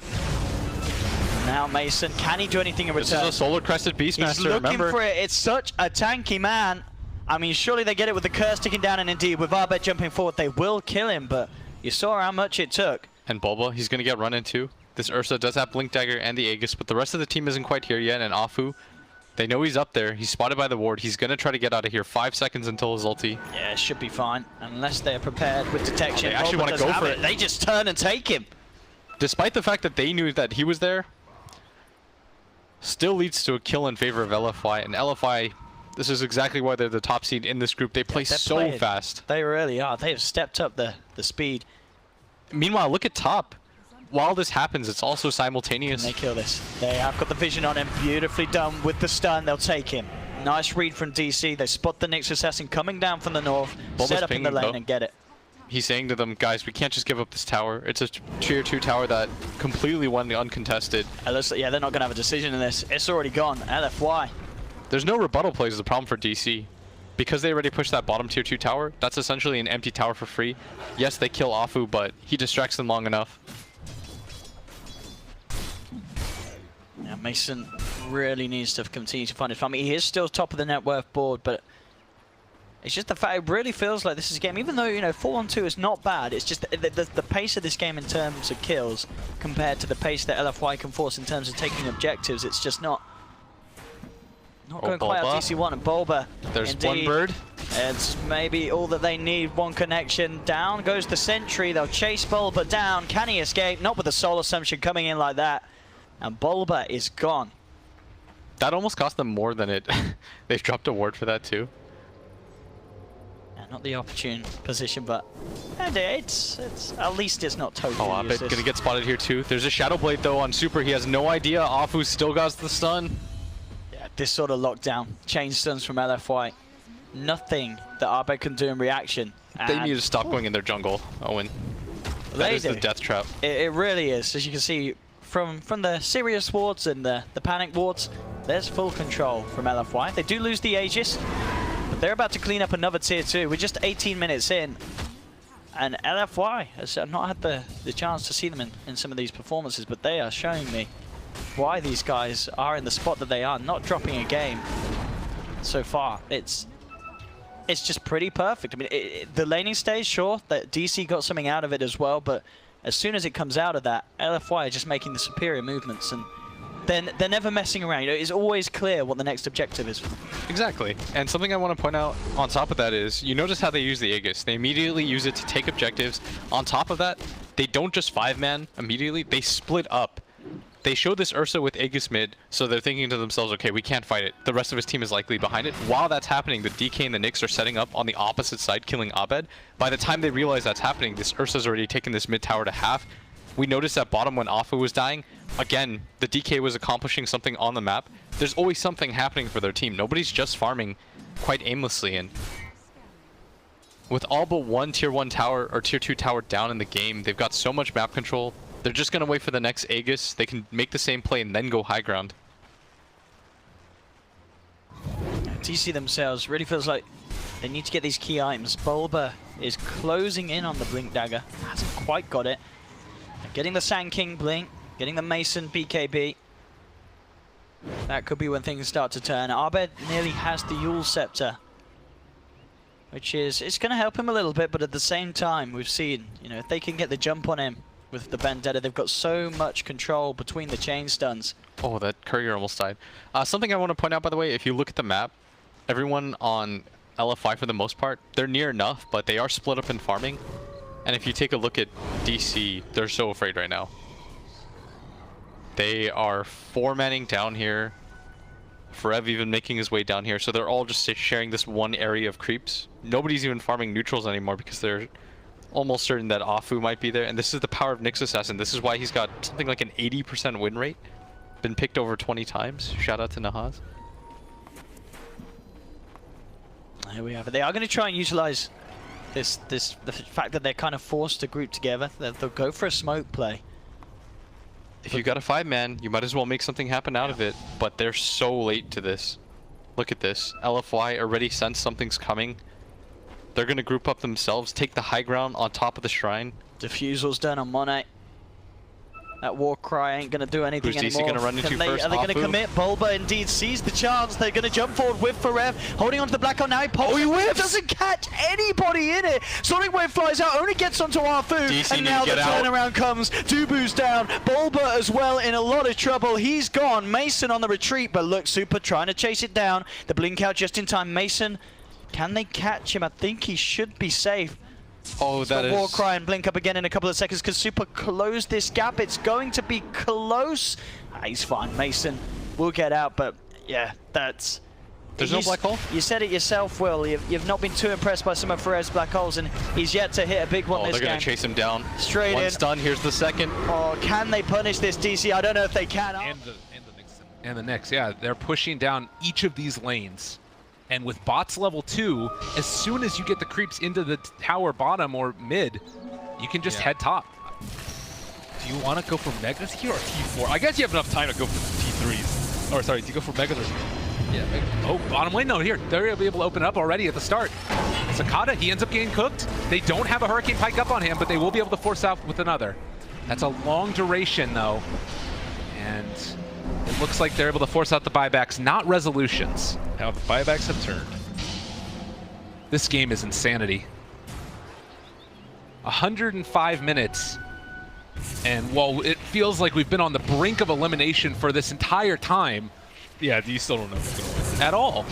Now Mason, can he do anything in return? This is a Solar Crested Beastmaster, He's looking remember? for it. It's such a tanky man. I mean, surely they get it with the curse ticking down, and indeed, with Arbet jumping forward, they will kill him, but you saw how much it took. And Bulba, he's going to get run into. This Ursa does have Blink Dagger and the Aegis, but the rest of the team isn't quite here yet, and Afu, they know he's up there. He's spotted by the ward. He's going to try to get out of here. 5 seconds until his ulti. Yeah, it should be fine, unless they're prepared with detection. They actually want to go for it. They just turn and take him. Despite the fact that they knew that he was there, still leads to a kill in favor of LFY, and LFY, this is exactly why they're the top seed in this group. They play so fast. They really are. They have stepped up the speed. Meanwhile, look at top. While this happens, it's also simultaneous. Can they kill this? They have got the vision on him. Beautifully done with the stun. They'll take him. Nice read from DC. They spot the Nyx Assassin coming down from the north, set up in the lane and get it. He's saying to them, guys, we can't just give up this tower. It's a tier 2 tower that completely won uncontested. Yeah, they're not going to have a decision in this. It's already gone. LFY. There's no rebuttal plays is the problem for DC. Because they already pushed that bottom tier 2 tower, that's essentially an empty tower for free. Yes, they kill Afu, but he distracts them long enough. Now Mason really needs to continue to find his farm. He is still top of the net worth board, but it's just the fact it really feels like this is a game, even though, you know, 4-on-2 is not bad, it's just the pace of this game in terms of kills compared to the pace that LFY can force in terms of taking objectives, it's just not going quite out. DC1 and Bulba. There's indeed, one bird. It's maybe all that they need. One connection. Down goes the sentry. They'll chase Bulba down. Can he escape? Not with the soul assumption coming in like that. And Bulba is gone. That almost cost them more than it. They've dropped a ward for that too. Yeah, not the opportune position, but it's at least it's not totally Abed gonna get spotted here too. There's a Shadow Blade though on Super. He has no idea. Afu still got the stun. Yeah, this sort of lockdown. Chain stuns from LFY. Nothing that Abed can do in reaction. They need to stop going in their jungle, Owen. That is the death trap. It really is. As you can see, from the serious wards and the panic wards, there's full control from LFY. They do lose the Aegis, but they're about to clean up another tier 2. We're just 18 minutes in, and LFY has not had the chance to see them in some of these performances, but they are showing me why these guys are in the spot that they are, not dropping a game so far. It's just pretty perfect. I mean, the laning stage, sure, that DC got something out of it as well, but as soon as it comes out of that, LFY are just making the superior movements, and then they're never messing around. You know, it's always clear what the next objective is. Exactly. And something I want to point out on top of that is, you notice how they use the Aegis. They immediately use it to take objectives. On top of that, they don't just 5-man immediately, they split up. They show this Ursa with Aegis mid, so they're thinking to themselves, okay, we can't fight it. The rest of his team is likely behind it. While that's happening, the DK and the Nyx are setting up on the opposite side, killing Abed. By the time they realize that's happening, this Ursa's already taken this mid tower to half. We noticed at bottom when Afu was dying, again, the DK was accomplishing something on the map. There's always something happening for their team. Nobody's just farming quite aimlessly, and with all but one tier 1 tower or tier 2 tower down in the game, they've got so much map control. They're just going to wait for the next Aegis. They can make the same play and then go high ground. DC themselves really feels like they need to get these key items. Bulba is closing in on the Blink Dagger. Hasn't quite got it. Getting the Sand King Blink, getting the Mason BKB. That could be when things start to turn. Abed nearly has the Yule Scepter, which is, it's going to help him a little bit, but at the same time, we've seen, you know, if they can get the jump on him with the Vendetta, they've got so much control between the chain stuns. Oh, that courier almost died. Something I want to point out, by the way, if you look at the map, everyone on LFI for the most part, they're near enough, but they are split up in farming. And if you take a look at DC, they're so afraid right now. They are 4-manning down here. Forev even making his way down here, so they're all just sharing this one area of creeps. Nobody's even farming neutrals anymore because they're almost certain that Afu might be there, and this is the power of Nyx Assassin. This is why he's got something like an 80% win rate. Been picked over 20 times. Shout out to Nahaz. Here we have it. They are going to try and utilize the fact that they're kind of forced to group together. They'll go for a smoke play. If you got a 5-man, you might as well make something happen out of it, but they're so late to this. Look at this. LFY already sense something's coming. They're going to group up themselves, take the high ground on top of the shrine. Diffusal's done on Monet. That war cry ain't going to do anything Who's DC anymore. going to run into first? Are they going to commit? Bulba indeed sees the chance. They're going to jump forward with Forev, holding onto the black hole now. He pops. Oh, he whiffs! Doesn't catch anybody in it. Sonic Wave flies out, only gets onto Afu, and now the turnaround comes. Dubu's down. Bulba as well in a lot of trouble. He's gone. Mason on the retreat, but look, Super trying to chase it down. The blink out just in time. Mason, can they catch him? I think he should be safe. Oh, that is... Warcry and blink up again in a couple of seconds because Super closed this gap. It's going to be close. He's fine. Mason will get out, but yeah, that's... There's no black hole? You said it yourself, Will. You've not been too impressed by some of Ferrez's black holes, and he's yet to hit a big one this game. They're going to chase him down. Straight in. One stun. Here's the second. Oh, can they punish this, DC? I don't know if they can. And the Nyx, yeah. They're pushing down each of these lanes. And with bots level 2, as soon as you get the creeps into the tower bottom or mid, you can just head top. Do you want to go for Megas here or T4? I guess you have enough time to go for T3s. Or sorry, to go for Megas or... Yeah. Oh, bottom lane, no, here. They're going to be able to open up already at the start. Sakata, he ends up getting cooked. They don't have a Hurricane Pike up on him, but they will be able to force out with another. That's a long duration, though. And... looks like they're able to force out the buybacks, not resolutions. Now the buybacks have turned. This game is insanity. 105 minutes. And while it feels like we've been on the brink of elimination for this entire time, yeah, you still don't know who's going to win. At all.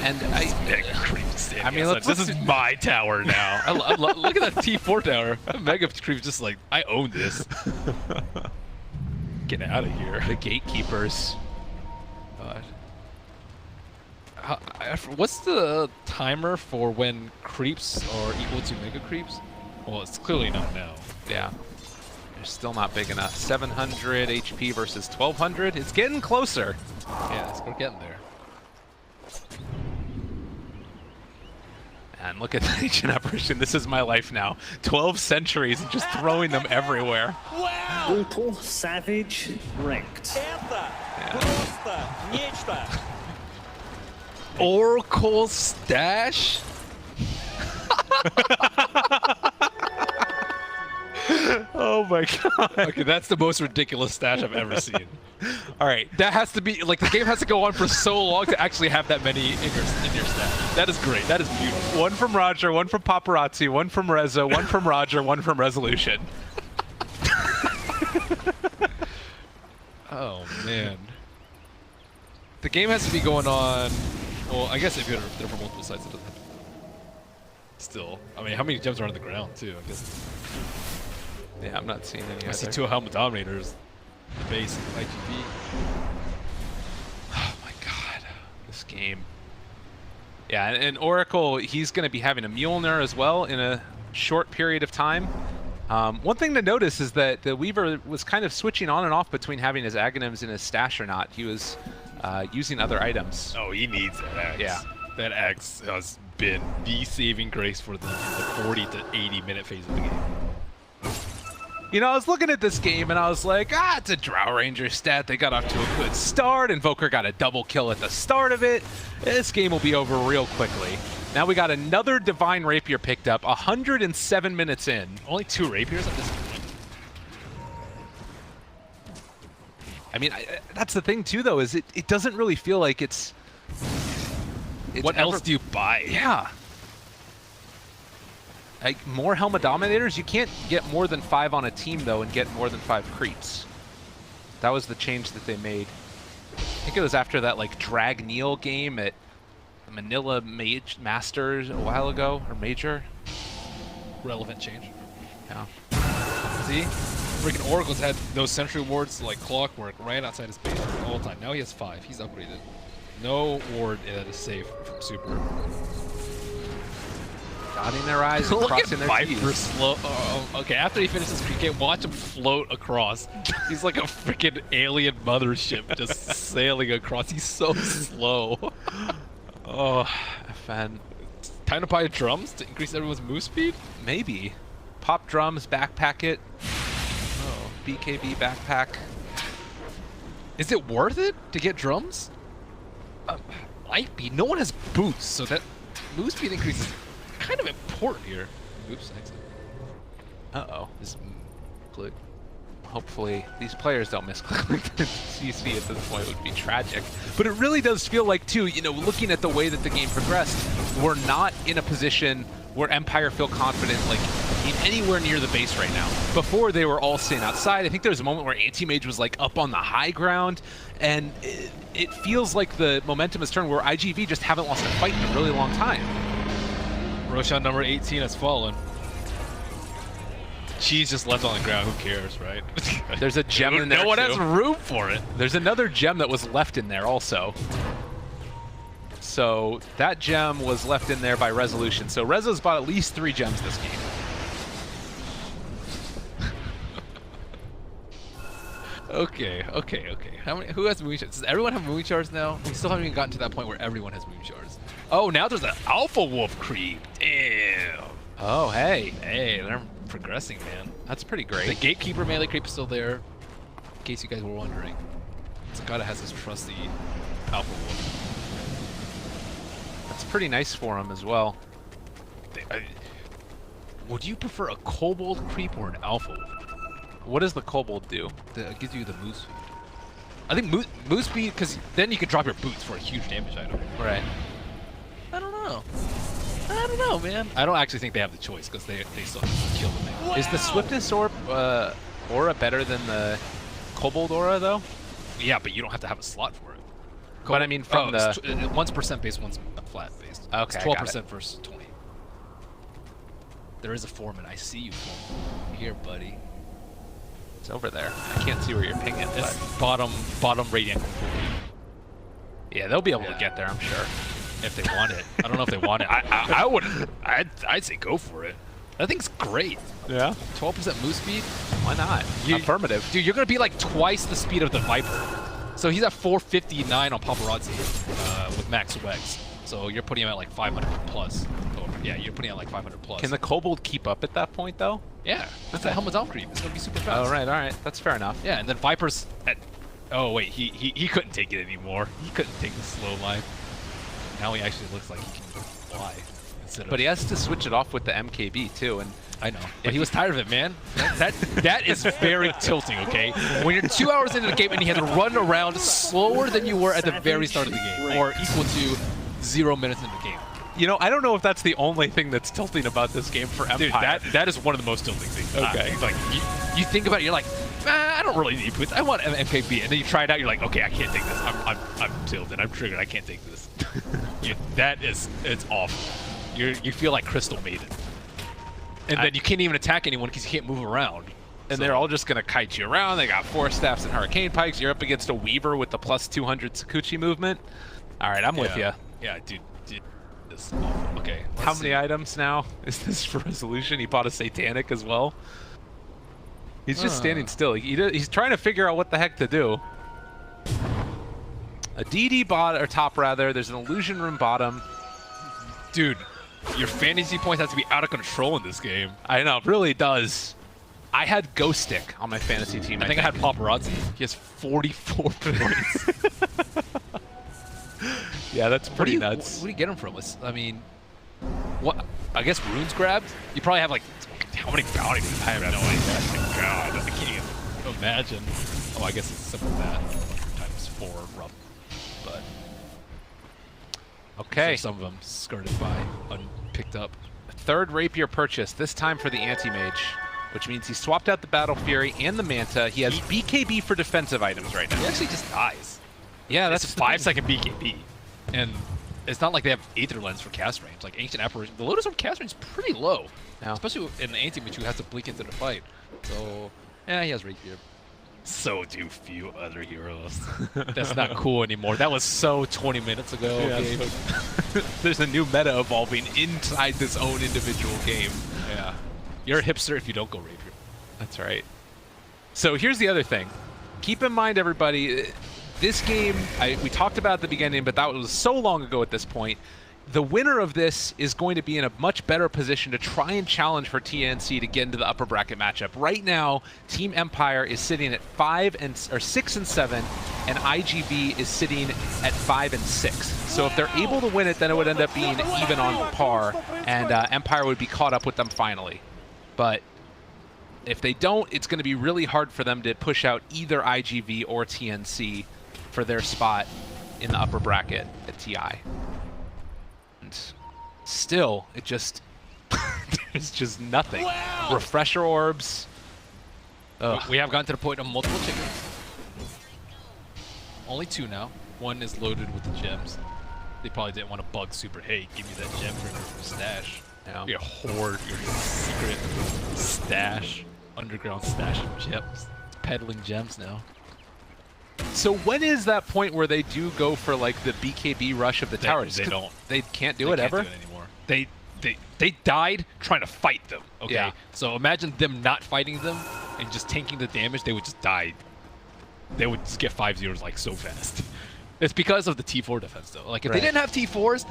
And I mean, this is my tower now. Look at that T4 tower. That Mega Creep's just like, I own this. Get out of here. The gatekeepers. What's the timer for when creeps are equal to Mega Creeps? Well, it's clearly not now. Yeah. They're still not big enough. 700 HP versus 1200. It's getting closer. Yeah, we're getting there. And look at the ancient apparition. This is my life now. 12 centuries and just throwing them everywhere. Wow! Brutal, savage, wrecked. Oracle stash? Oh my god. Okay, that's the most ridiculous stash I've ever seen. All right, that has to be, like, the game has to go on for so long to actually have that many in your stash. That is great. That is beautiful. One from Roger, one from Paparazzi, one from Reza, one from Roger, one from Resolution. Oh, man. The game has to be going on... Well, I guess if you're there from multiple sides, it doesn't have to. Still. I mean, how many gems are on the ground, too? I guess. Yeah, I'm not seeing any. I see 2 Helmet Dominators. The base, IGV. Oh my god. This game. Yeah, and Oracle, he's going to be having a Mjolnir as well in a short period of time. One thing to notice is that the Weaver was kind of switching on and off between having his Aghanims in his stash or not. He was using other items. Oh, he needs that axe. Yeah. That axe has been the saving grace for the 40 to 80 minute phase of the game. You know, I was looking at this game and I was like, it's a Drow Ranger stat. They got off to a good start. Invoker got a double kill at the start of it. This game will be over real quickly. Now we got another Divine Rapier picked up, 107 minutes in. Only 2 Rapiers at this point. I mean, that's the thing too, though, is it doesn't really feel like it's what else do you buy? Yeah. Like, more Helmet Dominators? You can't get more than 5 on a team, though, and get more than 5 creeps. That was the change that they made. I think it was after that, like, Drag Neil game at Manila Masters a while ago, or Major. Relevant change. Yeah. See? Freaking Oracle's had those Sentry Wards like clockwork right outside his base all the time. Now he has 5. He's upgraded. No ward that is safe from Super. Dotting their eyes and crossing their T's. Slow. Okay, after he finishes his PK, watch him float across. He's like a freaking alien mothership just sailing across. He's so slow. Oh, FN. Time to buy drums to increase everyone's move speed? Maybe. Pop drums, backpack it. Oh, BKB backpack. Is it worth it to get drums? Might be. No one has boots, so that move speed increase is kind of important here. Oops, exit. Uh-oh. This click. Hopefully these players don't misclick. CC at this point would be tragic. But it really does feel like, too, you know, looking at the way that the game progressed, we're not in a position where Empire feel confident, like, in anywhere near the base right now. Before, they were all sitting outside. I think there was a moment where Anti-Mage was, like, up on the high ground, and it feels like the momentum has turned where IGV just haven't lost a fight in a really long time. Roshan number 18 has fallen. She's just left on the ground. Who cares, right? There's a gem in there. No one has room for it. There's another gem that was left in there also. So that gem was left in there by Resolution. So Reza's bought at least 3 gems this game. Okay. Who has Moon Shards? Does everyone have Moon Shards now? We still haven't even gotten to that point where everyone has Moon Shards. Oh, now there's an Alpha Wolf creep. Damn. Oh, hey. Hey, they're progressing, man. That's pretty great. The Gatekeeper melee creep is still there, in case you guys were wondering. Zakata has his trusty Alpha Wolf. That's pretty nice for him as well. Would you prefer a Kobold creep or an Alpha? What does the Kobold do? It gives you the move speed. I think move speed, because then you can drop your boots for a huge damage item. Right. I don't know. I don't know, man. I don't actually think they have the choice, because they still kill the thing. Wow. Is the Swiftness aura better than the Kobold aura, though? Yeah, but you don't have to have a slot for it. But I mean, from the... one's percent based, one's flat based. Okay, it's 12% versus 20. There is a Foreman. I see you, Foreman. Here, buddy. It's over there. I can't see where you're pinging. It's bottom radiant. Yeah, they'll be able to get there, I'm sure, if they want it. I don't know if they want it. I wouldn't. I'd say go for it. That thing's great. Yeah. 12% move speed. Why not? Affirmative. Dude, you're gonna be like twice the speed of the Viper. So he's at 459 on Paparazzi with max Wegs. So you're putting him at like 500 plus. Oh, yeah, you're putting him at like 500 plus. Can the Kobold keep up at that point, though? Yeah, that's the Helmet's Elf creep. It's gonna be super fast. Oh, right, all right. That's fair enough. Yeah, and then Viper's at... Oh, wait, he couldn't take it anymore. He couldn't take the slow line. Now he actually looks like he can fly. But he has to switch it off with the MKB, too, and... I know, but he was tired of it, man. That is very tilting, okay? When you're 2 hours into the game and you have to run around slower than you were at the very start of the game, or equal to 0 minutes into the game. You know, I don't know if that's the only thing that's tilting about this game for Empire. Dude, that is one of the most tilting things. Okay. Like, you think about it, you're like, I don't really need boots. I want MKB. And then you try it out, you're like, okay, I can't take this. I'm tilted. I'm triggered. I can't take this. It's awful. You feel like Crystal Maiden. And then you can't even attack anyone because you can't move around. And they're all just going to kite you around. They got Force Staffs and Hurricane Pikes. You're up against a Weaver with the plus 200 Sakuchi movement. All right, I'm with you. Yeah, dude. This is awful. Okay, how many items now is this for resolution? He bought a Satanic as well. He's just standing still. He's trying to figure out what the heck to do. A DD bot, or top rather. There's an Illusion Room bottom. Dude. Your fantasy points have to be out of control in this game. I know, it really does. I had Ghost Stick on my fantasy team. I think I had Paparazzi. He has 44 points. Yeah, that's pretty nuts. What do you get him from? I mean, what? I guess Runes grabbed? You probably have like, how many bounties? I have no idea. Oh my god, I can't even imagine. Oh, I guess it's simple that. Times 4 rough. But... Okay. So some of them skirted by, unpicked up. Third Rapier purchase, this time for the Anti-Mage, which means he swapped out the Battle Fury and the Manta. He has BKB for defensive items right now. He actually just dies. Yeah, that's a 5-second BKB. And it's not like they have Aether Lens for cast range. Like Ancient Apparition, the Lotus Orb cast range is pretty low. Now. Especially in the Anti-Mage who has to blink into the fight. So, yeah, he has Rapier. So do few other heroes. That's not cool anymore. That was so 20 minutes ago. Yeah, there's a new meta evolving inside this own individual game. Yeah. You're a hipster if you don't go Rapier. That's right. So here's the other thing. Keep in mind, everybody, this game, we talked about at the beginning, but that was so long ago at this point. The winner of this is going to be in a much better position to try and challenge for TNC to get into the upper bracket matchup. Right now, Team Empire is sitting at 6 and 7, and IGV is sitting at 5 and 6. So if they're able to win it, then it would end up being even on par, and Empire would be caught up with them finally. But if they don't, it's going to be really hard for them to push out either IGV or TNC for their spot in the upper bracket at TI. Still, it just there's just nothing. Wow. Refresher orbs. We have gotten to the point of multiple chickens. Only 2 now. 1 is loaded with the gems. They probably didn't want to bug super. Hey, give me that gem for your stash. Now your hoard, your secret stash, underground stash of gems. It's peddling gems now. So when is that point where they do go for like the BKB rush of the towers? They don't. They can't do it ever? They can't do it anymore. They died trying to fight them, okay? Yeah. So imagine them not fighting them and just tanking the damage, they would just die. They would just get 5-0s like so fast. It's because of the T4 defense though. Like if they didn't have T4s,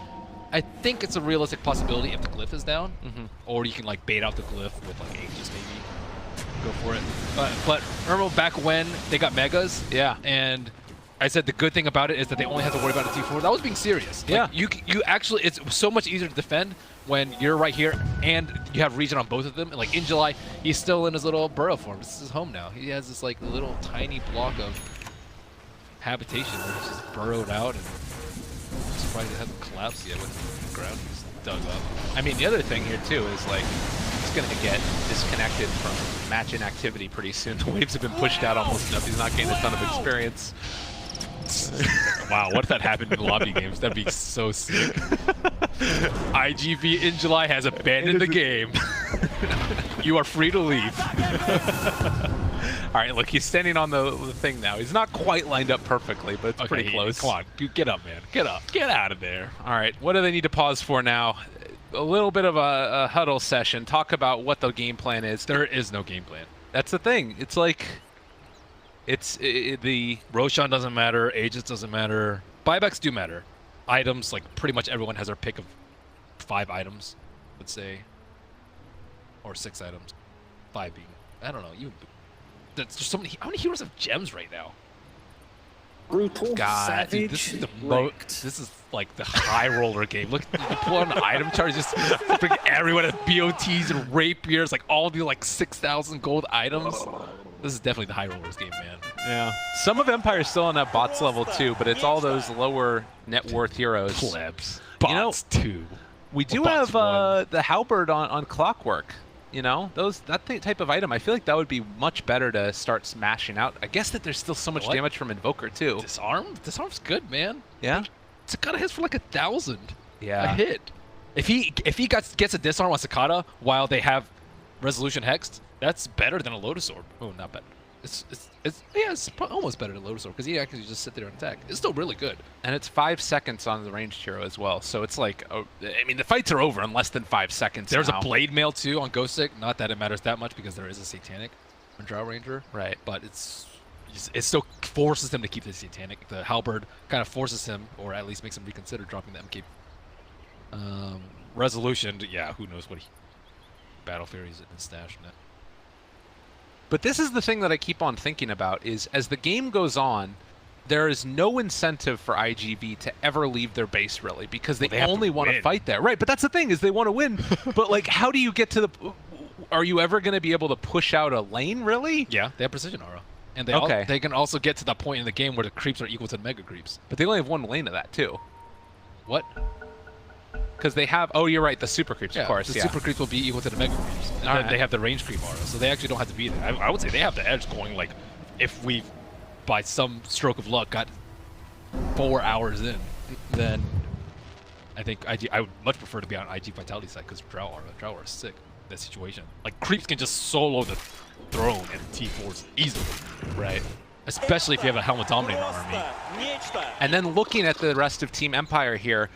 I think it's a realistic possibility if the glyph is down. Or you can like bait out the glyph with like Aegis maybe. Go for it. But remember back when they got Megas? Yeah. And I said the good thing about it is that they only have to worry about a T4. That was being serious. Yeah. Like, you actually, it's so much easier to defend when you're right here and you have region on both of them. And like in July, he's still in his little burrow form. This is his home now. He has this like little tiny block of habitation where he's just burrowed out, and I'm surprised it hasn't collapsed yet with the ground he's dug up. I mean, the other thing here too is like he's going to get disconnected from match inactivity pretty soon. The waves have been pushed out almost enough. He's not getting a ton of experience. Wow, what if that happened in lobby games? That'd be so sick. IGV in July has abandoned the game. You are free to leave. All right, look, he's standing on the thing now. He's not quite lined up perfectly, but it's pretty close. Come on, get up, man. Get up. Get out of there. All right, what do they need to pause for now? A little bit of a huddle session. Talk about what the game plan is. There is no game plan. That's the thing. It's like... the Roshan doesn't matter, Aegis doesn't matter, buybacks do matter. Items, like pretty much everyone has their pick of 5 items, let's say, or 6 items, 5 being, I don't know. There's so many. How many heroes have gems right now? Brutal, God, savage, dude, this is this is like the high roller game. Look, you pull on the item chart, just bring everyone has BOTs and rapiers, like all the like 6,000 gold items. This is definitely the high rollers game, man. Yeah. Some of Empire's still on that bots level too, but it's all those lower net worth heroes. Plebs. Bots 2. We do have the halberd on Clockwork. You know, that type of item, I feel like that would be much better to start smashing out. I guess that there's still so much damage from Invoker too. Disarm? Disarm's good, man. Yeah. Sakata hits for like 1,000. Yeah. A hit. If he gets a disarm on Sakata while they have Resolution Hexed, that's better than a Lotus Orb. Oh, not bad. It's almost better than Lotus Orb because he actually just sit there and attack. It's still really good. And it's 5 seconds on the ranged hero as well. So it's like, I mean, the fights are over in less than 5 seconds. There's a Blade Mail too on Ghostic. Not that it matters that much because there is a Satanic on Drow Ranger. Right. But it still forces him to keep the Satanic. The Halberd kind of forces him, or at least makes him reconsider dropping the MK. Resolution, yeah, who knows what Battle Fury's in his stash now. But this is the thing that I keep on thinking about is as the game goes on, there is no incentive for IGV to ever leave their base, really, because they only want to fight there. Right, but that's the thing, is they want to win. But, like, how do you get to the... Are you ever going to be able to push out a lane, really? Yeah, they have Precision Aura. And they can also get to that point in the game where the creeps are equal to the Mega Creeps. But they only have 1 lane of that, too. What? Because they have... Oh, you're right, the Super Creeps, of course. The Super Creeps will be equal to the Mega Creeps. And then they have the Range Creep Aura, so they actually don't have to be there. I would say they have the edge going, like, if we, by some stroke of luck, got 4 hours in, then I think I would much prefer to be on IG Vitality side because Drow Aura is sick in that situation. Like, creeps can just solo the throne and T4s easily. Right. Especially if you have a Helmet Dominator army. And then looking at the rest of Team Empire here,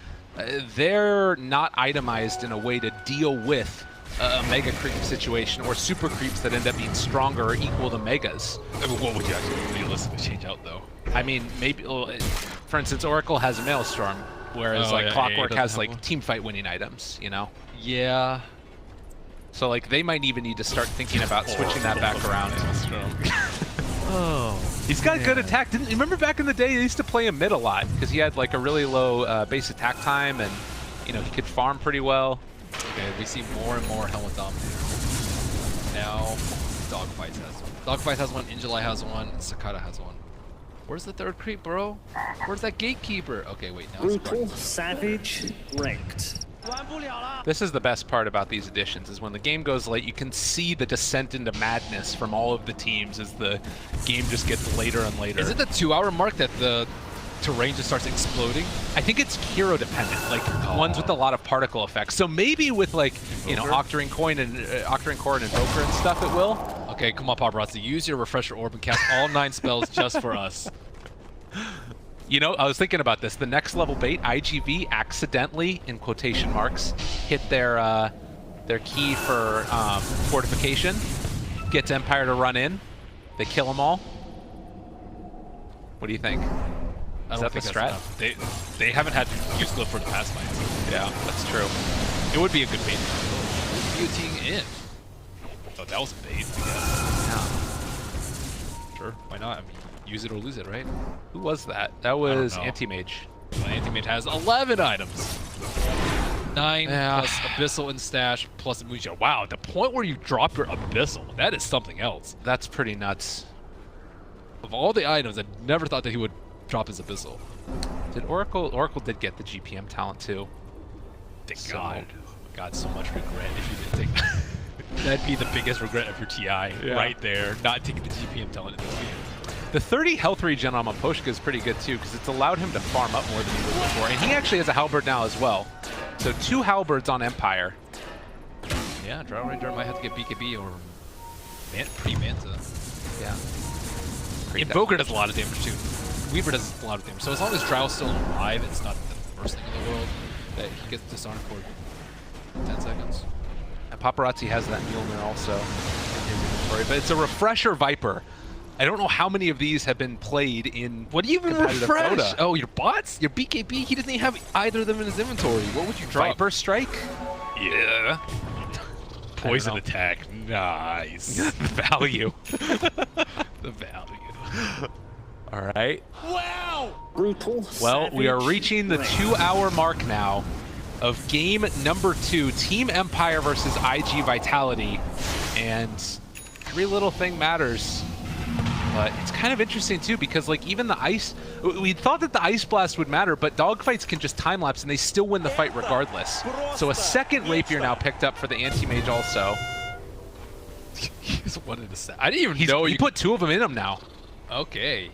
they're not itemized in a way to deal with a Mega Creep situation or Super Creeps that end up being stronger or equal to Megas. What would you actually realistically change out, though? I mean, maybe, for instance, Oracle has a Maelstrom, whereas Clockwork has like team fight winning items, you know? Yeah. So like they might even need to start thinking about switching that back around. Oh, he's got good attack. Didn't you remember back in the day? They used to play him mid a lot because he had like a really low base attack time, and you know he could farm pretty well. Okay, we see more and more Helmet Dominator. Now, Dogfights has one. Dogfights has one. Injuly has one. And Sakata has one. Where's the 3rd creep, bro? Where's that gatekeeper? Okay, wait. Now Brutal, savage, ranked. This is the best part about these editions, is when the game goes late, you can see the descent into madness from all of the teams as the game just gets later and later. Is it the 2-hour mark that the terrain just starts exploding? I think it's hero dependent, like ones with a lot of particle effects. So maybe with like, you know, Octarine Core and Invoker and stuff it will. Okay, come on, Paparazzi. Use your Refresher Orb and cast all 9 spells just for us. You know, I was thinking about this. The next level bait, IGV accidentally, in quotation marks, hit their key for fortification, gets Empire to run in, they kill them all. What do you think? Is that the strat? They haven't had to use Glyph for the past fights. Yeah, that's true. It would be a good bait. Beautying in. Oh, that was a bait, I guess. Yeah. Sure, why not? I mean, use it or lose it, right? Who was that? That was Anti-Mage. Anti-Mage has 11 items. 9 plus Abyssal and Stash plus Moonshot. Wow, at the point where you drop your Abyssal, that is something else. That's pretty nuts. Of all the items, I never thought that he would drop his Abyssal. Did Oracle did get the GPM talent too. Thank God. God, so much regret if you didn't take that. That'd be the biggest regret of your TI right there, not taking the GPM talent in this game. The 30 health regen on Maposhka is pretty good too, because it's allowed him to farm up more than he would before. And he actually has a halberd now as well. So 2 halberds on Empire. Yeah, Drow Ranger might have to get BKB or pre-Manta. Yeah. Invoker does a lot of damage too. Weaver does a lot of damage. So as long as Drow's still alive, it's not the worst thing in the world that he gets disarmed for 10 seconds. And Paparazzi has that Mjolnir also in his inventory, but it's a Refresher Viper. I don't know how many of these have been played in What do you even competitive refresh? Dota. Oh, your bots? Your BKB? He doesn't even have either of them in his inventory. What would you drop? Viper Strike? Yeah. Poison attack. Nice. Value. The value. All right. Wow! Brutal. Well, we are savage, reaching the rank. 2-hour mark now of game number 2, Team Empire versus IG Vitality, and every little thing matters. But it's kind of interesting too, because like even the ice, we thought that the ice blast would matter, but dogfights can just time lapse and they still win the fight regardless. So a second rapier now picked up for the anti-mage also. He's one in a set. I didn't even know he put 2 of them in him now. Okay.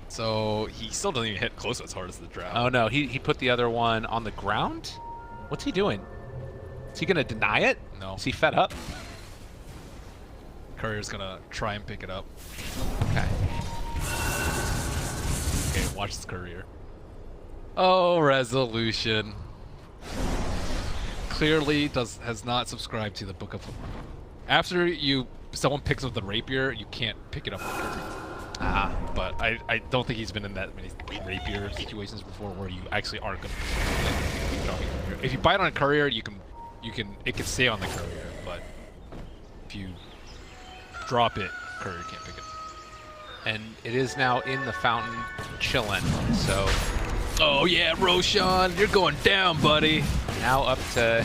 So he still doesn't even hit close as hard as the Drow. Oh no, he put the other one on the ground? What's he doing? Is he gonna deny it? No. Is he fed up? Courier's gonna try and pick it up. Okay. Okay, watch this Courier. Oh, resolution. Clearly has not subscribed to the Book of... After someone picks up the rapier, you can't pick it up with Courier. But I don't think he's been in that many rapier situations before where you actually aren't gonna keep dropping Courier. If you bite on a Courier, it can stay on the Courier, but if you drop it, Courier can't pick it up. And it is now in the fountain, chilling. So, oh yeah, Roshan, you're going down, buddy. Now up to,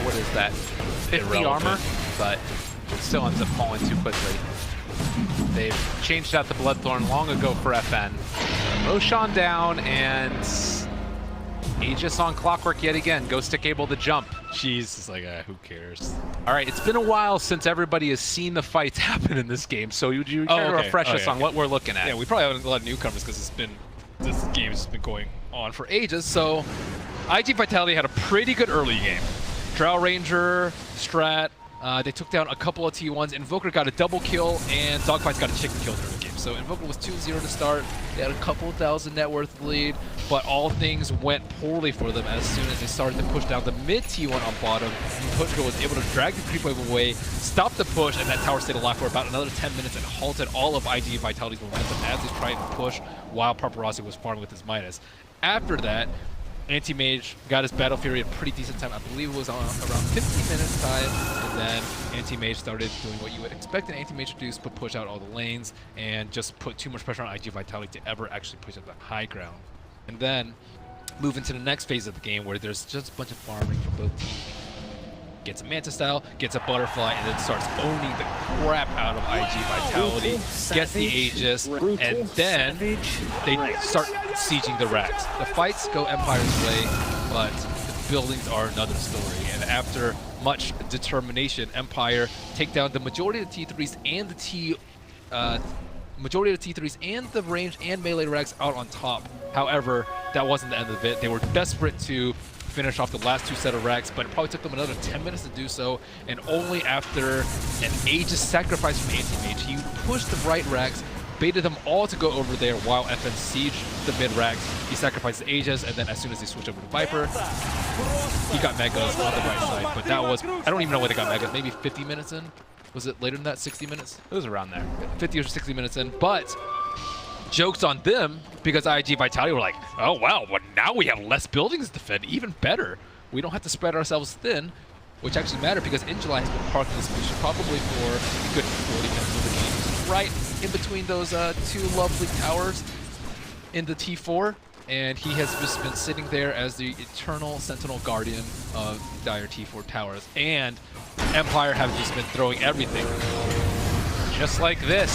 what is that? 50 armor, but it still ends up falling too quickly. They've changed out the Bloodthorn long ago for FN. Roshan down, and Aegis on Clockwork yet again. Ghost Stick able to jump. She's just like, who cares? All right, it's been a while since everybody has seen the fights happen in this game, so would you try to refresh us on what we're looking at? Yeah, we probably have a lot of newcomers because this game has been going on for ages. So, IG Vitality had a pretty good early game. Drow Ranger, Strat, they took down a couple of T1s. Invoker got a double kill, and Dogfight's got a chicken kill during the game. So Invoker was 2-0 to start. They had a couple thousand net worth lead, but all things went poorly for them as soon as they started to push down the mid T1 on bottom. Pushka was able to drag the creep wave away, stop the push, and that tower stayed alive for about another 10 minutes and halted all of IG Vitality's momentum as they tried to push while Paparazzi was farming with his Midas. After that, Anti-Mage got his Battle Fury in pretty decent time. I believe it was on around 15 minutes time. And then Anti-Mage started doing what you would expect an Anti-Mage to do, is push out all the lanes and just put too much pressure on IG Vitality to ever actually push up the high ground. And then move into the next phase of the game where there's just a bunch of farming from both teams. Gets a Manta Style, gets a Butterfly, and then starts owning the crap out of IG Vitality, gets the Aegis, and then they start sieging the racks. The fights go Empire's way, but the buildings are another story. And after much determination, Empire take down the majority of the T3s and the range and melee racks out on top. However, that wasn't the end of it. They were desperate to finish off the last 2 set of racks, but it probably took them another 10 minutes to do so, and only after an Aegis sacrifice from Anti-Mage, he pushed the right racks, baited them all to go over there while FN sieged the mid racks. He sacrificed the Aegis, and then as soon as he switched over to Viper, he got Megas on the right side. But that was, I don't even know when they got Megas, maybe 50 minutes in? Was it later than that, 60 minutes? It was around there. 50 or 60 minutes in, but joke's on them, because IG Vitality were like, oh wow, well, now we have less buildings to defend, even better. We don't have to spread ourselves thin, which actually mattered because Injuly has been parked in this position probably for a good 40 minutes of the game. right in between those two lovely towers in the T4. And he has just been sitting there as the eternal sentinel guardian of dire T4 towers. And Empire have just been throwing everything. Just like this.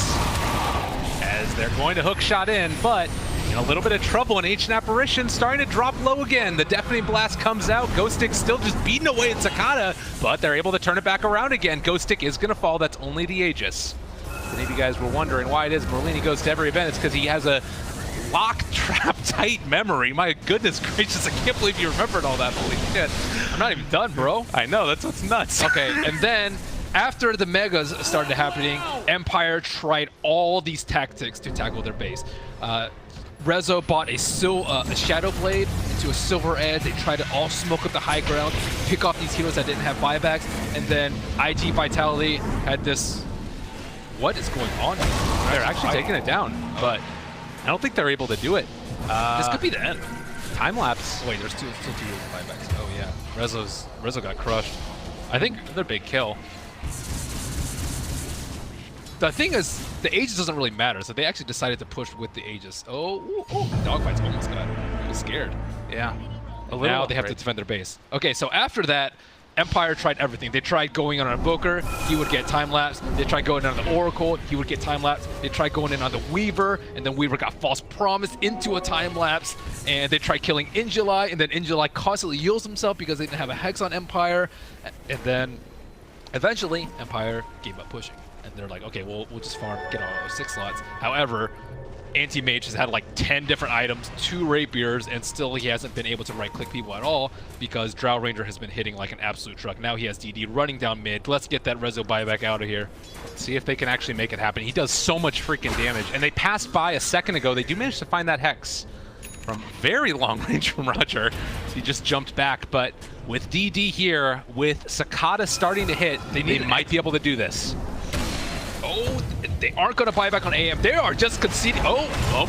As they're going to hook shot in, but in a little bit of trouble, an Ancient Apparition starting to drop low again. The Deafening Blast comes out. Ghost Stick still just beating away at Sakata, but they're able to turn it back around again. Ghost Stick is going to fall. That's only the Aegis. If any of you guys were wondering why it is Merlini goes to every event, it's because he has a lock, trap, tight memory. My goodness gracious, I can't believe you remembered all that. Holy shit. I'm not even done, bro. I know, that's what's nuts. Okay, and then after the Megas started happening, Empire tried all these tactics to tackle their base. Rezo bought a Shadow Blade into a Silver Edge. They tried to all smoke up the high ground, pick off these heroes that didn't have buybacks, and then IG Vitality had this... What is going on here? They're actually taking it down, but I don't think they're able to do it. This could be the end. Time lapse. Wait, there's still two buybacks. Oh yeah, Rezo got crushed. I think another big kill. The thing is, the Aegis doesn't really matter, so they actually decided to push with the Aegis. Oh, Dogfight's almost got it. I was scared. Yeah. Now they have to defend their base. Okay, so after that, Empire tried everything. They tried going on an Invoker, he would get time lapse. They tried going on the Oracle, he would get time lapse. They tried going in on the Weaver, and then Weaver got false promise into a time lapse. And they tried killing Injuli, and then Injuli constantly heals himself because they didn't have a Hex on Empire. And then eventually, Empire gave up pushing. And they're like, okay, we'll just farm, get our 6 slots. However, Anti-Mage has had like 10 different items, 2 Rapiers, and still he hasn't been able to right-click people at all because Drow Ranger has been hitting like an absolute truck. Now he has DD running down mid. Let's get that Rezo buyback out of here. See if they can actually make it happen. He does so much freaking damage. And they passed by a second ago. They do manage to find that Hex from very long range from Roger. He just jumped back, but with DD here, with Sakata starting to hit, they might be able to do this. Oh, they aren't going to buy back on AM. They are just conceding. Oh,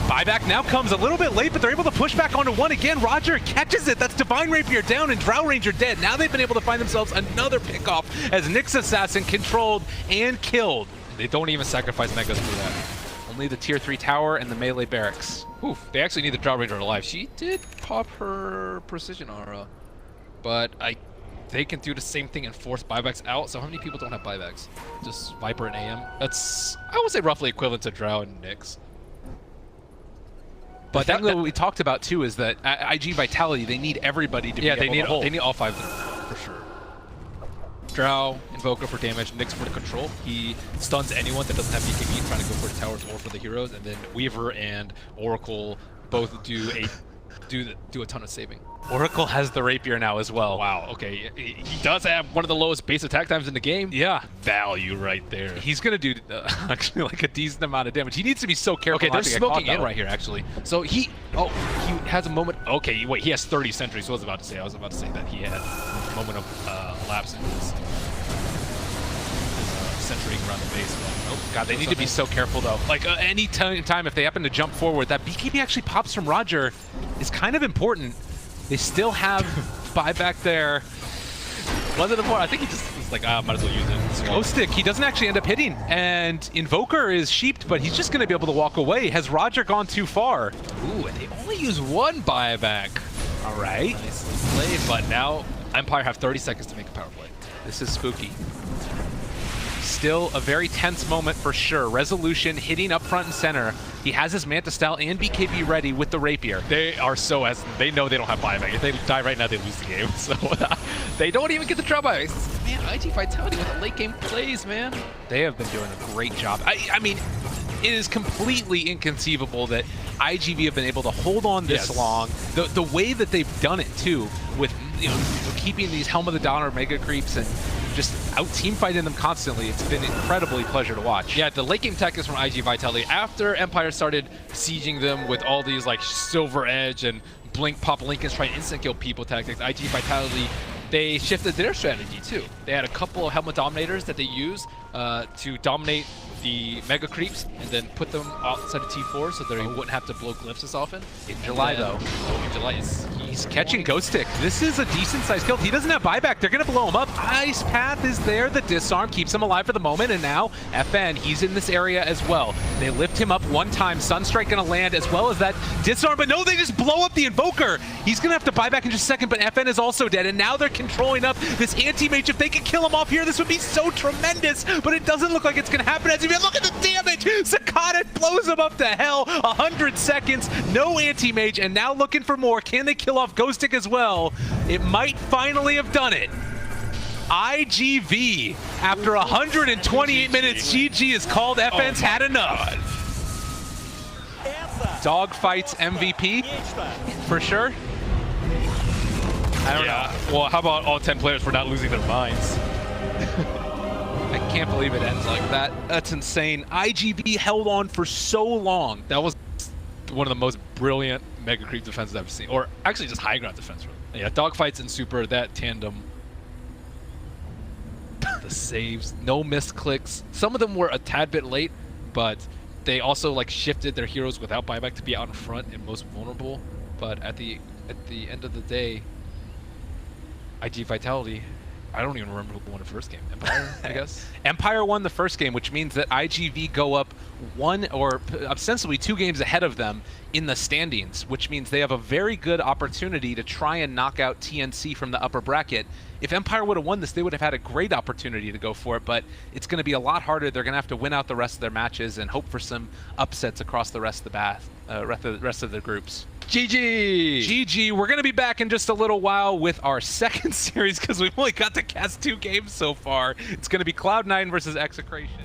buyback now comes a little bit late, but they're able to push back onto 1 again. Roger catches it. That's Divine Rapier down and Drow Ranger dead. Now they've been able to find themselves another pickoff as Nyx Assassin controlled and killed. They don't even sacrifice Megas for that. Only the tier 3 tower and the melee barracks. Oof, they actually need the Drow Ranger alive. She did pop her precision aura, but they can do the same thing and force buybacks out. So how many people don't have buybacks? Just Viper and AM. That's, I would say, roughly equivalent to Drow and Nyx. But that we talked about too is that IG Vitality, they need everybody to be able to hold. They need all 5 of them for sure. Drow, Invoker for damage, Nyx for the control. He stuns anyone that doesn't have BKB trying to go for the towers or for the heroes, and then Weaver and Oracle both do a ton of saving. Oracle has the Rapier now as well. Wow, okay. He does have one of the lowest base attack times in the game. Yeah. Value right there. He's going to do actually like a decent amount of damage. He needs to be so careful. Okay, they're smoking in right here, actually. So he has a moment. Okay, wait, he has 30 sentries. So I was about to say that he had a moment of lapse in his centering around the base. Oh, God, they need to be so careful, though. Like, any time if they happen to jump forward, that BKB actually pops from Roger is kind of important. They still have buyback there. Was it important? I think he just was like, might as well use it. Glow Stick, he doesn't actually end up hitting. And Invoker is sheeped, but he's just going to be able to walk away. Has Roger gone too far? Ooh, and they only use 1 buyback. All right. Nicely played, but now Empire have 30 seconds to make a power play. This is spooky. Still a very tense moment for sure. Resolution hitting up front and center. He has his Manta Style and BKB ready with the Rapier. They are so hesitant. They know they don't have buyback. If they die right now, they lose the game. So they don't even get the draw buybacks. Man, IG Vitality with the late game plays, man. They have been doing a great job. I mean, it is completely inconceivable that IGV have been able to hold on this long. The way that they've done it too, with keeping these Helm of the Dawn mega creeps and just out team fighting them constantly. It's been incredibly pleasure to watch. Yeah, the late game tech is from IG Vitality. After Empire started sieging them with all these like Silver Edge and Blink Pop Lincolns trying to instant kill people tactics, IG Vitality, they shifted their strategy too. They had a couple of Helmet Dominators that they use to dominate the Mega Creeps and then put them outside of T4 so that he wouldn't have to blow glyphs as often. In July, though. In July, he's catching Ghost Stick. This is a decent-sized kill. He doesn't have buyback. They're going to blow him up. Ice Path is there. The disarm keeps him alive for the moment, and now FN, he's in this area as well. They lift him up one time. Sunstrike going to land as well as that disarm, but no, they just blow up the Invoker. He's going to have to buy back in just a second, but FN is also dead, and now they're controlling up this anti-mage. If they could kill him off here, this would be so tremendous, but it doesn't look like it's going to happen. As you look at the damage, Sakata blows him up to hell. 100 seconds, no anti-mage, and now looking for more. Can they kill off Ghost Stick as well? It might finally have done it. IGV, after 128 minutes, GG is called. FN's had enough. Dogfights MVP, for sure. I don't know. Well, how about all 10 players for not losing their minds? I can't believe it ends like that. That's insane. IGV held on for so long. That was one of the most brilliant Mega Creep defenses I've seen. Or actually just high ground defense. Really. Yeah, Dogfights and Super, that tandem. The saves, no missed clicks. Some of them were a tad bit late, but they also like shifted their heroes without buyback to be out in front and most vulnerable. But at the end of the day, IG Vitality, I don't even remember who won the first game. Empire, I guess? Empire won the first game, which means that IGV go up one or ostensibly 2 games ahead of them in the standings, which means they have a very good opportunity to try and knock out TNC from the upper bracket. If Empire would have won this, they would have had a great opportunity to go for it, but it's going to be a lot harder. They're going to have to win out the rest of their matches and hope for some upsets across the rest of the rest of the groups. GG! GG. We're going to be back in just a little while with our second series because we've only got to cast 2 games so far. It's going to be Cloud9 versus Execration.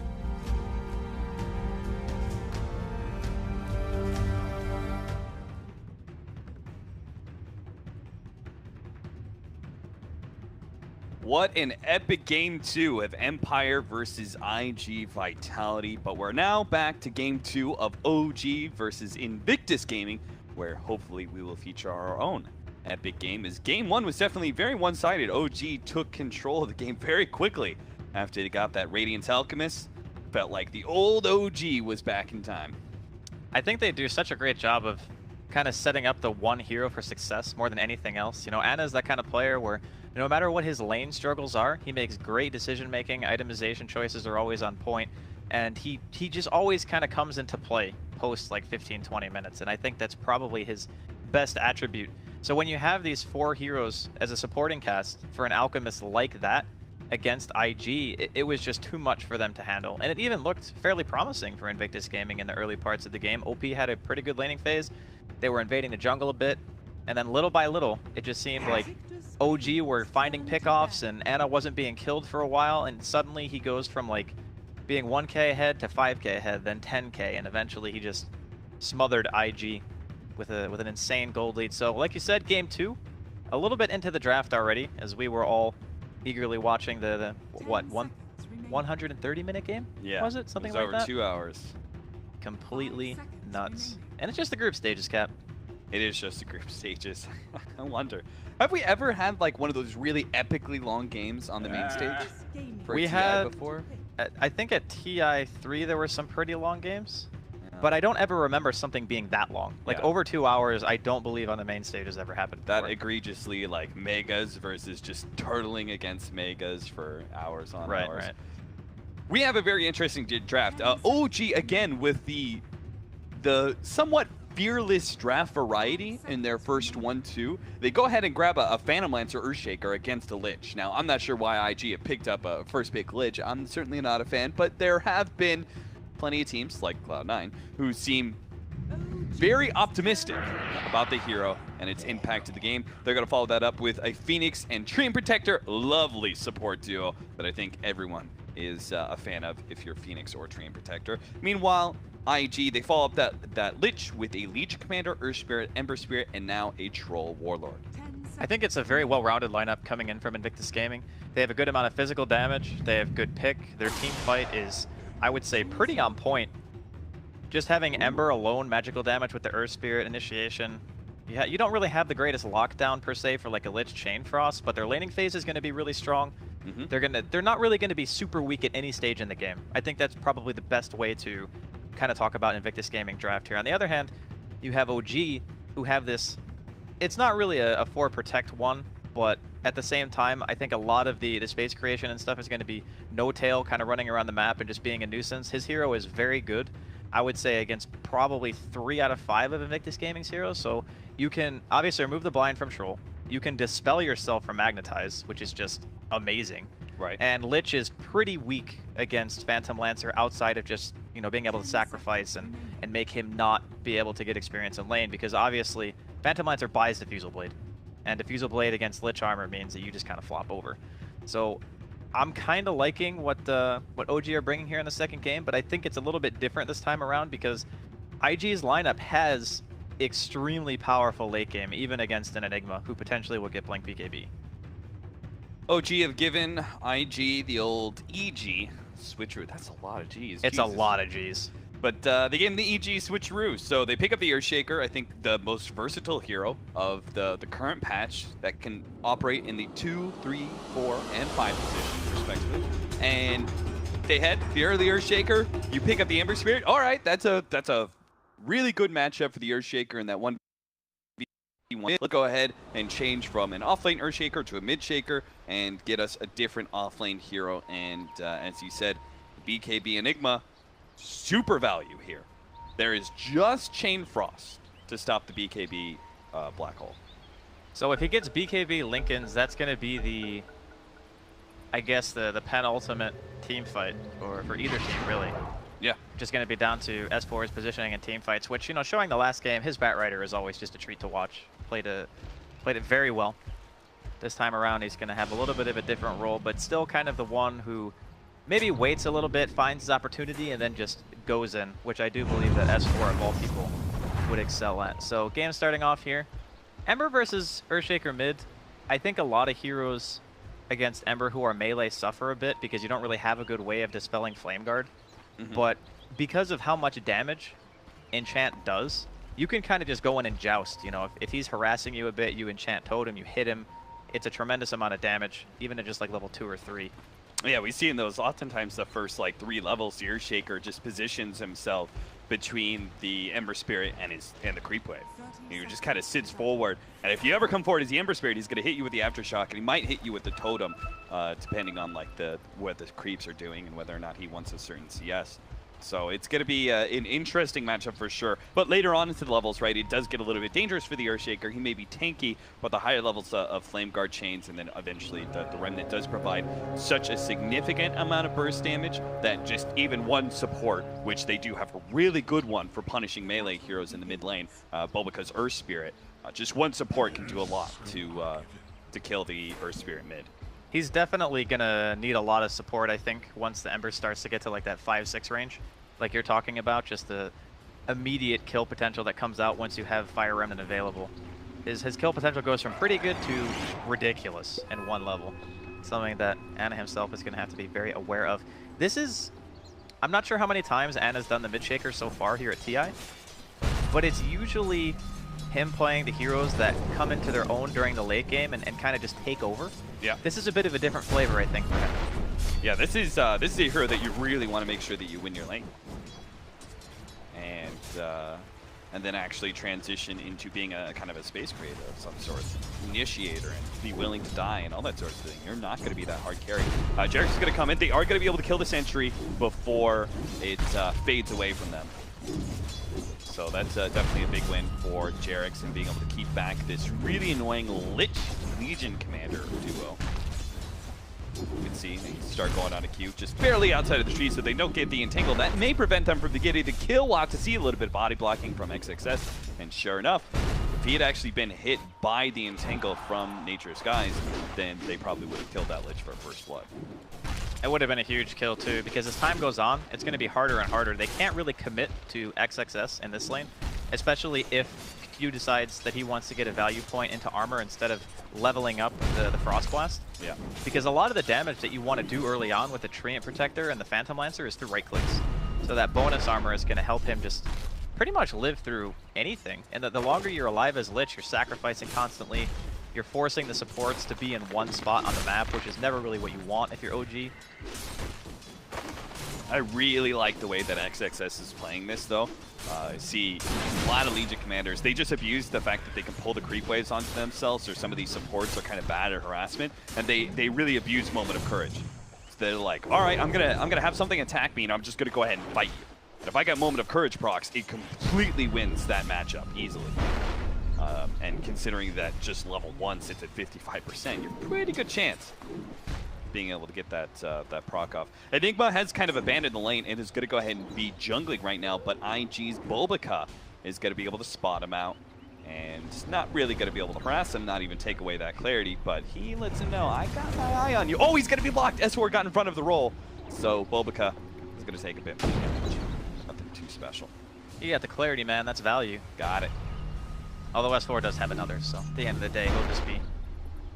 What an epic game 2 of Empire versus IG Vitality. But we're now back to game 2 of OG versus Invictus Gaming, where hopefully we will feature our own epic game. As game 1 was definitely very one-sided. OG took control of the game very quickly after they got that Radiant Alchemist. Felt like the old OG was back in time. I think they do such a great job of kind of setting up the one hero for success more than anything else. You know, Ana's that kind of player where no matter what his lane struggles are, he makes great decision-making, itemization choices are always on point, and he just always kind of comes into play post like 15-20 minutes, and I think that's probably his best attribute. So when you have these 4 heroes as a supporting cast for an Alchemist like that against IG, it was just too much for them to handle, and it even looked fairly promising for Invictus Gaming in the early parts of the game. OP had a pretty good laning phase, they were invading the jungle a bit, and then little by little, it just seemed like OG were finding pickoffs and Ana wasn't being killed for a while, and suddenly he goes from like being 1k ahead to 5k ahead, then 10k, and eventually he just smothered IG with an insane gold lead. So like you said, game 2, a little bit into the draft already, as we were all eagerly watching the 130-minute game? Yeah, was it? Something it was like over that? 2 hours. Completely nuts. And it's just the group stages, Cap. It is just the group stages. I wonder. Have we ever had like one of those really epically long games on the main stage? We TI had before? I think at TI3 there were some pretty long games, but I don't ever remember something being that long. Like over 2 hours, I don't believe on the main stage has ever happened before. That egregiously like megas versus just turtling against megas for hours on hours. Right. We have a very interesting draft. OG again with the somewhat fearless draft variety in their first 1-2. They go ahead and grab a Phantom Lancer Earthshaker against a Lich. Now, I'm not sure why IG have picked up a first pick Lich. I'm certainly not a fan, but there have been plenty of teams like Cloud9 who seem very optimistic about the hero and its impact to the game. They're going to follow that up with a Phoenix and Treant Protector. Lovely support duo that I think everyone is a fan of if you're Phoenix or Treant Protector. Meanwhile, IG, they follow up that Lich with a Leech Commander, Earth Spirit, Ember Spirit, and now a Troll Warlord. I think it's a very well-rounded lineup coming in from Invictus Gaming. They have a good amount of physical damage. They have good pick. Their team fight is, I would say, pretty on point. Just having Ember alone magical damage with the Earth Spirit initiation. You don't really have the greatest lockdown per se for like a Lich Chain Frost, but their laning phase is going to be really strong. They're not really gonna be super weak at any stage in the game. I think that's probably the best way to kind of talk about Invictus Gaming draft here. On the other hand, you have OG who have this. It's not really a 4 protect one, but at the same time, I think a lot of the space creation and stuff is going to be no tail, kind of running around the map and just being a nuisance. His hero is very good, I would say, against probably 3 out of 5 of Invictus Gaming's heroes. So you can obviously remove the blind from Troll. You can dispel yourself from Magnetize, which is just amazing. Right. And Lich is pretty weak against Phantom Lancer outside of just, you know, being able to sacrifice and make him not be able to get experience in lane, because obviously Phantom Lancer buys Diffusal Blade. And Diffusal Blade against Lich armor means that you just kind of flop over. So I'm kind of liking what OG are bringing here in the second game, but I think it's a little bit different this time around because IG's lineup has extremely powerful late game, even against an Enigma, who potentially will get Blink BKB. OG have given IG the old EG switcheroo. That's a lot of Gs. It's a lot of Gs. But they gave him the EG switcheroo. So they pick up the Earthshaker, I think the most versatile hero of the current patch that can operate in the 2, 3, 4, and 5 positions, respectively. And they head the early Earthshaker. You pick up the Ember Spirit. All right, that's a really good matchup for the Earthshaker in that 1v1. Let's go ahead and change from an offlane Earthshaker to a mid-shaker and get us a different offlane hero. And as you said, BKB Enigma, super value here. There is just Chain Frost to stop the BKB Black Hole. So if he gets BKB Lincolns, that's going to be the, I guess, the penultimate team fight, or for either team, really. Yeah. Just going to be down to S4's positioning and team fights, which, you know, showing the last game, his Batrider is always just a treat to watch. Played it very well. This time around, he's going to have a little bit of a different role, but still kind of the one who maybe waits a little bit, finds his opportunity, and then just goes in, which I do believe that S4 of all people would excel at. So game starting off here. Ember versus Earthshaker mid. I think a lot of heroes against Ember who are melee suffer a bit because you don't really have a good way of dispelling Flame Guard. But because of how much damage Enchant does, you can kind of just go in and joust. You know, if he's harassing you a bit, you enchant Totem, you hit him. It's a tremendous amount of damage, even at just like level 2 or 3. Yeah, we see in those oftentimes the first like 3 levels, the Earthshaker just positions himself between the Ember Spirit and the Creep Wave. He just kind of sits forward, and if you ever come forward as the Ember Spirit, he's going to hit you with the Aftershock, and he might hit you with the Totem, depending on like what the creeps are doing and whether or not he wants a certain CS. So it's going to be an interesting matchup for sure. But later on into the levels, right, it does get a little bit dangerous for the Earthshaker. He may be tanky, but the higher levels of Flame Guard chains, and then eventually the Remnant does provide such a significant amount of burst damage that just even one support, which they do have a really good one for punishing melee heroes in the mid lane, Bulbaca's Earth Spirit, just one support can do a lot to kill the Earth Spirit mid. He's definitely going to need a lot of support, I think, once the Ember starts to get to like that 5-6 range, like you're talking about, just the immediate kill potential that comes out once you have Fire Remnant available. His kill potential goes from pretty good to ridiculous in one level. Something that Ana himself is going to have to be very aware of. This is, I'm not sure how many times Ana's done the mid-shaker so far here at TI, but it's usually him playing the heroes that come into their own during the late game and kind of just take over. Yeah. This is a bit of a different flavor, I think, for him. Yeah, this is a hero that you really want to make sure that you win your lane. And then actually transition into being a kind of a space creator of some sort, initiator, and be willing to die and all that sort of thing. You're not going to be that hard carry. Jarek's is going to come in. They are going to be able to kill the sentry before it fades away from them. So that's definitely a big win for Jarek's and being able to keep back this really annoying Lich Legion Commander duo. You can see they start going on a queue just barely outside of the tree, so they don't get the entangle. That may prevent them from getting the kill. We'll have to see a little bit of body blocking from XXS. And sure enough, if he had actually been hit by the entangle from Nature's Skies, then they probably would have killed that Lich for first blood. It would have been a huge kill too, because as time goes on, it's going to be harder and harder. They can't really commit to XXS in this lane, especially if Q decides that he wants to get a value point into armor instead of leveling up the Frost Blast. Yeah. Because a lot of the damage that you want to do early on with the Treant Protector and the Phantom Lancer is through right clicks. So that bonus armor is going to help him just pretty much live through anything. And the longer you're alive as Lich, you're sacrificing constantly. You're forcing the supports to be in one spot on the map, which is never really what you want if you're OG. I really like the way that XXS is playing this, though. I see a lot of Legion commanders, they just abuse the fact that they can pull the creep waves onto themselves, or some of these supports are kind of bad at harassment, and they really abuse moment of courage. So they're like, all right, I'm gonna have something attack me, and I'm just gonna go ahead and fight you. And if I get moment of courage procs, it completely wins that matchup easily. And considering that just level 1 sits at 55%, you're pretty good chance being able to get that that proc off. Enigma has kind of abandoned the lane and is going to go ahead and be jungling right now, but IG's Bulbaka is going to be able to spot him out, and not really going to be able to harass him, not even take away that clarity, but he lets him know, I got my eye on you. Oh, he's going to be blocked. S4 got in front of the roll, so Bulbaka is going to take a bit more damage. Nothing too special. You got the clarity, man. That's value. Got it. Although S4 does have another, so at the end of the day, he'll just be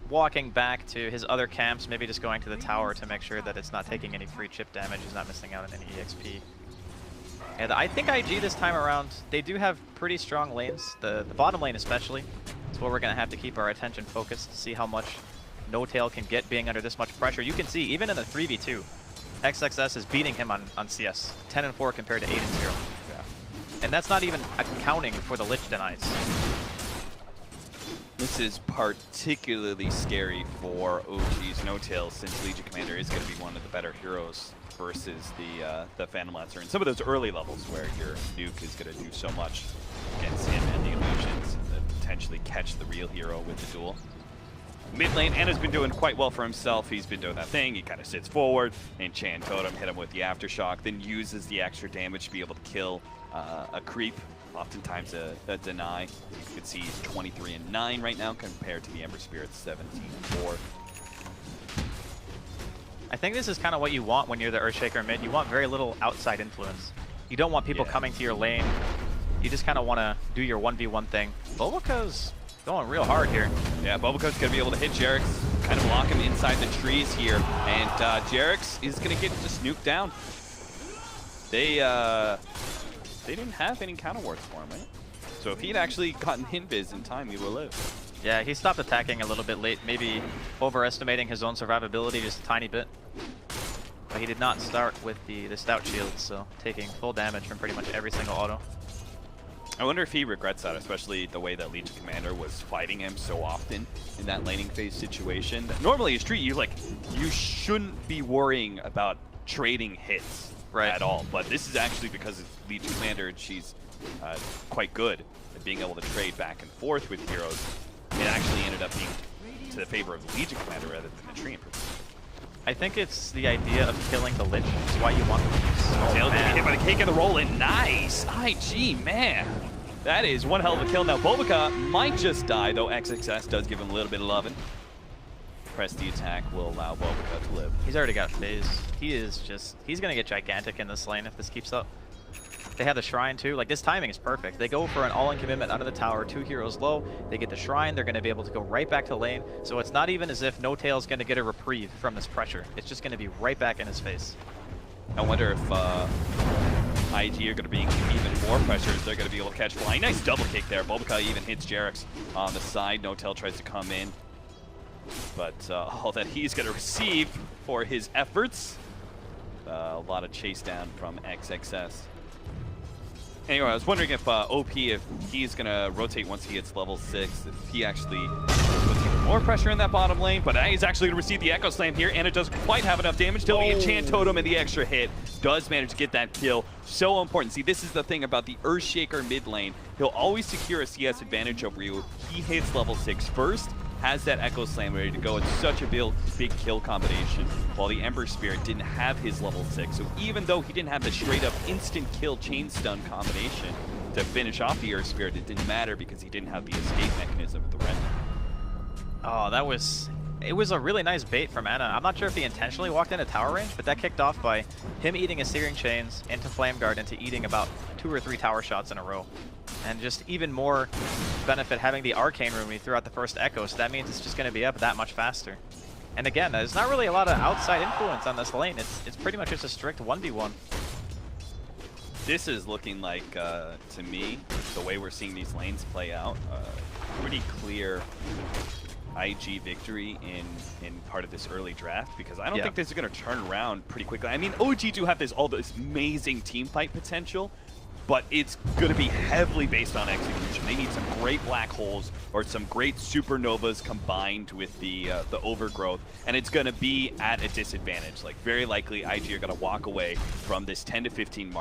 walking back to his other camps, maybe just going to the tower to make sure that it's not taking any free chip damage, he's not missing out on any EXP. And I think IG this time around, they do have pretty strong lanes, the bottom lane especially. It's where we're going to have to keep our attention focused to see how much No-Tail can get being under this much pressure. You can see, even in the 3v2, XXS is beating him on CS, 10-4 compared to 8-0. Yeah. And that's not even accounting for the Lich denies. This is particularly scary for OG's No-Tail, since Legion Commander is going to be one of the better heroes versus the Phantom Lancer. And some of those early levels where your nuke is going to do so much against him and the illusions, and then potentially catch the real hero with the duel. Mid lane, Anna's been doing quite well for himself. He's been doing that thing. He kind of sits forward, enchant totem, hit him with the aftershock, then uses the extra damage to be able to kill a creep. Oftentimes a deny. You can see he's 23-9 right now compared to the Ember Spirit's 17-4. I think this is kind of what you want when you're the Earthshaker mid. You want very little outside influence. You don't want people coming to your lane. You just kind of want to do your 1v1 thing. Bulbaka's going real hard here. Yeah, Bulbaka's going to be able to hit Jerix, kind of lock him inside the trees here. And Jerix is going to get just nuked down. They didn't have any counter wards for him, right? So if he'd actually gotten Hinbiz in time, he would live. Yeah, he stopped attacking a little bit late, maybe overestimating his own survivability just a tiny bit. But he did not start with the stout shield, so taking full damage from pretty much every single auto. I wonder if he regrets that, especially the way that Legion Commander was fighting him so often in that laning phase situation. Normally, in Street, you shouldn't be worrying about trading hits. At all, but this is actually because it's Legion Commander, and she's quite good at being able to trade back and forth with heroes. It actually ended up being to the favor of the Legion Commander rather than the Tree. I think it's the idea of killing the Lich. That's why you want them to use. Tail getting hit by the cake and the roll in. Nice! IG, man! That is one hell of a kill. Now, Bulbaka might just die, though XXS does give him a little bit of loving. Press the attack will allow Bulbaka to live. He's already got phase. He's gonna get gigantic in this lane if this keeps up. They have the Shrine too. Like, this timing is perfect. They go for an all-in commitment under the tower, 2 heroes low. They get the Shrine. They're gonna be able to go right back to lane. So it's not even as if No-Tail's gonna get a reprieve from this pressure. It's just gonna be right back in his face. I wonder if IG are gonna be even more pressure. They're gonna be able to catch flying. Nice double kick there. Bulbaka even hits Jerix on the side. No-Tail tries to come in. But all that he's going to receive for his efforts, a lot of chase down from XXS. Anyway, I was wondering if OP, if he's going to rotate once he hits level 6, if he actually puts even more pressure in that bottom lane, but he's actually going to receive the Echo Slam here, and it doesn't quite have enough damage till the Enchant Totem and the extra hit does manage to get that kill. So important. See, this is the thing about the Earthshaker mid lane. He'll always secure a CS advantage over you. He hits level 6 first, has that Echo Slam ready to go. It's such a big kill combination, while the Ember Spirit didn't have his level 6. So even though he didn't have the straight up instant kill chain stun combination to finish off the Earth Spirit, it didn't matter because he didn't have the escape mechanism with the Remnant. Oh, it was a really nice bait from Anna. I'm not sure if he intentionally walked into tower range, but that kicked off by him eating his Searing Chains into Flame Guard into eating about 2 or 3 tower shots in a row. And just even more benefit having the Arcane Rune when he threw out the first Echo, so that means it's just going to be up that much faster. And again, there's not really a lot of outside influence on this lane. It's pretty much just a strict 1v1. This is looking like, to me, the way we're seeing these lanes play out, pretty clear IG victory in part of this early draft, because I don't think this is going to turn around pretty quickly. I mean, OG do have all this amazing team fight potential, but it's going to be heavily based on execution. They need some great black holes or some great supernovas combined with the overgrowth, and it's going to be at a disadvantage. Like, very likely IG are going to walk away from this 10 to 15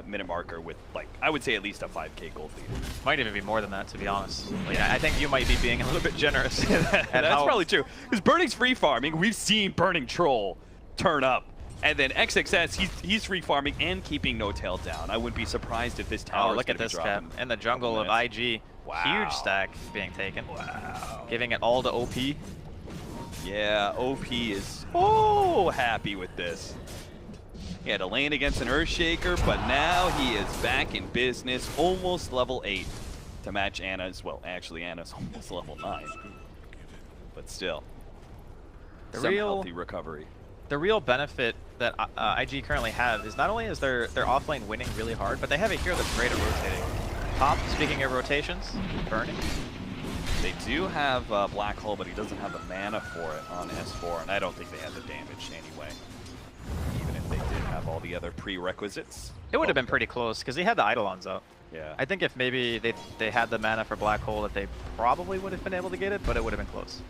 minute marker with, like, I would say at least a 5K gold lead. Might even be more than that, to be honest. Like, I think you might be being a little bit generous. That's probably true, because Burning's free farming. We've seen Burning Troll turn up. And then XXS, he's free farming and keeping No Tail down. I wouldn't be surprised if this tower. Oh, look at this cap in the jungle of IG. Wow. Huge stack being taken. Wow. Giving it all to OP. Yeah, OP is so happy with this. He had a lane against an Earthshaker, but now he is back in business, almost level 8 to match Ana as well. Actually, Ana's almost level 9, but still, some healthy recovery. The real benefit that IG currently have is not only is their offlane winning really hard, but they have a hero that's great at rotating. Top, speaking of rotations, Burning. They do have Black Hole, but he doesn't have the mana for it on S4, and I don't think they have the damage anyway. Even if they did have all the other prerequisites. It would have been pretty close, because they had the Eidolons out. Yeah. I think if maybe they had the mana for Black Hole, that they probably would have been able to get it, but it would have been close.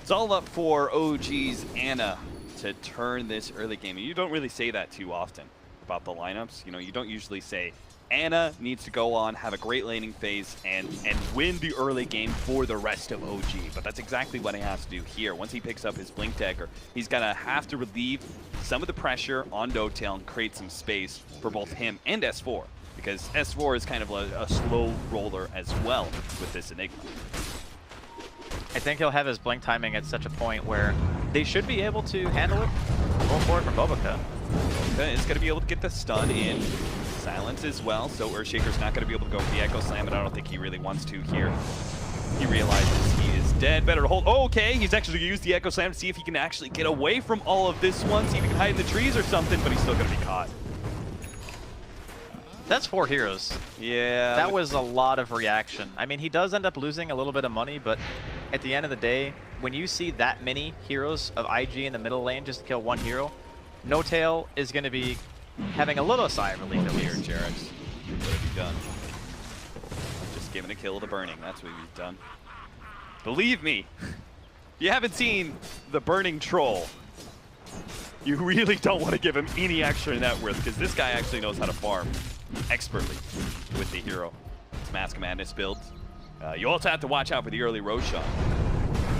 It's all up for OG's Ana to turn this early game. And you don't really say that too often about the lineups. You know, you don't usually say Ana needs to go on, have a great laning phase, and win the early game for the rest of OG. But that's exactly what he has to do here. Once he picks up his Blink Dagger, he's going to have to relieve some of the pressure on No Tail and create some space for both him and S4. Because S4 is kind of a slow roller as well with this Enigma. I think he'll have his blink timing at such a point where they should be able to handle it. Going forward for Boboka. Boboka is going to be able to get the stun in. Silence as well, so Earthshaker's not going to be able to go for the Echo Slam, and I don't think he really wants to here. He realizes he is dead. Better to hold. Oh, okay, he's actually going to use the Echo Slam to see if he can actually get away from all of this one, see if he can hide in the trees or something, but he's still going to be caught. That's 4 heroes. Yeah. That was a lot of reaction. I mean, he does end up losing a little bit of money, but at the end of the day, when you see that many heroes of IG in the middle lane just to kill one hero, No Tail is going to be having a little sigh of relief here, Jarex. What have you done? Just giving a kill to Burning. That's what he's done. Believe me, you haven't seen the Burning Troll. You really don't want to give him any extra net worth, because this guy actually knows how to farm expertly with the hero. It's Mask of Madness builds. You also have to watch out for the early Roshan.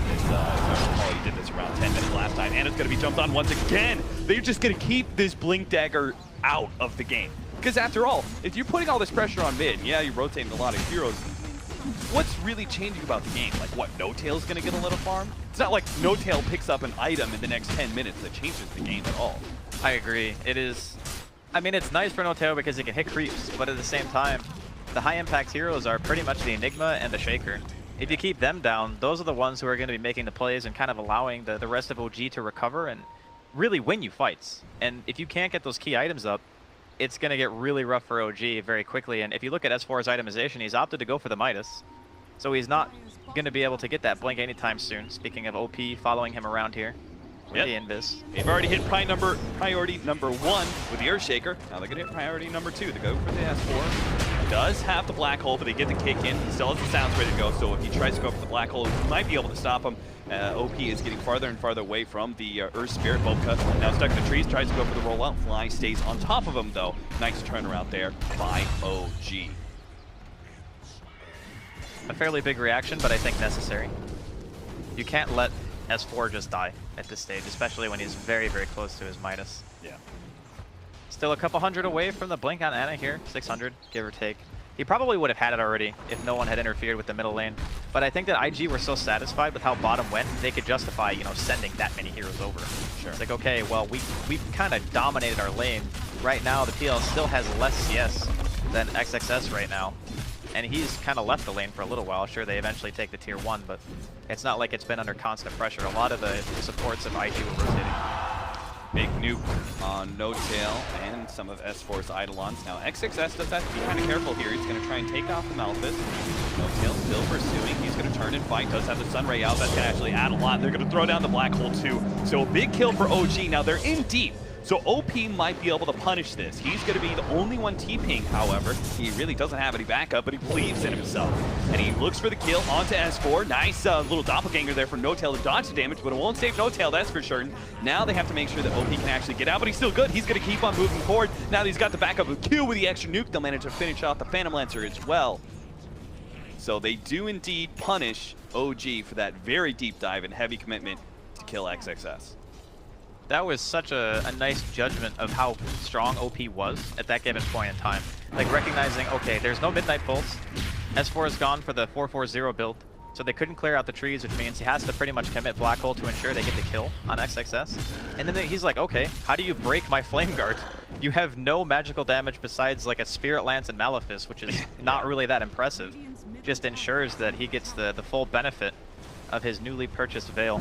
He did this around 10 minutes last time, and it's going to be jumped on once again. They're just going to keep this Blink Dagger out of the game. Because after all, if you're putting all this pressure on mid, yeah, you're rotating a lot of heroes, what's really changing about the game? Like, what, No Tail's going to get a little farm? It's not like No Tail picks up an item in the next 10 minutes that changes the game at all. I agree. It is... I mean, it's nice for No Tail because it can hit creeps, but at the same time, the high-impact heroes are pretty much the Enigma and the Shaker. If you keep them down, those are the ones who are going to be making the plays and kind of allowing the rest of OG to recover and really win you fights. And if you can't get those key items up, it's going to get really rough for OG very quickly. And if you look at S4's itemization, he's opted to go for the Midas. So he's not going to be able to get that blink anytime soon. Speaking of OP following him around here with the Invis. They've already hit priority number 1 with the Earthshaker. Now they're going to hit priority number 2 to go for the S4. Does have the Black Hole, but they get the kick in. He still has the sounds ready to go, so if he tries to go for the Black Hole, he might be able to stop him. OP is getting farther and farther away from the Earth Spirit. Boboka now stuck in the trees, tries to go for the rollout. Fly stays on top of him, though. Nice turnaround there by OG. A fairly big reaction, but I think necessary. You can't let S4 just die at this stage, especially when he's very, very close to his Midas. Yeah. Still a couple hundred away from the blink on Ana here, 600, give or take. He probably would have had it already if no one had interfered with the middle lane. But I think that IG were so satisfied with how bottom went, they could justify, you know, sending that many heroes over. Sure. It's like, okay, well, we've kind of dominated our lane. Right now, the PL still has less CS than XXS right now. And he's kind of left the lane for a little while. Sure, they eventually take the tier 1, but it's not like it's been under constant pressure. A lot of the supports of IG were rotating. Big nuke on No Tail and some of S4's Eidolons. Now XXS does have to be kind of careful here. He's going to try and take off the Malefice. No Tail still pursuing. He's going to turn and fight. Does have the Sunray out. That's going to actually add a lot. They're going to throw down the Black Hole too. So a big kill for OG. Now they're in deep. So OP might be able to punish this. He's going to be the only one TPing, however. He really doesn't have any backup, but he believes in himself. And he looks for the kill onto S4. Nice little doppelganger there for No Tail to dodge the damage, but it won't save No Tail, that's for sure. Now they have to make sure that OP can actually get out, but he's still good. He's going to keep on moving forward. Now that he's got the backup of Q with the extra nuke, they'll manage to finish off the Phantom Lancer as well. So they do indeed punish OG for that very deep dive and heavy commitment to kill XXS. That was such a nice judgment of how strong OP was at that given point in time. Like recognizing, okay, there's no Midnight Pulse. S4 is gone for the 4-4-0 build, so they couldn't clear out the trees, which means he has to pretty much commit Black Hole to ensure they get the kill on XXS. And then he's like, okay, how do you break my Flame Guard? You have no magical damage besides like a Spirit Lance and Malefice, which is not really that impressive. Just ensures that he gets the full benefit of his newly purchased Veil.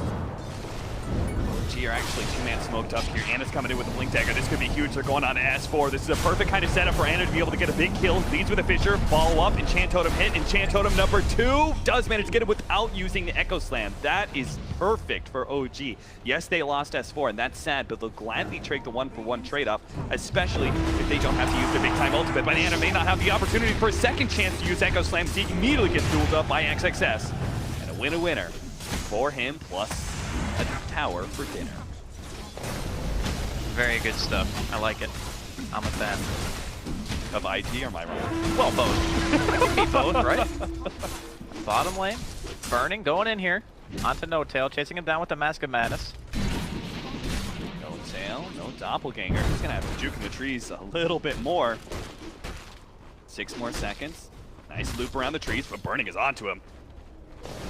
Are actually two-man smoked up here. Anna's coming in with a Blink Dagger. This could be huge. They're going on to S4. This is a perfect kind of setup for Anna to be able to get a big kill. Leads with a Fissure, follow up, Enchant Totem hit. Enchant Totem number 2 does manage to get it without using the Echo Slam. That is perfect for OG. Yes, they lost S4, and that's sad, but they'll gladly trade the 1-for-1 trade-off, especially if they don't have to use their big-time ultimate. But Anna may not have the opportunity for a second chance to use Echo Slam. Zeke immediately gets dueled up by XXS. And a winner for him, plus a tower for dinner. Very good stuff. I like it. I'm a fan. Of IG, or am I wrong? Well, both. It could be both, right? Bottom lane. Burning, going in here. Onto No Tail, chasing him down with the Mask of Madness. No Tail, no Doppelganger. He's going to have to juke in the trees a little bit more. 6 more seconds. Nice loop around the trees, but Burning is onto him.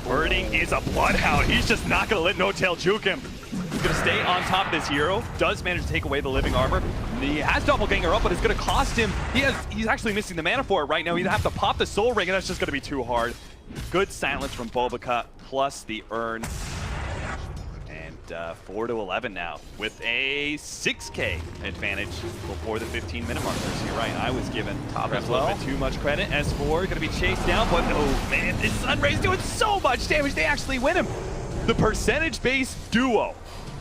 Burning is a Bloodhound. He's just not going to let No Tail juke him. He's going to stay on top of this hero. Does manage to take away the living armor. He has Doppelganger up, but it's going to cost him. He's actually missing the mana for it right now. He'd have to pop the Soul Ring, and that's just going to be too hard. Good silence from Bobacut, plus the Urn. And 4-11 now, with a 6K advantage before the 15-minute markers. You're right, I was given perhaps a little bit too much credit. S4 going to be chased down, but oh man, this Sunray's doing so much damage, they actually win him. The percentage-based duo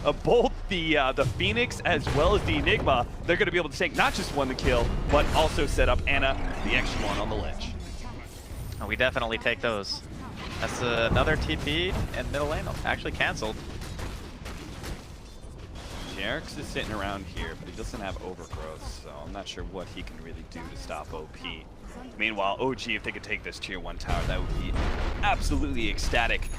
of both the Phoenix as well as the Enigma, they're going to be able to take not just one the kill, but also set up Anna, the extra one on the ledge. Oh, we definitely take those. That's another TP and middle lane actually canceled. Jerix is sitting around here, but he doesn't have Overgrowth, so I'm not sure what he can really do to stop OP. Meanwhile, OG, if they could take this tier 1 tower, that would be absolutely ecstatic.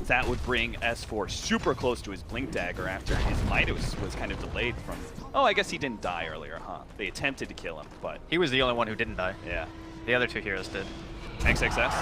That would bring S4 super close to his Blink Dagger after his Midas was kind of delayed from... Oh, I guess he didn't die earlier, huh? They attempted to kill him, but... He was the only one who didn't die. Yeah. The other 2 heroes did. XXS.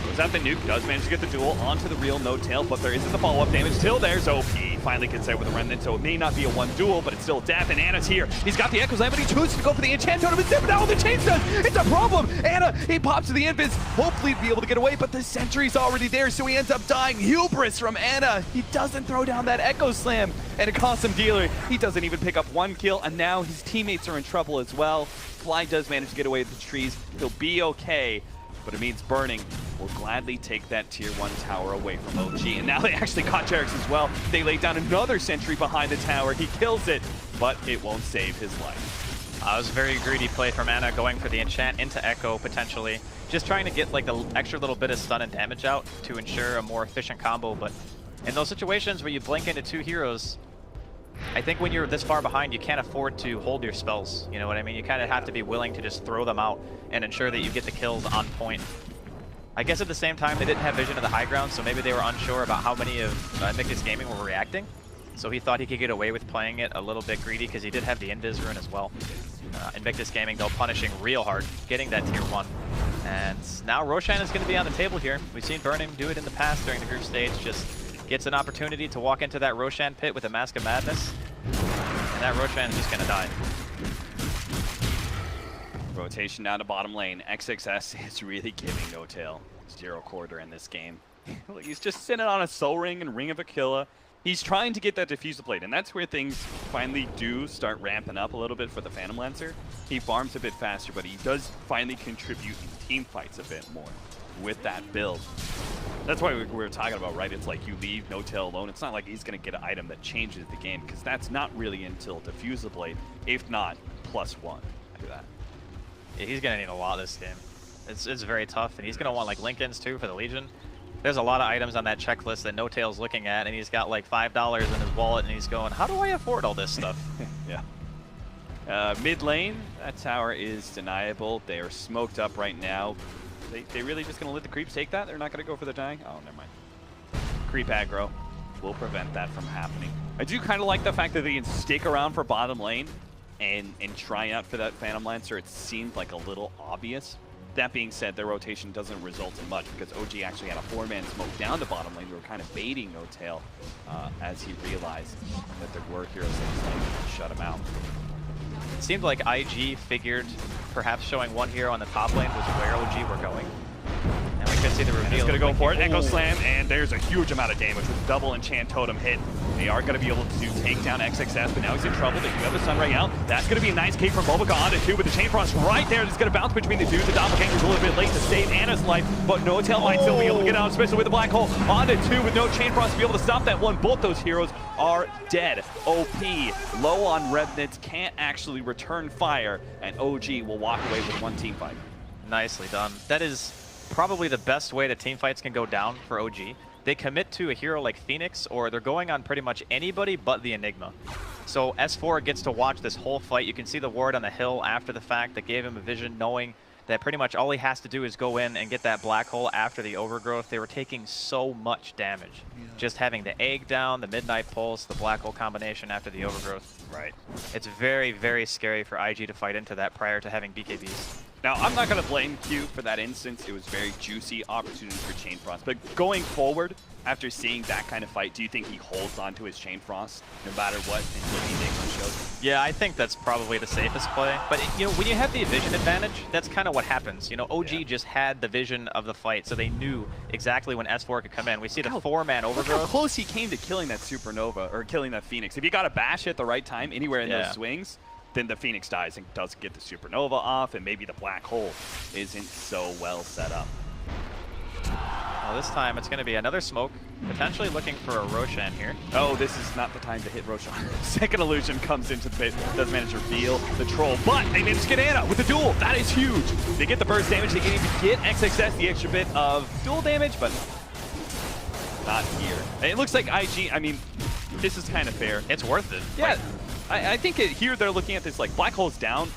Goes out the nuke, does manage to get the duel onto the real No Tail, but there isn't the follow-up damage. Still there's OP. Finally gets there with a Remnant, so it may not be a 1 duel, but it's still death, and Anna's here. He's got the Echo Slam, but he chooses to go for the Enchant Totem instead, but now the Chains does! It's a problem! Anna, he pops to the Invis, hopefully be able to get away, but the Sentry's already there, so he ends up dying. Hubris from Anna. He doesn't throw down that Echo Slam, and it costs him dealer. He doesn't even pick up 1 kill, and now his teammates are in trouble as well. Fly does manage to get away with the trees. He'll be okay, but it means Burning will gladly take that tier 1 tower away from OG. And now they actually caught Jerix as well. They lay down another sentry behind the tower. He kills it, but it won't save his life. It was a very greedy play from Anna, going for the enchant into Echo, potentially. Just trying to get like the extra little bit of stun and damage out to ensure a more efficient combo. But in those situations where you blink into 2 heroes, I think when you're this far behind, you can't afford to hold your spells. You know what I mean? You kind of have to be willing to just throw them out and ensure that you get the kills on point. I guess at the same time, they didn't have vision of the high ground, so maybe they were unsure about how many of Invictus Gaming were reacting. So he thought he could get away with playing it a little bit greedy because he did have the Invis rune as well. Invictus Gaming, though, punishing real hard, getting that tier 1. And now Roshan is going to be on the table here. We've seen Burning do it in the past during the group stage. Just gets an opportunity to walk into that Roshan pit with a Mask of Madness. And that Roshan is just going to die. Rotation down to bottom lane. XXS is really giving No Tail 0 quarter in this game. He's just sitting on a Soul Ring and Ring of Aquila. He's trying to get that Diffuser Blade, and that's where things finally do start ramping up a little bit for the Phantom Lancer. He farms a bit faster, but he does finally contribute in team fights a bit more with that build. That's why we were talking about, right? It's like you leave N0tail alone. It's not like he's going to get an item that changes the game, because that's not really until Diffuser Blade, if not +1 after that. Yeah, he's going to need a lot this game. It's very tough, and he's going to want like Lincolns too for the Legion. There's a lot of items on that checklist that N0tail's looking at, and he's got like $5 in his wallet, and he's going, how do I afford all this stuff? Yeah. Mid lane, that tower is deniable. They are smoked up right now. They really just going to let the creeps take that? They're not going to go for the dying? Oh, never mind. Creep aggro will prevent that from happening. I do kind of like the fact that they can stick around for bottom lane and try out for that Phantom Lancer. It seemed like a little obvious. That being said, their rotation doesn't result in much because OG actually had a 4-man smoke down to bottom lane. We were kind of baiting N0tail as he realized that there were heroes in his lane to shut him out. It seemed like IG figured perhaps showing one hero on the top lane was where OG were going. And we could see the reveal. He's going to go for it. Echo Slam, and there's a huge amount of damage with double Enchant Totem hit. They are going to be able to take down XXS, but now he's in trouble. They do have a Sun right out. That's going to be a nice kick from Bobica onto 2 with the Chain Frost right there. It's going to bounce between the two. The Doppelganger's a little bit late to save Anna's life, but N0tail might still be able to get out, especially with the Black Hole. Onto 2 with no Chain Frost to be able to stop that one. Both those heroes are dead. OP, low on Remnants, can't actually return fire, and OG will walk away with one team fight. Nicely done. That is probably the best way that team fights can go down for OG. They commit to a hero like Phoenix, or they're going on pretty much anybody but the Enigma. So S4 gets to watch this whole fight. You can see the ward on the hill after the fact that gave him a vision, knowing that pretty much all he has to do is go in and get that black hole after the overgrowth. They were taking so much damage. Just having the egg down, the midnight pulse, the black hole combination after the overgrowth. Right. It's very, very scary for IG to fight into that prior to having BKBs. Now, I'm not going to blame Q for that instance. It was very juicy opportunity for Chain Frost. But going forward, after seeing that kind of fight, do you think he holds on to his Chain Frost no matter what until he makes one shows? Yeah, I think that's probably the safest play. But, you know, when you have the vision advantage, that's kind of what happens. You know, OG just had the vision of the fight, so they knew exactly when S4 could come in. We see the 4-man overgrowth. Look how close he came to killing that Supernova, or killing that Phoenix. If you got a bash at the right time, anywhere in those swings, then the Phoenix dies and doesn't get the Supernova off, and maybe the Black Hole isn't so well set up. Well, this time it's going to be another smoke, potentially looking for a Roshan here. Oh, this is not the time to hit Roshan. Second illusion comes into the pit, does manage to reveal the troll, but they manage to get Anna with the duel. That is huge. They get the burst damage, they can even get XXS the extra bit of duel damage, but not here. And it looks like IG, I mean, this is kind of fair. It's worth it. Yeah. I think here they're looking at this like Black Hole's down,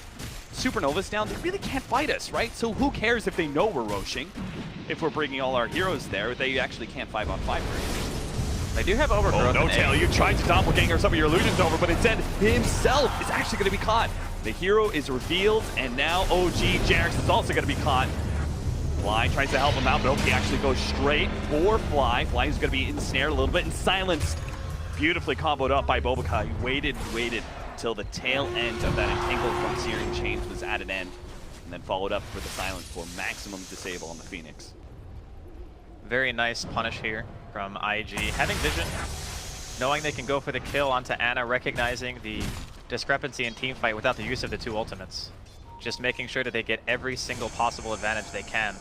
Supernova's down. They really can't fight us, right? So who cares if they know we're roshing? If we're bringing all our heroes there, they actually can't 5-on-5. They do have overgrowth. Oh, N0tail, you tried to doppelganger some of your illusions over, but instead himself is actually going to be caught. The hero is revealed, and now OG Jarex is also going to be caught. Fly tries to help him out, but OP actually goes straight for Fly. Fly is going to be ensnared a little bit and silenced. Beautifully comboed up by Bobica. He waited till the tail end of that entangled from Searing Chains was at an end, and then followed up with the silence for maximum disable on the Phoenix. Very nice punish here from IG. Having vision, knowing they can go for the kill onto Anna, recognizing the discrepancy in team fight without the use of the 2 ultimates. Just making sure that they get every single possible advantage they can.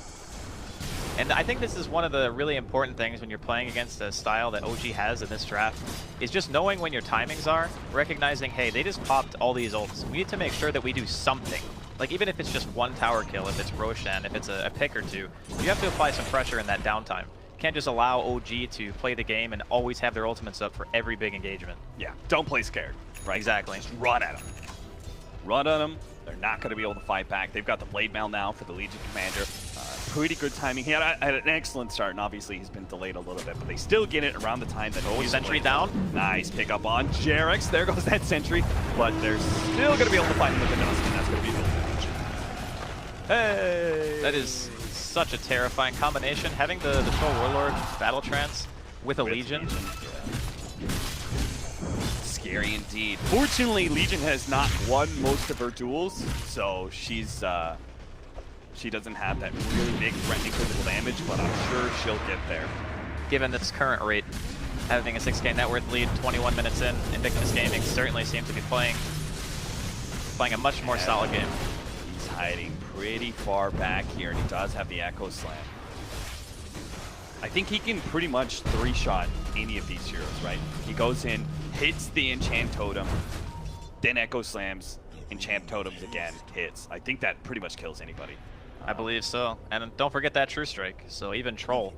And I think this is one of the really important things when you're playing against a style that OG has in this draft, is just knowing when your timings are, recognizing, hey, they just popped all these ults. We need to make sure that we do something. Like, even if it's just 1 tower kill, if it's Roshan, if it's a pick or 2, you have to apply some pressure in that downtime. You can't just allow OG to play the game and always have their ultimates up for every big engagement. Yeah, don't play scared. Right? Exactly. Just run at them. Run at them. They're not going to be able to fight back. They've got the Blade Mail now for the Legion Commander. Pretty good timing. He had an excellent start, and obviously he's been delayed a little bit, but they still get it around the time that Sentry down. Nice pickup on Jarex. There goes that Sentry, but they're still going to be able to fight him with the Dusk, and that's going to be the Hey! That is such a terrifying combination. Having the Troll Warlord Battle Trance with a Legion. Scary indeed. Fortunately, Legion has not won most of her duels, so she's she doesn't have that really big threatening physical damage, but I'm sure she'll get there. Given its current rate. having a 6K net worth lead 21 minutes in. Invictus Gaming certainly seems to be playing a much more solid game. He's hiding pretty far back here, and he does have the Echo Slam. I think he can pretty much 3-shot any of these heroes, right? He goes in, hits the Enchant Totem, then Echo Slams, Enchant Totems again, hits. I think that pretty much kills anybody. I believe so. And don't forget that True Strike. So even Troll,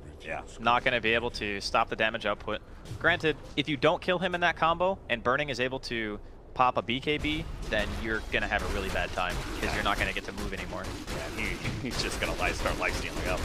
not going to be able to stop the damage output. Granted, if you don't kill him in that combo and Burning is able to pop a BKB, then you're going to have a really bad time because you're not going to get to move anymore. Yeah, he's just going to start lifestealing up.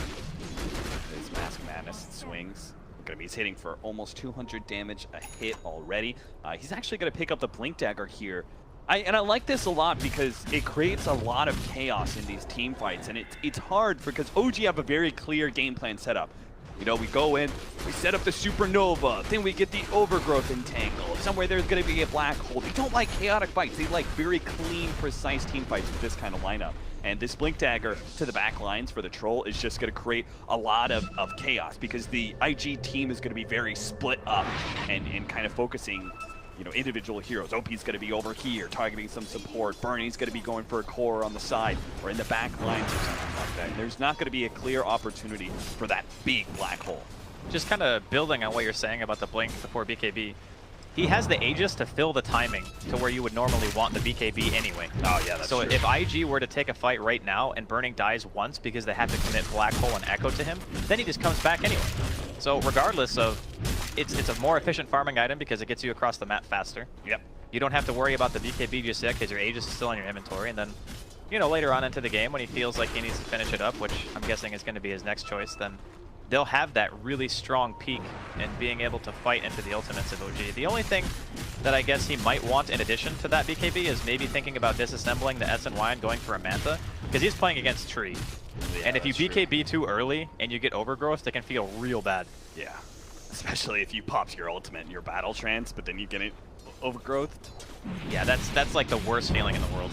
His Mask Madness swings. He's hitting for almost 200 damage a hit already. He's actually going to pick up the Blink Dagger here. And I like this a lot because it creates a lot of chaos in these team fights, and it's hard because OG have a very clear game plan set up. You know, we go in, we set up the Supernova, then we get the Overgrowth entangle. Somewhere there's going to be a Black Hole. They don't like chaotic fights. They like very clean, precise team fights with this kind of lineup. And this Blink Dagger to the back lines for the Troll is just going to create a lot of chaos because the IG team is going to be very split up and kind of focusing, you know, individual heroes. OP's going to be over here targeting some support. Burning's going to be going for a core on the side or in the back lines or something like that. And there's not going to be a clear opportunity for that big Black Hole. Just kind of building on what you're saying about the Blink before BKB. He has the Aegis to fill the timing to where you would normally want the BKB anyway. Oh yeah, that's so true. If IG were to take a fight right now and Burning dies once because they have to commit Black Hole and Echo to him, then he just comes back anyway. So regardless of, it's a more efficient farming item because it gets you across the map faster. Yep. You don't have to worry about the BKB just yet because your Aegis is still in your inventory, and then, you know, later on into the game when he feels like he needs to finish it up, which I'm guessing is going to be his next choice, then they'll have that really strong peak in being able to fight into the ultimates of OG. The only thing that I guess he might want in addition to that BKB is maybe thinking about disassembling the SNY and going for a Mantha, because he's playing against Tree. Yeah, and if you BKB too early and you get Overgrowth, it can feel real bad. Yeah, especially if you popped your ultimate in your Battle Trance, but then you get it Overgrowth. Yeah, that's like the worst feeling in the world.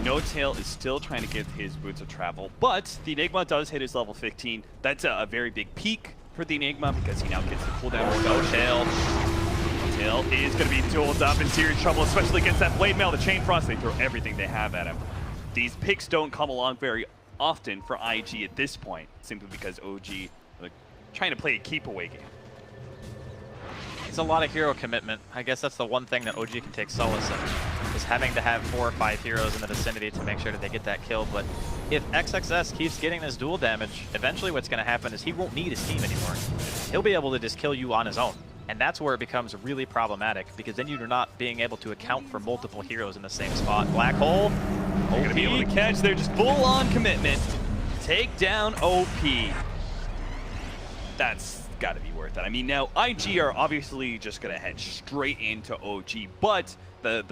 No-Tail is still trying to get his Boots of Travel, but the Enigma does hit his level 15. That's a very big peak for the Enigma because he now gets the cooldown. No-Tail. No-Tail is going to be dueled up in serious trouble, especially against that Blade Mail, the Chain Frost. They throw everything they have at him. These picks don't come along very often for IG at this point, simply because OG are trying to play a keep-away game. It's a lot of hero commitment. I guess that's the one thing that OG can take solace in, is having to have 4 or 5 heroes in the vicinity to make sure that they get that kill. But if XXS keeps getting this dual damage, eventually what's going to happen is he won't need his team anymore. He'll be able to just kill you on his own. And that's where it becomes really problematic, because then you're not being able to account for multiple heroes in the same spot. Black Hole, They're going to be able to catch. They're just full-on commitment. Take down OP. That's got to be worth it. I mean, now IG are obviously just going to head straight into OG, but the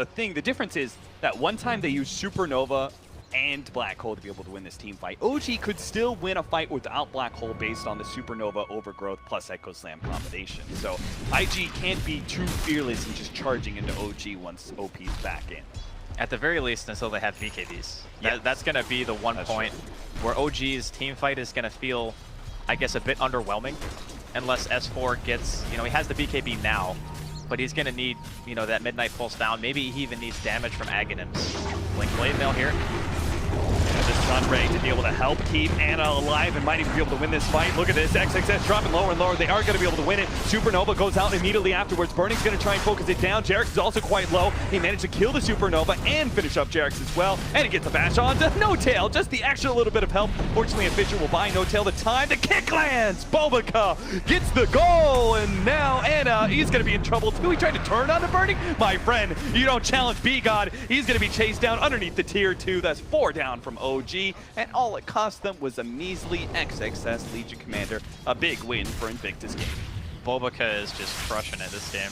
difference is that one time they used Supernova and Black Hole to be able to win this team fight. OG could still win a fight without Black Hole based on the Supernova, Overgrowth, plus Echo Slam combination. So IG can't be too fearless in just charging into OG once OP's back in. At the very least, until they have BKBs. That's going to be the one point where OG's team fight is going to feel, I guess, a bit underwhelming. Unless S4 gets, you know, he has the BKB now, but he's going to need, you know, that Midnight Pulse down. Maybe he even needs damage from Aghanims. Blink Blade Mail here. The Sun Ray to be able to help keep Anna alive and might even be able to win this fight. Look at this, XXS dropping lower and lower. They are going to be able to win it. Supernova goes out immediately afterwards. Burning's going to try and focus it down. Jarex is also quite low. He managed to kill the Supernova and finish up Jarex as well. And he gets a bash on to No-Tail. Just the extra little bit of help. Fortunately, a Fisher will buy No-Tail the time. The kick lands. Bobica gets the goal. And now Anna, he's going to be in trouble too. He tried to turn on the Burning. My friend, you don't challenge B-God. He's going to be chased down underneath the tier 2. That's 4 down from OG. And all it cost them was a measly XXS Legion Commander. A big win for Invictus Gaming. Bobica is just crushing it this game.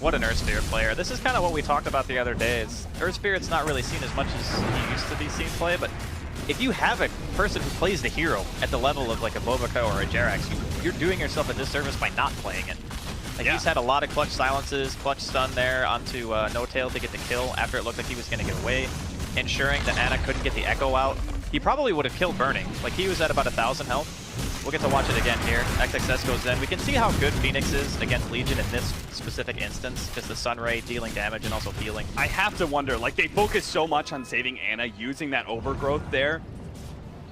What an Earth Spirit player. This is kind of what we talked about the other day. Earth Spirit's not really seen as much as he used to be seen play, but if you have a person who plays the hero at the level of like a Bobica or a Jarex, you're doing yourself a disservice by not playing it. Like he's had a lot of clutch silences, clutch stun there onto No-Tail to get the kill after it looked like he was going to get away, ensuring that Anna couldn't get the Echo out. He probably would have killed Burning. Like he was at about 1,000 health. We'll get to watch it again here. XXS goes in. We can see how good Phoenix is against Legion in this specific instance. Just the Sunray dealing damage and also healing. I have to wonder, like, they focus so much on saving Ana, using that overgrowth there.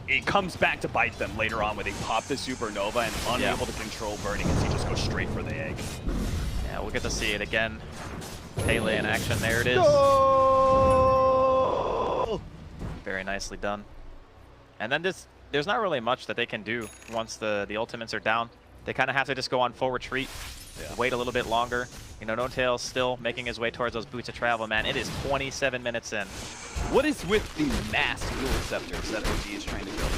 It comes back to bite them later on when they pop the Supernova and unable to control Burning as he just goes straight for the egg. Yeah, we'll get to see it again. Pele in action. There it is. Goal! Very nicely done. And then there's not really much that they can do once the ultimates are down. They kind of have to just go on full retreat, wait a little bit longer. You know, No-Tail's still making his way towards those boots of travel, man. It is 27 minutes in. What is with the mass dual scepters that OG is trying to build?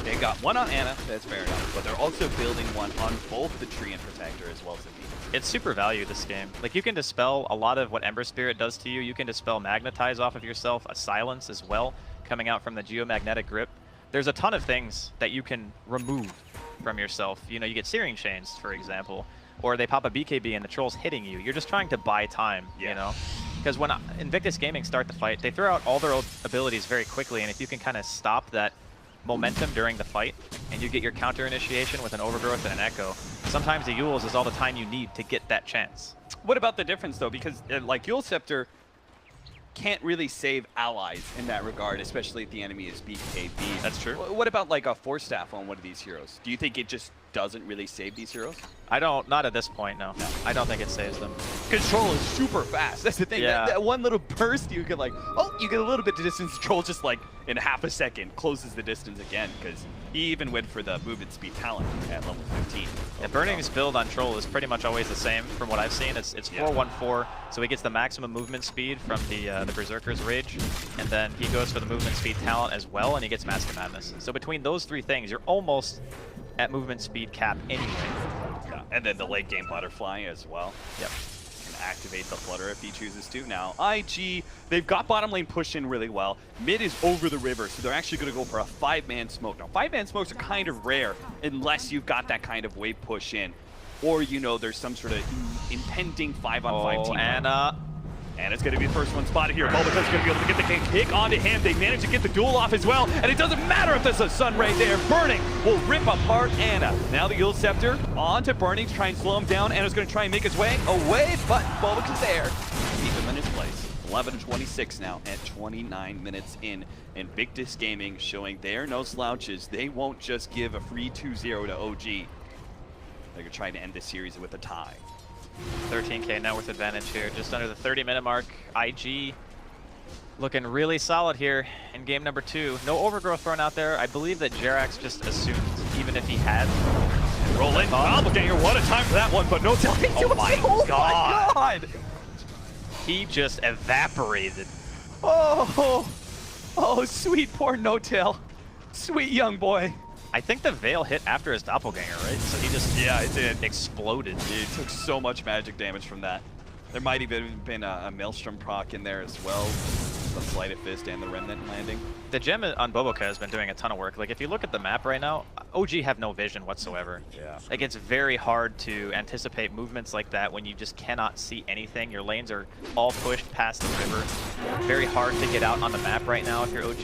They got one on Ana, that's fair enough, but they're also building one on both the Tree and Protector as well as the Beam. It's super value this game. Like, you can dispel a lot of what Ember Spirit does to you. You can dispel Magnetize off of yourself, a Silence as well, coming out from the Geomagnetic Grip. There's a ton of things that you can remove from yourself. You know, you get Searing Chains, for example, or they pop a BKB and the Troll's hitting you. You're just trying to buy time, you know? Because when Invictus Gaming start the fight, they throw out all their old abilities very quickly, and if you can kind of stop that momentum during the fight, and you get your counter initiation with an Overgrowth and an Echo, sometimes the Euls is all the time you need to get that chance. What about the difference, though? Because, like, Eul Scepter can't really save allies in that regard, especially if the enemy is BKB. That's true. What about, like, a Force Staff on one of these heroes? Do you think it just doesn't really save these heroes? Not at this point, no. I don't think it saves them. Control is super fast. That's the thing. Yeah. That one little burst, you could, like, oh, you get a little bit of distance. Troll just, like, in half a second closes the distance again, because he even went for the movement speed talent at level 15. Yeah, Burning's build on Troll is pretty much always the same from what I've seen. It's 4-1-4, so he gets the maximum movement speed from the Berserker's Rage, and then he goes for the movement speed talent as well, and he gets Mask of Madness. So between those three things, you're almost at movement speed cap anyway. Yeah, and then the late game Butterfly as well. Yep. Can activate the Flutter if he chooses to. Now, IG, they've got bottom lane pushed in really well. Mid is over the river, so they're actually going to go for a 5-man smoke. Now, 5-man smokes are kind of rare unless you've got that kind of wave push in. Or, you know, there's some sort of impending 5-on-5 team. And it's going to be the first one spotted here. Bulba's going to be able to get the kick onto him. They managed to get the duel off as well. And it doesn't matter if there's a Sunray there. Burning will rip apart Ana. Now the Eul Scepter onto Burning to try and slow him down. Ana's going to try and make his way away, but Bulba's is there. Keep him in his place. 11-26 now at 29 minutes in. Invictus Gaming showing they're no slouches. They won't just give a free 2-0 to OG. They're going to try to end this series with a tie. 13k now with advantage here, just under the 30-minute mark. IG looking really solid here in game number 2. No overgrowth thrown out there. I believe that Jerax just assumed, even if he had. Roll in, Doppelganger, what a time for that one, but no telling. Oh my god! He just evaporated. Oh, sweet poor No-Tail. Sweet young boy. I think the Veil hit after his Doppelganger, right? So he just it did. Exploded. It took so much magic damage from that. There might have been a Maelstrom proc in there as well. The Sleight of Fist and the Remnant landing. The gem on Boboka has been doing a ton of work. Like, if you look at the map right now, OG have no vision whatsoever. Yeah. Like, it's very hard to anticipate movements like that when you just cannot see anything. Your lanes are all pushed past the river. Very hard to get out on the map right now if you're OG.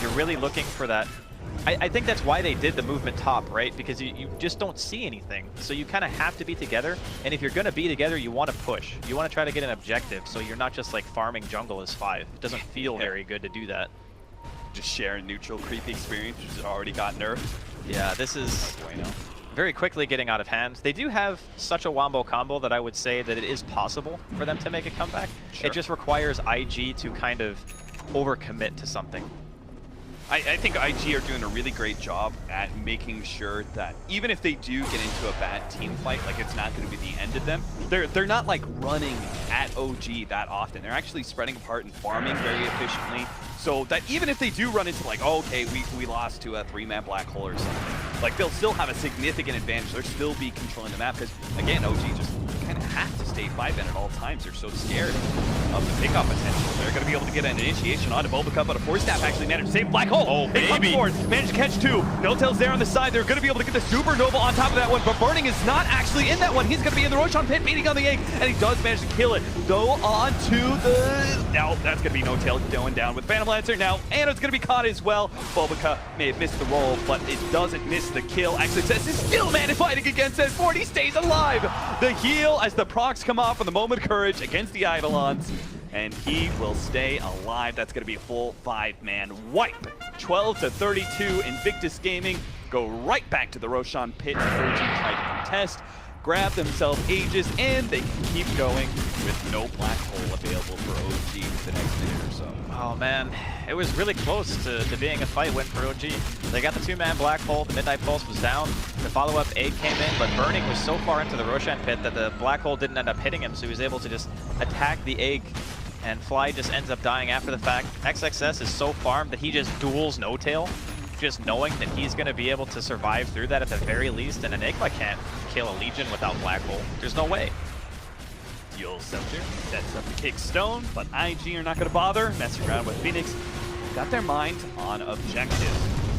You're really looking for that. I think that's why they did the movement top, right? Because you just don't see anything. So you kind of have to be together. And if you're going to be together, you want to push. You want to try to get an objective. So you're not just like farming jungle as 5. It doesn't feel very good to do that. Just share a neutral creep experience, which has already got nerfed. Yeah, this is very quickly getting out of hand. They do have such a wombo combo that I would say that it is possible for them to make a comeback. Sure. It just requires IG to kind of overcommit to something. I think IG are doing a really great job at making sure that even if they do get into a bad team fight, like it's not going to be the end of them, they're not like running at OG that often. They're actually spreading apart and farming very efficiently, so that even if they do run into like, oh, okay, we lost to a 3-man black hole or something, like they'll still have a significant advantage. They'll still be controlling the map because, again, OG just kind of have to stay 5-man at all times. They're so scared of the pickoff potential. They're going to be able to get an initiation onto Bulbacup, but a Force Staff actually managed to save Black Hole. Oh, It comes baby. forward, managed to catch 2. No-Tail's there on the side. They're going to be able to get the Supernova on top of that one, but Burning is not actually in that one. He's going to be in the Roshan pit, beating on the egg, and he does manage to kill it. Go on to the... Now, that's going to be No-Tail going down with Phantom Lancer. Now, Anna's going to be caught as well. Bulbacup may have missed the roll, but it doesn't miss the kill. Actually, Tess is still fighting against S4. He stays alive. The heal as the procs come off on the Moment of Courage against the Eidolons, and he will stay alive. That's going to be a full 5-man wipe. 12-32, Invictus Gaming go right back to the Roshan pit. OG tried to contest, grab themselves Aegis, and they can keep going with no Black Hole available for OG for the next minute or so. Oh man, it was really close to being a fight win for OG. They got the 2-man Black Hole, the Midnight Pulse was down, the follow-up egg came in, but Burning was so far into the Roshan pit that the Black Hole didn't end up hitting him, so he was able to just attack the egg, and Fly just ends up dying after the fact. XXS is so farmed that he just duels No-Tail, just knowing that he's going to be able to survive through that at the very least, and Enigma can't kill a Legion without Black Hole. There's no way. Dual Scepter sets up the Kick Stone, but IG are not going to bother messing around with Phoenix. Got their mind on objective.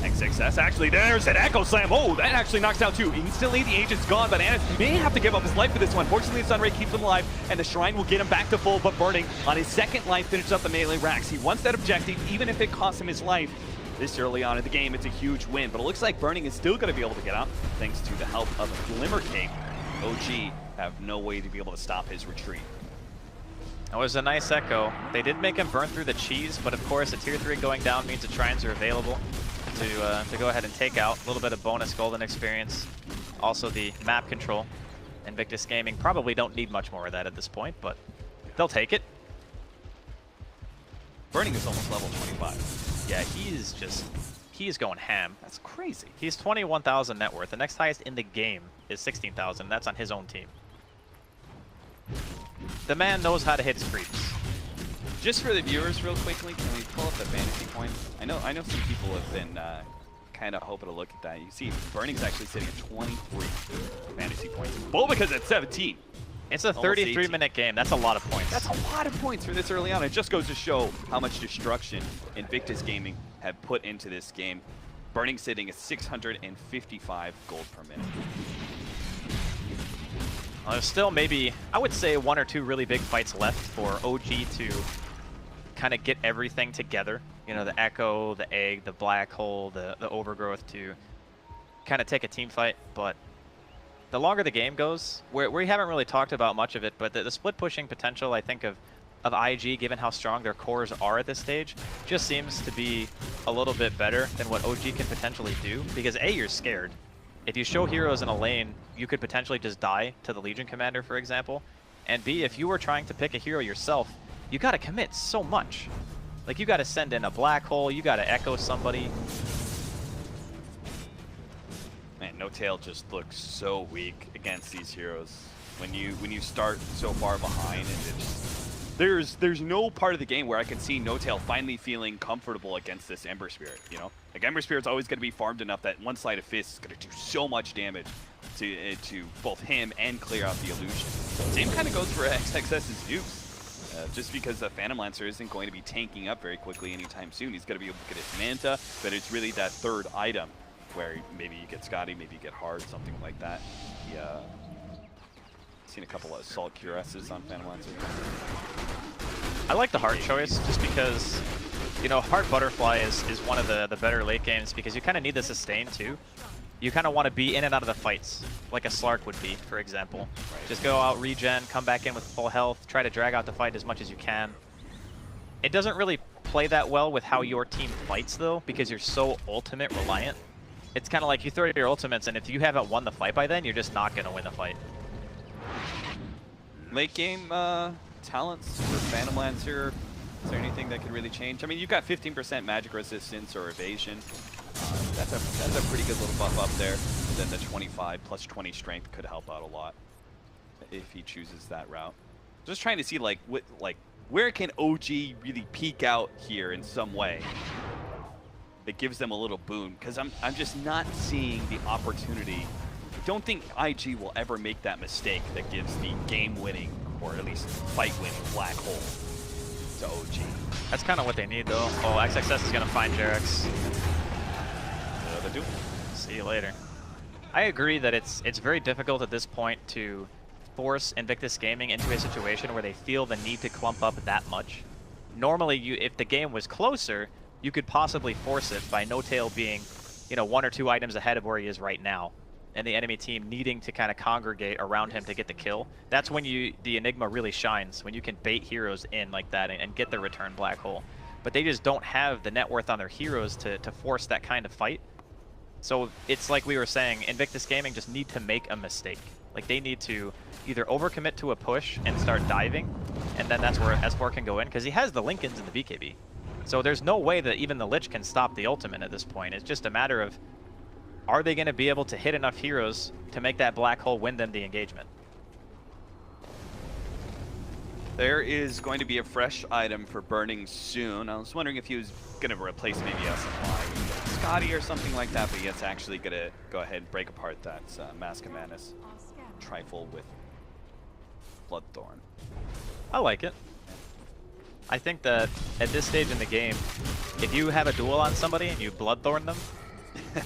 XXS actually, there's an Echo Slam. Oh, that actually knocks out 2. Instantly, the agent's gone, but Annis may have to give up his life for this one. Fortunately, the Sunray keeps him alive, and the Shrine will get him back to full, but Burning on his second life finishes up the melee racks. He wants that objective, even if it costs him his life. This early on in the game, it's a huge win, but it looks like Burning is still going to be able to get out thanks to the help of a Glimmer Cape. OG have no way to be able to stop his retreat. That was a nice echo. They did make him burn through the cheese, but of course, a tier 3 going down means the Shrines are available to go ahead and take out. A little bit of bonus golden experience. Also the map control. Invictus Gaming probably don't need much more of that at this point, but they'll take it. Burning is almost level 25. Yeah, he is going ham. That's crazy. He's 21,000 net worth. The next highest in the game is 16,000. That's on his own team. The man knows how to hit his creeps. Just for the viewers, real quickly, can we pull up the fantasy points? I know some people have been kind of hoping to look at that. You see, Burning's actually sitting at 23 fantasy points. Bulbacu's at 17. It's a 33-minute game. That's a lot of points. That's a lot of points for this early on. It just goes to show how much destruction Invictus Gaming have put into this game. Burning sitting at 655 gold per minute. There's still maybe, I would say, 1 or 2 really big fights left for OG to kind of get everything together. You know, the Echo, the Egg, the Black Hole, the Overgrowth to kind of take a team fight. But the longer the game goes, we haven't really talked about much of it, but the split pushing potential, I think, of IG, given how strong their cores are at this stage, just seems to be a little bit better than what OG can potentially do. Because A, you're scared. If you show heroes in a lane, you could potentially just die to the Legion Commander, for example. And B, if you were trying to pick a hero yourself, you gotta commit so much. Like, you gotta send in a Black Hole, you gotta echo somebody. Man, No-Tail just looks so weak against these heroes. When you start so far behind, and there's no part of the game where I can see No-Tail finally feeling comfortable against this Ember Spirit, you know? Like, Ember Spirit's always going to be farmed enough that one sleight of fist is going to do so much damage to both him and clear out the illusion. Same kind of goes for XXS's Dukes. Just because the Phantom Lancer isn't going to be tanking up very quickly anytime soon. He's going to be able to get his Manta, but it's really that third item where maybe you get Scotty, maybe you get Hard, something like that. Yeah. Seen a couple of Assault Cuirasses on Phantom Lancer. I like the Heart choice just because, you know, Heart Butterfly is one of the better late games because you kind of need the sustain too. You kind of want to be in and out of the fights, like a Slark would be, for example. Right. Just go out, regen, come back in with full health, try to drag out the fight as much as you can. It doesn't really play that well with how your team fights though, because you're so ultimate reliant. It's kind of like you throw your ultimates, and if you haven't won the fight by then, you're just not going to win the fight. Late game talents for Phantom Lancer. Is there anything that could really change? I mean, you've got 15% magic resistance or evasion. That's a pretty good little buff up there. And then the 25 plus 20 strength could help out a lot if he chooses that route. Just trying to see like where can OG really peak out here in some way that gives them a little boon, because I'm just not seeing the opportunity don't think IG will ever make that mistake that gives the game-winning, or at least fight-winning, black hole to OG. That's kind of what they need, though. Oh, XXS is going to find Jarex. What do they do? See you later. I agree that it's very difficult at this point to force Invictus Gaming into a situation where they feel the need to clump up that much. Normally, if the game was closer, you could possibly force it by N0tail being, you know, 1 or 2 items ahead of where he is right now, and the enemy team needing to kind of congregate around him to get the kill. That's when the Enigma really shines, when you can bait heroes in like that and get the return black hole. But they just don't have the net worth on their heroes to force that kind of fight. So it's like we were saying, Invictus Gaming just need to make a mistake. Like, they need to either overcommit to a push and start diving, and then that's where S4 can go in, because he has the Lincolns in the BKB. So there's no way that even the Lich can stop the ultimate at this point. It's just a matter of, are they going to be able to hit enough heroes to make that black hole win them the engagement? There is going to be a fresh item for burning soon. I was wondering if he was going to replace maybe SFI, Scotty or something like that, but it's actually going to go ahead and break apart that Mask of Madness trifle with Bloodthorn. I like it. I think that at this stage in the game, if you have a duel on somebody and you Bloodthorn them,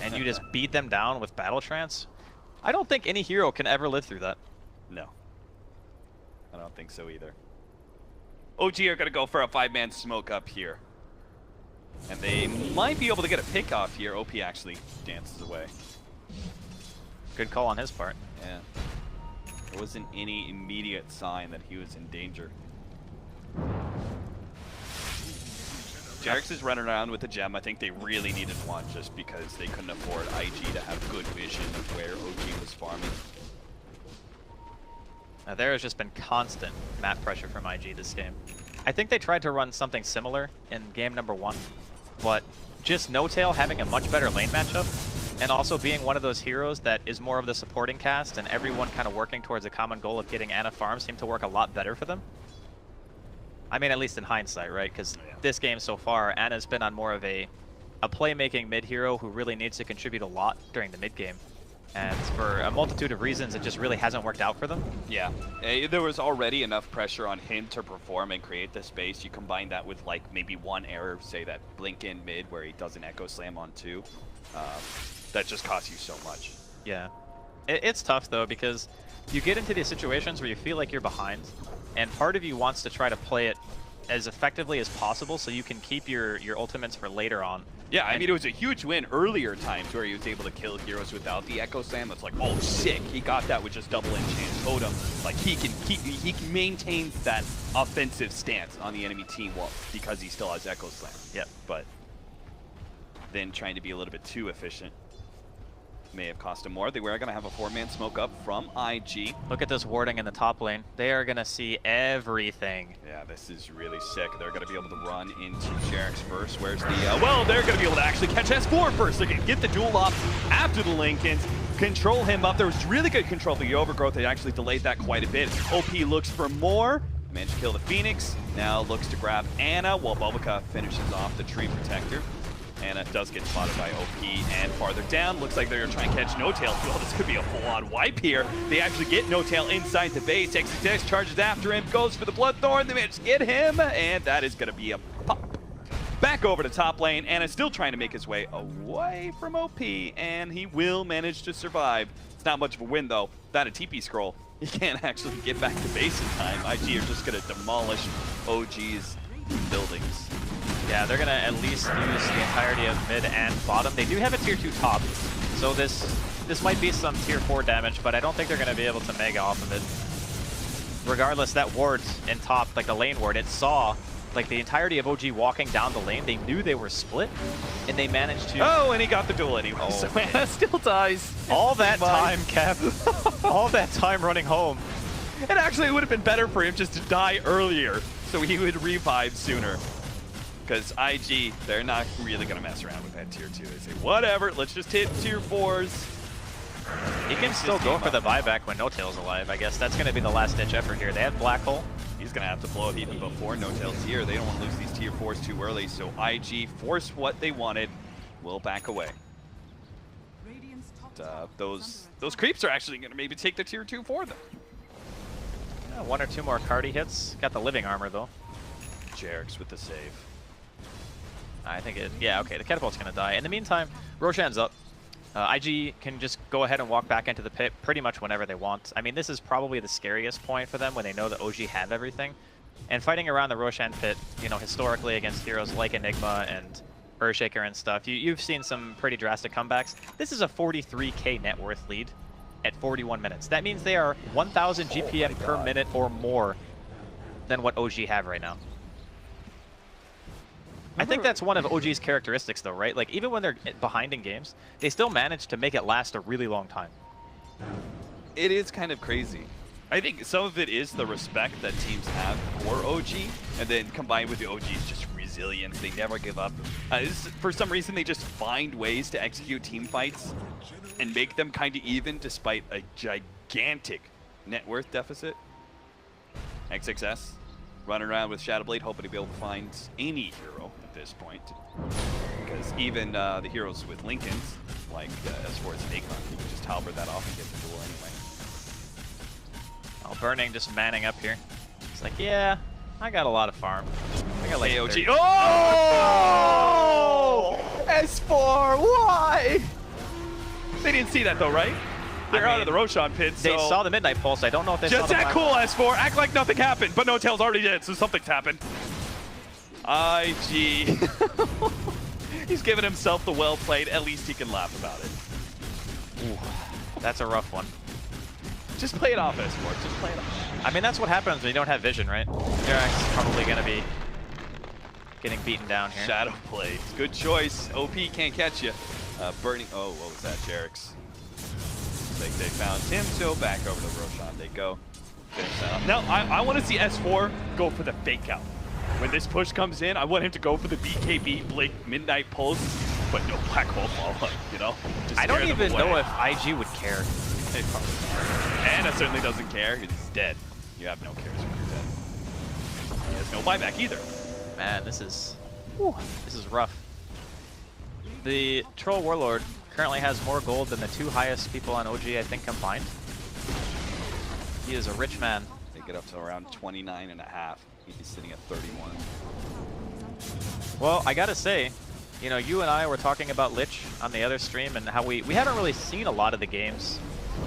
and you just beat them down with Battle Trance, I don't think any hero can ever live through that. No. I don't think so either. OG are going to go for a 5-man smoke up here. And they might be able to get a pick off here. OP actually dances away. Good call on his part. Yeah. There wasn't any immediate sign that he was in danger. Jarex is running around with a gem. I think they really needed one just because they couldn't afford IG to have good vision of where OG was farming. Now, there has just been constant map pressure from IG this game. I think they tried to run something similar in game number 1, but just N0tail having a much better lane matchup, and also being one of those heroes that is more of the supporting cast and everyone kind of working towards a common goal of getting Ana farm seemed to work a lot better for them. I mean, at least in hindsight, right? Because this game so far, Ana's been on more of a playmaking mid hero who really needs to contribute a lot during the mid game. And for a multitude of reasons, it just really hasn't worked out for them. Yeah, there was already enough pressure on him to perform and create the space. You combine that with like maybe one error, say that blink in mid where he does an echo slam on 2. That just costs you so much. Yeah, it's tough though, because you get into these situations where you feel like you're behind, and part of you wants to try to play it as effectively as possible so you can keep your ultimates for later on. Yeah, I mean, it was a huge win earlier times where he was able to kill heroes without the Echo Slam. It's like, oh, sick. He got that with just double enchant totem. Like, he maintains that offensive stance on the enemy team because he still has Echo Slam. Yep. But then trying to be a little bit too efficient may have cost him more. They were going to have a 4-man smoke up from IG. Look at this warding in the top lane. They are going to see everything. Yeah, this is really sick. They're going to be able to run into Jarex first. Where's the... well, they're going to be able to actually catch S4 first. They're going to get the duel off after the Lincolns, control him up. There was really good control of the overgrowth. They actually delayed that quite a bit. OP looks for more. Managed to kill the Phoenix. Now looks to grab Ana while Bulbaka finishes off the Tree Protector. Ana does get spotted by OP, and farther down, looks like they're going to try and catch N0tail. Well, this could be a full-on wipe here. They actually get N0tail inside the base. XXX charges after him, goes for the Bloodthorn. They manage to get him, and that is going to be a pop. Back over to top lane. Ana still trying to make his way away from OP, and he will manage to survive. It's not much of a win, though. Without a TP scroll, he can't actually get back to base in time. IG are just going to demolish OG's buildings. Yeah, they're going to at least use the entirety of mid and bottom. They do have a tier 2 top, so this might be some tier 4 damage, but I don't think they're going to be able to mega off of it. Regardless, that ward in top, like the lane ward, it saw like the entirety of OG walking down the lane. They knew they were split, and they managed to... Oh, and he got the duel anyway, so Ana still dies. All that time, Kev. All that time running home. It actually would have been better for him just to die earlier, so he would revive sooner. Because IG, they're not really going to mess around with that tier 2. They say, whatever, let's just hit tier 4s. He can still go for the buyback when N0tail's alive. I guess that's going to be the last-ditch effort here. They have Black Hole. He's going to have to blow up even before N0tail's here. They don't want to lose these tier 4s too early, so IG forced what they wanted, will back away. Those creeps are actually going to maybe take the tier 2 for them. Yeah, 1 or 2 more Cardi hits. Got the living armor though. Jerix with the save. I think it. Yeah, okay. The catapult's gonna die. In the meantime, Roshan's up. IG can just go ahead and walk back into the pit pretty much whenever they want. I mean, this is probably the scariest point for them when they know that OG have everything. And fighting around the Roshan pit, you know, historically against heroes like Enigma and Earthshaker and stuff, you've seen some pretty drastic comebacks. This is a 43k net worth lead at 41 minutes. That means they are 1,000 GPM per minute or more than what OG have right now. I think that's one of OG's characteristics though, right? Like, even when they're behind in games, they still manage to make it last a really long time. It is kind of crazy. I think some of it is the respect that teams have for OG, and then combined with the OG's just resilience. They never give up. For some reason, they just find ways to execute team fights and make them kind of even despite a gigantic net worth deficit. XXS running around with Shadowblade, hoping to be able to find any hero at this point. Because even the heroes with Lincolns, like S4's Enigma, you can just halberd that off and get the duel anyway. Oh, Burning just manning up here. It's like, yeah, I got a lot of farm. I got like AOG. 30. Oh! S4, why? They didn't see that though, right? They're out of the Roshan pit, so... They saw the Midnight Pulse. I don't know if they saw the Just act Black cool, S4. Act like nothing happened. But no, Tails already did, so something's happened. IG. He's giving himself the well played. At least he can laugh about it. Ooh, that's a rough one. Just play it off, S4. Just play it off. I mean, that's what happens when you don't have vision, right? Jerax is probably going to be getting beaten down here. Shadow Blade. Good choice. OP can't catch you. Burning... Oh, what was that, Jerax? Like they found him, so back over to Roshan they go. Finish that up. Now, I want to see S4 go for the fake out. When this push comes in, I want him to go for the BKB Blink Midnight Pulse, but no Black Hole follow-up, you know? Just I don't scare them even away. know if IG would care. They probably don't. Anna certainly doesn't care. He's dead. You have no cares when you're dead. He has no buyback either. Man, this is rough. The Troll Warlord currently has more gold than the 2 highest people on OG, I think, combined. He is a rich man. They get up to around 29.5. He's sitting at 31. Well, I gotta say, you know, you and I were talking about Lich on the other stream and how we haven't really seen a lot of the games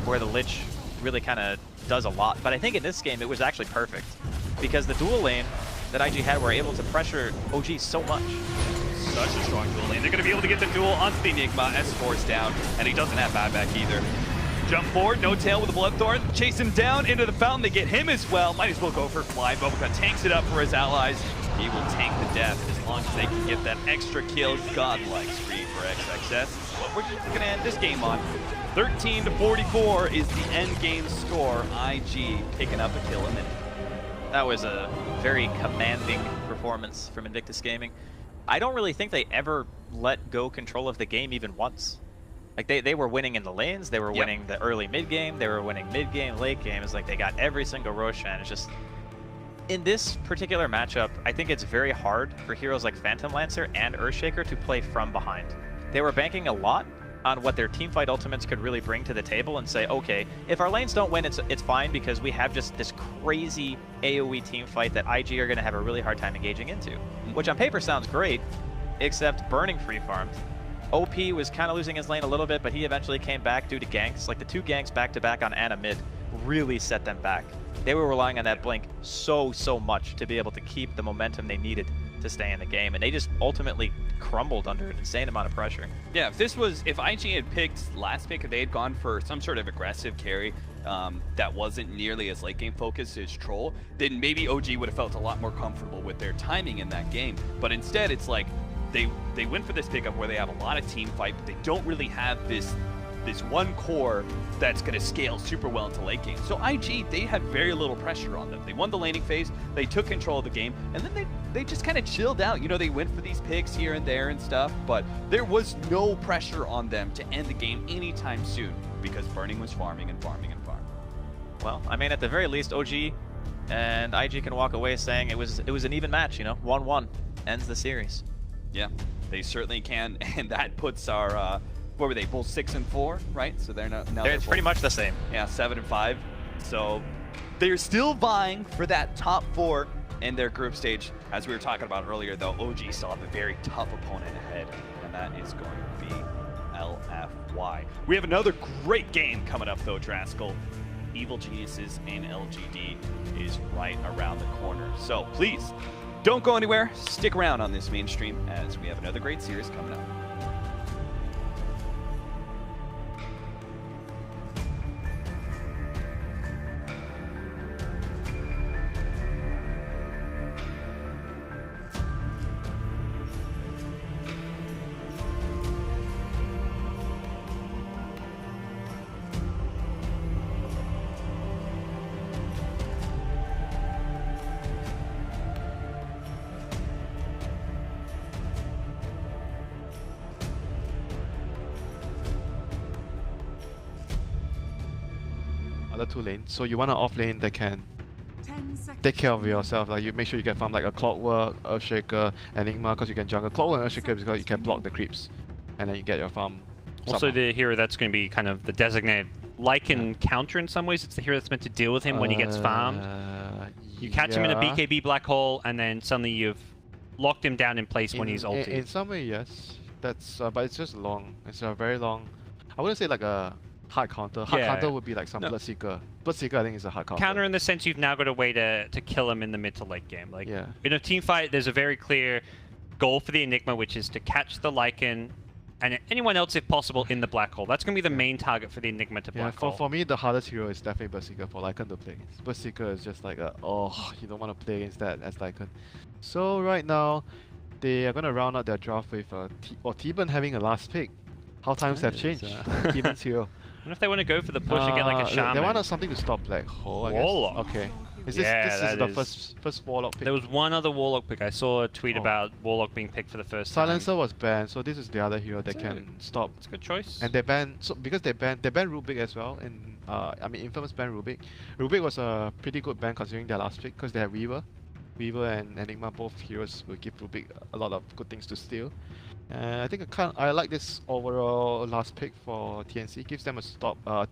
where the Lich really kind of does a lot. But I think in this game, it was actually perfect because the dual lane that IG had were able to pressure OG so much. Such a strong duel lane. They're going to be able to get the duel onto the Enigma. S4's down, and he doesn't have buyback either. Jump forward, no tail with the Bloodthorn. Chase him down into the fountain. They get him as well. Might as well go for fly. Bubblegum tanks it up for his allies. He will tank the death as long as they can get that extra kill. Godlike speed for XXS. What we're going to end this game on. 13-44 is the end game score. IG picking up a kill a minute. That was a very commanding performance from Invictus Gaming. I don't really think they ever let go control of the game even once. Like, they were winning in the lanes, they were winning the early mid game, they were winning mid game, late game. It's like they got every single Roshan. It's just, in this particular matchup, I think it's very hard for heroes like Phantom Lancer and Earthshaker to play from behind. They were banking a lot on what their teamfight ultimates could really bring to the table and say, okay, if our lanes don't win, it's fine because we have just this crazy AoE teamfight that IG are going to have a really hard time engaging into. Which on paper sounds great, except Burning free farmed. OP was kind of losing his lane a little bit, but he eventually came back due to ganks. Like the 2 ganks back-to-back on Ana mid really set them back. They were relying on that blink so much to be able to keep the momentum they needed to stay in the game, and they just ultimately crumbled under an insane amount of pressure. Yeah, if IG had picked last pick, if they had gone for some sort of aggressive carry that wasn't nearly as late game focused as Troll, then maybe OG would have felt a lot more comfortable with their timing in that game. But instead, it's like they went for this pickup where they have a lot of team fight, but they don't really have this one core that's going to scale super well into late game. So IG, they had very little pressure on them. They won the laning phase, they took control of the game, and then they just kind of chilled out. You know, they went for these picks here and there and stuff, but there was no pressure on them to end the game anytime soon because Burning was farming and farming and farming. Well, I mean, at the very least, OG and IG can walk away saying it was an even match, you know, 1-1 ends the series. Yeah, they certainly can, and that puts our what were they? Both 6 and 4, right? So they're now It's pretty much the same. Yeah, 7 and 5. So they're still vying for that top 4 in their group stage. As we were talking about earlier, though, OG still have a very tough opponent ahead, and that is going to be LFY. We have another great game coming up, though, Draskell. Evil Geniuses and LGD is right around the corner. So please, don't go anywhere. Stick around on this mainstream as we have another great series coming up. Other 2 lanes. So you want an off lane that can 10 seconds. take care of yourself. Like you make sure you get farm like a Clockwork, Earthshaker, Enigma, because you can jungle Clockwork and Earthshaker because you can block the creeps, and then you get your farm. Also, the hero that's going to be kind of the designated Lycan counter in some ways. It's the hero that's meant to deal with him when he gets farmed. You catch him in a BKB black hole, and then suddenly you've locked him down in place when he's ulted. In some way, yes. That's but it's just long. It's a very long. I wouldn't say like a hard counter. Hard counter would be like some Bloodseeker. Bloodseeker, I think, is a hard counter. Counter in the sense you've now got a way to kill him in the mid to late game. Like in a team fight, there's a very clear goal for the Enigma, which is to catch the Lycan and anyone else, if possible, in the black hole. That's going to be the main target for the Enigma to black hole. For me, the hardest hero is definitely Bloodseeker for Lycan to play against. Bloodseeker is just like you don't want to play against that as Lycan. So right now, they are going to round out their draft with T-Burn having a last pick. How times have changed. T-Burn's hero. I wonder if they want to go for the push and get like a shaman. They want something to stop Black Hole, I guess. Warlock. Okay. This is the first Warlock pick. There was one other Warlock pick. I saw a tweet about Warlock being picked for the first time. Silencer was banned, so this is the other hero that can stop. It's a good choice. And they banned because they banned Rubik as well. And I mean, Infamous banned Rubik. Rubik was a pretty good ban considering their last pick because they had Weaver. Weaver and Enigma, both heroes, will give Rubik a lot of good things to steal. I think I like this overall last pick for TNC. It gives them a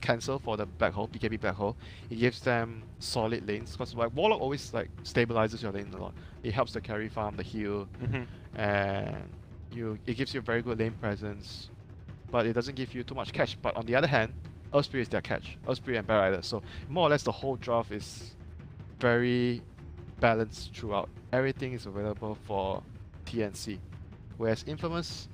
cancel for the black hole, BKB black hole. It gives them solid lanes because like Warlock always like stabilizes your lane a lot. It helps the carry farm, the heal, and it gives you a very good lane presence, but it doesn't give you too much catch. But on the other hand, Earthspirit is their catch. Earthspirit and Barrier. So more or less the whole draft is very balanced throughout. Everything is available for TNC. Whereas Infamous,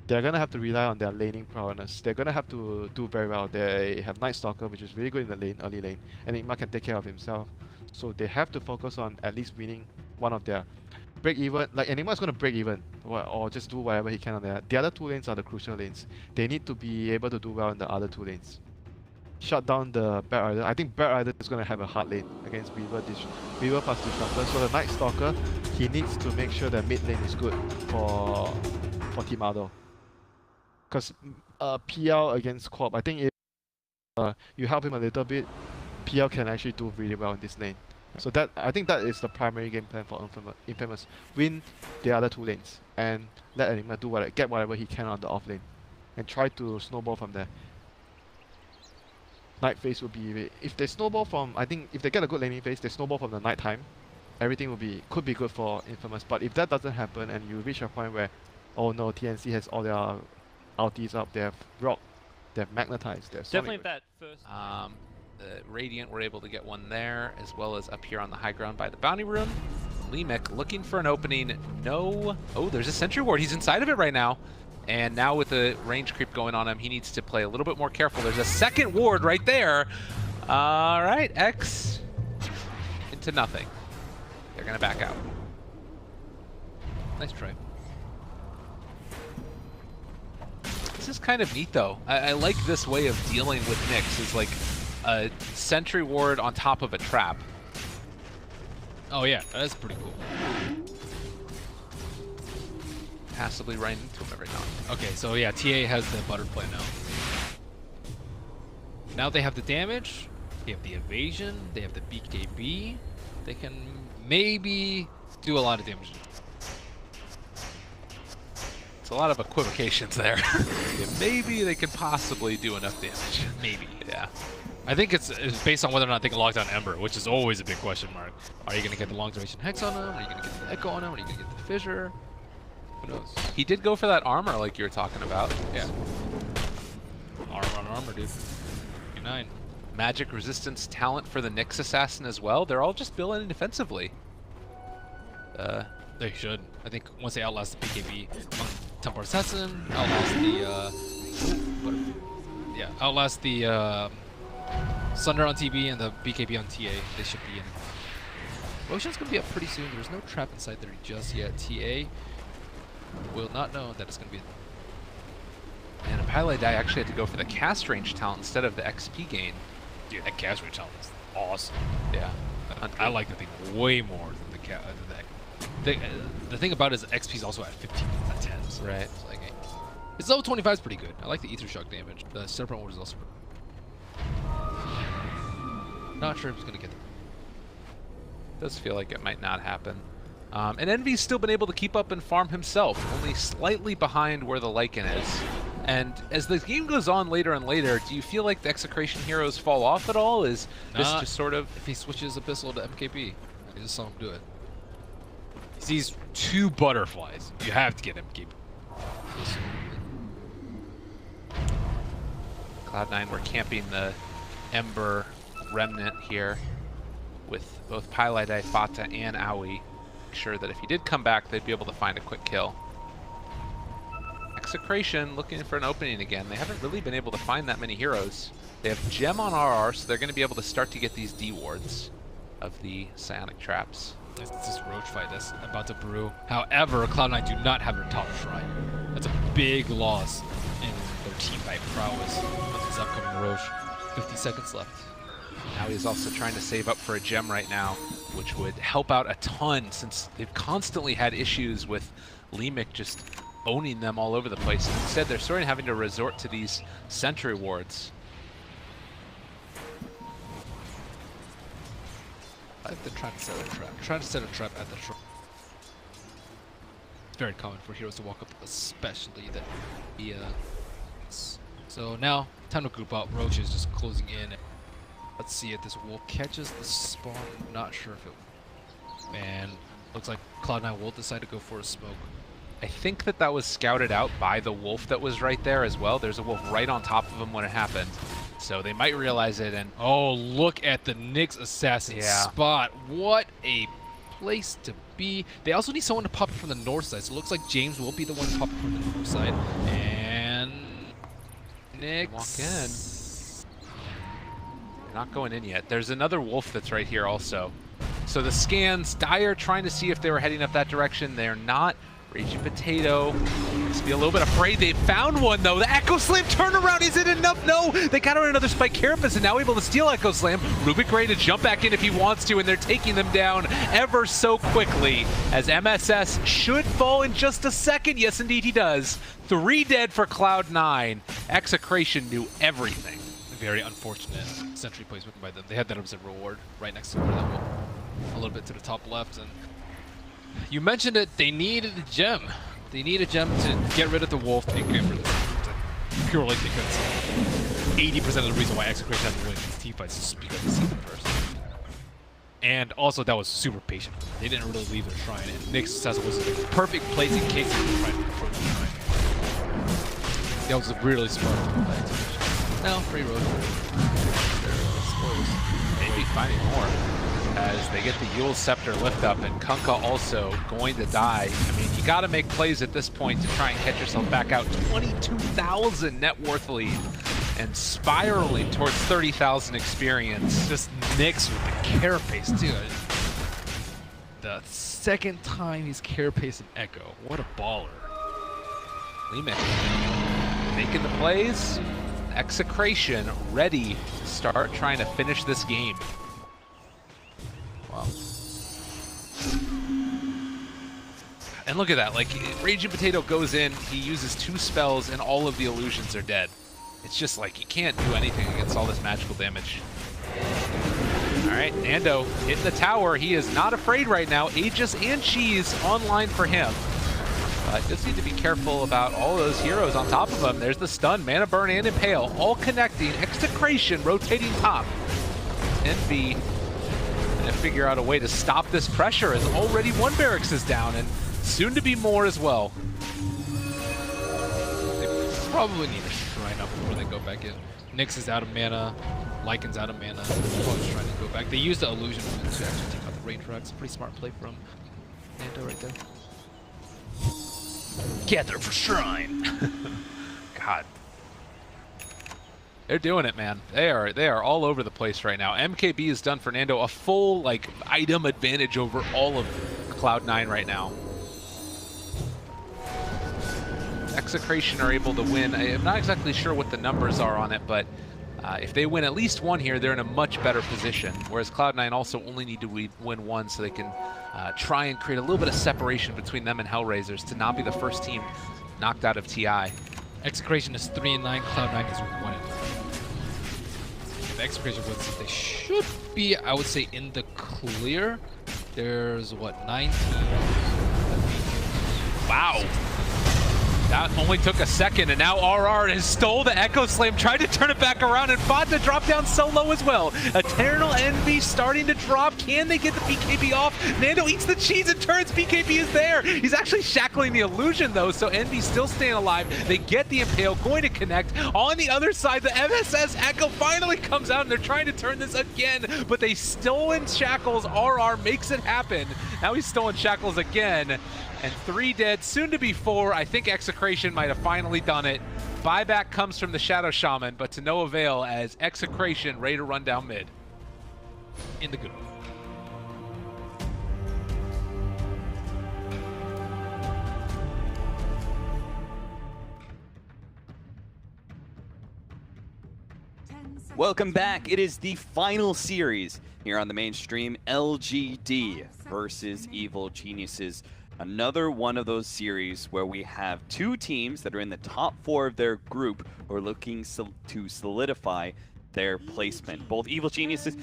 they're going to have to rely on their laning prowess. They're going to have to do very well. They have Night Stalker, which is really good in the lane, early lane. Enigma can take care of himself. So they have to focus on at least winning one of their break even. Like Enigma is going to break even or just do whatever he can on there. The other 2 lanes are the crucial lanes. They need to be able to do well in the other 2 lanes. Shut down the Bat Rider. I think Bat Rider is going to have a hard lane against Weaver plus Disruptor. So the Night Stalker, he needs to make sure that mid lane is good for Team Ado. Because PL against Corp, I think if you help him a little bit, PL can actually do really well in this lane. So I think that is the primary game plan for Infamous. Win the other 2 lanes and let Enigma do get whatever he can on the off lane and try to snowball from there. Night phase will be, if they snowball from, I think if they get a good laning phase, they snowball from the night time, everything could be good for Infamous. But if that doesn't happen and you reach a point where, oh no, TNC has all their ultis up, they have Rock, they have Magnetized, they have Definitely Sonic. that first. The Radiant were able to get one there, as well as up here on the high ground by the bounty room. Lemek looking for an opening. No. Oh, there's a sentry ward. He's inside of it right now. And now with the range creep going on him, he needs to play a little bit more careful. There's a second ward right there. All right, X into nothing. They're going to back out. Nice try. This is kind of neat, though. I like this way of dealing with Nyx. Is like a sentry ward on top of a trap. Oh yeah, that's pretty cool. Passively right into him every now. Okay, so yeah, TA has the butterfly now. Now they have the damage, they have the evasion, they have the BKB. They can maybe do a lot of damage. It's a lot of equivocations there. Yeah, maybe they could possibly do enough damage. Maybe. Yeah. I think it's based on whether or not they can lock down Ember, which is always a big question mark. Are you going to get the long duration Hex on him? Are you going to get the Echo on him? Are you going to get the Fissure? Who knows? He did go for that armor like you were talking about. Yeah. Armor on armor, dude. 9. Magic resistance talent for the Nyx assassin as well. They're all just building defensively. They should. I think once they outlast the BKB on Temple Assassin, outlast the outlast the Sunder on TB and the BKB on TA, they should be in. Roshan's gonna be up pretty soon. There's no trap inside there just yet. TA will not know that it's gonna be. And Pile Die actually had to go for the cast range talent instead of the XP gain. Dude, that cast range talent is awesome. Yeah. I like the thing way more than the thing about it is XP is also at 15 not 10. So right. It's like, it's level 25 is pretty good. I like the Ether Shock damage. The Serpent Ward is also not sure if he's gonna get them. Does feel like it might not happen. And Envy's still been able to keep up and farm himself, only slightly behind where the Lycan is. And as the game goes on later and later, do you feel like the Execration heroes fall off at all? Is this just sort of... If he switches Abyssal to MKB, I just saw him do it. He sees 2 butterflies. You have to get MKB. Cloud9 were camping the Ember Remnant here with both Pylai, Fata, and Aoi. Make sure that if he did come back, they'd be able to find a quick kill. Execration looking for an opening again. They haven't really been able to find that many heroes. They have Gem on RR, so they're going to be able to start to get these D wards of the Psionic traps. It's this Roach fight that's about to brew. However, Cloud9 do not have their top shrine. That's a big loss in their team fight prowess with this upcoming Roach. 50 seconds left. Now he's also trying to save up for a gem right now, which would help out a ton since they've constantly had issues with Lemic just owning them all over the place. Instead, they're sort of having to resort to these sentry wards. I think they're trying to set a trap. Trying to set a trap at the shrine. It's very common for heroes to walk up, especially the so now, time to group out. Roach is just closing in. Let's see if this wolf catches the spawn. I'm not sure if it... Man, looks like Cloud9 will decide to go for a smoke. I think that was scouted out by the wolf that was right there as well. There's a wolf right on top of him when it happened. So they might realize it and... Oh, look at the Nyx assassin spot. What a place to be. They also need someone to pop it from the north side. So it looks like James will be the one to pop it from the north side. And... Nyx... Walk in. Not going in yet. There's another wolf that's right here also. So the scans, Dire trying to see if they were heading up that direction. They're not. Raging Potato must be a little bit afraid. They found one though. The Echo Slam turnaround, is it enough? No, they got on another Spike Carapace and now able to steal Echo Slam. Rubik ready to jump back in if he wants to, and they're taking them down ever so quickly as MSS should fall in just a second. Yes, indeed he does. 3 dead for Cloud9. Execration knew everything. Very unfortunate sentry placement by them. They had that as a reward right next to where that wolf, a little bit to the top left. And you mentioned it, they needed a gem. They need a gem to get rid of the wolf. They get rid of the purely because 80% of the reason why Execration hasn't won these team fights is because they see them first. And also that was super patient. They didn't really leave their shrine. And Nyx Assassin was the perfect place in case they were trying to approach the shrine. That was a really smart play. Now, free road. Maybe finding more as they get the Yule Scepter lift up, and Kunkka also going to die. I mean, you got to make plays at this point to try and catch yourself back out. 22,000 net worth lead and spiraling towards 30,000 experience. Just Nyx with the Carapace too. The second time he's Carapacing Echo. What a baller. Lemic making the plays. Execration ready to start trying to finish this game. Wow. And look at that, like, Raging Potato goes in, he uses 2 spells, and all of the illusions are dead. It's just like, you can't do anything against all this magical damage. Alright, Nando hitting the tower. He is not afraid right now. Aegis and Cheese online for him. But just need to be careful about all those heroes on top of them. There's the stun, Mana Burn, and Impale, all connecting. Execration rotating top. Newbee gonna figure out a way to stop this pressure as already one barracks is down and soon to be more as well. They probably need a shrine up before they go back in. Nyx is out of mana, Lycan's out of mana. Probably trying to go back. They used the illusion to actually take out the range racks. Pretty smart play from Nando right there. Gather for shrine. God. They're doing it, man. They are all over the place right now. MKB has done Fernando a full like item advantage over all of Cloud9 right now. Execration are able to win. I'm not exactly sure what the numbers are on it, but if they win at least one here, they're in a much better position. Whereas Cloud9 also only need to win one so they can try and create a little bit of separation between them and Hellraisers to not be the first team knocked out of TI. Execration is 3-9, Cloud9 is 1-3. If Execration wins, they should be, I would say, in the clear. There's what, 9 teams? Wow. That only took a second, and now RR has stole the Echo Slam, tried to turn it back around, and fought to drop down so low as well. Eternal Envy starting to drop. Can they get the BKB off? Nando eats the cheese and turns. BKB is there. He's actually shackling the illusion, though, so Envy's still staying alive. They get the Impale, going to connect. On the other side, the MSS Echo finally comes out, and they're trying to turn this again, but they stolen Shackles. RR makes it happen. Now he's stolen Shackles again. And 3 dead, soon to be 4. I think Execration might have finally done it. Buyback comes from the Shadow Shaman, but to no avail as Execration ready to run down mid. In the good way. Welcome back. It is the final series here on the mainstream. LGD versus Evil Geniuses. Another one of those series where we have 2 teams that are in the top 4 of their group who are looking to solidify their placement. Both Evil Geniuses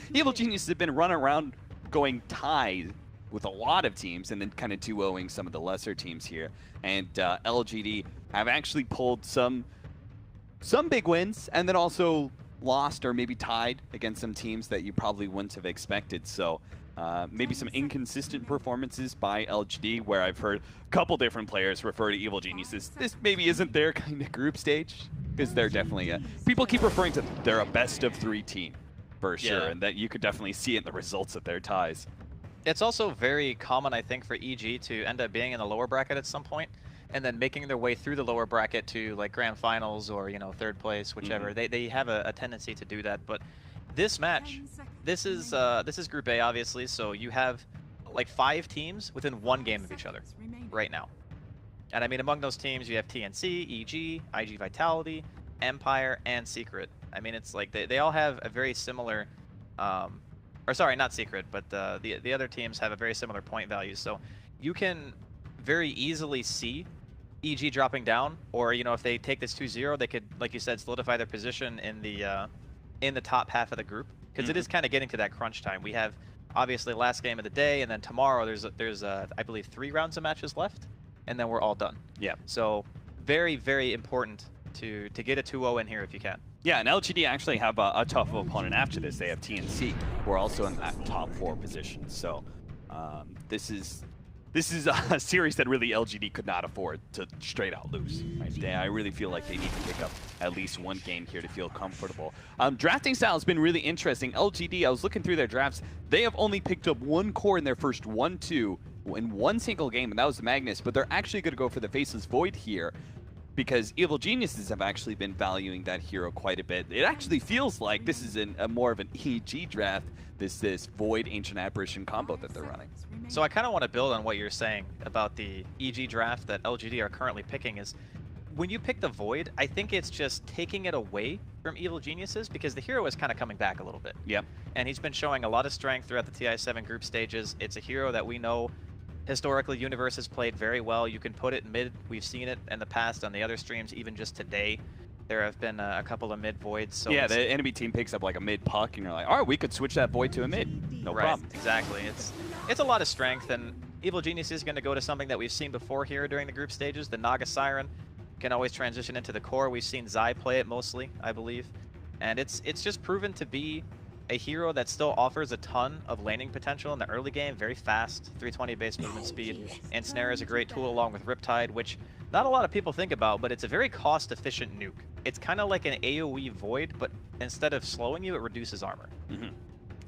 have been running around going tied with a lot of teams and then kind of 2-0ing some of the lesser teams here. And LGD have actually pulled some big wins and then also lost or maybe tied against some teams that you probably wouldn't have expected. So maybe some inconsistent performances by LGD, where I've heard a couple different players refer to Evil Geniuses. This maybe isn't their kind of group stage, because they're definitely people keep referring to they're a best of 3 team for sure, and that you could definitely see it in the results of their ties. It's also very common, I think, for EG to end up being in the lower bracket at some point, and then making their way through the lower bracket to like grand finals or 3rd place, whichever. They have a tendency to do that, but this match, this is Group A, obviously, so you have like 5 teams within 1 game of each other right now. And I mean, among those teams, you have TNC, EG, IG Vitality, Empire, and Secret. I mean, it's like they all have a very similar, or sorry, not Secret, but the other teams have a very similar point value. So you can very easily see EG dropping down, or if they take this 2-0, they could, like you said, solidify their position in the top half of the group, because it is kind of getting to that crunch time. We have obviously last game of the day, and then tomorrow there's I believe 3 rounds of matches left, and then we're all done. Yeah. So very, very important to get a 2-0 in here if you can. Yeah, and LGD actually have a tough opponent after this. They have TNC, who are also in that top 4 position. So this is a series that really LGD could not afford to straight out lose. Right? I really feel like they need to pick up at least 1 game here to feel comfortable. Drafting style has been really interesting. LGD, I was looking through their drafts, they have only picked up 1 core in their first 1-2 in 1 single game, and that was Magnus, but they're actually going to go for the Faceless Void here, because Evil Geniuses have actually been valuing that hero quite a bit. It actually feels like this is a more of an EG draft, this Void Ancient Apparition combo that they're running. So I kind of want to build on what you're saying about the EG draft that LGD are currently picking. Is when you pick the Void, I think it's just taking it away from Evil Geniuses, because the hero is kind of coming back a little bit. Yep. And he's been showing a lot of strength throughout the TI7 group stages. It's a hero that we know historically Universe has played very well. You can put it mid. We've seen it in the past on the other streams, even just today. There have been a couple of mid Voids. So yeah, the enemy team picks up like a mid puck, and you're like, all right, we could switch that Void to a mid. No problem. Exactly. It's a lot of strength, and Evil Genius is going to go to something that we've seen before here during the group stages. The Naga Siren can always transition into the core. We've seen Zai play it mostly, I believe. And it's just proven to be a hero that still offers a ton of laning potential in the early game. Very fast, 320 base movement speed. And Snare is a great tool along with Riptide, which not a lot of people think about, but it's a very cost-efficient nuke. It's kind of like an AoE Void, but instead of slowing you, it reduces armor.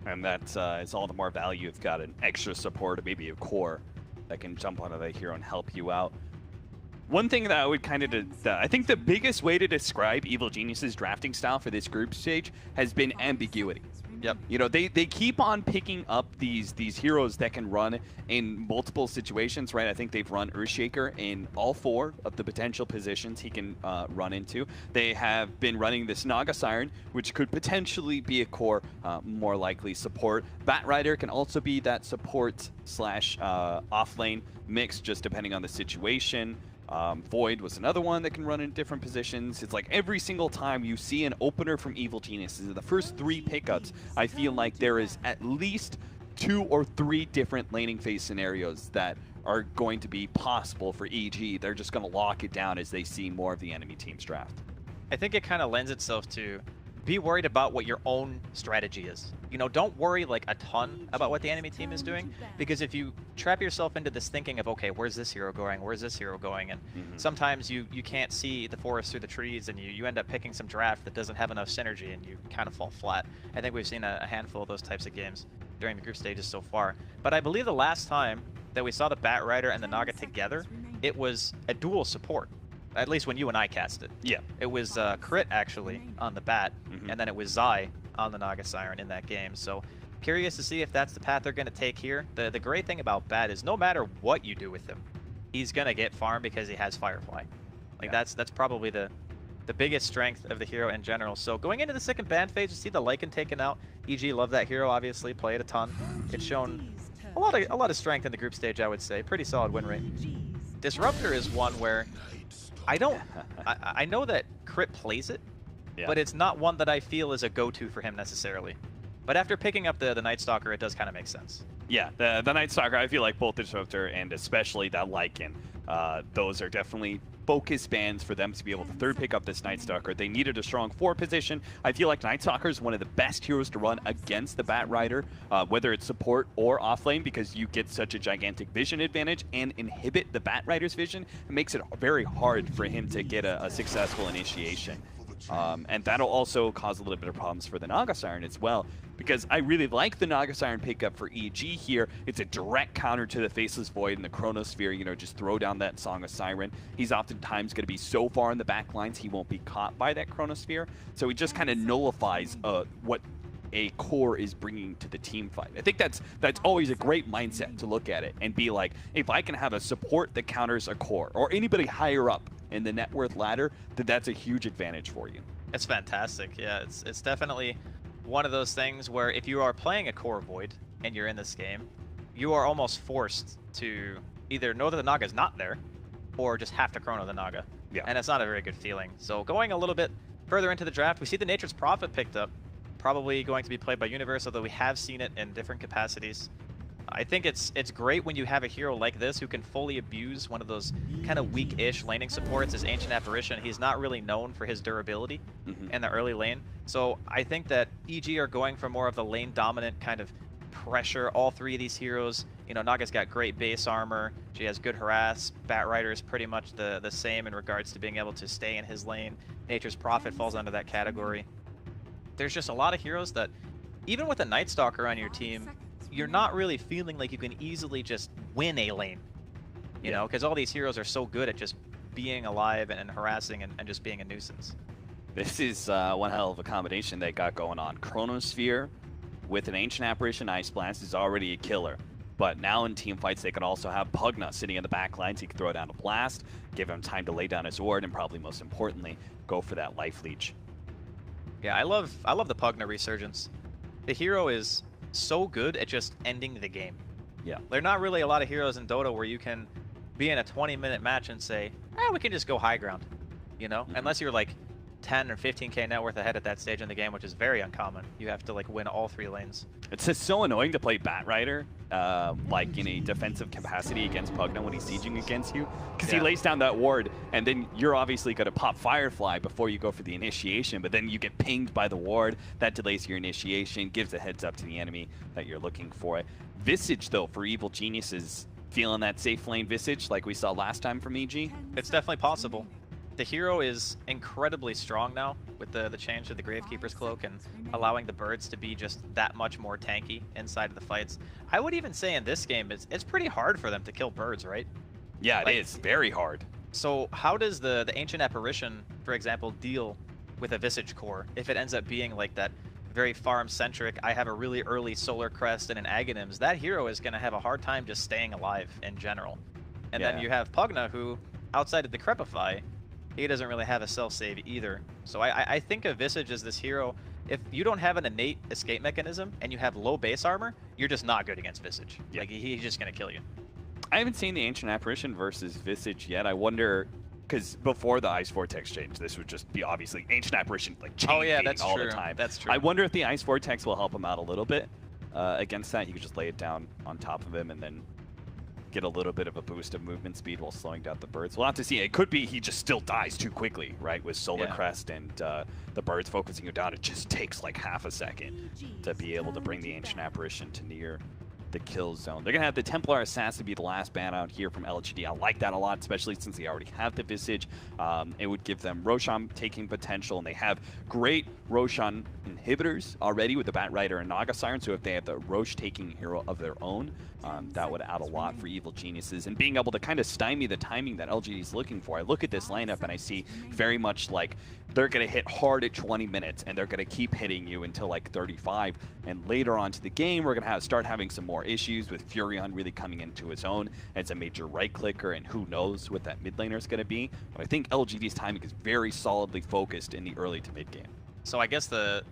And that's it's all the more value. It's got an extra support, or maybe a core that can jump onto the hero and help you out. One thing that I would kind of, I think the biggest way to describe Evil Genius's drafting style for this group stage has been ambiguity. Yep. You know, they keep on picking up these heroes that can run in multiple situations, right? I think they've run Earthshaker in all 4 of the potential positions he can run into. They have been running this Naga Siren, which could potentially be a core, more likely support. Batrider can also be that support slash off lane mix, just depending on the situation. Void was another one that can run in different positions. It's like every single time you see an opener from Evil Genius, the first 3 pickups, I feel like there is at least 2 or 3 different laning phase scenarios that are going to be possible for EG. They're just going to lock it down as they see more of the enemy team's draft. I think it kind of lends itself to be worried about what your own strategy is. You know, don't worry like a ton about what the enemy team is doing, because if you trap yourself into this thinking of, okay, where's this hero going, where's this hero going, and sometimes you can't see the forest through the trees, and you end up picking some draft that doesn't have enough synergy, and you kind of fall flat. I think we've seen a handful of those types of games during the group stages so far. But I believe the last time that we saw the Batrider and the Naga together, it was a dual support. At least when you and I cast it. Yeah. It was Crit, actually, on the Bat, and then it was Zai on the Naga Siren in that game. So, curious to see if that's the path they're going to take here. The great thing about Bat is no matter what you do with him, he's going to get farm because he has Firefly. Like, that's probably the biggest strength of the hero in general. So, going into the second ban phase, you see the Lycan taken out. EG love that hero, obviously, play it a ton. It's shown a lot of strength in the group stage, I would say. Pretty solid win rate. Disruptor is one where I know that Crit plays it, but it's not one that I feel is a go-to for him necessarily. But after picking up the Night Stalker, it does kind of make sense. Yeah, the Night Stalker, I feel like both the Disruptor and especially that Lycan, those are definitely focus bans for them to be able to third pick up this Night Stalker. They needed a strong 4 position. I feel like Night Stalker is one of the best heroes to run against the Batrider, whether it's support or offlane, because you get such a gigantic vision advantage and inhibit the Batrider's vision. It makes it very hard for him to get a successful initiation. And that'll also cause a little bit of problems for the Naga Siren as well, because I really like the Naga Siren pickup for EG here. It's a direct counter to the Faceless Void and the Chronosphere, you know, just throw down that Song of Siren. He's oftentimes going to be so far in the back lines he won't be caught by that Chronosphere, so he just kind of nullifies what a core is bringing to the team fight. I think that's always a great mindset to look at it and be like, if I can have a support that counters a core or anybody higher up in the net worth ladder, then that's a huge advantage for you. It's fantastic. Yeah, it's definitely one of those things where if you are playing a core Void and you're in this game, you are almost forced to either know that the Naga is not there or just have to chrono the Naga. Yeah. And it's not a very good feeling. So going a little bit further into the draft, we see the Nature's Prophet picked up, probably going to be played by Universe, although we have seen it in different capacities. I think it's great when you have a hero like this who can fully abuse one of those kind of weak-ish laning supports as Ancient Apparition. He's not really known for his durability in the early lane. So I think that EG are going for more of the lane-dominant kind of pressure. All 3 of these heroes, you know, Naga's got great base armor. She has good harass. Batrider is pretty much the same in regards to being able to stay in his lane. Nature's Prophet falls under that category. There's just a lot of heroes that, even with a Night Stalker on your team, you're not really feeling like you can easily just win a lane, you know, because all these heroes are so good at just being alive and harassing and just being a nuisance. This is one hell of a combination they got going on. Chronosphere with an Ancient Apparition Ice Blast is already a killer. But now in team fights, they can also have Pugna sitting in the back lines. He can throw down a blast, give him time to lay down his ward, and probably most importantly, go for that life leech. Yeah, I love the Pugna resurgence. The hero is so good at just ending the game. Yeah. There are not really a lot of heroes in Dota where you can be in a 20-minute match and say, we can just go high ground, you know? Unless you're like 10 or 15k net worth ahead at that stage in the game, which is very uncommon. You have to like win all 3 lanes. It's just so annoying to play Batrider, like in a defensive capacity against Pugna when he's sieging against you, because he lays down that ward, and then you're obviously going to pop Firefly before you go for the initiation, but then you get pinged by the ward, that delays your initiation, gives a heads up to the enemy that you're looking for. Visage, though, for Evil Geniuses, feeling that safe lane Visage like we saw last time from EG? It's definitely possible. The hero is incredibly strong now with the change to the Gravekeeper's Cloak and allowing the birds to be just that much more tanky inside of the fights. I would even say in this game, it's pretty hard for them to kill birds, right? Yeah, it is. Very hard. So how does the Ancient Apparition, for example, deal with a Visage core if it ends up being like that very farm-centric, I have a really early Solar Crest and an Aghanims? That hero is going to have a hard time just staying alive in general. And then you have Pugna, who, outside of the Decrepify, he doesn't really have a self-save either. So I think of Visage as this hero. If you don't have an innate escape mechanism and you have low base armor, you're just not good against Visage. Like, he's just going to kill you. I haven't seen the Ancient Apparition versus Visage yet. I wonder, because before the Ice Vortex change, this would just be obviously Ancient Apparition like chain that's all true. the time. That's true. I wonder if the Ice Vortex will help him out a little bit against that. You could just lay it down on top of him and then get a little bit of a boost of movement speed while slowing down the birds. We'll have to see. It could be he just still dies too quickly, right? With Solar Crest and the birds focusing you down, it just takes like half a second to be able to bring the Ancient Apparition to near the kill zone. They're going to have the Templar Assassin be the last ban out here from LGD. I like that a lot, especially since they already have the Visage. It would give them Roshan taking potential, and they have great Roshan inhibitors already with the Batrider and Naga Siren, so if they have the Rosh taking hero of their own, that would add a lot for Evil Geniuses. And being able to kind of stymie the timing that LGD is looking for. I look at this lineup and I see very much like they're going to hit hard at 20 minutes, and they're going to keep hitting you until like 35. And later on to the game, we're going to start having some more issues with Furion really coming into his own as a major right clicker, and who knows what that mid laner is going to be. But I think LGD's timing is very solidly focused in the early to mid game. So I guess the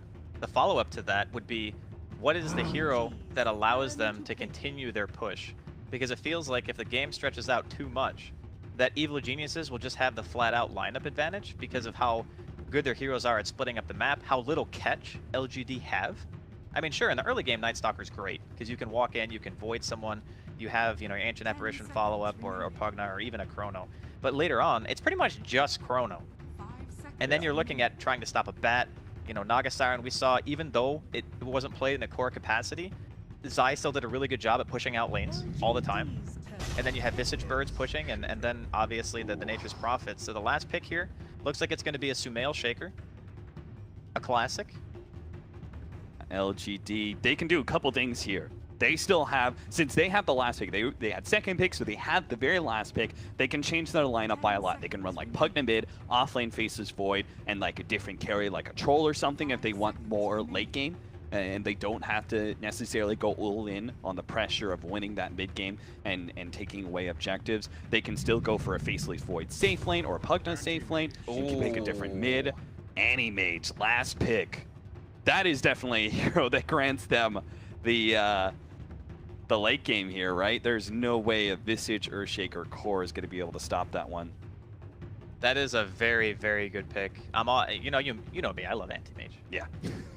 follow-up to that would be, what is the hero that allows them to continue their push? Because it feels like if the game stretches out too much, that Evil Geniuses will just have the flat-out lineup advantage because of how good their heroes are at splitting up the map, how little catch LGD have. I mean, sure, in the early game, Night Stalker's great, because you can walk in, you can void someone, you have, you know, your Ancient Apparition follow-up or Pugna or even a Chrono. But later on, it's pretty much just Chrono. And then you're looking at trying to stop a Bat. You know, Naga Siren, we saw, even though it wasn't played in a core capacity, Zai still did a really good job at pushing out lanes all the time. And then you have Visage Birds pushing, and then obviously the Nature's Prophets. So the last pick here looks like it's going to be a Sumail Shaker. A classic. LGD, they can do a couple things here. They still have, since they have the last pick, they had second pick, so they had the very last pick, they can change their lineup by a lot. They can run like Pugna mid, offlane faces Void, and like a different carry like a Troll or something if they want more late game. And they don't have to necessarily go all in on the pressure of winning that mid game and taking away objectives. They can still go for a Faceless Void safe lane or a Pugna safe lane. You can pick a different mid. Anti-Mage, last pick. That is definitely a hero that grants them the late game here, right? There's no way a Visage, Earthshaker core is going to be able to stop that one. That is a very, very good pick. I'm all, you know me, I love Anti-Mage. Yeah.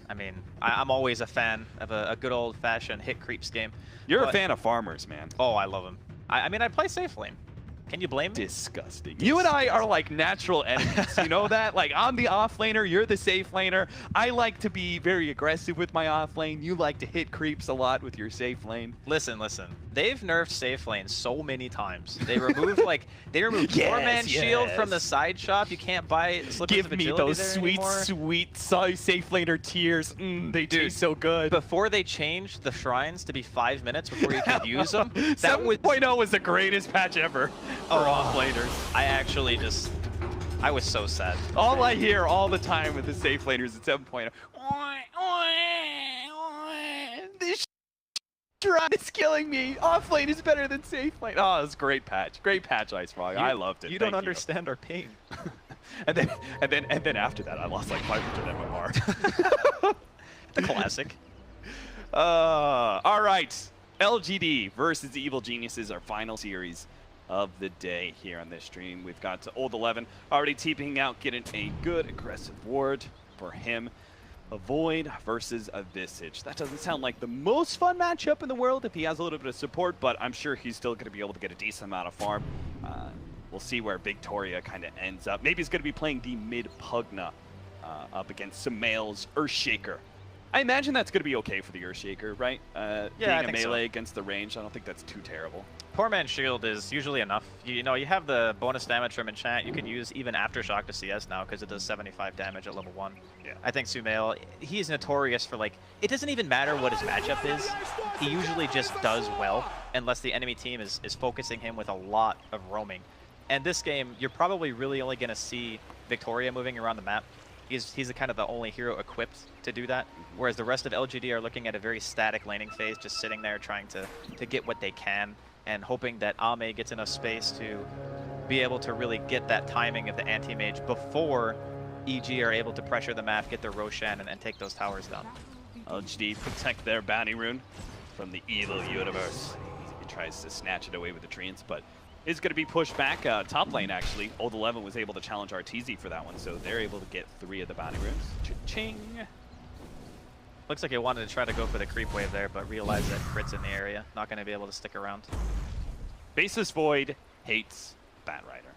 I mean, I'm always a fan of a good old-fashioned hit creeps game. You're a fan of farmers, man. Oh, I love them. I mean, I play safe lane. Can you blame me? Disgusting. You and I are like natural enemies. You know that? Like, I'm the off laner, you're the safe laner. I like to be very aggressive with my off lane. You like to hit creeps a lot with your safe lane. Listen. They've nerfed safe lane so many times. They removed they removed Four-Man Shield from the side shop. You can't buy Slippers of Agility. Give me those sweet safe laner tears. They taste so good. Before they changed the shrines to be 5 minutes before you could use them, that 7.0 was the greatest patch ever for off laners. I was so sad. All I hear all the time with the safe laners at 7.0. This shrine is killing me. Off lane is better than safe lane. Oh, it's a great patch. Great patch, Ice Frog. I loved it. You don't understand our pain. and then after that, I lost like 500 MMR. The classic. All right. LGD versus the Evil Geniuses, our final series of the day here on this stream. We've got to Old 11 already TPing out, getting a good aggressive ward for him. A Void versus a Visage. That doesn't sound like the most fun matchup in the world if he has a little bit of support, but I'm sure he's still going to be able to get a decent amount of farm. We'll see where Victoria kind of ends up. Maybe he's going to be playing the mid Pugna up against Sumail's Earthshaker. I imagine that's going to be okay for the Earthshaker, right? Yeah, being I a think melee so. against the range, I don't think that's too terrible. Poor Man's Shield is usually enough. You know, you have the bonus damage from Enchant. You can use even Aftershock to CS now because it does 75 damage at level 1. Yeah. I think Sumail, he's notorious for, like, it doesn't even matter what his matchup is. He usually just does well unless the enemy team is focusing him with a lot of roaming. And this game, you're probably really only going to see Victoria moving around the map. He's the kind of the only hero equipped to do that, whereas the rest of LGD are looking at a very static laning phase, just sitting there trying to get what they can and hoping that Ame gets enough space to be able to really get that timing of the anti-mage before EG are able to pressure the map, get their Roshan, and take those towers down. LGD protect their bounty rune from the evil universe. He tries to snatch it away with the treants, but is going to be pushed back. Top lane, actually. Old 11 was able to challenge RTZ for that one, so they're able to get 3 of the bounty runes. Cha-ching! Looks like he wanted to try to go for the creep wave there, but realized that crit's in the area. Not going to be able to stick around. Faceless Void hates Batrider.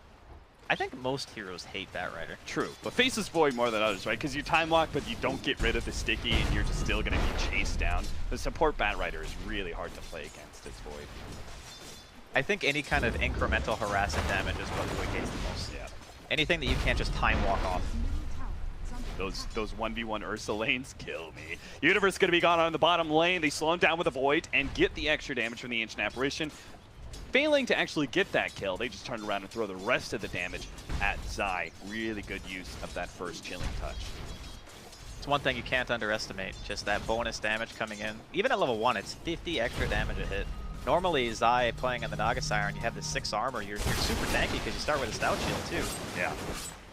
I think most heroes hate Batrider. True, but Faceless Void more than others, right? Because you time lock, but you don't get rid of the sticky, and you're just still going to be chased down. The support Batrider is really hard to play against as Void. I think any kind of incremental harassing damage is what Void hates the most. Yeah. Anything that you can't just time walk off. Those 1v1 Ursa lanes kill me. Universe going to be gone on the bottom lane. They slow him down with a Void and get the extra damage from the Ancient Apparition. Failing to actually get that kill, they just turn around and throw the rest of the damage at Zai. Really good use of that first chilling touch. It's one thing you can't underestimate, just that bonus damage coming in. Even at level 1, it's 50 extra damage a hit. Normally, Zai playing on the Naga Siren, you have the 6 armor, you're super tanky because you start with a Stout Shield too. Yeah.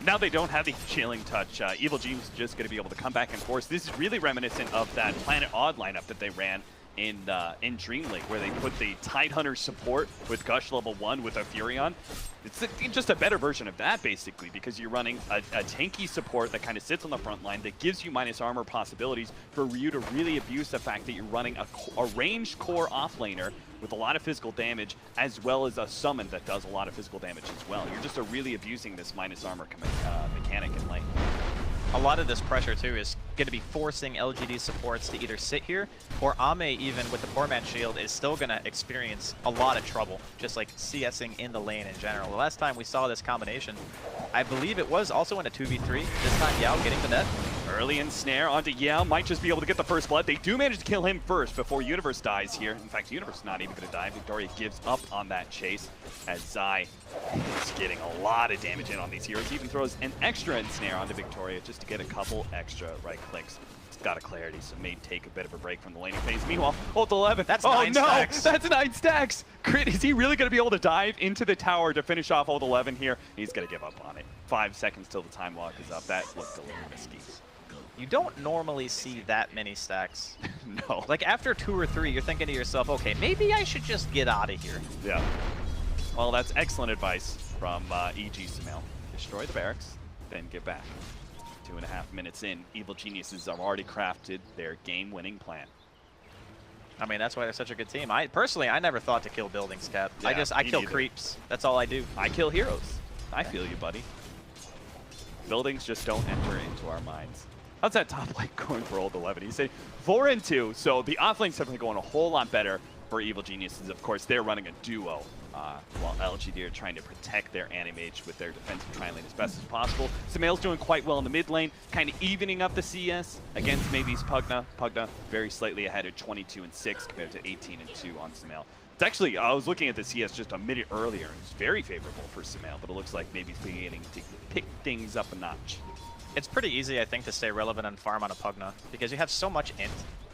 Now they don't have the chilling touch. Evil Gene's just going to be able to come back and force. This is really reminiscent of that Planet Odd lineup that they ran in Dream League, where they put the Tidehunter support with Gush level 1 with a Furion. It's just a better version of that, basically, because you're running a tanky support that kind of sits on the front line that gives you minus armor possibilities for you to really abuse the fact that you're running a ranged core offlaner with a lot of physical damage, as well as a summon that does a lot of physical damage as well. You're just really abusing this minus armor mechanic in lane. A lot of this pressure, too, is going to be forcing LGD supports to either sit here, or Ame, even with the Poor Man's Shield, is still going to experience a lot of trouble, just like CSing in the lane in general. The last time we saw this combination, I believe it was also in a 2v3, this time Yao getting the net. Early ensnare onto Yao, might just be able to get the first blood. They do manage to kill him first before Universe dies here. In fact, Universe not even going to die. Victoria gives up on that chase as Zai is getting a lot of damage in on these heroes. He even throws an extra ensnare onto Victoria just to get a couple extra right clicks. It's got a clarity, so may take a bit of a break from the laning phase. Meanwhile, Ult 11. That's 9 stacks. That's 9 stacks. Crit, is he really going to be able to dive into the tower to finish off Ult 11 here? He's going to give up on it. 5 seconds till the time lock is up. That looked a little risky. You don't normally see that many stacks. No. Like, after 2 or 3, you're thinking to yourself, okay, maybe I should just get out of here. Yeah. Well, that's excellent advice from EG Sumail. Destroy the barracks, then get back. 2.5 minutes in, Evil Geniuses have already crafted their game-winning plan. I mean, that's why they're such a good team. Personally, I never thought to kill buildings, Cap. Yeah, I me kill neither. creeps. That's all I do. I kill heroes. I feel you, buddy. Buildings just don't enter into our minds. How's that top lane going for Old 11? He's saying 4 and 2, so the offlane's definitely going a whole lot better for Evil Geniuses. Of course, they're running a duo, while LGD are trying to protect their anti-mage with their defensive tri-lane as best as possible. Sumail's doing quite well in the mid lane, kind of evening up the CS against maybe's Pugna. Pugna very slightly ahead at 22 and 6 compared to 18 and 2 on Sumail. It's actually, I was looking at the CS just a minute earlier, and it's very favorable for Sumail, but it looks like maybe he's beginning to pick things up a notch. It's pretty easy, I think, to stay relevant and farm on a Pugna, because you have so much int,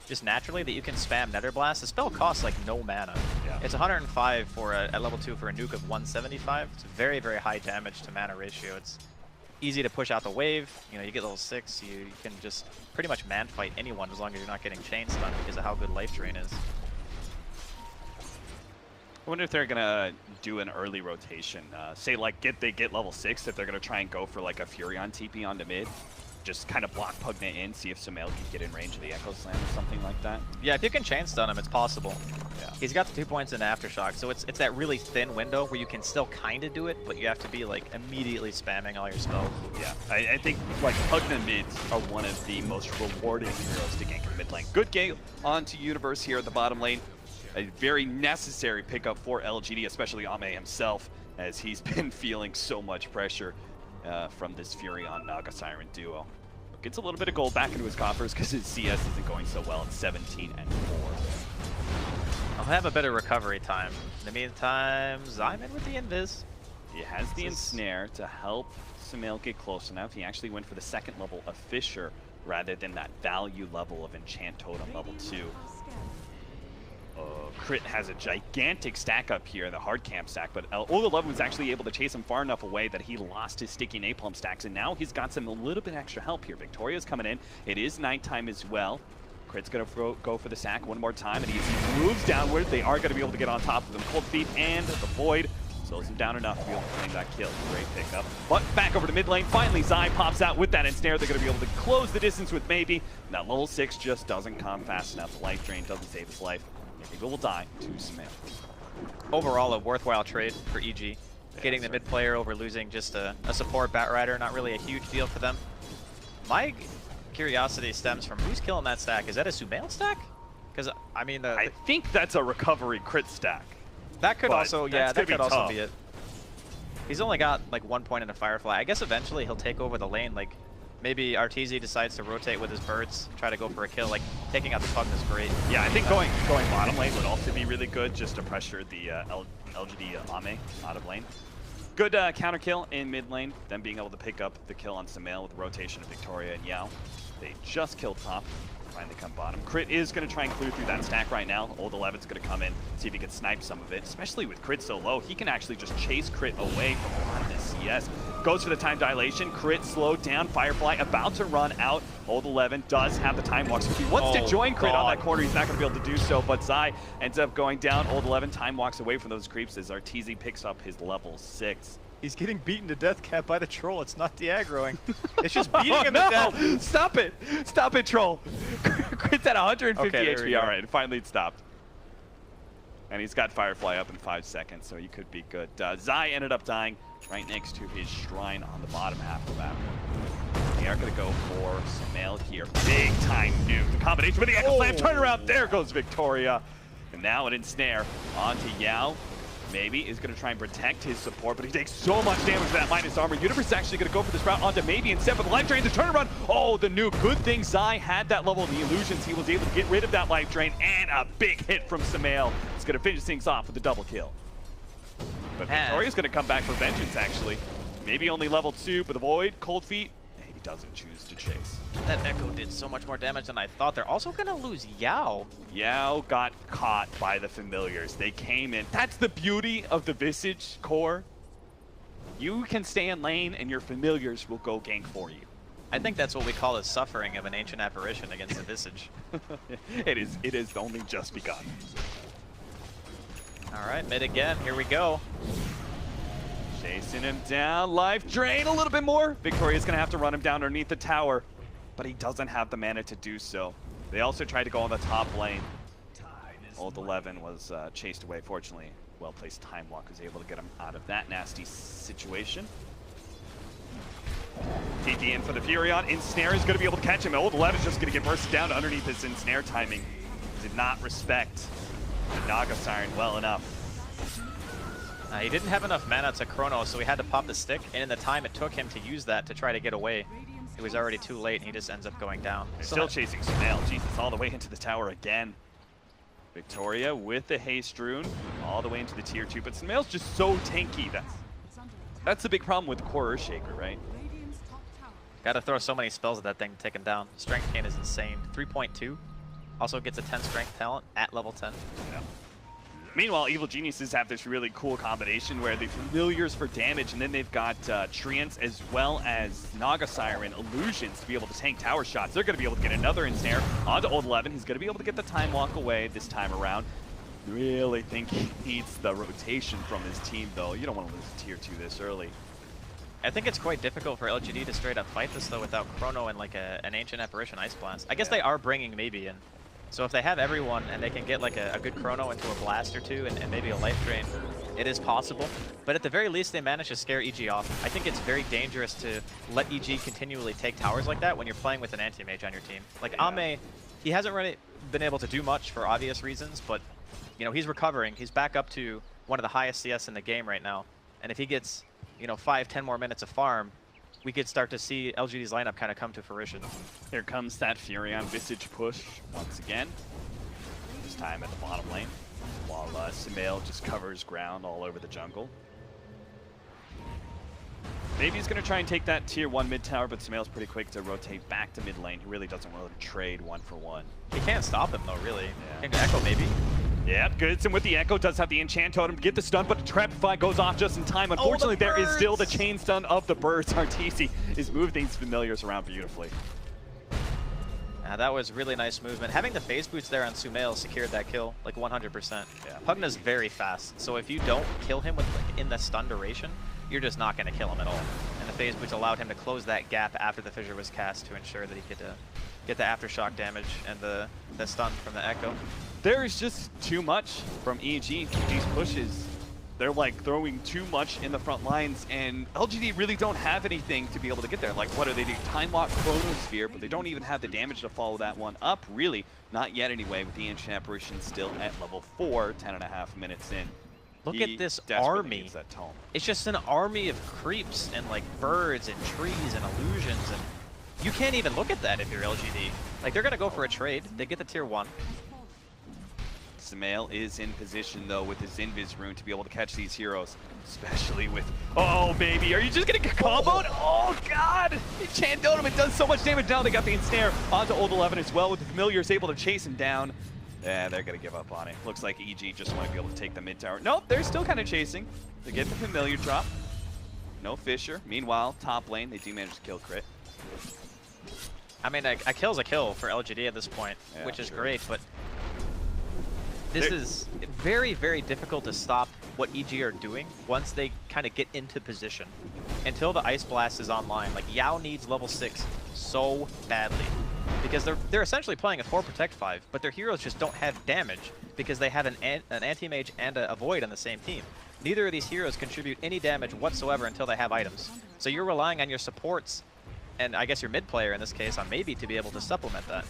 just naturally, that you can spam Nether Blast. The spell costs like no mana. Yeah. It's 105 for at level 2 for a nuke of 175. It's very, very high damage to mana ratio. It's easy to push out the wave. You know, you get level 6, you can just pretty much man fight anyone as long as you're not getting chain stun because of how good life drain is. I wonder if they're gonna do an early rotation. Say like they get level 6, if they're gonna try and go for like a Furion TP onto mid. Just kind of block Pugna in, see if Sumail can get in range of the Echo Slam or something like that. Yeah, if you can chain stun him, it's possible. Yeah. He's got the 2 points in Aftershock, so it's that really thin window where you can still kind of do it, but you have to be like immediately spamming all your spells. Yeah, I think like Pugna mids are one of the most rewarding heroes to gank in the mid lane. Good game onto Universe here at the bottom lane. A very necessary pickup for LGD, especially Ame himself, as he's been feeling so much pressure from this Furion Naga Siren duo. Gets a little bit of gold back into his coffers because his CS isn't going so well at 17 and 4. I'll have a better recovery time. In the meantime, Zyman with the invis. He has the ensnare to help Sumail get close enough. He actually went for the 2nd level of Fissure rather than that value level of Enchant Totem level 2. Crit has a gigantic stack up here, the hard camp stack, but Ola11 was actually able to chase him far enough away that he lost his sticky napalm stacks, and now he's got some a little bit extra help here. Victoria's coming in. It is nighttime as well. Crit's going to go for the sack one more time, and he moves downward. They are going to be able to get on top of him. Cold Feet and the Void slows him down enough to be able to claim that kill. Great pickup. But back over to mid lane. Finally, Zai pops out with that ensnare. They're going to be able to close the distance with Maybe. And that level 6 just doesn't come fast enough. The life drain doesn't save his life. Maybe will die to Sumail. Overall, a worthwhile trade for EG. Yeah, getting the mid player over losing just a support Batrider, not really a huge deal for them. My curiosity stems from who's killing that stack. Is that a Sumail stack? Because I mean, I think that's a recovery crit stack. That could also, yeah, that could also tough. be it. He's only got like 1 point in a Firefly. I guess eventually he'll take over the lane. Like maybe Arteezy decides to rotate with his birds, try to go for a kill. Like taking out the Pugna is great. Yeah, I think going bottom lane would also be really good, just to pressure the LGD Ame out of lane. Good counter kill in mid lane, then being able to pick up the kill on Sumail with the rotation of Victoria and Yao. They just killed top. Finally come bottom. Crit is going to try and clear through that stack right now. Old 11's going to come in, see if he can snipe some of it. Especially with Crit so low, he can actually just chase Crit away from a lot of this CS. Goes for the time dilation. Crit slowed down. Firefly about to run out. Old 11 does have the time walk. So if he wants to join Crit on that corner, he's not going to be able to do so. But Zai ends up going down. Old 11 time walks away from those creeps as Arteezy picks up his level 6. He's getting beaten to death, Cap, by the troll. It's not de-aggroing. It's just beating him to death. Stop it! Stop it, troll! Crit's at 150 HP. All right, finally it stopped. And he's got Firefly up in 5 seconds, so he could be good. Zai ended up dying right next to his shrine on the bottom half of the map. They are going to go for Sumail here. Big time nuke. The combination with the Echo Slam. Turn around. There goes Victoria. And now an ensnare onto Yao. Maybe is going to try and protect his support, but he takes so much damage to that minus armor. Universe is actually going to go for this route onto Maybe instead, but the life drain, the turnaround. Oh, the nuke. Good thing Zai had that level of the illusions. He was able to get rid of that life drain, and a big hit from Sumail. It's going to finish things off with a double kill. But Victoria's going to come back for vengeance, actually. Maybe only level 2, but the Void, Cold Feet, he doesn't choose to chase. That Echo did so much more damage than I thought. They're also going to lose Yao. Yao got caught by the familiars. They came in. That's the beauty of the Visage core. You can stay in lane and your familiars will go gank for you. I think that's what we call the suffering of an ancient apparition against the Visage. It is only just begun. All right, mid again. Here we go. Chasing him down. Life drain a little bit more. Victoria's going to have to run him down underneath the tower, but he doesn't have the mana to do so. They also tried to go on the top lane. Old 11 was chased away. Fortunately, well-placed Time Walk was able to get him out of that nasty situation. TP in for the Furion. Ensnare is going to be able to catch him. Old 11 is just going to get bursted down underneath this Ensnare timing. Did not respect the Naga Siren well enough. He didn't have enough mana to Chrono, so he had to pop the stick, and in the time it took him to use that to try to get away, it was already too late, and he just ends up going down. They're still chasing Sumail. Jesus, all the way into the tower again. Victoria with the haste rune, all the way into the tier 2, but Sumail's just so tanky. That's the big problem with the core Earthshaker, right? Gotta throw so many spells at that thing to take him down. Strength gain is insane. 3.2. Also gets a 10 strength talent at level 10. Yeah. Meanwhile, Evil Geniuses have this really cool combination where they familiars for damage, and then they've got Treants as well as Naga Siren illusions to be able to tank tower shots. They're going to be able to get another ensnare onto Old 11. He's going to be able to get the time walk away this time around. Really think he needs the rotation from his team, though. You don't want to lose a tier 2 this early. I think it's quite difficult for LGD to straight up fight this though without Chrono and like an Ancient Apparition Ice Blast. I guess they are bringing Newbee in. So if they have everyone and they can get like a good Chrono into a Blast or two and maybe a Life Drain, it is possible. But at the very least, they manage to scare EG off. I think it's very dangerous to let EG continually take towers like that when you're playing with an Anti-Mage on your team. Like Ame, he hasn't really been able to do much for obvious reasons, but you know, he's recovering. He's back up to one of the highest CS in the game right now. And if he gets, you know, 5-10 more minutes of farm, we could start to see LGD's lineup kind of come to fruition. Here comes that Furion Visage push once again. This time at the bottom lane, while Sumail just covers ground all over the jungle. Maybe he's going to try and take that tier 1 mid tower, but Sumail's pretty quick to rotate back to mid lane. He really doesn't want to trade 1-for-1. He can't stop him though, really. Yeah. Can Echo maybe? Yeah, Goodson with the Echo does have the enchant totem, get the stun, but the Trapify goes off just in time. Unfortunately, there is still the chain stun of the birds. Arteezy is moving these familiars around beautifully. That was really nice movement. Having the phase boots there on Sumail secured that kill, like 100%. Yeah. Pugna's very fast, so if you don't kill him with like, in the stun duration, you're just not going to kill him at all. And the phase boots allowed him to close that gap after the fissure was cast to ensure that he could get the aftershock damage and the stun from the Echo. There is just too much from EG. These pushes, they're like throwing too much in the front lines, and LGD really don't have anything to be able to get there. Like, what do they do? Time Lock Chronosphere, but they don't even have the damage to follow that one up, really. Not yet anyway, with the Ancient Apparition still at level 4, 10.5 minutes in. Look at this army. It's just an army of creeps and like birds and trees and illusions, and you can't even look at that if you're LGD. Like, they're gonna go for a trade. They get the tier 1. Sumail is in position, though, with his Invis rune to be able to catch these heroes, especially with... Oh, baby, are you just going to get comboed? Oh, God! Enchant Totem, it does so much damage. Now they got the ensnare onto Old 11 as well, with the Familiars able to chase him down. Yeah, they're going to give up on it. Looks like EG just want to be able to take the mid tower. Nope, they're still kind of chasing. They get the Familiar drop. No Fissure. Meanwhile, top lane, they do manage to kill Crit. I mean, a kill's a kill for LGD at this point, yeah, which is great, but... This is very, very difficult to stop what EG are doing once they kind of get into position. Until the Ice Blast is online, like Yao needs level 6 so badly. Because they're essentially playing a 4 Protect 5, but their heroes just don't have damage because they have an Anti-Mage and a Void on the same team. Neither of these heroes contribute any damage whatsoever until they have items. So you're relying on your supports, and I guess your mid player in this case, on maybe to be able to supplement that.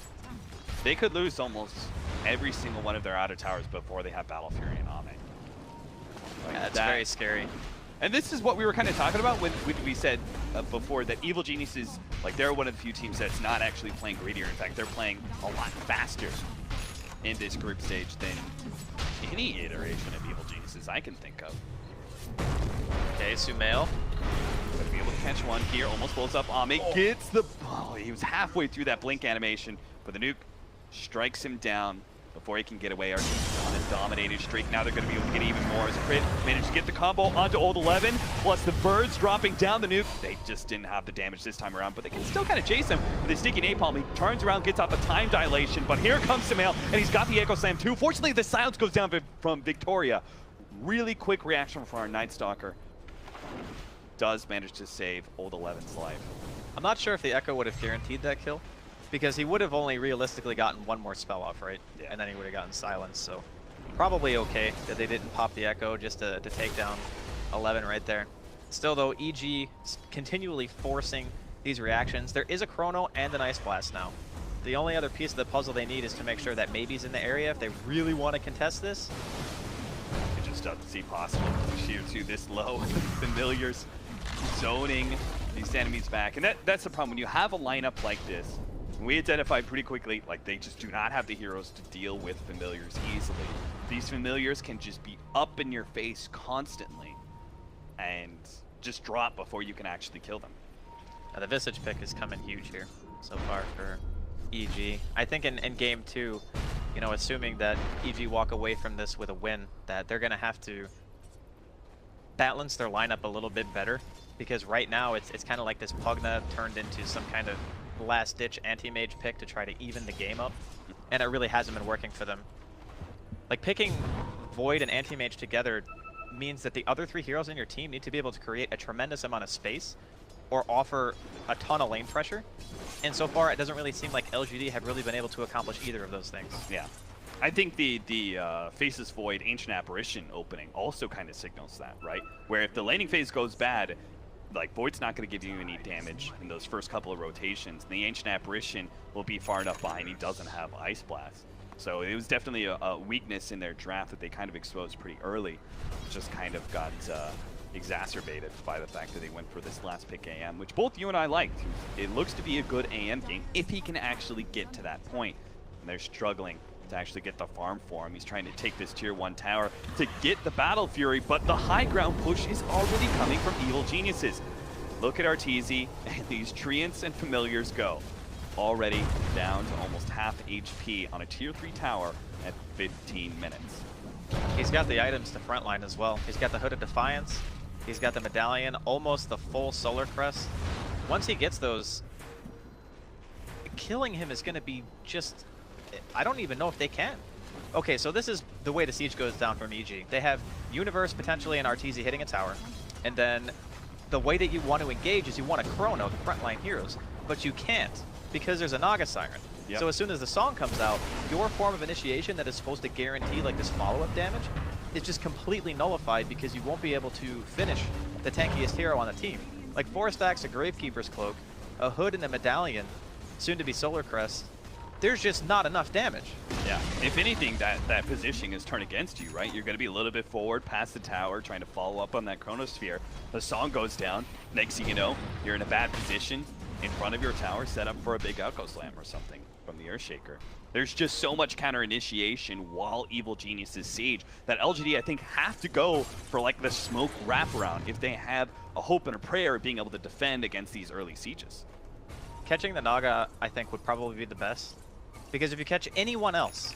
They could lose almost every single one of their outer towers before they have Battle Fury and Ame. Like that's very scary. And this is what we were kind of talking about when we said before that Evil Geniuses, like they're one of the few teams that's not actually playing greedier. In fact, they're playing a lot faster in this group stage than any iteration of Evil Geniuses I can think of. Okay, Sumail. Gonna be able to catch one here, almost blows up Ame, gets the... Oh, he was halfway through that blink animation, but the nuke strikes him down before he can get away. Arteezy on his dominating streak. Now they're going to be able to get even more as Crit managed to get the combo onto Old 11, plus the birds dropping down the nuke. They just didn't have the damage this time around, but they can still kind of chase him with his sneaky napalm. He turns around, gets off a time dilation, but here comes Sumail, and he's got the Echo Slam too. Fortunately, the silence goes down from Victoria. Really quick reaction from our Night Stalker. Does manage to save Old 11's life. I'm not sure if the Echo would have guaranteed that kill, because he would have only realistically gotten one more spell off, right? Yeah. And then he would have gotten silence, so probably okay that they didn't pop the Echo just to take down 11 right there. Still though, EG continually forcing these reactions. There is a Chrono and an Ice Blast now. The only other piece of the puzzle they need is to make sure that Maybe's in the area if they really want to contest this. It just doesn't seem possible. Tier 2 this low. Familiars zoning these enemies back. And that's the problem. When you have a lineup like this, we identified pretty quickly, like they just do not have the heroes to deal with familiars easily. These familiars can just be up in your face constantly and just drop before you can actually kill them. Now the Visage pick is coming huge here so far for EG. I think in game 2, you know, assuming that EG walk away from this with a win, that they're going to have to balance their lineup a little bit better, because right now it's kind of like this Pugna turned into some kind of last-ditch anti-mage pick to try to even the game up, and it really hasn't been working for them. Like picking Void and Anti-Mage together means that the other 3 heroes in your team need to be able to create a tremendous amount of space or offer a ton of lane pressure. And so far, it doesn't really seem like LGD have really been able to accomplish either of those things. Yeah. I think the Faceless Void Ancient Apparition opening also kind of signals that, right? Where if the laning phase goes bad, like Void's not going to give you any damage in those first couple of rotations. The Ancient Apparition will be far enough behind he doesn't have Ice Blast. So it was definitely a weakness in their draft that they kind of exposed pretty early. Just kind of got exacerbated by the fact that they went for this last pick AM, which both you and I liked. It looks to be a good AM game if he can actually get to that point. And they're struggling to actually get the farm for him. He's trying to take this tier 1 tower to get the Battle Fury, but the high ground push is already coming from Evil Geniuses. Look at Arteezy, and these Treants and Familiars go. Already down to almost half HP on a tier 3 tower at 15 minutes. He's got the items to frontline as well. He's got the Hooded Defiance, he's got the Medallion, almost the full Solar Crest. Once he gets those, killing him is going to be just... I don't even know if they can. Okay, so this is the way the siege goes down from EG. They have Universe potentially and Arteezy hitting a tower, and then the way that you want to engage is you want to chrono the frontline heroes, but you can't because there's a Naga Siren. Yep. So as soon as the song comes out, your form of initiation that is supposed to guarantee like this follow-up damage is just completely nullified because you won't be able to finish the tankiest hero on the team. Like 4 stacks of Gravekeeper's Cloak, a Hood and a Medallion, soon to be Solar Crest. There's just not enough damage. Yeah, if anything, that positioning is turned against you, right? You're going to be a little bit forward past the tower, trying to follow up on that Chronosphere. The song goes down. Next thing you know, you're in a bad position in front of your tower, set up for a big Echo Slam or something from the Earthshaker. There's just so much counter initiation while Evil Geniuses siege that LGD, I think, have to go for like the smoke wraparound if they have a hope and a prayer of being able to defend against these early sieges. Catching the Naga, I think, would probably be the best. Because if you catch anyone else,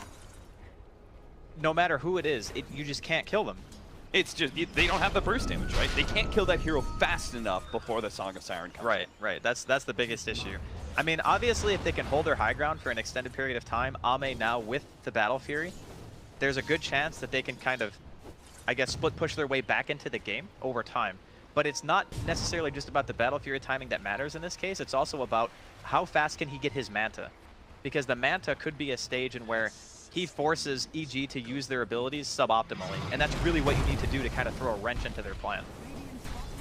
no matter who it is, you just can't kill them. It's just, they don't have the burst damage, right? They can't kill that hero fast enough before the Song of Siren comes. Right. That's the biggest issue. I mean, obviously, if they can hold their high ground for an extended period of time, Ame now with the Battle Fury, there's a good chance that they can kind of, I guess, split push their way back into the game over time. But it's not necessarily just about the Battle Fury timing that matters in this case. It's also about how fast can he get his Manta. Because the Manta could be a stage in where he forces EG to use their abilities suboptimally, and that's really what you need to do to kind of throw a wrench into their plan.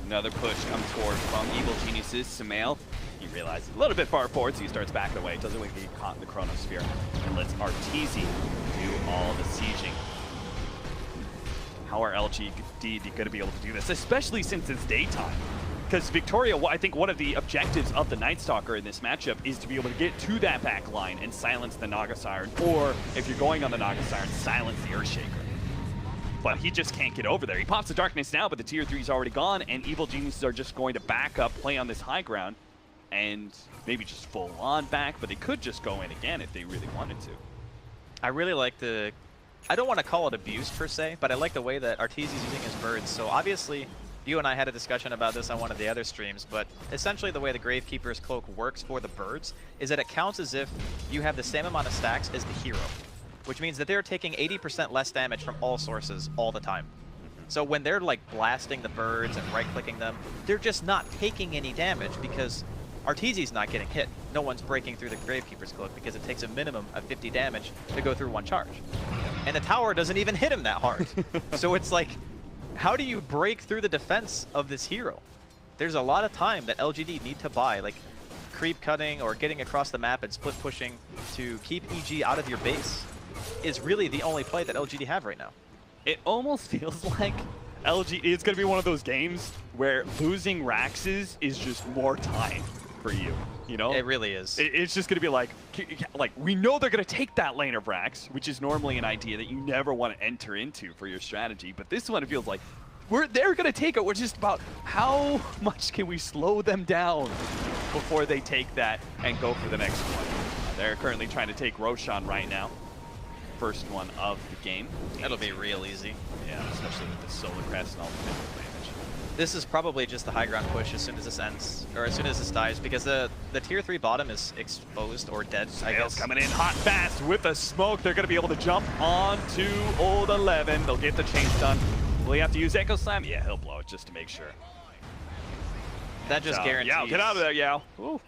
Another push comes forward from Evil Geniuses. Sumail, he realizes a little bit far forward, so he starts backing away. Doesn't want to get caught in the Chronosphere, and lets Arteezy do all the sieging. How are LGD going to be able to do this, especially since it's daytime? Because Victoria, I think one of the objectives of the Night Stalker in this matchup is to be able to get to that back line and silence the Naga Siren, or if you're going on the Naga Siren, silence the Earthshaker. But he just can't get over there. He pops the Darkness now, but the tier 3 is already gone, and Evil Geniuses are just going to back up, play on this high ground, and maybe just full on back, but they could just go in again if they really wanted to. I really like the, I don't want to call it abuse per se, but I like the way that Arteezy's using his birds. So obviously, you and I had a discussion about this on one of the other streams, but essentially the way the Gravekeeper's Cloak works for the birds is that it counts as if you have the same amount of stacks as the hero, which means that they're taking 80% less damage from all sources all the time. So when they're like blasting the birds and right-clicking them, they're just not taking any damage because Arteezy's not getting hit. No one's breaking through the Gravekeeper's Cloak because it takes a minimum of 50 damage to go through one charge. And the tower doesn't even hit him that hard. So it's like, how do you break through the defense of this hero? There's a lot of time that LGD need to buy, like creep cutting or getting across the map and split pushing to keep EG out of your base is really the only play that LGD have right now. It almost feels like LGD is going to be one of those games where losing Raxes is just more time for you, you know? It really is. It's just going to be like we know they're going to take that lane of Rax, which is normally an idea that you never want to enter into for your strategy, but this one it feels like they're going to take it. We're just about how much can we slow them down before they take that and go for the next one. They're currently trying to take Roshan right now. First one of the game. That'll be real easy. Yeah, especially with the Solar Crest and all the damage. This is probably just the high ground push as soon as this ends, or as soon as this dies, because the tier 3 bottom is exposed or dead, I guess. Coming in hot fast with the smoke. They're going to be able to jump onto Old 11. They'll get the chain stun. Will he have to use Echo Slam? Yeah, he'll blow it just to make sure. That just guarantees. Yao, get out of there, Yao. Ooh.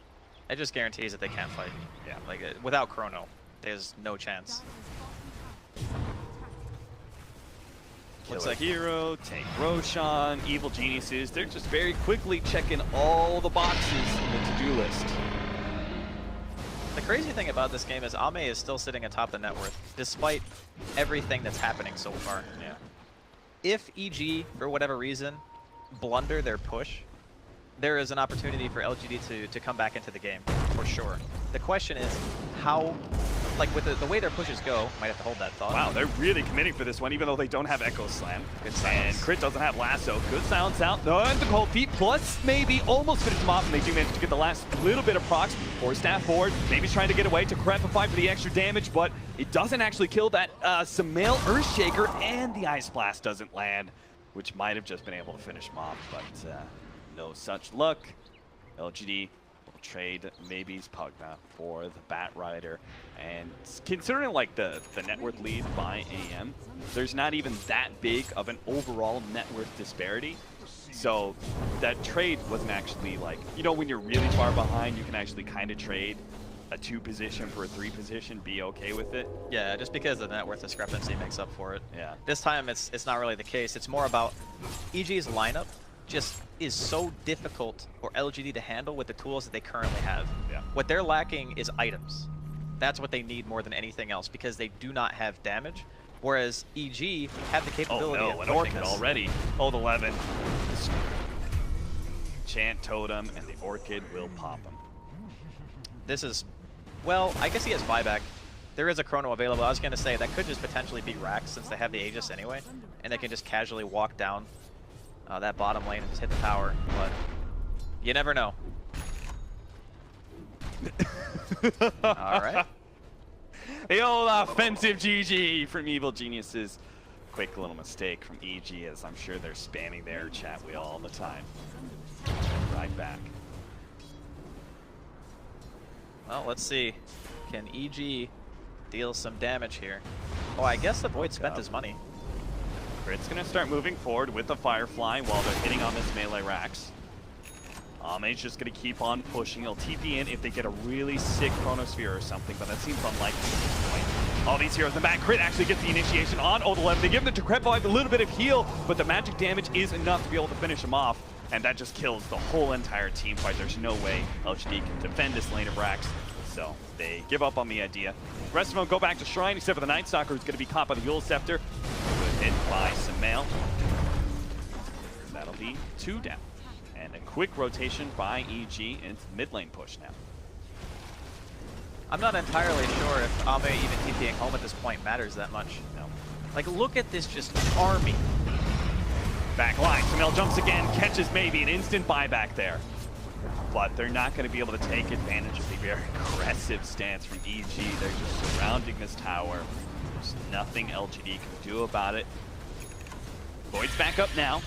That just guarantees that they can't fight. Yeah, like without Chrono, there's no chance. Looks like Hero, take Roshan, Evil Geniuses. They're just very quickly checking all the boxes in the to-do list. The crazy thing about this game is Ame is still sitting atop the net worth, despite everything that's happening so far. Yeah. If EG, for whatever reason, blunder their push, there is an opportunity for LGD to come back into the game, for sure. The question is, how, like with the way their pushes go, might have to hold that thought. Wow, they're really committing for this one, even though they don't have Echo Slam. Good and Crit doesn't have Lasso. Good silence out. And the cold feet, plus maybe almost finish them off, and they do manage to get the last little bit of procs. Or staff forward, maybe he's trying to get away to Crepify for the extra damage, but it doesn't actually kill that Sumail Earthshaker, and the Ice Blast doesn't land, which might have just been able to finish him off, but no such luck. LGD will trade maybe's Pugna for the Bat Rider. And considering like the net worth lead by AM, there's not even that big of an overall net worth disparity. So that trade wasn't actually like, you know, when you're really far behind, you can actually kind of trade a 2 position for a 3 position, be okay with it. Yeah, just because the net worth discrepancy makes up for it. Yeah. This time it's not really the case. It's more about EG's lineup just is so difficult for LGD to handle with the tools that they currently have. Yeah. What they're lacking is items. That's what they need more than anything else, because they do not have damage, whereas EG have the capability oh no, of an Orchid this. already. Old 11. Chant Totem, and the Orchid will pop him. This is, well, I guess he has buyback. There is a Chrono available. I was going to say that could just potentially be Rax since they have the Aegis anyway, and they can just casually walk down that bottom lane and just hit the tower, but you never know. Alright. The old offensive GG from Evil Geniuses. Quick little mistake from EG, as I'm sure they're spamming their chat wheel all the time. Right back. Well, let's see. Can EG deal some damage here? Oh, I guess the Void spent his money. Crit's going to start moving forward with the Firefly while they're hitting on this melee Rax. Ame's just going to keep on pushing. He'll TP in if they get a really sick Chronosphere or something, but that seems unlikely at this point. All these heroes in the back. Crit actually gets the initiation on Old 11. They give him the Decrepify, a little bit of heal, but the magic damage is enough to be able to finish him off, and that just kills the whole entire team fight. There's no way LGD can defend this lane of Rax, so they give up on the idea. The rest of them go back to Shrine, except for the Night Stalker, who's going to be caught by the Yule Scepter. Good hit by Sumail. That'll be 2 down. And a quick rotation by EG into mid lane push now. I'm not entirely sure if Ame even TPing home at this point matters that much. No. Like, look at this just army. Back line, Sumail jumps again, catches maybe an instant buyback there. But they're not going to be able to take advantage of the very aggressive stance from EG. They're just surrounding this tower. There's nothing LGD can do about it. Void's back up now.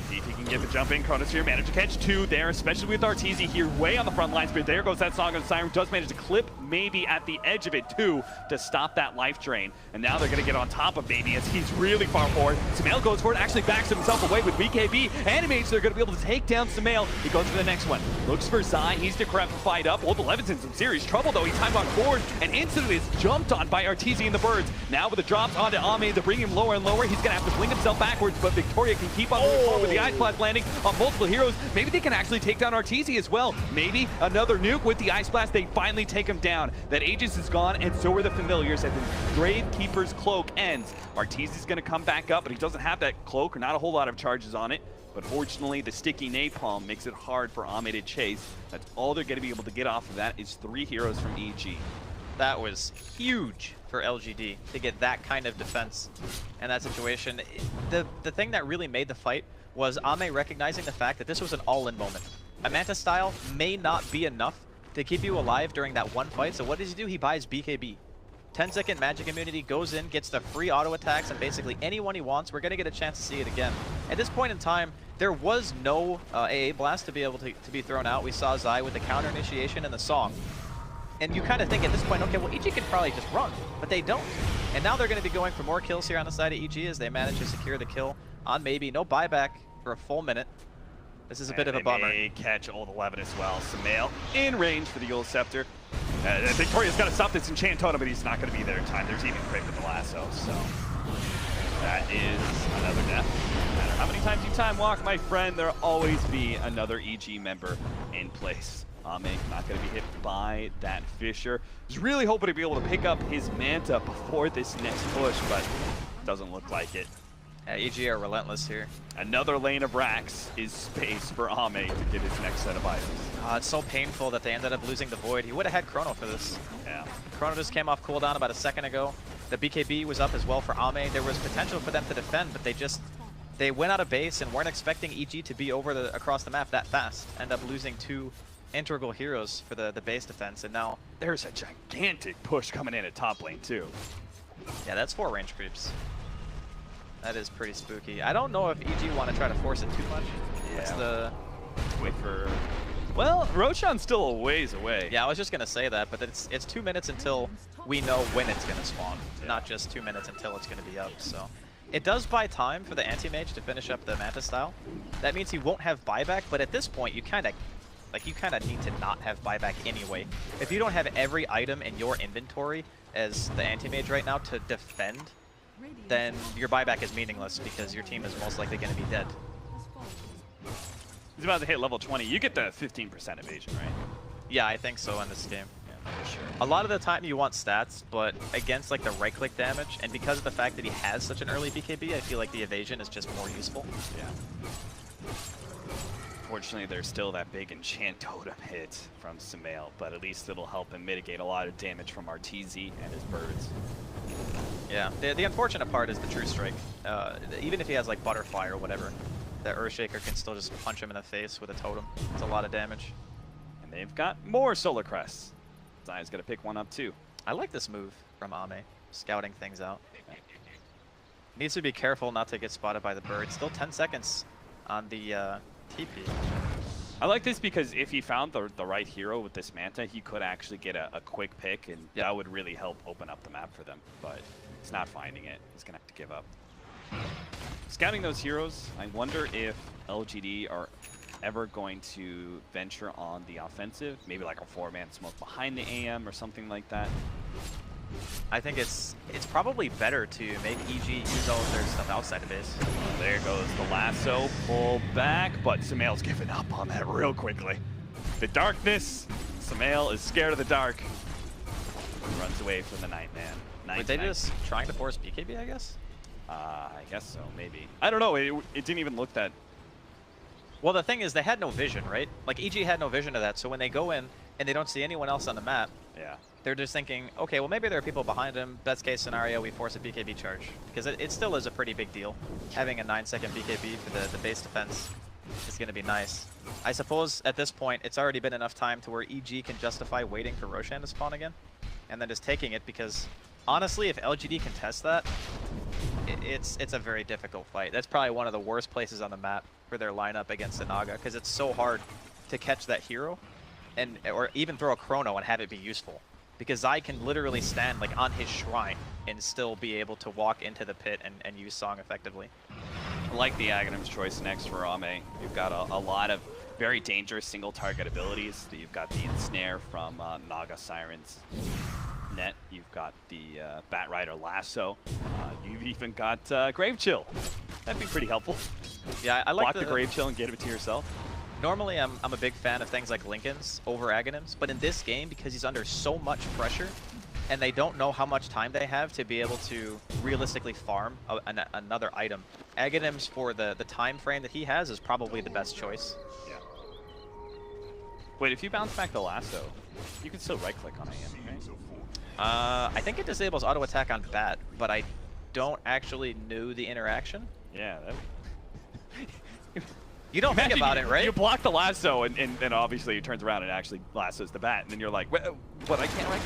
See if he can get the jump in. Chronosphere managed to catch 2 there, especially with Arteezy here way on the front lines. But there goes that Song of the Siren. Does manage to clip maybe at the edge of it too to stop that life drain. And now they're going to get on top of Baby as he's really far forward. Sumail goes for it, actually backs himself away with BKB. Animates, they're going to be able to take down Sumail. He goes for the next one. Looks for Zai. He's decrepified up. Old 11's in some serious trouble though. He time on forward and instantly is jumped on by Arteezy and the Birds. Now with the drops onto Ame to bring him lower and lower. He's going to have to fling himself backwards, but Victoria can keep on moving forward with the Ice Blast landing on multiple heroes. Maybe they can actually take down Arteezy as well. Maybe another nuke with the Ice Blast. They finally take him down. That Aegis is gone, and so are the Familiars as the Gravekeeper's cloak ends. Arteezy's going to come back up, but he doesn't have that cloak or not a whole lot of charges on it. But fortunately, the sticky napalm makes it hard for Ame to chase. That's all they're going to be able to get off of that is 3 heroes from EG. That was huge for LGD to get that kind of defense in that situation. The thing that really made the fight was Ame recognizing the fact that this was an all-in moment. A Manta style may not be enough to keep you alive during that one fight, so what does he do? He buys BKB. 10-second magic immunity, goes in, gets the free auto attacks, and basically anyone he wants, we're going to get a chance to see it again. At this point in time, there was no AA blast to be able to be thrown out. We saw Zai with the counter initiation and the song. And you kind of think at this point, okay, well, EG can probably just run, but they don't. And now they're going to be going for more kills here on the side of EG as they manage to secure the kill on Maybe. No buyback for a full minute. This is a bit of a bummer. They catch Old 11 as well. Sumail in range for the Yule Scepter. Victoria's got to stop this Enchant Totem, but he's not going to be there in time. There's even Crit with the lasso, so that is another death. No matter how many times you time walk, my friend, there'll always be another EG member in place. Ame not going to be hit by that Fissure. Was really hoping to be able to pick up his Manta before this next push, but doesn't look like it. Yeah, EG are relentless here. Another lane of racks is space for Ame to get his next set of items. It's so painful that they ended up losing the Void. He would have had Chrono for this. Yeah. Chrono just came off cooldown about a second ago. The BKB was up as well for Ame. There was potential for them to defend, but they went out of base and weren't expecting EG to be across the map that fast. End up losing 2 integral heroes for the base defense, and now there's a gigantic push coming in at top lane too. Yeah, that's 4 range creeps. That is pretty spooky. I don't know if EG want to try to force it too much. Yeah. Wait for... Well, Roshan's still a ways away. Yeah, I was just going to say that, but it's 2 minutes until we know when it's going to spawn, not just 2 minutes until it's going to be up. So it does buy time for the anti-mage to finish up the Manta style. That means he won't have buyback, but at this point, you kind of need to not have buyback anyway. If you don't have every item in your inventory as the anti-mage right now to defend, then your buyback is meaningless because your team is most likely going to be dead. He's about to hit level 20. You get the 15% evasion, right? Yeah, I think so in this game. Yeah, for sure. A lot of the time you want stats, but against like the right-click damage, and because of the fact that he has such an early BKB, I feel like the evasion is just more useful. Yeah. Unfortunately, there's still that big Enchant Totem hit from Sumail, but at least it'll help him mitigate a lot of damage from RTZ and his birds. Yeah, the unfortunate part is the True Strike. Even if he has like Butterfly or whatever, the Earthshaker can still just punch him in the face with a totem. It's a lot of damage. And they've got more Solar Crests. Zai's got to pick one up too. I like this move from Ame, scouting things out. Needs to be careful not to get spotted by the bird. Still 10 seconds on the TP. I like this because if he found the right hero with this Manta, he could actually get a quick pick, and that would really help open up the map for them. But he's not finding it. He's going to have to give up. Scouting those heroes, I wonder if LGD are ever going to venture on the offensive. Maybe like a 4-man smoke behind the AM or something like that. I think it's probably better to make EG use all of their stuff outside of base. There goes the lasso, pull back, but Sumail's giving up on that real quickly. The darkness, Sumail is scared of the dark. Runs away from the Nightman. Were they just trying to force BKB, I guess? I guess so, maybe. I don't know, it didn't even look that... Well, the thing is, they had no vision, right? Like, EG had no vision of that, so when they go in and they don't see anyone else on the map, they're just thinking, okay, well, maybe there are people behind him. Best case scenario, we force a BKB charge. Because it still is a pretty big deal. Having a 9-second BKB for the base defense is going to be nice. I suppose at this point, it's already been enough time to where EG can justify waiting for Roshan to spawn again. And then just taking it, because honestly, if LGD can test that, it's a very difficult fight. That's probably one of the worst places on the map for their lineup against the Naga, because it's so hard to catch that hero, or even throw a Chrono and have it be useful. Because Zai can literally stand like on his shrine and still be able to walk into the pit and use Song effectively. I like the Aghanim's choice next for Ame. You've got a lot of very dangerous single target abilities. You've got the Ensnare from Naga Siren's net. You've got the Bat Rider Lasso. You've even got Grave Chill. That'd be pretty helpful. Yeah, I like Block the Grave Chill and get it to yourself. Normally, I'm a big fan of things like Linken's over Aghanim's, but in this game, because he's under so much pressure, and they don't know how much time they have to be able to realistically farm another item, Aghanim's for the time frame that he has is probably the best choice. Yeah. Wait, if you bounce back the lasso, you can still right-click on AM, right? I think it disables auto attack on Bat, but I don't actually know the interaction. Yeah. You don't think about it, right? You block the lasso, and obviously it turns around and actually lassos the Bat, and then you're like, what, I can't right?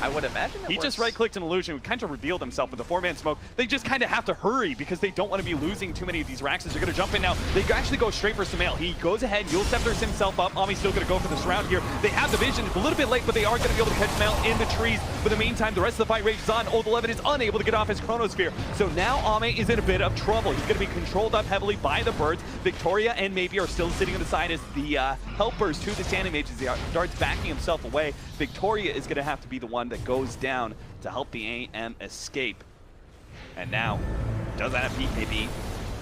I would imagine He just right-clicked an illusion, kind of revealed himself with the 4-man smoke. They just kind of have to hurry because they don't want to be losing too many of these Raxes. They're going to jump in now. They actually go straight for Sumail. He goes ahead, Yule Scepters himself up. Ami's still going to go for the surround here. They have the vision. It's a little bit late, but they are going to be able to catch Sumail in the trees. But in the meantime, the rest of the fight rages on. Old 11 is unable to get off his Chronosphere. So now Ami is in a bit of trouble. He's going to be controlled up heavily by the birds. Victoria and Maybe are still sitting on the side as the helpers to the Standing Mages. He starts backing himself away. Victoria is going to have to be the one that goes down to help the AM escape. And now, doesn't have BKB.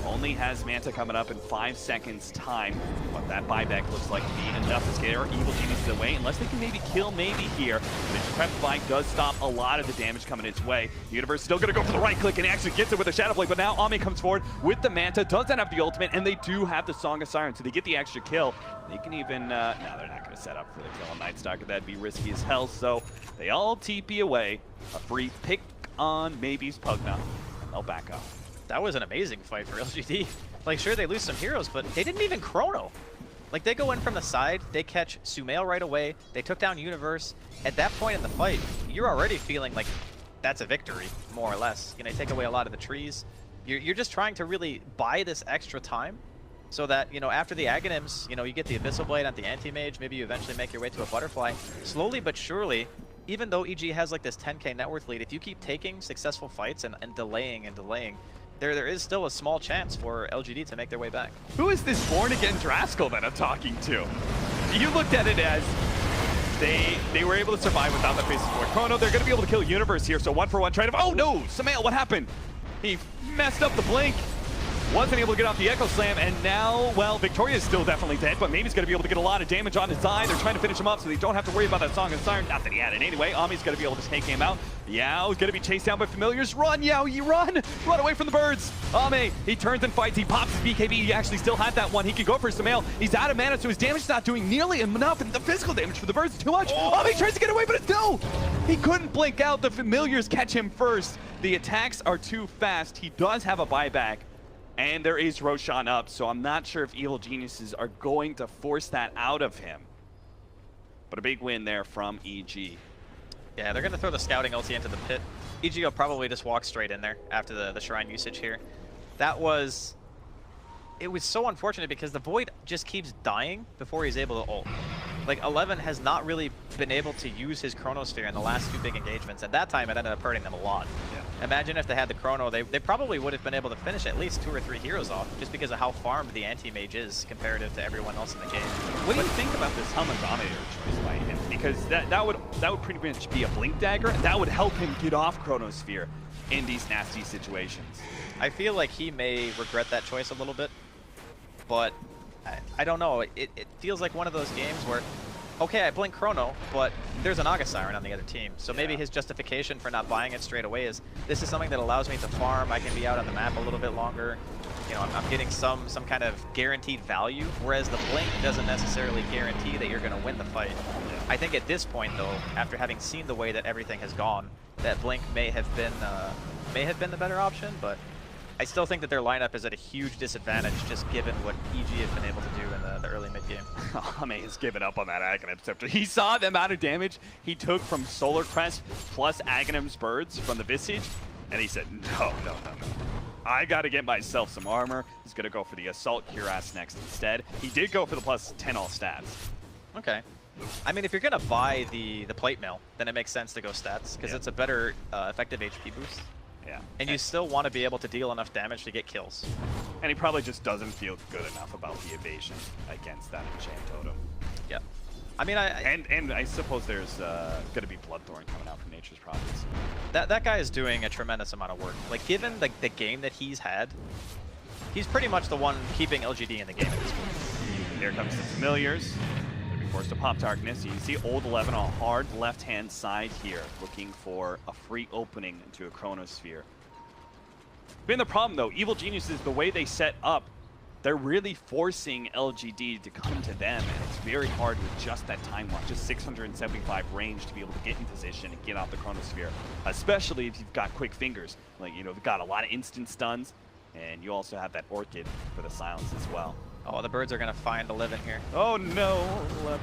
Only has Manta coming up in 5 seconds time. What that buyback looks like to be enough to scare Evil Genius away, unless they can maybe kill Maybe here. The Prep does stop a lot of the damage coming its way. The Universe still gonna go for the right click and actually gets it with a Shadow Blade, but now Ami comes forward with the Manta, doesn't have the ultimate, and they do have the Song of Siren, so they get the extra kill. They can even, no, they're not gonna set up for the kill on Night Stalker. That'd be risky as hell, so they all TP away. A free pick on Maybe's Pugna, and they'll back up. That was an amazing fight for LGD. Like, sure, they lose some heroes, but they didn't even chrono. Like, they go in from the side, they catch Sumail right away, they took down Universe. At that point in the fight, you're already feeling like that's a victory, more or less. You know, take away a lot of the trees. You're just trying to really buy this extra time so that, you know, after the Aghanims, you know, you get the Abyssal Blade at the Anti-Mage, maybe you eventually make your way to a Butterfly. Slowly but surely, even though EG has like this 10k net worth lead, if you keep taking successful fights and delaying and delaying, there is still a small chance for LGD to make their way back. Who is this born-again Draskell that I'm talking to? You looked at it as they were able to survive without the Faces for Chrono. They're going to be able to kill Universe here, so 1-for-1 trade of, oh no, Sumail, what happened? He messed up the blink. Wasn't able to get off the Echo Slam, and now, well, Victoria's still definitely dead, but Mamie's going to be able to get a lot of damage on his eye. They're trying to finish him up so they don't have to worry about that Song of Siren. Not that he had it anyway. Ami's going to be able to take him out. Yao's going to be chased down by Familiars. Run, Yao, you run! Run away from the birds! Ami, he turns and fights. He pops his BKB. He actually still had that one. He can go for Sumail. He's out of mana, so his damage is not doing nearly enough, and the physical damage for the birds is too much. Ami tries to get away, but it's no! He couldn't blink out. The Familiars catch him first. The attacks are too fast. He does have a buyback. And there is Roshan up, so I'm not sure if Evil Geniuses are going to force that out of him. But a big win there from EG. Yeah, they're going to throw the scouting ulti into the pit. EG will probably just walk straight in there after the Shrine usage here. It was so unfortunate because the Void just keeps dying before he's able to ult. Like, 11 has not really been able to use his Chronosphere in the last 2 big engagements. At that time, it ended up hurting them a lot. Yeah. Imagine if they had the Chrono, they probably would have been able to finish at least 2 or 3 heroes off, just because of how farmed the Anti-Mage is comparative to everyone else in the game. What do you think about this Helmet Dominator choice by him? Because that would pretty much be a Blink Dagger, and that would help him get off Chronosphere in these nasty situations. I feel like he may regret that choice a little bit, but I don't know. It feels like one of those games where, okay, I blink Chrono, but there's an Naga Siren on the other team. So maybe his justification for not buying it straight away is, this is something that allows me to farm. I can be out on the map a little bit longer. You know, I'm getting some kind of guaranteed value, whereas the blink doesn't necessarily guarantee that you're going to win the fight. I think at this point, though, after having seen the way that everything has gone, that blink may have been the better option, but I still think that their lineup is at a huge disadvantage, just given what EG have been able to do in the early mid-game. Ami has given up on that Aghanim Scepter. He saw the amount of damage he took from Solar Crest plus Aghanim's Birds from the Visage, and he said, no. I got to get myself some armor. He's going to go for the Assault Cuirass next instead. He did go for the plus 10 all stats. Okay. I mean, if you're going to buy the Plate Mail, then it makes sense to go stats, because it's a better effective HP boost. Yeah. And you still want to be able to deal enough damage to get kills. And he probably just doesn't feel good enough about the evasion against that Enchant Totem. Yeah. I mean, and I suppose there's going to be Bloodthorn coming out from Nature's Prophets. That guy is doing a tremendous amount of work. Like, given the game that he's had, he's pretty much the one keeping LGD in the game at this point. Here comes the Familiars. Forced to pop Darkness. You can see Old 11 on a hard left-hand side here, looking for a free opening into a Chronosphere. Been the problem, though, Evil Geniuses, the way they set up, they're really forcing LGD to come to them, and it's very hard with just that time lock, just 675 range to be able to get in position and get out the Chronosphere, especially if you've got quick fingers. Like, you know, they've got a lot of instant stuns, and you also have that Orchid for the silence as well. Oh, the birds are going to find 11 here. Oh no, 11.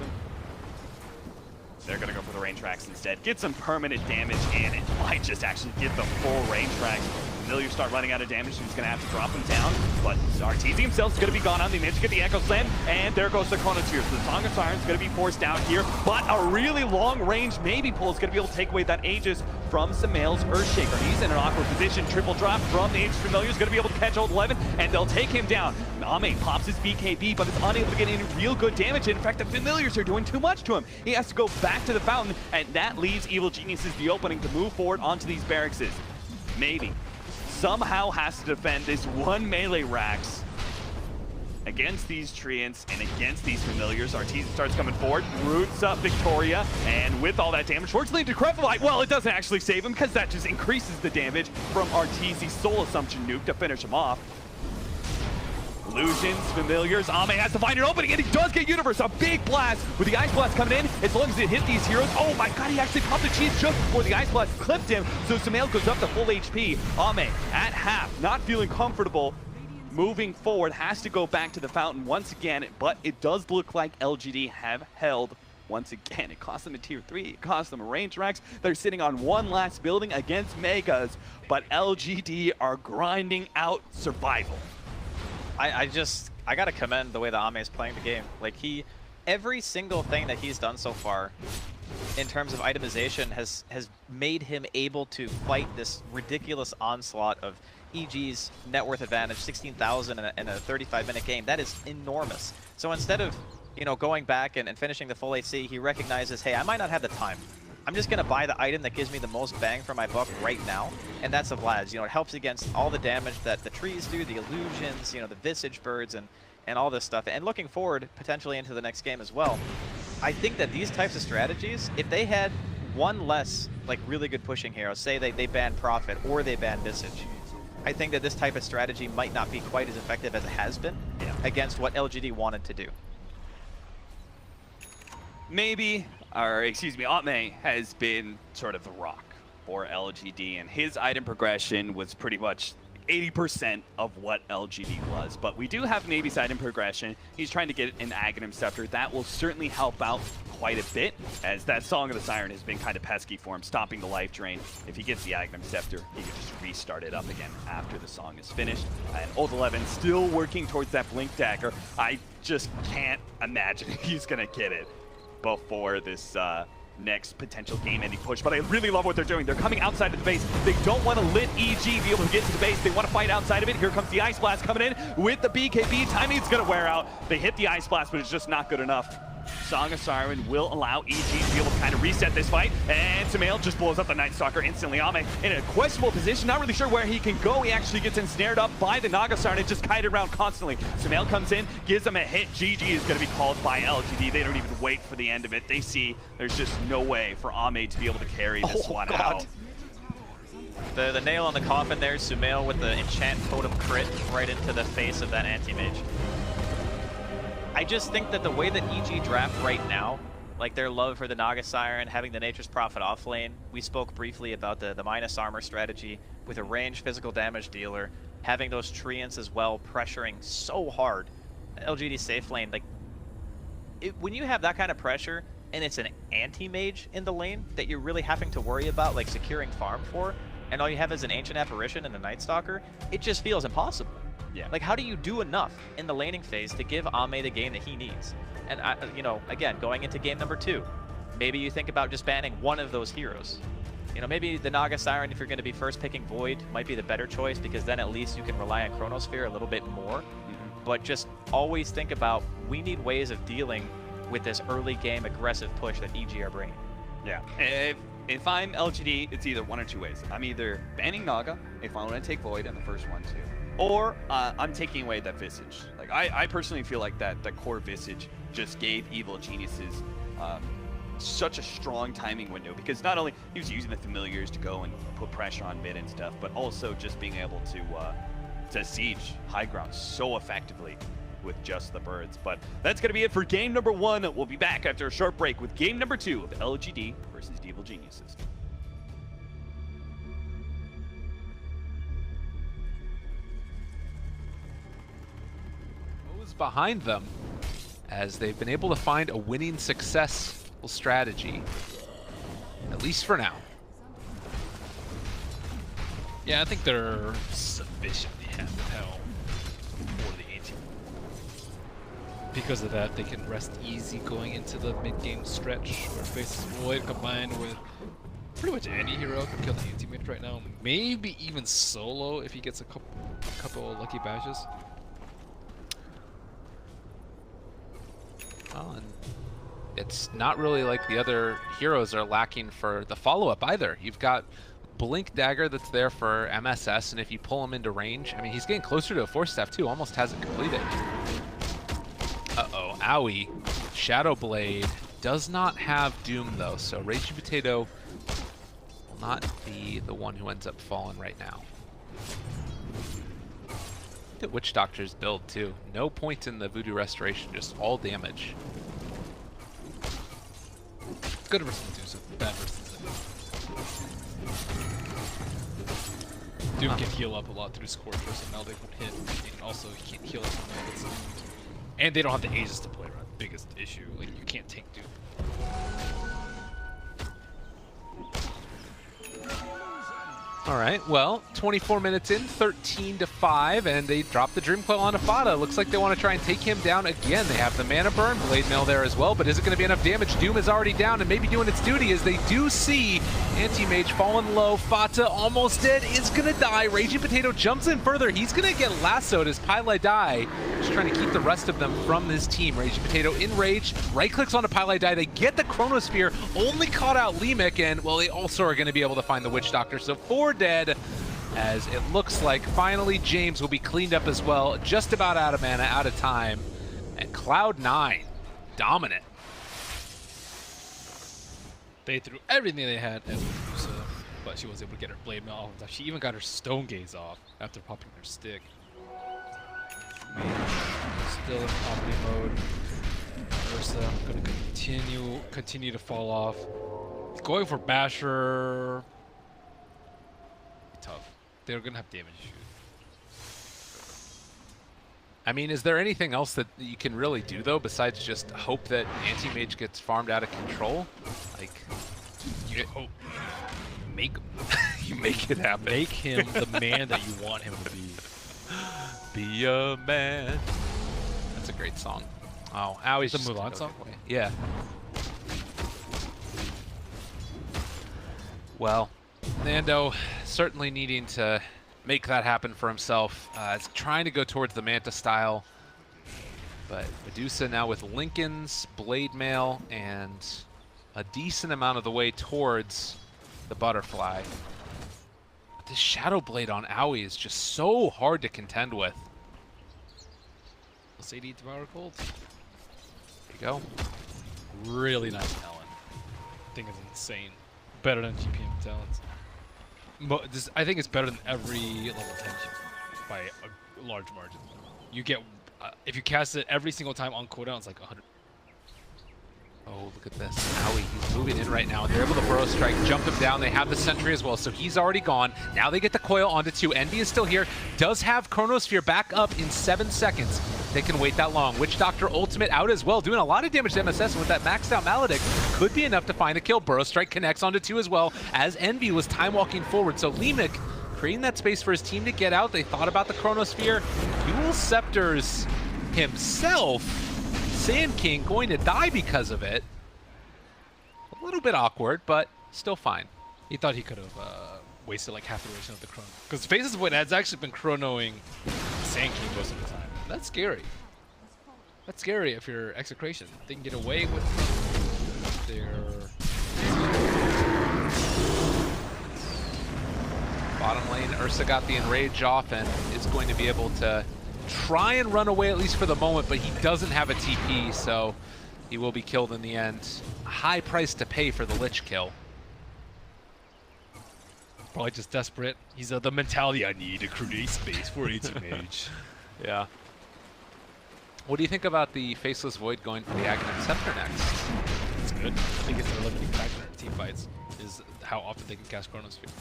They're going to go for the rain tracks instead. Get some permanent damage, and it might just actually get the full rain tracks. Familiar start running out of damage, so he's going to have to drop them down. But Arteezy himself is going to be gone on. They managed to get the Echo Slam, and there goes the Chronosphere. So the Song of Siren is going to be forced out here, but a really long range maybe pull is going to be able to take away that Aegis from Sumail's Earthshaker. He's in an awkward position. Triple drop from the Aegis Familiar is going to be able to catch Old 11, and they'll take him down. Ame pops his BKB, but is unable to get any real good damage. In fact, the Familiars are doing too much to him. He has to go back to the fountain, and that leaves Evil Geniuses the opening to move forward onto these barracks. Maybe somehow has to defend this one melee Rax against these Treants and against these Familiars. Arteezy starts coming forward, roots up Victoria, and with all that damage, fortunately Decrepify, well, it doesn't actually save him because that just increases the damage from Arteezy's Soul Assumption nuke to finish him off. Illusions, Familiars, Ame has to find an opening, and he does get Universe, a big blast with the Ice Blast coming in. As long as it hit these heroes, oh my god, he actually popped the cheese just before the Ice Blast clipped him, so Sumail goes up to full HP. Ame, at half, not feeling comfortable, moving forward, has to go back to the fountain once again, but it does look like LGD have held once again. It cost them a tier 3, it cost them a range Rax. They're sitting on one last building against Megas, but LGD are grinding out survival. I gotta commend the way that Ame is playing the game. Like every single thing that he's done so far in terms of itemization has made him able to fight this ridiculous onslaught of EG's net worth advantage, 16,000 in a 35-minute game. That is enormous. So instead of, going back and finishing the full HC, he recognizes, hey, I might not have the time. I'm just going to buy the item that gives me the most bang for my buck right now, and that's the Vlad's. It helps against all the damage that the trees do, the illusions, the Visage birds, and all this stuff. And looking forward, potentially into the next game as well, I think that these types of strategies, if they had one less, really good pushing hero, say they ban Prophet or they ban Visage, I think that this type of strategy might not be quite as effective as it has been against what LGD wanted to do. Maybe, or excuse me, Ame has been sort of the rock for LGD, and his item progression was pretty much 80% of what LGD was. But we do have Navy's item progression. He's trying to get an Aghanim Scepter. That will certainly help out quite a bit, as that Song of the Siren has been kind of pesky for him, stopping the life drain. If he gets the Aghanim Scepter, he can just restart it up again after the song is finished. And Old 11 still working towards that Blink Dagger. I just can't imagine he's going to get it before this next potential game-ending push, but I really love what they're doing. They're coming outside of the base. They don't want to let EG be able to get to the base. They want to fight outside of it. Here comes the Ice Blast coming in with the BKB. Timing is going to wear out. They hit the Ice Blast, but it's just not good enough. Song of Siren will allow EG to be able to kind of reset this fight, and Sumail just blows up the Night Stalker instantly. Ame in a questionable position, not really sure where he can go. He actually gets ensnared up by the Naga Siren and just kited around constantly. Sumail comes in, gives him a hit. GG is going to be called by LGD. They don't even wait for the end of it. They see there's just no way for Ame to be able to carry this one out. The nail on the coffin there, Sumail with the Enchant Totem crit right into the face of that anti-mage. I just think that the way that EG draft right now, their love for the Naga Siren, having the Nature's Prophet off lane, we spoke briefly about the minus armor strategy with a ranged physical damage dealer, having those Treants as well pressuring so hard. LGD safe lane, when you have that kind of pressure and it's an anti-mage in the lane that you're really having to worry about securing farm for, and all you have is an Ancient Apparition and a Night Stalker, it just feels impossible. Yeah. How do you do enough in the laning phase to give Ame the game that he needs? And, again, going into game number 2, maybe you think about just banning one of those heroes. Maybe the Naga Siren, if you're going to be first picking Void, might be the better choice, because then at least you can rely on Chronosphere a little bit more. But just always think about, we need ways of dealing with this early game aggressive push that EG are bringing. Yeah. If I'm LGD, it's either one or two ways. I'm either banning Naga, if I want to take Void in the first one too, or I'm taking away that Visage. I personally feel like that core Visage just gave Evil Geniuses such a strong timing window, because not only he was using the Familiars to go and put pressure on mid and stuff, but also just being able to siege high ground so effectively with just the birds. But that's going to be it for game number 1. We'll be back after a short break with game number 2 of LGD versus Evil Geniuses. Behind them, as they've been able to find a winning success viable strategy, at least for now. Yeah, I think they're sufficiently held for the A-team. Because of that, they can rest easy going into the mid-game stretch where Faceless Void combined with pretty much any hero can kill the A-teammate right now. Maybe even solo if he gets a couple of lucky bashes. Well, and it's not really like the other heroes are lacking for the follow-up either. You've got Blink Dagger that's there for MSS, and if you pull him into range, I mean, he's getting closer to a Force Staff too, almost has it completed. Uh-oh, Owie, Shadow Blade does not have Doom though, so Raging Potato will not be the one who ends up falling right now. Look at Witch Doctor's build too. No point in the Voodoo Restoration, just all damage. Good versus Medusa, bad versus Doom can heal up a lot through Scorcher, so now they won't hit. And also, he can't heal up from all its. And they don't have the Aegis to play around. Biggest issue. Like, you can't take Doom. All right, well, 24 minutes in, 13-5, and they drop the Dream Coil onto Fada. Looks like they want to try and take him down again. They have the Mana Burn, Blade Mail there as well, but is it going to be enough damage? Doom is already down and maybe doing its duty as they do see Anti-Mage falling low. Fata almost dead, is going to die. Raging Potato jumps in further. He's going to get lassoed as Pylai Die, just trying to keep the rest of them from his team. Raging Potato in rage, right-clicks onto Pylai Die. They get the Chronosphere, only caught out Leemic, and, well, they also are going to be able to find the Witch Doctor. So 4 dead, as it looks like finally James will be cleaned up as well. Just about out of mana, out of time. And Cloud9, dominant. They threw everything they had at Medusa, but she was able to get her Blade Mail off. She even got her Stone Gaze off after popping her stick. Still in Omni mode. Ursa gonna continue to fall off. Going for Basher. Tough. They're gonna have damage issues. I mean, is there anything else that you can really do though besides just hope that Anti-Mage gets farmed out of control? Like, you hope. Make him. You make it happen. Make him the man that you want him to be. Be a man. That's a great song. Oh, Owie's the just Mulan song? Yeah. Well, Nando certainly needing to make that happen for himself. Is trying to go towards the Manta style, but Medusa now with Lincoln's Blade Mail and a decent amount of the way towards the Butterfly. But this Shadow Blade on Owie is just so hard to contend with. Let's say Devour Cold. There you go. Really nice talent. Thing is insane. Better than GPM talents. I think it's better than every level 10 by a large margin. You get, if you cast it every single time on cooldown, it's like 100. Oh, look at this. Owie, he's moving in right now. They're able to Burrow Strike, jump him down. They have the Sentry as well, so he's already gone. Now they get the Coil onto 2. Envy is still here. Does have Chronosphere back up in 7 seconds. They can wait that long. Witch Doctor ultimate out as well, doing a lot of damage to MSS with that maxed out Maledict. Could be enough to find the kill. Burrow Strike connects onto 2 as well, as Envy was time walking forward. So Leemic creating that space for his team to get out. They thought about the Chronosphere. Dual Scepters himself. Sand King going to die because of it. A little bit awkward, but still fine. He thought he could have wasted like half the duration of the chrono. Because Faces of Void has actually been chronoing Sand King most of the time. That's scary. That's scary if you're Execration. They can get away with their... Bottom lane, Ursa got the Enrage off and is going to be able to try and run away at least for the moment, but he doesn't have a TP, so he will be killed in the end. A high price to pay for the Lich kill. Probably just desperate. He's the mentality, I need to create space for Anti-Mage. Yeah. What do you think about the Faceless Void going for the Aghanim Scepter next? It's good. I think it's their limiting factor in team fights, is how often they can cast Chronosphere.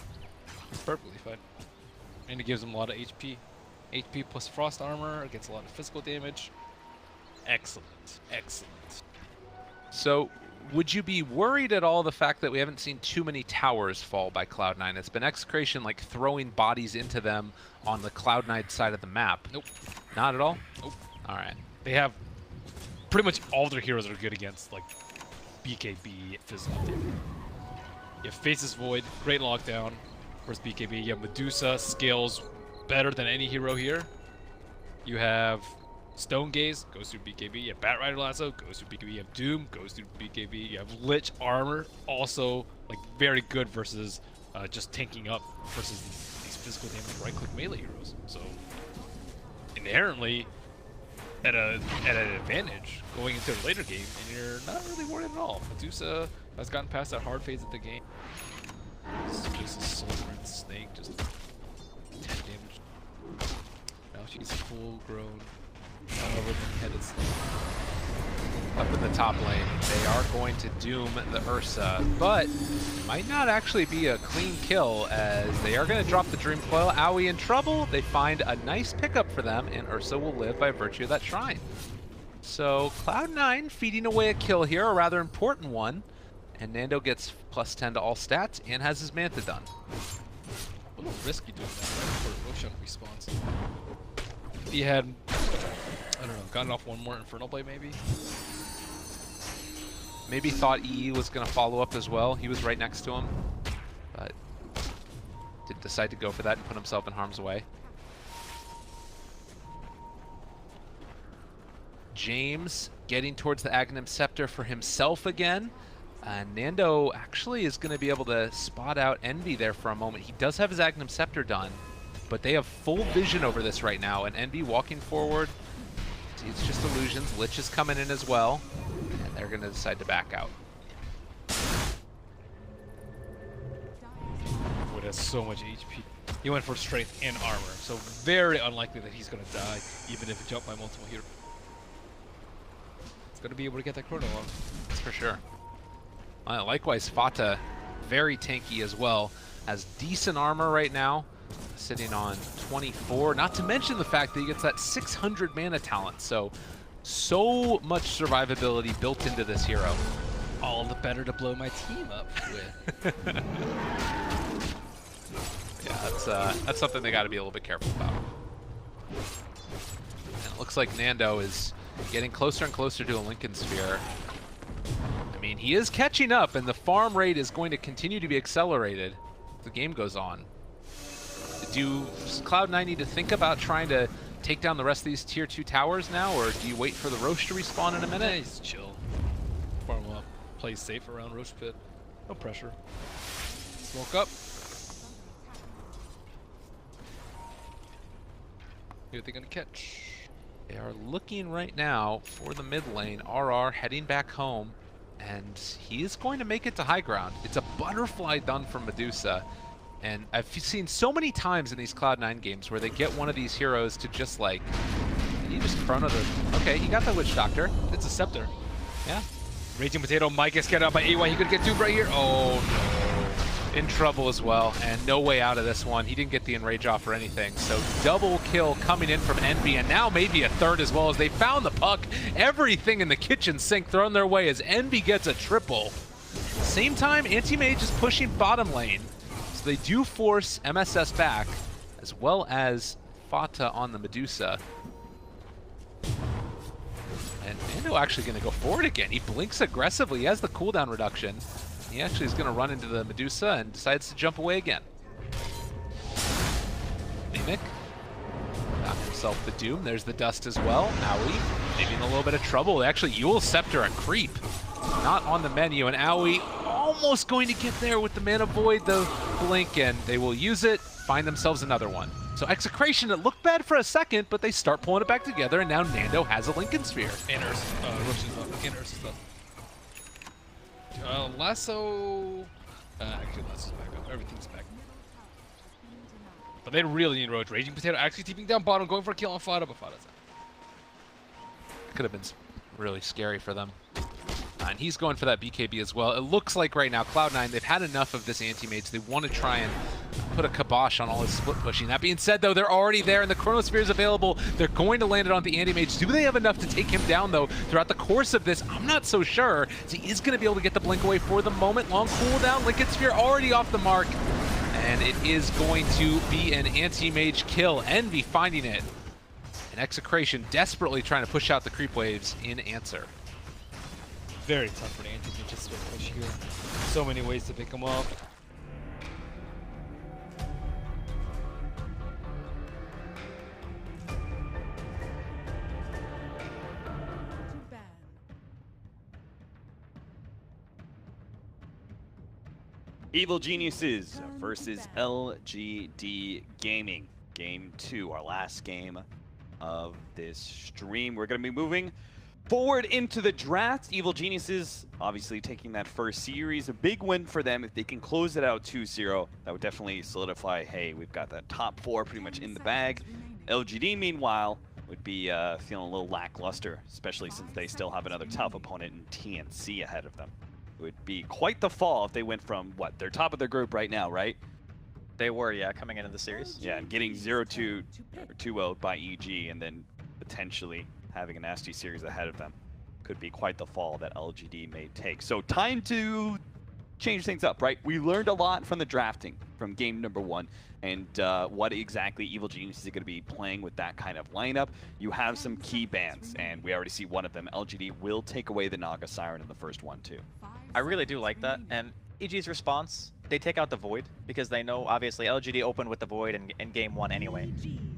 It's perfectly fine. And it gives them a lot of HP. HP plus Frost Armor, gets a lot of physical damage. Excellent. Excellent. So, would you be worried at all the fact that we haven't seen too many towers fall by Cloud9? It's been Execration like throwing bodies into them on the Cloud9 side of the map. Nope. Not at all? Nope. All right. They have pretty much all their heroes are good against like BKB physical. You have Faces Void, great lockdown versus BKB. You have Medusa, scales better than any hero here. You have Stone Gaze, goes through BKB. You have Bat Rider Lasso, goes through BKB. You have Doom, goes through BKB. You have Lich Armor, also like very good versus just tanking up versus these physical damage right-click melee heroes. So inherently at an advantage going into a later game, and you're not really worried at all. Medusa has gotten past that hard phase of the game. It's just a Soulbird Snake, just 10 damage. Now she's a full-grown, headed snake. Up in the top lane, they are going to doom the Ursa, but might not actually be a clean kill as they are going to drop the Dream Coil. Aoi in trouble. They find a nice pickup for them, and Ursa will live by virtue of that shrine. So Cloud9 feeding away a kill here, a rather important one, and Nando gets +10 to all stats and has his Manta done. A little risky doing that right before Roshan respawns. If he had, I don't know, gotten off one more Infernal Blade maybe? Maybe thought EE was going to follow up as well. He was right next to him, but didn't decide to go for that and put himself in harm's way. James getting towards the Aghanim Scepter for himself again. Nando actually is going to be able to spot out Envy there for a moment. He does have his Aghanim Scepter done, but they have full vision over this right now, and Envy walking forward. See, it's just illusions. Lich is coming in as well, and they're going to decide to back out. Wood has so much HP. He went for strength and armor, so very unlikely that he's going to die, even if he jumped by multiple heroes. It's going to be able to get that chrono off. That's for sure. Likewise, Fata, very tanky as well. Has decent armor right now, sitting on 24. Not to mention the fact that he gets that 600 mana talent. So much survivability built into this hero. All the better to blow my team up with. Yeah, that's something they got to be a little bit careful about. And it looks like Nando is getting closer and closer to a Lincoln Sphere. I mean, he is catching up, and the farm rate is going to continue to be accelerated as the game goes on. Does Cloud9 need to think about trying to take down the rest of these tier 2 towers now, or do you wait for the Roche to respawn in a minute? Yeah, he's chill. Farm up, play safe around Roche Pit. No pressure. Smoke up. Who are they gonna catch? They are looking right now for the mid lane. RR heading back home, and he is going to make it to high ground. It's a butterfly done from Medusa, and I've seen so many times in these Cloud9 games where they get one of these heroes to just like, he just chrono the, okay, he got the Witch Doctor. It's a Scepter. Yeah. Raging Potato might get scared out by AY. He could get doomed right here. Oh no. In trouble as well, and no way out of this one. He didn't get the Enrage off or anything, so double kill coming in from Envy, and now maybe a third as well as they found the puck. Everything in the kitchen sink thrown their way as Envy gets a triple. Same time, Anti-Mage is pushing bottom lane, so they do force MSS back, as well as Fata on the Medusa. And Nando actually going to go forward again. He blinks aggressively. He has the cooldown reduction. He actually is going to run into the Medusa and decides to jump away again. Mimic got himself the Doom. There's the Dust as well. Aoi maybe in a little bit of trouble. They actually Yule Scepter a creep. Not on the menu, and Aoi almost going to get there with the Mana Void, the blink, and they will use it, find themselves another one. So Execration, it looked bad for a second, but they start pulling it back together, and now Nando has a Lincoln Sphere. And Ursa's up. Lasso... actually, Lasso's back up. Everything's back. But they really need Roach. Raging Potato actually TPing down bottom, going for a kill on Fata, but Fata's out. Could have been really scary for them. Cloud9. He's going for that BKB as well. It looks like right now, Cloud9, they've had enough of this anti-mage. They want to try and put a kibosh on all his split pushing. That being said, though, they're already there, and the Chronosphere is available. They're going to land it on the anti-mage. Do they have enough to take him down, though, throughout the course of this? I'm not so sure. He is going to be able to get the blink away for the moment. Long cooldown. Liquid Sphere already off the mark. And it is going to be an anti-mage kill. Envy finding it. And Execration desperately trying to push out the creep waves in answer. Very tough for the anti-mages to push here. So many ways to pick him up. Evil Geniuses versus LGD Gaming. Game 2, our last game of this stream. We're going to be moving forward into the draft. Evil Geniuses obviously taking that first series. A big win for them. If they can close it out 2-0, that would definitely solidify, hey, we've got that top 4 pretty much in the bag. LGD, meanwhile, would be feeling a little lackluster, especially since they still have another tough opponent in TNC ahead of them. It would be quite the fall if they went from, what, they're top of their group right now, right? They were, yeah, coming into the series. Yeah, and getting 0-2 or 2-0 by EG, and then potentially having a nasty series ahead of them could be quite the fall that LGD may take. So time to change things up, right? We learned a lot from the drafting from game number 1, and what exactly Evil Genius is going to be playing with that kind of lineup. You have some key bans, and we already see one of them. LGD will take away the Naga Siren in the first one, too. I really do like that, and EG's response, they take out the Void, because they know, obviously, LGD opened with the Void in game 1 anyway.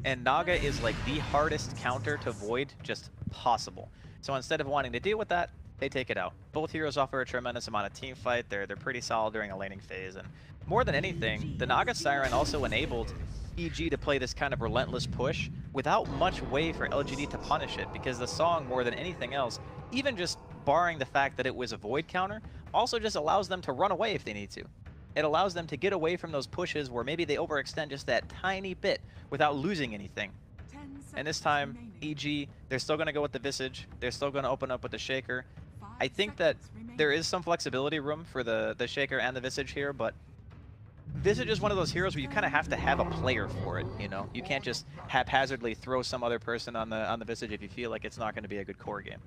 And Naga is like the hardest counter to Void just possible. So instead of wanting to deal with that, they take it out. Both heroes offer a tremendous amount of team fight. They're pretty solid during a laning phase, and more than anything, the Naga Siren also enabled EG to play this kind of relentless push without much way for LGD to punish it, because the song, more than anything else, even just barring the fact that it was a Void counter, also just allows them to run away if they need to. It allows them to get away from those pushes where maybe they overextend just that tiny bit without losing anything. And this time, EG, they're still going to go with the Visage. They're still going to open up with the Shaker. I think that there is some flexibility room for the Shaker and the Visage here, but Visage is one of those heroes where you kind of have to have a player for it, you know? You can't just haphazardly throw some other person on the Visage if you feel like it's not going to be a good core game.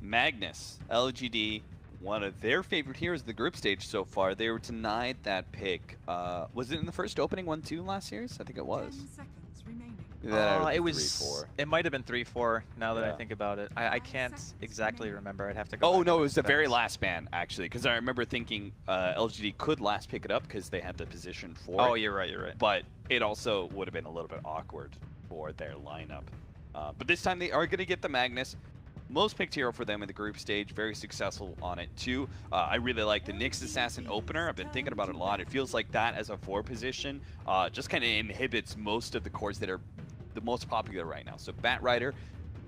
Magnus, LGD, one of their favorite heroes of the group stage so far. They were denied that pick. Was it in the first opening 1-2 last series? I think it was. It was. It might have been 3-4. Now that I think about it, I can't exactly remember. I'd have to go. Oh no, it was the very last ban actually, because I remember thinking LGD could last pick it up because they had the position for. Oh, it. you're right. You're right. But it also would have been a little bit awkward for their lineup. But this time they are going to get the Magnus. Most picked hero for them in the group stage, very successful on it too. I really like the Nyx Assassin opener. I've been thinking about it a lot. It feels like that as a 4 position just kind of inhibits most of the cores that are the most popular right now. So Bat Rider,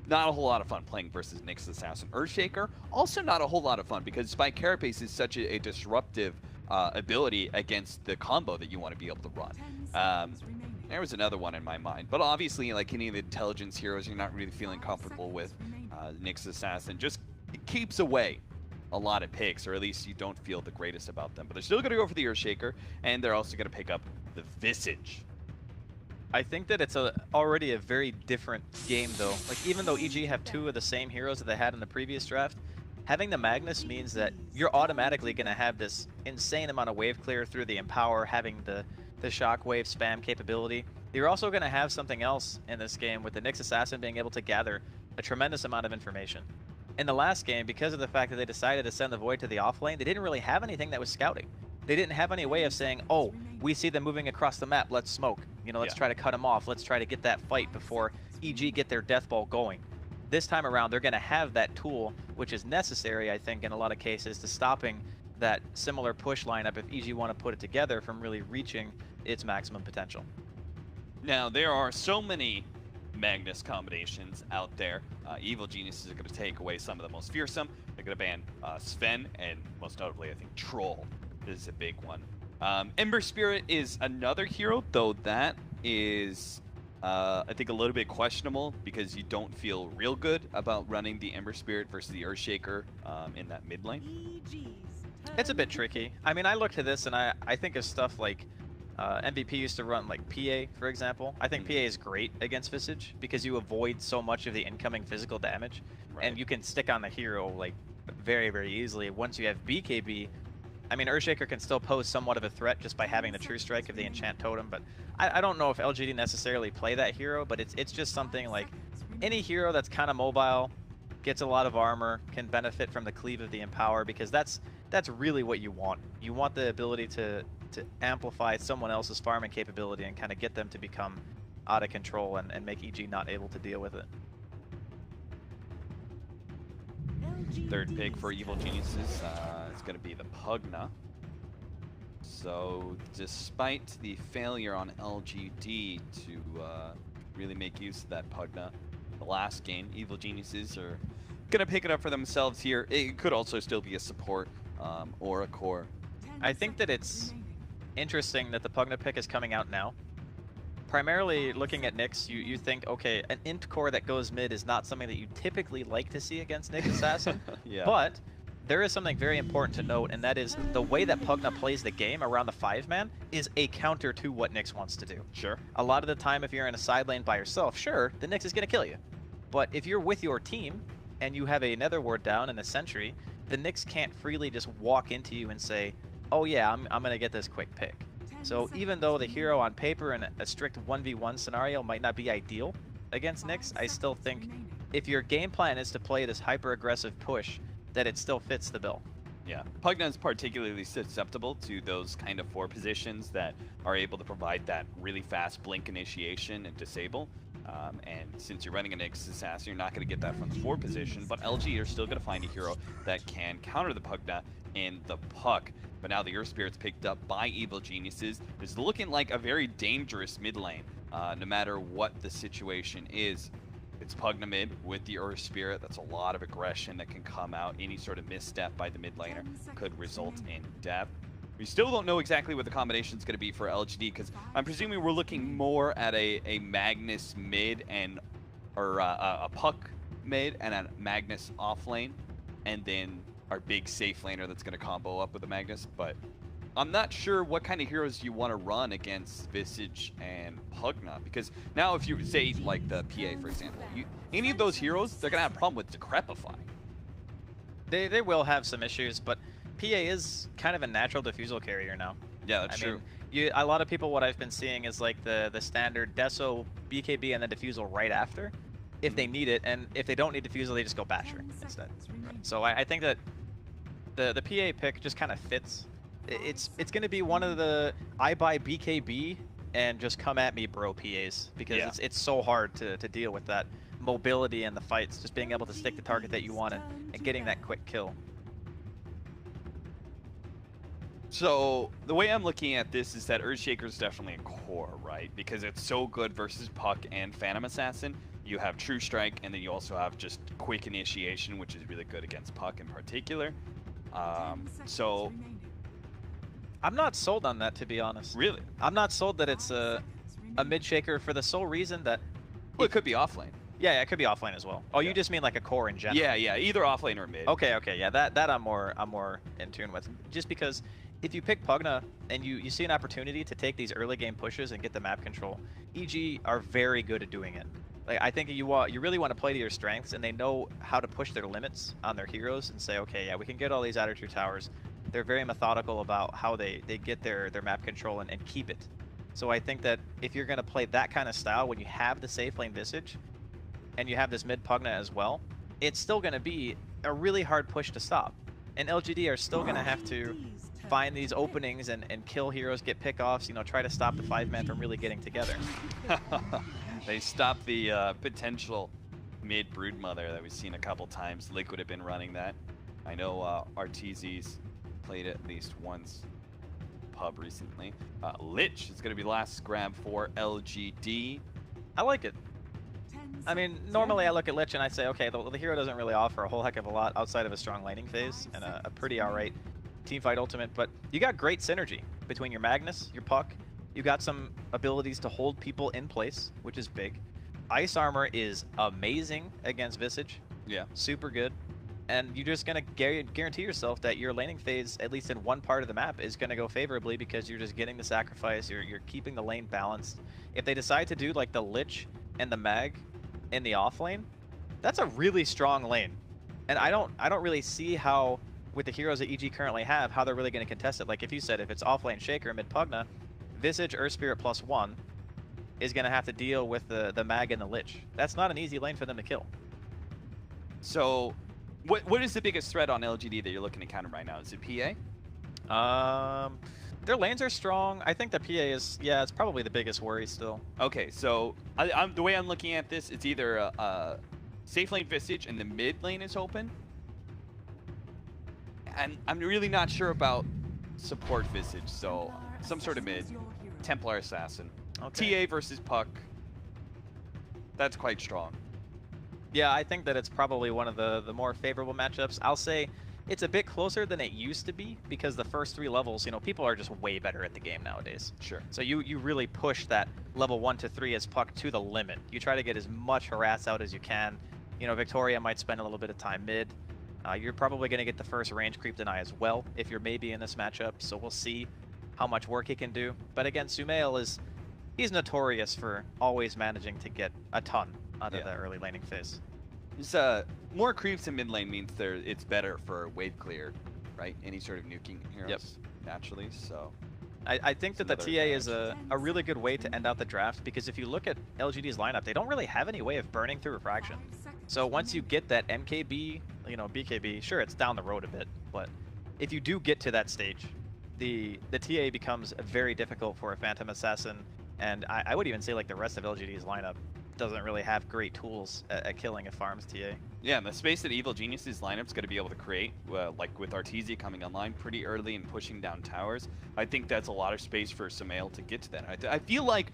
not a whole lot of fun playing versus Nyx Assassin. Earthshaker, also not a whole lot of fun because Spike Carapace is such a disruptive ability against the combo that you want to be able to run. There was another one in my mind, but obviously, like any of the intelligence heroes, you're not really feeling comfortable with. Nyx Assassin just keeps away a lot of picks, or at least you don't feel the greatest about them. But they're still going to go for the Earthshaker, and they're also going to pick up the Visage. I think that it's already a very different game, though. Like, even though EG have 2 of the same heroes that they had in the previous draft, having the Magnus means that you're automatically going to have this insane amount of wave clear through the Empower, having the Shockwave spam capability. You're also going to have something else in this game with the Nyx Assassin being able to gather a tremendous amount of information. In the last game, because of the fact that they decided to send the Void to the off lane, they didn't really have anything that was scouting. They didn't have any way of saying, oh, we see them moving across the map, let's smoke. You know, let's try to cut them off. Let's try to get that fight before EG get their death ball going. This time around, they're going to have that tool, which is necessary, I think, in a lot of cases, to stopping that similar push lineup if EG want to put it together from really reaching its maximum potential. Now, there are so many Magnus combinations out there. Evil Geniuses are going to take away some of the most fearsome. They're going to ban Sven, and most notably, I think, Troll is a big one. Ember Spirit is another hero, though that is I think a little bit questionable because you don't feel real good about running the Ember Spirit versus the Earthshaker in that mid lane. It's a bit tricky. I mean, I looked at this and I think of stuff like MVP used to run like PA, for example. I think PA is great against Visage because you avoid so much of the incoming physical damage, and you can stick on the hero like very, very easily. Once you have BKB, I mean, Earthshaker can still pose somewhat of a threat just by having the True Strike of the Enchant Totem, but I don't know if LGD necessarily play that hero, but it's just something like any hero that's kind of mobile, gets a lot of armor, can benefit from the cleave of the Empower, because that's really what you want. You want the ability to amplify someone else's farming capability and kind of get them to become out of control and make EG not able to deal with it. Third pick for Evil Geniuses is going to be the Pugna. So despite the failure on LGD to really make use of that Pugna the last game, Evil Geniuses are going to pick it up for themselves here. It could also still be a support or a core. I think that it's interesting that the Pugna pick is coming out now. Primarily looking at Nyx, you think, okay, an int core that goes mid is not something that you typically like to see against Nyx Assassin. Yeah. But there is something very important to note, and that is the way that Pugna plays the game around the 5-man is a counter to what Nyx wants to do. Sure. A lot of the time, if you're in a side lane by yourself, sure, the Nyx is going to kill you. But if you're with your team, and you have a Nether Ward down and a Sentry, the Nyx can't freely just walk into you and say, oh yeah, I'm going to get this quick pick. So even though the hero on paper in a strict 1v1 scenario might not be ideal against Nyx, I still think if your game plan is to play this hyper-aggressive push, that it still fits the bill. Yeah, Pugna is particularly susceptible to those kind of 4 positions that are able to provide that really fast blink initiation and disable. And since you're running an Nyx Assassin, you're not going to get that from the 4 position, but LG are still going to find a hero that can counter the Pugna in the puck. But now the Earth Spirit's picked up by Evil Geniuses. It's looking like a very dangerous mid lane, no matter what the situation is. It's Pugna mid with the Earth Spirit. That's a lot of aggression that can come out. Any sort of misstep by the mid laner could result in death. We still don't know exactly what the combination is going to be for LGD, because I'm presuming we're looking more at a Magnus mid or a Puck mid and a Magnus off lane, and then our big safe laner that's going to combo up with the Magnus. But I'm not sure what kind of heroes you want to run against Visage and Pugna, because now if you say like the PA, for example, any of those heroes, they're going to have a problem with Decrepify. They will have some issues, but PA is kind of a natural diffusal carrier now. Yeah, that's true. Mean, a lot of people, what I've been seeing is like the standard Deso, BKB, and then diffusal right after, if they need it, and if they don't need diffusal, they just go Basher instead. So I think that the PA pick just kind of fits. It's going to be one of the I buy BKB and just come at me, bro, PAs, because it's so hard to deal with that mobility in the fights, just being able to stick the target that you want and getting that quick kill. So the way I'm looking at this is that Earthshaker is definitely a core, right? Because it's so good versus Puck and Phantom Assassin. You have True Strike, and then you also have just quick initiation, which is really good against Puck in particular. So I'm not sold on that, to be honest. Really? I'm not sold that it's a mid shaker for the sole reason that it could be offlane. Yeah, it could be offlane as well. Oh, you just mean like a core in general? Yeah, either offlane or mid. Okay, yeah, that I'm more in tune with. Just because if you pick Pugna and you see an opportunity to take these early game pushes and get the map control, EG are very good at doing it. Like, I think you really want to play to your strengths, and they know how to push their limits on their heroes and say, okay, yeah, we can get all these outer tier towers. They're very methodical about how they get their map control and keep it. So I think that if you're going to play that kind of style when you have the safe lane Visage and you have this mid Pugna as well, it's still going to be a really hard push to stop. And LGD are still going to have to find these openings and kill heroes, get pickoffs, try to stop the 5-man from really getting together. They stopped the potential mid Broodmother that we've seen a couple times. Liquid have been running that. I know RTZ's played it at least once pub recently. Lich is going to be last grab for LGD. I like it. I mean, normally I look at Lich and I say, okay, the hero doesn't really offer a whole heck of a lot outside of a strong laning phase and a pretty alright teamfight ultimate, but you got great synergy between your Magnus, your Puck, You got some abilities to hold people in place, which is big. Ice Armor is amazing against Visage. Yeah. Super good. And you're just going to guarantee yourself that your laning phase, at least in one part of the map, is going to go favorably because you're just getting the sacrifice, you're keeping the lane balanced. If they decide to do like the Lich and the Mag in the off lane, that's a really strong lane. And I don't really see how, with the heroes that EG currently have, how they're really going to contest it. Like if you said, if it's off lane Shaker mid Pugna, Visage, Earth Spirit +1 is going to have to deal with the Mag and the Lich. That's not an easy lane for them to kill. So, what is the biggest threat on LGD that you're looking to counter right now? Is it PA? Their lanes are strong. I think the PA is, yeah, it's probably the biggest worry still. Okay, so the way I'm looking at this, it's either a safe lane Visage and the mid lane is open. And I'm really not sure about support Visage, so some sort of mid. Templar Assassin. Okay. TA versus Puck. That's quite strong. Yeah, I think that it's probably one of the more favorable matchups. I'll say it's a bit closer than it used to be because the first 3 levels, you know, people are just way better at the game nowadays. Sure. So you really push that level 1 to 3 as Puck to the limit. You try to get as much harass out as you can. You know, Victoria might spend a little bit of time mid. You're probably going to get the first range creep deny as well if you're maybe in this matchup. So we'll see how much work he can do. But again, Sumail he's notorious for always managing to get a ton out of the early laning phase. There's more creeps in mid lane means it's better for wave clear, right? Any sort of nuking heroes naturally. So I think that the TA is a really good way to end out the draft because if you look at LGD's lineup, they don't really have any way of burning through refraction. So once you get that MKB, you know, BKB, sure, it's down the road a bit, but if you do get to that stage, the TA becomes very difficult for a Phantom Assassin, and I would even say like the rest of LGD's lineup doesn't really have great tools at killing a farm's TA. Yeah, and the space that Evil Genius's lineup's going to be able to create, like with Artesia coming online pretty early and pushing down towers, I think that's a lot of space for Sumail to get to that. I feel like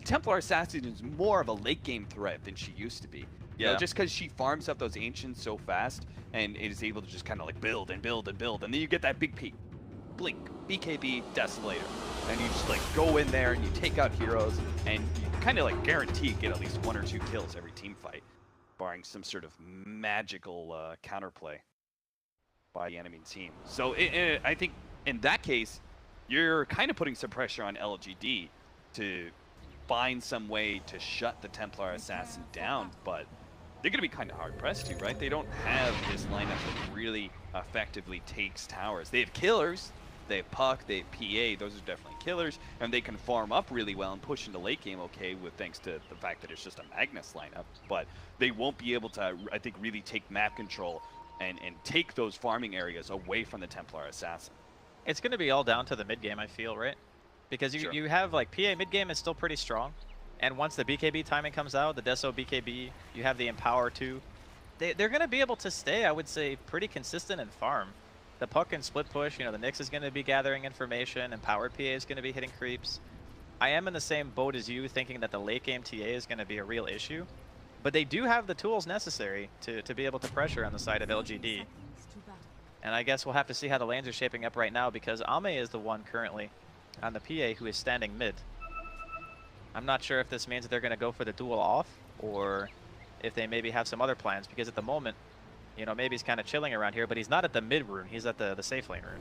Templar Assassin is more of a late game threat than she used to be. You know, just because she farms up those Ancients so fast and is able to just kind of like build and build and build, and then you get that big peak. Blink, BKB, Desolator. And you just like go in there and you take out heroes and you kind of like guarantee get at least 1 or 2 kills every team fight, barring some sort of magical counterplay by the enemy team. So I think in that case, you're kind of putting some pressure on LGD to find some way to shut the Templar Assassin down, but they're going to be kind of hard-pressed to, right? They don't have this lineup that really effectively takes towers. They have killers, they have Puck, they have PA, those are definitely killers, and they can farm up really well and push into late game okay with thanks to the fact that it's just a Magnus lineup, but they won't be able to, I think, really take map control and take those farming areas away from the Templar Assassin. It's going to be all down to the mid game, I feel, right? Because you have like PA mid game is still pretty strong. And once the BKB timing comes out, the Deso BKB, you have the Empower too. They're going to be able to stay, I would say, pretty consistent and farm. The Puck and split push, you know, the Nyx is going to be gathering information, Empowered PA is going to be hitting creeps. I am in the same boat as you, thinking that the late game TA is going to be a real issue. But they do have the tools necessary to be able to pressure on the side of LGD. And I guess we'll have to see how the lanes are shaping up right now because Ame is the one currently on the PA who is standing mid. I'm not sure if this means that they're going to go for the duel off or if they maybe have some other plans because at the moment, you know, maybe he's kind of chilling around here, but he's not at the mid rune, he's at the safe lane rune.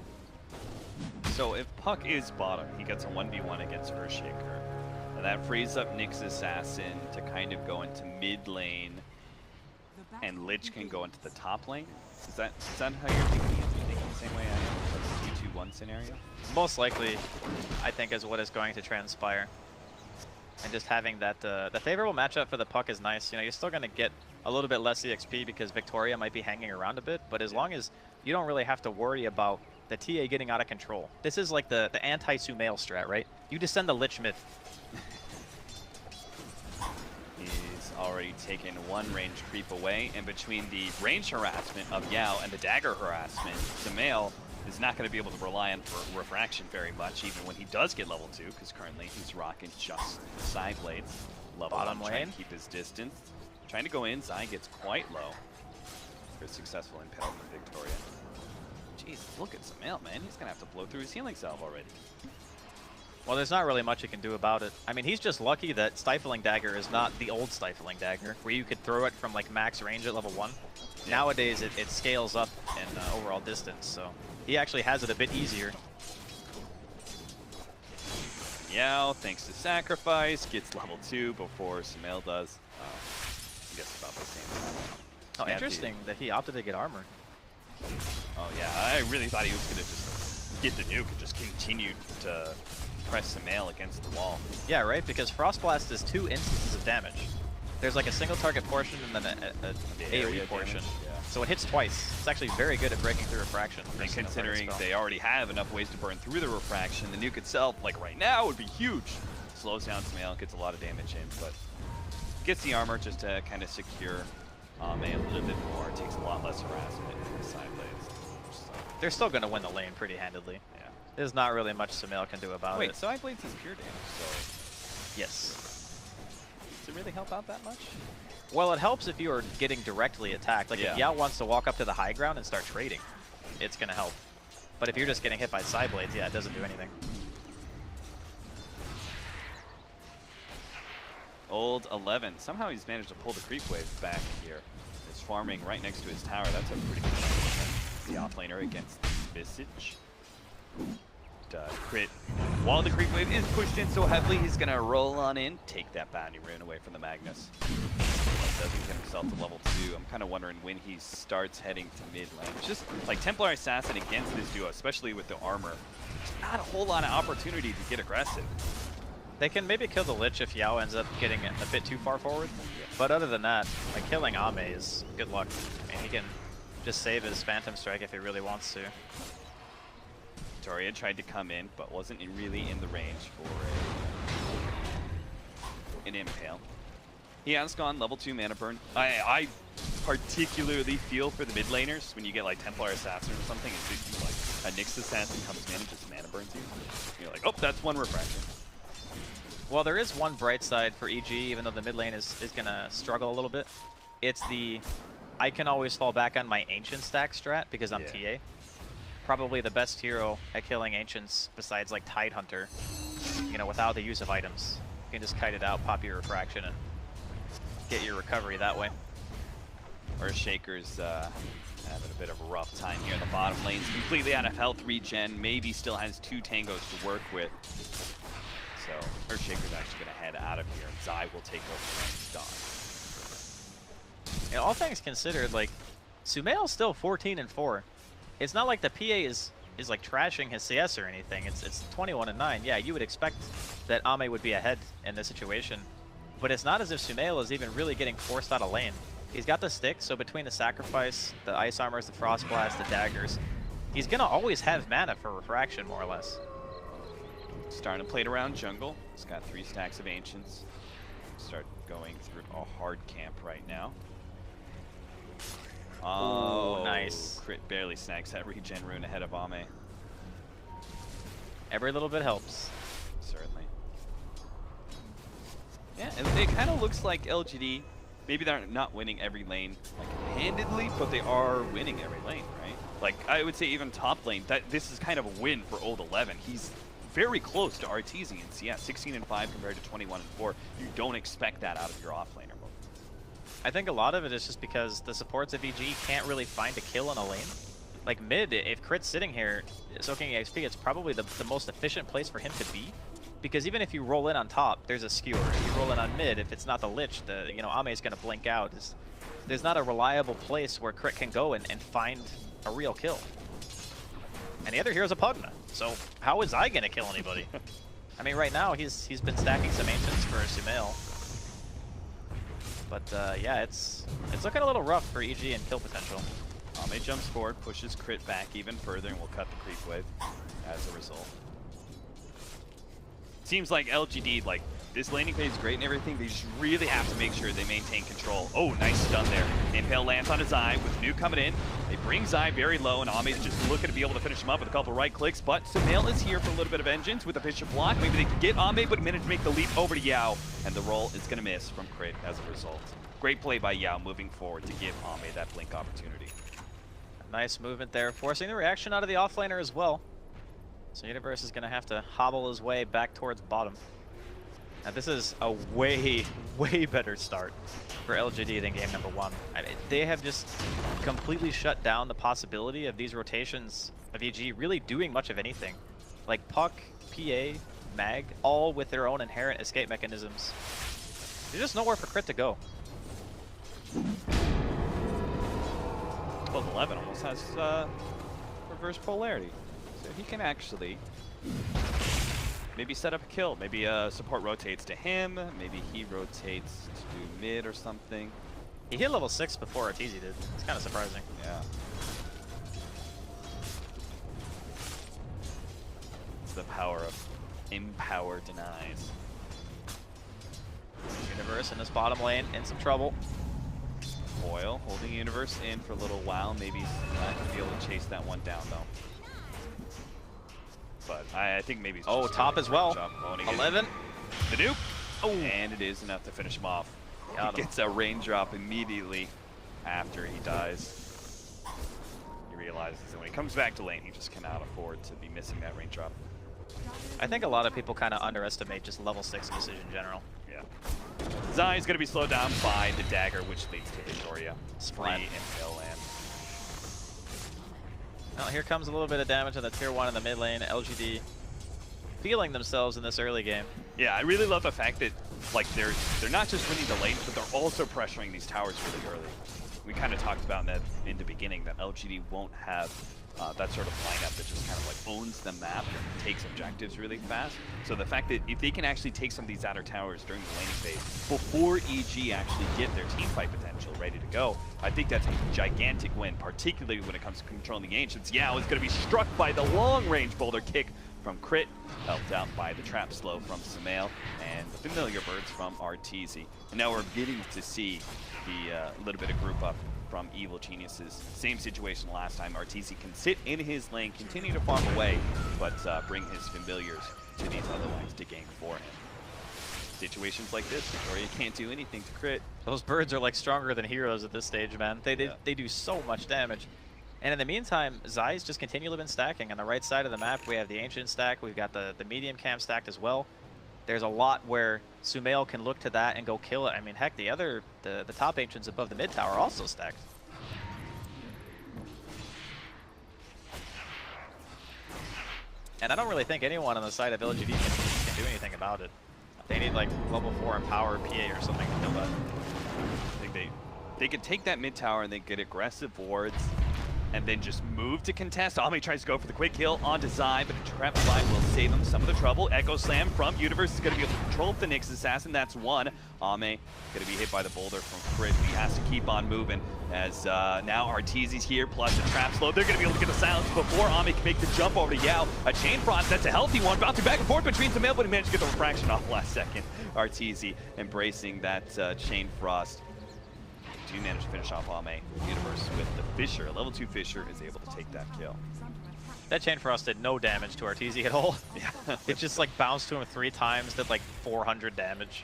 So if Puck is bottom, he gets a 1v1 against Earthshaker. And that frees up Nyx Assassin to kind of go into mid lane and Lich can go into the top lane. Is that how you're thinking? Is you thinking the same way I am? Like a 2-2-1 scenario? Most likely, I think, is what is going to transpire. And just having that, the favorable matchup for the Puck is nice. You know, you're still going to get a little bit less EXP because Victoria might be hanging around a bit, but as long as you don't really have to worry about the TA getting out of control. This is like the anti-Sumail strat, right? You just send the Lich mid. He's already taken one range creep away, and between the range harassment of Yao and the dagger harassment, Sumail is not going to be able to rely on refraction very much, even when he does get level 2, because currently he's rocking just side blades. Level Bottom 1, trying lane. to keep his distance. Trying to go in, Zai gets quite low. Very successful impalement of Victoria. Jeez, look at Sumail, man. He's going to have to blow through his healing salve already. Well, there's not really much he can do about it. I mean, he's just lucky that Stifling Dagger is not the old Stifling Dagger, where you could throw it from like max range at level 1. Yeah. Nowadays, it scales up in overall distance, so he actually has it a bit easier. Yao, thanks to sacrifice, gets level 2 before Sumail does. I guess about the same time. Oh, interesting that he opted to get armor. Oh yeah, I really thought he was gonna just get the nuke and just continue to press Sumail against the wall. Yeah, right, because Frost Blast is 2 instances of damage. There's like a single target portion and then a AoE portion. Yeah. So it hits twice. It's actually very good at breaking through refraction. And considering they already have enough ways to burn through the refraction, the nuke itself, like right now, would be huge. Slows down Sumail, gets a lot of damage in, but gets the armor just to kind of secure Ame a little bit more. Takes a lot less harassment in the side blades. So. They're still going to win the lane pretty handedly. Yeah. There's not really much Sumail can do about it. Wait, side blades is pure damage, so... Yes. Does it really help out that much? Well, it helps if you are getting directly attacked. Like if Yao wants to walk up to the high ground and start trading, it's going to help. But if you're just getting hit by side blades, yeah, it doesn't do anything. Old 11. Somehow he's managed to pull the creep wave back here. He's farming right next to his tower. That's a pretty good shot. The offlaner against Visage. Crit. While the creep wave is pushed in so heavily, he's going to roll on in, take that bounty rune away from the Magnus. Doesn't get himself to level 2. I'm kind of wondering when he starts heading to mid lane. It's just like Templar Assassin against this duo, especially with the armor. There's not a whole lot of opportunity to get aggressive. They can maybe kill the Lich if Yao ends up getting a bit too far forward. But other than that, like killing Ame is good luck. I mean, he can just save his Phantom Strike if he really wants to. Toria tried to come in, but wasn't really in the range for an impale. He has gone level 2 mana burn. I particularly feel for the mid laners when you get like Templar Assassin or something, and like a Nyx Assassin comes in and just mana burns you. You're like, oh, that's one refraction. Well, there is one bright side for EG, even though the mid lane is going to struggle a little bit. It's the I can always fall back on my Ancient stack strat because I'm TA. Probably the best hero at killing Ancients besides like Tidehunter, you know, without the use of items. You can just kite it out, pop your refraction, and get your recovery that way. Or Shaker's having a bit of a rough time here in the bottom lanes. Completely out of health regen, maybe still has 2 tangos to work with. So, Earthshaker's actually going to head out of here, and Zai will take over when he's done. Yeah, all things considered, like, Sumail's still 14-4. It's not like the PA is like trashing his CS or anything. It's 21-9. Yeah, you would expect that Ame would be ahead in this situation. But it's not as if Sumail is even really getting forced out of lane. He's got the stick, so between the sacrifice, the ice armors, the frost blast, the daggers, he's gonna always have mana for refraction, more or less. Starting to play it around jungle. He's got 3 stacks of ancients. Start going through a hard camp right now. Oh, nice. Crit barely snags that regen rune ahead of Ame. Every little bit helps. Certainly. Yeah, and it kind of looks like LGD, maybe they're not winning every lane like handedly, but they are winning every lane, right? Like, I would say even top lane, this is kind of a win for Old 11. He's very close to Arteezy in CS, 16-5 compared to 21-4. You don't expect that out of your offlaner. I think a lot of it is just because the supports of EG can't really find a kill in a lane. Like mid, if Crit's sitting here soaking XP, it's probably the most efficient place for him to be. Because even if you roll in on top, there's a skewer. If you roll in on mid, if it's not the Lich, Ame's going to blink out. There's not a reliable place where Crit can go and find a real kill. And the other hero's a Pugna, so how is I going to kill anybody? I mean, right now, he's been stacking some Ancients for Sumail. But yeah, it's looking a little rough for EG and kill potential. Ame jumps forward, pushes Crit back even further, and will cut the creep wave as a result. Seems like LGD, like, this laning phase is great and everything, they just really have to make sure they maintain control. Oh, nice stun there. Impale lands on his Zai with Nuke coming in. They bring Zai very low, and Ame's just looking to be able to finish him up with a couple right clicks, but Sumail is here for a little bit of vengeance with a Bishop block. Maybe they can get Ame, but manage to make the leap over to Yao, and the roll is going to miss from Crit as a result. Great play by Yao moving forward to give Ame that blink opportunity. Nice movement there, forcing the reaction out of the offlaner as well. So Universe is going to have to hobble his way back towards bottom. Now this is a way, way better start for LGD than game number 1. They have just completely shut down the possibility of these rotations of EG really doing much of anything. Like Puck, PA, Mag, all with their own inherent escape mechanisms. There's just nowhere for Crit to go. 12-11 almost has reverse polarity. So he can actually maybe set up a kill. Maybe support rotates to him. Maybe he rotates to mid or something. He hit level 6 before Arteezy did. It's kind of surprising. Yeah. It's the power of Empower denies. Universe in this bottom lane in some trouble. Boyle holding Universe in for a little while. Maybe he's not going to be able to chase that one down though. But I think maybe he's just top as well. 11. The nuke. Oh, and it is enough to finish him off. He gets a raindrop immediately after he dies. He realizes that when he comes back to lane, he just cannot afford to be missing that raindrop. I think a lot of people kind of underestimate just level 6 usage in general. Yeah. Zai is going to be slowed down by the dagger, which leads to Victoria. Splat. Free in middle land. Well, here comes a little bit of damage on the tier 1 in the mid lane. LGD feeling themselves in this early game. Yeah, I really love the fact that like they're not just winning the lanes, but they're also pressuring these towers really early. We kind of talked about that in the beginning, that LGD won't have that sort of lineup that just kind of like owns the map and takes objectives really fast. So the fact that if they can actually take some of these outer towers during the laning phase before EG actually get their team fight potential ready to go, I think that's a gigantic win, particularly when it comes to controlling the Ancients. Yao is going to be struck by the long-range boulder kick from Crit, helped out by the trap slow from Sumail and the familiar birds from Arteezy. And now we're getting to see the little bit of group up from Evil Geniuses. Same situation last time. Arteezy can sit in his lane, continue to farm away, but bring his familiars to these other lanes to gank for him. Situations like this, Victoria can't do anything to Crit. Those birds are like stronger than heroes at this stage, man. They do so much damage. And in the meantime, Zai's just continually been stacking. On the right side of the map, we have the Ancient stack. We've got the medium camp stacked as well. There's a lot where Sumail can look to that and go kill it. I mean, heck, the top Ancients above the mid tower are also stacked. And I don't really think anyone on the side of LGD can do anything about it. They need like level 4 Empower PA or something to kill that. I think they could take that mid tower and then get aggressive wards and then just move to contest. Ame tries to go for the quick kill onto Zai, but the trap slide will save him some of the trouble. Echo Slam from Universe is going to be able to control the Nyx Assassin. That's one. Ame going to be hit by the boulder from Crit. He has to keep on moving as now Arteezy's here, plus the trap slow. They're going to be able to get the silence before Ame can make the jump over to Yao. A Chain Frost, that's a healthy one. Bouncing back and forth between Sumail, but he managed to get the refraction off last second. Arteezy embracing that Chain Frost. Do manage to finish off Ame Universe with the Fissure. A level 2 Fissure is able to take that kill. That Chain Frost did no damage to Arteezy at all. Yeah. It just like bounced to him 3 times, did like 400 damage.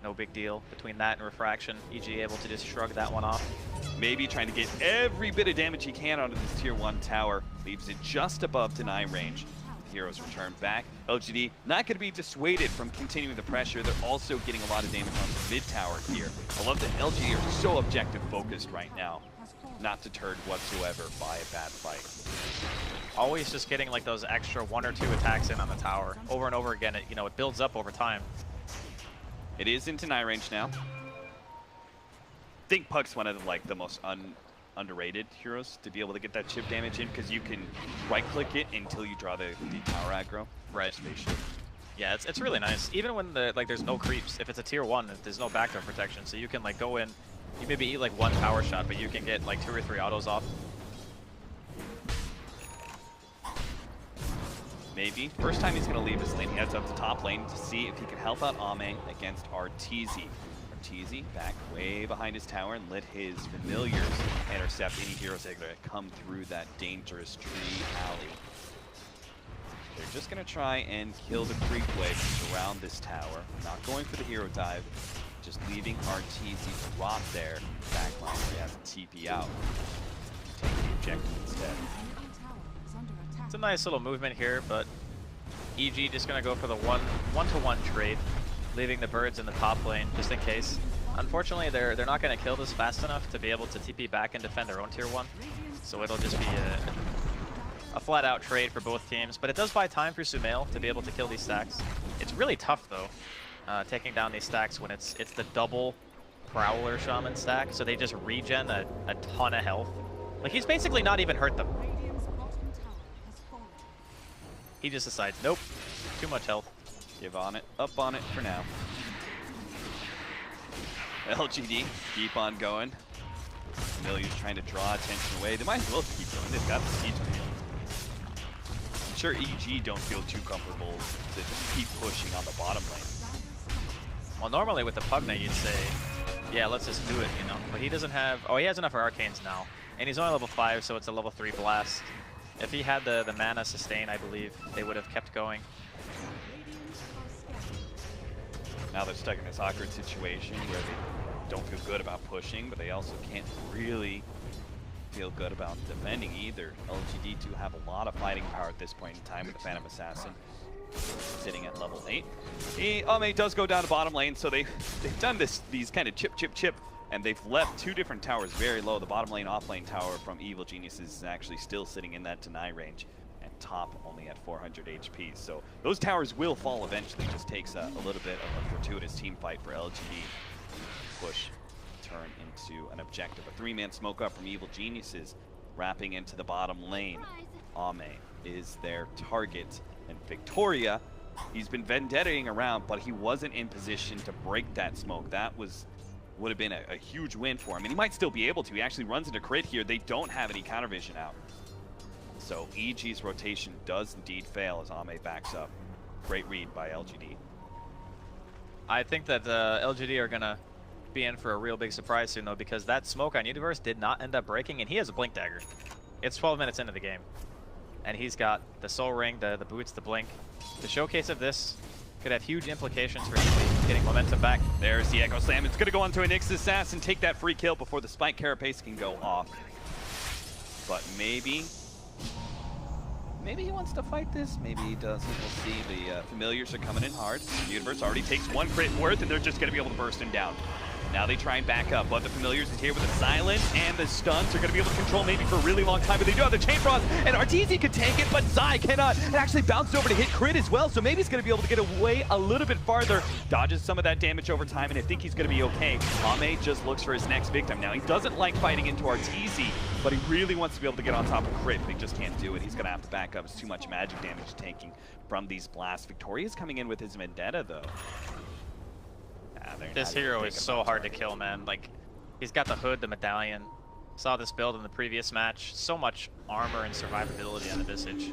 No big deal. Between that and Refraction, EG able to just shrug that one off. Maybe trying to get every bit of damage he can onto this tier 1 tower. Leaves it just above deny range. Heroes return back. LGD not going to be dissuaded from continuing the pressure. They're also getting a lot of damage on the mid tower here. I love that LGD are so objective focused right now, not deterred whatsoever by a bad fight. Always just getting like those extra 1 or 2 attacks in on the tower over and over again. It builds up over time. It is in deny range now. I think Puck's one of the most underrated heroes to be able to get that chip damage in, because you can right-click it until you draw the tower aggro. Right. Yeah, it's really nice. Even when there's no creeps, if it's a tier 1, there's no backdoor protection, so you can like go in, you maybe eat like 1 power shot, but you can get like 2 or 3 autos off. Maybe. First time he's going to leave his lane, he heads up to top lane to see if he can help out Ame against Arteezy. Arteezy back way behind his tower and let his familiars intercept any heroes that come through that dangerous tree alley. They're just going to try and kill the creep wave around this tower. Not going for the hero dive, just leaving Arteezy to rot there. Backline where he has a TP out. Take the objective instead. It's a nice little movement here, but EG just gonna go for the one-to-one trade, leaving the birds in the top lane just in case. Unfortunately, they're not gonna kill this fast enough to be able to TP back and defend their own tier 1. So it'll just be a flat-out trade for both teams. But it does buy time for Sumail to be able to kill these stacks. It's really tough though, taking down these stacks when it's the double Prowler Shaman stack. So they just regen a ton of health. Like he's basically not even hurt them. He just decides, nope, too much health. Give on it, up on it for now. LGD, keep on going. Familiar's trying to draw attention away. They might as well keep going. They've got the siege. I'm sure EG don't feel too comfortable to just keep pushing on the bottom lane. Well, normally with the Pugna, you'd say, yeah, let's just do it, you know. But he doesn't have, oh, he has enough Arcanes now. And he's only level 5, so it's a level 3 blast. If he had the mana sustain, I believe they would have kept going. Now they're stuck in this awkward situation where they don't feel good about pushing, but they also can't really feel good about defending either. LGD do have a lot of fighting power at this point in time with the Phantom Assassin sitting at level 8. Ame does go down to bottom lane, so they've done these kind of chip, and they've left 2 different towers very low. The bottom lane off lane tower from Evil Geniuses is actually still sitting in that deny range, and top only at 400 HP. So those towers will fall eventually. It just takes a little bit of a fortuitous team fight for LGD. Push, turn into an objective. A 3-man smoke up from Evil Geniuses, wrapping into the bottom lane. Ame is their target, and Victoria, he's been vendettaing around, but he wasn't in position to break that smoke. That would have been a huge win for him, and he might still be able to. He actually runs into crit here. They don't have any counter vision out. So EG's rotation does indeed fail as Ame backs up. Great read by LGD. I think that LGD are gonna be in for a real big surprise soon though, because that smoke on Universe did not end up breaking, and he has a blink dagger. It's 12 minutes into the game, and he's got the soul ring, the boots, the blink. The showcase of this could have huge implications for EG getting momentum back. There's the Echo Slam. It's gonna go onto an Nyx Assassin, take that free kill before the Spike Carapace can go off. But maybe he wants to fight this, maybe he doesn't. We'll see. The Familiars are coming in hard. Universe already takes 1 crit worth, and they're just going to be able to burst him down. Now they try and back up, but the Familiars is here with the silence, and the stuns are going to be able to control maybe for a really long time, but they do have the Chain Frost, and Arteezy can take it, but Zai cannot. It actually bounced over to hit crit as well, so maybe he's going to be able to get away a little bit farther. Dodges some of that damage over time, and I think he's going to be okay. Ame just looks for his next victim. Now, he doesn't like fighting into Arteezy, but he really wants to be able to get on top of crit, but he just can't do it. He's going to have to back up. It's too much magic damage taking from these blasts. Victoria's coming in with his Vendetta, though. This hero is so hard to kill, man. Like, he's got the hood, the medallion. Saw this build in the previous match. So much armor and survivability on the Visage.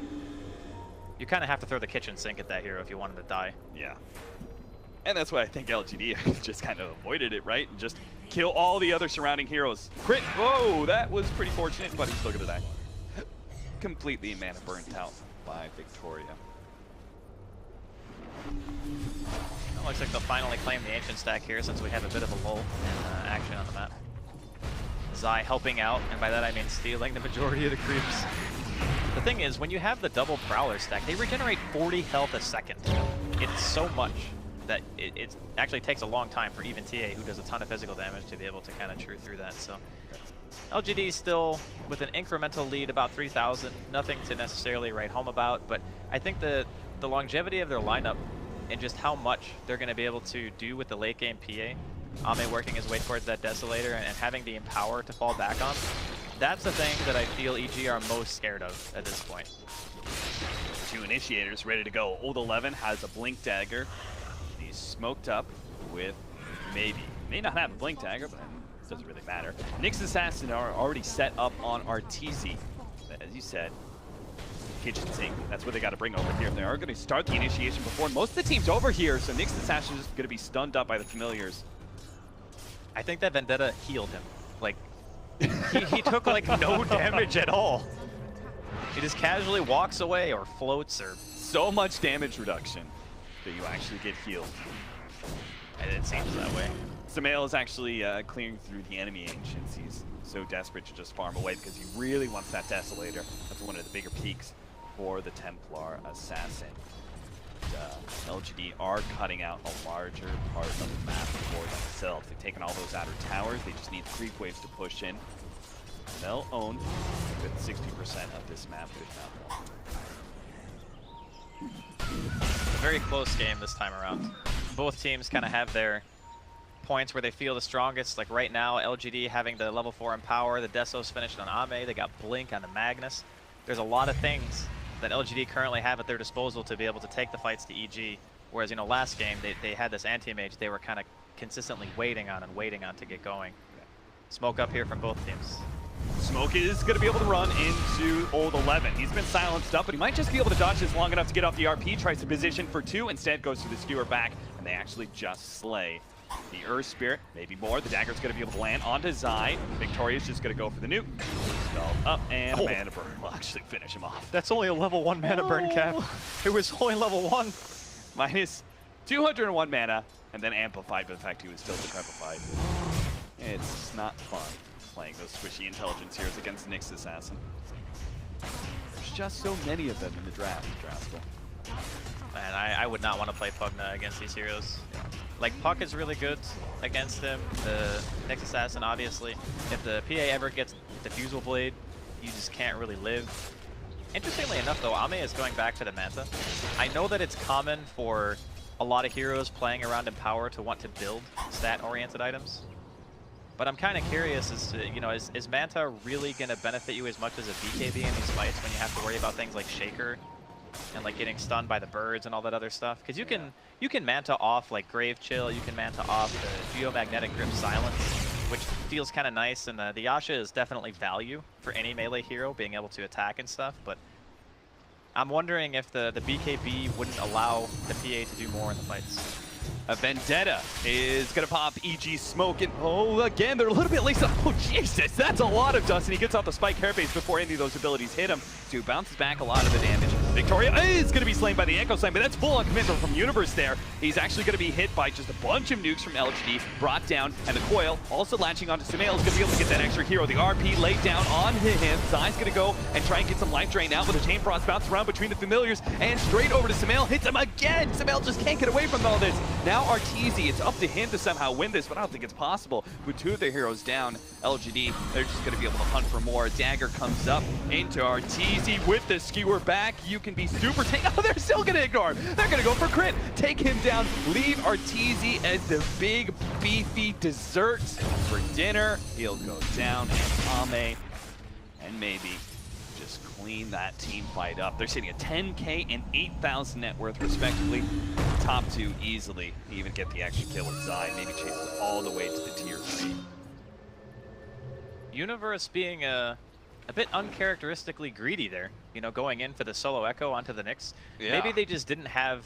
You kind of have to throw the kitchen sink at that hero if you want him to die. Yeah. And that's why I think LGD just kind of avoided it, right? And just kill all the other surrounding heroes. Crit! Whoa, that was pretty fortunate, but he's still gonna die. Completely mana burnt out by Victoria. It looks like they'll finally claim the Ancient stack here since we have a bit of a lull in action on the map. Zai helping out, and by that I mean stealing the majority of the creeps. The thing is, when you have the double Prowler stack, they regenerate 40 health a second. It's so much that it actually takes a long time for even TA, who does a ton of physical damage, to be able to kind of chew through that. So LGD still with an incremental lead, about 3,000. Nothing to necessarily write home about, but I think the longevity of their lineup and just how much they're going to be able to do with the late game PA, Ame working his way towards that Desolator and having the Empower to fall back on, that's the thing that I feel EG are most scared of at this point. 2 Initiators ready to go. Old 11 has a Blink Dagger. He's smoked up with may not have a Blink Dagger, but it doesn't really matter. Nyx Assassin are already set up on Arteezy. As you said, kitchen sink. That's what they got to bring over here. They are going to start the initiation before most of the team's over here, so Nyx Assassin is going to be stunned up by the Familiars. I think that Vendetta healed him. Like, he took like no damage at all. He just casually walks away or floats or... So much damage reduction that you actually get healed. And it seems that way. Sumail is actually clearing through the enemy Ancients. He's so desperate to just farm away because he really wants that Desolator. That's one of the bigger peaks for the Templar Assassin. LGD are cutting out a larger part of the map for themselves. They've taken all those outer towers. They just need creep waves to push in. They'll own a good 60% of this map, if not more. A very close game this time around. Both teams kind of have their points where they feel the strongest. Like right now, LGD having the level 4 Empower, the Desos finished on Ame, they got Blink on the Magnus. There's a lot of things that LGD currently have at their disposal to be able to take the fights to EG. Whereas, you know, last game, they had this anti-mage they were kind of consistently waiting on to get going. Smoke up here from both teams. Smoke is going to be able to run into Old 11. He's been silenced up, but he might just be able to dodge this long enough to get off the RP. Tries to position for 2, instead goes to the skewer back, and they actually just slay the Earth Spirit. Maybe more. The dagger's going to be able to land onto Zai. Victoria's just going to go for the nuke. Spell up, and a mana burn will actually finish him off. That's only a level 1 mana burn cap. It was only level 1. Minus 201 mana, and then amplified by the fact he was still decrepified. It's not fun playing those squishy intelligence heroes against Nyx Assassin. There's just so many of them in the draft, Draskell. Man, I would not want to play Pugna against these heroes. Like, Puck is really good against him. The Nyx Assassin, obviously. If the PA ever gets Diffusal Blade, you just can't really live. Interestingly enough, though, Ame is going back to the Manta. I know that it's common for a lot of heroes playing around Empower to want to build stat-oriented items. But I'm kind of curious as to, you know, is Manta really going to benefit you as much as a BKB in these fights when you have to worry about things like Shaker and like getting stunned by the birds and all that other stuff? Because you can Manta off like Grave Chill, you can Manta off the Geomagnetic Grip Silence, which feels kind of nice, and the Yasha is definitely value for any melee hero being able to attack and stuff, but I'm wondering if the BKB wouldn't allow the PA to do more in the fights. A Vendetta is going to pop EG Smoke, and oh, again, they're a little bit laced up. Oh, Jesus, that's a lot of dust, and he gets off the Spike Carapace before any of those abilities hit him, so he bounces back a lot of the damage. Victoria is going to be slain by the Echo Slam, but that's full-on commitment from Universe there. He's actually going to be hit by just a bunch of nukes from LGD, brought down, and the Coil also latching onto Sumail is going to be able to get that extra hero. The RP laid down on him. Zai's going to go and try and get some life drain out, but the Chain Frost bounces around between the familiars, and straight over to Sumail, hits him again! Sumail just can't get away from all this. Now Arteezy, it's up to him to somehow win this, but I don't think it's possible. With 2 of their heroes down, LGD, they're just going to be able to hunt for more. Dagger comes up into Arteezy with the skewer back. You can be super tank. Oh, they're still going to ignore him. They're going to go for crit. Take him down. Leave Arteezy as the big, beefy dessert for dinner. He'll go down, and Ame, and maybe just clean that team fight up. They're sitting at 10K and 8,000 net worth, respectively. Top 2 easily. Even get the extra kill with Zai. Maybe chase it all the way to the tier 3. Universe being a bit uncharacteristically greedy there, you know, going in for the solo Echo onto the Nyx. Yeah. Maybe they just didn't have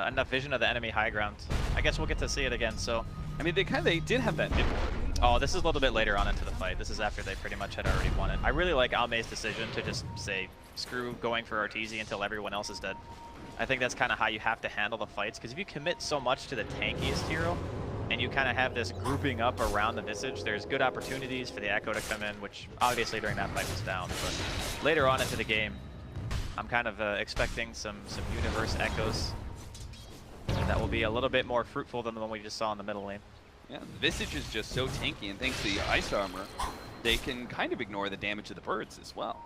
enough vision of the enemy high ground. I guess we'll get to see it again, so. I mean, they did have that mid ward. Oh, this is a little bit later on into the fight. This is after they pretty much had already won it. I really like Ame's decision to just say, screw going for Arteezy until everyone else is dead. I think that's kind of how you have to handle the fights, because if you commit so much to the tankiest hero, and you kind of have this grouping up around the Visage, there's good opportunities for the Echo to come in, which obviously during that fight was down. But later on into the game, I'm kind of expecting some Universe Echoes that will be a little bit more fruitful than the one we just saw in the middle lane. Yeah, the Visage is just so tanky, and thanks to the Ice Armor, they can kind of ignore the damage of the birds as well.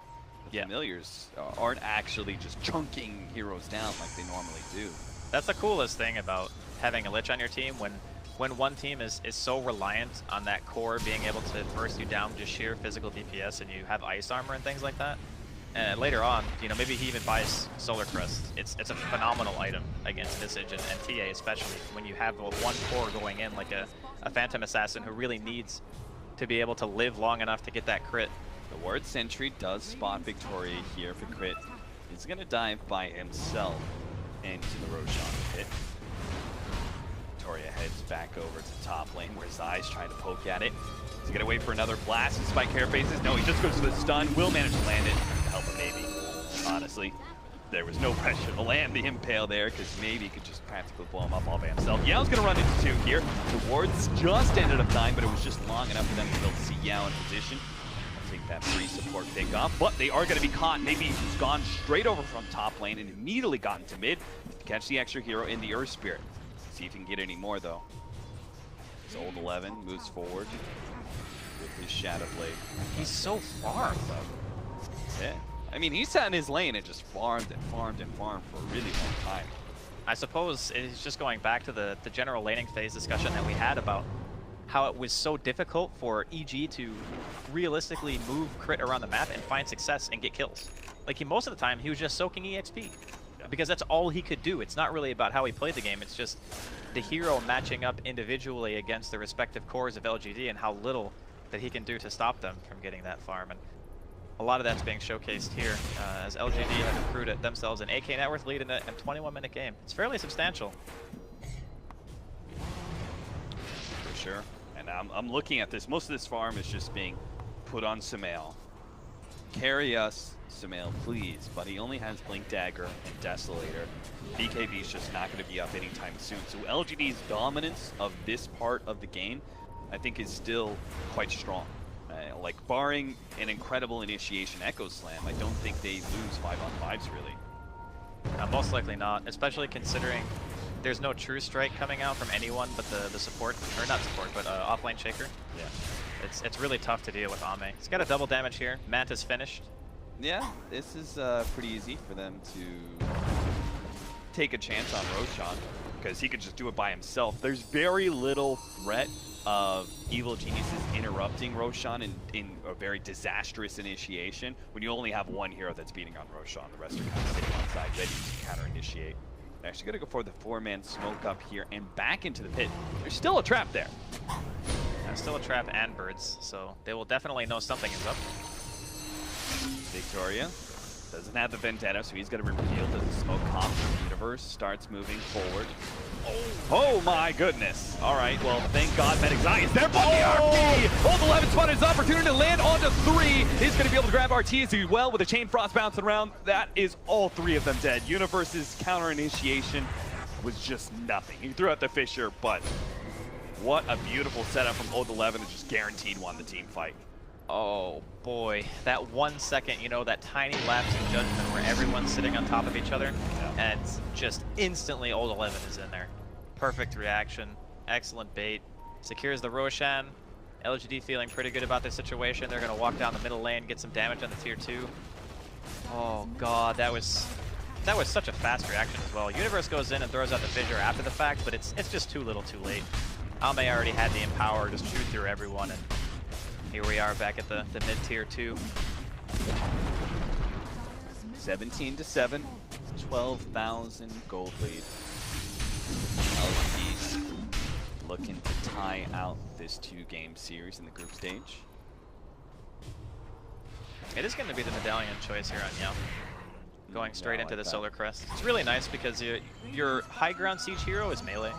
The familiars aren't actually just chunking heroes down like they normally do. That's the coolest thing about having a Lich on your team, when one team is so reliant on that core being able to burst you down with just sheer physical DPS, and you have Ice Armor and things like that. And later on, you know, maybe he even buys Solar Crest. It's a phenomenal item against Visage and TA, especially when you have one core going in, like a Phantom Assassin who really needs to be able to live long enough to get that crit. The Ward Sentry does spot Victoria here for crit. He's going to dive by himself into the Roshan pit. Victoria heads back over to top lane where Zai's trying to poke at it. He's going to wait for another blast and Spike Carapaces. No, he just goes for the stun. Will manage to land it. To help him maybe. Honestly, there was no pressure to land the Impale there because maybe he could just practically blow him up all by himself. Yao's going to run into 2 here. The wards just ended up dying, but it was just long enough for them to be able to see Yao in position. take that free support pick off, but they are going to be caught. Maybe he's gone straight over from top lane and immediately gotten to mid to catch the extra hero in the Earth Spirit. See if he can get any more though. His old 11 moves forward with his Shadow Blade. He's so far though. Yeah, I mean he sat in his lane and just farmed and farmed and farmed for a really long time. I suppose it's just going back to the general laning phase discussion that we had about how it was so difficult for EG to realistically move crit around the map and find success and get kills. Like most of the time he was just soaking EXP because that's all he could do. It's not really about how he played the game, it's just the hero matching up individually against the respective cores of LGD and how little that he can do to stop them from getting that farm. And a lot of that's being showcased here as LGD have accrued at themselves an AK net worth lead in a 21-minute game. It's fairly substantial. For sure. And I'm looking at this. Most of this farm is just being put on Sumail. Carry us, Sumail, please. But he only has Blink Dagger and Desolator. BKB's just not going to be up anytime soon. So LGD's dominance of this part of the game, I think, is still quite strong. Like, barring an incredible initiation Echo Slam, I don't think they lose 5-on-5s really. Most likely not, especially considering there's no True Strike coming out from anyone but the support, or not support, but offlane Shaker. Yeah. It's really tough to deal with Ame. He's got a double damage here. Manta's finished. Yeah, this is pretty easy for them to take a chance on Roshan, because he could just do it by himself. There's very little threat of Evil Geniuses interrupting Roshan in a very disastrous initiation when you only have one hero that's beating on Roshan. The rest are kind of sitting on side ready to counter-initiate. They're actually going to go for the 4-man smoke up here and back into the pit. There's still a trap there. Still a trap and birds, so they will definitely know something is up. Victoria doesn't have the Vendetta, so he's going to reveal that the smoke comp universe starts moving forward. Oh my goodness. All right, well, thank God Medic's Eye is there, but the RP! Old 11 spotted his opportunity to land onto 3. He's going to be able to grab RT as well with a Chain Frost bouncing around. That is all 3 of them dead. Universe's counter initiation was just nothing. He threw out the Fissure, but what a beautiful setup from Old 11 and just guaranteed won the team fight. Oh boy, that 1 second, you know, that tiny lapse in judgment where everyone's sitting on top of each other, and just instantly Old 11 is in there. Perfect reaction, excellent bait, secures the Roshan. LGD feeling pretty good about their situation. They're gonna walk down the middle lane, get some damage on the tier 2. Oh god, that was such a fast reaction as well. Universe goes in and throws out the Fissure after the fact, but it's just too little too late. Ame already had the Empower, just shoot through everyone, and here we are back at the mid-tier 2. 17-7, 12,000 gold lead. LGD looking to tie out this 2-game series in the group stage. It is going to be the Medallion choice here on Yao. Going straight into the Solar Crest. It's really nice because your high ground siege hero is melee.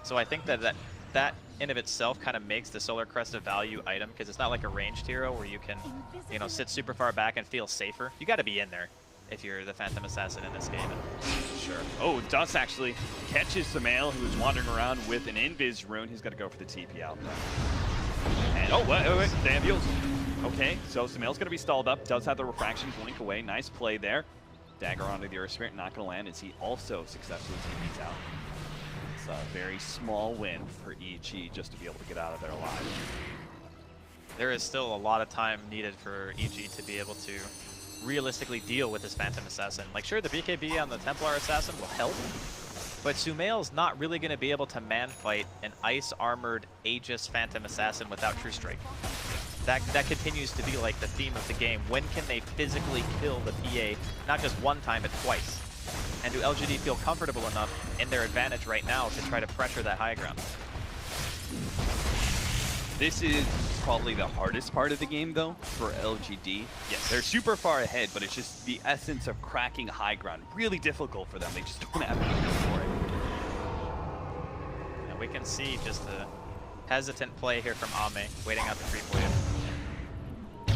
So I think that in of itself kind of makes the Solar Crest a value item because it's not like a ranged hero where you can, you know, sit super far back and feel safer. You got to be in there if you're the Phantom Assassin in this game. Sure. Oh, Dust actually catches Sumail, who is wandering around with an Invis rune. He's got to go for the TP out. And oh, wait, damn heals. Okay, so Sumail's going to be stalled up. Does have the refraction blink away. Nice play there. Dagger onto the Earth Spirit, not going to land as he also successfully TPs out. It's a very small win for EG just to be able to get out of there alive. There is still a lot of time needed for EG to be able to realistically deal with this Phantom Assassin. Like, sure, the BKB on the Templar Assassin will help, but Sumail's not really going to be able to man-fight an ice-armored Aegis Phantom Assassin without True Strike. That continues to be like the theme of the game. When can they physically kill the PA, not just one time, but twice? And do LGD feel comfortable enough in their advantage right now to try to pressure that high ground? This is probably the hardest part of the game, though, for LGD. Yes, they're super far ahead, but it's just the essence of cracking high ground. Really difficult for them. They just don't have anything for it. And we can see just a hesitant play here from Ame, waiting out the creep wave.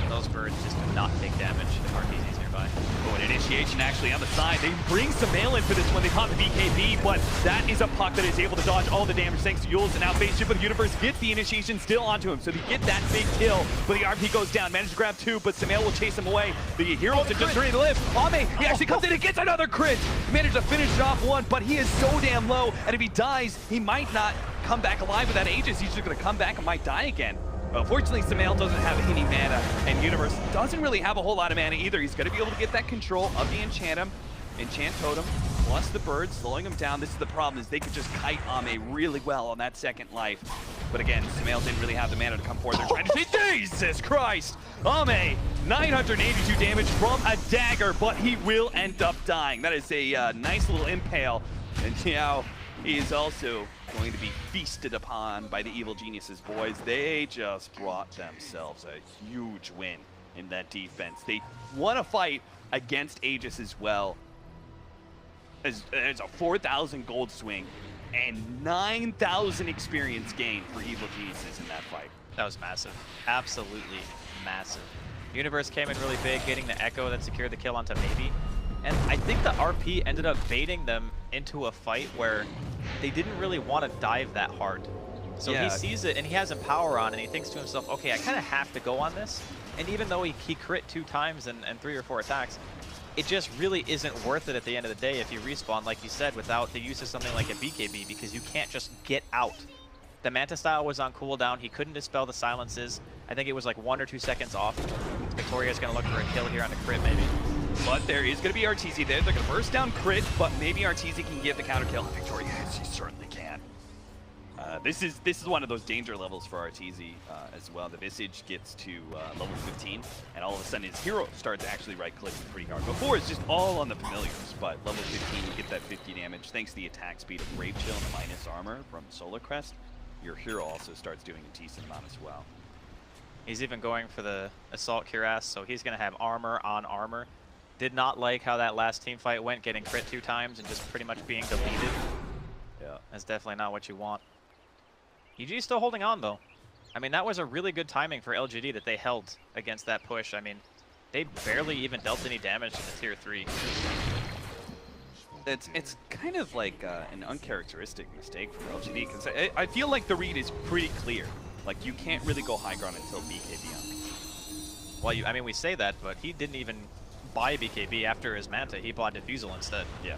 Those birds just do not take damage if RP's easier. fine. Oh, an initiation actually on the side. They bring some mail in for this one. They pop the BKB, but that is a puck that is able to dodge all the damage thanks to Yules. And now Spaceship of the Universe gets the initiation still onto him. So they get that big kill, but the RP goes down. Managed to grab 2, but Samael will chase him away. The heroes are just ready to live. Ame, he actually comes in and gets another crit. He managed to finish it off 1, but he is so damn low. And if he dies, he might not come back alive with that Aegis. He's just going to come back and might die again. Unfortunately, Samael doesn't have any mana, and Universe doesn't really have a whole lot of mana either. He's going to be able to get that control of the Enchant Totem, plus the bird, slowing him down. This is the problem, is they could just kite Ame really well on that second life. But again, Samael didn't really have the mana to come forward. They're trying to say, Jesus Christ! Ame, 982 damage from a dagger, but he will end up dying. That is a nice little impale, and now he is also going to be feasted upon by the Evil Geniuses boys. They just brought themselves a huge win in that defense. They won a fight against Aegis as well. There's a 4,000 gold swing and 9,000 experience gain for Evil Geniuses in that fight. That was massive. Absolutely massive. Universe came in really big, getting the Echo that secured the kill onto Maybe. And I think the RP ended up baiting them into a fight where they didn't really want to dive that hard. So Yeah. he sees it and he has Empower on and he thinks to himself, okay, I kind of have to go on this. And even though he crit 2 times and 3 or 4 attacks, it just really isn't worth it at the end of the day if you respawn, like you said, without the use of something like a BKB, because you can't just get out. The Manta style was on cooldown. He couldn't dispel the silences. I think it was like 1 or 2 seconds off. Victoria's going to look for a kill here on a crit, maybe. But there is going to be RTZ there. They're going to burst down crit, but maybe RTZ can get the counter kill. Victoria, yes, he certainly can. This is one of those danger levels for RTZ as well. The Visage gets to level 15, and all of a sudden his hero starts to actually right-click pretty hard. Before, it's just all on the familiars, but level 15, you get that 50 damage. Thanks to the attack speed of Brave Chill and minus armor from Solar Crest, your hero also starts doing a decent amount as well. He's even going for the Assault Cuirass, so he's going to have armor on armor. Did not like how that last team fight went, getting crit 2 times and just pretty much being deleted. Yeah. That's definitely not what you want. EG's still holding on, though. I mean, that was a really good timing for LGD that they held against that push. I mean, they barely even dealt any damage to the tier 3. It's kind of like an uncharacteristic mistake for LGD, because I feel like the read is pretty clear. Like, you can't really go high ground until BKB on. Well, I mean, we say that, but he didn't even buy BKB after his Manta. He bought Diffusal instead. Yeah.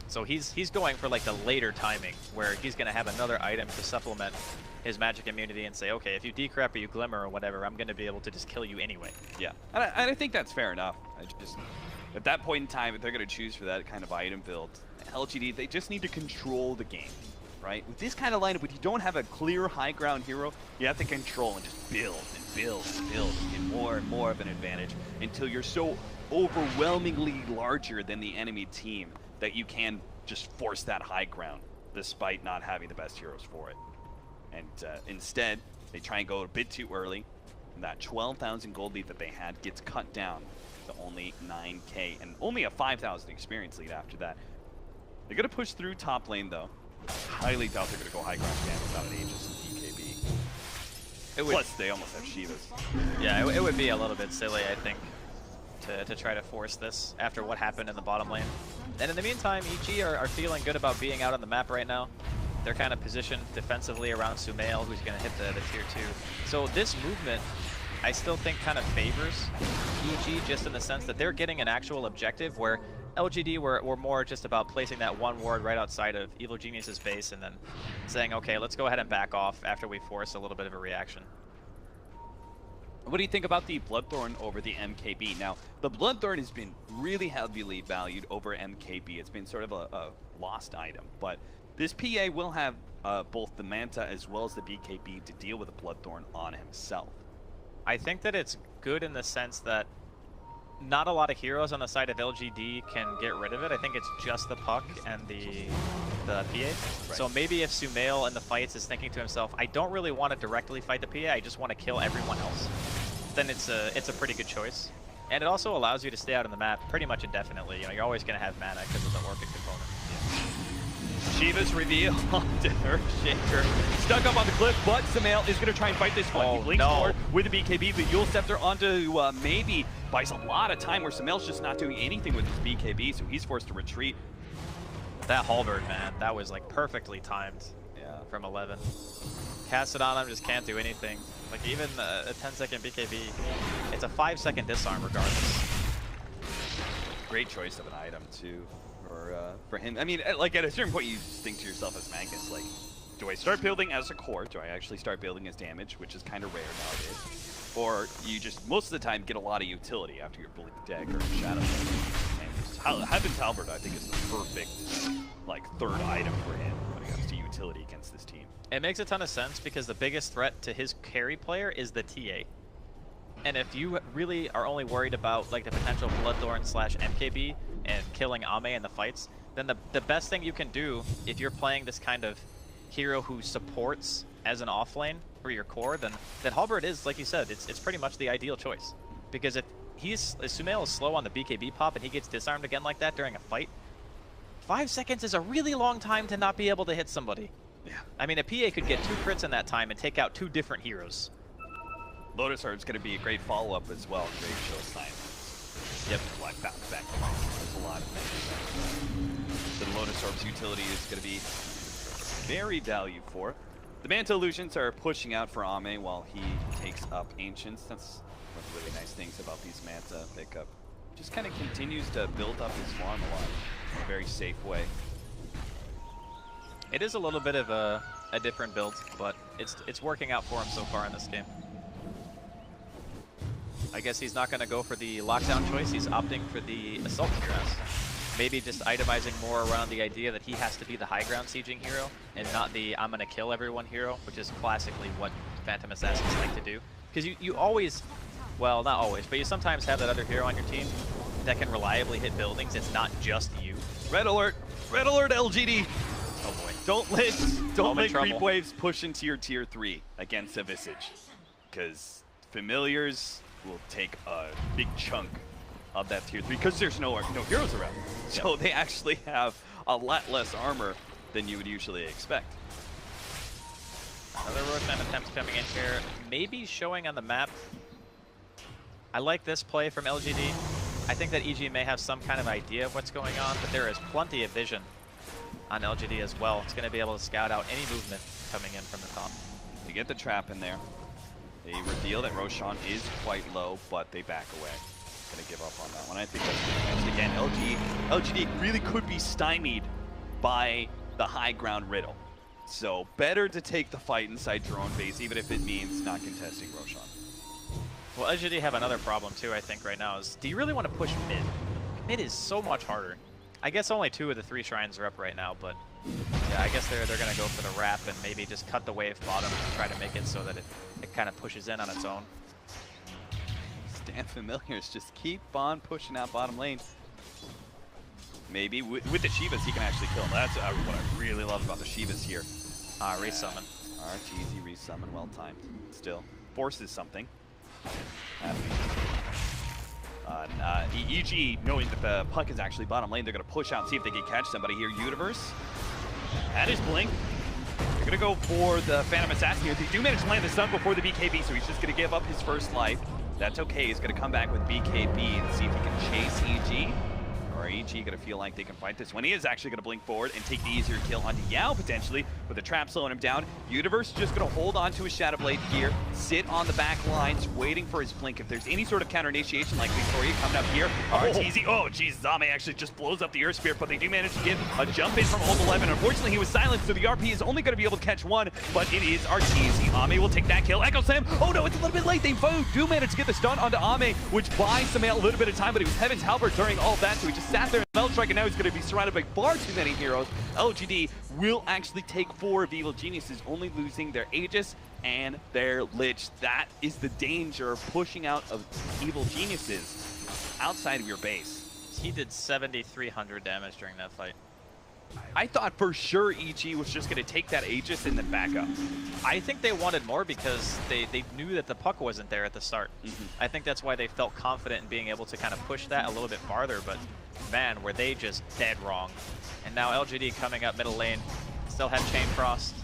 So he's going for like the later timing where he's going to have another item to supplement his magic immunity and say, okay, if you decrep or you glimmer or whatever, I'm going to be able to just kill you anyway. Yeah, and I think that's fair enough. I just, at that point in time, if they're going to choose for that kind of item build, LGD, they just need to control the game, right? With this kind of lineup, when you don't have a clear high ground hero, you have to control and just build and build and build and get more and more of an advantage until you're so overwhelmingly larger than the enemy team that you can just force that high ground despite not having the best heroes for it. And instead, they try and go a bit too early. And that 12,000 gold lead that they had gets cut down to only 9k and only a 5,000 experience lead after that. They're going to push through top lane, though. Highly doubt they're going to go high ground again without an Aegis and BKB. Plus, they almost have Shivas. Yeah, it would be a little bit silly, I think, to try to force this after what happened in the bottom lane. And in the meantime, EG are feeling good about being out on the map right now. They're kind of positioned defensively around Sumail, who's going to hit the tier 2. So this movement, I still think kind of favors EG, just in the sense that they're getting an actual objective, where LGD were more just about placing that one ward right outside of Evil Genius's base and then saying, okay, let's go ahead and back off after we force a little bit of a reaction. What do you think about the Bloodthorn over the MKB? Now, the Bloodthorn has been really heavily valued over MKB. It's been sort of a lost item, but this PA will have both the Manta as well as the BKB to deal with the Bloodthorn on himself. I think that it's good in the sense that not a lot of heroes on the side of LGD can get rid of it. I think it's just the Puck and the PA. Right. So maybe if Sumail in the fights is thinking to himself, I don't really want to directly fight the PA, I just want to kill everyone else, then it's a pretty good choice. And it also allows you to stay out on the map pretty much indefinitely. You know, you're always going to have mana because of the Orchid component. Shiva's reveal onto Earthshaker. Stuck up on the cliff, but Sumail is going to try and fight this one. He blinks forward with the BKB, the Yule Scepter onto Maybe. buys a lot of time where Samel's just not doing anything with his BKB, so he's forced to retreat. That halberd, man, that was like perfectly timed. Yeah. From 11. Cast it on him, just can't do anything. Like even a 10-second BKB, it's a 5-second disarm regardless. Great choice of an item too for him. I mean, like at a certain point, you just think to yourself as Magus, like, do I start building as a core? Do I actually start building as damage, which is kind of rare nowadays? Or you just most of the time get a lot of utility after your Blink Dagger or Shadow Blade. And just Heaven's Halberd, I think, is the perfect like third item for him when it comes to utility against this team. It makes a ton of sense because the biggest threat to his carry player is the TA. And if you really are only worried about like the potential Bloodthorn / MKB and killing Ame in the fights, then the best thing you can do if you're playing this kind of hero who supports as an offlane for your core, then Halberd is, like you said, it's pretty much the ideal choice. Because if Sumail is slow on the BKB pop and he gets disarmed again like that during a fight, 5 seconds is a really long time to not be able to hit somebody. Yeah. I mean, a PA could get 2 crits in that time and take out 2 different heroes. Lotus Heart's going to be a great follow-up as well. Great show sign. Yep, black bounce back. There's a lot of things. The Lotus Orb's utility is going to be very valued for. The Manta Illusions are pushing out for Ame while he takes up Ancients. That's one of the really nice things about these Manta pickup. Just kind of continues to build up his farm a lot in a very safe way. It is a little bit of a different build, but it's working out for him so far in this game. I guess he's not going to go for the lockdown choice. He's opting for the Assault Cuirass. Maybe just itemizing more around the idea that he has to be the high ground sieging hero and not the I'm going to kill everyone hero, which is classically what Phantom Assassins like to do. Because you always, well, not always, but you sometimes have that other hero on your team that can reliably hit buildings. It's not just you. Red alert! Red alert, LGD! Oh boy. Don't let creep waves push into your tier 3 against a Visage. Because familiars will take a big chunk of that tier 3 because there's no heroes around. So they actually have a lot less armor than you would usually expect. Another Roadman attempt coming in here, maybe showing on the map. I like this play from LGD. I think that EG may have some kind of idea of what's going on, but there is plenty of vision on LGD as well. It's going to be able to scout out any movement coming in from the top. You get the trap in there. They reveal that Roshan is quite low, but they back away. Gonna give up on that one. I think that's again, LGD really could be stymied by the high ground riddle. So better to take the fight inside your own base, even if it means not contesting Roshan. Well, LGD have another problem too, I think, right now, is do you really want to push mid? Mid is so much harder. I guess only 2 of the 3 shrines are up right now, but yeah, I guess they're gonna go for the wrap and maybe just cut the wave bottom and try to make it so that it kind of pushes in on its own. Stand Familiars just keep on pushing out bottom lane. Maybe with the Shivas he can actually kill him. That's what I really love about the Shivas here. Resummon. RTZ resummon, well timed. Still forces something. EG, knowing that the puck is actually bottom lane, they're going to push out and see if they can catch somebody here. Universe, that is Blink. They're going to go for the Phantom Assassin here. They do manage to land the stun before the BKB, so he's just going to give up his first life. That's okay. He's going to come back with BKB and see if he can chase EG. Or EG going to feel like they can fight this one. He is actually going to blink forward and take the easier kill onto Yao, potentially, with the trap slowing him down. Universe just going to hold on to his Shadow Blade here, sit on the back lines, waiting for his blink. If there's any sort of counter initiation like Victoria coming up here, RTZ, oh geez, Zame actually just blows up the Earth Spirit, but they do manage to get a jump in from Ult 11. Unfortunately, he was silenced, so the RP is only going to be able to catch one, but it is RTZ. Ame will take that kill. Echo Slam, oh no, it's a little bit late. They do manage to get the stun onto Ame, which buys Samael a little bit of time, but he was Heaven's Halberd during all of that, so he just sat there. Spell Strike, and now he's going to be surrounded by far too many heroes. LGD will actually take 4 of Evil Geniuses, only losing their Aegis and their Lich. That is the danger of pushing out of Evil Geniuses outside of your base. He did 7,300 damage during that fight. I thought for sure EG was just going to take that Aegis and then back up. I think they wanted more because they knew that the puck wasn't there at the start. I think that's why they felt confident in being able to kind of push that a little bit farther, but man, were they just dead wrong. And now LGD coming up middle lane, still have Chain Frost.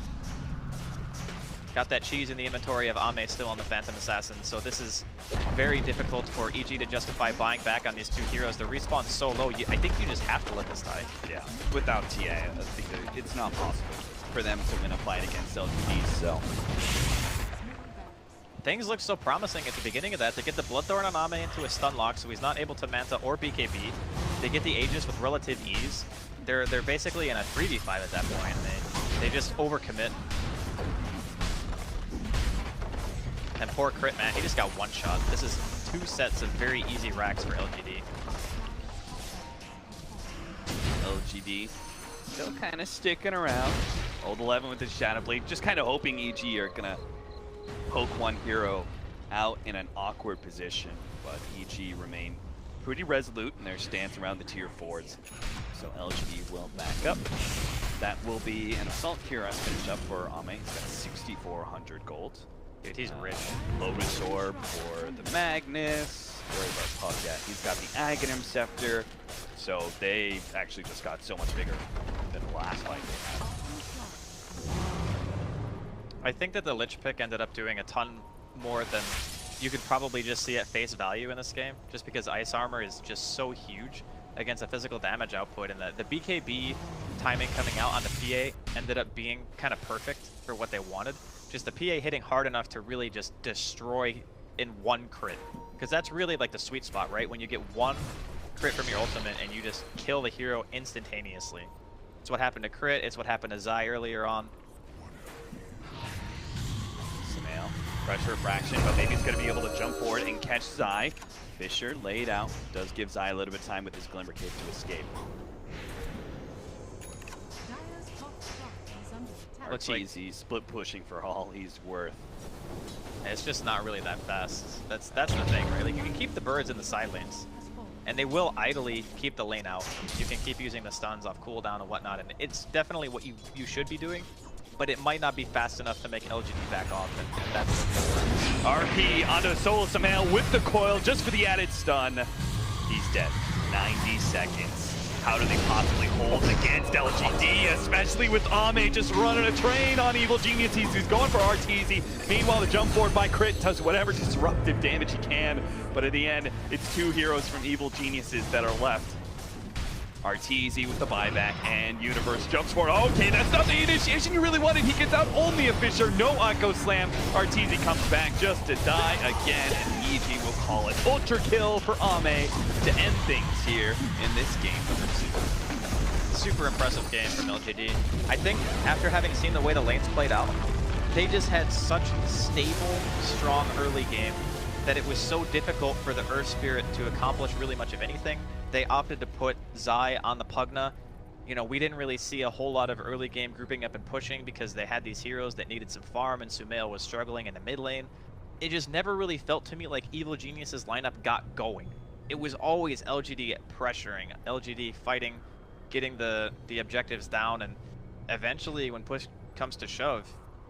Got that cheese in the inventory of Ame still on the Phantom Assassin, so this is very difficult for EG to justify buying back on these two heroes. The respawn's so low, I think you just have to let this die. Yeah, without TA, I think that it's not possible for them to win a fight against LGD, so. Things look so promising at the beginning of that. They get the Bloodthorn on Ame into a stun lock, so he's not able to Manta or BKB. They get the Aegis with relative ease. They're basically in a 3v5 at that point. They just overcommit. And poor Crit, man, he just got one shot. This is 2 sets of very easy racks for LGD. LGD still kind of sticking around. Old 11 with his Shadow Blade, just kind of hoping EG are gonna poke one hero out in an awkward position, but EG remain pretty resolute in their stance around the tier 4s. So LGD will back up. That will be an Assault Cuirass finish up for Ame. He's got 6,400 gold. Dude, he's rich. Lotus Orb for the Magnus. Where's our puck at? He's got the Aghanim Scepter. So they actually just got so much bigger than the last fight they had. I think that the Lich pick ended up doing a ton more than you could probably just see at face value in this game, just because Ice Armor is just so huge against a physical damage output, and the BKB timing coming out on the PA ended up being kind of perfect for what they wanted. Just the PA hitting hard enough to really just destroy in one crit. Because that's really like the sweet spot, right? When you get one crit from your ultimate and you just kill the hero instantaneously. It's what happened to Crit, it's what happened to Zai earlier on. Samael, pressure fraction, but maybe he's going to be able to jump forward and catch Zai. Fisher laid out, does give Zai a little bit of time with his Glimmer Cape to escape. Looks easy, split pushing for all he's worth. It's just not really that fast. That's the thing, right? Like, you can keep the birds in the side lanes, and they will idly keep the lane out. You can keep using the stuns off cooldown and whatnot, and it's definitely what you should be doing, but it might not be fast enough to make LGD back off, and that's RP onto Soul Samael with the coil just for the added stun. He's dead. 90 seconds. How do they possibly hold against LGD, especially with Ame just running a train on Evil Geniuses, who's going for RTZ. Meanwhile, the jump forward by Crit does whatever disruptive damage he can, but at the end, it's 2 heroes from Evil Geniuses that are left. RTZ with the buyback, and Universe jumps forward. Okay, that's not the initiation you really wanted. He gets out only a Fisher, no Echo Slam. RTZ comes back just to die again, and EG will call it Ultra Kill for Ame to end things here in this game number 2. super impressive game from LGD. I think after having seen the way the lanes played out, they just had such stable, strong early game that it was so difficult for the Earth Spirit to accomplish really much of anything. They opted to put Zai on the Pugna. You know, we didn't really see a whole lot of early game grouping up and pushing because they had these heroes that needed some farm, and Sumail was struggling in the mid lane. It just never really felt to me like Evil Genius's lineup got going. It was always LGD pressuring, LGD fighting, getting the objectives down, and eventually when push comes to shove,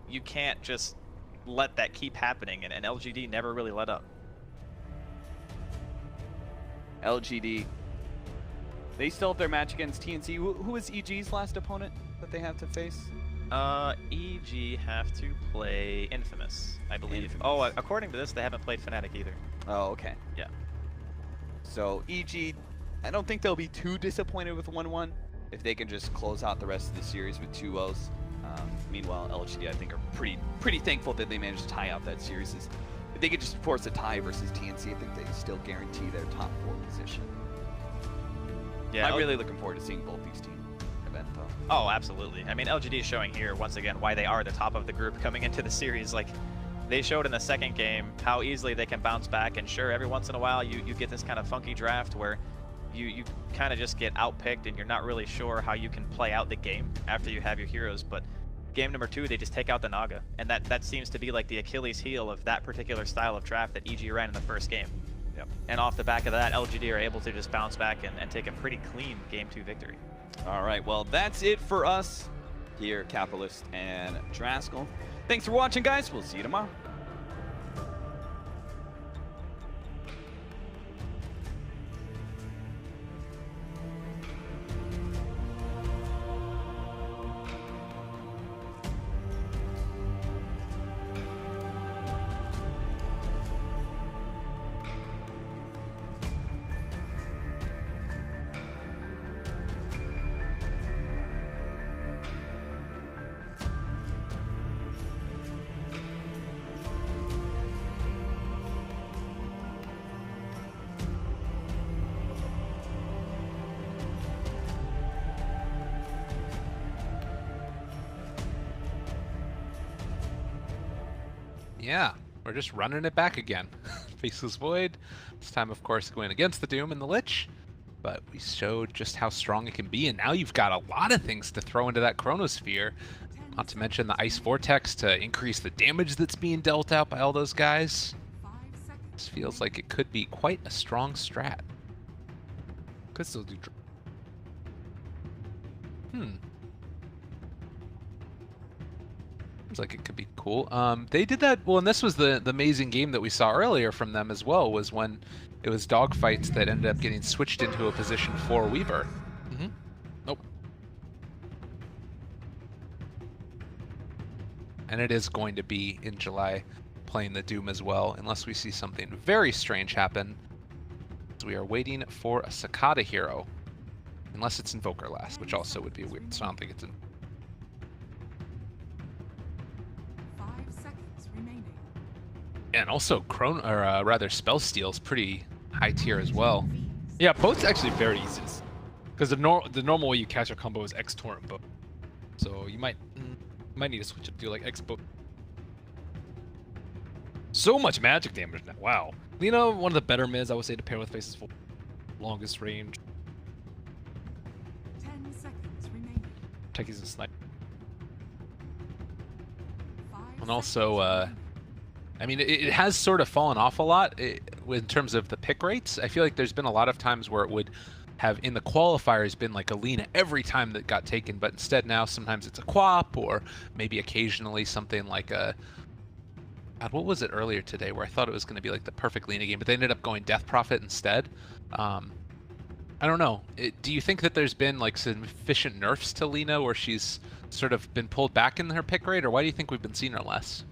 you can't just let that keep happening, and LGD never really let up. LGD, they still have their match against TNC. Who is EG's last opponent that they have to face? EG have to play Infamous, I believe. Infamous. Oh, according to this, they haven't played Fnatic either. Oh, okay. Yeah. So EG, I don't think they'll be too disappointed with 1-1 if they can just close out the rest of the series with 2-0s. Meanwhile, LGD, I think, are pretty thankful that they managed to tie out that series. If they could just force a tie versus TNC, I think they still guarantee their top 4 position. Yeah, I'm really looking forward to seeing both these teams event, though. Oh, absolutely. I mean, LGD is showing here, once again, why they are the top of the group coming into the series. Like, they showed in the second game how easily they can bounce back, and sure, every once in a while you get this kind of funky draft where you kind of just get outpicked and you're not really sure how you can play out the game after you have your heroes, but game number 2, they just take out the Naga, and that seems to be like the Achilles heel of that particular style of draft that EG ran in the first game. Yep. And off the back of that, LGD are able to just bounce back and take a pretty clean game 2 victory. All right, well, that's it for us here, Capitalist and Draskell. Thanks for watching, guys. We'll see you tomorrow. Yeah, we're just running it back again. Faceless Void. This time, of course, going against the Doom and the Lich. But we showed just how strong it can be, and now you've got a lot of things to throw into that Chronosphere. Not to mention the Ice Vortex to increase the damage that's being dealt out by all those guys. This feels like it could be quite a strong strat. Could still do. Seems like it could be cool. They did that, well, and this was the amazing game that we saw earlier from them as well, was when it was dogfights that ended up getting switched into a position for Weaver. Nope. And it is going to be in July playing the Doom as well, unless we see something very strange happen. So we are waiting for a Cicada hero. Unless it's Invoker last, which also would be weird, so I don't think it's in. 5 seconds remaining. And also Spell Steal is pretty high tier as well. Yeah, boat's actually very easy. Because the normal way you catch a combo is X Torrent boat. So you might need to switch it to like X boat. So much magic damage now. Wow. Lina, one of the better mids I would say to pair with Faces for longest range. 10 seconds remaining. Techies and snipe. And also, I mean, it has sort of fallen off a lot in terms of the pick rates. I feel like there's been a lot of times where it would have, in the qualifiers, been like a Lina every time that got taken, but instead now sometimes it's a Quap, or maybe occasionally something like a... God, what was it earlier today where I thought it was going to be like the perfect Lina game, but they ended up going Death Prophet instead? I don't know. Do you think that there's been like sufficient nerfs to Lina where she's sort of been pulled back in her pick rate, or why do you think we've been seeing her less?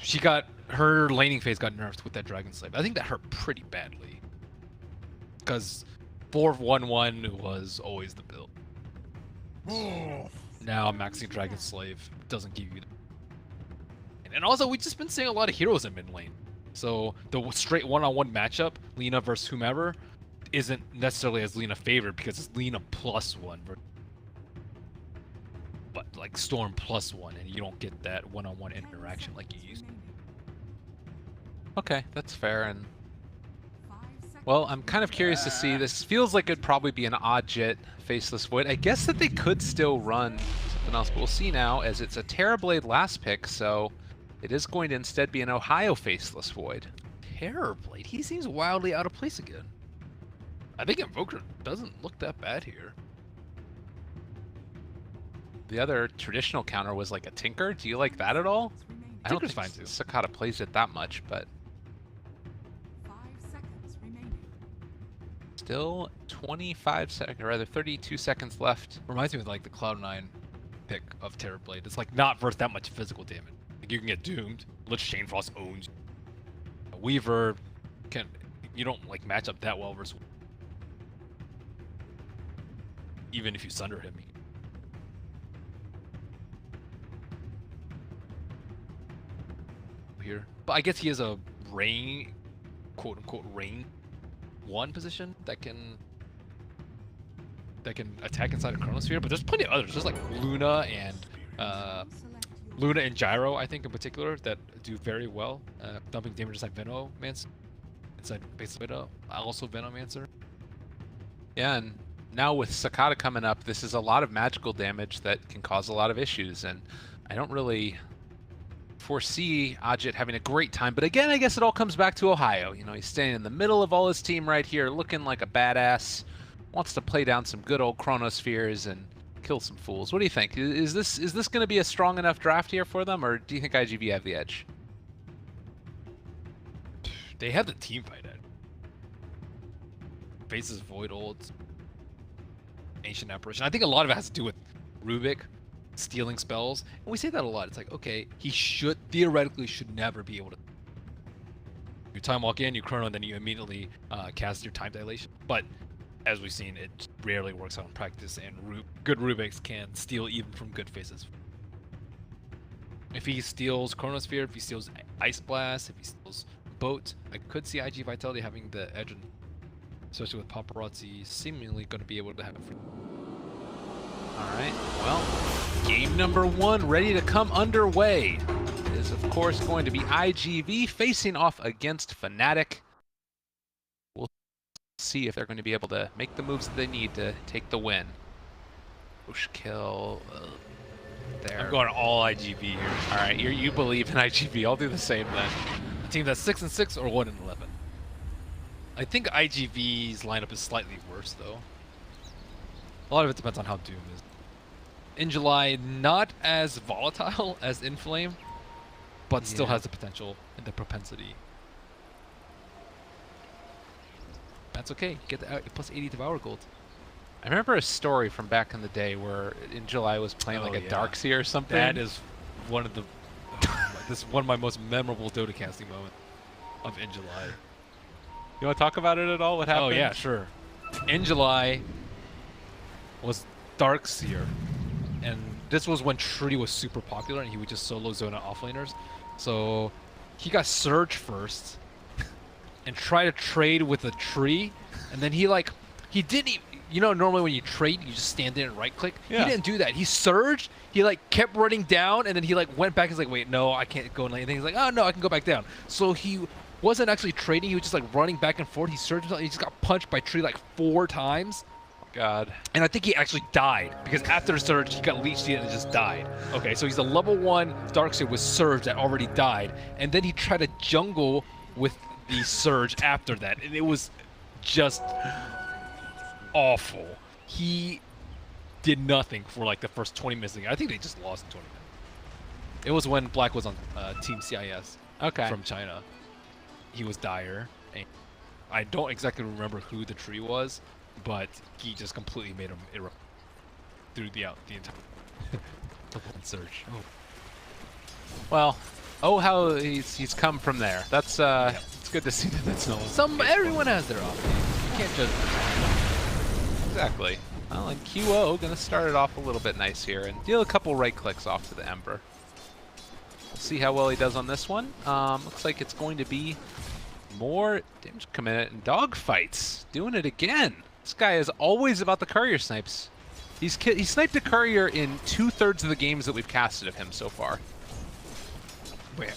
She got her laning phase got nerfed with that Dragon Slave. I think that hurt pretty badly. Because 4-1-1 was always the build. Now maxing Dragon Slave doesn't give you. And also, we've just been seeing a lot of heroes in mid lane. So the straight one-on-one matchup, Lina versus whomever, isn't necessarily as Lina favored because it's Lina +1. But like Storm +1, and you don't get that one-on-one interaction like you used to. Okay, that's fair. And well, I'm kind of curious to see. This feels like it'd probably be an odd Jit Faceless Void. I guess that they could still run something else, but we'll see now, as it's a Terrorblade last pick, so it is going to instead be an Ohio Faceless Void. Terrorblade? He seems wildly out of place again. I think Invoker doesn't look that bad here. The other traditional counter was like a Tinker. Do you like that at all? I don't Tinker's think fine too. Cicada plays it that much, but 5 seconds remaining. still 25 seconds, or rather 32 seconds left. Reminds me of like the Cloud9 pick of Terrorblade. It's like not versus that much physical damage. Like you can get doomed. Lich Chainfrost owns you. A Weaver you don't like match up that well versus, even if you sunder him. Here, but I guess he has a rain, quote unquote rain 1 position that can attack inside a Chronosphere. But there's plenty of others. There's like Luna and Gyro, I think in particular, that do very well, dumping damage inside Venomancer, inside base Venom, also Venomancer. Yeah, and now with Cicada coming up, this is a lot of magical damage that can cause a lot of issues, and I don't really foresee Ajit having a great time. But again, I guess it all comes back to Ohio. You know, he's standing in the middle of all his team right here, looking like a badass, wants to play down some good old Chronospheres and kill some fools. What do you think? Is this going to be a strong enough draft here for them, or do you think IGV have the edge? They have the team fight at Faces Void Olds, Ancient Apparition. I think a lot of it has to do with Rubik stealing spells, and we say that a lot. It's like, okay, he theoretically should never be able to. You time walk in, you chrono, and then you immediately cast your time dilation. But as we've seen, it rarely works out in practice, and good Rubiks can steal even from good Faces. If he steals Chronosphere, if he steals Ice Blast, if he steals Boat, I could see IG Vitality having the edge, especially with Paparazzi seemingly going to be able to have it for. All right, well, game number 1 ready to come underway. is, of course, going to be IGV facing off against Fnatic. We'll see if they're going to be able to make the moves that they need to take the win. Push kill. There. I'm going all IGV here. All right, you believe in IGV. I'll do the same then. A team that's 6-6 or 1-11. I think IGV's lineup is slightly worse though. A lot of it depends on how Doom is. In July, not as volatile as Inflame, but still has the potential and the propensity. That's okay. Get the plus 80 Devour Gold. I remember a story from back in the day where in July was playing like a Darkseer or something. That is one of the this is one of my most memorable Dota casting moments of In July. You want to talk about it at all? What happened? Oh yeah, sure. In July was Darkseer, and this was when Tree was super popular and he would just solo zone out offlaners. So he got Surge first and tried to trade with a Tree, and then he didn't even, you know, normally when you trade, you just stand there and right click. Yeah. He didn't do that. He surged, he kept running down, and then he went back and was like, wait, no, I can't go in lane. And he's like, oh no, I can go back down. So he wasn't actually trading, he was just running back and forth. He surged, and he just got punched by Tree 4 times. God. And I think he actually died, because after the surge, he got leeched in and just died. Okay, so he's a level 1 Darkseer with surge that already died, and then he tried to jungle with the surge after that, and it was just awful. He did nothing for the first 20 minutes of the game. I think they just lost in 20 minutes. It was when Black was on Team CIS from China. He was dire. And I don't exactly remember who the Tree was, but he just completely made him erupt through the entire surge. Oh. Well, how he's come from there. That's it's good to see that that's no. Everyone has their off days. You can't judge. Exactly. Well, and QO gonna start it off a little bit nice here and deal a couple right clicks off to the Ember. We'll see how well he does on this one. Looks like it's going to be more damage coming in and dogfights. Doing it again. This guy is always about the courier snipes. He sniped a courier in 2/3 of the games that we've casted of him so far. Wait,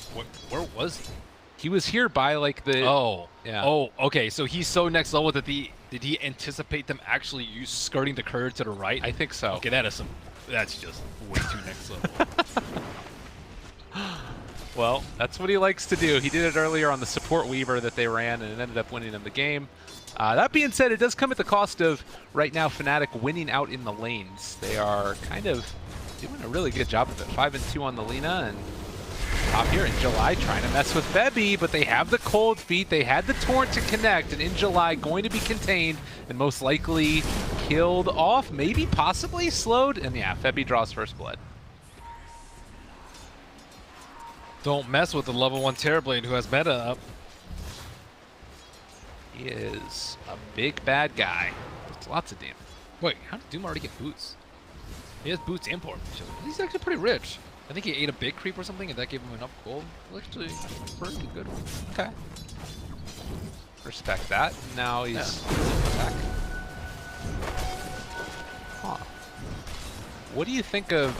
where was he? He was here by the. Oh. Yeah. Oh, okay. So he's so next level that did he anticipate them actually skirting the courier to the right? I think so. Okay, that's just way too next level. Well, that's what he likes to do. He did it earlier on the support Weaver that they ran, and it ended up winning them the game. That being said, it does come at the cost of, right now, Fnatic winning out in the lanes. They are kind of doing a really good job of it. 5-2 on the Lina, and top here in July trying to mess with Febby, but they have the cold feet. They had the Torrent to connect, and in July going to be contained and most likely killed off, maybe possibly slowed, and yeah, Febby draws first blood. Don't mess with the level 1 Terrorblade who has meta up. He is a big bad guy. It's lots of damage. Wait, how did Doom already get boots? He has boots and port. He's actually pretty rich. I think he ate a big creep or something, and that gave him enough gold. Actually, pretty good. Okay. Respect that. Now he's back. Huh. What do you think of